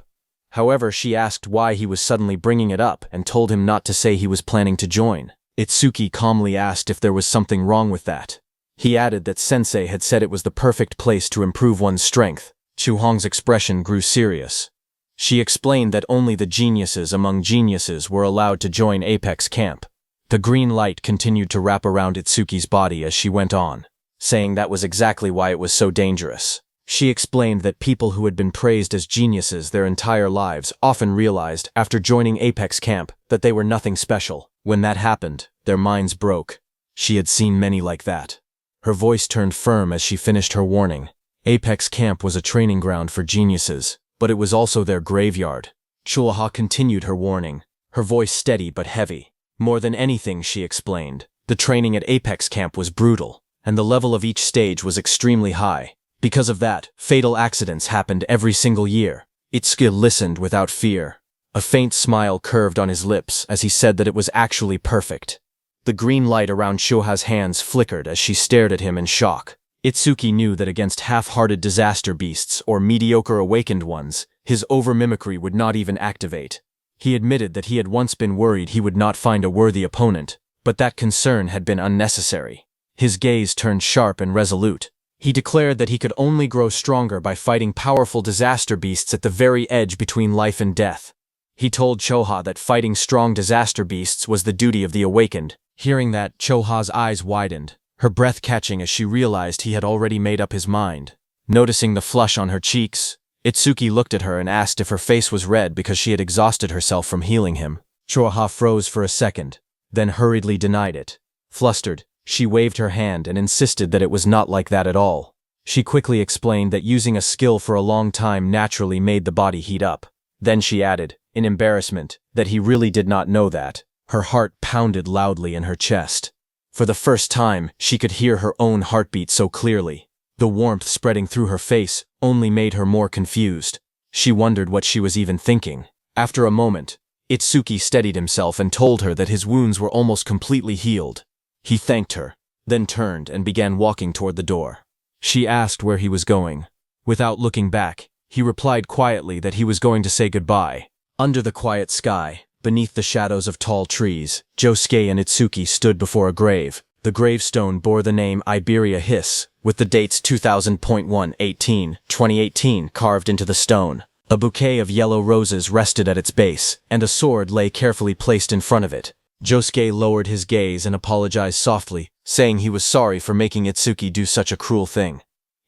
Speaker 1: However, she asked why he was suddenly bringing it up and told him not to say he was planning to join. Itsuki calmly asked if there was something wrong with that. He added that Sensei had said it was the perfect place to improve one's strength. Chu Hong's expression grew serious. She explained that only the geniuses among geniuses were allowed to join Apex Camp. The green light continued to wrap around Itsuki's body as she went on, saying that was exactly why it was so dangerous. She explained that people who had been praised as geniuses their entire lives often realized, after joining Apex Camp, that they were nothing special. When that happened, their minds broke. She had seen many like that. Her voice turned firm as she finished her warning. Apex Camp was a training ground for geniuses, but it was also their graveyard. Chulaha continued her warning, her voice steady but heavy. More than anything, she explained, the training at Apex Camp was brutal, and the level of each stage was extremely high. Because of that, fatal accidents happened every single year. Itsuki listened without fear. A faint smile curved on his lips as he said that it was actually perfect. The green light around Shoha's hands flickered as she stared at him in shock. Itsuki knew that against half-hearted disaster beasts or mediocre awakened ones, his over-mimicry would not even activate. He admitted that he had once been worried he would not find a worthy opponent, but that concern had been unnecessary. His gaze turned sharp and resolute. He declared that he could only grow stronger by fighting powerful disaster beasts at the very edge between life and death. He told Choha that fighting strong disaster beasts was the duty of the awakened. Hearing that, Choha's eyes widened, her breath catching as she realized he had already made up his mind. Noticing the flush on her cheeks, Itsuki looked at her and asked if her face was red because she had exhausted herself from healing him. Choha froze for a second, then hurriedly denied it. Flustered, she waved her hand and insisted that it was not like that at all. She quickly explained that using a skill for a long time naturally made the body heat up. Then she added, in embarrassment, that he really did not know that. Her heart pounded loudly in her chest. For the first time, she could hear her own heartbeat so clearly. The warmth spreading through her face only made her more confused. She wondered what she was even thinking. After a moment, Itsuki steadied himself and told her that his wounds were almost completely healed. He thanked her, then turned and began walking toward the door. She asked where he was going. Without looking back, he replied quietly that he was going to say goodbye. Under the quiet sky, beneath the shadows of tall trees, Josuke and Itsuki stood before a grave. The gravestone bore the name Iberia Hiss, with the dates 2000.118-2018 carved into the stone. A bouquet of yellow roses rested at its base, and a sword lay carefully placed in front of it. Josuke lowered his gaze and apologized softly, saying he was sorry for making Itsuki do such a cruel thing.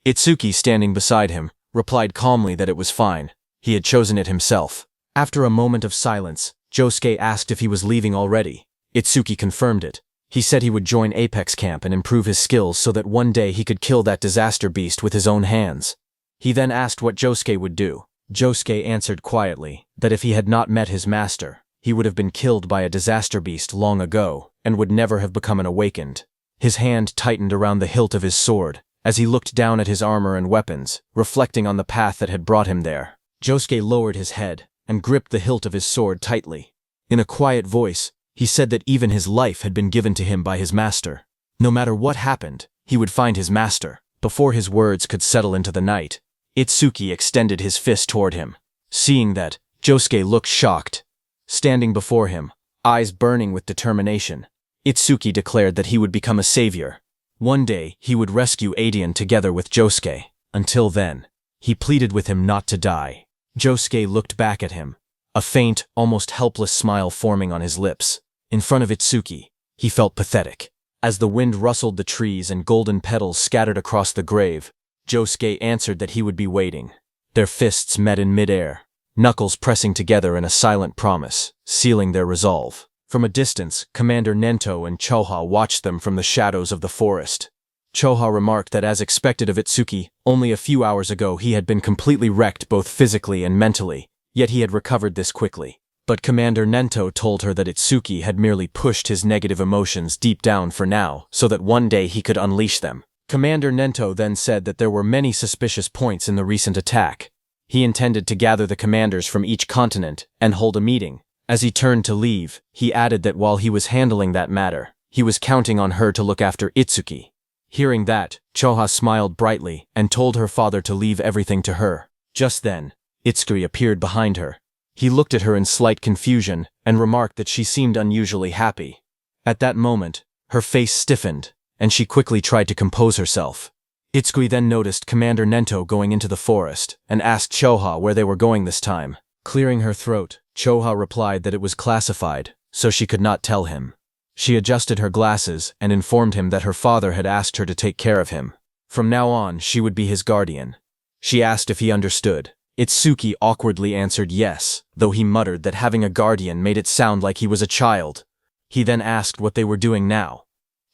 Speaker 1: Itsuki, standing beside him, replied calmly that it was fine. He had chosen it himself. After a moment of silence, Josuke asked if he was leaving already. Itsuki confirmed it. He said he would join Apex Camp and improve his skills so that one day he could kill that disaster beast with his own hands. He then asked what Josuke would do. Josuke answered quietly that if he had not met his master, he would have been killed by a disaster beast long ago and would never have become an awakened. His hand tightened around the hilt of his sword as he looked down at his armor and weapons, reflecting on the path that had brought him there. Josuke lowered his head and gripped the hilt of his sword tightly. In a quiet voice, he said that even his life had been given to him by his master. No matter what happened, he would find his master. Before his words could settle into the night, Itsuki extended his fist toward him. Seeing that, Josuke looked shocked. Standing before him, eyes burning with determination. Itsuki declared that he would become a savior. One day, he would rescue Adian together with Josuke. Until then, he pleaded with him not to die. Josuke looked back at him, a faint, almost helpless smile forming on his lips. In front of Itsuki, he felt pathetic. As the wind rustled the trees and golden petals scattered across the grave, Josuke answered that he would be waiting. Their fists met in midair, knuckles pressing together in a silent promise, sealing their resolve. From a distance, Commander Nento and Choha watched them from the shadows of the forest. Choha remarked that as expected of Itsuki, only a few hours ago he had been completely wrecked both physically and mentally, yet he had recovered this quickly. But Commander Nento told her that Itsuki had merely pushed his negative emotions deep down for now, so that one day he could unleash them. Commander Nento then said that there were many suspicious points in the recent attack. He intended to gather the commanders from each continent and hold a meeting. As he turned to leave, he added that while he was handling that matter, he was counting on her to look after Itsuki. Hearing that, Choha smiled brightly and told her father to leave everything to her. Just then, Itsuki appeared behind her. He looked at her in slight confusion and remarked that she seemed unusually happy. At that moment, her face stiffened, and she quickly tried to compose herself. Itsuki then noticed Commander Nento going into the forest and asked Choha where they were going this time. Clearing her throat, Choha replied that it was classified, so she could not tell him. She adjusted her glasses and informed him that her father had asked her to take care of him. From now on, she would be his guardian. She asked if he understood. Itsuki awkwardly answered yes, though he muttered that having a guardian made it sound like he was a child. He then asked what they were doing now.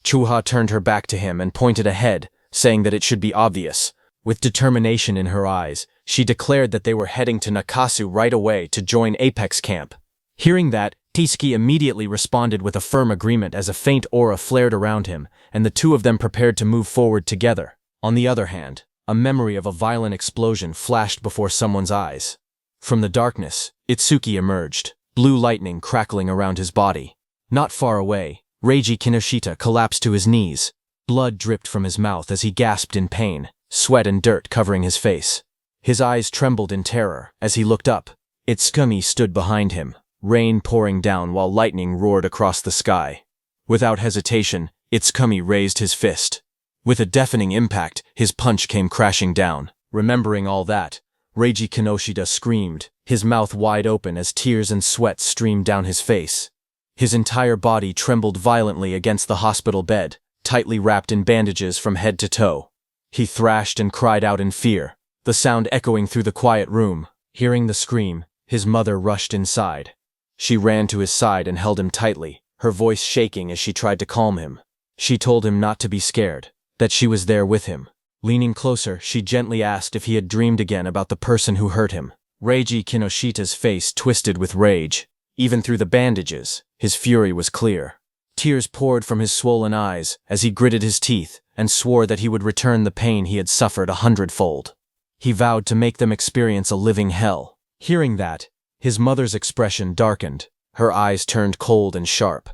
Speaker 1: Choha turned her back to him and pointed ahead, saying that it should be obvious. With determination in her eyes, she declared that they were heading to Nakasu right away to join Apex Camp. Hearing that, Itsuki immediately responded with a firm agreement as a faint aura flared around him, and the two of them prepared to move forward together. On the other hand, a memory of a violent explosion flashed before someone's eyes. From the darkness, Itsuki emerged, blue lightning crackling around his body. Not far away, Reiji Kinoshita collapsed to his knees. Blood dripped from his mouth as he gasped in pain, sweat and dirt covering his face. His eyes trembled in terror as he looked up. Itsuki stood behind him, rain pouring down while lightning roared across the sky. Without hesitation, Itsuki raised his fist. With a deafening impact, his punch came crashing down. Remembering all that, Reiji Kinoshita screamed, his mouth wide open as tears and sweat streamed down his face. His entire body trembled violently against the hospital bed, tightly wrapped in bandages from head to toe. He thrashed and cried out in fear, the sound echoing through the quiet room. Hearing the scream, his mother rushed inside. She ran to his side and held him tightly, her voice shaking as she tried to calm him. She told him not to be scared, that she was there with him. Leaning closer, she gently asked if he had dreamed again about the person who hurt him. Reiji Kinoshita's face twisted with rage. Even through the bandages, his fury was clear. Tears poured from his swollen eyes as he gritted his teeth and swore that he would return the pain he had suffered 100-fold. He vowed to make them experience a living hell. Hearing that, his mother's expression darkened, her eyes turned cold and sharp.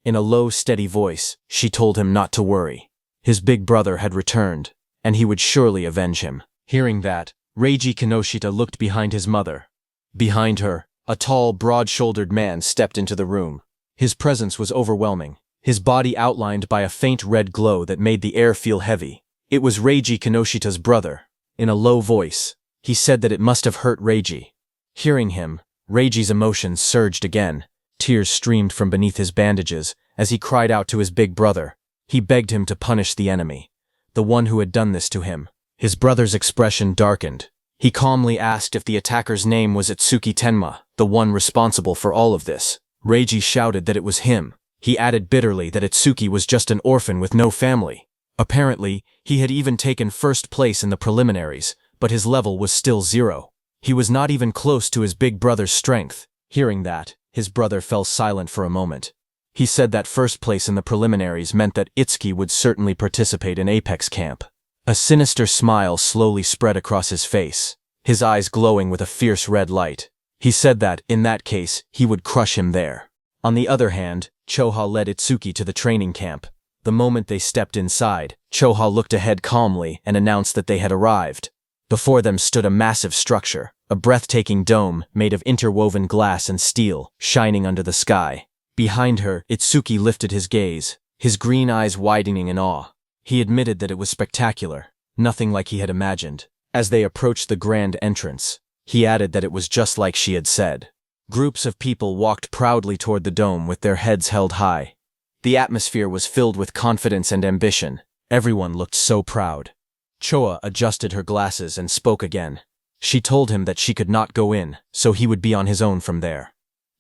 Speaker 1: In a low, steady voice, she told him not to worry. His big brother had returned, and he would surely avenge him. Hearing that, Reiji Kinoshita looked behind his mother. Behind her, a tall, broad-shouldered man stepped into the room. His presence was overwhelming, his body outlined by a faint red glow that made the air feel heavy. It was Reiji Kinoshita's brother. In a low voice, he said that it must have hurt Reiji. Hearing him, Reiji's emotions surged again. Tears streamed from beneath his bandages as he cried out to his big brother. He begged him to punish the enemy, the one who had done this to him. His brother's expression darkened. He calmly asked if the attacker's name was Itsuki Tenma, the one responsible for all of this. Reiji shouted that it was him. He added bitterly that Itsuki was just an orphan with no family. Apparently, he had even taken first place in the preliminaries, but his level was still 0. He was not even close to his big brother's strength. Hearing that, his brother fell silent for a moment. He said that first place in the preliminaries meant that Itsuki would certainly participate in Apex Camp. A sinister smile slowly spread across his face, his eyes glowing with a fierce red light. He said that, in that case, he would crush him there. On the other hand, Choha led Itsuki to the training camp. The moment they stepped inside, Choha looked ahead calmly and announced that they had arrived. Before them stood a massive structure, a breathtaking dome made of interwoven glass and steel, shining under the sky. Behind her, Itsuki lifted his gaze, his green eyes widening in awe. He admitted that it was spectacular, nothing like he had imagined. As they approached the grand entrance, he added that it was just like she had said. Groups of people walked proudly toward the dome with their heads held high. The atmosphere was filled with confidence and ambition. Everyone looked so proud. Choa adjusted her glasses and spoke again. She told him that she could not go in, so he would be on his own from there.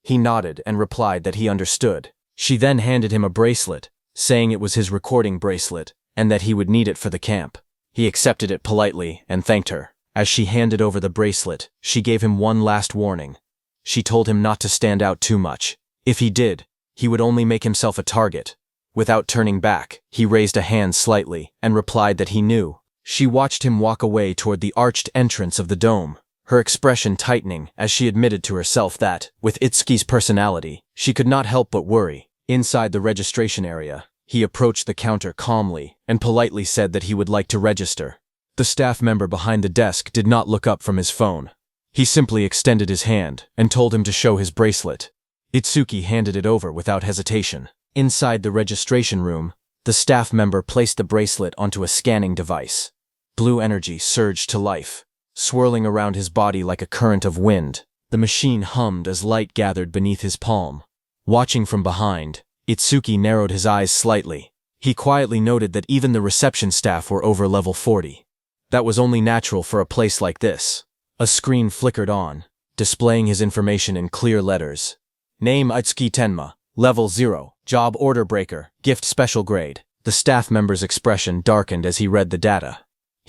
Speaker 1: He nodded and replied that he understood. She then handed him a bracelet, saying it was his recording bracelet, and that he would need it for the camp. He accepted it politely and thanked her. As she handed over the bracelet, she gave him one last warning. She told him not to stand out too much. If he did, he would only make himself a target. Without turning back, he raised a hand slightly and replied that he knew. She watched him walk away toward the arched entrance of the dome, her expression tightening as she admitted to herself that, with Itsuki's personality, she could not help but worry. Inside the registration area, he approached the counter calmly and politely said that he would like to register. The staff member behind the desk did not look up from his phone. He simply extended his hand and told him to show his bracelet. Itsuki handed it over without hesitation. Inside the registration room, the staff member placed the bracelet onto a scanning device. Blue energy surged to life, swirling around his body like a current of wind. The machine hummed as light gathered beneath his palm. Watching from behind, Itsuki narrowed his eyes slightly. He quietly noted that even the reception staff were over level 40. That was only natural for a place like this. A screen flickered on, displaying his information in clear letters. Name Itsuki Tenma, Level 0, Job Order Breaker, Gift Special Grade. The staff member's expression darkened as he read the data.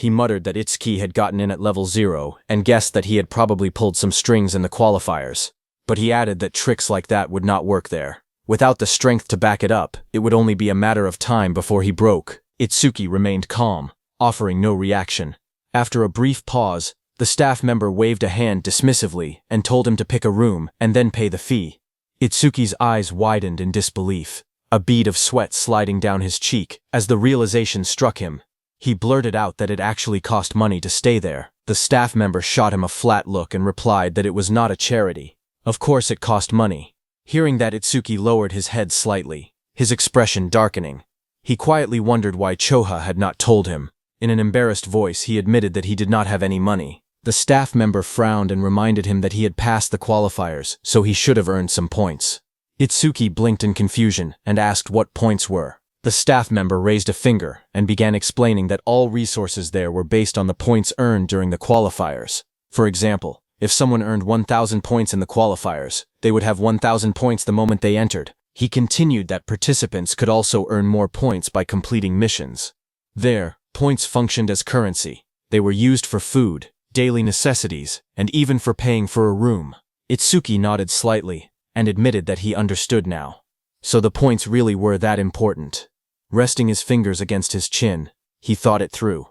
Speaker 1: He muttered that Itsuki had gotten in at level 0 and guessed that he had probably pulled some strings in the qualifiers. But he added that tricks like that would not work there. Without the strength to back it up, it would only be a matter of time before he broke. Itsuki remained calm, offering no reaction. After a brief pause, the staff member waved a hand dismissively and told him to pick a room and then pay the fee. Itsuki's eyes widened in disbelief, a bead of sweat sliding down his cheek as the realization struck him. He blurted out that it actually cost money to stay there. The staff member shot him a flat look and replied that it was not a charity. Of course it cost money. Hearing that, Itsuki lowered his head slightly, his expression darkening. He quietly wondered why Choha had not told him. In an embarrassed voice, he admitted that he did not have any money. The staff member frowned and reminded him that he had passed the qualifiers, so he should have earned some points. Itsuki blinked in confusion and asked what points were. The staff member raised a finger and began explaining that all resources there were based on the points earned during the qualifiers. For example, if someone earned 1,000 points in the qualifiers, they would have 1,000 points the moment they entered. He continued that participants could also earn more points by completing missions. There, points functioned as currency. They were used for food, daily necessities, and even for paying for a room. Itsuki nodded slightly and admitted that he understood now. So the points really were that important. Resting his fingers against his chin, he thought it through.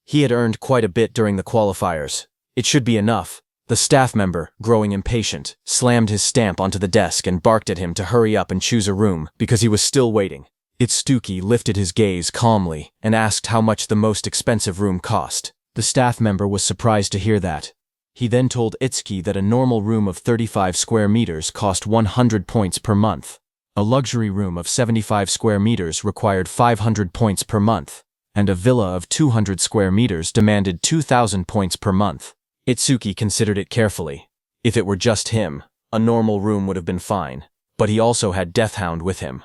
Speaker 1: He had earned quite a bit during the qualifiers. It should be enough. The staff member, growing impatient, slammed his stamp onto the desk and barked at him to hurry up and choose a room because he was still waiting. Itsuki lifted his gaze calmly and asked how much the most expensive room cost. The staff member was surprised to hear that. He then told Itsuki that a normal room of 35 square meters cost 100 points per month. A luxury room of 75 square meters required 500 points per month, and a villa of 200 square meters demanded 2,000 points per month. Itsuki considered it carefully. If it were just him, a normal room would have been fine, but he also had Deathhound with him.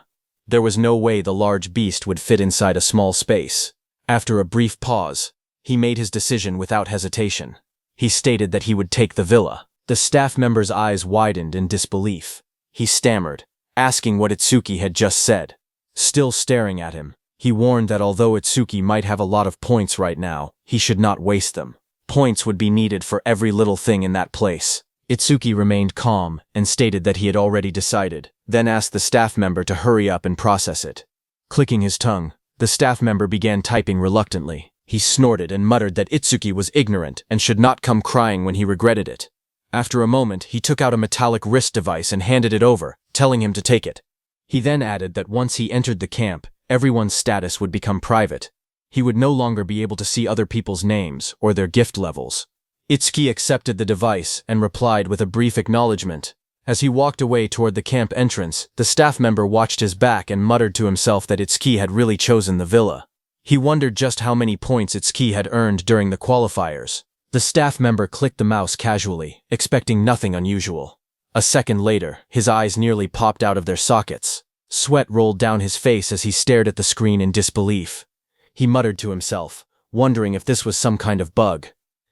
Speaker 1: There was no way the large beast would fit inside a small space. After a brief pause, he made his decision without hesitation. He stated that he would take the villa. The staff member's eyes widened in disbelief. He stammered, asking what Itsuki had just said. Still staring at him, he warned that although Itsuki might have a lot of points right now, he should not waste them. Points would be needed for every little thing in that place. Itsuki remained calm and stated that he had already decided, then asked the staff member to hurry up and process it. Clicking his tongue, the staff member began typing reluctantly. He snorted and muttered that Itsuki was ignorant and should not come crying when he regretted it. After a moment, he took out a metallic wrist device and handed it over, telling him to take it. He then added that once he entered the camp, everyone's status would become private. He would no longer be able to see other people's names or their gift levels. Itsuki accepted the device and replied with a brief acknowledgement, As he walked away toward the camp entrance, the staff member watched his back and muttered to himself that Itsuki had really chosen the villa. He wondered just how many points Itsuki had earned during the qualifiers. The staff member clicked the mouse casually, expecting nothing unusual. A second later, his eyes nearly popped out of their sockets. Sweat rolled down his face as he stared at the screen in disbelief. He muttered to himself, wondering if this was some kind of bug.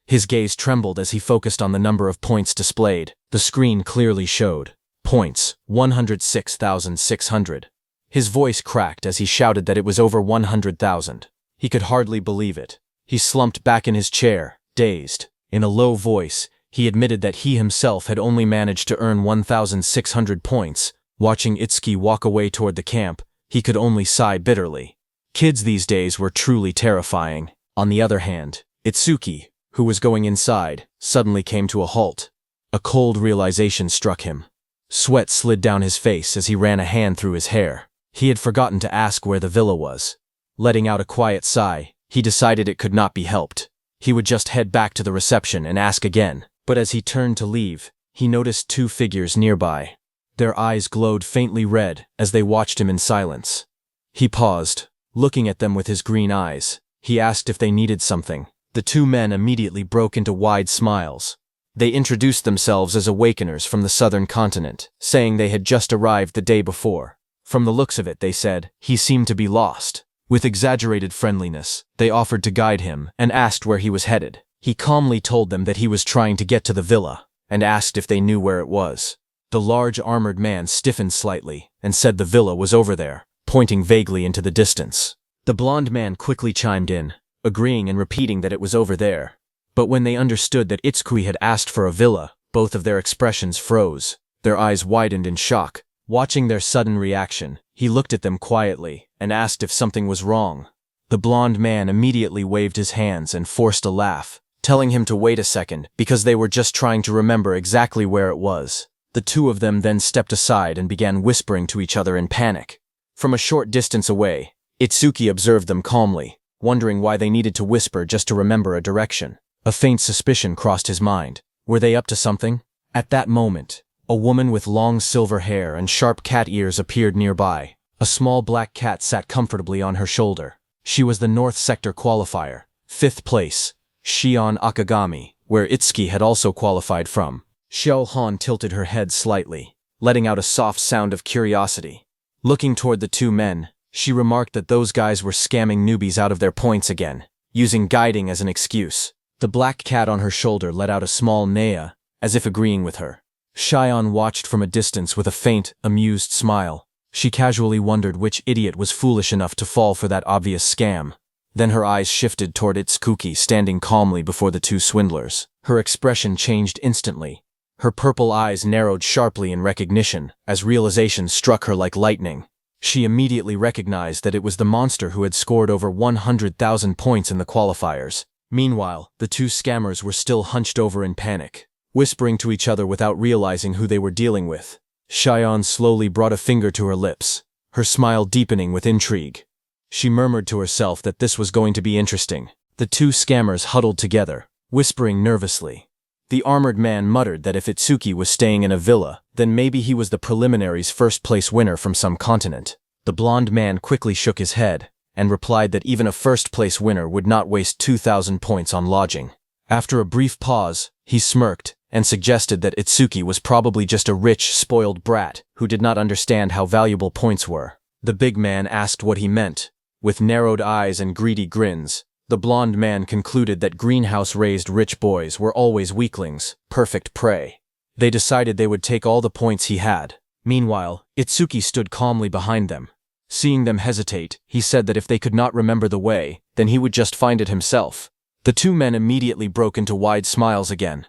Speaker 1: His gaze trembled as he focused on the number of points displayed. The screen clearly showed points, 106,600. His voice cracked as he shouted that it was over 100,000. He could hardly believe it. He slumped back in his chair, dazed. In a low voice, he admitted that he himself had only managed to earn 1,600 points. Watching Itsuki walk away toward the camp, he could only sigh bitterly. Kids these days were truly terrifying. On the other hand, Itsuki, who was going inside, suddenly came to a halt. A cold realization struck him. Sweat slid down his face as he ran a hand through his hair. He had forgotten to ask where the villa was. Letting out a quiet sigh, he decided it could not be helped. He would just head back to the reception and ask again. But as he turned to leave, he noticed two figures nearby. Their eyes glowed faintly red as they watched him in silence. He paused, looking at them with his green eyes. He asked if they needed something. The two men immediately broke into wide smiles. They introduced themselves as awakeners from the southern continent, saying they had just arrived the day before. From the looks of it, they said, he seemed to be lost. With exaggerated friendliness, they offered to guide him and asked where he was headed. He calmly told them that he was trying to get to the villa, and asked if they knew where it was. The large armored man stiffened slightly and said the villa was over there, pointing vaguely into the distance. The blonde man quickly chimed in, agreeing and repeating that it was over there. But when they understood that Itsuki had asked for a villa, both of their expressions froze. Their eyes widened in shock. Watching their sudden reaction, he looked at them quietly and asked if something was wrong. The blonde man immediately waved his hands and forced a laugh, telling him to wait a second because they were just trying to remember exactly where it was. The two of them then stepped aside and began whispering to each other in panic. From a short distance away, Itsuki observed them calmly, wondering why they needed to whisper just to remember a direction. A faint suspicion crossed his mind. Were they up to something? At that moment, a woman with long silver hair and sharp cat ears appeared nearby. A small black cat sat comfortably on her shoulder. She was the North Sector qualifier, 5th place, Shion Akagami, where Itsuki had also qualified from. Xiao Han tilted her head slightly, letting out a soft sound of curiosity. Looking toward the two men, she remarked that those guys were scamming newbies out of their points again, using guiding as an excuse. The black cat on her shoulder let out a small neigh, as if agreeing with her. Xian watched from a distance with a faint, amused smile. She casually wondered which idiot was foolish enough to fall for that obvious scam. Then her eyes shifted toward Itsuki standing calmly before the two swindlers. Her expression changed instantly. Her purple eyes narrowed sharply in recognition, as realization struck her like lightning. She immediately recognized that it was the monster who had scored over 100,000 points in the qualifiers. Meanwhile, the two scammers were still hunched over in panic, whispering to each other without realizing who they were dealing with. Xian slowly brought a finger to her lips, her smile deepening with intrigue. She murmured to herself that this was going to be interesting. The two scammers huddled together, whispering nervously. The armored man muttered that if Itsuki was staying in a villa, then maybe he was the preliminaries' first-place winner from some continent. The blonde man quickly shook his head, and replied that even a first-place winner would not waste 2,000 points on lodging. After a brief pause, he smirked, and suggested that Itsuki was probably just a rich, spoiled brat who did not understand how valuable points were. The big man asked what he meant. With narrowed eyes and greedy grins, the blonde man concluded that greenhouse-raised rich boys were always weaklings, perfect prey. They decided they would take all the points he had. Meanwhile, Itsuki stood calmly behind them. Seeing them hesitate, he said that if they could not remember the way, then he would just find it himself. The two men immediately broke into wide smiles again.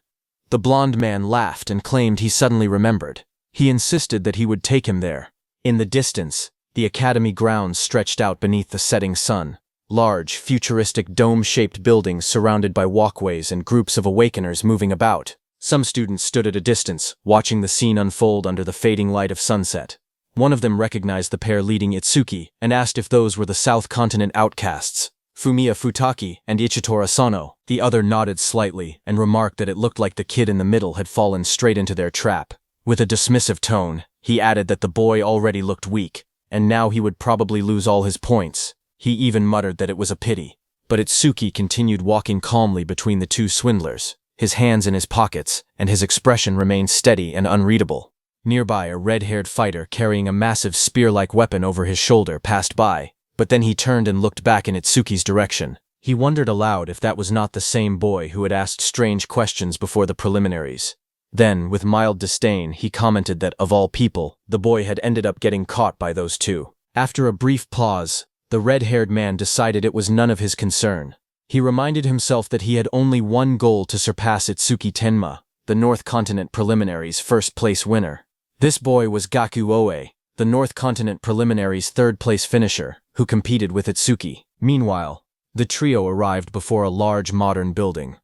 Speaker 1: The blonde man laughed and claimed he suddenly remembered. He insisted that he would take him there. In the distance, the academy grounds stretched out beneath the setting sun. Large, futuristic dome-shaped buildings surrounded by walkways and groups of awakeners moving about. Some students stood at a distance, watching the scene unfold under the fading light of sunset. One of them recognized the pair leading Itsuki and asked if those were the South Continent outcasts, Fumiya Futaki and Ichitora Asano. The other nodded slightly and remarked that it looked like the kid in the middle had fallen straight into their trap. With a dismissive tone, he added that the boy already looked weak, and now he would probably lose all his points. He even muttered that it was a pity. But Itsuki continued walking calmly between the two swindlers, his hands in his pockets, and his expression remained steady and unreadable. Nearby, a red-haired fighter carrying a massive spear-like weapon over his shoulder passed by, but then he turned and looked back in Itsuki's direction. He wondered aloud if that was not the same boy who had asked strange questions before the preliminaries. Then, with mild disdain, he commented that, of all people, the boy had ended up getting caught by those two. After a brief pause, the red-haired man decided it was none of his concern. He reminded himself that he had only one goal to surpass Itsuki Tenma, the North Continent Preliminaries' first-place winner. This boy was Gaku Oe, the North Continent Preliminaries' third-place finisher, who competed with Itsuki. Meanwhile, the trio arrived before a large modern building.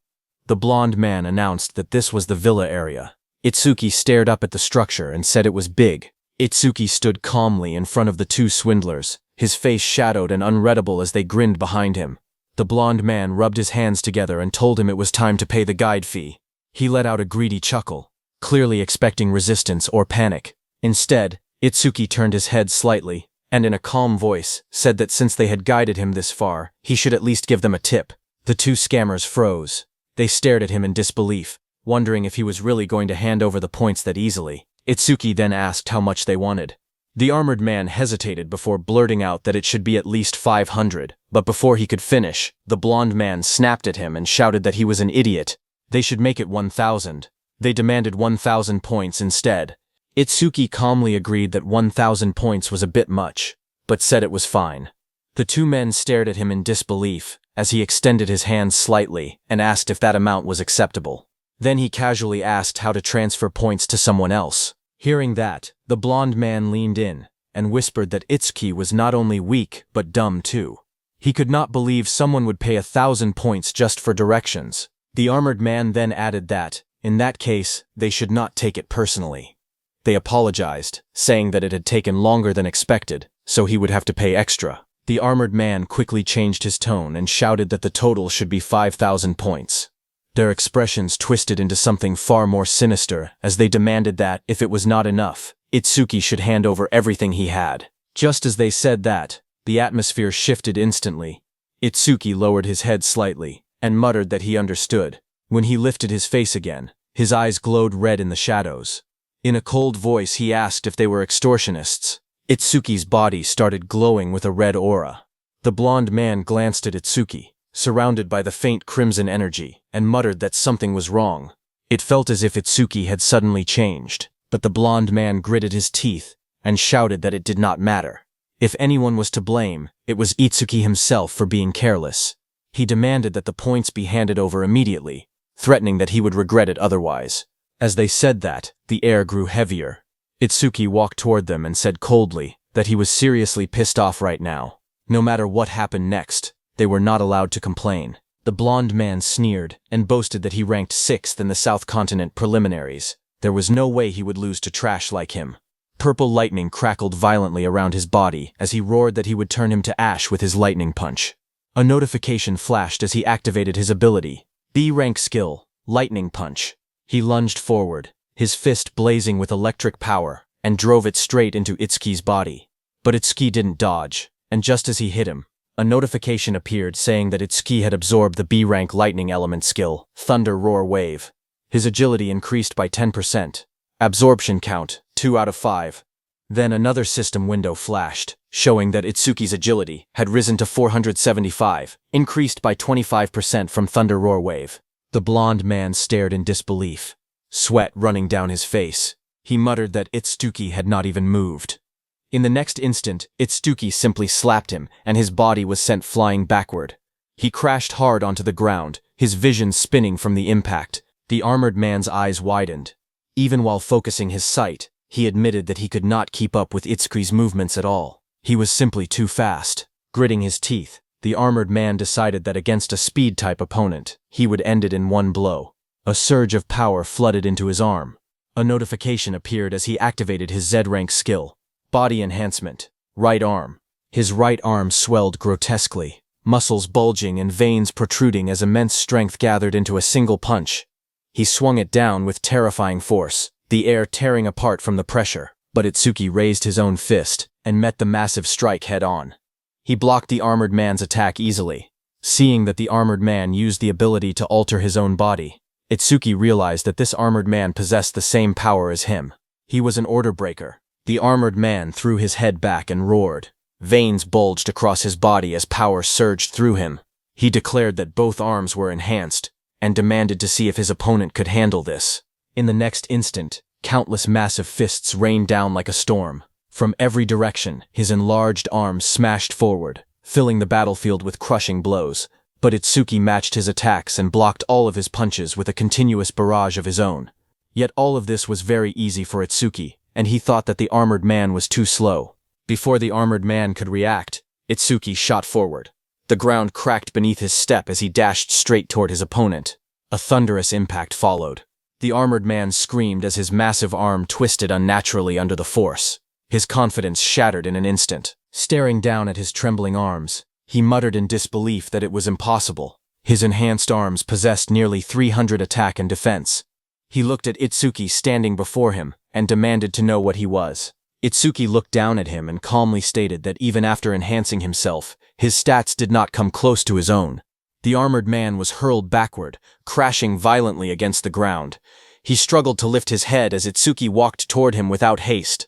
Speaker 1: The blonde man announced that this was the villa area. Itsuki stared up at the structure and said it was big. Itsuki stood calmly in front of the two swindlers, his face shadowed and unreadable as they grinned behind him. The blonde man rubbed his hands together and told him it was time to pay the guide fee. He let out a greedy chuckle, clearly expecting resistance or panic. Instead, Itsuki turned his head slightly, and in a calm voice, said that since they had guided him this far, he should at least give them a tip. The two scammers froze. They stared at him in disbelief, wondering if he was really going to hand over the points that easily. Itsuki then asked how much they wanted. The armored man hesitated before blurting out that it should be at least 500, but before he could finish, the blonde man snapped at him and shouted that he was an idiot. They should make it 1,000. They demanded 1,000 points instead. Itsuki calmly agreed that 1,000 points was a bit much, but said it was fine. The two men stared at him in disbelief, as he extended his hand slightly and asked if that amount was acceptable. Then he casually asked how to transfer points to someone else. Hearing that, the blonde man leaned in and whispered that Itsuki was not only weak but dumb too. He could not believe someone would pay 1,000 points just for directions. The armored man then added that, in that case, they should not take it personally. They apologized, saying that it had taken longer than expected, so he would have to pay extra. The armored man quickly changed his tone and shouted that the total should be 5,000 points. Their expressions twisted into something far more sinister as they demanded that, if it was not enough, Itsuki should hand over everything he had. Just as they said that, the atmosphere shifted instantly. Itsuki lowered his head slightly and muttered that he understood. When he lifted his face again, his eyes glowed red in the shadows. In a cold voice, he asked if they were extortionists. Itsuki's body started glowing with a red aura. The blonde man glanced at Itsuki, surrounded by the faint crimson energy, and muttered that something was wrong. It felt as if Itsuki had suddenly changed, but the blonde man gritted his teeth and shouted that it did not matter. If anyone was to blame, it was Itsuki himself for being careless. He demanded that the points be handed over immediately, threatening that he would regret it otherwise. As they said that, the air grew heavier. Itsuki walked toward them and said coldly that he was seriously pissed off right now. No matter what happened next, they were not allowed to complain. The blonde man sneered and boasted that he ranked 6th in the South Continent preliminaries. There was no way he would lose to trash like him. Purple lightning crackled violently around his body as he roared that he would turn him to ash with his lightning punch. A notification flashed as he activated his ability. B-rank skill, Lightning Punch. He lunged forward, his fist blazing with electric power, and drove it straight into Itsuki's body. But Itsuki didn't dodge, and just as he hit him, a notification appeared saying that Itsuki had absorbed the B-rank lightning element skill, Thunder Roar Wave. His agility increased by 10%. Absorption count, 2 out of 5. Then another system window flashed, showing that Itsuki's agility had risen to 475, increased by 25% from Thunder Roar Wave. The blonde man stared in disbelief, sweat running down his face. He muttered that Itsuki had not even moved. In the next instant, Itsuki simply slapped him, and his body was sent flying backward. He crashed hard onto the ground, his vision spinning from the impact. The armored man's eyes widened. Even while focusing his sight, he admitted that he could not keep up with Itsuki's movements at all. He was simply too fast. Gritting his teeth, the armored man decided that against a speed-type opponent, he would end it in one blow. A surge of power flooded into his arm. A notification appeared as he activated his Z-rank skill, Body Enhancement, Right Arm. His right arm swelled grotesquely, muscles bulging and veins protruding as immense strength gathered into a single punch. He swung it down with terrifying force. the air tearing apart from the pressure, but Itsuki raised his own fist and met the massive strike head-on. He blocked the armored man's attack easily. Seeing that the armored man used the ability to alter his own body, Itsuki realized that this armored man possessed the same power as him. He was an order breaker. The armored man threw his head back and roared. Veins bulged across his body as power surged through him. He declared that both arms were enhanced, and demanded to see if his opponent could handle this. In the next instant, countless massive fists rained down like a storm. From every direction, his enlarged arms smashed forward, filling the battlefield with crushing blows. But Itsuki matched his attacks and blocked all of his punches with a continuous barrage of his own. Yet all of this was very easy for Itsuki, and he thought that the armored man was too slow. Before the armored man could react, Itsuki shot forward. The ground cracked beneath his step as he dashed straight toward his opponent. A thunderous impact followed. The armored man screamed as his massive arm twisted unnaturally under the force. His confidence shattered in an instant. Staring down at his trembling arms, he muttered in disbelief that it was impossible. His enhanced arms possessed nearly 300 attack and defense. He looked at Itsuki standing before him and demanded to know what he was. Itsuki looked down at him and calmly stated that even after enhancing himself, his stats did not come close to his own. The armored man was hurled backward, crashing violently against the ground. He struggled to lift his head as Itsuki walked toward him without haste.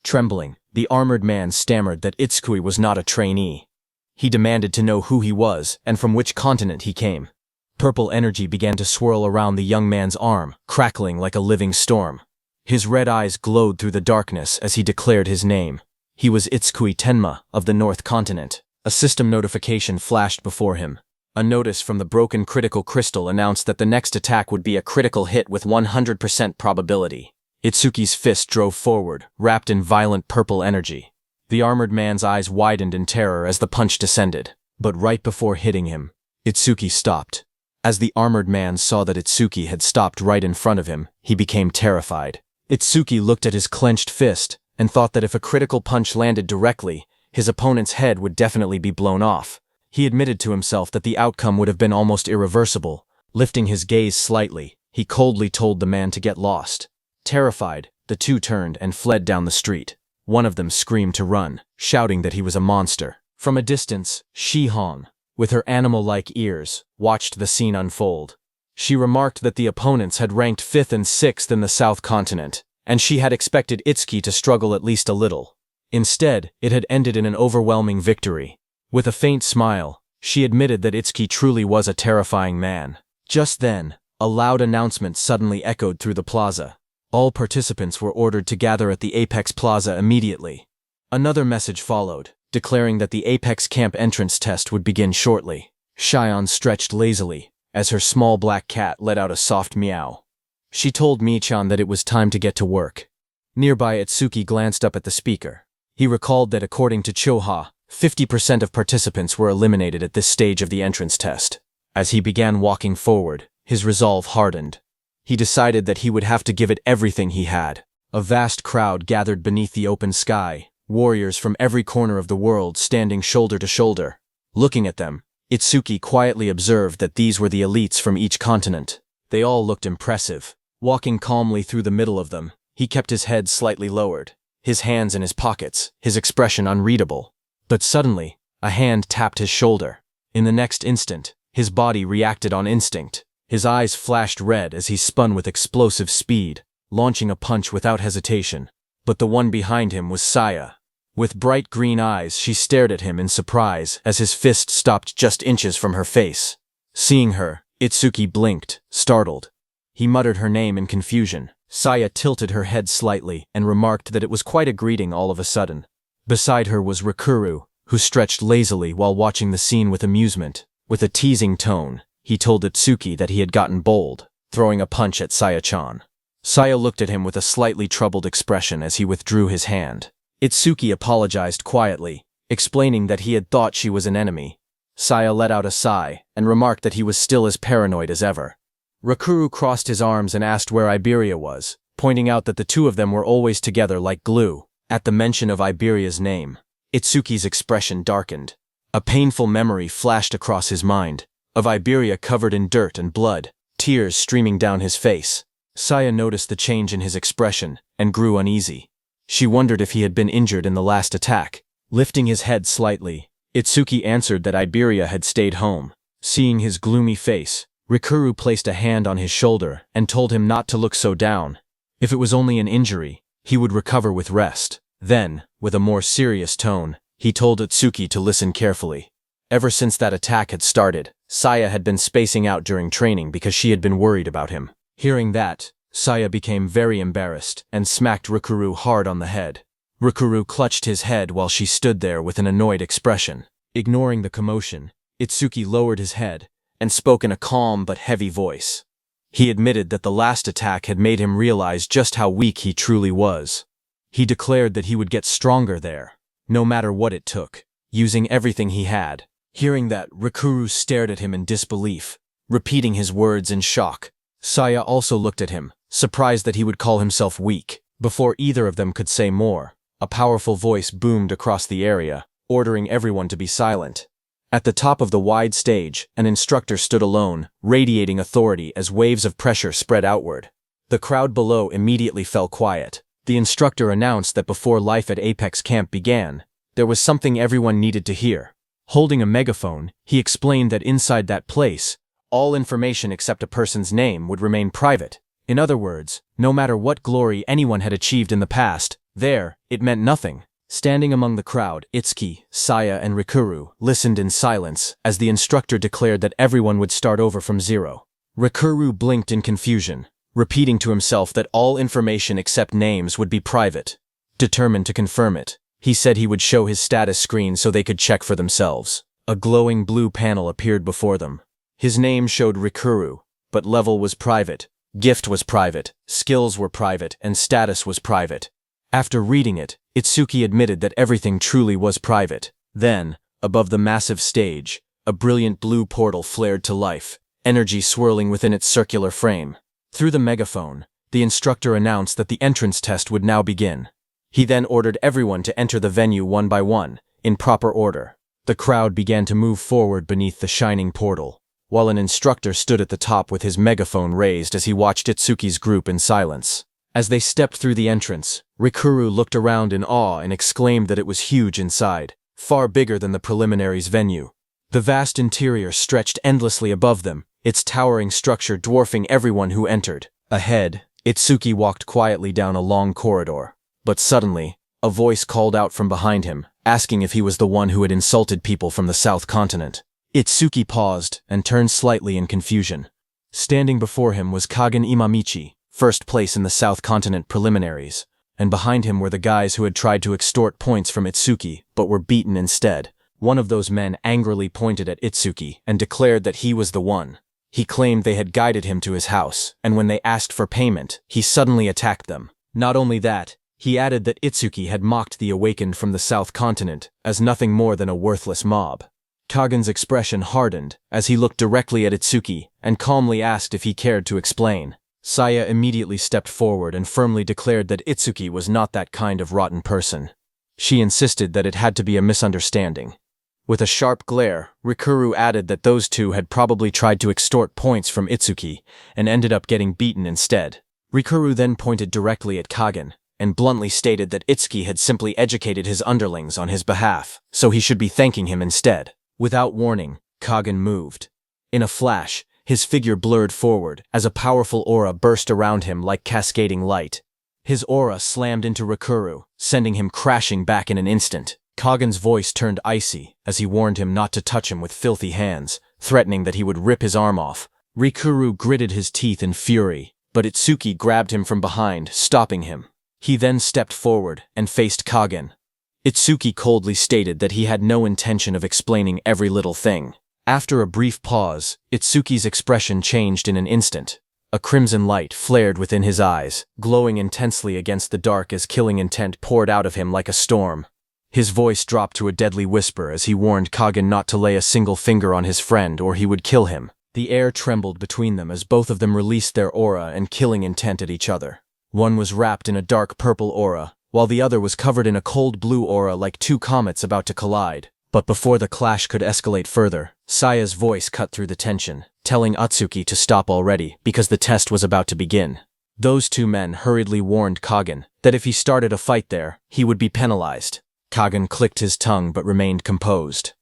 Speaker 1: Trembling, the armored man stammered that Itsuki was not a trainee. He demanded to know who he was and from which continent he came. Purple energy began to swirl around the young man's arm, crackling like a living storm. His red eyes glowed through the darkness as he declared his name. He was Itsuki Tenma of the North Continent. A system notification flashed before him. A notice from the broken critical crystal announced that the next attack would be a critical hit with 100% probability. Itsuki's fist drove forward, wrapped in violent purple energy. The armored man's eyes widened in terror as the punch descended. But right before hitting him, Itsuki stopped. As the armored man saw that Itsuki had stopped right in front of him, he became terrified. Itsuki looked at his clenched fist and thought that if a critical punch landed directly, his opponent's head would definitely be blown off. He admitted to himself that the outcome would have been almost irreversible. Lifting his gaze slightly, he coldly told the man to get lost. Terrified, the two turned and fled down the street. One of them screamed to run, shouting that he was a monster. From a distance, Shi-hong, with her animal-like ears, watched the scene unfold. She remarked that the opponents had ranked 5th and 6th in the South Continent, and she had expected Itsuki to struggle at least a little. Instead, it had ended in an overwhelming victory. With a faint smile, she admitted that Itsuki truly was a terrifying man. Just then, a loud announcement suddenly echoed through the plaza. All participants were ordered to gather at the Apex Plaza immediately. Another message followed, declaring that the Apex Camp entrance test would begin shortly. Shion stretched lazily, as her small black cat let out a soft meow. She told Michan that it was time to get to work. Nearby, Itsuki glanced up at the speaker. He recalled that according to Choha, 50% of participants were eliminated at this stage of the entrance test. As he began walking forward, his resolve hardened. He decided that he would have to give it everything he had. A vast crowd gathered beneath the open sky, warriors from every corner of the world standing shoulder to shoulder. Looking at them, Itsuki quietly observed that these were the elites from each continent. They all looked impressive. Walking calmly through the middle of them, he kept his head slightly lowered, his hands in his pockets, his expression unreadable. But suddenly, a hand tapped his shoulder. In the next instant, his body reacted on instinct. His eyes flashed red as he spun with explosive speed, launching a punch without hesitation. But the one behind him was Saya. With bright green eyes, she stared at him in surprise as his fist stopped just inches from her face. Seeing her, Itsuki blinked, startled. He muttered her name in confusion. Saya tilted her head slightly and remarked that it was quite a greeting all of a sudden. Beside her was Rikuru, who stretched lazily while watching the scene with amusement. With a teasing tone, he told Itsuki that he had gotten bold, throwing a punch at Saya-chan. Saya looked at him with a slightly troubled expression as he withdrew his hand. Itsuki apologized quietly, explaining that he had thought she was an enemy. Saya let out a sigh and remarked that he was still as paranoid as ever. Rikuru crossed his arms and asked where Iberia was, pointing out that the two of them were always together like glue. At the mention of Iberia's name, Itsuki's expression darkened. A painful memory flashed across his mind, of Iberia covered in dirt and blood, tears streaming down his face. Saya noticed the change in his expression and grew uneasy. She wondered if he had been injured in the last attack. Lifting his head slightly, Itsuki answered that Iberia had stayed home. Seeing his gloomy face, Rikuru placed a hand on his shoulder and told him not to look so down. If it was only an injury, he would recover with rest. Then, with a more serious tone, he told Itsuki to listen carefully. Ever since that attack had started, Saya had been spacing out during training because she had been worried about him. Hearing that, Saya became very embarrassed and smacked Rikuru hard on the head. Rikuru clutched his head while she stood there with an annoyed expression. Ignoring the commotion, Itsuki lowered his head and spoke in a calm but heavy voice. He admitted that the last attack had made him realize just how weak he truly was. He declared that he would get stronger there, no matter what it took, using everything he had. Hearing that, Rikuru stared at him in disbelief, repeating his words in shock. Saya also looked at him, surprised that he would call himself weak. Before either of them could say more, a powerful voice boomed across the area, ordering everyone to be silent. At the top of the wide stage, an instructor stood alone, radiating authority as waves of pressure spread outward. The crowd below immediately fell quiet. The instructor announced that before life at Apex Camp began, there was something everyone needed to hear. Holding a megaphone, he explained that inside that place, all information except a person's name would remain private. In other words, no matter what glory anyone had achieved in the past, it meant nothing. Standing among the crowd, Itsuki, Saya, and Rikuru listened in silence as the instructor declared that everyone would start over from zero. Rikuru blinked in confusion, repeating to himself that all information except names would be private. Determined to confirm it, he said he would show his status screen so they could check for themselves. A glowing blue panel appeared before them. His name showed Rikuru, but level was private, gift was private, skills were private, and status was private. After reading it, Itsuki admitted that everything truly was private. Then, above the massive stage, a brilliant blue portal flared to life, energy swirling within its circular frame. Through the megaphone, the instructor announced that the entrance test would now begin. He then ordered everyone to enter the venue one by one, in proper order. The crowd began to move forward beneath the shining portal, while an instructor stood at the top with his megaphone raised as he watched Itsuki's group in silence. As they stepped through the entrance, Rikuru looked around in awe and exclaimed that it was huge inside, far bigger than the preliminaries venue. The vast interior stretched endlessly above them, its towering structure dwarfing everyone who entered. Ahead, Itsuki walked quietly down a long corridor. But suddenly, a voice called out from behind him, asking if he was the one who had insulted people from the South Continent. Itsuki paused and turned slightly in confusion. Standing before him was Kagen Imamichi, first place in the South Continent preliminaries, and behind him were the guys who had tried to extort points from Itsuki but were beaten instead. One of those men angrily pointed at Itsuki and declared that he was the one. He claimed they had guided him to his house, and when they asked for payment, he suddenly attacked them. Not only that, he added that Itsuki had mocked the awakened from the South Continent as nothing more than a worthless mob. Kagen's expression hardened as he looked directly at Itsuki and calmly asked if he cared to explain. Saya immediately stepped forward and firmly declared that Itsuki was not that kind of rotten person. She insisted that it had to be a misunderstanding. With a sharp glare, Rikuru added that those two had probably tried to extort points from Itsuki and ended up getting beaten instead. Rikuru then pointed directly at Kagen and bluntly stated that Itsuki had simply educated his underlings on his behalf, so he should be thanking him instead. Without warning, Kagen moved. In a flash, his figure blurred forward as a powerful aura burst around him like cascading light. His aura slammed into Rikuru, sending him crashing back in an instant. Kagen's voice turned icy as he warned him not to touch him with filthy hands, threatening that he would rip his arm off. Rikuru gritted his teeth in fury, but Itsuki grabbed him from behind, stopping him. He then stepped forward and faced Kagen. Itsuki coldly stated that he had no intention of explaining every little thing. After a brief pause, Itsuki's expression changed in an instant. A crimson light flared within his eyes, glowing intensely against the dark as killing intent poured out of him like a storm. His voice dropped to a deadly whisper as he warned Kagen not to lay a single finger on his friend or he would kill him. The air trembled between them as both of them released their aura and killing intent at each other. One was wrapped in a dark purple aura, while the other was covered in a cold blue aura like two comets about to collide. But before the clash could escalate further, Saya's voice cut through the tension, telling Atsuki to stop already because the test was about to begin. Those two men hurriedly warned Kagan that if he started a fight there, he would be penalized. Kagan clicked his tongue but remained composed.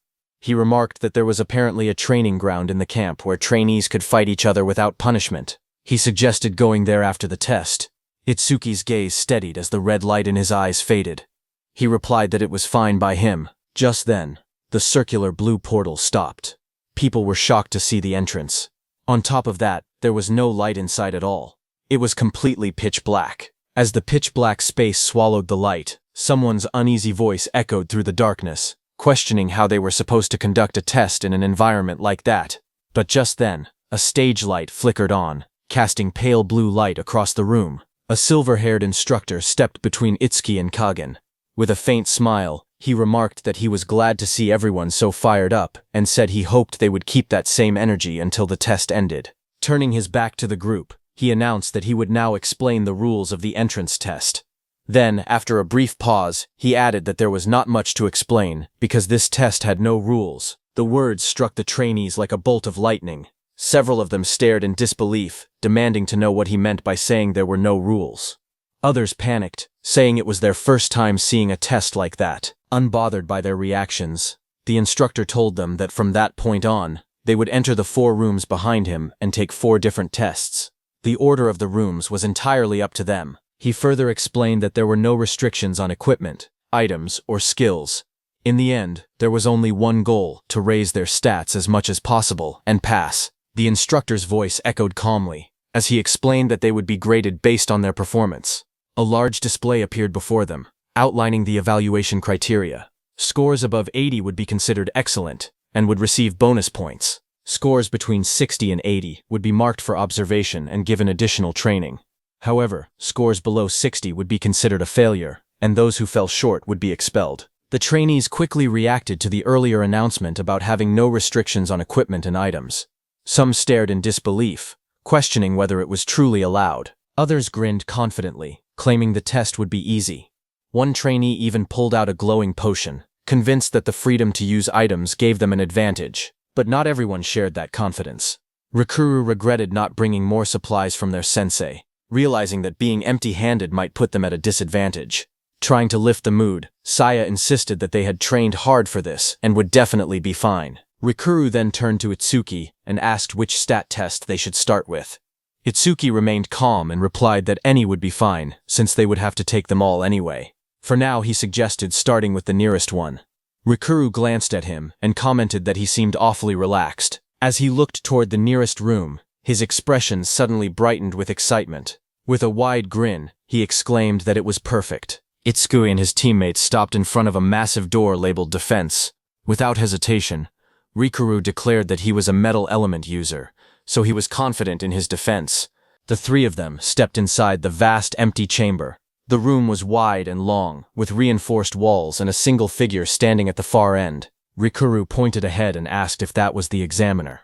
Speaker 1: He remarked that there was apparently a training ground in the camp where trainees could fight each other without punishment. He suggested going there after the test. Itsuki's gaze steadied as the red light in his eyes faded. He replied that it was fine by him. Just then, the circular blue portal stopped. People were shocked to see the entrance. On top of that, there was no light inside at all. It was completely pitch black. As the pitch black space swallowed the light, someone's uneasy voice echoed through the darkness, questioning how they were supposed to conduct a test in an environment like that. But just then, a stage light flickered on, casting pale blue light across the room. A silver-haired instructor stepped between Itsuki and Kagan. With a faint smile, he remarked that he was glad to see everyone so fired up and said he hoped they would keep that same energy until the test ended. Turning his back to the group, he announced that he would now explain the rules of the entrance test. Then, after a brief pause, he added that there was not much to explain because this test had no rules. The words struck the trainees like a bolt of lightning. Several of them stared in disbelief, demanding to know what he meant by saying there were no rules. Others panicked, saying it was their first time seeing a test like that. Unbothered by their reactions, the instructor told them that from that point on, they would enter the 4 rooms behind him and take 4 different tests. The order of the rooms was entirely up to them. He further explained that there were no restrictions on equipment, items, or skills. In the end, there was only one goal: to raise their stats as much as possible and pass. The instructor's voice echoed calmly, as he explained that they would be graded based on their performance. A large display appeared before them, outlining the evaluation criteria. Scores above 80 would be considered excellent and would receive bonus points. Scores between 60 and 80 would be marked for observation and given additional training. However, scores below 60 would be considered a failure, and those who fell short would be expelled. The trainees quickly reacted to the earlier announcement about having no restrictions on equipment and items. Some stared in disbelief, questioning whether it was truly allowed. Others grinned confidently, claiming the test would be easy. One trainee even pulled out a glowing potion, convinced that the freedom to use items gave them an advantage. But not everyone shared that confidence. Rikuru regretted not bringing more supplies from their sensei, realizing that being empty-handed might put them at a disadvantage. Trying to lift the mood, Saya insisted that they had trained hard for this and would definitely be fine. Rikuru then turned to Itsuki and asked which stat test they should start with. Itsuki remained calm and replied that any would be fine, since they would have to take them all anyway. For now, he suggested starting with the nearest one. Rikuru glanced at him and commented that he seemed awfully relaxed. As he looked toward the nearest room, his expression suddenly brightened with excitement. With a wide grin, he exclaimed that it was perfect. Itsuki and his teammates stopped in front of a massive door labeled Defense. Without hesitation, Rikuru declared that he was a metal element user, so he was confident in his defense. The 3 of them stepped inside the vast empty chamber. The room was wide and long, with reinforced walls and a single figure standing at the far end. Rikuru pointed ahead and asked if that was the examiner.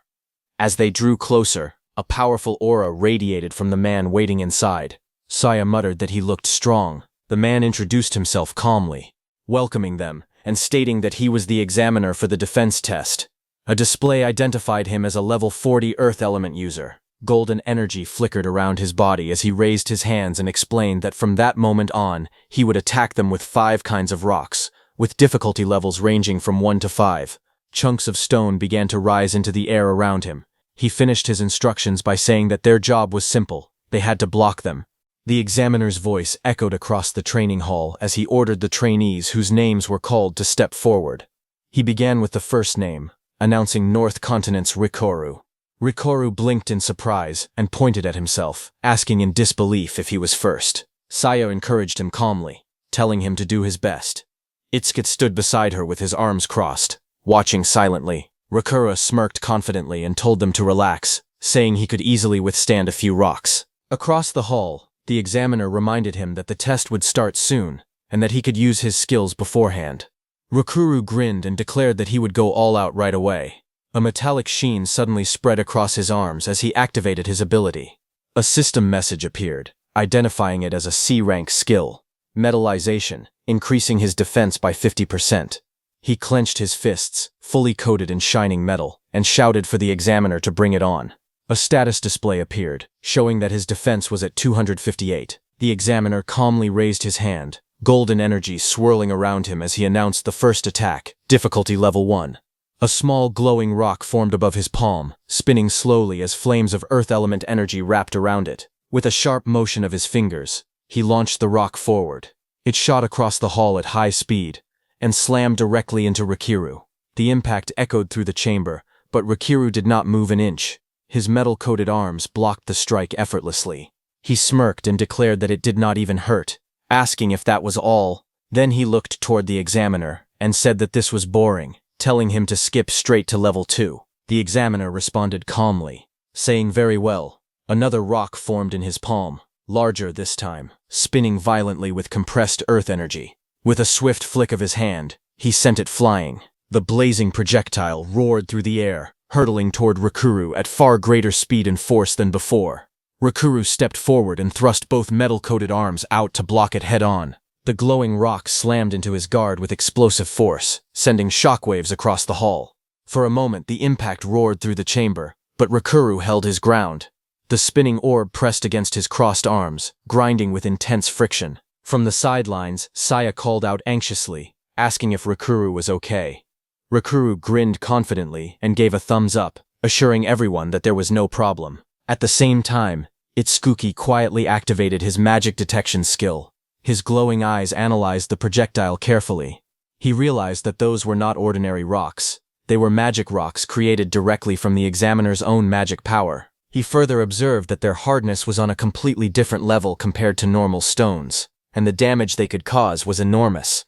Speaker 1: As they drew closer, a powerful aura radiated from the man waiting inside. Saya muttered that he looked strong. The man introduced himself calmly, welcoming them and stating that he was the examiner for the defense test. A display identified him as a level 40 earth element user. Golden energy flickered around his body as he raised his hands and explained that from that moment on, he would attack them with 5 kinds of rocks, with difficulty levels ranging from 1 to 5. Chunks of stone began to rise into the air around him. He finished his instructions by saying that their job was simple: they had to block them. The examiner's voice echoed across the training hall as he ordered the trainees whose names were called to step forward. He began with the first name, announcing North Continent's Rikuru. Rikuru blinked in surprise and pointed at himself, asking in disbelief if he was first. Saya encouraged him calmly, telling him to do his best. Itsuki stood beside her with his arms crossed, watching silently. Rikuru smirked confidently and told them to relax, saying he could easily withstand a few rocks. Across the hall, the examiner reminded him that the test would start soon, and that he could use his skills beforehand. Rikuru grinned and declared that he would go all out right away. A metallic sheen suddenly spread across his arms as he activated his ability. A system message appeared, identifying it as a C-rank skill, Metallization, increasing his defense by 50%. He clenched his fists, fully coated in shining metal, and shouted for the examiner to bring it on. A status display appeared, showing that his defense was at 258. The examiner calmly raised his hand, golden energy swirling around him as he announced the first attack, difficulty level 1. A small glowing rock formed above his palm, spinning slowly as flames of earth element energy wrapped around it. With a sharp motion of his fingers, he launched the rock forward. It shot across the hall at high speed and slammed directly into Rikiru. The impact echoed through the chamber, but Rikiru did not move an inch. His metal-coated arms blocked the strike effortlessly. He smirked and declared that it did not even hurt, asking if that was all. Then he looked toward the examiner and said that this was boring, telling him to skip straight to level 2. The examiner responded calmly, saying very well. Another rock formed in his palm, larger this time, spinning violently with compressed earth energy. With a swift flick of his hand, he sent it flying. The blazing projectile roared through the air, hurtling toward Rikiru at far greater speed and force than before. Rikiru stepped forward and thrust both metal-coated arms out to block it head-on. The glowing rock slammed into his guard with explosive force, sending shockwaves across the hall. For a moment the impact roared through the chamber, but Rikiru held his ground. The spinning orb pressed against his crossed arms, grinding with intense friction. From the sidelines, Saya called out anxiously, asking if Rikiru was okay. Rikiru grinned confidently and gave a thumbs up, assuring everyone that there was no problem. At the same time, Itsuki quietly activated his magic detection skill. His glowing eyes analyzed the projectile carefully. He realized that those were not ordinary rocks. They were magic rocks created directly from the examiner's own magic power. He further observed that their hardness was on a completely different level compared to normal stones, and the damage they could cause was enormous.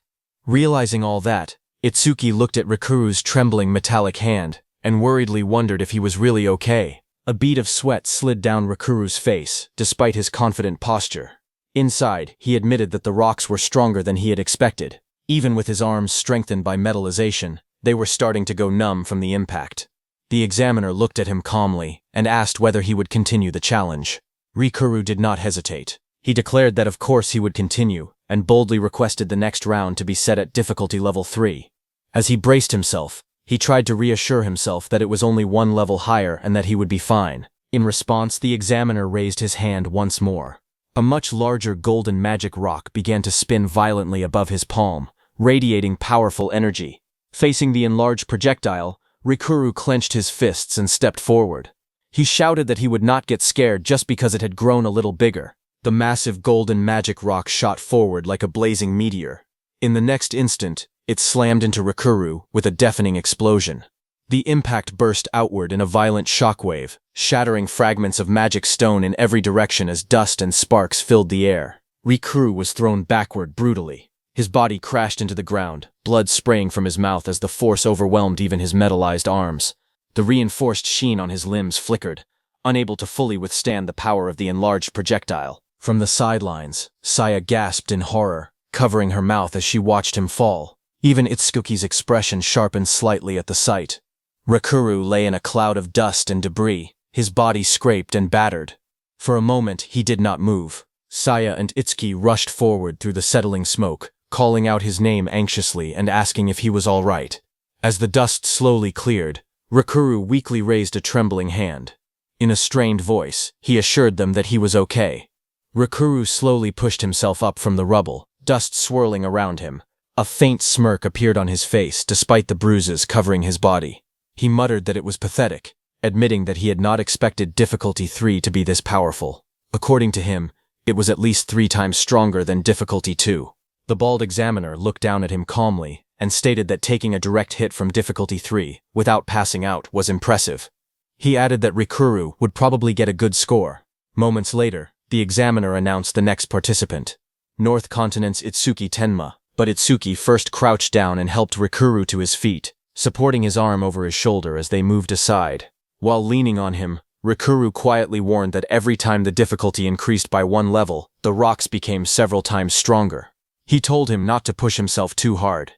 Speaker 1: Realizing all that, Itsuki looked at Rikuru's trembling metallic hand and worriedly wondered if he was really okay. A bead of sweat slid down Rikuru's face, despite his confident posture. Inside, he admitted that the rocks were stronger than he had expected. Even with his arms strengthened by metallization, they were starting to go numb from the impact. The examiner looked at him calmly and asked whether he would continue the challenge. Rikuru did not hesitate. He declared that of course he would continue, and boldly requested the next round to be set at difficulty level 3. As he braced himself, he tried to reassure himself that it was only one level higher and that he would be fine. In response, the examiner raised his hand once more. A much larger golden magic rock began to spin violently above his palm, radiating powerful energy. Facing the enlarged projectile, Rikuru clenched his fists and stepped forward. He shouted that he would not get scared just because it had grown a little bigger. The massive golden magic rock shot forward like a blazing meteor. In the next instant, it slammed into Rikuru with a deafening explosion. The impact burst outward in a violent shockwave, shattering fragments of magic stone in every direction as dust and sparks filled the air. Rikuru was thrown backward brutally. His body crashed into the ground, blood spraying from his mouth as the force overwhelmed even his metallized arms. The reinforced sheen on his limbs flickered, unable to fully withstand the power of the enlarged projectile. From the sidelines, Saya gasped in horror, covering her mouth as she watched him fall. Even Itsuki's expression sharpened slightly at the sight. Rikuru lay in a cloud of dust and debris, his body scraped and battered. For a moment, he did not move. Saya and Itsuki rushed forward through the settling smoke, calling out his name anxiously and asking if he was all right. As the dust slowly cleared, Rikuru weakly raised a trembling hand. In a strained voice, he assured them that he was okay. Rikuru slowly pushed himself up from the rubble, dust swirling around him. A faint smirk appeared on his face despite the bruises covering his body. He muttered that it was pathetic, admitting that he had not expected difficulty 3 to be this powerful. According to him, it was at least 3 times stronger than difficulty 2. The bald examiner looked down at him calmly and stated that taking a direct hit from difficulty 3 without passing out was impressive. He added that Rikuru would probably get a good score. Moments later, the examiner announced the next participant, North Continent's Itsuki Tenma, but Itsuki first crouched down and helped Rikuru to his feet, supporting his arm over his shoulder as they moved aside. While leaning on him, Rikuru quietly warned that every time the difficulty increased by 1 level, the rocks became several times stronger. He told him not to push himself too hard.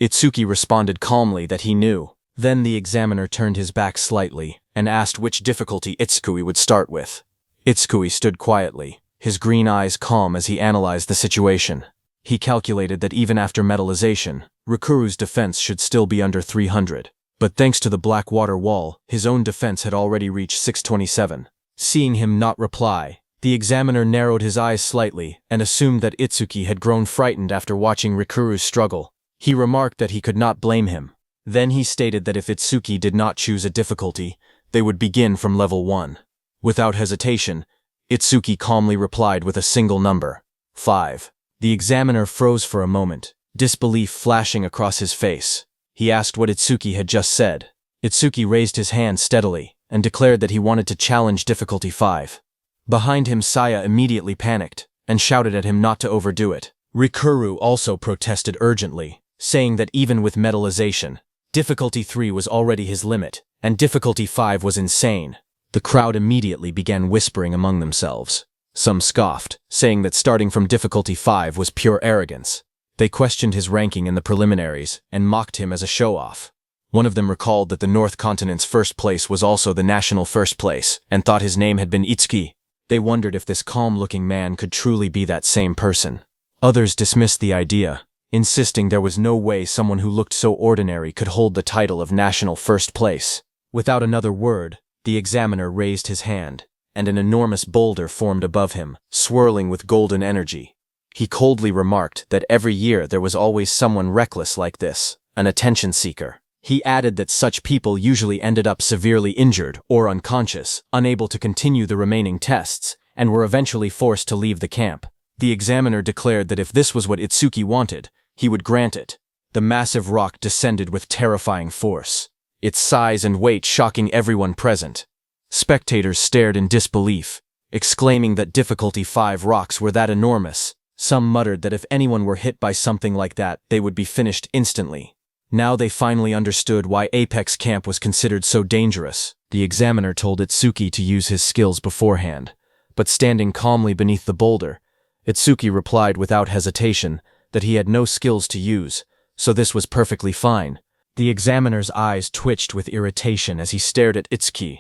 Speaker 1: Itsuki responded calmly that he knew. Then the examiner turned his back slightly and asked which difficulty Itsuki would start with. Itsuki stood quietly, his green eyes calm as he analyzed the situation. He calculated that even after metallization, Rikuru's defense should still be under 300. But thanks to the black water wall, his own defense had already reached 627. Seeing him not reply, the examiner narrowed his eyes slightly and assumed that Itsuki had grown frightened after watching Rikuru's struggle. He remarked that he could not blame him. Then he stated that if Itsuki did not choose a difficulty, they would begin from level 1. Without hesitation, Itsuki calmly replied with a single number, 5. The examiner froze for a moment, disbelief flashing across his face. He asked what Itsuki had just said. Itsuki raised his hand steadily and declared that he wanted to challenge difficulty 5. Behind him, Saya immediately panicked and shouted at him not to overdo it. Rikuru also protested urgently, saying that even with metallization, difficulty 3 was already his limit, and difficulty 5 was insane. The crowd immediately began whispering among themselves. Some scoffed, saying that starting from difficulty 5 was pure arrogance. They questioned his ranking in the preliminaries and mocked him as a show-off. One of them recalled that the North Continent's first place was also the national first place, and thought his name had been Itsuki. They wondered if this calm-looking man could truly be that same person. Others dismissed the idea, insisting there was no way someone who looked so ordinary could hold the title of national first place. Without another word, the examiner raised his hand, and an enormous boulder formed above him, swirling with golden energy. He coldly remarked that every year there was always someone reckless like this, an attention seeker. He added that such people usually ended up severely injured or unconscious, unable to continue the remaining tests, and were eventually forced to leave the camp. The examiner declared that if this was what Itsuki wanted, he would grant it. The massive rock descended with terrifying force, its size and weight shocking everyone present. Spectators stared in disbelief, exclaiming that difficulty 5 rocks were that enormous. Some muttered that if anyone were hit by something like that, they would be finished instantly. Now they finally understood why Apex Camp was considered so dangerous. The examiner told Itsuki to use his skills beforehand, but standing calmly beneath the boulder, Itsuki replied without hesitation that he had no skills to use, so this was perfectly fine. The examiner's eyes twitched with irritation as he stared at Itsuki.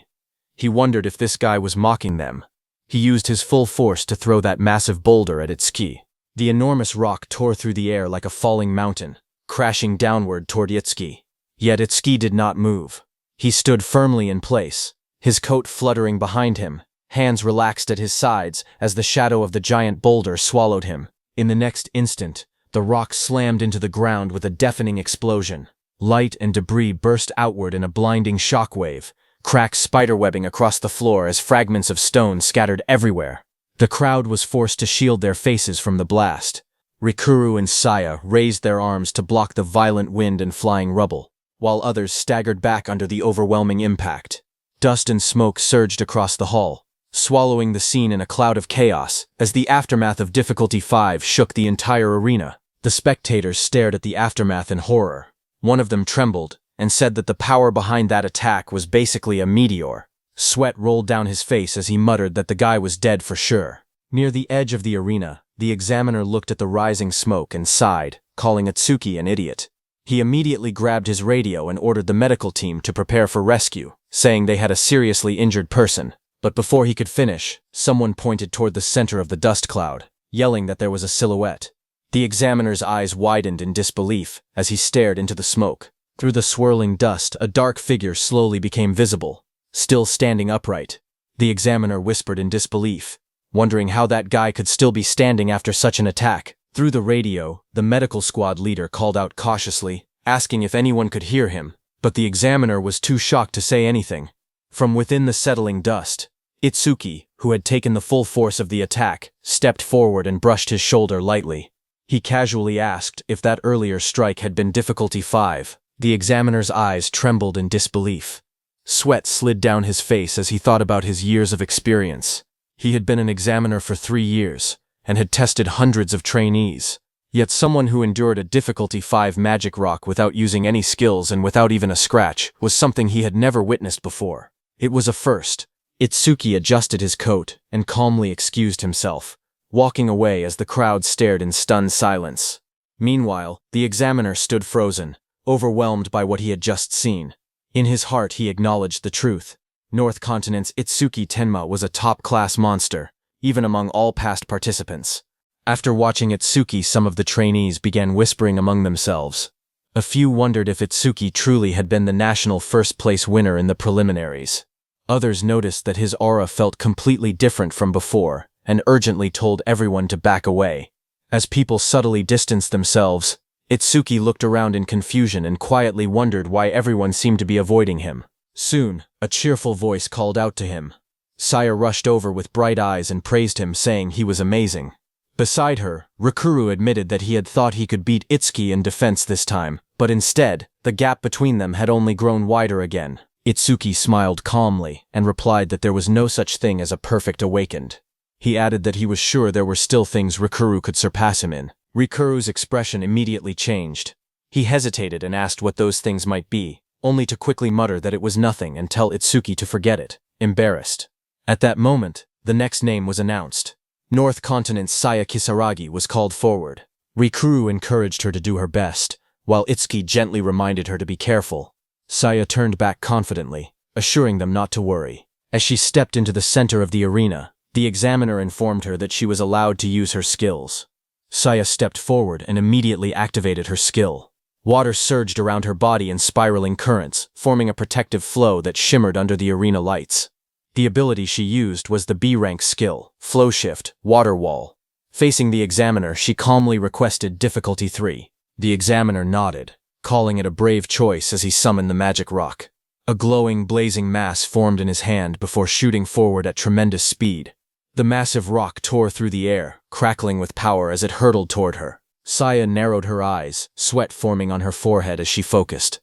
Speaker 1: He wondered if this guy was mocking them. He used his full force to throw that massive boulder at Itsuki. The enormous rock tore through the air like a falling mountain, crashing downward toward Itsuki. Yet Itsuki did not move. He stood firmly in place, his coat fluttering behind him, hands relaxed at his sides as the shadow of the giant boulder swallowed him. In the next instant, the rock slammed into the ground with a deafening explosion. Light and debris burst outward in a blinding shockwave, cracks spiderwebbing across the floor as fragments of stone scattered everywhere. The crowd was forced to shield their faces from the blast. Rikuru and Saya raised their arms to block the violent wind and flying rubble, while others staggered back under the overwhelming impact. Dust and smoke surged across the hall, swallowing the scene in a cloud of chaos as the aftermath of difficulty 5 shook the entire arena. The spectators stared at the aftermath in horror. One of them trembled and said that the power behind that attack was basically a meteor. Sweat rolled down his face as he muttered that the guy was dead for sure. Near the edge of the arena, the examiner looked at the rising smoke and sighed, calling Itsuki an idiot. He immediately grabbed his radio and ordered the medical team to prepare for rescue, saying they had a seriously injured person. But before he could finish, someone pointed toward the center of the dust cloud, yelling that there was a silhouette. The examiner's eyes widened in disbelief as he stared into the smoke. Through the swirling dust, a dark figure slowly became visible, still standing upright. The examiner whispered in disbelief, wondering how that guy could still be standing after such an attack. Through the radio, the medical squad leader called out cautiously, asking if anyone could hear him, but the examiner was too shocked to say anything. From within the settling dust, Itsuki, who had taken the full force of the attack, stepped forward and brushed his shoulder lightly. He casually asked if that earlier strike had been difficulty 5. The examiner's eyes trembled in disbelief. Sweat slid down his face as he thought about his years of experience. He had been an examiner for 3 years, and had tested hundreds of trainees. Yet someone who endured a difficulty 5 magic rock without using any skills and without even a scratch was something he had never witnessed before. It was a first. Itsuki adjusted his coat and calmly excused himself, walking away as the crowd stared in stunned silence. Meanwhile, the examiner stood frozen, overwhelmed by what he had just seen. In his heart he acknowledged the truth. North Continent's Itsuki Tenma was a top-class monster, even among all past participants. After watching Itsuki, some of the trainees began whispering among themselves. A few wondered if Itsuki truly had been the national first-place winner in the preliminaries. Others noticed that his aura felt completely different from before, and urgently told everyone to back away. As people subtly distanced themselves, Itsuki looked around in confusion and quietly wondered why everyone seemed to be avoiding him. Soon, a cheerful voice called out to him. Saya rushed over with bright eyes and praised him, saying he was amazing. Beside her, Rikuru admitted that he had thought he could beat Itsuki in defense this time, but instead, the gap between them had only grown wider again. Itsuki smiled calmly and replied that there was no such thing as a perfect awakened. He added that he was sure there were still things Rikuru could surpass him in. Rikuru's expression immediately changed. He hesitated and asked what those things might be, only to quickly mutter that it was nothing and tell Itsuki to forget it, embarrassed. At that moment, the next name was announced. North Continent's Saya Kisaragi was called forward. Rikuru encouraged her to do her best, while Itsuki gently reminded her to be careful. Saya turned back confidently, assuring them not to worry. As she stepped into the center of the arena, the examiner informed her that she was allowed to use her skills. Saya stepped forward and immediately activated her skill. Water surged around her body in spiraling currents, forming a protective flow that shimmered under the arena lights. The ability she used was the B-rank skill, Flow Shift, Water Wall. Facing the examiner, she calmly requested difficulty 3. The examiner nodded, calling it a brave choice as he summoned the magic rock. A glowing, blazing mass formed in his hand before shooting forward at tremendous speed. The massive rock tore through the air, crackling with power as it hurtled toward her. Saya narrowed her eyes, sweat forming on her forehead as she focused.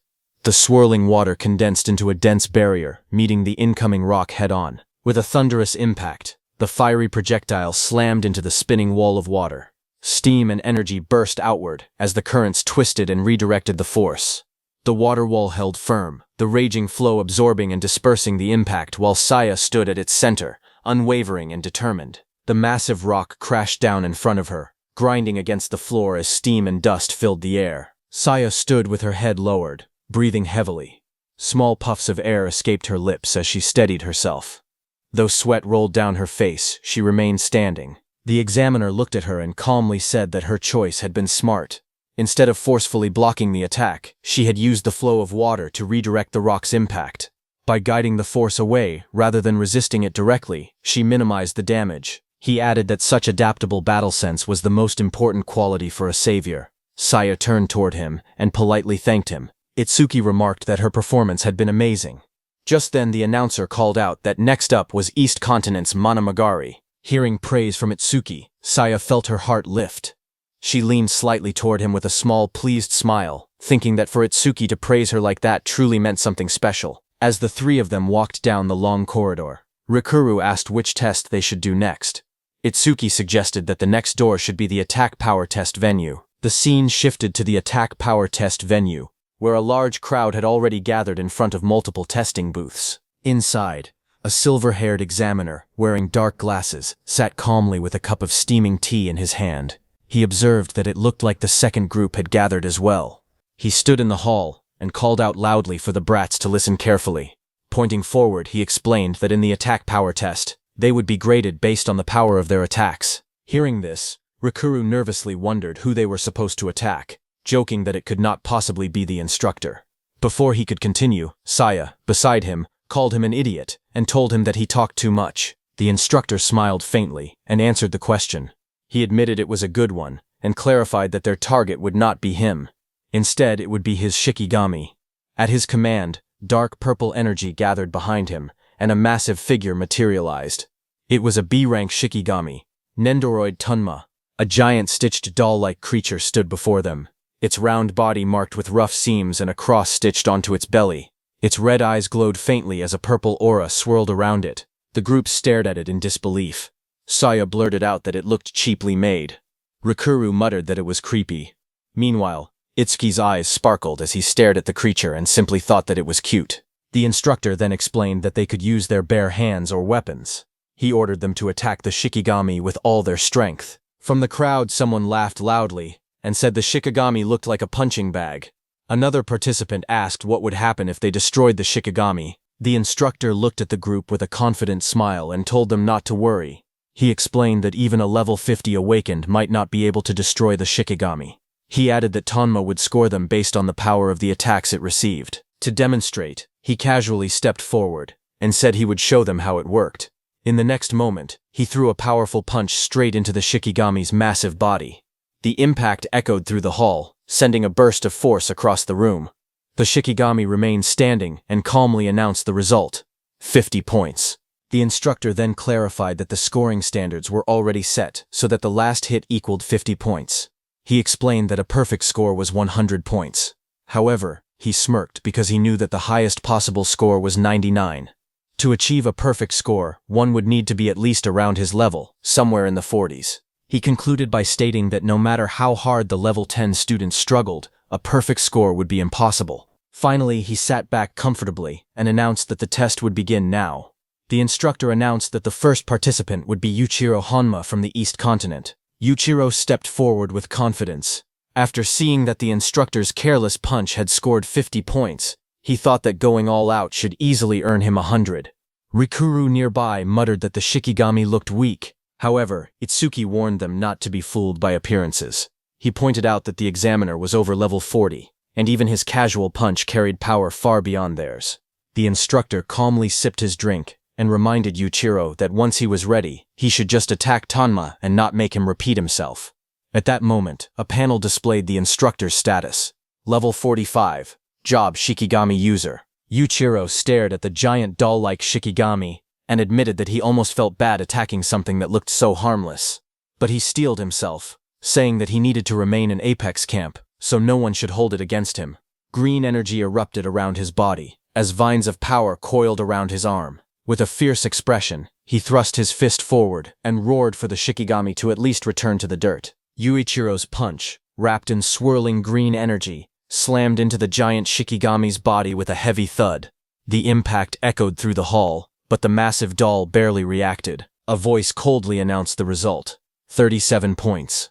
Speaker 1: The swirling water condensed into a dense barrier, meeting the incoming rock head-on. With a thunderous impact, the fiery projectile slammed into the spinning wall of water. Steam and energy burst outward as the currents twisted and redirected the force. The water wall held firm, the raging flow absorbing and dispersing the impact while Saya stood at its center, unwavering and determined. The massive rock crashed down in front of her, grinding against the floor as steam and dust filled the air. Saya stood with her head lowered, breathing heavily. Small puffs of air escaped her lips as she steadied herself. Though sweat rolled down her face, she remained standing. The examiner looked at her and calmly said that her choice had been smart. Instead of forcefully blocking the attack, she had used the flow of water to redirect the rock's impact. By guiding the force away, rather than resisting it directly, she minimized the damage. He added that such adaptable battle sense was the most important quality for a savior. Saya turned toward him and politely thanked him. Itsuki remarked that her performance had been amazing. Just then the announcer called out that next up was East Continent's Manamagari. Hearing praise from Itsuki, Saya felt her heart lift. She leaned slightly toward him with a small, pleased smile, thinking that for Itsuki to praise her like that truly meant something special. As the three of them walked down the long corridor, Rikuru asked which test they should do next. Itsuki suggested that the next door should be the attack power test venue. The scene shifted to the attack power test venue, where a large crowd had already gathered in front of multiple testing booths. Inside, a silver-haired examiner, wearing dark glasses, sat calmly with a cup of steaming tea in his hand. He observed that it looked like the second group had gathered as well. He stood in the hall and called out loudly for the brats to listen carefully. Pointing forward, he explained that in the attack power test, they would be graded based on the power of their attacks. Hearing this, Rikuru nervously wondered who they were supposed to attack, joking that it could not possibly be the instructor. Before he could continue, Saya, beside him, called him an idiot and told him that he talked too much. The instructor smiled faintly and answered the question. He admitted it was a good one and clarified that their target would not be him. Instead, it would be his Shikigami. At his command, dark purple energy gathered behind him, and a massive figure materialized. It was a B-rank Shikigami, Nendoroid Tunma. A giant stitched doll-like creature stood before them, its round body marked with rough seams and a cross stitched onto its belly. Its red eyes glowed faintly as a purple aura swirled around it. The group stared at it in disbelief. Saya blurted out that it looked cheaply made. Rikuru muttered that it was creepy. Meanwhile, Itsuki's eyes sparkled as he stared at the creature and simply thought that it was cute. The instructor then explained that they could use their bare hands or weapons. He ordered them to attack the Shikigami with all their strength. From the crowd, someone laughed loudly and said the Shikigami looked like a punching bag. Another participant asked what would happen if they destroyed the Shikigami. The instructor looked at the group with a confident smile and told them not to worry. He explained that even a level 50 awakened might not be able to destroy the Shikigami. He added that Tonma would score them based on the power of the attacks it received. To demonstrate, he casually stepped forward and said he would show them how it worked. In the next moment, he threw a powerful punch straight into the Shikigami's massive body. The impact echoed through the hall, sending a burst of force across the room. The Shikigami remained standing and calmly announced the result: 50 points. The instructor then clarified that the scoring standards were already set so that the last hit equaled 50 points. He explained that a perfect score was 100 points. However, he smirked because he knew that the highest possible score was 99. To achieve a perfect score, one would need to be at least around his level, somewhere in the 40s. He concluded by stating that no matter how hard the level 10 students struggled, a perfect score would be impossible. Finally, he sat back comfortably and announced that the test would begin now. The instructor announced that the first participant would be Yuichiro Honma from the East Continent. Yuichiro stepped forward with confidence. After seeing that the instructor's careless punch had scored 50 points, he thought that going all out should easily earn him 100. Rikuru nearby muttered that the Shikigami looked weak. However, Itsuki warned them not to be fooled by appearances. He pointed out that the examiner was over level 40, and even his casual punch carried power far beyond theirs. The instructor calmly sipped his drink and reminded Yuichiro that once he was ready, he should just attack Tonma and not make him repeat himself. At that moment, a panel displayed the instructor's status. Level 45. Job Shikigami User. Yuichiro stared at the giant doll-like Shikigami and admitted that he almost felt bad attacking something that looked so harmless. But he steeled himself, saying that he needed to remain in Apex Camp, so no one should hold it against him. Green energy erupted around his body, as vines of power coiled around his arm. With a fierce expression, he thrust his fist forward and roared for the Shikigami to at least return to the dirt. Yuichiro's punch, wrapped in swirling green energy, slammed into the giant Shikigami's body with a heavy thud. The impact echoed through the hall, but the massive doll barely reacted. A voice coldly announced the result: 37 points.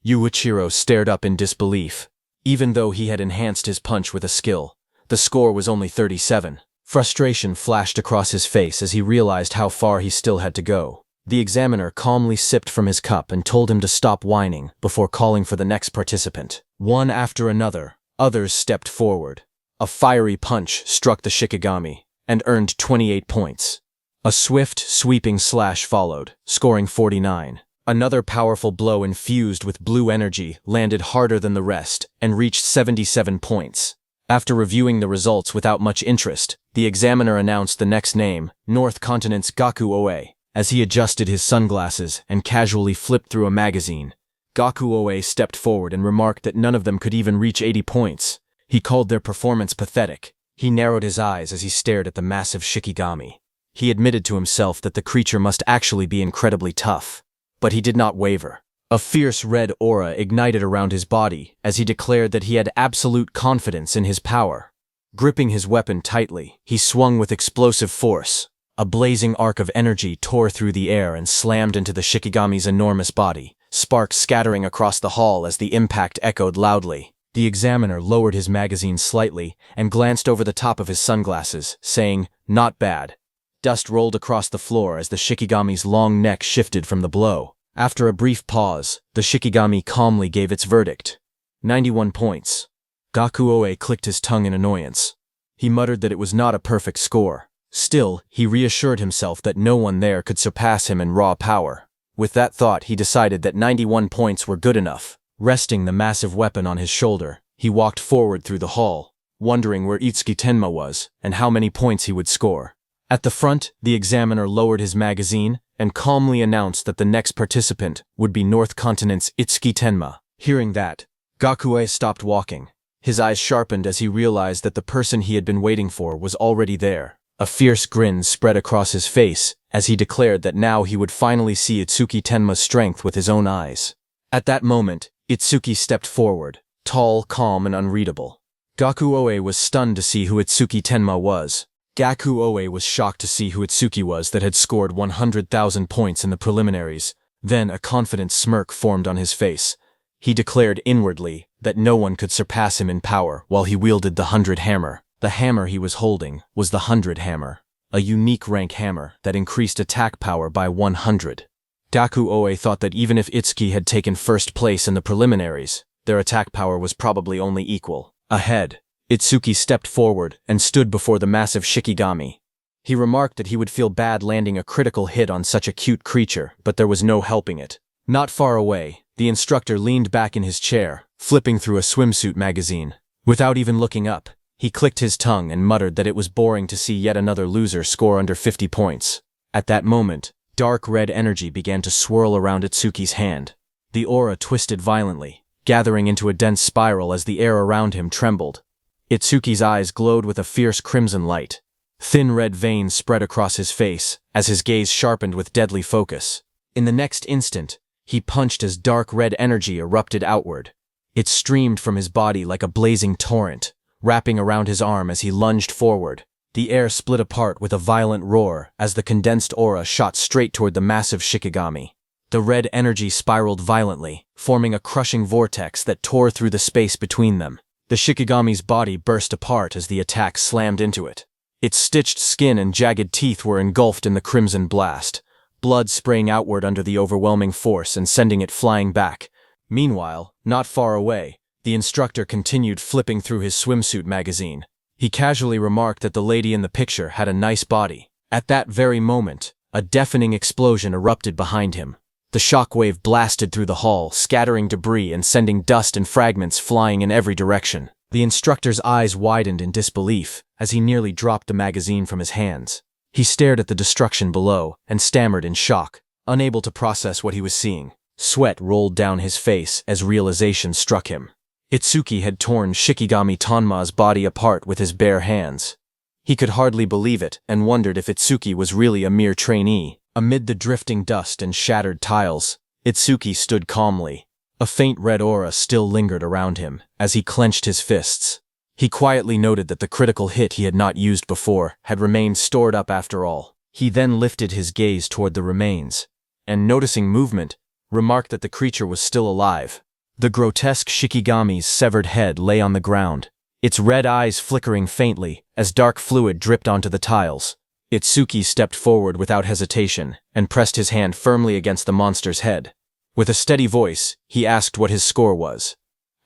Speaker 1: Yuichiro stared up in disbelief. Even though he had enhanced his punch with a skill, the score was only 37. Frustration flashed across his face as he realized how far he still had to go. The examiner calmly sipped from his cup and told him to stop whining before calling for the next participant. One after another, others stepped forward. A fiery punch struck the Shikigami and earned 28 points. A swift, sweeping slash followed, scoring 49. Another powerful blow infused with blue energy landed harder than the rest and reached 77 points. After reviewing the results without much interest, the examiner announced the next name, North Continent's Gaku Oe. As he adjusted his sunglasses and casually flipped through a magazine, Gaku Oe stepped forward and remarked that none of them could even reach 80 points. He called their performance pathetic. He narrowed his eyes as he stared at the massive Shikigami. He admitted to himself that the creature must actually be incredibly tough. But he did not waver. A fierce red aura ignited around his body as he declared that he had absolute confidence in his power. Gripping his weapon tightly, he swung with explosive force. A blazing arc of energy tore through the air and slammed into the Shikigami's enormous body, sparks scattering across the hall as the impact echoed loudly. The examiner lowered his magazine slightly and glanced over the top of his sunglasses, saying, "Not bad." Dust rolled across the floor as the Shikigami's long neck shifted from the blow. After a brief pause, the Shikigami calmly gave its verdict: 91 points. Gaku Oe clicked his tongue in annoyance. He muttered that it was not a perfect score. Still, he reassured himself that no one there could surpass him in raw power. With that thought, he decided that 91 points were good enough. Resting the massive weapon on his shoulder, he walked forward through the hall, wondering where Itsuki Tenma was and how many points he would score. At the front, the examiner lowered his magazine and calmly announced that the next participant would be North Continent's Itsuki Tenma. Hearing that, Gaku stopped walking. His eyes sharpened as he realized that the person he had been waiting for was already there. A fierce grin spread across his face as he declared that now he would finally see Itsuki Tenma's strength with his own eyes. At that moment, Itsuki stepped forward, tall, calm, and unreadable. Gaku Oe was stunned to see who Itsuki Tenma was. Gaku Oe was shocked to see who Itsuki was that had scored 100,000 points in the preliminaries. Then a confident smirk formed on his face. He declared inwardly that no one could surpass him in power while he wielded the 100 hammer. The hammer he was holding was the 100 hammer, a unique rank hammer that increased attack power by 100. Gaku Oe thought that even if Itsuki had taken first place in the preliminaries, their attack power was probably only equal. Ahead, Itsuki stepped forward and stood before the massive Shikigami. He remarked that he would feel bad landing a critical hit on such a cute creature, but there was no helping it. Not far away, the instructor leaned back in his chair, flipping through a swimsuit magazine. Without even looking up, he clicked his tongue and muttered that it was boring to see yet another loser score under 50 points. At that moment, dark red energy began to swirl around Itsuki's hand. The aura twisted violently, gathering into a dense spiral as the air around him trembled. Itsuki's eyes glowed with a fierce crimson light. Thin red veins spread across his face as his gaze sharpened with deadly focus. In the next instant, he punched as dark red energy erupted outward. It streamed from his body like a blazing torrent, wrapping around his arm as he lunged forward. The air split apart with a violent roar as the condensed aura shot straight toward the massive Shikigami. The red energy spiraled violently, forming a crushing vortex that tore through the space between them. The Shikigami's body burst apart as the attack slammed into it. Its stitched skin and jagged teeth were engulfed in the crimson blast, blood spraying outward under the overwhelming force and sending it flying back. Meanwhile, not far away, the instructor continued flipping through his swimsuit magazine. He casually remarked that the lady in the picture had a nice body. At that very moment, a deafening explosion erupted behind him. The shockwave blasted through the hall, scattering debris and sending dust and fragments flying in every direction. The instructor's eyes widened in disbelief as he nearly dropped the magazine from his hands. He stared at the destruction below and stammered in shock, unable to process what he was seeing. Sweat rolled down his face as realization struck him. Itsuki had torn Shikigami Tonma's body apart with his bare hands. He could hardly believe it and wondered if Itsuki was really a mere trainee. Amid the drifting dust and shattered tiles, Itsuki stood calmly. A faint red aura still lingered around him as he clenched his fists. He quietly noted that the critical hit he had not used before had remained stored up after all. He then lifted his gaze toward the remains, and noticing movement, remarked that the creature was still alive. The grotesque Shikigami's severed head lay on the ground, its red eyes flickering faintly as dark fluid dripped onto the tiles. Itsuki stepped forward without hesitation and pressed his hand firmly against the monster's head. With a steady voice, he asked what his score was.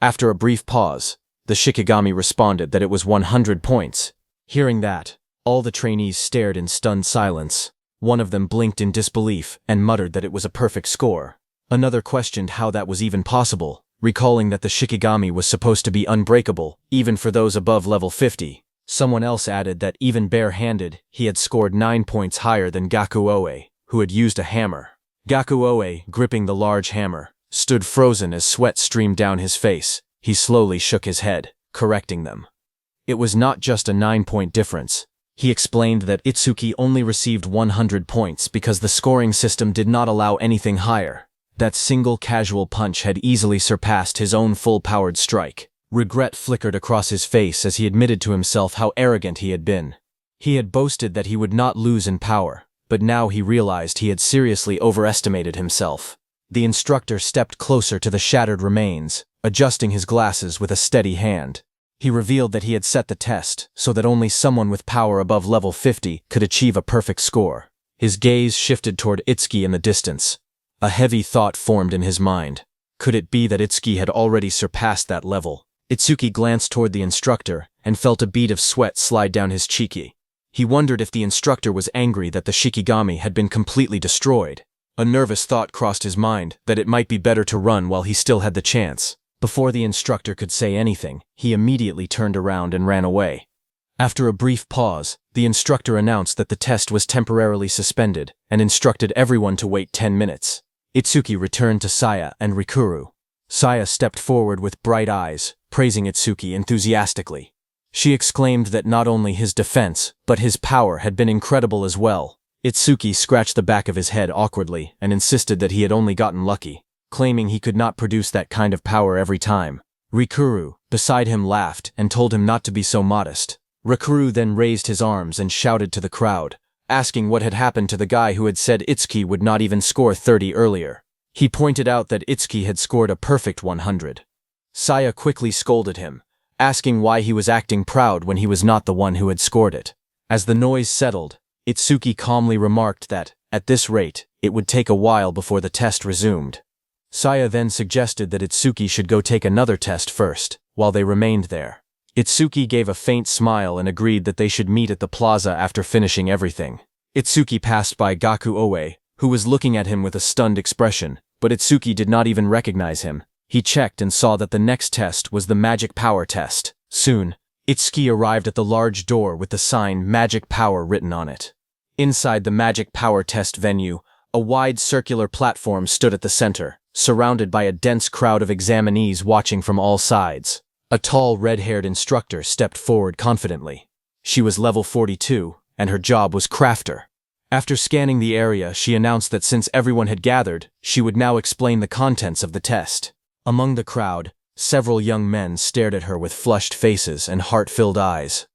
Speaker 1: After a brief pause, the Shikigami responded that it was 100 points. Hearing that, all the trainees stared in stunned silence. One of them blinked in disbelief and muttered that it was a perfect score. Another questioned how that was even possible, recalling that the Shikigami was supposed to be unbreakable, even for those above level 50. Someone else added that even bare-handed, he had scored 9 points higher than Gakuoe, who had used a hammer. Gakuoe, gripping the large hammer, stood frozen as sweat streamed down his face. He slowly shook his head, correcting them. It was not just a 9-point difference. He explained that Itsuki only received 100 points because the scoring system did not allow anything higher. That single casual punch had easily surpassed his own full-powered strike. Regret flickered across his face as he admitted to himself how arrogant he had been. He had boasted that he would not lose in power, but now he realized he had seriously overestimated himself. The instructor stepped closer to the shattered remains, adjusting his glasses with a steady hand. He revealed that he had set the test so that only someone with power above level 50 could achieve a perfect score. His gaze shifted toward Itsuki in the distance. A heavy thought formed in his mind. Could it be that Itsuki had already surpassed that level? Itsuki glanced toward the instructor and felt a bead of sweat slide down his cheek. He wondered if the instructor was angry that the Shikigami had been completely destroyed. A nervous thought crossed his mind that it might be better to run while he still had the chance. Before the instructor could say anything, he immediately turned around and ran away. After a brief pause, the instructor announced that the test was temporarily suspended and instructed everyone to wait 10 minutes. Itsuki returned to Saya and Rikuru. Saya stepped forward with bright eyes, praising Itsuki enthusiastically. She exclaimed that not only his defense, but his power had been incredible as well. Itsuki scratched the back of his head awkwardly and insisted that he had only gotten lucky, claiming he could not produce that kind of power every time. Rikuru, beside him, laughed and told him not to be so modest. Rikuru then raised his arms and shouted to the crowd, asking what had happened to the guy who had said Itsuki would not even score 30 earlier. He pointed out that Itsuki had scored a perfect 100. Saya quickly scolded him, asking why he was acting proud when he was not the one who had scored it. As the noise settled, Itsuki calmly remarked that, at this rate, it would take a while before the test resumed. Saya then suggested that Itsuki should go take another test first, while they remained there. Itsuki gave a faint smile and agreed that they should meet at the plaza after finishing everything. Itsuki passed by Gaku Oe, who was looking at him with a stunned expression, but Itsuki did not even recognize him. He checked and saw that the next test was the magic power test. Soon, Itsuki arrived at the large door with the sign Magic Power written on it. Inside the magic power test venue, a wide circular platform stood at the center, surrounded by a dense crowd of examinees watching from all sides. A tall, red-haired instructor stepped forward confidently. She was level 42, and her job was crafter. After scanning the area, she announced that since everyone had gathered, she would now explain the contents of the test. Among the crowd, several young men stared at her with flushed faces and heart-filled eyes.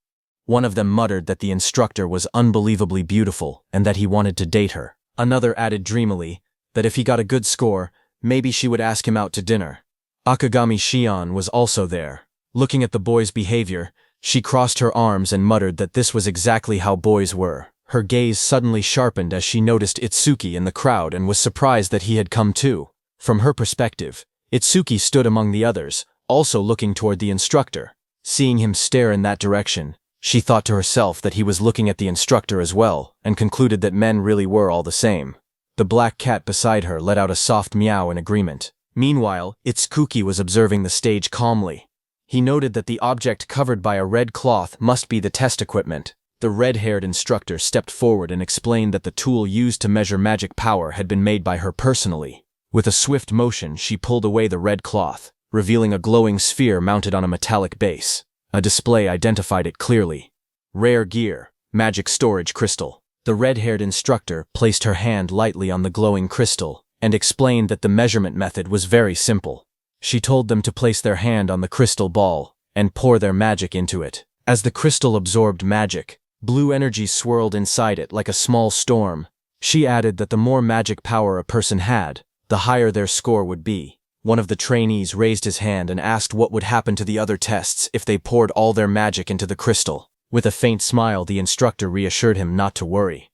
Speaker 1: One of them muttered that the instructor was unbelievably beautiful and that he wanted to date her. Another added dreamily that if he got a good score, maybe she would ask him out to dinner. Akagami Shion was also there. Looking at the boy's behavior, she crossed her arms and muttered that this was exactly how boys were. Her gaze suddenly sharpened as she noticed Itsuki in the crowd and was surprised that he had come too. From her perspective, Itsuki stood among the others, also looking toward the instructor. Seeing him stare in that direction, she thought to herself that he was looking at the instructor as well, and concluded that men really were all the same. The black cat beside her let out a soft meow in agreement. Meanwhile, Itsuki was observing the stage calmly. He noted that the object covered by a red cloth must be the test equipment. The red-haired instructor stepped forward and explained that the tool used to measure magic power had been made by her personally. With a swift motion, she pulled away the red cloth, revealing a glowing sphere mounted on a metallic base. A display identified it clearly. Rare gear, magic storage crystal. The red-haired instructor placed her hand lightly on the glowing crystal and explained that the measurement method was very simple. She told them to place their hand on the crystal ball and pour their magic into it. As the crystal absorbed magic, blue energy swirled inside it like a small storm. She added that the more magic power a person had, the higher their score would be. One of the trainees raised his hand and asked what would happen to the other tests if they poured all their magic into the crystal. With a faint smile, the instructor reassured him not to worry.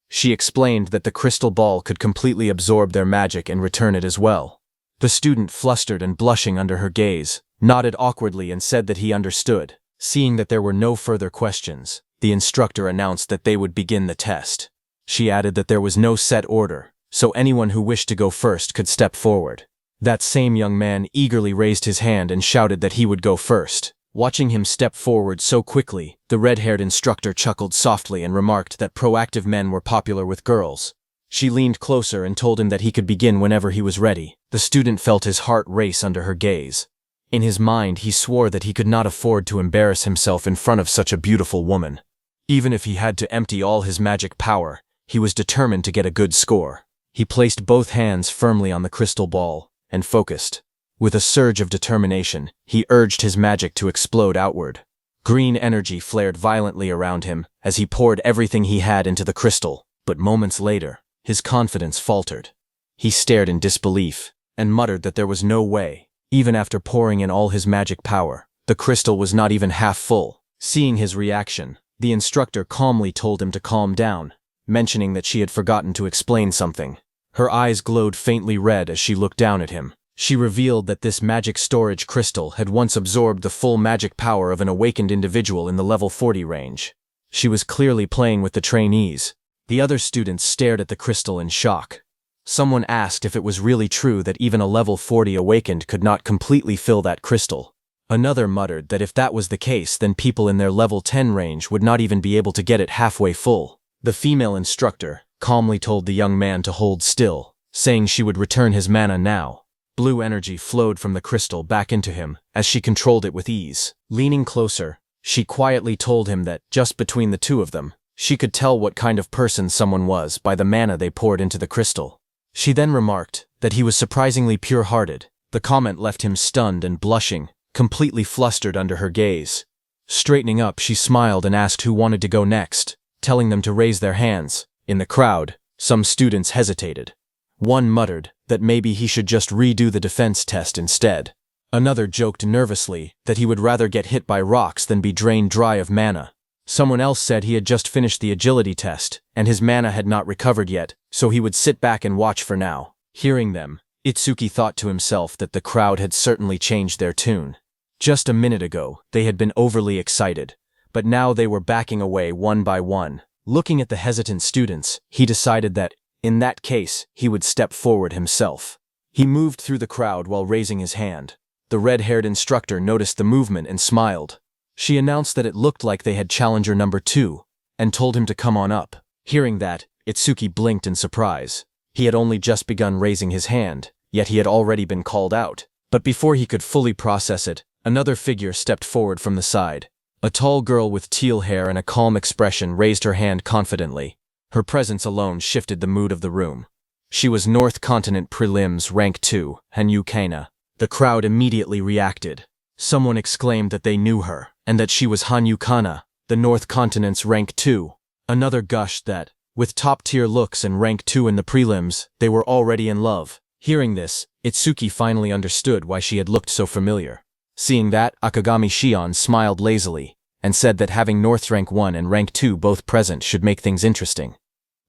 Speaker 1: She explained that the crystal ball could completely absorb their magic and return it as well. The student, flustered and blushing under her gaze, nodded awkwardly and said that he understood. Seeing that there were no further questions, the instructor announced that they would begin the test. She added that there was no set order, so anyone who wished to go first could step forward. That same young man eagerly raised his hand and shouted that he would go first. Watching him step forward so quickly, the red-haired instructor chuckled softly and remarked that proactive men were popular with girls. She leaned closer and told him that he could begin whenever he was ready. The student felt his heart race under her gaze. In his mind, he swore that he could not afford to embarrass himself in front of such a beautiful woman. Even if he had to empty all his magic power, he was determined to get a good score. He placed both hands firmly on the crystal ball and focused. With a surge of determination, he urged his magic to explode outward. Green energy flared violently around him as he poured everything he had into the crystal, but moments later, his confidence faltered. He stared in disbelief and muttered that there was no way. Even after pouring in all his magic power, the crystal was not even half full. Seeing his reaction, the instructor calmly told him to calm down, mentioning that she had forgotten to explain something. Her eyes glowed faintly red as she looked down at him. She revealed that this magic storage crystal had once absorbed the full magic power of an awakened individual in the level 40 range. She was clearly playing with the trainees. The other students stared at the crystal in shock. Someone asked if it was really true that even a level 40 awakened could not completely fill that crystal. Another muttered that if that was the case, then people in their level 10 range would not even be able to get it halfway full. The female instructor calmly told the young man to hold still, saying she would return his mana now. Blue energy flowed from the crystal back into him as she controlled it with ease. Leaning closer, she quietly told him that, just between the two of them, she could tell what kind of person someone was by the mana they poured into the crystal. She then remarked that he was surprisingly pure-hearted. The comment left him stunned and blushing, completely flustered under her gaze. Straightening up, she smiled and asked who wanted to go next, telling them to raise their hands. In the crowd, some students hesitated. One muttered that maybe he should just redo the defense test instead. Another joked nervously that he would rather get hit by rocks than be drained dry of mana. Someone else said he had just finished the agility test, and his mana had not recovered yet, so he would sit back and watch for now. Hearing them, Itsuki thought to himself that the crowd had certainly changed their tune. Just a minute ago, they had been overly excited, but now they were backing away one by one. Looking at the hesitant students, he decided that, in that case, he would step forward himself. He moved through the crowd while raising his hand. The red-haired instructor noticed the movement and smiled. She announced that it looked like they had challenger number 2, and told him to come on up. Hearing that, Itsuki blinked in surprise. He had only just begun raising his hand, yet he had already been called out. But before he could fully process it, another figure stepped forward from the side. A tall girl with teal hair and a calm expression raised her hand confidently. Her presence alone shifted the mood of the room. She was North Continent Prelims Rank 2, Hanyu Kana. The crowd immediately reacted. Someone exclaimed that they knew her, and that she was Hanyu Kana, the North Continent's Rank 2. Another gushed that, with top-tier looks and Rank 2 in the prelims, they were already in love. Hearing this, Itsuki finally understood why she had looked so familiar. Seeing that, Akagami Shion smiled lazily, and said that having North's Rank 1 and Rank 2 both present should make things interesting.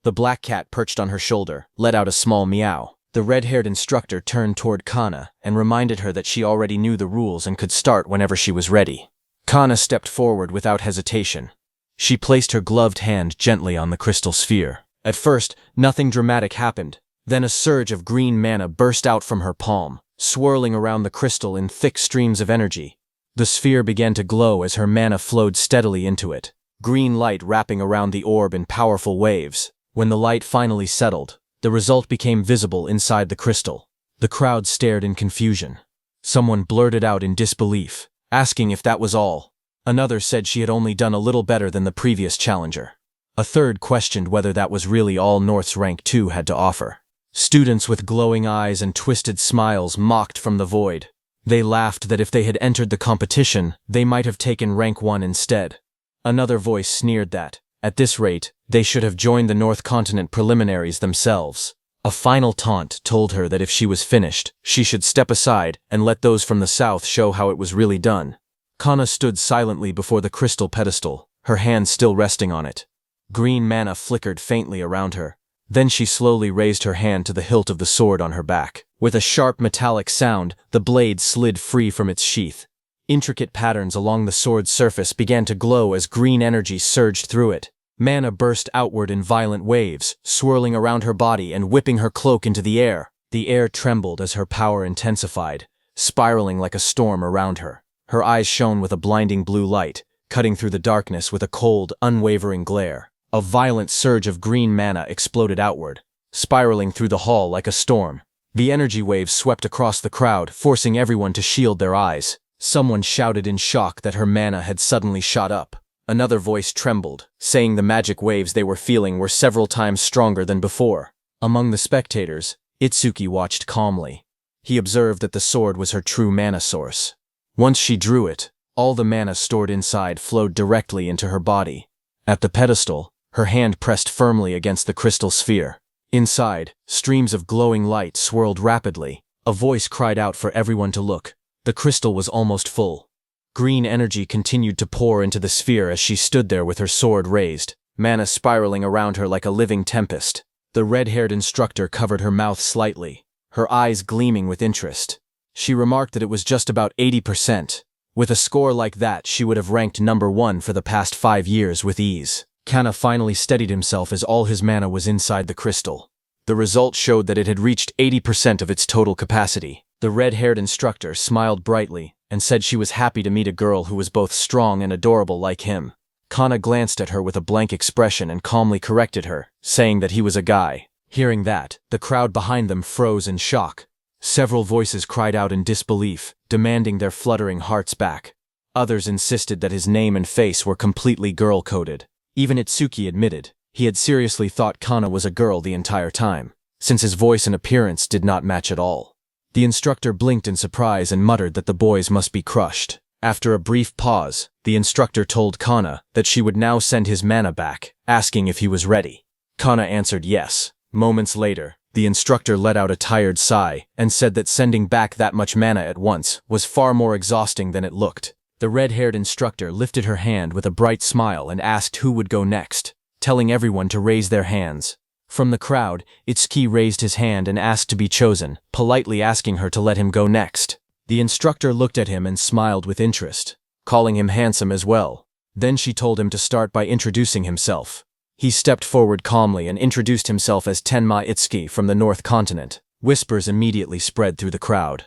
Speaker 1: The black cat perched on her shoulder, let out a small meow. The red-haired instructor turned toward Kana and reminded her that she already knew the rules and could start whenever she was ready. Kana stepped forward without hesitation. She placed her gloved hand gently on the crystal sphere. At first, nothing dramatic happened. Then a surge of green mana burst out from her palm, swirling around the crystal in thick streams of energy. The sphere began to glow as her mana flowed steadily into it, green light wrapping around the orb in powerful waves. When the light finally settled, the result became visible inside the crystal. The crowd stared in confusion. Someone blurted out in disbelief, asking if that was all. Another said she had only done a little better than the previous challenger. A third questioned whether that was really all North's Rank 2 had to offer. Students with glowing eyes and twisted smiles mocked from the void. They laughed that if they had entered the competition, they might have taken Rank 1 instead. Another voice sneered that, at this rate, they should have joined the North Continent preliminaries themselves. A final taunt told her that if she was finished, she should step aside and let those from the south show how it was really done. Kana stood silently before the crystal pedestal, her hand still resting on it. Green mana flickered faintly around her. Then she slowly raised her hand to the hilt of the sword on her back. With a sharp metallic sound, the blade slid free from its sheath. Intricate patterns along the sword's surface began to glow as green energy surged through it. Mana burst outward in violent waves, swirling around her body and whipping her cloak into the air. The air trembled as her power intensified, spiraling like a storm around her. Her eyes shone with a blinding blue light, cutting through the darkness with a cold, unwavering glare. A violent surge of green mana exploded outward, spiraling through the hall like a storm. The energy waves swept across the crowd, forcing everyone to shield their eyes. Someone shouted in shock that her mana had suddenly shot up. Another voice trembled, saying the magic waves they were feeling were several times stronger than before. Among the spectators, Itsuki watched calmly. He observed that the sword was her true mana source. Once she drew it, all the mana stored inside flowed directly into her body. At the pedestal, her hand pressed firmly against the crystal sphere. Inside, streams of glowing light swirled rapidly. A voice cried out for everyone to look. The crystal was almost full. Green energy continued to pour into the sphere as she stood there with her sword raised, mana spiraling around her like a living tempest. The red-haired instructor covered her mouth slightly, her eyes gleaming with interest. She remarked that it was just about 80%. With a score like that, she would have ranked number 1 for the past 5 years with ease. Kana finally steadied himself as all his mana was inside the crystal. The result showed that it had reached 80% of its total capacity. The red-haired instructor smiled brightly and said she was happy to meet a girl who was both strong and adorable like him. Kana glanced at her with a blank expression and calmly corrected her, saying that he was a guy. Hearing that, the crowd behind them froze in shock. Several voices cried out in disbelief, demanding their fluttering hearts back. Others insisted that his name and face were completely girl-coded. Even Itsuki admitted he had seriously thought Kana was a girl the entire time, since his voice and appearance did not match at all. The instructor blinked in surprise and muttered that the boys must be crushed. After a brief pause, the instructor told Kana that she would now send his mana back, asking if he was ready. Kana answered yes. Moments later, the instructor let out a tired sigh and said that sending back that much mana at once was far more exhausting than it looked. The red-haired instructor lifted her hand with a bright smile and asked who would go next, telling everyone to raise their hands. From the crowd, Itsuki raised his hand and asked to be chosen, politely asking her to let him go next. The instructor looked at him and smiled with interest, calling him handsome as well. Then she told him to start by introducing himself. He stepped forward calmly and introduced himself as Tenma Itsuki from the North Continent. Whispers immediately spread through the crowd.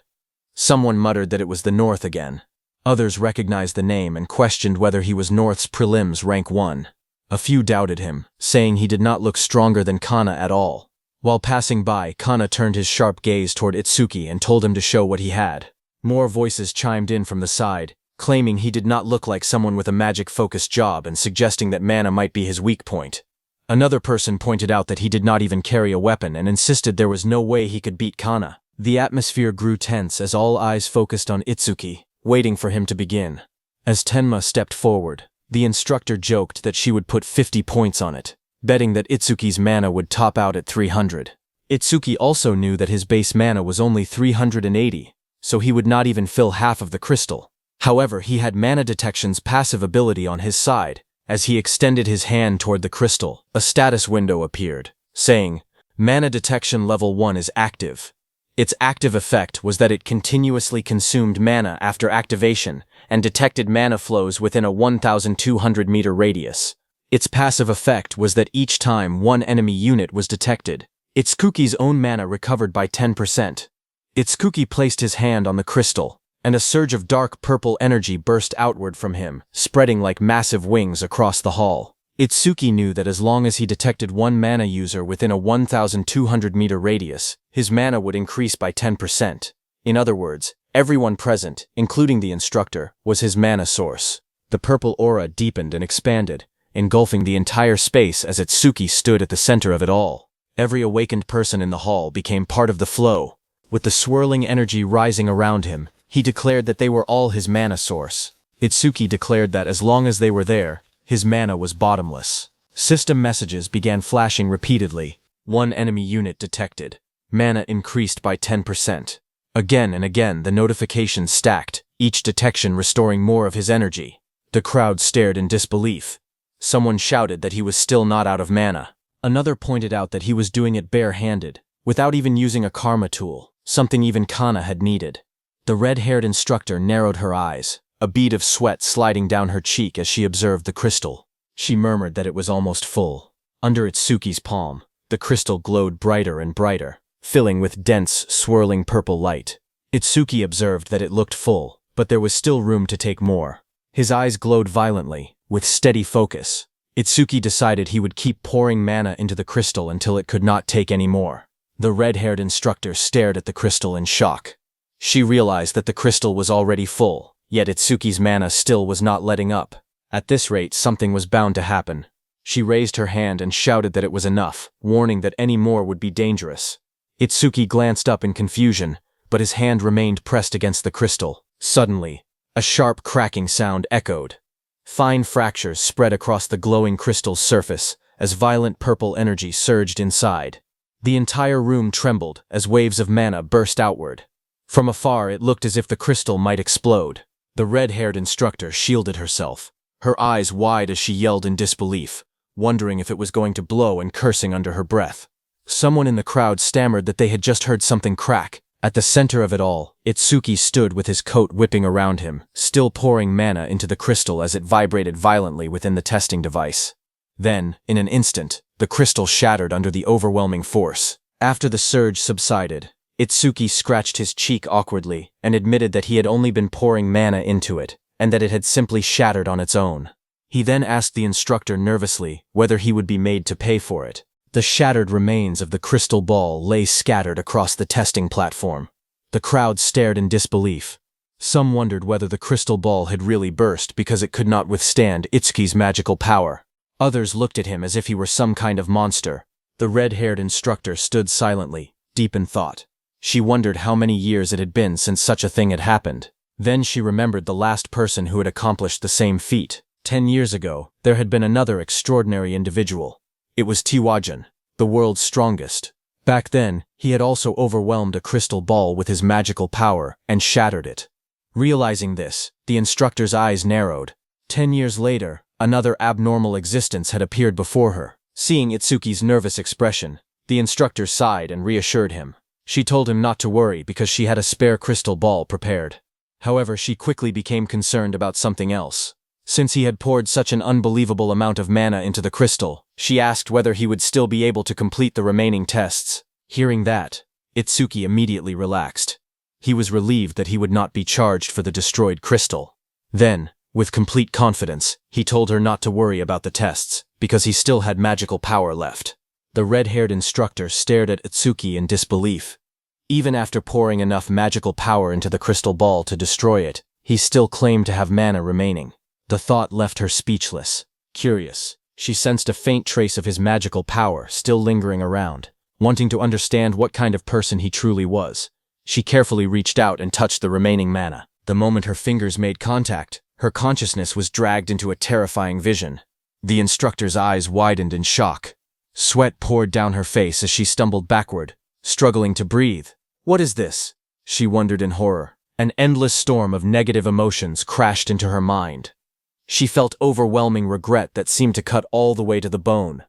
Speaker 1: Someone muttered that it was the North again. Others recognized the name and questioned whether he was North's prelims rank 1. A few doubted him, saying he did not look stronger than Kana at all. While passing by, Kana turned his sharp gaze toward Itsuki and told him to show what he had. More voices chimed in from the side, claiming he did not look like someone with a magic-focused job and suggesting that mana might be his weak point. Another person pointed out that he did not even carry a weapon and insisted there was no way he could beat Kana. The atmosphere grew tense as all eyes focused on Itsuki, waiting for him to begin. As Tenma stepped forward, the instructor joked that she would put 50 points on it, betting that Itsuki's mana would top out at 300. Itsuki also knew that his base mana was only 380, so he would not even fill half of the crystal. However, he had Mana Detection's passive ability on his side. As he extended his hand toward the crystal, a status window appeared, saying, "Mana Detection Level 1 is active." Its active effect was that it continuously consumed mana after activation and detected mana flows within a 1,200-meter radius. Its passive effect was that each time one enemy unit was detected, Itsuki's own mana recovered by 10%. Itsuki placed his hand on the crystal, and a surge of dark purple energy burst outward from him, spreading like massive wings across the hall. Itsuki knew that as long as he detected one mana user within a 1,200-meter radius, his mana would increase by 10%. In other words, everyone present, including the instructor, was his mana source. The purple aura deepened and expanded, engulfing the entire space as Itsuki stood at the center of it all. Every awakened person in the hall became part of the flow. With the swirling energy rising around him, he declared that they were all his mana source. Itsuki declared that as long as they were there, his mana was bottomless. System messages began flashing repeatedly. One enemy unit detected. Mana increased by 10%. Again and again the notifications stacked, each detection restoring more of his energy. The crowd stared in disbelief. Someone shouted that he was still not out of mana. Another pointed out that he was doing it bare-handed, without even using a karma tool, something even Kana had needed. The red-haired instructor narrowed her eyes, a bead of sweat sliding down her cheek as she observed the crystal. She murmured that it was almost full. Under Itsuki's palm, the crystal glowed brighter and brighter, filling with dense, swirling purple light. Itsuki observed that it looked full, but there was still room to take more. His eyes glowed violently, with steady focus. Itsuki decided he would keep pouring mana into the crystal until it could not take any more. The red-haired instructor stared at the crystal in shock. She realized that the crystal was already full, yet Itsuki's mana still was not letting up. At this rate, something was bound to happen. She raised her hand and shouted that it was enough, warning that any more would be dangerous. Itsuki glanced up in confusion, but his hand remained pressed against the crystal. Suddenly, a sharp cracking sound echoed. Fine fractures spread across the glowing crystal's surface as violent purple energy surged inside. The entire room trembled as waves of mana burst outward. From afar, it looked as if the crystal might explode. The red-haired instructor shielded herself, her eyes wide as she yelled in disbelief, wondering if it was going to blow and cursing under her breath. Someone in the crowd stammered that they had just heard something crack. At the center of it all, Itsuki stood with his coat whipping around him, still pouring mana into the crystal as it vibrated violently within the testing device. Then, in an instant, the crystal shattered under the overwhelming force. After the surge subsided, Itsuki scratched his cheek awkwardly and admitted that he had only been pouring mana into it, and that it had simply shattered on its own. He then asked the instructor nervously whether he would be made to pay for it. The shattered remains of the crystal ball lay scattered across the testing platform. The crowd stared in disbelief. Some wondered whether the crystal ball had really burst because it could not withstand Itsuki's magical power. Others looked at him as if he were some kind of monster. The red-haired instructor stood silently, deep in thought. She wondered how many years it had been since such a thing had happened. Then she remembered the last person who had accomplished the same feat. 10 years ago, there had been another extraordinary individual. It was Tiwajan, the world's strongest. Back then, he had also overwhelmed a crystal ball with his magical power and shattered it. Realizing this, the instructor's eyes narrowed. 10 years later, another abnormal existence had appeared before her, Seeing Itsuki's nervous expression, the instructor sighed and reassured him. She told him not to worry because she had a spare crystal ball prepared. However, she quickly became concerned about something else. Since he had poured such an unbelievable amount of mana into the crystal, she asked whether he would still be able to complete the remaining tests. Hearing that, Itsuki immediately relaxed. He was relieved that he would not be charged for the destroyed crystal. Then, with complete confidence, he told her not to worry about the tests, because he still had magical power left. The red-haired instructor stared at Itsuki in disbelief. Even after pouring enough magical power into the crystal ball to destroy it, he still claimed to have mana remaining. The thought left her speechless. Curious, she sensed a faint trace of his magical power still lingering around. Wanting to understand what kind of person he truly was, she carefully reached out and touched the remaining mana. The moment her fingers made contact, her consciousness was dragged into a terrifying vision. The instructor's eyes widened in shock. Sweat poured down her face as she stumbled backward, struggling to breathe. What is this? She wondered in horror. An endless storm of negative emotions crashed into her mind. She felt overwhelming regret that seemed to cut all the way to the bone.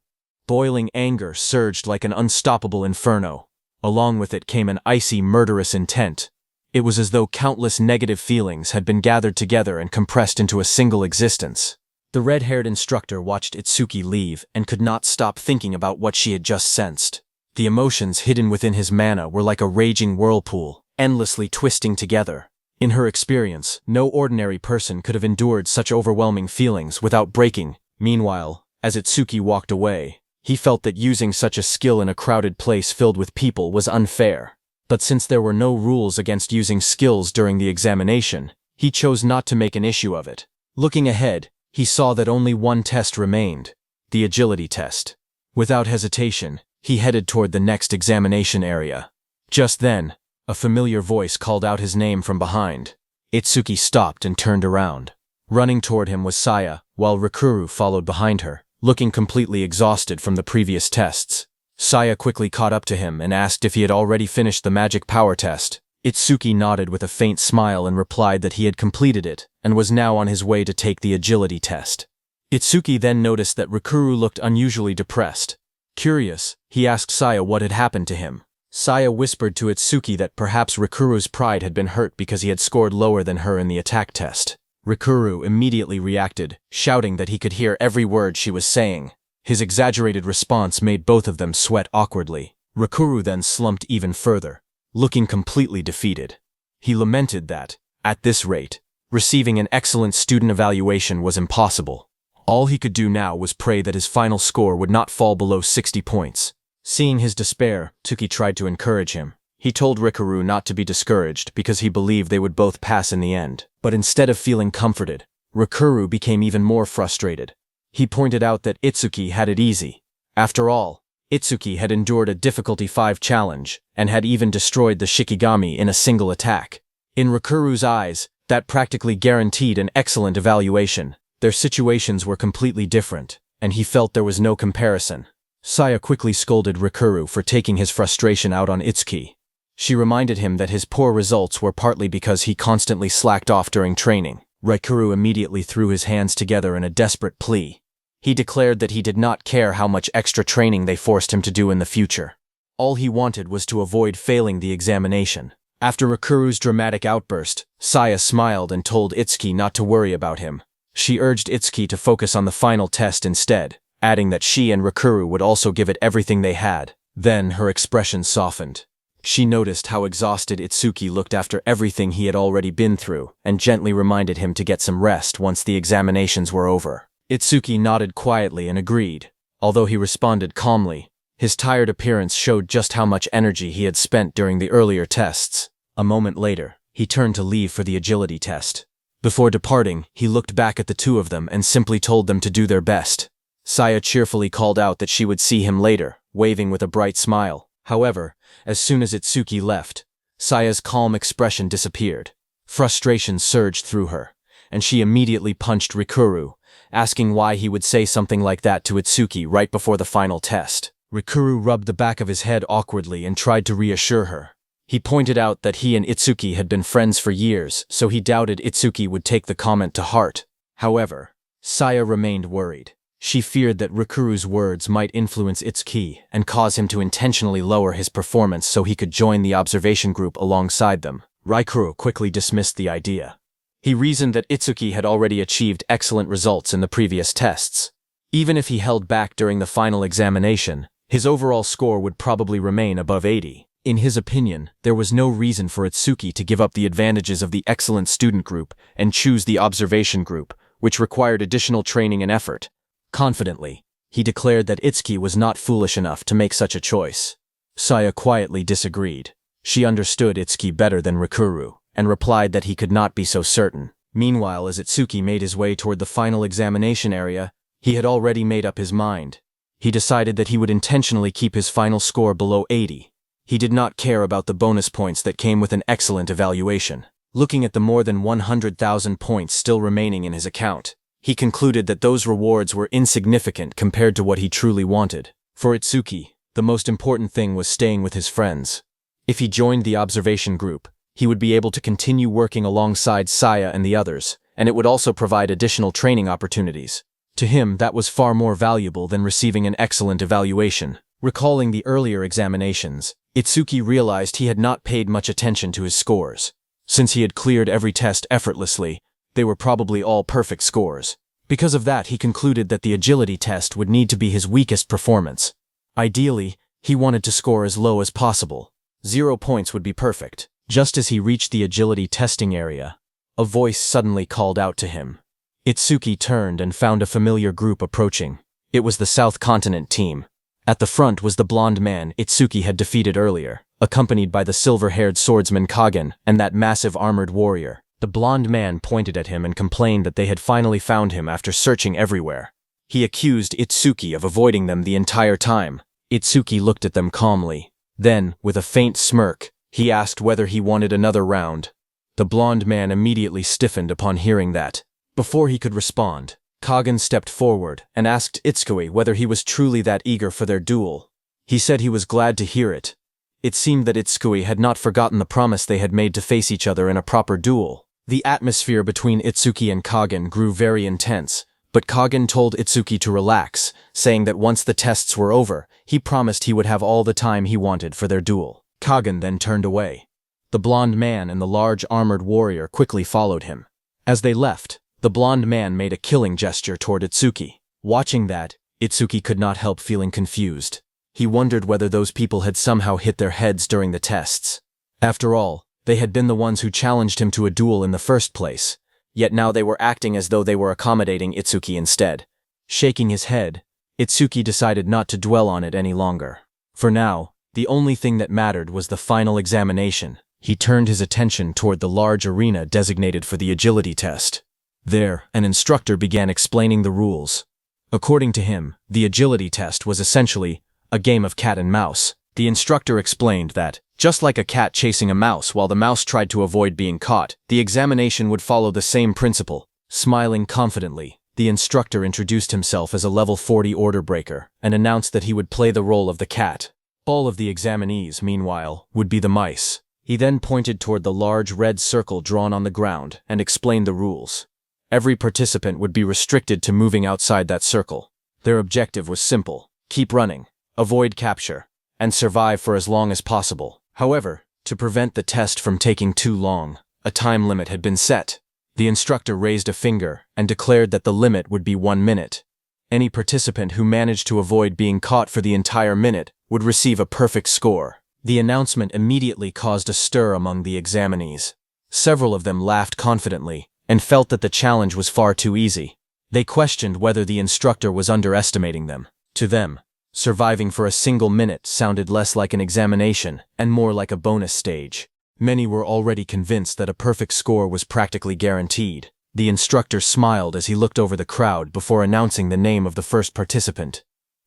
Speaker 1: Boiling anger surged like an unstoppable inferno. Along with it came an icy, murderous intent. It was as though countless negative feelings had been gathered together and compressed into a single existence. The red-haired instructor watched Itsuki leave and could not stop thinking about what she had just sensed. The emotions hidden within his mana were like a raging whirlpool, endlessly twisting together. In her experience, no ordinary person could have endured such overwhelming feelings without breaking. Meanwhile, as Itsuki walked away, he felt that using such a skill in a crowded place filled with people was unfair. But since there were no rules against using skills during the examination, he chose not to make an issue of it. Looking ahead, he saw that only one test remained, the agility test. Without hesitation, he headed toward the next examination area. Just then, a familiar voice called out his name from behind. Itsuki stopped and turned around. Running toward him was Saya, while Rikuru followed behind her, looking completely exhausted from the previous tests. Saya quickly caught up to him and asked if he had already finished the magic power test. Itsuki nodded with a faint smile and replied that he had completed it and was now on his way to take the agility test. Itsuki then noticed that Rikuru looked unusually depressed. Curious, he asked Saya what had happened to him. Saya whispered to Itsuki that perhaps Rikuru's pride had been hurt because he had scored lower than her in the attack test. Rikuru immediately reacted, shouting that he could hear every word she was saying. His exaggerated response made both of them sweat awkwardly. Rikuru then slumped even further, looking completely defeated. He lamented that, at this rate, receiving an excellent student evaluation was impossible. All he could do now was pray that his final score would not fall below 60 points. Seeing his despair, Tuki tried to encourage him. He told Rikuru not to be discouraged because he believed they would both pass in the end. But instead of feeling comforted, Rikuru became even more frustrated. He pointed out that Itsuki had it easy. After all, Itsuki had endured a difficulty 5 challenge and had even destroyed the Shikigami in a single attack. In Rikuru's eyes, that practically guaranteed an excellent evaluation. Their situations were completely different, and he felt there was no comparison. Saya quickly scolded Rikuru for taking his frustration out on Itsuki. She reminded him that his poor results were partly because he constantly slacked off during training. Rikuru immediately threw his hands together in a desperate plea. He declared that he did not care how much extra training they forced him to do in the future. All he wanted was to avoid failing the examination. After Rikuru's dramatic outburst, Saya smiled and told Itsuki not to worry about him. She urged Itsuki to focus on the final test instead, adding that she and Rikuru would also give it everything they had. Then her expression softened. She noticed how exhausted Itsuki looked after everything he had already been through, and gently reminded him to get some rest once the examinations were over. Itsuki nodded quietly and agreed. Although he responded calmly, his tired appearance showed just how much energy he had spent during the earlier tests. A moment later, he turned to leave for the agility test. Before departing, he looked back at the two of them and simply told them to do their best. Saya cheerfully called out that she would see him later, waving with a bright smile. However, as soon as Itsuki left, Saya's calm expression disappeared. Frustration surged through her, and she immediately punched Rikuru, asking why he would say something like that to Itsuki right before the final test. Rikuru rubbed the back of his head awkwardly and tried to reassure her. He pointed out that he and Itsuki had been friends for years, so he doubted Itsuki would take the comment to heart. However, Saya remained worried. She feared that Rikuru's words might influence Itsuki and cause him to intentionally lower his performance so he could join the observation group alongside them. Rikuru quickly dismissed the idea. He reasoned that Itsuki had already achieved excellent results in the previous tests. Even if he held back during the final examination, his overall score would probably remain above 80. In his opinion, there was no reason for Itsuki to give up the advantages of the excellent student group and choose the observation group, which required additional training and effort. Confidently, he declared that Itsuki was not foolish enough to make such a choice. Saya quietly disagreed. She understood Itsuki better than Rikuru, and replied that he could not be so certain. Meanwhile, as Itsuki made his way toward the final examination area, he had already made up his mind. He decided that he would intentionally keep his final score below 80. He did not care about the bonus points that came with an excellent evaluation. Looking at the more than 100,000 points still remaining in his account, he concluded that those rewards were insignificant compared to what he truly wanted. For Itsuki, the most important thing was staying with his friends. If he joined the observation group, he would be able to continue working alongside Saya and the others, and it would also provide additional training opportunities. To him, that was far more valuable than receiving an excellent evaluation. Recalling the earlier examinations, Itsuki realized he had not paid much attention to his scores. Since he had cleared every test effortlessly, they were probably all perfect scores. Because of that, he concluded that the agility test would need to be his weakest performance. Ideally, he wanted to score as low as possible. 0 points would be perfect. Just as he reached the agility testing area, a voice suddenly called out to him. Itsuki turned and found a familiar group approaching. It was the South Continent team. At the front was the blonde man Itsuki had defeated earlier, accompanied by the silver-haired swordsman Kagen and that massive armored warrior. The blonde man pointed at him and complained that they had finally found him after searching everywhere. He accused Itsuki of avoiding them the entire time. Itsuki looked at them calmly. Then, with a faint smirk, he asked whether he wanted another round. The blonde man immediately stiffened upon hearing that. Before he could respond, Kagen stepped forward and asked Itsuki whether he was truly that eager for their duel. He said he was glad to hear it. It seemed that Itsuki had not forgotten the promise they had made to face each other in a proper duel. The atmosphere between Itsuki and Kagen grew very intense, but Kagen told Itsuki to relax, saying that once the tests were over, he promised he would have all the time he wanted for their duel. Kagen then turned away. The blonde man and the large armored warrior quickly followed him. As they left, the blonde man made a killing gesture toward Itsuki. Watching that, Itsuki could not help feeling confused. He wondered whether those people had somehow hit their heads during the tests. After all, they had been the ones who challenged him to a duel in the first place, yet now they were acting as though they were accommodating Itsuki instead. Shaking his head, Itsuki decided not to dwell on it any longer. For now, the only thing that mattered was the final examination. He turned his attention toward the large arena designated for the agility test. There, an instructor began explaining the rules. According to him, the agility test was essentially a game of cat and mouse. The instructor explained that, just like a cat chasing a mouse while the mouse tried to avoid being caught, the examination would follow the same principle. Smiling confidently, the instructor introduced himself as a level 40 order breaker and announced that he would play the role of the cat. All of the examinees, meanwhile, would be the mice. He then pointed toward the large red circle drawn on the ground and explained the rules. Every participant would be restricted to moving outside that circle. Their objective was simple: keep running, avoid capture, and survive for as long as possible. However, to prevent the test from taking too long, a time limit had been set. The instructor raised a finger and declared that the limit would be 1 minute. Any participant who managed to avoid being caught for the entire minute would receive a perfect score. The announcement immediately caused a stir among the examinees. Several of them laughed confidently and felt that the challenge was far too easy. They questioned whether the instructor was underestimating them. To them, surviving for a single minute sounded less like an examination and more like a bonus stage. Many were already convinced that a perfect score was practically guaranteed. The instructor smiled as he looked over the crowd before announcing the name of the first participant.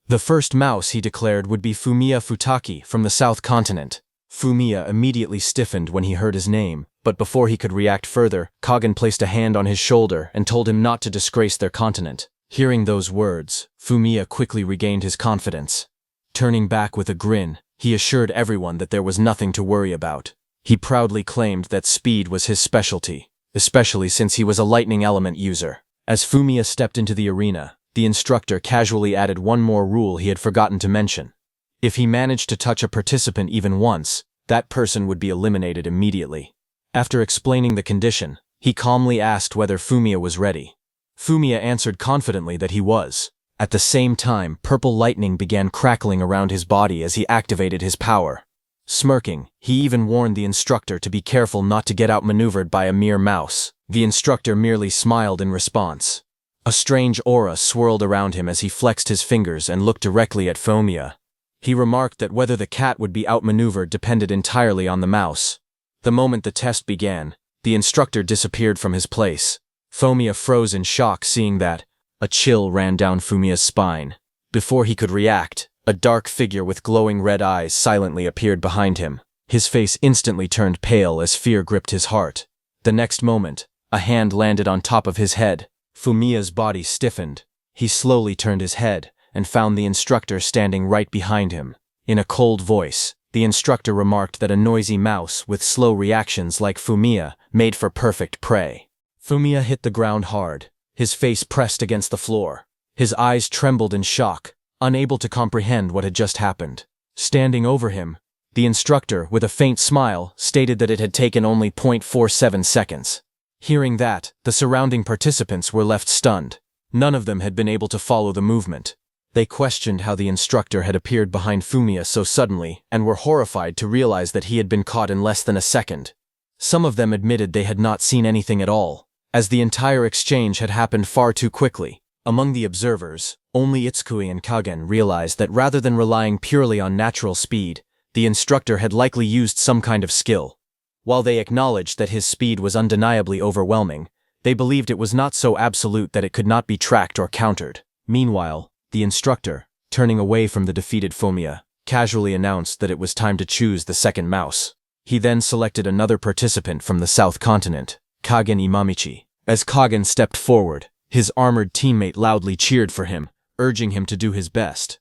Speaker 1: The first mouse, he declared, would be Fumiya Futaki from the South Continent. Fumiya immediately stiffened when he heard his name, but before he could react further, Kagen placed a hand on his shoulder and told him not to disgrace their continent. Hearing those words, Fumiya quickly regained his confidence. Turning back with a grin, he assured everyone that there was nothing to worry about. He proudly claimed that speed was his specialty, especially since he was a lightning element user. As Fumiya stepped into the arena, the instructor casually added one more rule he had forgotten to mention. If he managed to touch a participant even once, that person would be eliminated immediately. After explaining the condition, he calmly asked whether Fumiya was ready. Fumiya answered confidently that he was. At the same time, purple lightning began crackling around his body as he activated his power. Smirking, he even warned the instructor to be careful not to get outmaneuvered by a mere mouse. The instructor merely smiled in response. A strange aura swirled around him as he flexed his fingers and looked directly at Fumiya. He remarked that whether the cat would be outmaneuvered depended entirely on the mouse. The moment the test began, the instructor disappeared from his place. Fumiya froze in shock seeing that. A chill ran down Fumiya's spine. Before he could react, a dark figure with glowing red eyes silently appeared behind him. His face instantly turned pale as fear gripped his heart. The next moment, a hand landed on top of his head. Fumiya's body stiffened. He slowly turned his head and found the instructor standing right behind him. In a cold voice, the instructor remarked that a noisy mouse with slow reactions like Fumiya made for perfect prey. Fumiya hit the ground hard, his face pressed against the floor. His eyes trembled in shock, unable to comprehend what had just happened. Standing over him, the instructor, with a faint smile, stated that it had taken only 0.47 seconds. Hearing that, the surrounding participants were left stunned. None of them had been able to follow the movement. They questioned how the instructor had appeared behind Fumiya so suddenly and were horrified to realize that he had been caught in less than a second. Some of them admitted they had not seen anything at all, as the entire exchange had happened far too quickly. Among the observers, only Itsukui and Kagen realized that rather than relying purely on natural speed, the instructor had likely used some kind of skill. While they acknowledged that his speed was undeniably overwhelming, they believed it was not so absolute that it could not be tracked or countered. Meanwhile, the instructor, turning away from the defeated Fumiya, casually announced that it was time to choose the second mouse. He then selected another participant from the South Continent, Kagen Imamichi. As Kagen stepped forward, his armored teammate loudly cheered for him, urging him to do his best.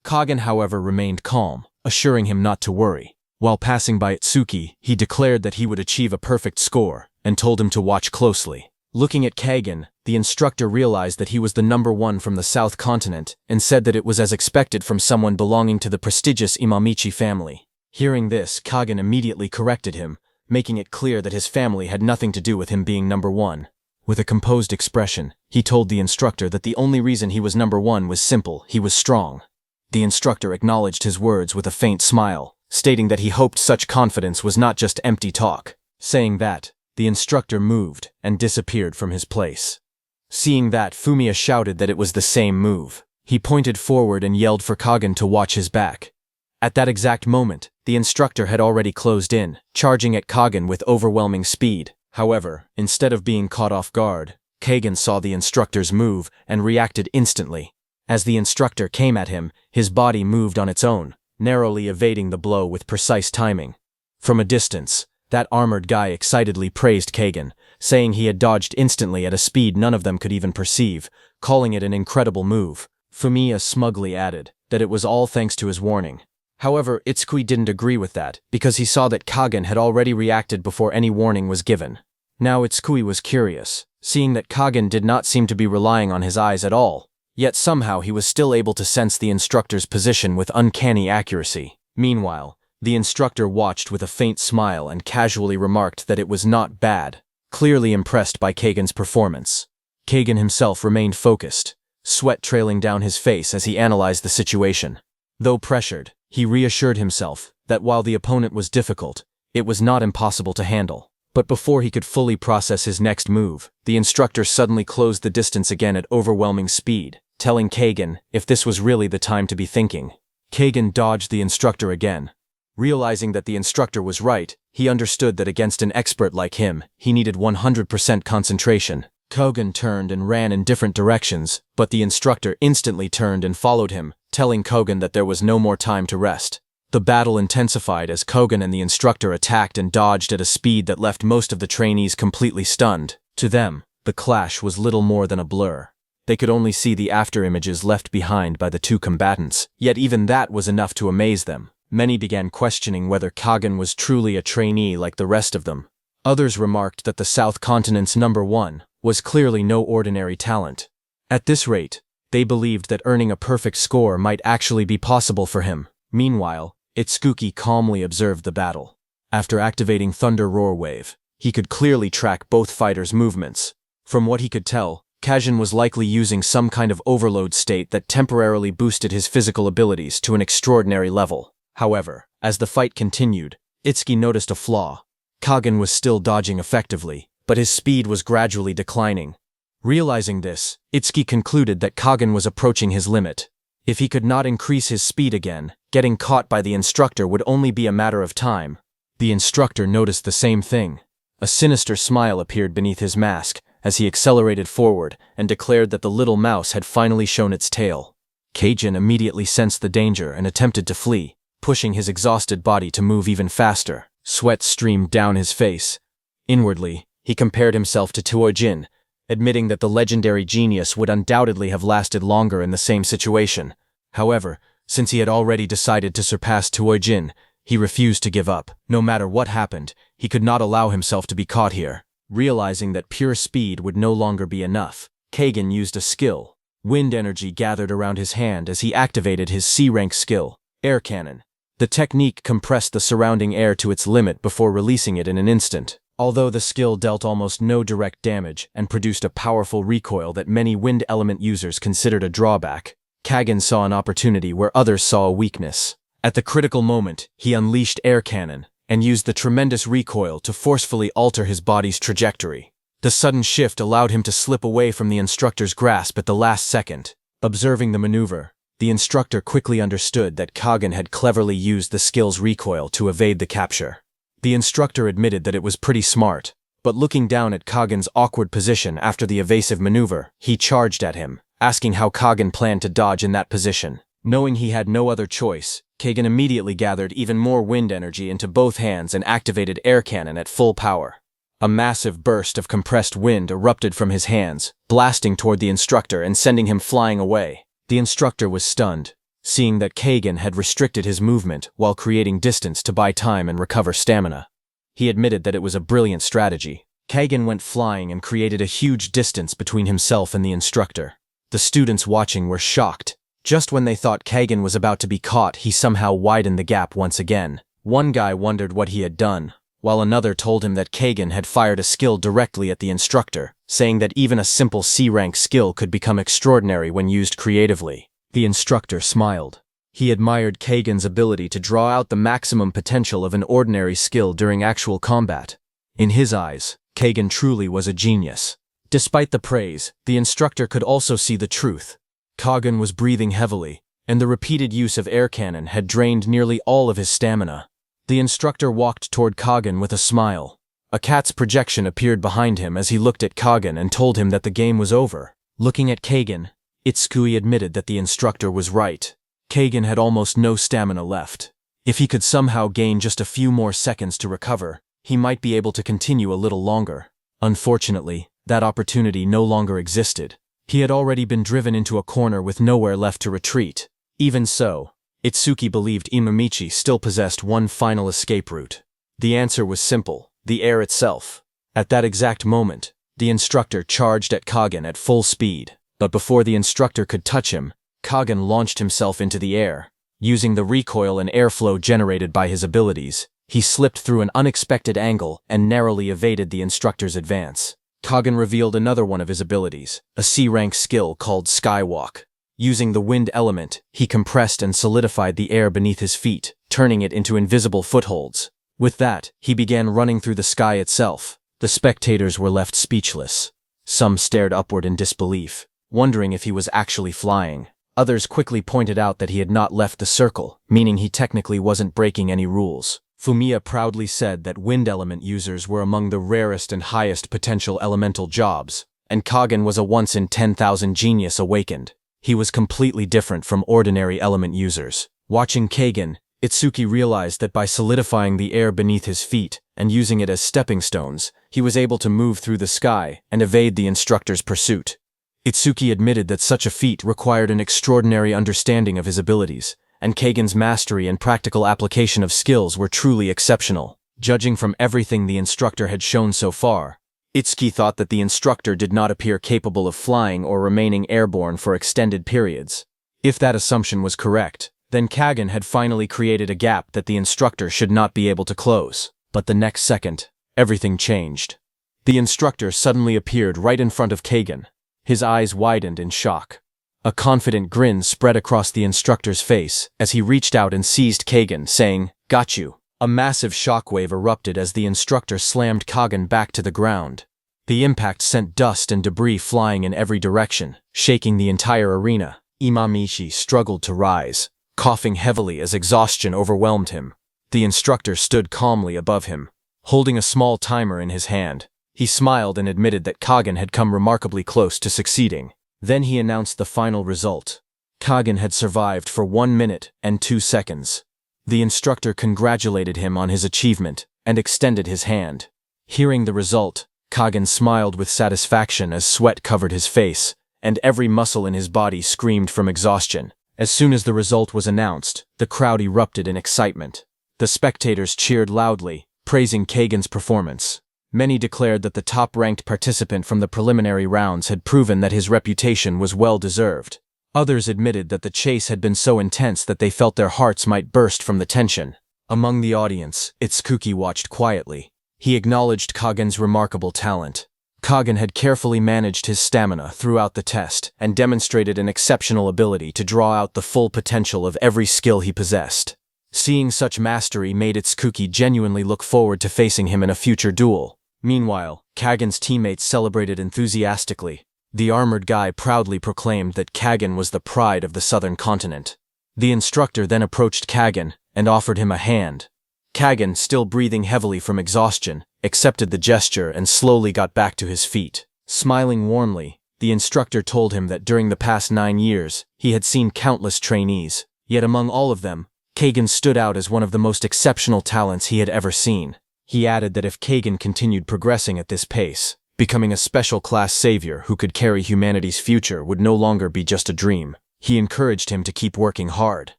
Speaker 1: Kagen, however, remained calm, assuring him not to worry. While passing by Itsuki, he declared that he would achieve a perfect score, and told him to watch closely. Looking at Kagen, the instructor realized that he was the number one from the South Continent, and said that it was as expected from someone belonging to the prestigious Imamichi family. Hearing this, Kagen immediately corrected him, making it clear that his family had nothing to do with him being number one. With a composed expression, he told the instructor that the only reason he was number one was simple: he was strong. The instructor acknowledged his words with a faint smile, stating that he hoped such confidence was not just empty talk. Saying that, the instructor moved and disappeared from his place. Seeing that, Fumiya shouted that it was the same move. He pointed forward and yelled for Kagen to watch his back. At that exact moment, the instructor had already closed in, charging at Kagen with overwhelming speed. However, instead of being caught off guard, Kagen saw the instructor's move and reacted instantly. As the instructor came at him, his body moved on its own, narrowly evading the blow with precise timing. From a distance, that armored guy excitedly praised Kagen, saying he had dodged instantly at a speed none of them could even perceive, calling it an incredible move. Fumiya smugly added that it was all thanks to his warning. However, Itsukui didn't agree with that, because he saw that Kagen had already reacted before any warning was given. Now Itsukui was curious, seeing that Kagen did not seem to be relying on his eyes at all, yet somehow he was still able to sense the instructor's position with uncanny accuracy. Meanwhile, the instructor watched with a faint smile and casually remarked that it was not bad, clearly impressed by Kagen's performance. Kagen himself remained focused, sweat trailing down his face as he analyzed the situation. Though pressured, he reassured himself that while the opponent was difficult, it was not impossible to handle. But before he could fully process his next move, the instructor suddenly closed the distance again at overwhelming speed, telling Kagen if this was really the time to be thinking. Kagen dodged the instructor again. Realizing that the instructor was right, he understood that against an expert like him, he needed 100% concentration. Kagen turned and ran in different directions, but the instructor instantly turned and followed him, telling Kagen that there was no more time to rest. The battle intensified as Kagen and the instructor attacked and dodged at a speed that left most of the trainees completely stunned. To them, the clash was little more than a blur. They could only see the afterimages left behind by the two combatants, yet even that was enough to amaze them. Many began questioning whether Kagen was truly a trainee like the rest of them. Others remarked that the South Continent's number one was clearly no ordinary talent. At this rate, They believed that earning a perfect score might actually be possible for him. Meanwhile, Itsuki calmly observed the battle. After activating Thunder Roar Wave, he could clearly track both fighters' movements. From what he could tell, Kajin was likely using some kind of overload state that temporarily boosted his physical abilities to an extraordinary level. However, as the fight continued, Itsuki noticed a flaw. Kagin was still dodging effectively, but his speed was gradually declining. Realizing this, Itsuki concluded that Kagin was approaching his limit. If he could not increase his speed again, getting caught by the instructor would only be a matter of time. The instructor noticed the same thing. A sinister smile appeared beneath his mask as he accelerated forward and declared that the little mouse had finally shown its tail. Kagin immediately sensed the danger and attempted to flee, pushing his exhausted body to move even faster. Sweat streamed down his face. Inwardly, he compared himself to Tuojin, admitting that the legendary genius would undoubtedly have lasted longer in the same situation. However, since he had already decided to surpass Tuojin, he refused to give up. No matter what happened, he could not allow himself to be caught here. Realizing that pure speed would no longer be enough, Kagin used a skill. Wind energy gathered around his hand as he activated his C-rank skill, Air Cannon. The technique compressed the surrounding air to its limit before releasing it in an instant. Although the skill dealt almost no direct damage and produced a powerful recoil that many wind element users considered a drawback, Kagin saw an opportunity where others saw a weakness. At the critical moment, he unleashed Air Cannon and used the tremendous recoil to forcefully alter his body's trajectory. The sudden shift allowed him to slip away from the instructor's grasp at the last second. Observing the maneuver, the instructor quickly understood that Kagin had cleverly used the skill's recoil to evade the capture. The instructor admitted that it was pretty smart, but looking down at Kagin's awkward position after the evasive maneuver, he charged at him, asking how Kagin planned to dodge in that position. Knowing he had no other choice, Kagin immediately gathered even more wind energy into both hands and activated Air Cannon at full power. A massive burst of compressed wind erupted from his hands, blasting toward the instructor and sending him flying away. The instructor was stunned, seeing that Kagin had restricted his movement while creating distance to buy time and recover stamina. He admitted that it was a brilliant strategy. Kagin went flying and created a huge distance between himself and the instructor. The students watching were shocked. Just when they thought Kagin was about to be caught, he somehow widened the gap once again. One guy wondered what he had done, while another told him that Kagin had fired a skill directly at the instructor, saying that even a simple C-rank skill could become extraordinary when used creatively. The instructor smiled. He admired Kagin's ability to draw out the maximum potential of an ordinary skill during actual combat. In his eyes, Kagin truly was a genius. Despite the praise, the instructor could also see the truth. Kagin was breathing heavily, and the repeated use of Air Cannon had drained nearly all of his stamina. The instructor walked toward Kagin with a smile. A cat's projection appeared behind him as he looked at Kagin and told him that the game was over. Looking at Kagin, Itsukui admitted that the instructor was right. Kagin had almost no stamina left. If he could somehow gain just a few more seconds to recover, he might be able to continue a little longer. Unfortunately, that opportunity no longer existed. He had already been driven into a corner with nowhere left to retreat. Even so, Itsuki believed Imamichi still possessed one final escape route. The answer was simple: the air itself. At that exact moment, the instructor charged at Kagin at full speed, but before the instructor could touch him, Kagin launched himself into the air. Using the recoil and airflow generated by his abilities, he slipped through an unexpected angle and narrowly evaded the instructor's advance. Kagin revealed another one of his abilities, a C-rank skill called Skywalk. Using the wind element, he compressed and solidified the air beneath his feet, turning it into invisible footholds. With that, he began running through the sky itself. The spectators were left speechless. Some stared upward in disbelief, wondering if he was actually flying. Others quickly pointed out that he had not left the circle, meaning he technically wasn't breaking any rules. Fumiya proudly said that wind element users were among the rarest and highest potential elemental jobs, and Kagin was a once-in-10,000 genius awakened. He was completely different from ordinary element users. Watching Kagin, Itsuki realized that by solidifying the air beneath his feet and using it as stepping stones, he was able to move through the sky and evade the instructor's pursuit. Itsuki admitted that such a feat required an extraordinary understanding of his abilities, and Kagin's mastery and practical application of skills were truly exceptional. Judging from everything the instructor had shown so far, Itsuki thought that the instructor did not appear capable of flying or remaining airborne for extended periods. If that assumption was correct, then Kagan had finally created a gap that the instructor should not be able to close. But the next second, everything changed. The instructor suddenly appeared right in front of Kagan. His eyes widened in shock. A confident grin spread across the instructor's face as he reached out and seized Kagan, saying, "Got you." A massive shockwave erupted as the instructor slammed Kagan back to the ground. The impact sent dust and debris flying in every direction, shaking the entire arena. Imamishi struggled to rise, coughing heavily as exhaustion overwhelmed him. The instructor stood calmly above him, holding a small timer in his hand. He smiled and admitted that Kagan had come remarkably close to succeeding. Then he announced the final result. Kagan had survived for 1 minute and 2 seconds. The instructor congratulated him on his achievement and extended his hand. Hearing the result, Kagan smiled with satisfaction as sweat covered his face, and every muscle in his body screamed from exhaustion. As soon as the result was announced, the crowd erupted in excitement. The spectators cheered loudly, praising Kagan's performance. Many declared that the top-ranked participant from the preliminary rounds had proven that his reputation was well-deserved. Others admitted that the chase had been so intense that they felt their hearts might burst from the tension. Among the audience, Itsuki watched quietly. He acknowledged Kagan's remarkable talent. Kagan had carefully managed his stamina throughout the test and demonstrated an exceptional ability to draw out the full potential of every skill he possessed. Seeing such mastery made Itsuki genuinely look forward to facing him in a future duel. Meanwhile, Kagan's teammates celebrated enthusiastically. The armored guy proudly proclaimed that Kagan was the pride of the southern continent. The instructor then approached Kagan and offered him a hand. Kagan, still breathing heavily from exhaustion, accepted the gesture and slowly got back to his feet. Smiling warmly, the instructor told him that during the past 9 years, he had seen countless trainees, yet among all of them, Kagan stood out as one of the most exceptional talents he had ever seen. He added that if Kagan continued progressing at this pace, becoming a special-class savior who could carry humanity's future would no longer be just a dream. He encouraged him to keep working hard.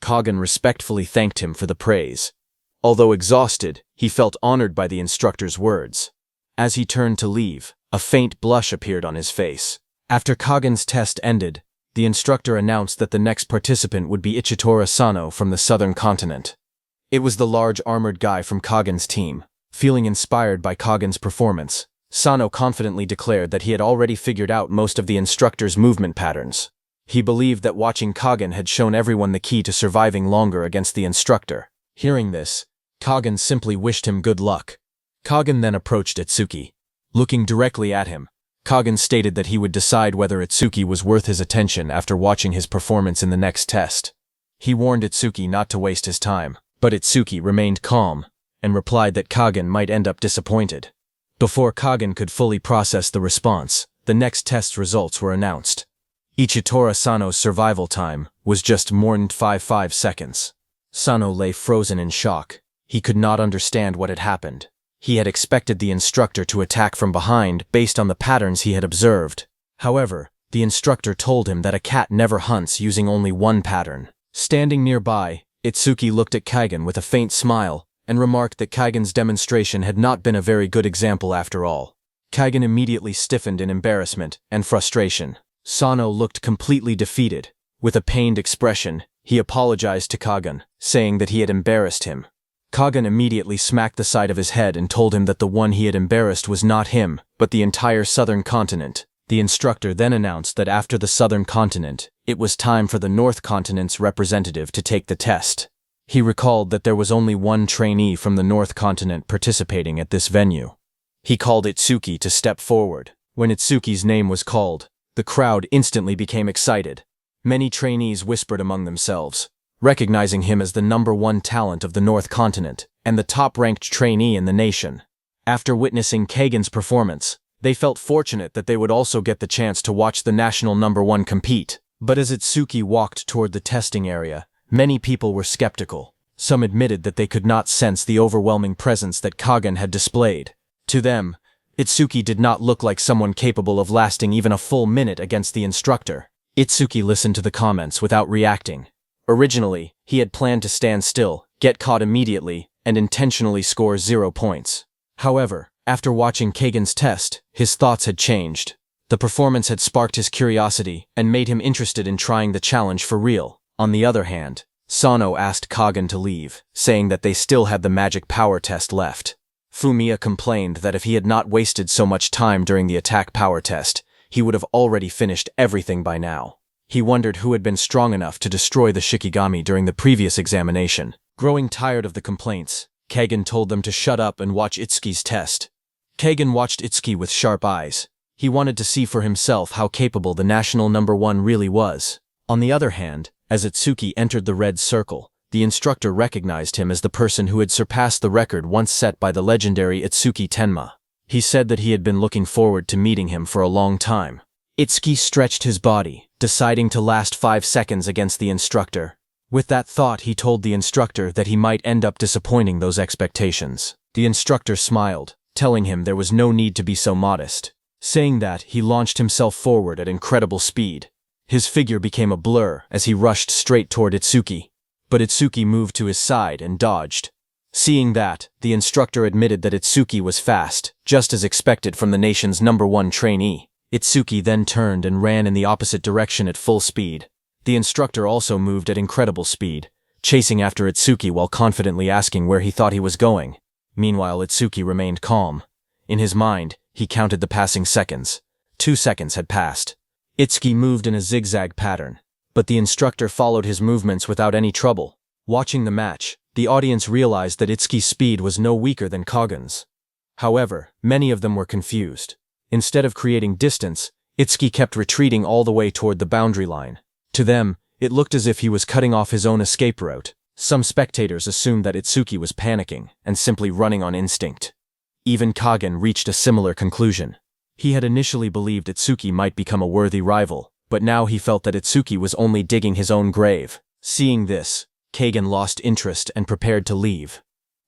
Speaker 1: Kagan respectfully thanked him for the praise. Although exhausted, he felt honored by the instructor's words. As he turned to leave, a faint blush appeared on his face. After Kagan's test ended, the instructor announced that the next participant would be Ichitora Sano from the southern continent. It was the large armored guy from Kagan's team. Feeling inspired by Kagan's performance, Sano confidently declared that he had already figured out most of the instructor's movement patterns. He believed that watching Kagan had shown everyone the key to surviving longer against the instructor. Hearing this, Kagan simply wished him good luck. Kagan then approached Itsuki. Looking directly at him, Kagan stated that he would decide whether Itsuki was worth his attention after watching his performance in the next test. He warned Itsuki not to waste his time, but Itsuki remained calm and replied that Kagan might end up disappointed. Before Kagan could fully process the response, the next test's results were announced. Ichitora Sano's survival time was just more than 5 seconds. Sano lay frozen in shock. He could not understand what had happened. He had expected the instructor to attack from behind based on the patterns he had observed. However, the instructor told him that a cat never hunts using only one pattern. Standing nearby, Itsuki looked at Kagan with a faint smile and remarked that Kagan's demonstration had not been a very good example after all. Kagan immediately stiffened in embarrassment and frustration. Sano looked completely defeated. With a pained expression, he apologized to Kagan, saying that he had embarrassed him. Kagan immediately smacked the side of his head and told him that the one he had embarrassed was not him, but the entire southern continent. The instructor then announced that after the southern continent, it was time for the north continent's representative to take the test. He recalled that there was only one trainee from the north continent participating at this venue. He called Itsuki to step forward. When Itsuki's name was called, the crowd instantly became excited. Many trainees whispered among themselves, recognizing him as the #1 talent of the North Continent and the top-ranked trainee in the nation. After witnessing Kagan's performance, they felt fortunate that they would also get the chance to watch the national #1 compete. But as Itsuki walked toward the testing area, many people were skeptical. Some admitted that they could not sense the overwhelming presence that Kagan had displayed. To them, Itsuki did not look like someone capable of lasting even a full minute against the instructor. Itsuki listened to the comments without reacting. Originally, he had planned to stand still, get caught immediately, and intentionally score 0 points. However, After watching Kagan's test, his thoughts had changed. The performance had sparked his curiosity and made him interested in trying the challenge for real. On the other hand, Sano asked Kagan to leave, saying that they still had the magic power test left. Fumiya complained that if he had not wasted so much time during the attack power test, he would have already finished everything by now. He wondered who had been strong enough to destroy the Shikigami during the previous examination. Growing tired of the complaints, Kagan told them to shut up and watch Itsuki's test. Kagan watched Itsuki with sharp eyes. He wanted to see for himself how capable the national #1 really was. On the other hand, as Itsuki entered the red circle, the instructor recognized him as the person who had surpassed the record once set by the legendary Itsuki Tenma. He said that he had been looking forward to meeting him for a long time. Itsuki stretched his body, deciding to last 5 seconds against the instructor. With that thought, he told the instructor that he might end up disappointing those expectations. The instructor smiled, telling him there was no need to be so modest. Saying that, he launched himself forward at incredible speed. His figure became a blur as he rushed straight toward Itsuki. But Itsuki moved to his side and dodged. Seeing that, the instructor admitted that Itsuki was fast, just as expected from the nation's #1 trainee. Itsuki then turned and ran in the opposite direction at full speed. The instructor also moved at incredible speed, chasing after Itsuki while confidently asking where he thought he was going. Meanwhile, Itsuki remained calm. In his mind, he counted the passing seconds. 2 seconds had passed. Itsuki moved in a zigzag pattern, but the instructor followed his movements without any trouble. Watching the match, the audience realized that Itsuki's speed was no weaker than Kagan's. However, many of them were confused. Instead of creating distance, Itsuki kept retreating all the way toward the boundary line. To them, it looked as if he was cutting off his own escape route. Some spectators assumed that Itsuki was panicking and simply running on instinct. Even Kagan reached a similar conclusion. He had initially believed Itsuki might become a worthy rival, but now he felt that Itsuki was only digging his own grave. Seeing this, Kagan lost interest and prepared to leave.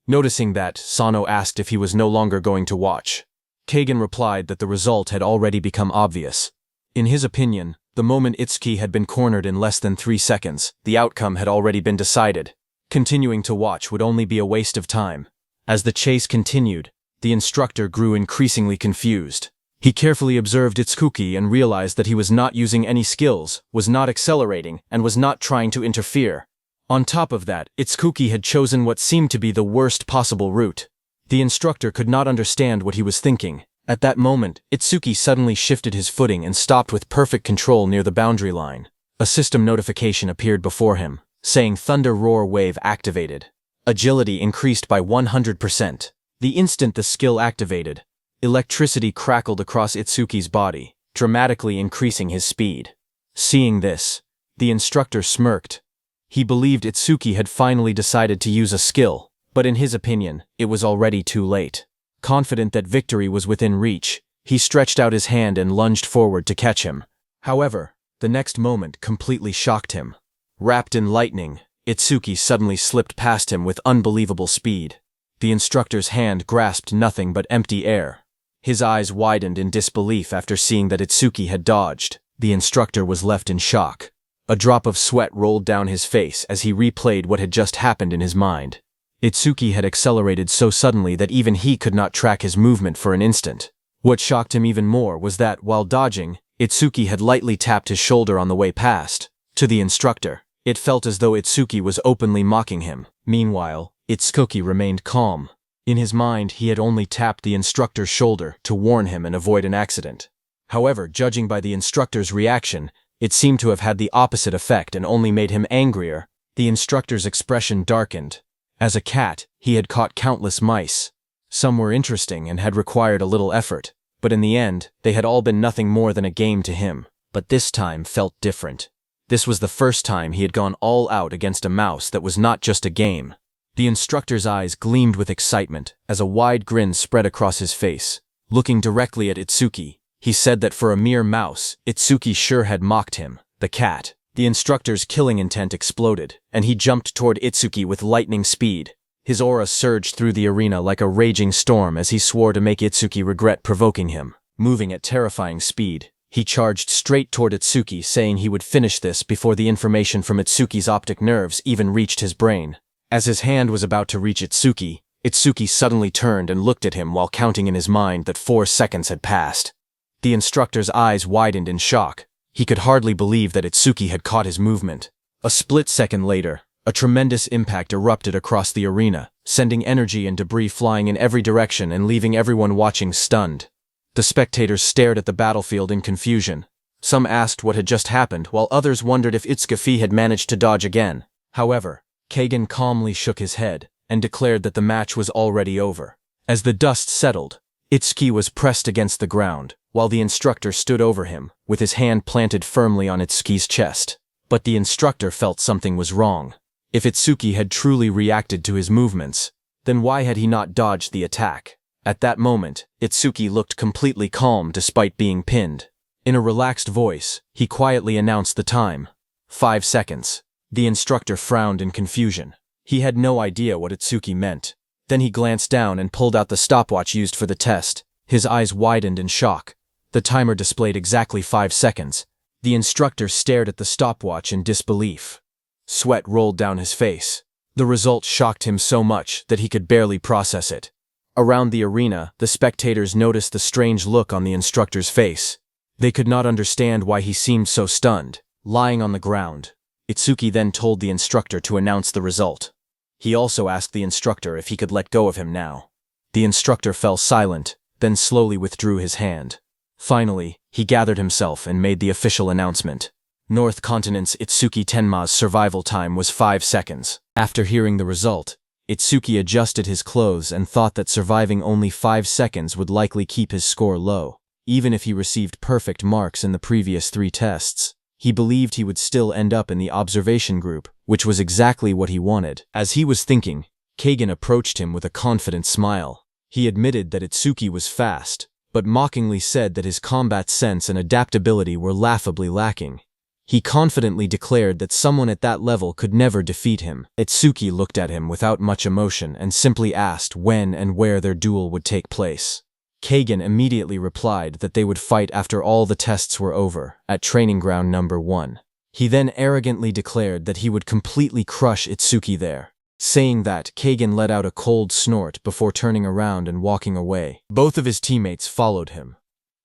Speaker 1: Noticing that, Sano asked if he was no longer going to watch. Kagan replied that the result had already become obvious. In his opinion, the moment Itsuki had been cornered in less than 3 seconds, the outcome had already been decided. Continuing to watch would only be a waste of time. As the chase continued, the instructor grew increasingly confused. He carefully observed Itsuki and realized that he was not using any skills, was not accelerating, and was not trying to interfere. On top of that, Itsuki had chosen what seemed to be the worst possible route. The instructor could not understand what he was thinking. At that moment, Itsuki suddenly shifted his footing and stopped with perfect control near the boundary line. A system notification appeared before him, saying Thunder Roar Wave activated. Agility increased by 100%. The instant the skill activated, electricity crackled across Itsuki's body, dramatically increasing his speed. Seeing this, the instructor smirked. He believed Itsuki had finally decided to use a skill, but in his opinion, it was already too late. Confident that victory was within reach, he stretched out his hand and lunged forward to catch him. However, the next moment completely shocked him. Wrapped in lightning, Itsuki suddenly slipped past him with unbelievable speed. The instructor's hand grasped nothing but empty air. His eyes widened in disbelief after seeing that Itsuki had dodged. The instructor was left in shock. A drop of sweat rolled down his face as he replayed what had just happened in his mind. Itsuki had accelerated so suddenly that even he could not track his movement for an instant. What shocked him even more was that, while dodging, Itsuki had lightly tapped his shoulder on the way past. To the instructor, it felt as though Itsuki was openly mocking him. Meanwhile, Itsuki remained calm. In his mind, he had only tapped the instructor's shoulder to warn him and avoid an accident. However, judging by the instructor's reaction, it seemed to have had the opposite effect and only made him angrier. The instructor's expression darkened. As a cat, he had caught countless mice. Some were interesting and had required a little effort, but in the end, they had all been nothing more than a game to him. But this time felt different. This was the first time he had gone all out against a mouse that was not just a game. The instructor's eyes gleamed with excitement as a wide grin spread across his face. Looking directly at Itsuki, he said that for a mere mouse, Itsuki sure had mocked him, the cat. The instructor's killing intent exploded, and he jumped toward Itsuki with lightning speed. His aura surged through the arena like a raging storm as he swore to make Itsuki regret provoking him. Moving at terrifying speed, he charged straight toward Itsuki, saying he would finish this before the information from Itsuki's optic nerves even reached his brain. As his hand was about to reach Itsuki, Itsuki suddenly turned and looked at him while counting in his mind that 4 seconds had passed. The instructor's eyes widened in shock. He could hardly believe that Itsuki had caught his movement. A split second later, a tremendous impact erupted across the arena, sending energy and debris flying in every direction and leaving everyone watching stunned. The spectators stared at the battlefield in confusion. Some asked what had just happened, while others wondered if Itsuki had managed to dodge again. However, Kagan calmly shook his head and declared that the match was already over. As the dust settled, Itsuki was pressed against the ground, while the instructor stood over him, with his hand planted firmly on Itsuki's chest. But the instructor felt something was wrong. If Itsuki had truly reacted to his movements, then why had he not dodged the attack? At that moment, Itsuki looked completely calm despite being pinned. In a relaxed voice, he quietly announced the time. 5 seconds. The instructor frowned in confusion. He had no idea what Itsuki meant. Then he glanced down and pulled out the stopwatch used for the test. His eyes widened in shock. The timer displayed exactly 5 seconds. The instructor stared at the stopwatch in disbelief. Sweat rolled down his face. The result shocked him so much that he could barely process it. Around the arena, the spectators noticed the strange look on the instructor's face. They could not understand why he seemed so stunned. Lying on the ground, Itsuki then told the instructor to announce the result. He also asked the instructor if he could let go of him now. The instructor fell silent, then slowly withdrew his hand. Finally, he gathered himself and made the official announcement. North Continent's Itsuki Tenma's survival time was 5 seconds. After hearing the result, Itsuki adjusted his clothes and thought that surviving only 5 seconds would likely keep his score low. Even if he received perfect marks in the previous 3 tests, he believed he would still end up in the observation group, which was exactly what he wanted. As he was thinking, Kagan approached him with a confident smile. He admitted that Itsuki was fast, but mockingly said that his combat sense and adaptability were laughably lacking. He confidently declared that someone at that level could never defeat him. Itsuki looked at him without much emotion and simply asked when and where their duel would take place. Kagan immediately replied that they would fight after all the tests were over, at training ground number 1. He then arrogantly declared that he would completely crush Itsuki there. Saying that, Kagan let out a cold snort before turning around and walking away. Both of his teammates followed him.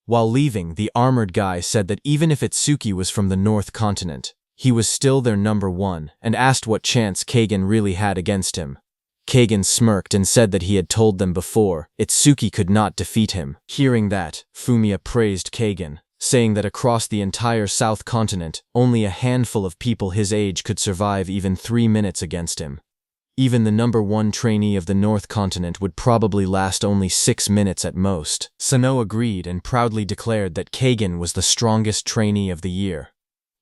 Speaker 1: While leaving, the armored guy said that even if Itsuki was from the North Continent, he was still their number 1 and asked what chance Kagan really had against him. Kagan smirked and said that he had told them before, Itsuki could not defeat him. Hearing that, Fumiya praised Kagan, saying that across the entire South Continent, only a handful of people his age could survive even 3 minutes against him. Even the number 1 trainee of the North Continent would probably last only 6 minutes at most. Sano agreed and proudly declared that Kagan was the strongest trainee of the year.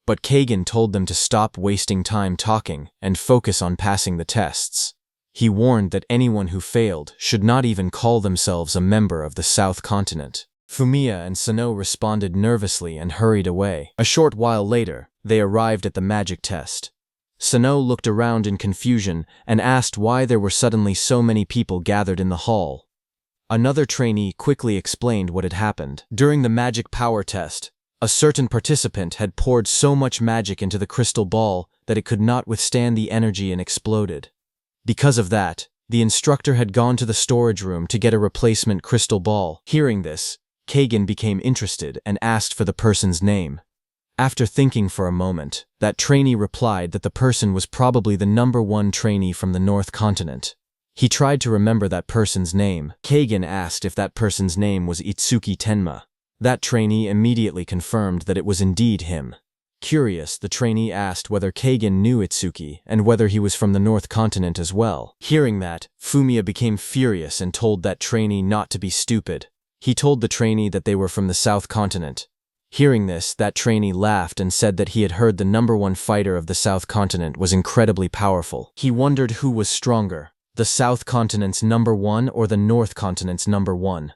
Speaker 1: But Kagan told them to stop wasting time talking and focus on passing the tests. He warned that anyone who failed should not even call themselves a member of the South Continent. Fumiya and Sano responded nervously and hurried away. A short while later, they arrived at the magic test. Sano looked around in confusion and asked why there were suddenly so many people gathered in the hall. Another trainee quickly explained what had happened. During the magic power test, a certain participant had poured so much magic into the crystal ball that it could not withstand the energy and exploded. Because of that, the instructor had gone to the storage room to get a replacement crystal ball. Hearing this, Kagan became interested and asked for the person's name. After thinking for a moment, that trainee replied that the person was probably the number 1 trainee from the North Continent. He tried to remember that person's name. Kagan asked if that person's name was Itsuki Tenma. That trainee immediately confirmed that it was indeed him. Curious, the trainee asked whether Kagan knew Itsuki and whether he was from the North Continent as well. Hearing that, Fumiya became furious and told that trainee not to be stupid. He told the trainee that they were from the South Continent. Hearing this, that trainee laughed and said that he had heard the number 1 fighter of the South Continent was incredibly powerful. He wondered who was stronger, the South Continent's number 1 or the North Continent's number 1.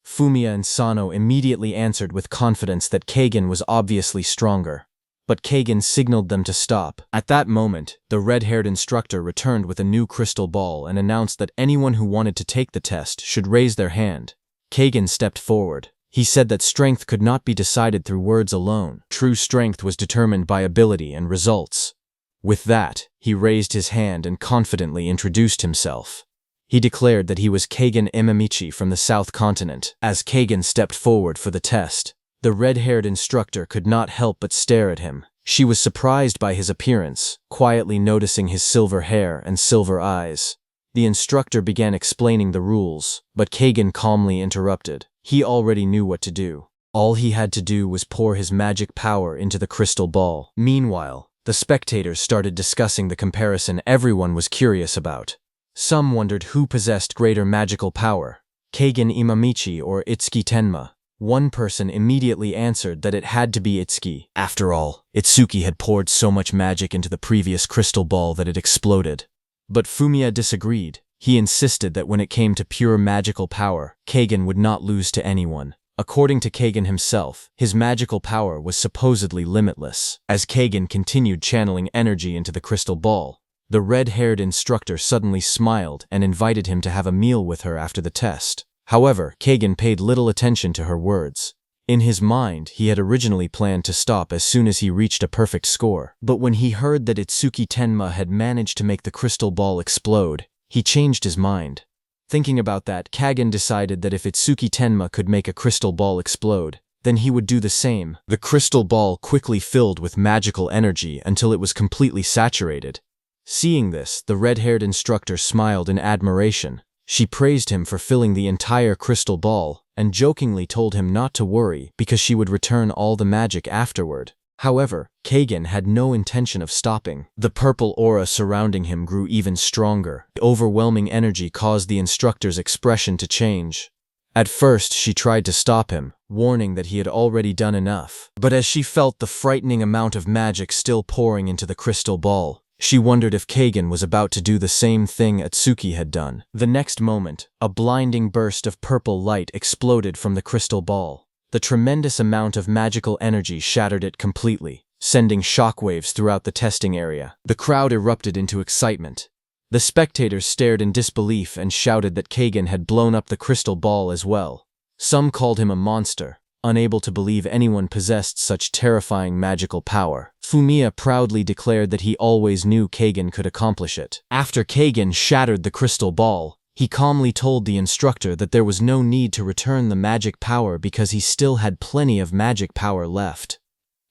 Speaker 1: Fumiya and Sano immediately answered with confidence that Kagan was obviously stronger. But Kagan signaled them to stop. At that moment, the red-haired instructor returned with a new crystal ball and announced that anyone who wanted to take the test should raise their hand. Kagan stepped forward. He said that strength could not be decided through words alone. True strength was determined by ability and results. With that, he raised his hand and confidently introduced himself. He declared that he was Keigen Imamichi from the South Continent. As Keigen stepped forward for the test, the red-haired instructor could not help but stare at him. She was surprised by his appearance, quietly noticing his silver hair and silver eyes. The instructor began explaining the rules, but Keigen calmly interrupted. He already knew what to do. All he had to do was pour his magic power into the crystal ball. Meanwhile, the spectators started discussing the comparison everyone was curious about. Some wondered who possessed greater magical power, Keigen Imamichi or Itsuki Tenma. One person immediately answered that it had to be Itsuki. After all, Itsuki had poured so much magic into the previous crystal ball that it exploded. But Fumiya disagreed. He insisted that when it came to pure magical power, Keigen would not lose to anyone. According to Keigen himself, his magical power was supposedly limitless. As Keigen continued channeling energy into the crystal ball, the red-haired instructor suddenly smiled and invited him to have a meal with her after the test. However, Keigen paid little attention to her words. In his mind, he had originally planned to stop as soon as he reached a perfect score. But when he heard that Itsuki Tenma had managed to make the crystal ball explode, he changed his mind. Thinking about that, Keigen decided that if Itsuki Tenma could make a crystal ball explode, then he would do the same. The crystal ball quickly filled with magical energy until it was completely saturated. Seeing this, the red-haired instructor smiled in admiration. She praised him for filling the entire crystal ball and jokingly told him not to worry because she would return all the magic afterward. However, Keigen had no intention of stopping. The purple aura surrounding him grew even stronger. The overwhelming energy caused the instructor's expression to change. At first, she tried to stop him, warning that he had already done enough. But as she felt the frightening amount of magic still pouring into the crystal ball, she wondered if Keigen was about to do the same thing Itsuki had done. The next moment, a blinding burst of purple light exploded from the crystal ball. The tremendous amount of magical energy shattered it completely, sending shockwaves throughout the testing area. The crowd erupted into excitement. The spectators stared in disbelief and shouted that Keigen had blown up the crystal ball as well. Some called him a monster, unable to believe anyone possessed such terrifying magical power. Fumiya proudly declared that he always knew Keigen could accomplish it. After Keigen shattered the crystal ball, he calmly told the instructor that there was no need to return the magic power because he still had plenty of magic power left.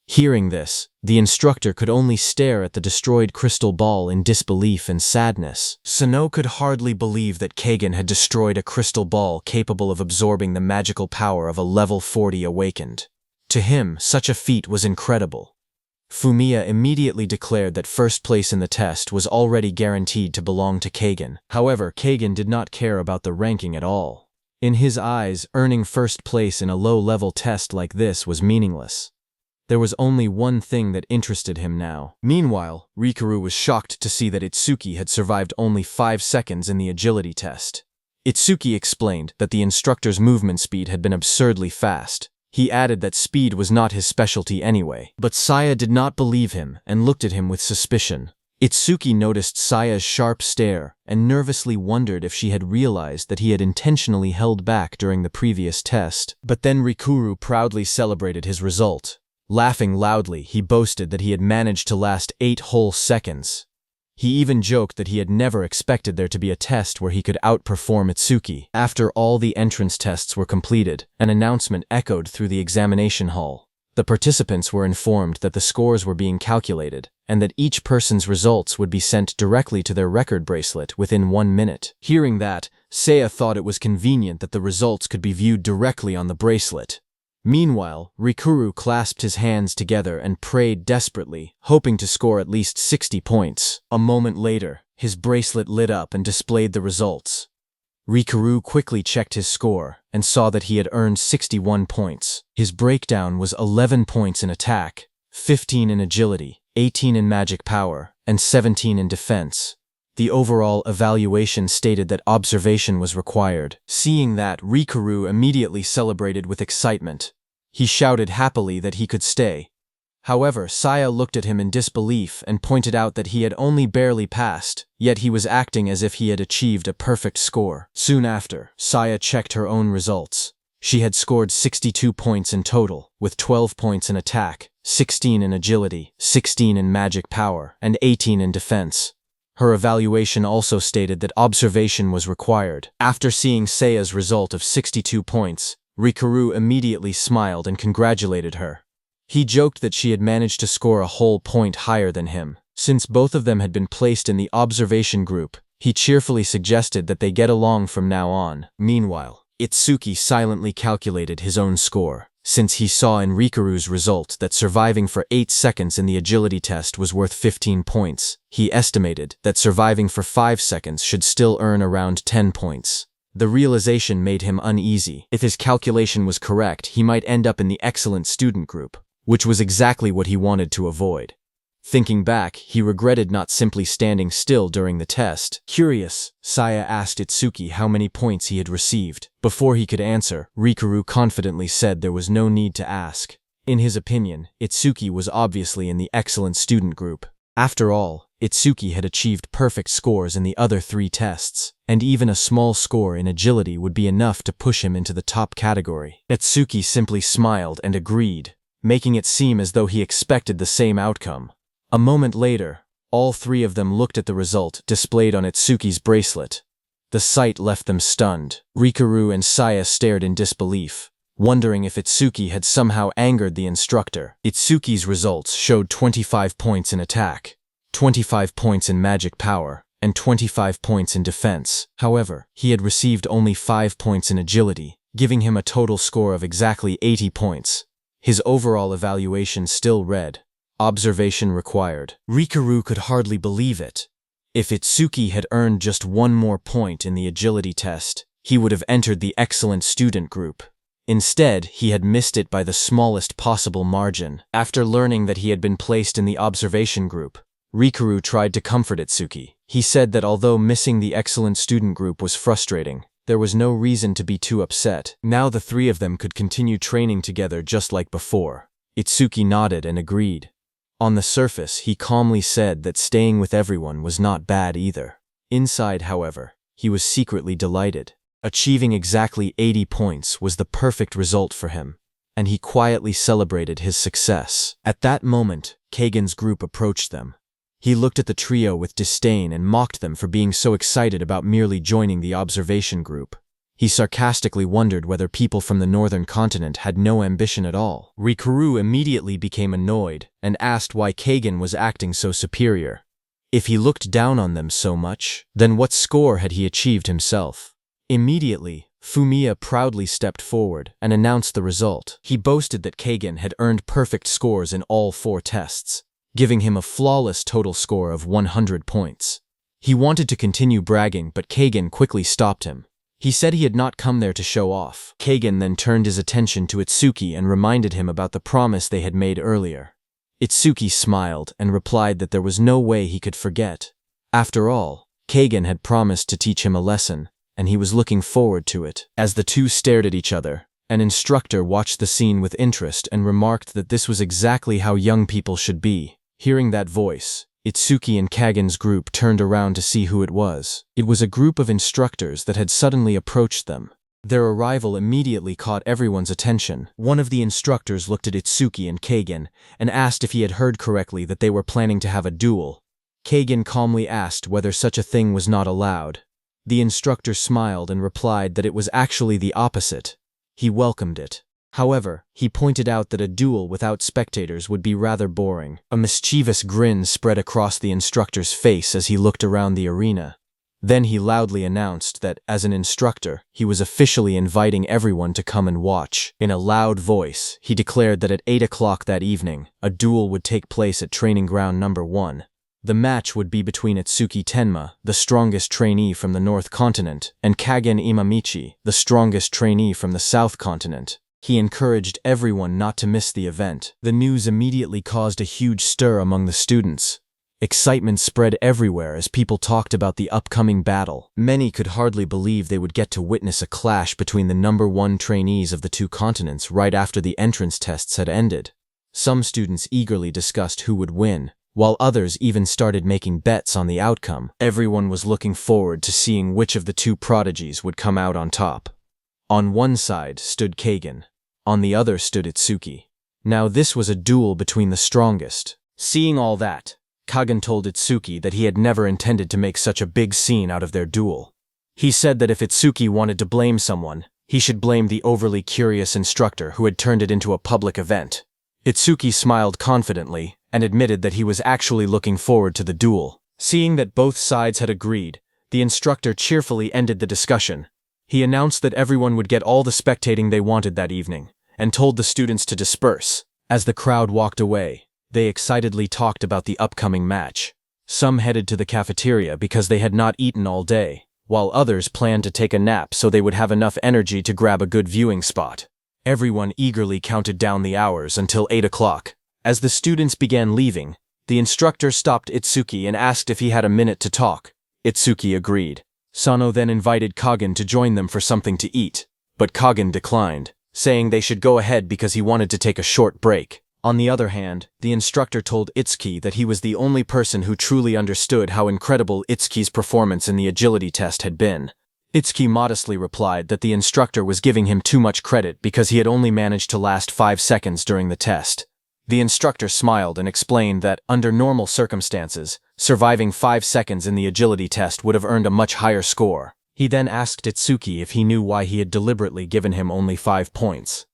Speaker 1: Hearing this, the instructor could only stare at the destroyed crystal ball in disbelief and sadness. Sano could hardly believe that Keigen had destroyed a crystal ball capable of absorbing the magical power of a level 40 awakened. To him, such a feat was incredible. Fumiya immediately declared that first place in the test was already guaranteed to belong to Keigen. However, Keigen did not care about the ranking at all. In his eyes, earning first place in a low-level test like this was meaningless. There was only one thing that interested him now. Meanwhile, Rikuru was shocked to see that Itsuki had survived only 5 seconds in the agility test. Itsuki explained that the instructor's movement speed had been absurdly fast. He added that speed was not his specialty anyway. But Saya did not believe him and looked at him with suspicion. Itsuki noticed Saya's sharp stare and nervously wondered if she had realized that he had intentionally held back during the previous test. But then Rikuru proudly celebrated his result. Laughing loudly, he boasted that he had managed to last 8 whole seconds. He even joked that he had never expected there to be a test where he could outperform Itsuki. After all the entrance tests were completed, an announcement echoed through the examination hall. The participants were informed that the scores were being calculated, and that each person's results would be sent directly to their record bracelet within 1 minute. Hearing that, Seiya thought it was convenient that the results could be viewed directly on the bracelet. Meanwhile, Rikuru clasped his hands together and prayed desperately, hoping to score at least 60 points. A moment later, his bracelet lit up and displayed the results. Rikuru quickly checked his score and saw that he had earned 61 points. His breakdown was 11 points in attack, 15 in agility, 18 in magic power, and 17 in defense. The overall evaluation stated that observation was required. Seeing that, Rikuru immediately celebrated with excitement. He shouted happily that he could stay. However, Saya looked at him in disbelief and pointed out that he had only barely passed, yet he was acting as if he had achieved a perfect score. Soon after, Saya checked her own results. She had scored 62 points in total, with 12 points in attack, 16 in agility, 16 in magic power, and 18 in defense. Her evaluation also stated that observation was required. After seeing Seiya's result of 62 points, Rikuru immediately smiled and congratulated her. He joked that she had managed to score a whole point higher than him. Since both of them had been placed in the observation group, he cheerfully suggested that they get along from now on. Meanwhile, Itsuki silently calculated his own score. Since he saw in Rikuru's result that surviving for 8 seconds in the agility test was worth 15 points, he estimated that surviving for 5 seconds should still earn around 10 points. The realization made him uneasy. If his calculation was correct, he might end up in the excellent student group, which was exactly what he wanted to avoid. Thinking back, he regretted not simply standing still during the test. Curious, Saya asked Itsuki how many points he had received. Before he could answer, Rikuru confidently said there was no need to ask. In his opinion, Itsuki was obviously in the excellent student group. After all, Itsuki had achieved perfect scores in the other 3 tests, and even a small score in agility would be enough to push him into the top category. Itsuki simply smiled and agreed, making it seem as though he expected the same outcome. A moment later, all 3 of them looked at the result displayed on Itsuki's bracelet. The sight left them stunned. Rikuru and Saya stared in disbelief, wondering if Itsuki had somehow angered the instructor. Itsuki's results showed 25 points in attack, 25 points in magic power, and 25 points in defense. However, he had received only 5 points in agility, giving him a total score of exactly 80 points. His overall evaluation still read, "Observation required." Rikuru could hardly believe it. If Itsuki had earned just 1 more point in the agility test, he would have entered the excellent student group. Instead, he had missed it by the smallest possible margin. After learning that he had been placed in the observation group, Rikuru tried to comfort Itsuki. He said that although missing the excellent student group was frustrating, there was no reason to be too upset. Now the 3 of them could continue training together just like before. Itsuki nodded and agreed. On the surface, he calmly said that staying with everyone was not bad either. Inside, however, he was secretly delighted. Achieving exactly 80 points was the perfect result for him, and he quietly celebrated his success. At that moment, Kagan's group approached them. He looked at the trio with disdain and mocked them for being so excited about merely joining the observation group. He sarcastically wondered whether people from the northern continent had no ambition at all. Rikuru immediately became annoyed and asked why Kagan was acting so superior. If he looked down on them so much, then what score had he achieved himself? Immediately, Fumiya proudly stepped forward and announced the result. He boasted that Kagan had earned perfect scores in all 4 tests, giving him a flawless total score of 100 points. He wanted to continue bragging, but Kagan quickly stopped him. He said he had not come there to show off. Kagan then turned his attention to Itsuki and reminded him about the promise they had made earlier. Itsuki smiled and replied that there was no way he could forget. After all, Kagan had promised to teach him a lesson, and he was looking forward to it. As the 2 stared at each other, an instructor watched the scene with interest and remarked that this was exactly how young people should be. Hearing that voice, Itsuki and Kagan's group turned around to see who it was. It was a group of instructors that had suddenly approached them. Their arrival immediately caught everyone's attention. One of the instructors looked at Itsuki and Kagan and asked if he had heard correctly that they were planning to have a duel. Kagan calmly asked whether such a thing was not allowed. The instructor smiled and replied that it was actually the opposite. He welcomed it. However, he pointed out that a duel without spectators would be rather boring. A mischievous grin spread across the instructor's face as he looked around the arena. Then he loudly announced that, as an instructor, he was officially inviting everyone to come and watch. In a loud voice, he declared that at 8 o'clock that evening, a duel would take place at training ground number 1. The match would be between Itsuki Tenma, the strongest trainee from the North Continent, and Kagen Imamichi, the strongest trainee from the South Continent. He encouraged everyone not to miss the event. The news immediately caused a huge stir among the students. Excitement spread everywhere as people talked about the upcoming battle. Many could hardly believe they would get to witness a clash between the number 1 trainees of the 2 continents right after the entrance tests had ended. Some students eagerly discussed who would win, while others even started making bets on the outcome. Everyone was looking forward to seeing which of the 2 prodigies would come out on top. On one side stood Kagan. On the other stood Itsuki. Now this was a duel between the strongest. Seeing all that, Kagen told Itsuki that he had never intended to make such a big scene out of their duel. He said that if Itsuki wanted to blame someone, he should blame the overly curious instructor who had turned it into a public event. Itsuki smiled confidently and admitted that he was actually looking forward to the duel. Seeing that both sides had agreed, the instructor cheerfully ended the discussion. He announced that everyone would get all the spectating they wanted that evening, and told the students to disperse. As the crowd walked away, they excitedly talked about the upcoming match. Some headed to the cafeteria because they had not eaten all day, while others planned to take a nap so they would have enough energy to grab a good viewing spot. Everyone eagerly counted down the hours until 8 o'clock. As the students began leaving, the instructor stopped Itsuki and asked if he had a minute to talk. Itsuki agreed. Sano then invited Kagen to join them for something to eat, but Kagen declined, saying they should go ahead because he wanted to take a short break. On the other hand, the instructor told Itsuki that he was the only person who truly understood how incredible Itsuki's performance in the agility test had been. Itsuki modestly replied that the instructor was giving him too much credit because he had only managed to last 5 seconds during the test. The instructor smiled and explained that, under normal circumstances, surviving 5 seconds in the agility test would have earned a much higher score. He then asked Itsuki if he knew why he had deliberately given him only 5 points.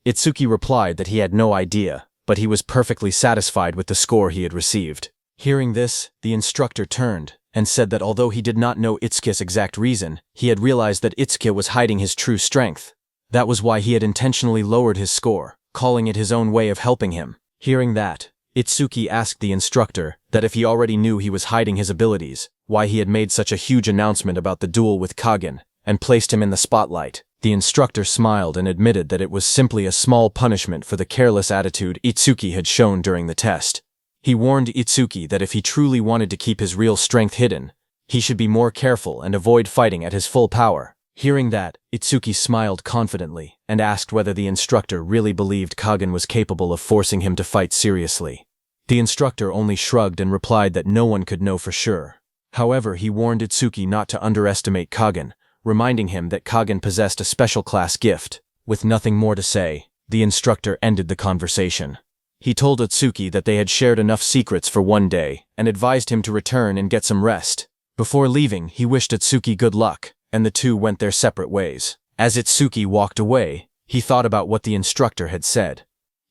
Speaker 1: Itsuki replied that he had no idea, but he was perfectly satisfied with the score he had received. Hearing this, the instructor turned and said that although he did not know Itsuki's exact reason, he had realized that Itsuki was hiding his true strength. That was why he had intentionally lowered his score, calling it his own way of helping him. Hearing that, Itsuki asked the instructor that if he already knew he was hiding his abilities, why he had made such a huge announcement about the duel with Kagen, and placed him in the spotlight. The instructor smiled and admitted that it was simply a small punishment for the careless attitude Itsuki had shown during the test. He warned Itsuki that if he truly wanted to keep his real strength hidden, he should be more careful and avoid fighting at his full power. Hearing that, Itsuki smiled confidently and asked whether the instructor really believed Kagen was capable of forcing him to fight seriously. The instructor only shrugged and replied that no one could know for sure. However, he warned Itsuki not to underestimate Kagen, reminding him that Kagen possessed a special class gift. With nothing more to say, the instructor ended the conversation. He told Itsuki that they had shared enough secrets for one day and advised him to return and get some rest. Before leaving, he wished Itsuki good luck, and the two went their separate ways. As Itsuki walked away, he thought about what the instructor had said.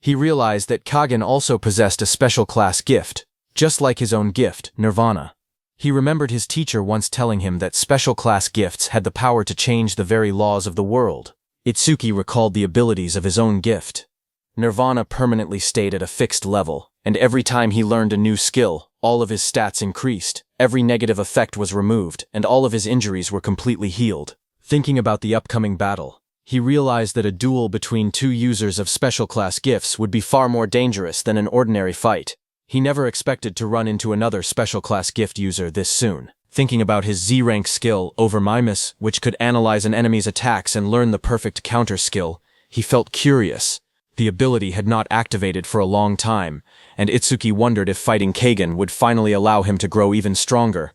Speaker 1: He realized that Kagen also possessed a special class gift, just like his own gift, Nirvana. He remembered his teacher once telling him that special class gifts had the power to change the very laws of the world. Itsuki recalled the abilities of his own gift. Nirvana permanently stayed at a fixed level, and every time he learned a new skill, all of his stats increased, every negative effect was removed, and all of his injuries were completely healed. Thinking about the upcoming battle, he realized that a duel between two users of special class gifts would be far more dangerous than an ordinary fight. He never expected to run into another special class gift user this soon. Thinking about his Z-rank skill, Over Mimus, which could analyze an enemy's attacks and learn the perfect counter skill, he felt curious. The ability had not activated for a long time, and Itsuki wondered if fighting Kagen would finally allow him to grow even stronger.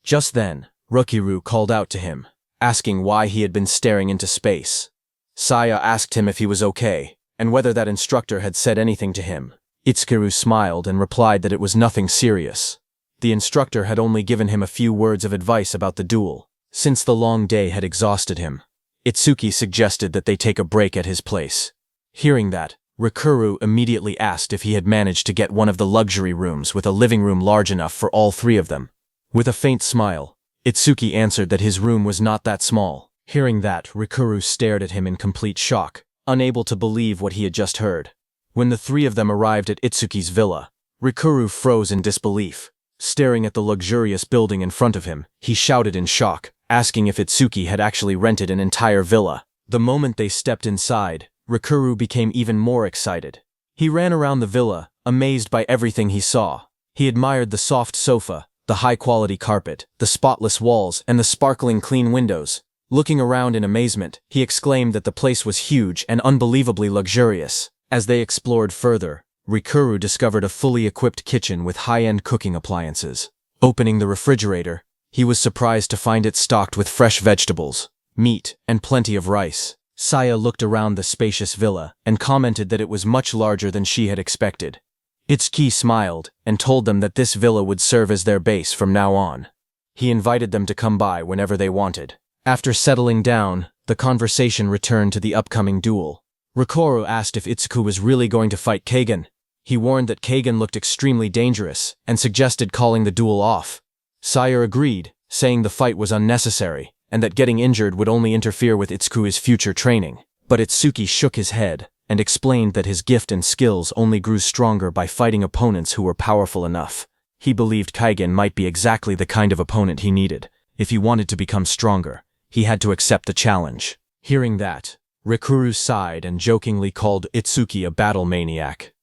Speaker 1: Just then, Rukiru called out to him, asking why he had been staring into space. Saya asked him if he was okay, and whether that instructor had said anything to him. Itsuki smiled and replied that it was nothing serious. The instructor had only given him a few words of advice about the duel, since the long day had exhausted him. Itsuki suggested that they take a break at his place. Hearing that, Rikuru immediately asked if he had managed to get one of the luxury rooms with a living room large enough for all three of them. With a faint smile, Itsuki answered that his room was not that small. Hearing that, Rikuru stared at him in complete shock, unable to believe what he had just heard. When the three of them arrived at Itsuki's villa, Rikuru froze in disbelief. Staring at the luxurious building in front of him, he shouted in shock, asking if Itsuki had actually rented an entire villa. The moment they stepped inside, Rikuru became even more excited. He ran around the villa, amazed by everything he saw. He admired the soft sofa, the high-quality carpet, the spotless walls, and the sparkling clean windows. Looking around in amazement, he exclaimed that the place was huge and unbelievably luxurious. As they explored further, Rikuru discovered a fully equipped kitchen with high-end cooking appliances. Opening the refrigerator, he was surprised to find it stocked with fresh vegetables, meat, and plenty of rice. Saya looked around the spacious villa and commented that it was much larger than she had expected. Itsuki smiled and told them that this villa would serve as their base from now on. He invited them to come by whenever they wanted. After settling down, the conversation returned to the upcoming duel. Rikoru asked if Itsuki was really going to fight Kagen. He warned that Kagen looked extremely dangerous and suggested calling the duel off. Saya agreed, saying the fight was unnecessary and that getting injured would only interfere with Itsuki's future training. But Itsuki shook his head and explained that his gift and skills only grew stronger by fighting opponents who were powerful enough. He believed Kagen might be exactly the kind of opponent he needed. If he wanted to become stronger, he had to accept the challenge. Hearing that, Rikuru sighed and jokingly called Itsuki a battle maniac.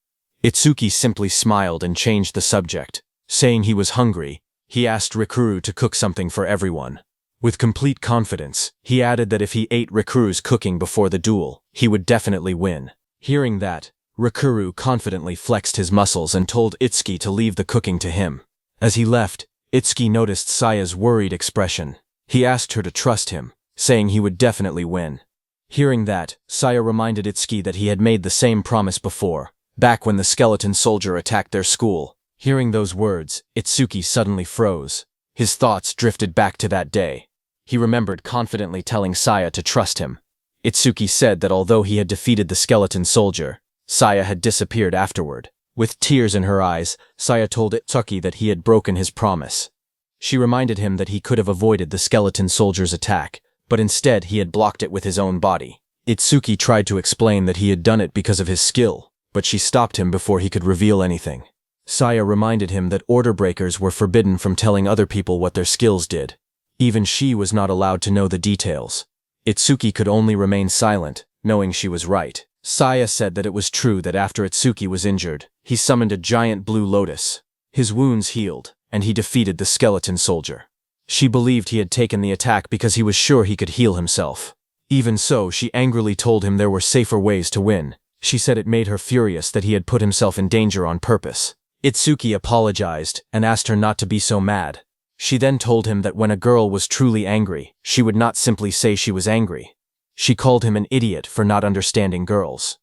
Speaker 1: Itsuki simply smiled and changed the subject. Saying he was hungry, he asked Rikuru to cook something for everyone. With complete confidence, he added that if he ate Rikuru's cooking before the duel, he would definitely win. Hearing that, Rikuru confidently flexed his muscles and told Itsuki to leave the cooking to him. As he left, Itsuki noticed Saya's worried expression. He asked her to trust him, saying he would definitely win. Hearing that, Saya reminded Itsuki that he had made the same promise before, back when the skeleton soldier attacked their school. Hearing those words, Itsuki suddenly froze. His thoughts drifted back to that day. He remembered confidently telling Saya to trust him. Itsuki said that although he had defeated the skeleton soldier, Saya had disappeared afterward. With tears in her eyes, Saya told Itsuki that he had broken his promise. She reminded him that he could have avoided the skeleton soldier's attack, but instead he had blocked it with his own body. Itsuki tried to explain that he had done it because of his skill, but she stopped him before he could reveal anything. Saya reminded him that order breakers were forbidden from telling other people what their skills did. Even she was not allowed to know the details. Itsuki could only remain silent, knowing she was right. Saya said that it was true that after Itsuki was injured, he summoned a giant blue lotus. His wounds healed, and he defeated the skeleton soldier. She believed he had taken the attack because he was sure he could heal himself. Even so, she angrily told him there were safer ways to win. She said it made her furious that he had put himself in danger on purpose. Itsuki apologized and asked her not to be so mad. She then told him that when a girl was truly angry, she would not simply say she was angry. She called him an idiot for not understanding girls.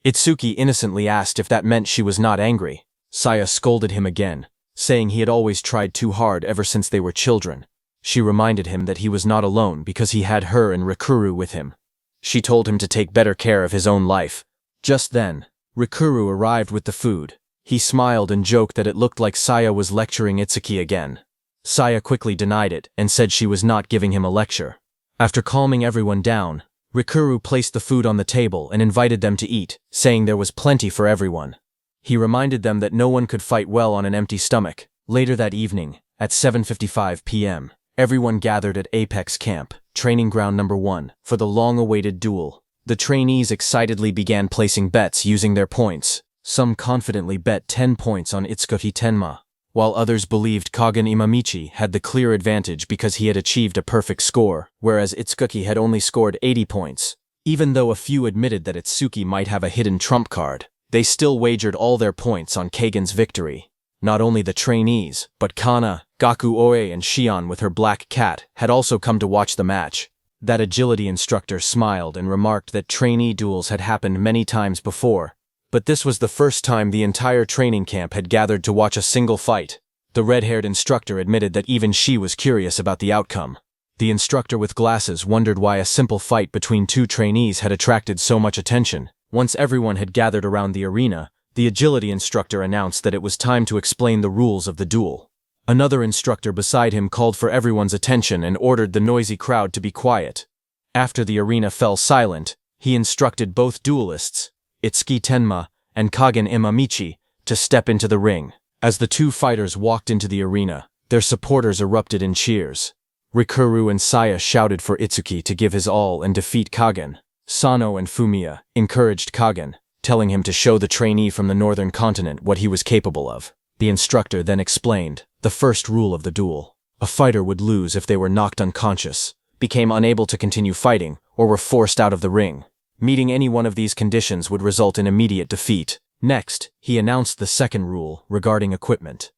Speaker 1: Itsuki innocently asked if that meant she was not angry. Saya scolded him again, saying he had always tried too hard ever since they were children. She reminded him that he was not alone because he had her and Rikuru with him. She told him to take better care of his own life. Just then, Rikuru arrived with the food. He smiled and joked that it looked like Saya was lecturing Itsuki again. Saya quickly denied it and said she was not giving him a lecture. After calming everyone down, Rikuru placed the food on the table and invited them to eat, saying there was plenty for everyone. He reminded them that no one could fight well on an empty stomach. Later that evening, at 7:55 p.m., everyone gathered at Apex Camp, Training Ground Number 1, for the long-awaited duel. The trainees excitedly began placing bets using their points. Some confidently bet 10 points on Itsuki Tenma, while others believed Kagen Imamichi had the clear advantage because he had achieved a perfect score, whereas Itsuki had only scored 80 points. Even though a few admitted that Itsuki might have a hidden trump card, they still wagered all their points on Kagen's victory. Not only the trainees, but Kana, Gaku Oe and Shion with her black cat had also come to watch the match. That agility instructor smiled and remarked that trainee duels had happened many times before, but this was the first time the entire training camp had gathered to watch a single fight. The red-haired instructor admitted that even she was curious about the outcome. The instructor with glasses wondered why a simple fight between two trainees had attracted so much attention. Once everyone had gathered around the arena, the agility instructor announced that it was time to explain the rules of the duel. Another instructor beside him called for everyone's attention and ordered the noisy crowd to be quiet. After the arena fell silent, he instructed both duelists, Itsuki Tenma and Kagen Imamichi, to step into the ring. As the two fighters walked into the arena, their supporters erupted in cheers. Rikuru and Saya shouted for Itsuki to give his all and defeat Kagen. Sano and Fumiya encouraged Kagen, telling him to show the trainee from the northern continent what he was capable of. The instructor then explained the first rule of the duel. A fighter would lose if they were knocked unconscious, became unable to continue fighting, or were forced out of the ring. Meeting any one of these conditions would result in immediate defeat. Next, he announced the second rule regarding equipment.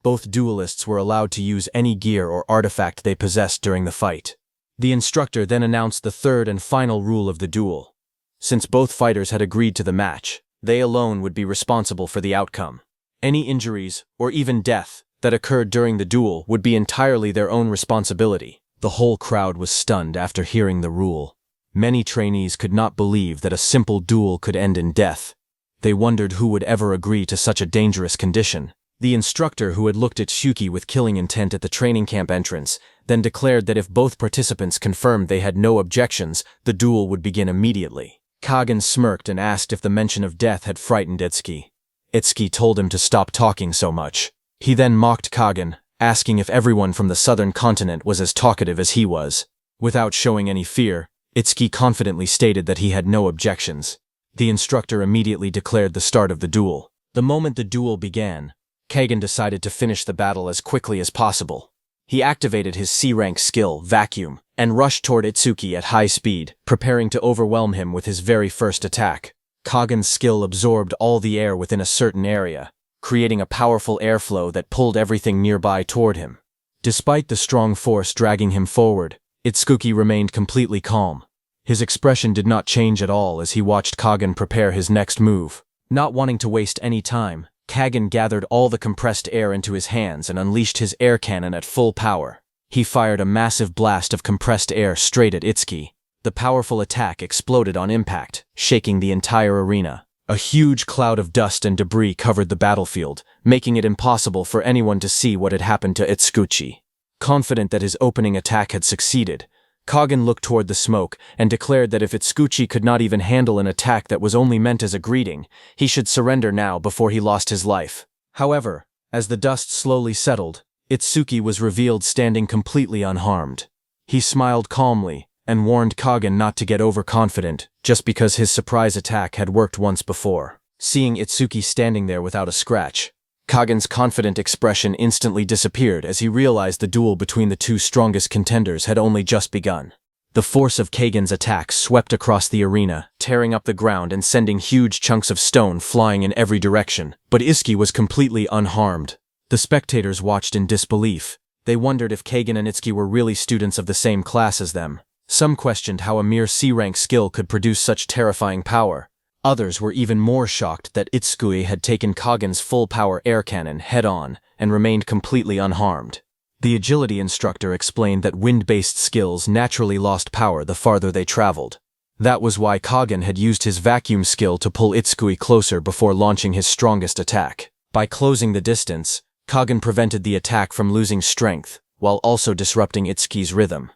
Speaker 1: Both duelists were allowed to use any gear or artifact they possessed during the fight. The instructor then announced the third and final rule of the duel. Since both fighters had agreed to the match, they alone would be responsible for the outcome. Any injuries, or even death, that occurred during the duel would be entirely their own responsibility. The whole crowd was stunned after hearing the rule. Many trainees could not believe that a simple duel could end in death. They wondered who would ever agree to such a dangerous condition. The instructor, who had looked at Shuki with killing intent at the training camp entrance, then declared that if both participants confirmed they had no objections, the duel would begin immediately. Kagen smirked and asked if the mention of death had frightened Itsuki. Itsuki told him to stop talking so much. He then mocked Kagen, asking if everyone from the southern continent was as talkative as he was. Without showing any fear, Itsuki confidently stated that he had no objections. The instructor immediately declared the start of the duel. The moment the duel began, Kagen decided to finish the battle as quickly as possible. He activated his C-rank skill, Vacuum, and rushed toward Itsuki at high speed, preparing to overwhelm him with his very first attack. Kagen's skill absorbed all the air within a certain area, creating a powerful airflow that pulled everything nearby toward him. Despite the strong force dragging him forward, Itsuki remained completely calm. His expression did not change at all as he watched Kagen prepare his next move. Not wanting to waste any time, Kagen gathered all the compressed air into his hands and unleashed his air cannon at full power. He fired a massive blast of compressed air straight at Itsuki. The powerful attack exploded on impact, shaking the entire arena. A huge cloud of dust and debris covered the battlefield, making it impossible for anyone to see what had happened to Itsuki. Confident that his opening attack had succeeded, Kagen looked toward the smoke and declared that if Itsuki could not even handle an attack that was only meant as a greeting, he should surrender now before he lost his life. However, as the dust slowly settled, Itsuki was revealed standing completely unharmed. He smiled calmly and warned Kagen not to get overconfident just because his surprise attack had worked once before. Seeing Itsuki standing there without a scratch, Kagen's confident expression instantly disappeared as he realized the duel between the two strongest contenders had only just begun. The force of Kagen's attack swept across the arena, tearing up the ground and sending huge chunks of stone flying in every direction, but Itsuki was completely unharmed. The spectators watched in disbelief. They wondered if Kagen and Itsuki were really students of the same class as them. Some questioned how a mere C-rank skill could produce such terrifying power. Others were even more shocked that Itsuki had taken Kagen's full-power air cannon head-on and remained completely unharmed. The agility instructor explained that wind-based skills naturally lost power the farther they traveled. That was why Kagen had used his vacuum skill to pull Itsuki closer before launching his strongest attack. By closing the distance, Kagen prevented the attack from losing strength, while also disrupting Itsuki's rhythm.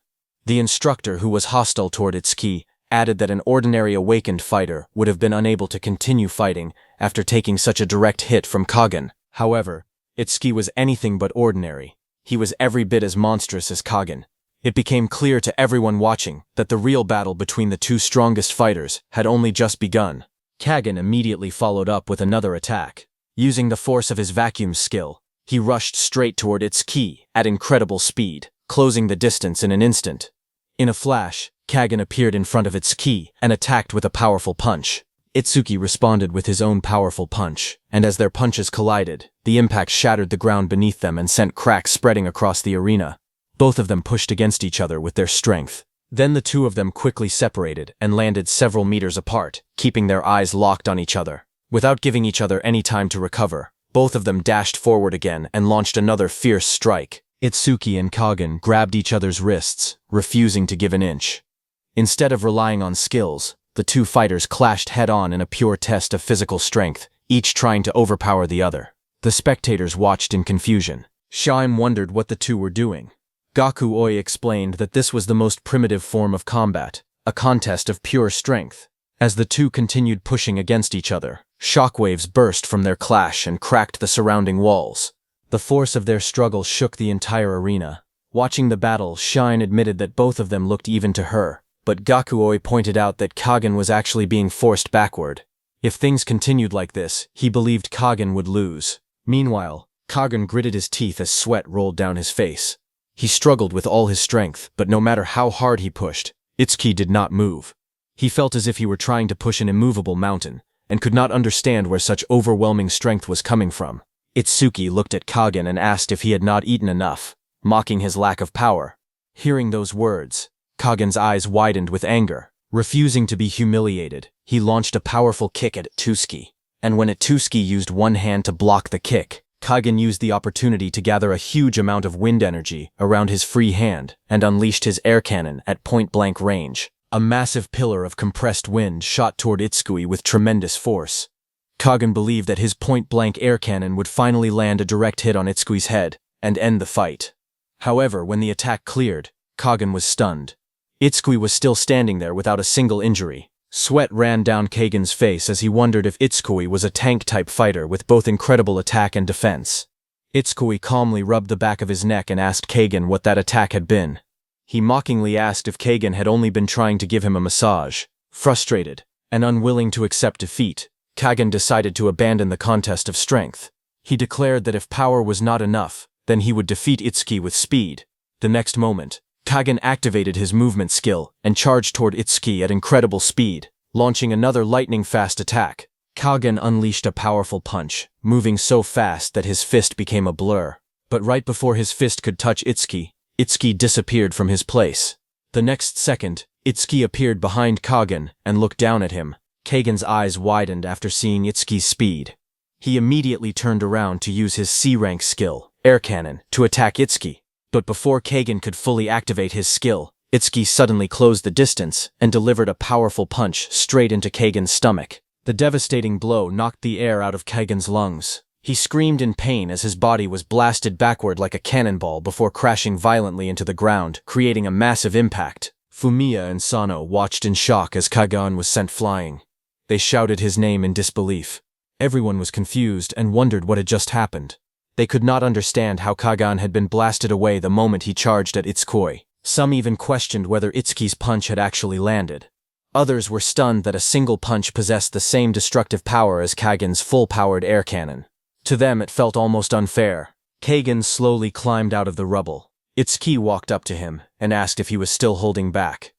Speaker 1: The instructor, who was hostile toward Itsuki, added that an ordinary awakened fighter would have been unable to continue fighting after taking such a direct hit from Kagen. However, Itsuki was anything but ordinary. He was every bit as monstrous as Kagen. It became clear to everyone watching that the real battle between the two strongest fighters had only just begun. Kagen immediately followed up with another attack. Using the force of his vacuum skill, he rushed straight toward Itsuki at incredible speed, closing the distance in an instant. In a flash, Kagen appeared in front of Itsuki and attacked with a powerful punch. Itsuki responded with his own powerful punch, and as their punches collided, the impact shattered the ground beneath them and sent cracks spreading across the arena. Both of them pushed against each other with their strength. Then the two of them quickly separated and landed several meters apart, keeping their eyes locked on each other. Without giving each other any time to recover, both of them dashed forward again and launched another fierce strike. Itsuki and Kagen grabbed each other's wrists, refusing to give an inch. Instead of relying on skills, the two fighters clashed head-on in a pure test of physical strength, each trying to overpower the other. The spectators watched in confusion. Shaim wondered what the two were doing. Gaku-oi explained that this was the most primitive form of combat, a contest of pure strength. As the two continued pushing against each other, shockwaves burst from their clash and cracked the surrounding walls. The force of their struggle shook the entire arena. Watching the battle, Shine admitted that both of them looked even to her, but Gaku-oi pointed out that Kagen was actually being forced backward. If things continued like this, he believed Kagen would lose. Meanwhile, Kagen gritted his teeth as sweat rolled down his face. He struggled with all his strength, but no matter how hard he pushed, Itsuki did not move. He felt as if he were trying to push an immovable mountain, and could not understand where such overwhelming strength was coming from. Itsuki looked at Kagen and asked if he had not eaten enough, mocking his lack of power. Hearing those words, Kagen's eyes widened with anger. Refusing to be humiliated, he launched a powerful kick at Itsuki. and when Itsuki used one hand to block the kick, Kagen used the opportunity to gather a huge amount of wind energy around his free hand and unleashed his air cannon at point-blank range. A massive pillar of compressed wind shot toward Itsuki with tremendous force. Kagen believed that his point-blank air cannon would finally land a direct hit on Itsuki's head and end the fight. However, when the attack cleared, Kagen was stunned. Itsuki was still standing there without a single injury. Sweat ran down Kagen's face as he wondered if Itsuki was a tank-type fighter with both incredible attack and defense. Itsuki calmly rubbed the back of his neck and asked Kagen what that attack had been. He mockingly asked if Kagen had only been trying to give him a massage. Frustrated and unwilling to accept defeat, Kagen decided to abandon the contest of strength. He declared that if power was not enough, then he would defeat Itsuki with speed. The next moment, Kagen activated his movement skill and charged toward Itsuki at incredible speed, launching another lightning-fast attack. Kagen unleashed a powerful punch, moving so fast that his fist became a blur. But right before his fist could touch Itsuki disappeared from his place. The next second, Itsuki appeared behind Kagen and looked down at him. Kagen's eyes widened after seeing Itsuki's speed. He immediately turned around to use his C-rank skill, air cannon, to attack Itsuki. But before Kagen could fully activate his skill, Itsuki suddenly closed the distance and delivered a powerful punch straight into Kagen's stomach. The devastating blow knocked the air out of Kagen's lungs. He screamed in pain as his body was blasted backward like a cannonball before crashing violently into the ground, creating a massive impact. Fumiya and Sano watched in shock as Kagen was sent flying. They shouted his name in disbelief. Everyone was confused and wondered what had just happened. They could not understand how Kagen had been blasted away the moment he charged at Itsuki. Some even questioned whether Itsuki's punch had actually landed. Others were stunned that a single punch possessed the same destructive power as Kagen's full-powered air cannon. To them it felt almost unfair. Kagen slowly climbed out of the rubble. Itsuki walked up to him and asked if he was still holding back.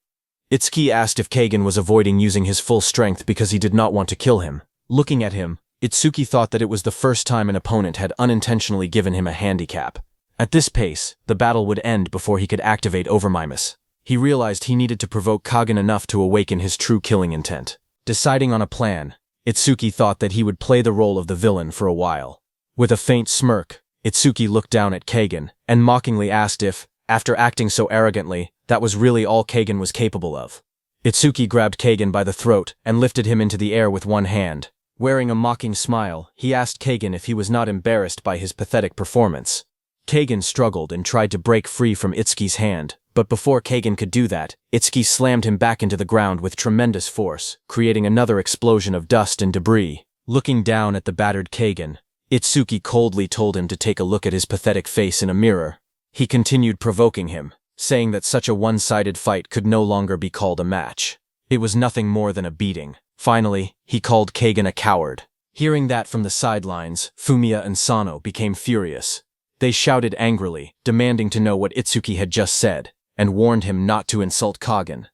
Speaker 1: Itsuki asked if Kagen was avoiding using his full strength because he did not want to kill him. Looking at him, Itsuki thought that it was the first time an opponent had unintentionally given him a handicap. At this pace, the battle would end before he could activate Overmimus. He realized he needed to provoke Kagen enough to awaken his true killing intent. Deciding on a plan, Itsuki thought that he would play the role of the villain for a while. With a faint smirk, Itsuki looked down at Kagen and mockingly asked if, after acting so arrogantly, that was really all Kagen was capable of. Itsuki grabbed Kagen by the throat and lifted him into the air with one hand. Wearing a mocking smile, he asked Kagen if he was not embarrassed by his pathetic performance. Kagen struggled and tried to break free from Itsuki's hand, but before Kagen could do that, Itsuki slammed him back into the ground with tremendous force, creating another explosion of dust and debris. Looking down at the battered Kagen, Itsuki coldly told him to take a look at his pathetic face in a mirror. He continued provoking him, saying that such a one-sided fight could no longer be called a match. It was nothing more than a beating. Finally, he called Kagen a coward. Hearing that from the sidelines, Fumiya and Sano became furious. They shouted angrily, demanding to know what Itsuki had just said, and warned him not to insult Kagen.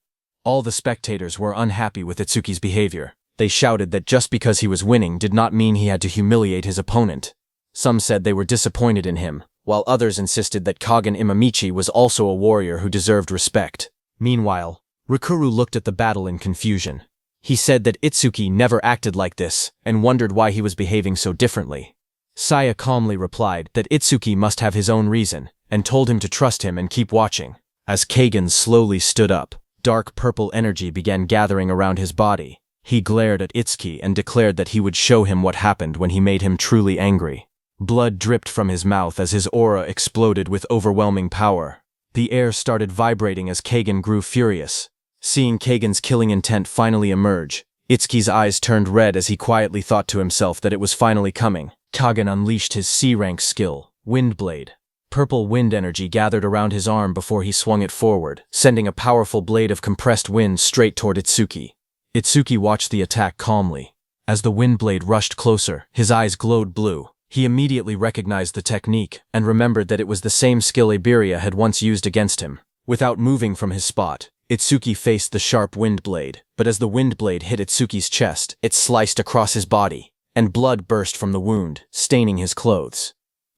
Speaker 1: All the spectators were unhappy with Itsuki's behavior. They shouted that just because he was winning did not mean he had to humiliate his opponent. Some said they were disappointed in him, while others insisted that Kagen Imamichi was also a warrior who deserved respect. Meanwhile, Rikuru looked at the battle in confusion. He said that Itsuki never acted like this and wondered why he was behaving so differently. Saya calmly replied that Itsuki must have his own reason and told him to trust him and keep watching. As Kagen slowly stood up, dark purple energy began gathering around his body. He glared at Itsuki and declared that he would show him what happened when he made him truly angry. Blood dripped from his mouth as his aura exploded with overwhelming power. The air started vibrating as Kagen grew furious. Seeing Kagen's killing intent finally emerge, Itsuki's eyes turned red as he quietly thought to himself that it was finally coming. Kagen unleashed his C-rank skill, Wind Blade. Purple wind energy gathered around his arm before he swung it forward, sending a powerful blade of compressed wind straight toward Itsuki. Itsuki watched the attack calmly. As the wind blade rushed closer, his eyes glowed blue. He immediately recognized the technique and remembered that it was the same skill Iberia had once used against him. Without moving from his spot, Itsuki faced the sharp wind blade, but as the wind blade hit Itsuki's chest, it sliced across his body, and blood burst from the wound, staining his clothes.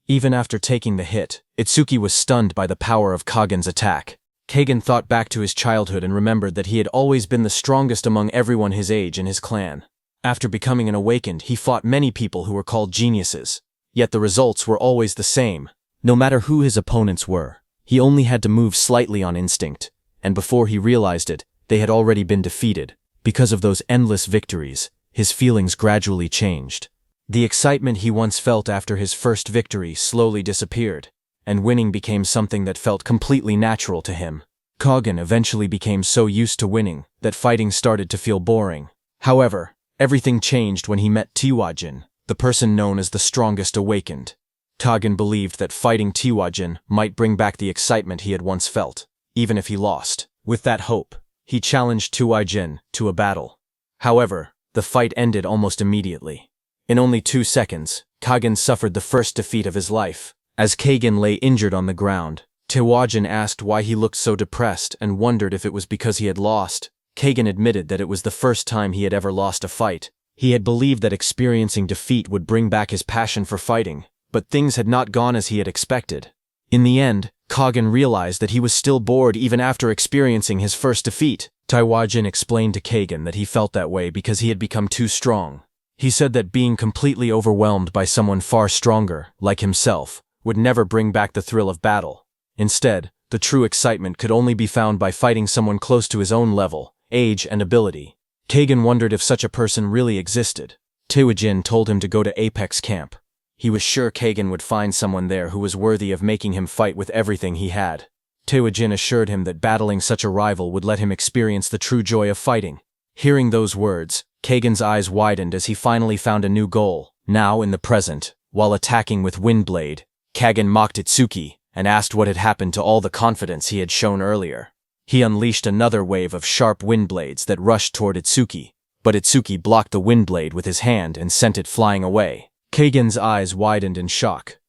Speaker 1: Even after taking the hit, Itsuki was stunned by the power of Kagen's attack. Kagen thought back to his childhood and remembered that he had always been the strongest among everyone his age in his clan. After becoming an awakened, he fought many people who were called geniuses. Yet the results were always the same. No matter who his opponents were, he only had to move slightly on instinct, and before he realized it, they had already been defeated. Because of those endless victories, his feelings gradually changed. The excitement he once felt after his first victory slowly disappeared, and winning became something that felt completely natural to him. Kaghan eventually became so used to winning that fighting started to feel boring. However, everything changed when he met Tiwajin, the person known as the strongest awakened. Kaghan believed that fighting Tiwajin might bring back the excitement he had once felt, even if he lost. With that hope, he challenged Tiwajin to a battle. However, the fight ended almost immediately. In only 2 seconds, Kaghan suffered the first defeat of his life. As Kaghan lay injured on the ground, Tiwajin asked why he looked so depressed and wondered if it was because he had lost. Kaghan admitted that it was the first time he had ever lost a fight. He had believed that experiencing defeat would bring back his passion for fighting, but things had not gone as he had expected. In the end, Kaghan realized that he was still bored even after experiencing his first defeat. Tiwajin explained to Kaghan that he felt that way because he had become too strong. He said that being completely overwhelmed by someone far stronger, like himself, would never bring back the thrill of battle. Instead, the true excitement could only be found by fighting someone close to his own level, age, and ability. Kaghan wondered if such a person really existed. Tiwajin told him to go to Apex Camp. He was sure Kaghan would find someone there who was worthy of making him fight with everything he had. Tiwajin assured him that battling such a rival would let him experience the true joy of fighting. Hearing those words, Kaghan's eyes widened as he finally found a new goal. Now, in the present, while attacking with Windblade, Kaghan mocked Itsuki and asked what had happened to all the confidence he had shown earlier. He unleashed another wave of sharp windblades that rushed toward Itsuki, but Itsuki blocked the windblade with his hand and sent it flying away. Kaghan's eyes widened in shock.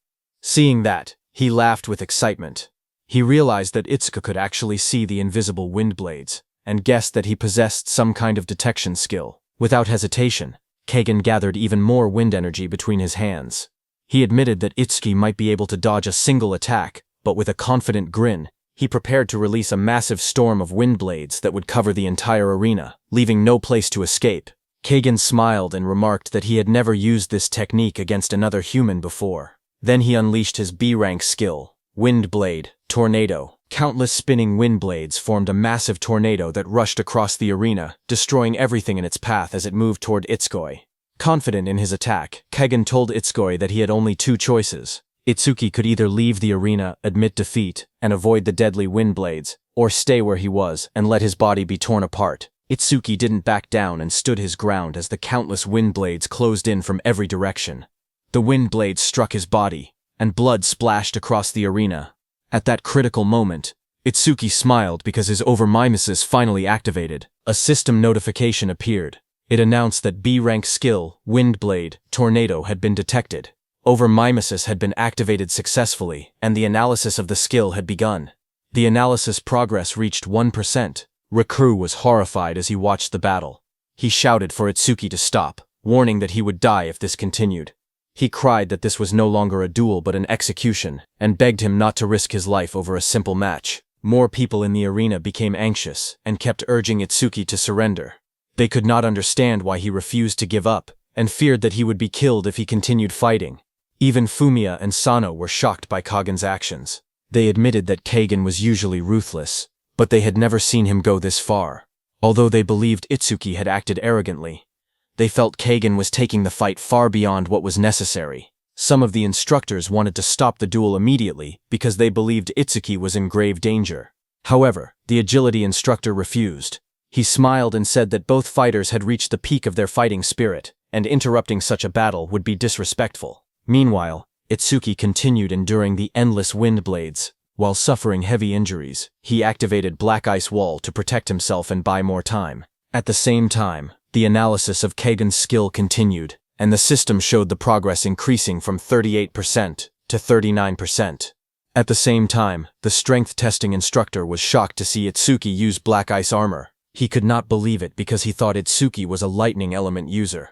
Speaker 1: Seeing that, he laughed with excitement. He realized that Itsuki could actually see the invisible windblades, and guessed that he possessed some kind of detection skill. Without hesitation, Kaghan gathered even more wind energy between his hands. He admitted that Itsuki might be able to dodge a single attack, but with a confident grin, he prepared to release a massive storm of wind blades that would cover the entire arena, leaving no place to escape. Kaghan smiled and remarked that he had never used this technique against another human before. Then he unleashed his B-rank skill, Wind Blade, Tornado. Countless spinning wind blades formed a massive tornado that rushed across the arena, destroying everything in its path as it moved toward Itsuki. Confident in his attack, Kaghan told Itsuki that he had only 2 choices. Itsuki could either leave the arena, admit defeat, and avoid the deadly wind blades, or stay where he was and let his body be torn apart. Itsuki didn't back down and stood his ground as the countless wind blades closed in from every direction. The wind blades struck his body, and blood splashed across the arena. At that critical moment, Itsuki smiled because his overmimesis finally activated. A system notification appeared. It announced that B-rank skill, Wind Blade, Tornado had been detected. Overmimesis had been activated successfully, and the analysis of the skill had begun. The analysis progress reached 1%. Rikuru was horrified as he watched the battle. He shouted for Itsuki to stop, warning that he would die if this continued. He cried that this was no longer a duel but an execution, and begged him not to risk his life over a simple match. More people in the arena became anxious and kept urging Itsuki to surrender. They could not understand why he refused to give up, and feared that he would be killed if he continued fighting. Even Fumiya and Sano were shocked by Kaghan's actions. They admitted that Kaghan was usually ruthless, but they had never seen him go this far. Although they believed Itsuki had acted arrogantly, they felt Kaghan was taking the fight far beyond what was necessary. Some of the instructors wanted to stop the duel immediately because they believed Itsuki was in grave danger. However, the agility instructor refused. He smiled and said that both fighters had reached the peak of their fighting spirit, and interrupting such a battle would be disrespectful. Meanwhile, Itsuki continued enduring the endless wind blades. While suffering heavy injuries, he activated Black Ice Wall to protect himself and buy more time. At the same time, the analysis of Kaghan's skill continued, and the system showed the progress increasing from 38% to 39%. At the same time, the strength testing instructor was shocked to see Itsuki use Black Ice armor. He could not believe it because he thought Itsuki was a lightning element user.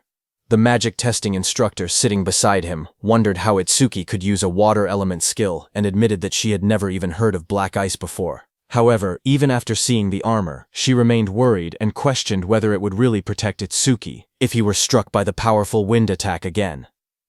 Speaker 1: The magic testing instructor sitting beside him wondered how Itsuki could use a water element skill and admitted that she had never even heard of Black Ice before. However, even after seeing the armor, she remained worried and questioned whether it would really protect Itsuki if he were struck by the powerful wind attack again.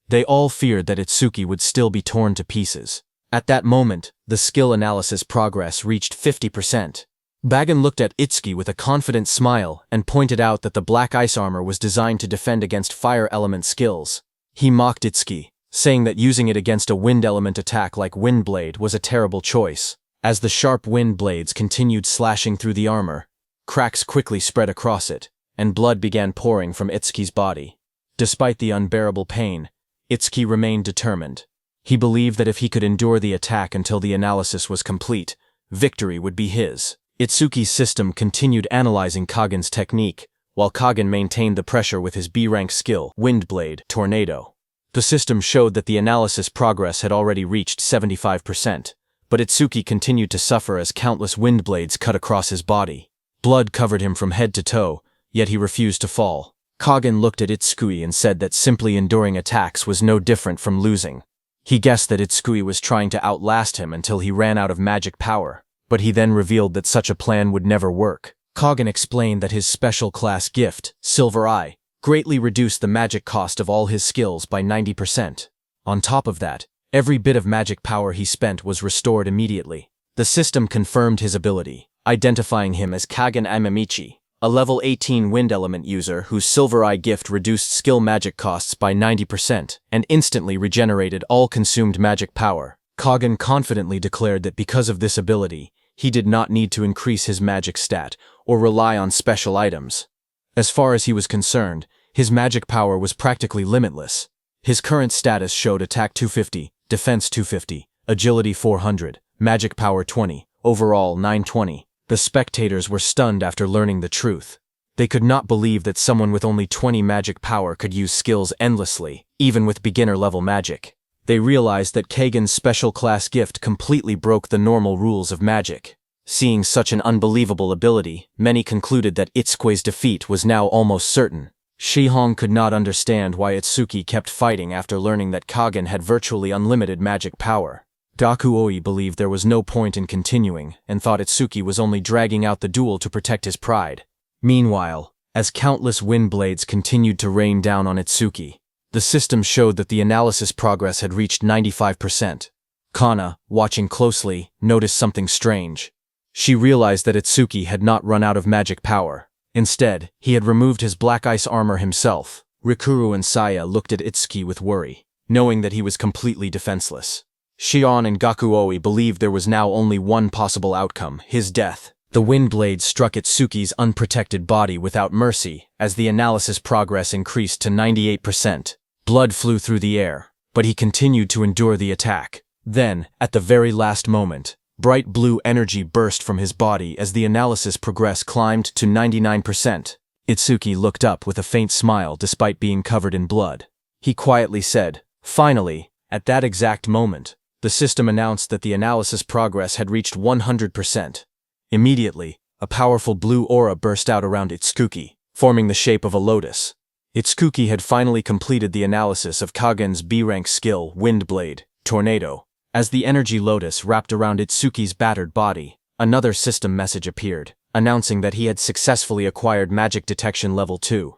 Speaker 1: They all feared that Itsuki would still be torn to pieces. At that moment, the skill analysis progress reached 50%. Bagan looked at Itsuki with a confident smile and pointed out that the black ice armor was designed to defend against fire element skills. He mocked Itsuki, saying that using it against a wind element attack like Wind Blade was a terrible choice. As the sharp wind blades continued slashing through the armor, cracks quickly spread across it, and blood began pouring from Itsuki's body. Despite the unbearable pain, Itsuki remained determined. He believed that if he could endure the attack until the analysis was complete, victory would be his. Itsuki's system continued analyzing Kagen's technique, while Kagen maintained the pressure with his B-rank skill, Wind Blade, Tornado. The system showed that the analysis progress had already reached 75%. But Itsuki continued to suffer as countless wind blades cut across his body. Blood covered him from head to toe, yet he refused to fall. Kagen looked at Itsuki and said that simply enduring attacks was no different from losing. He guessed that Itsuki was trying to outlast him until he ran out of magic power, but he then revealed that such a plan would never work. Kagen explained that his special class gift, Silver Eye, greatly reduced the magic cost of all his skills by 90%. On top of that, every bit of magic power he spent was restored immediately. The system confirmed his ability, identifying him as Kagen Amamichi, a level 18 wind element user whose Silver Eye gift reduced skill magic costs by 90% and instantly regenerated all consumed magic power. Kagen confidently declared that because of this ability, he did not need to increase his magic stat or rely on special items. As far as he was concerned, his magic power was practically limitless. His current status showed attack 250, defense 250, agility 400, magic power 20, overall 920. The spectators were stunned after learning the truth. They could not believe that someone with only 20 magic power could use skills endlessly, even with beginner-level magic. They realized that Kagen's special class gift completely broke the normal rules of magic. Seeing such an unbelievable ability, many concluded that Itsuki's defeat was now almost certain. Shihong could not understand why Itsuki kept fighting after learning that Kagen had virtually unlimited magic power. Gakuoi believed there was no point in continuing and thought Itsuki was only dragging out the duel to protect his pride. Meanwhile, as countless wind blades continued to rain down on Itsuki, the system showed that the analysis progress had reached 95%. Kana, watching closely, noticed something strange. She realized that Itsuki had not run out of magic power. Instead, he had removed his black ice armor himself. Rikuru and Saya looked at Itsuki with worry, knowing that he was completely defenseless. Shion and Gakuoi believed there was now only one possible outcome, his death. The wind blade struck Itsuki's unprotected body without mercy as the analysis progress increased to 98%. Blood flew through the air, but he continued to endure the attack. Then, at the very last moment, bright blue energy burst from his body as the analysis progress climbed to 99%. Itsuki looked up with a faint smile despite being covered in blood. He quietly said, "Finally." At that exact moment, the system announced that the analysis progress had reached 100%. Immediately, a powerful blue aura burst out around Itsuki, forming the shape of a lotus. Itsuki had finally completed the analysis of Kagen's B-rank skill, Wind Blade, Tornado. As the energy lotus wrapped around Itsuki's battered body, another system message appeared, announcing that he had successfully acquired Magic Detection Level 2.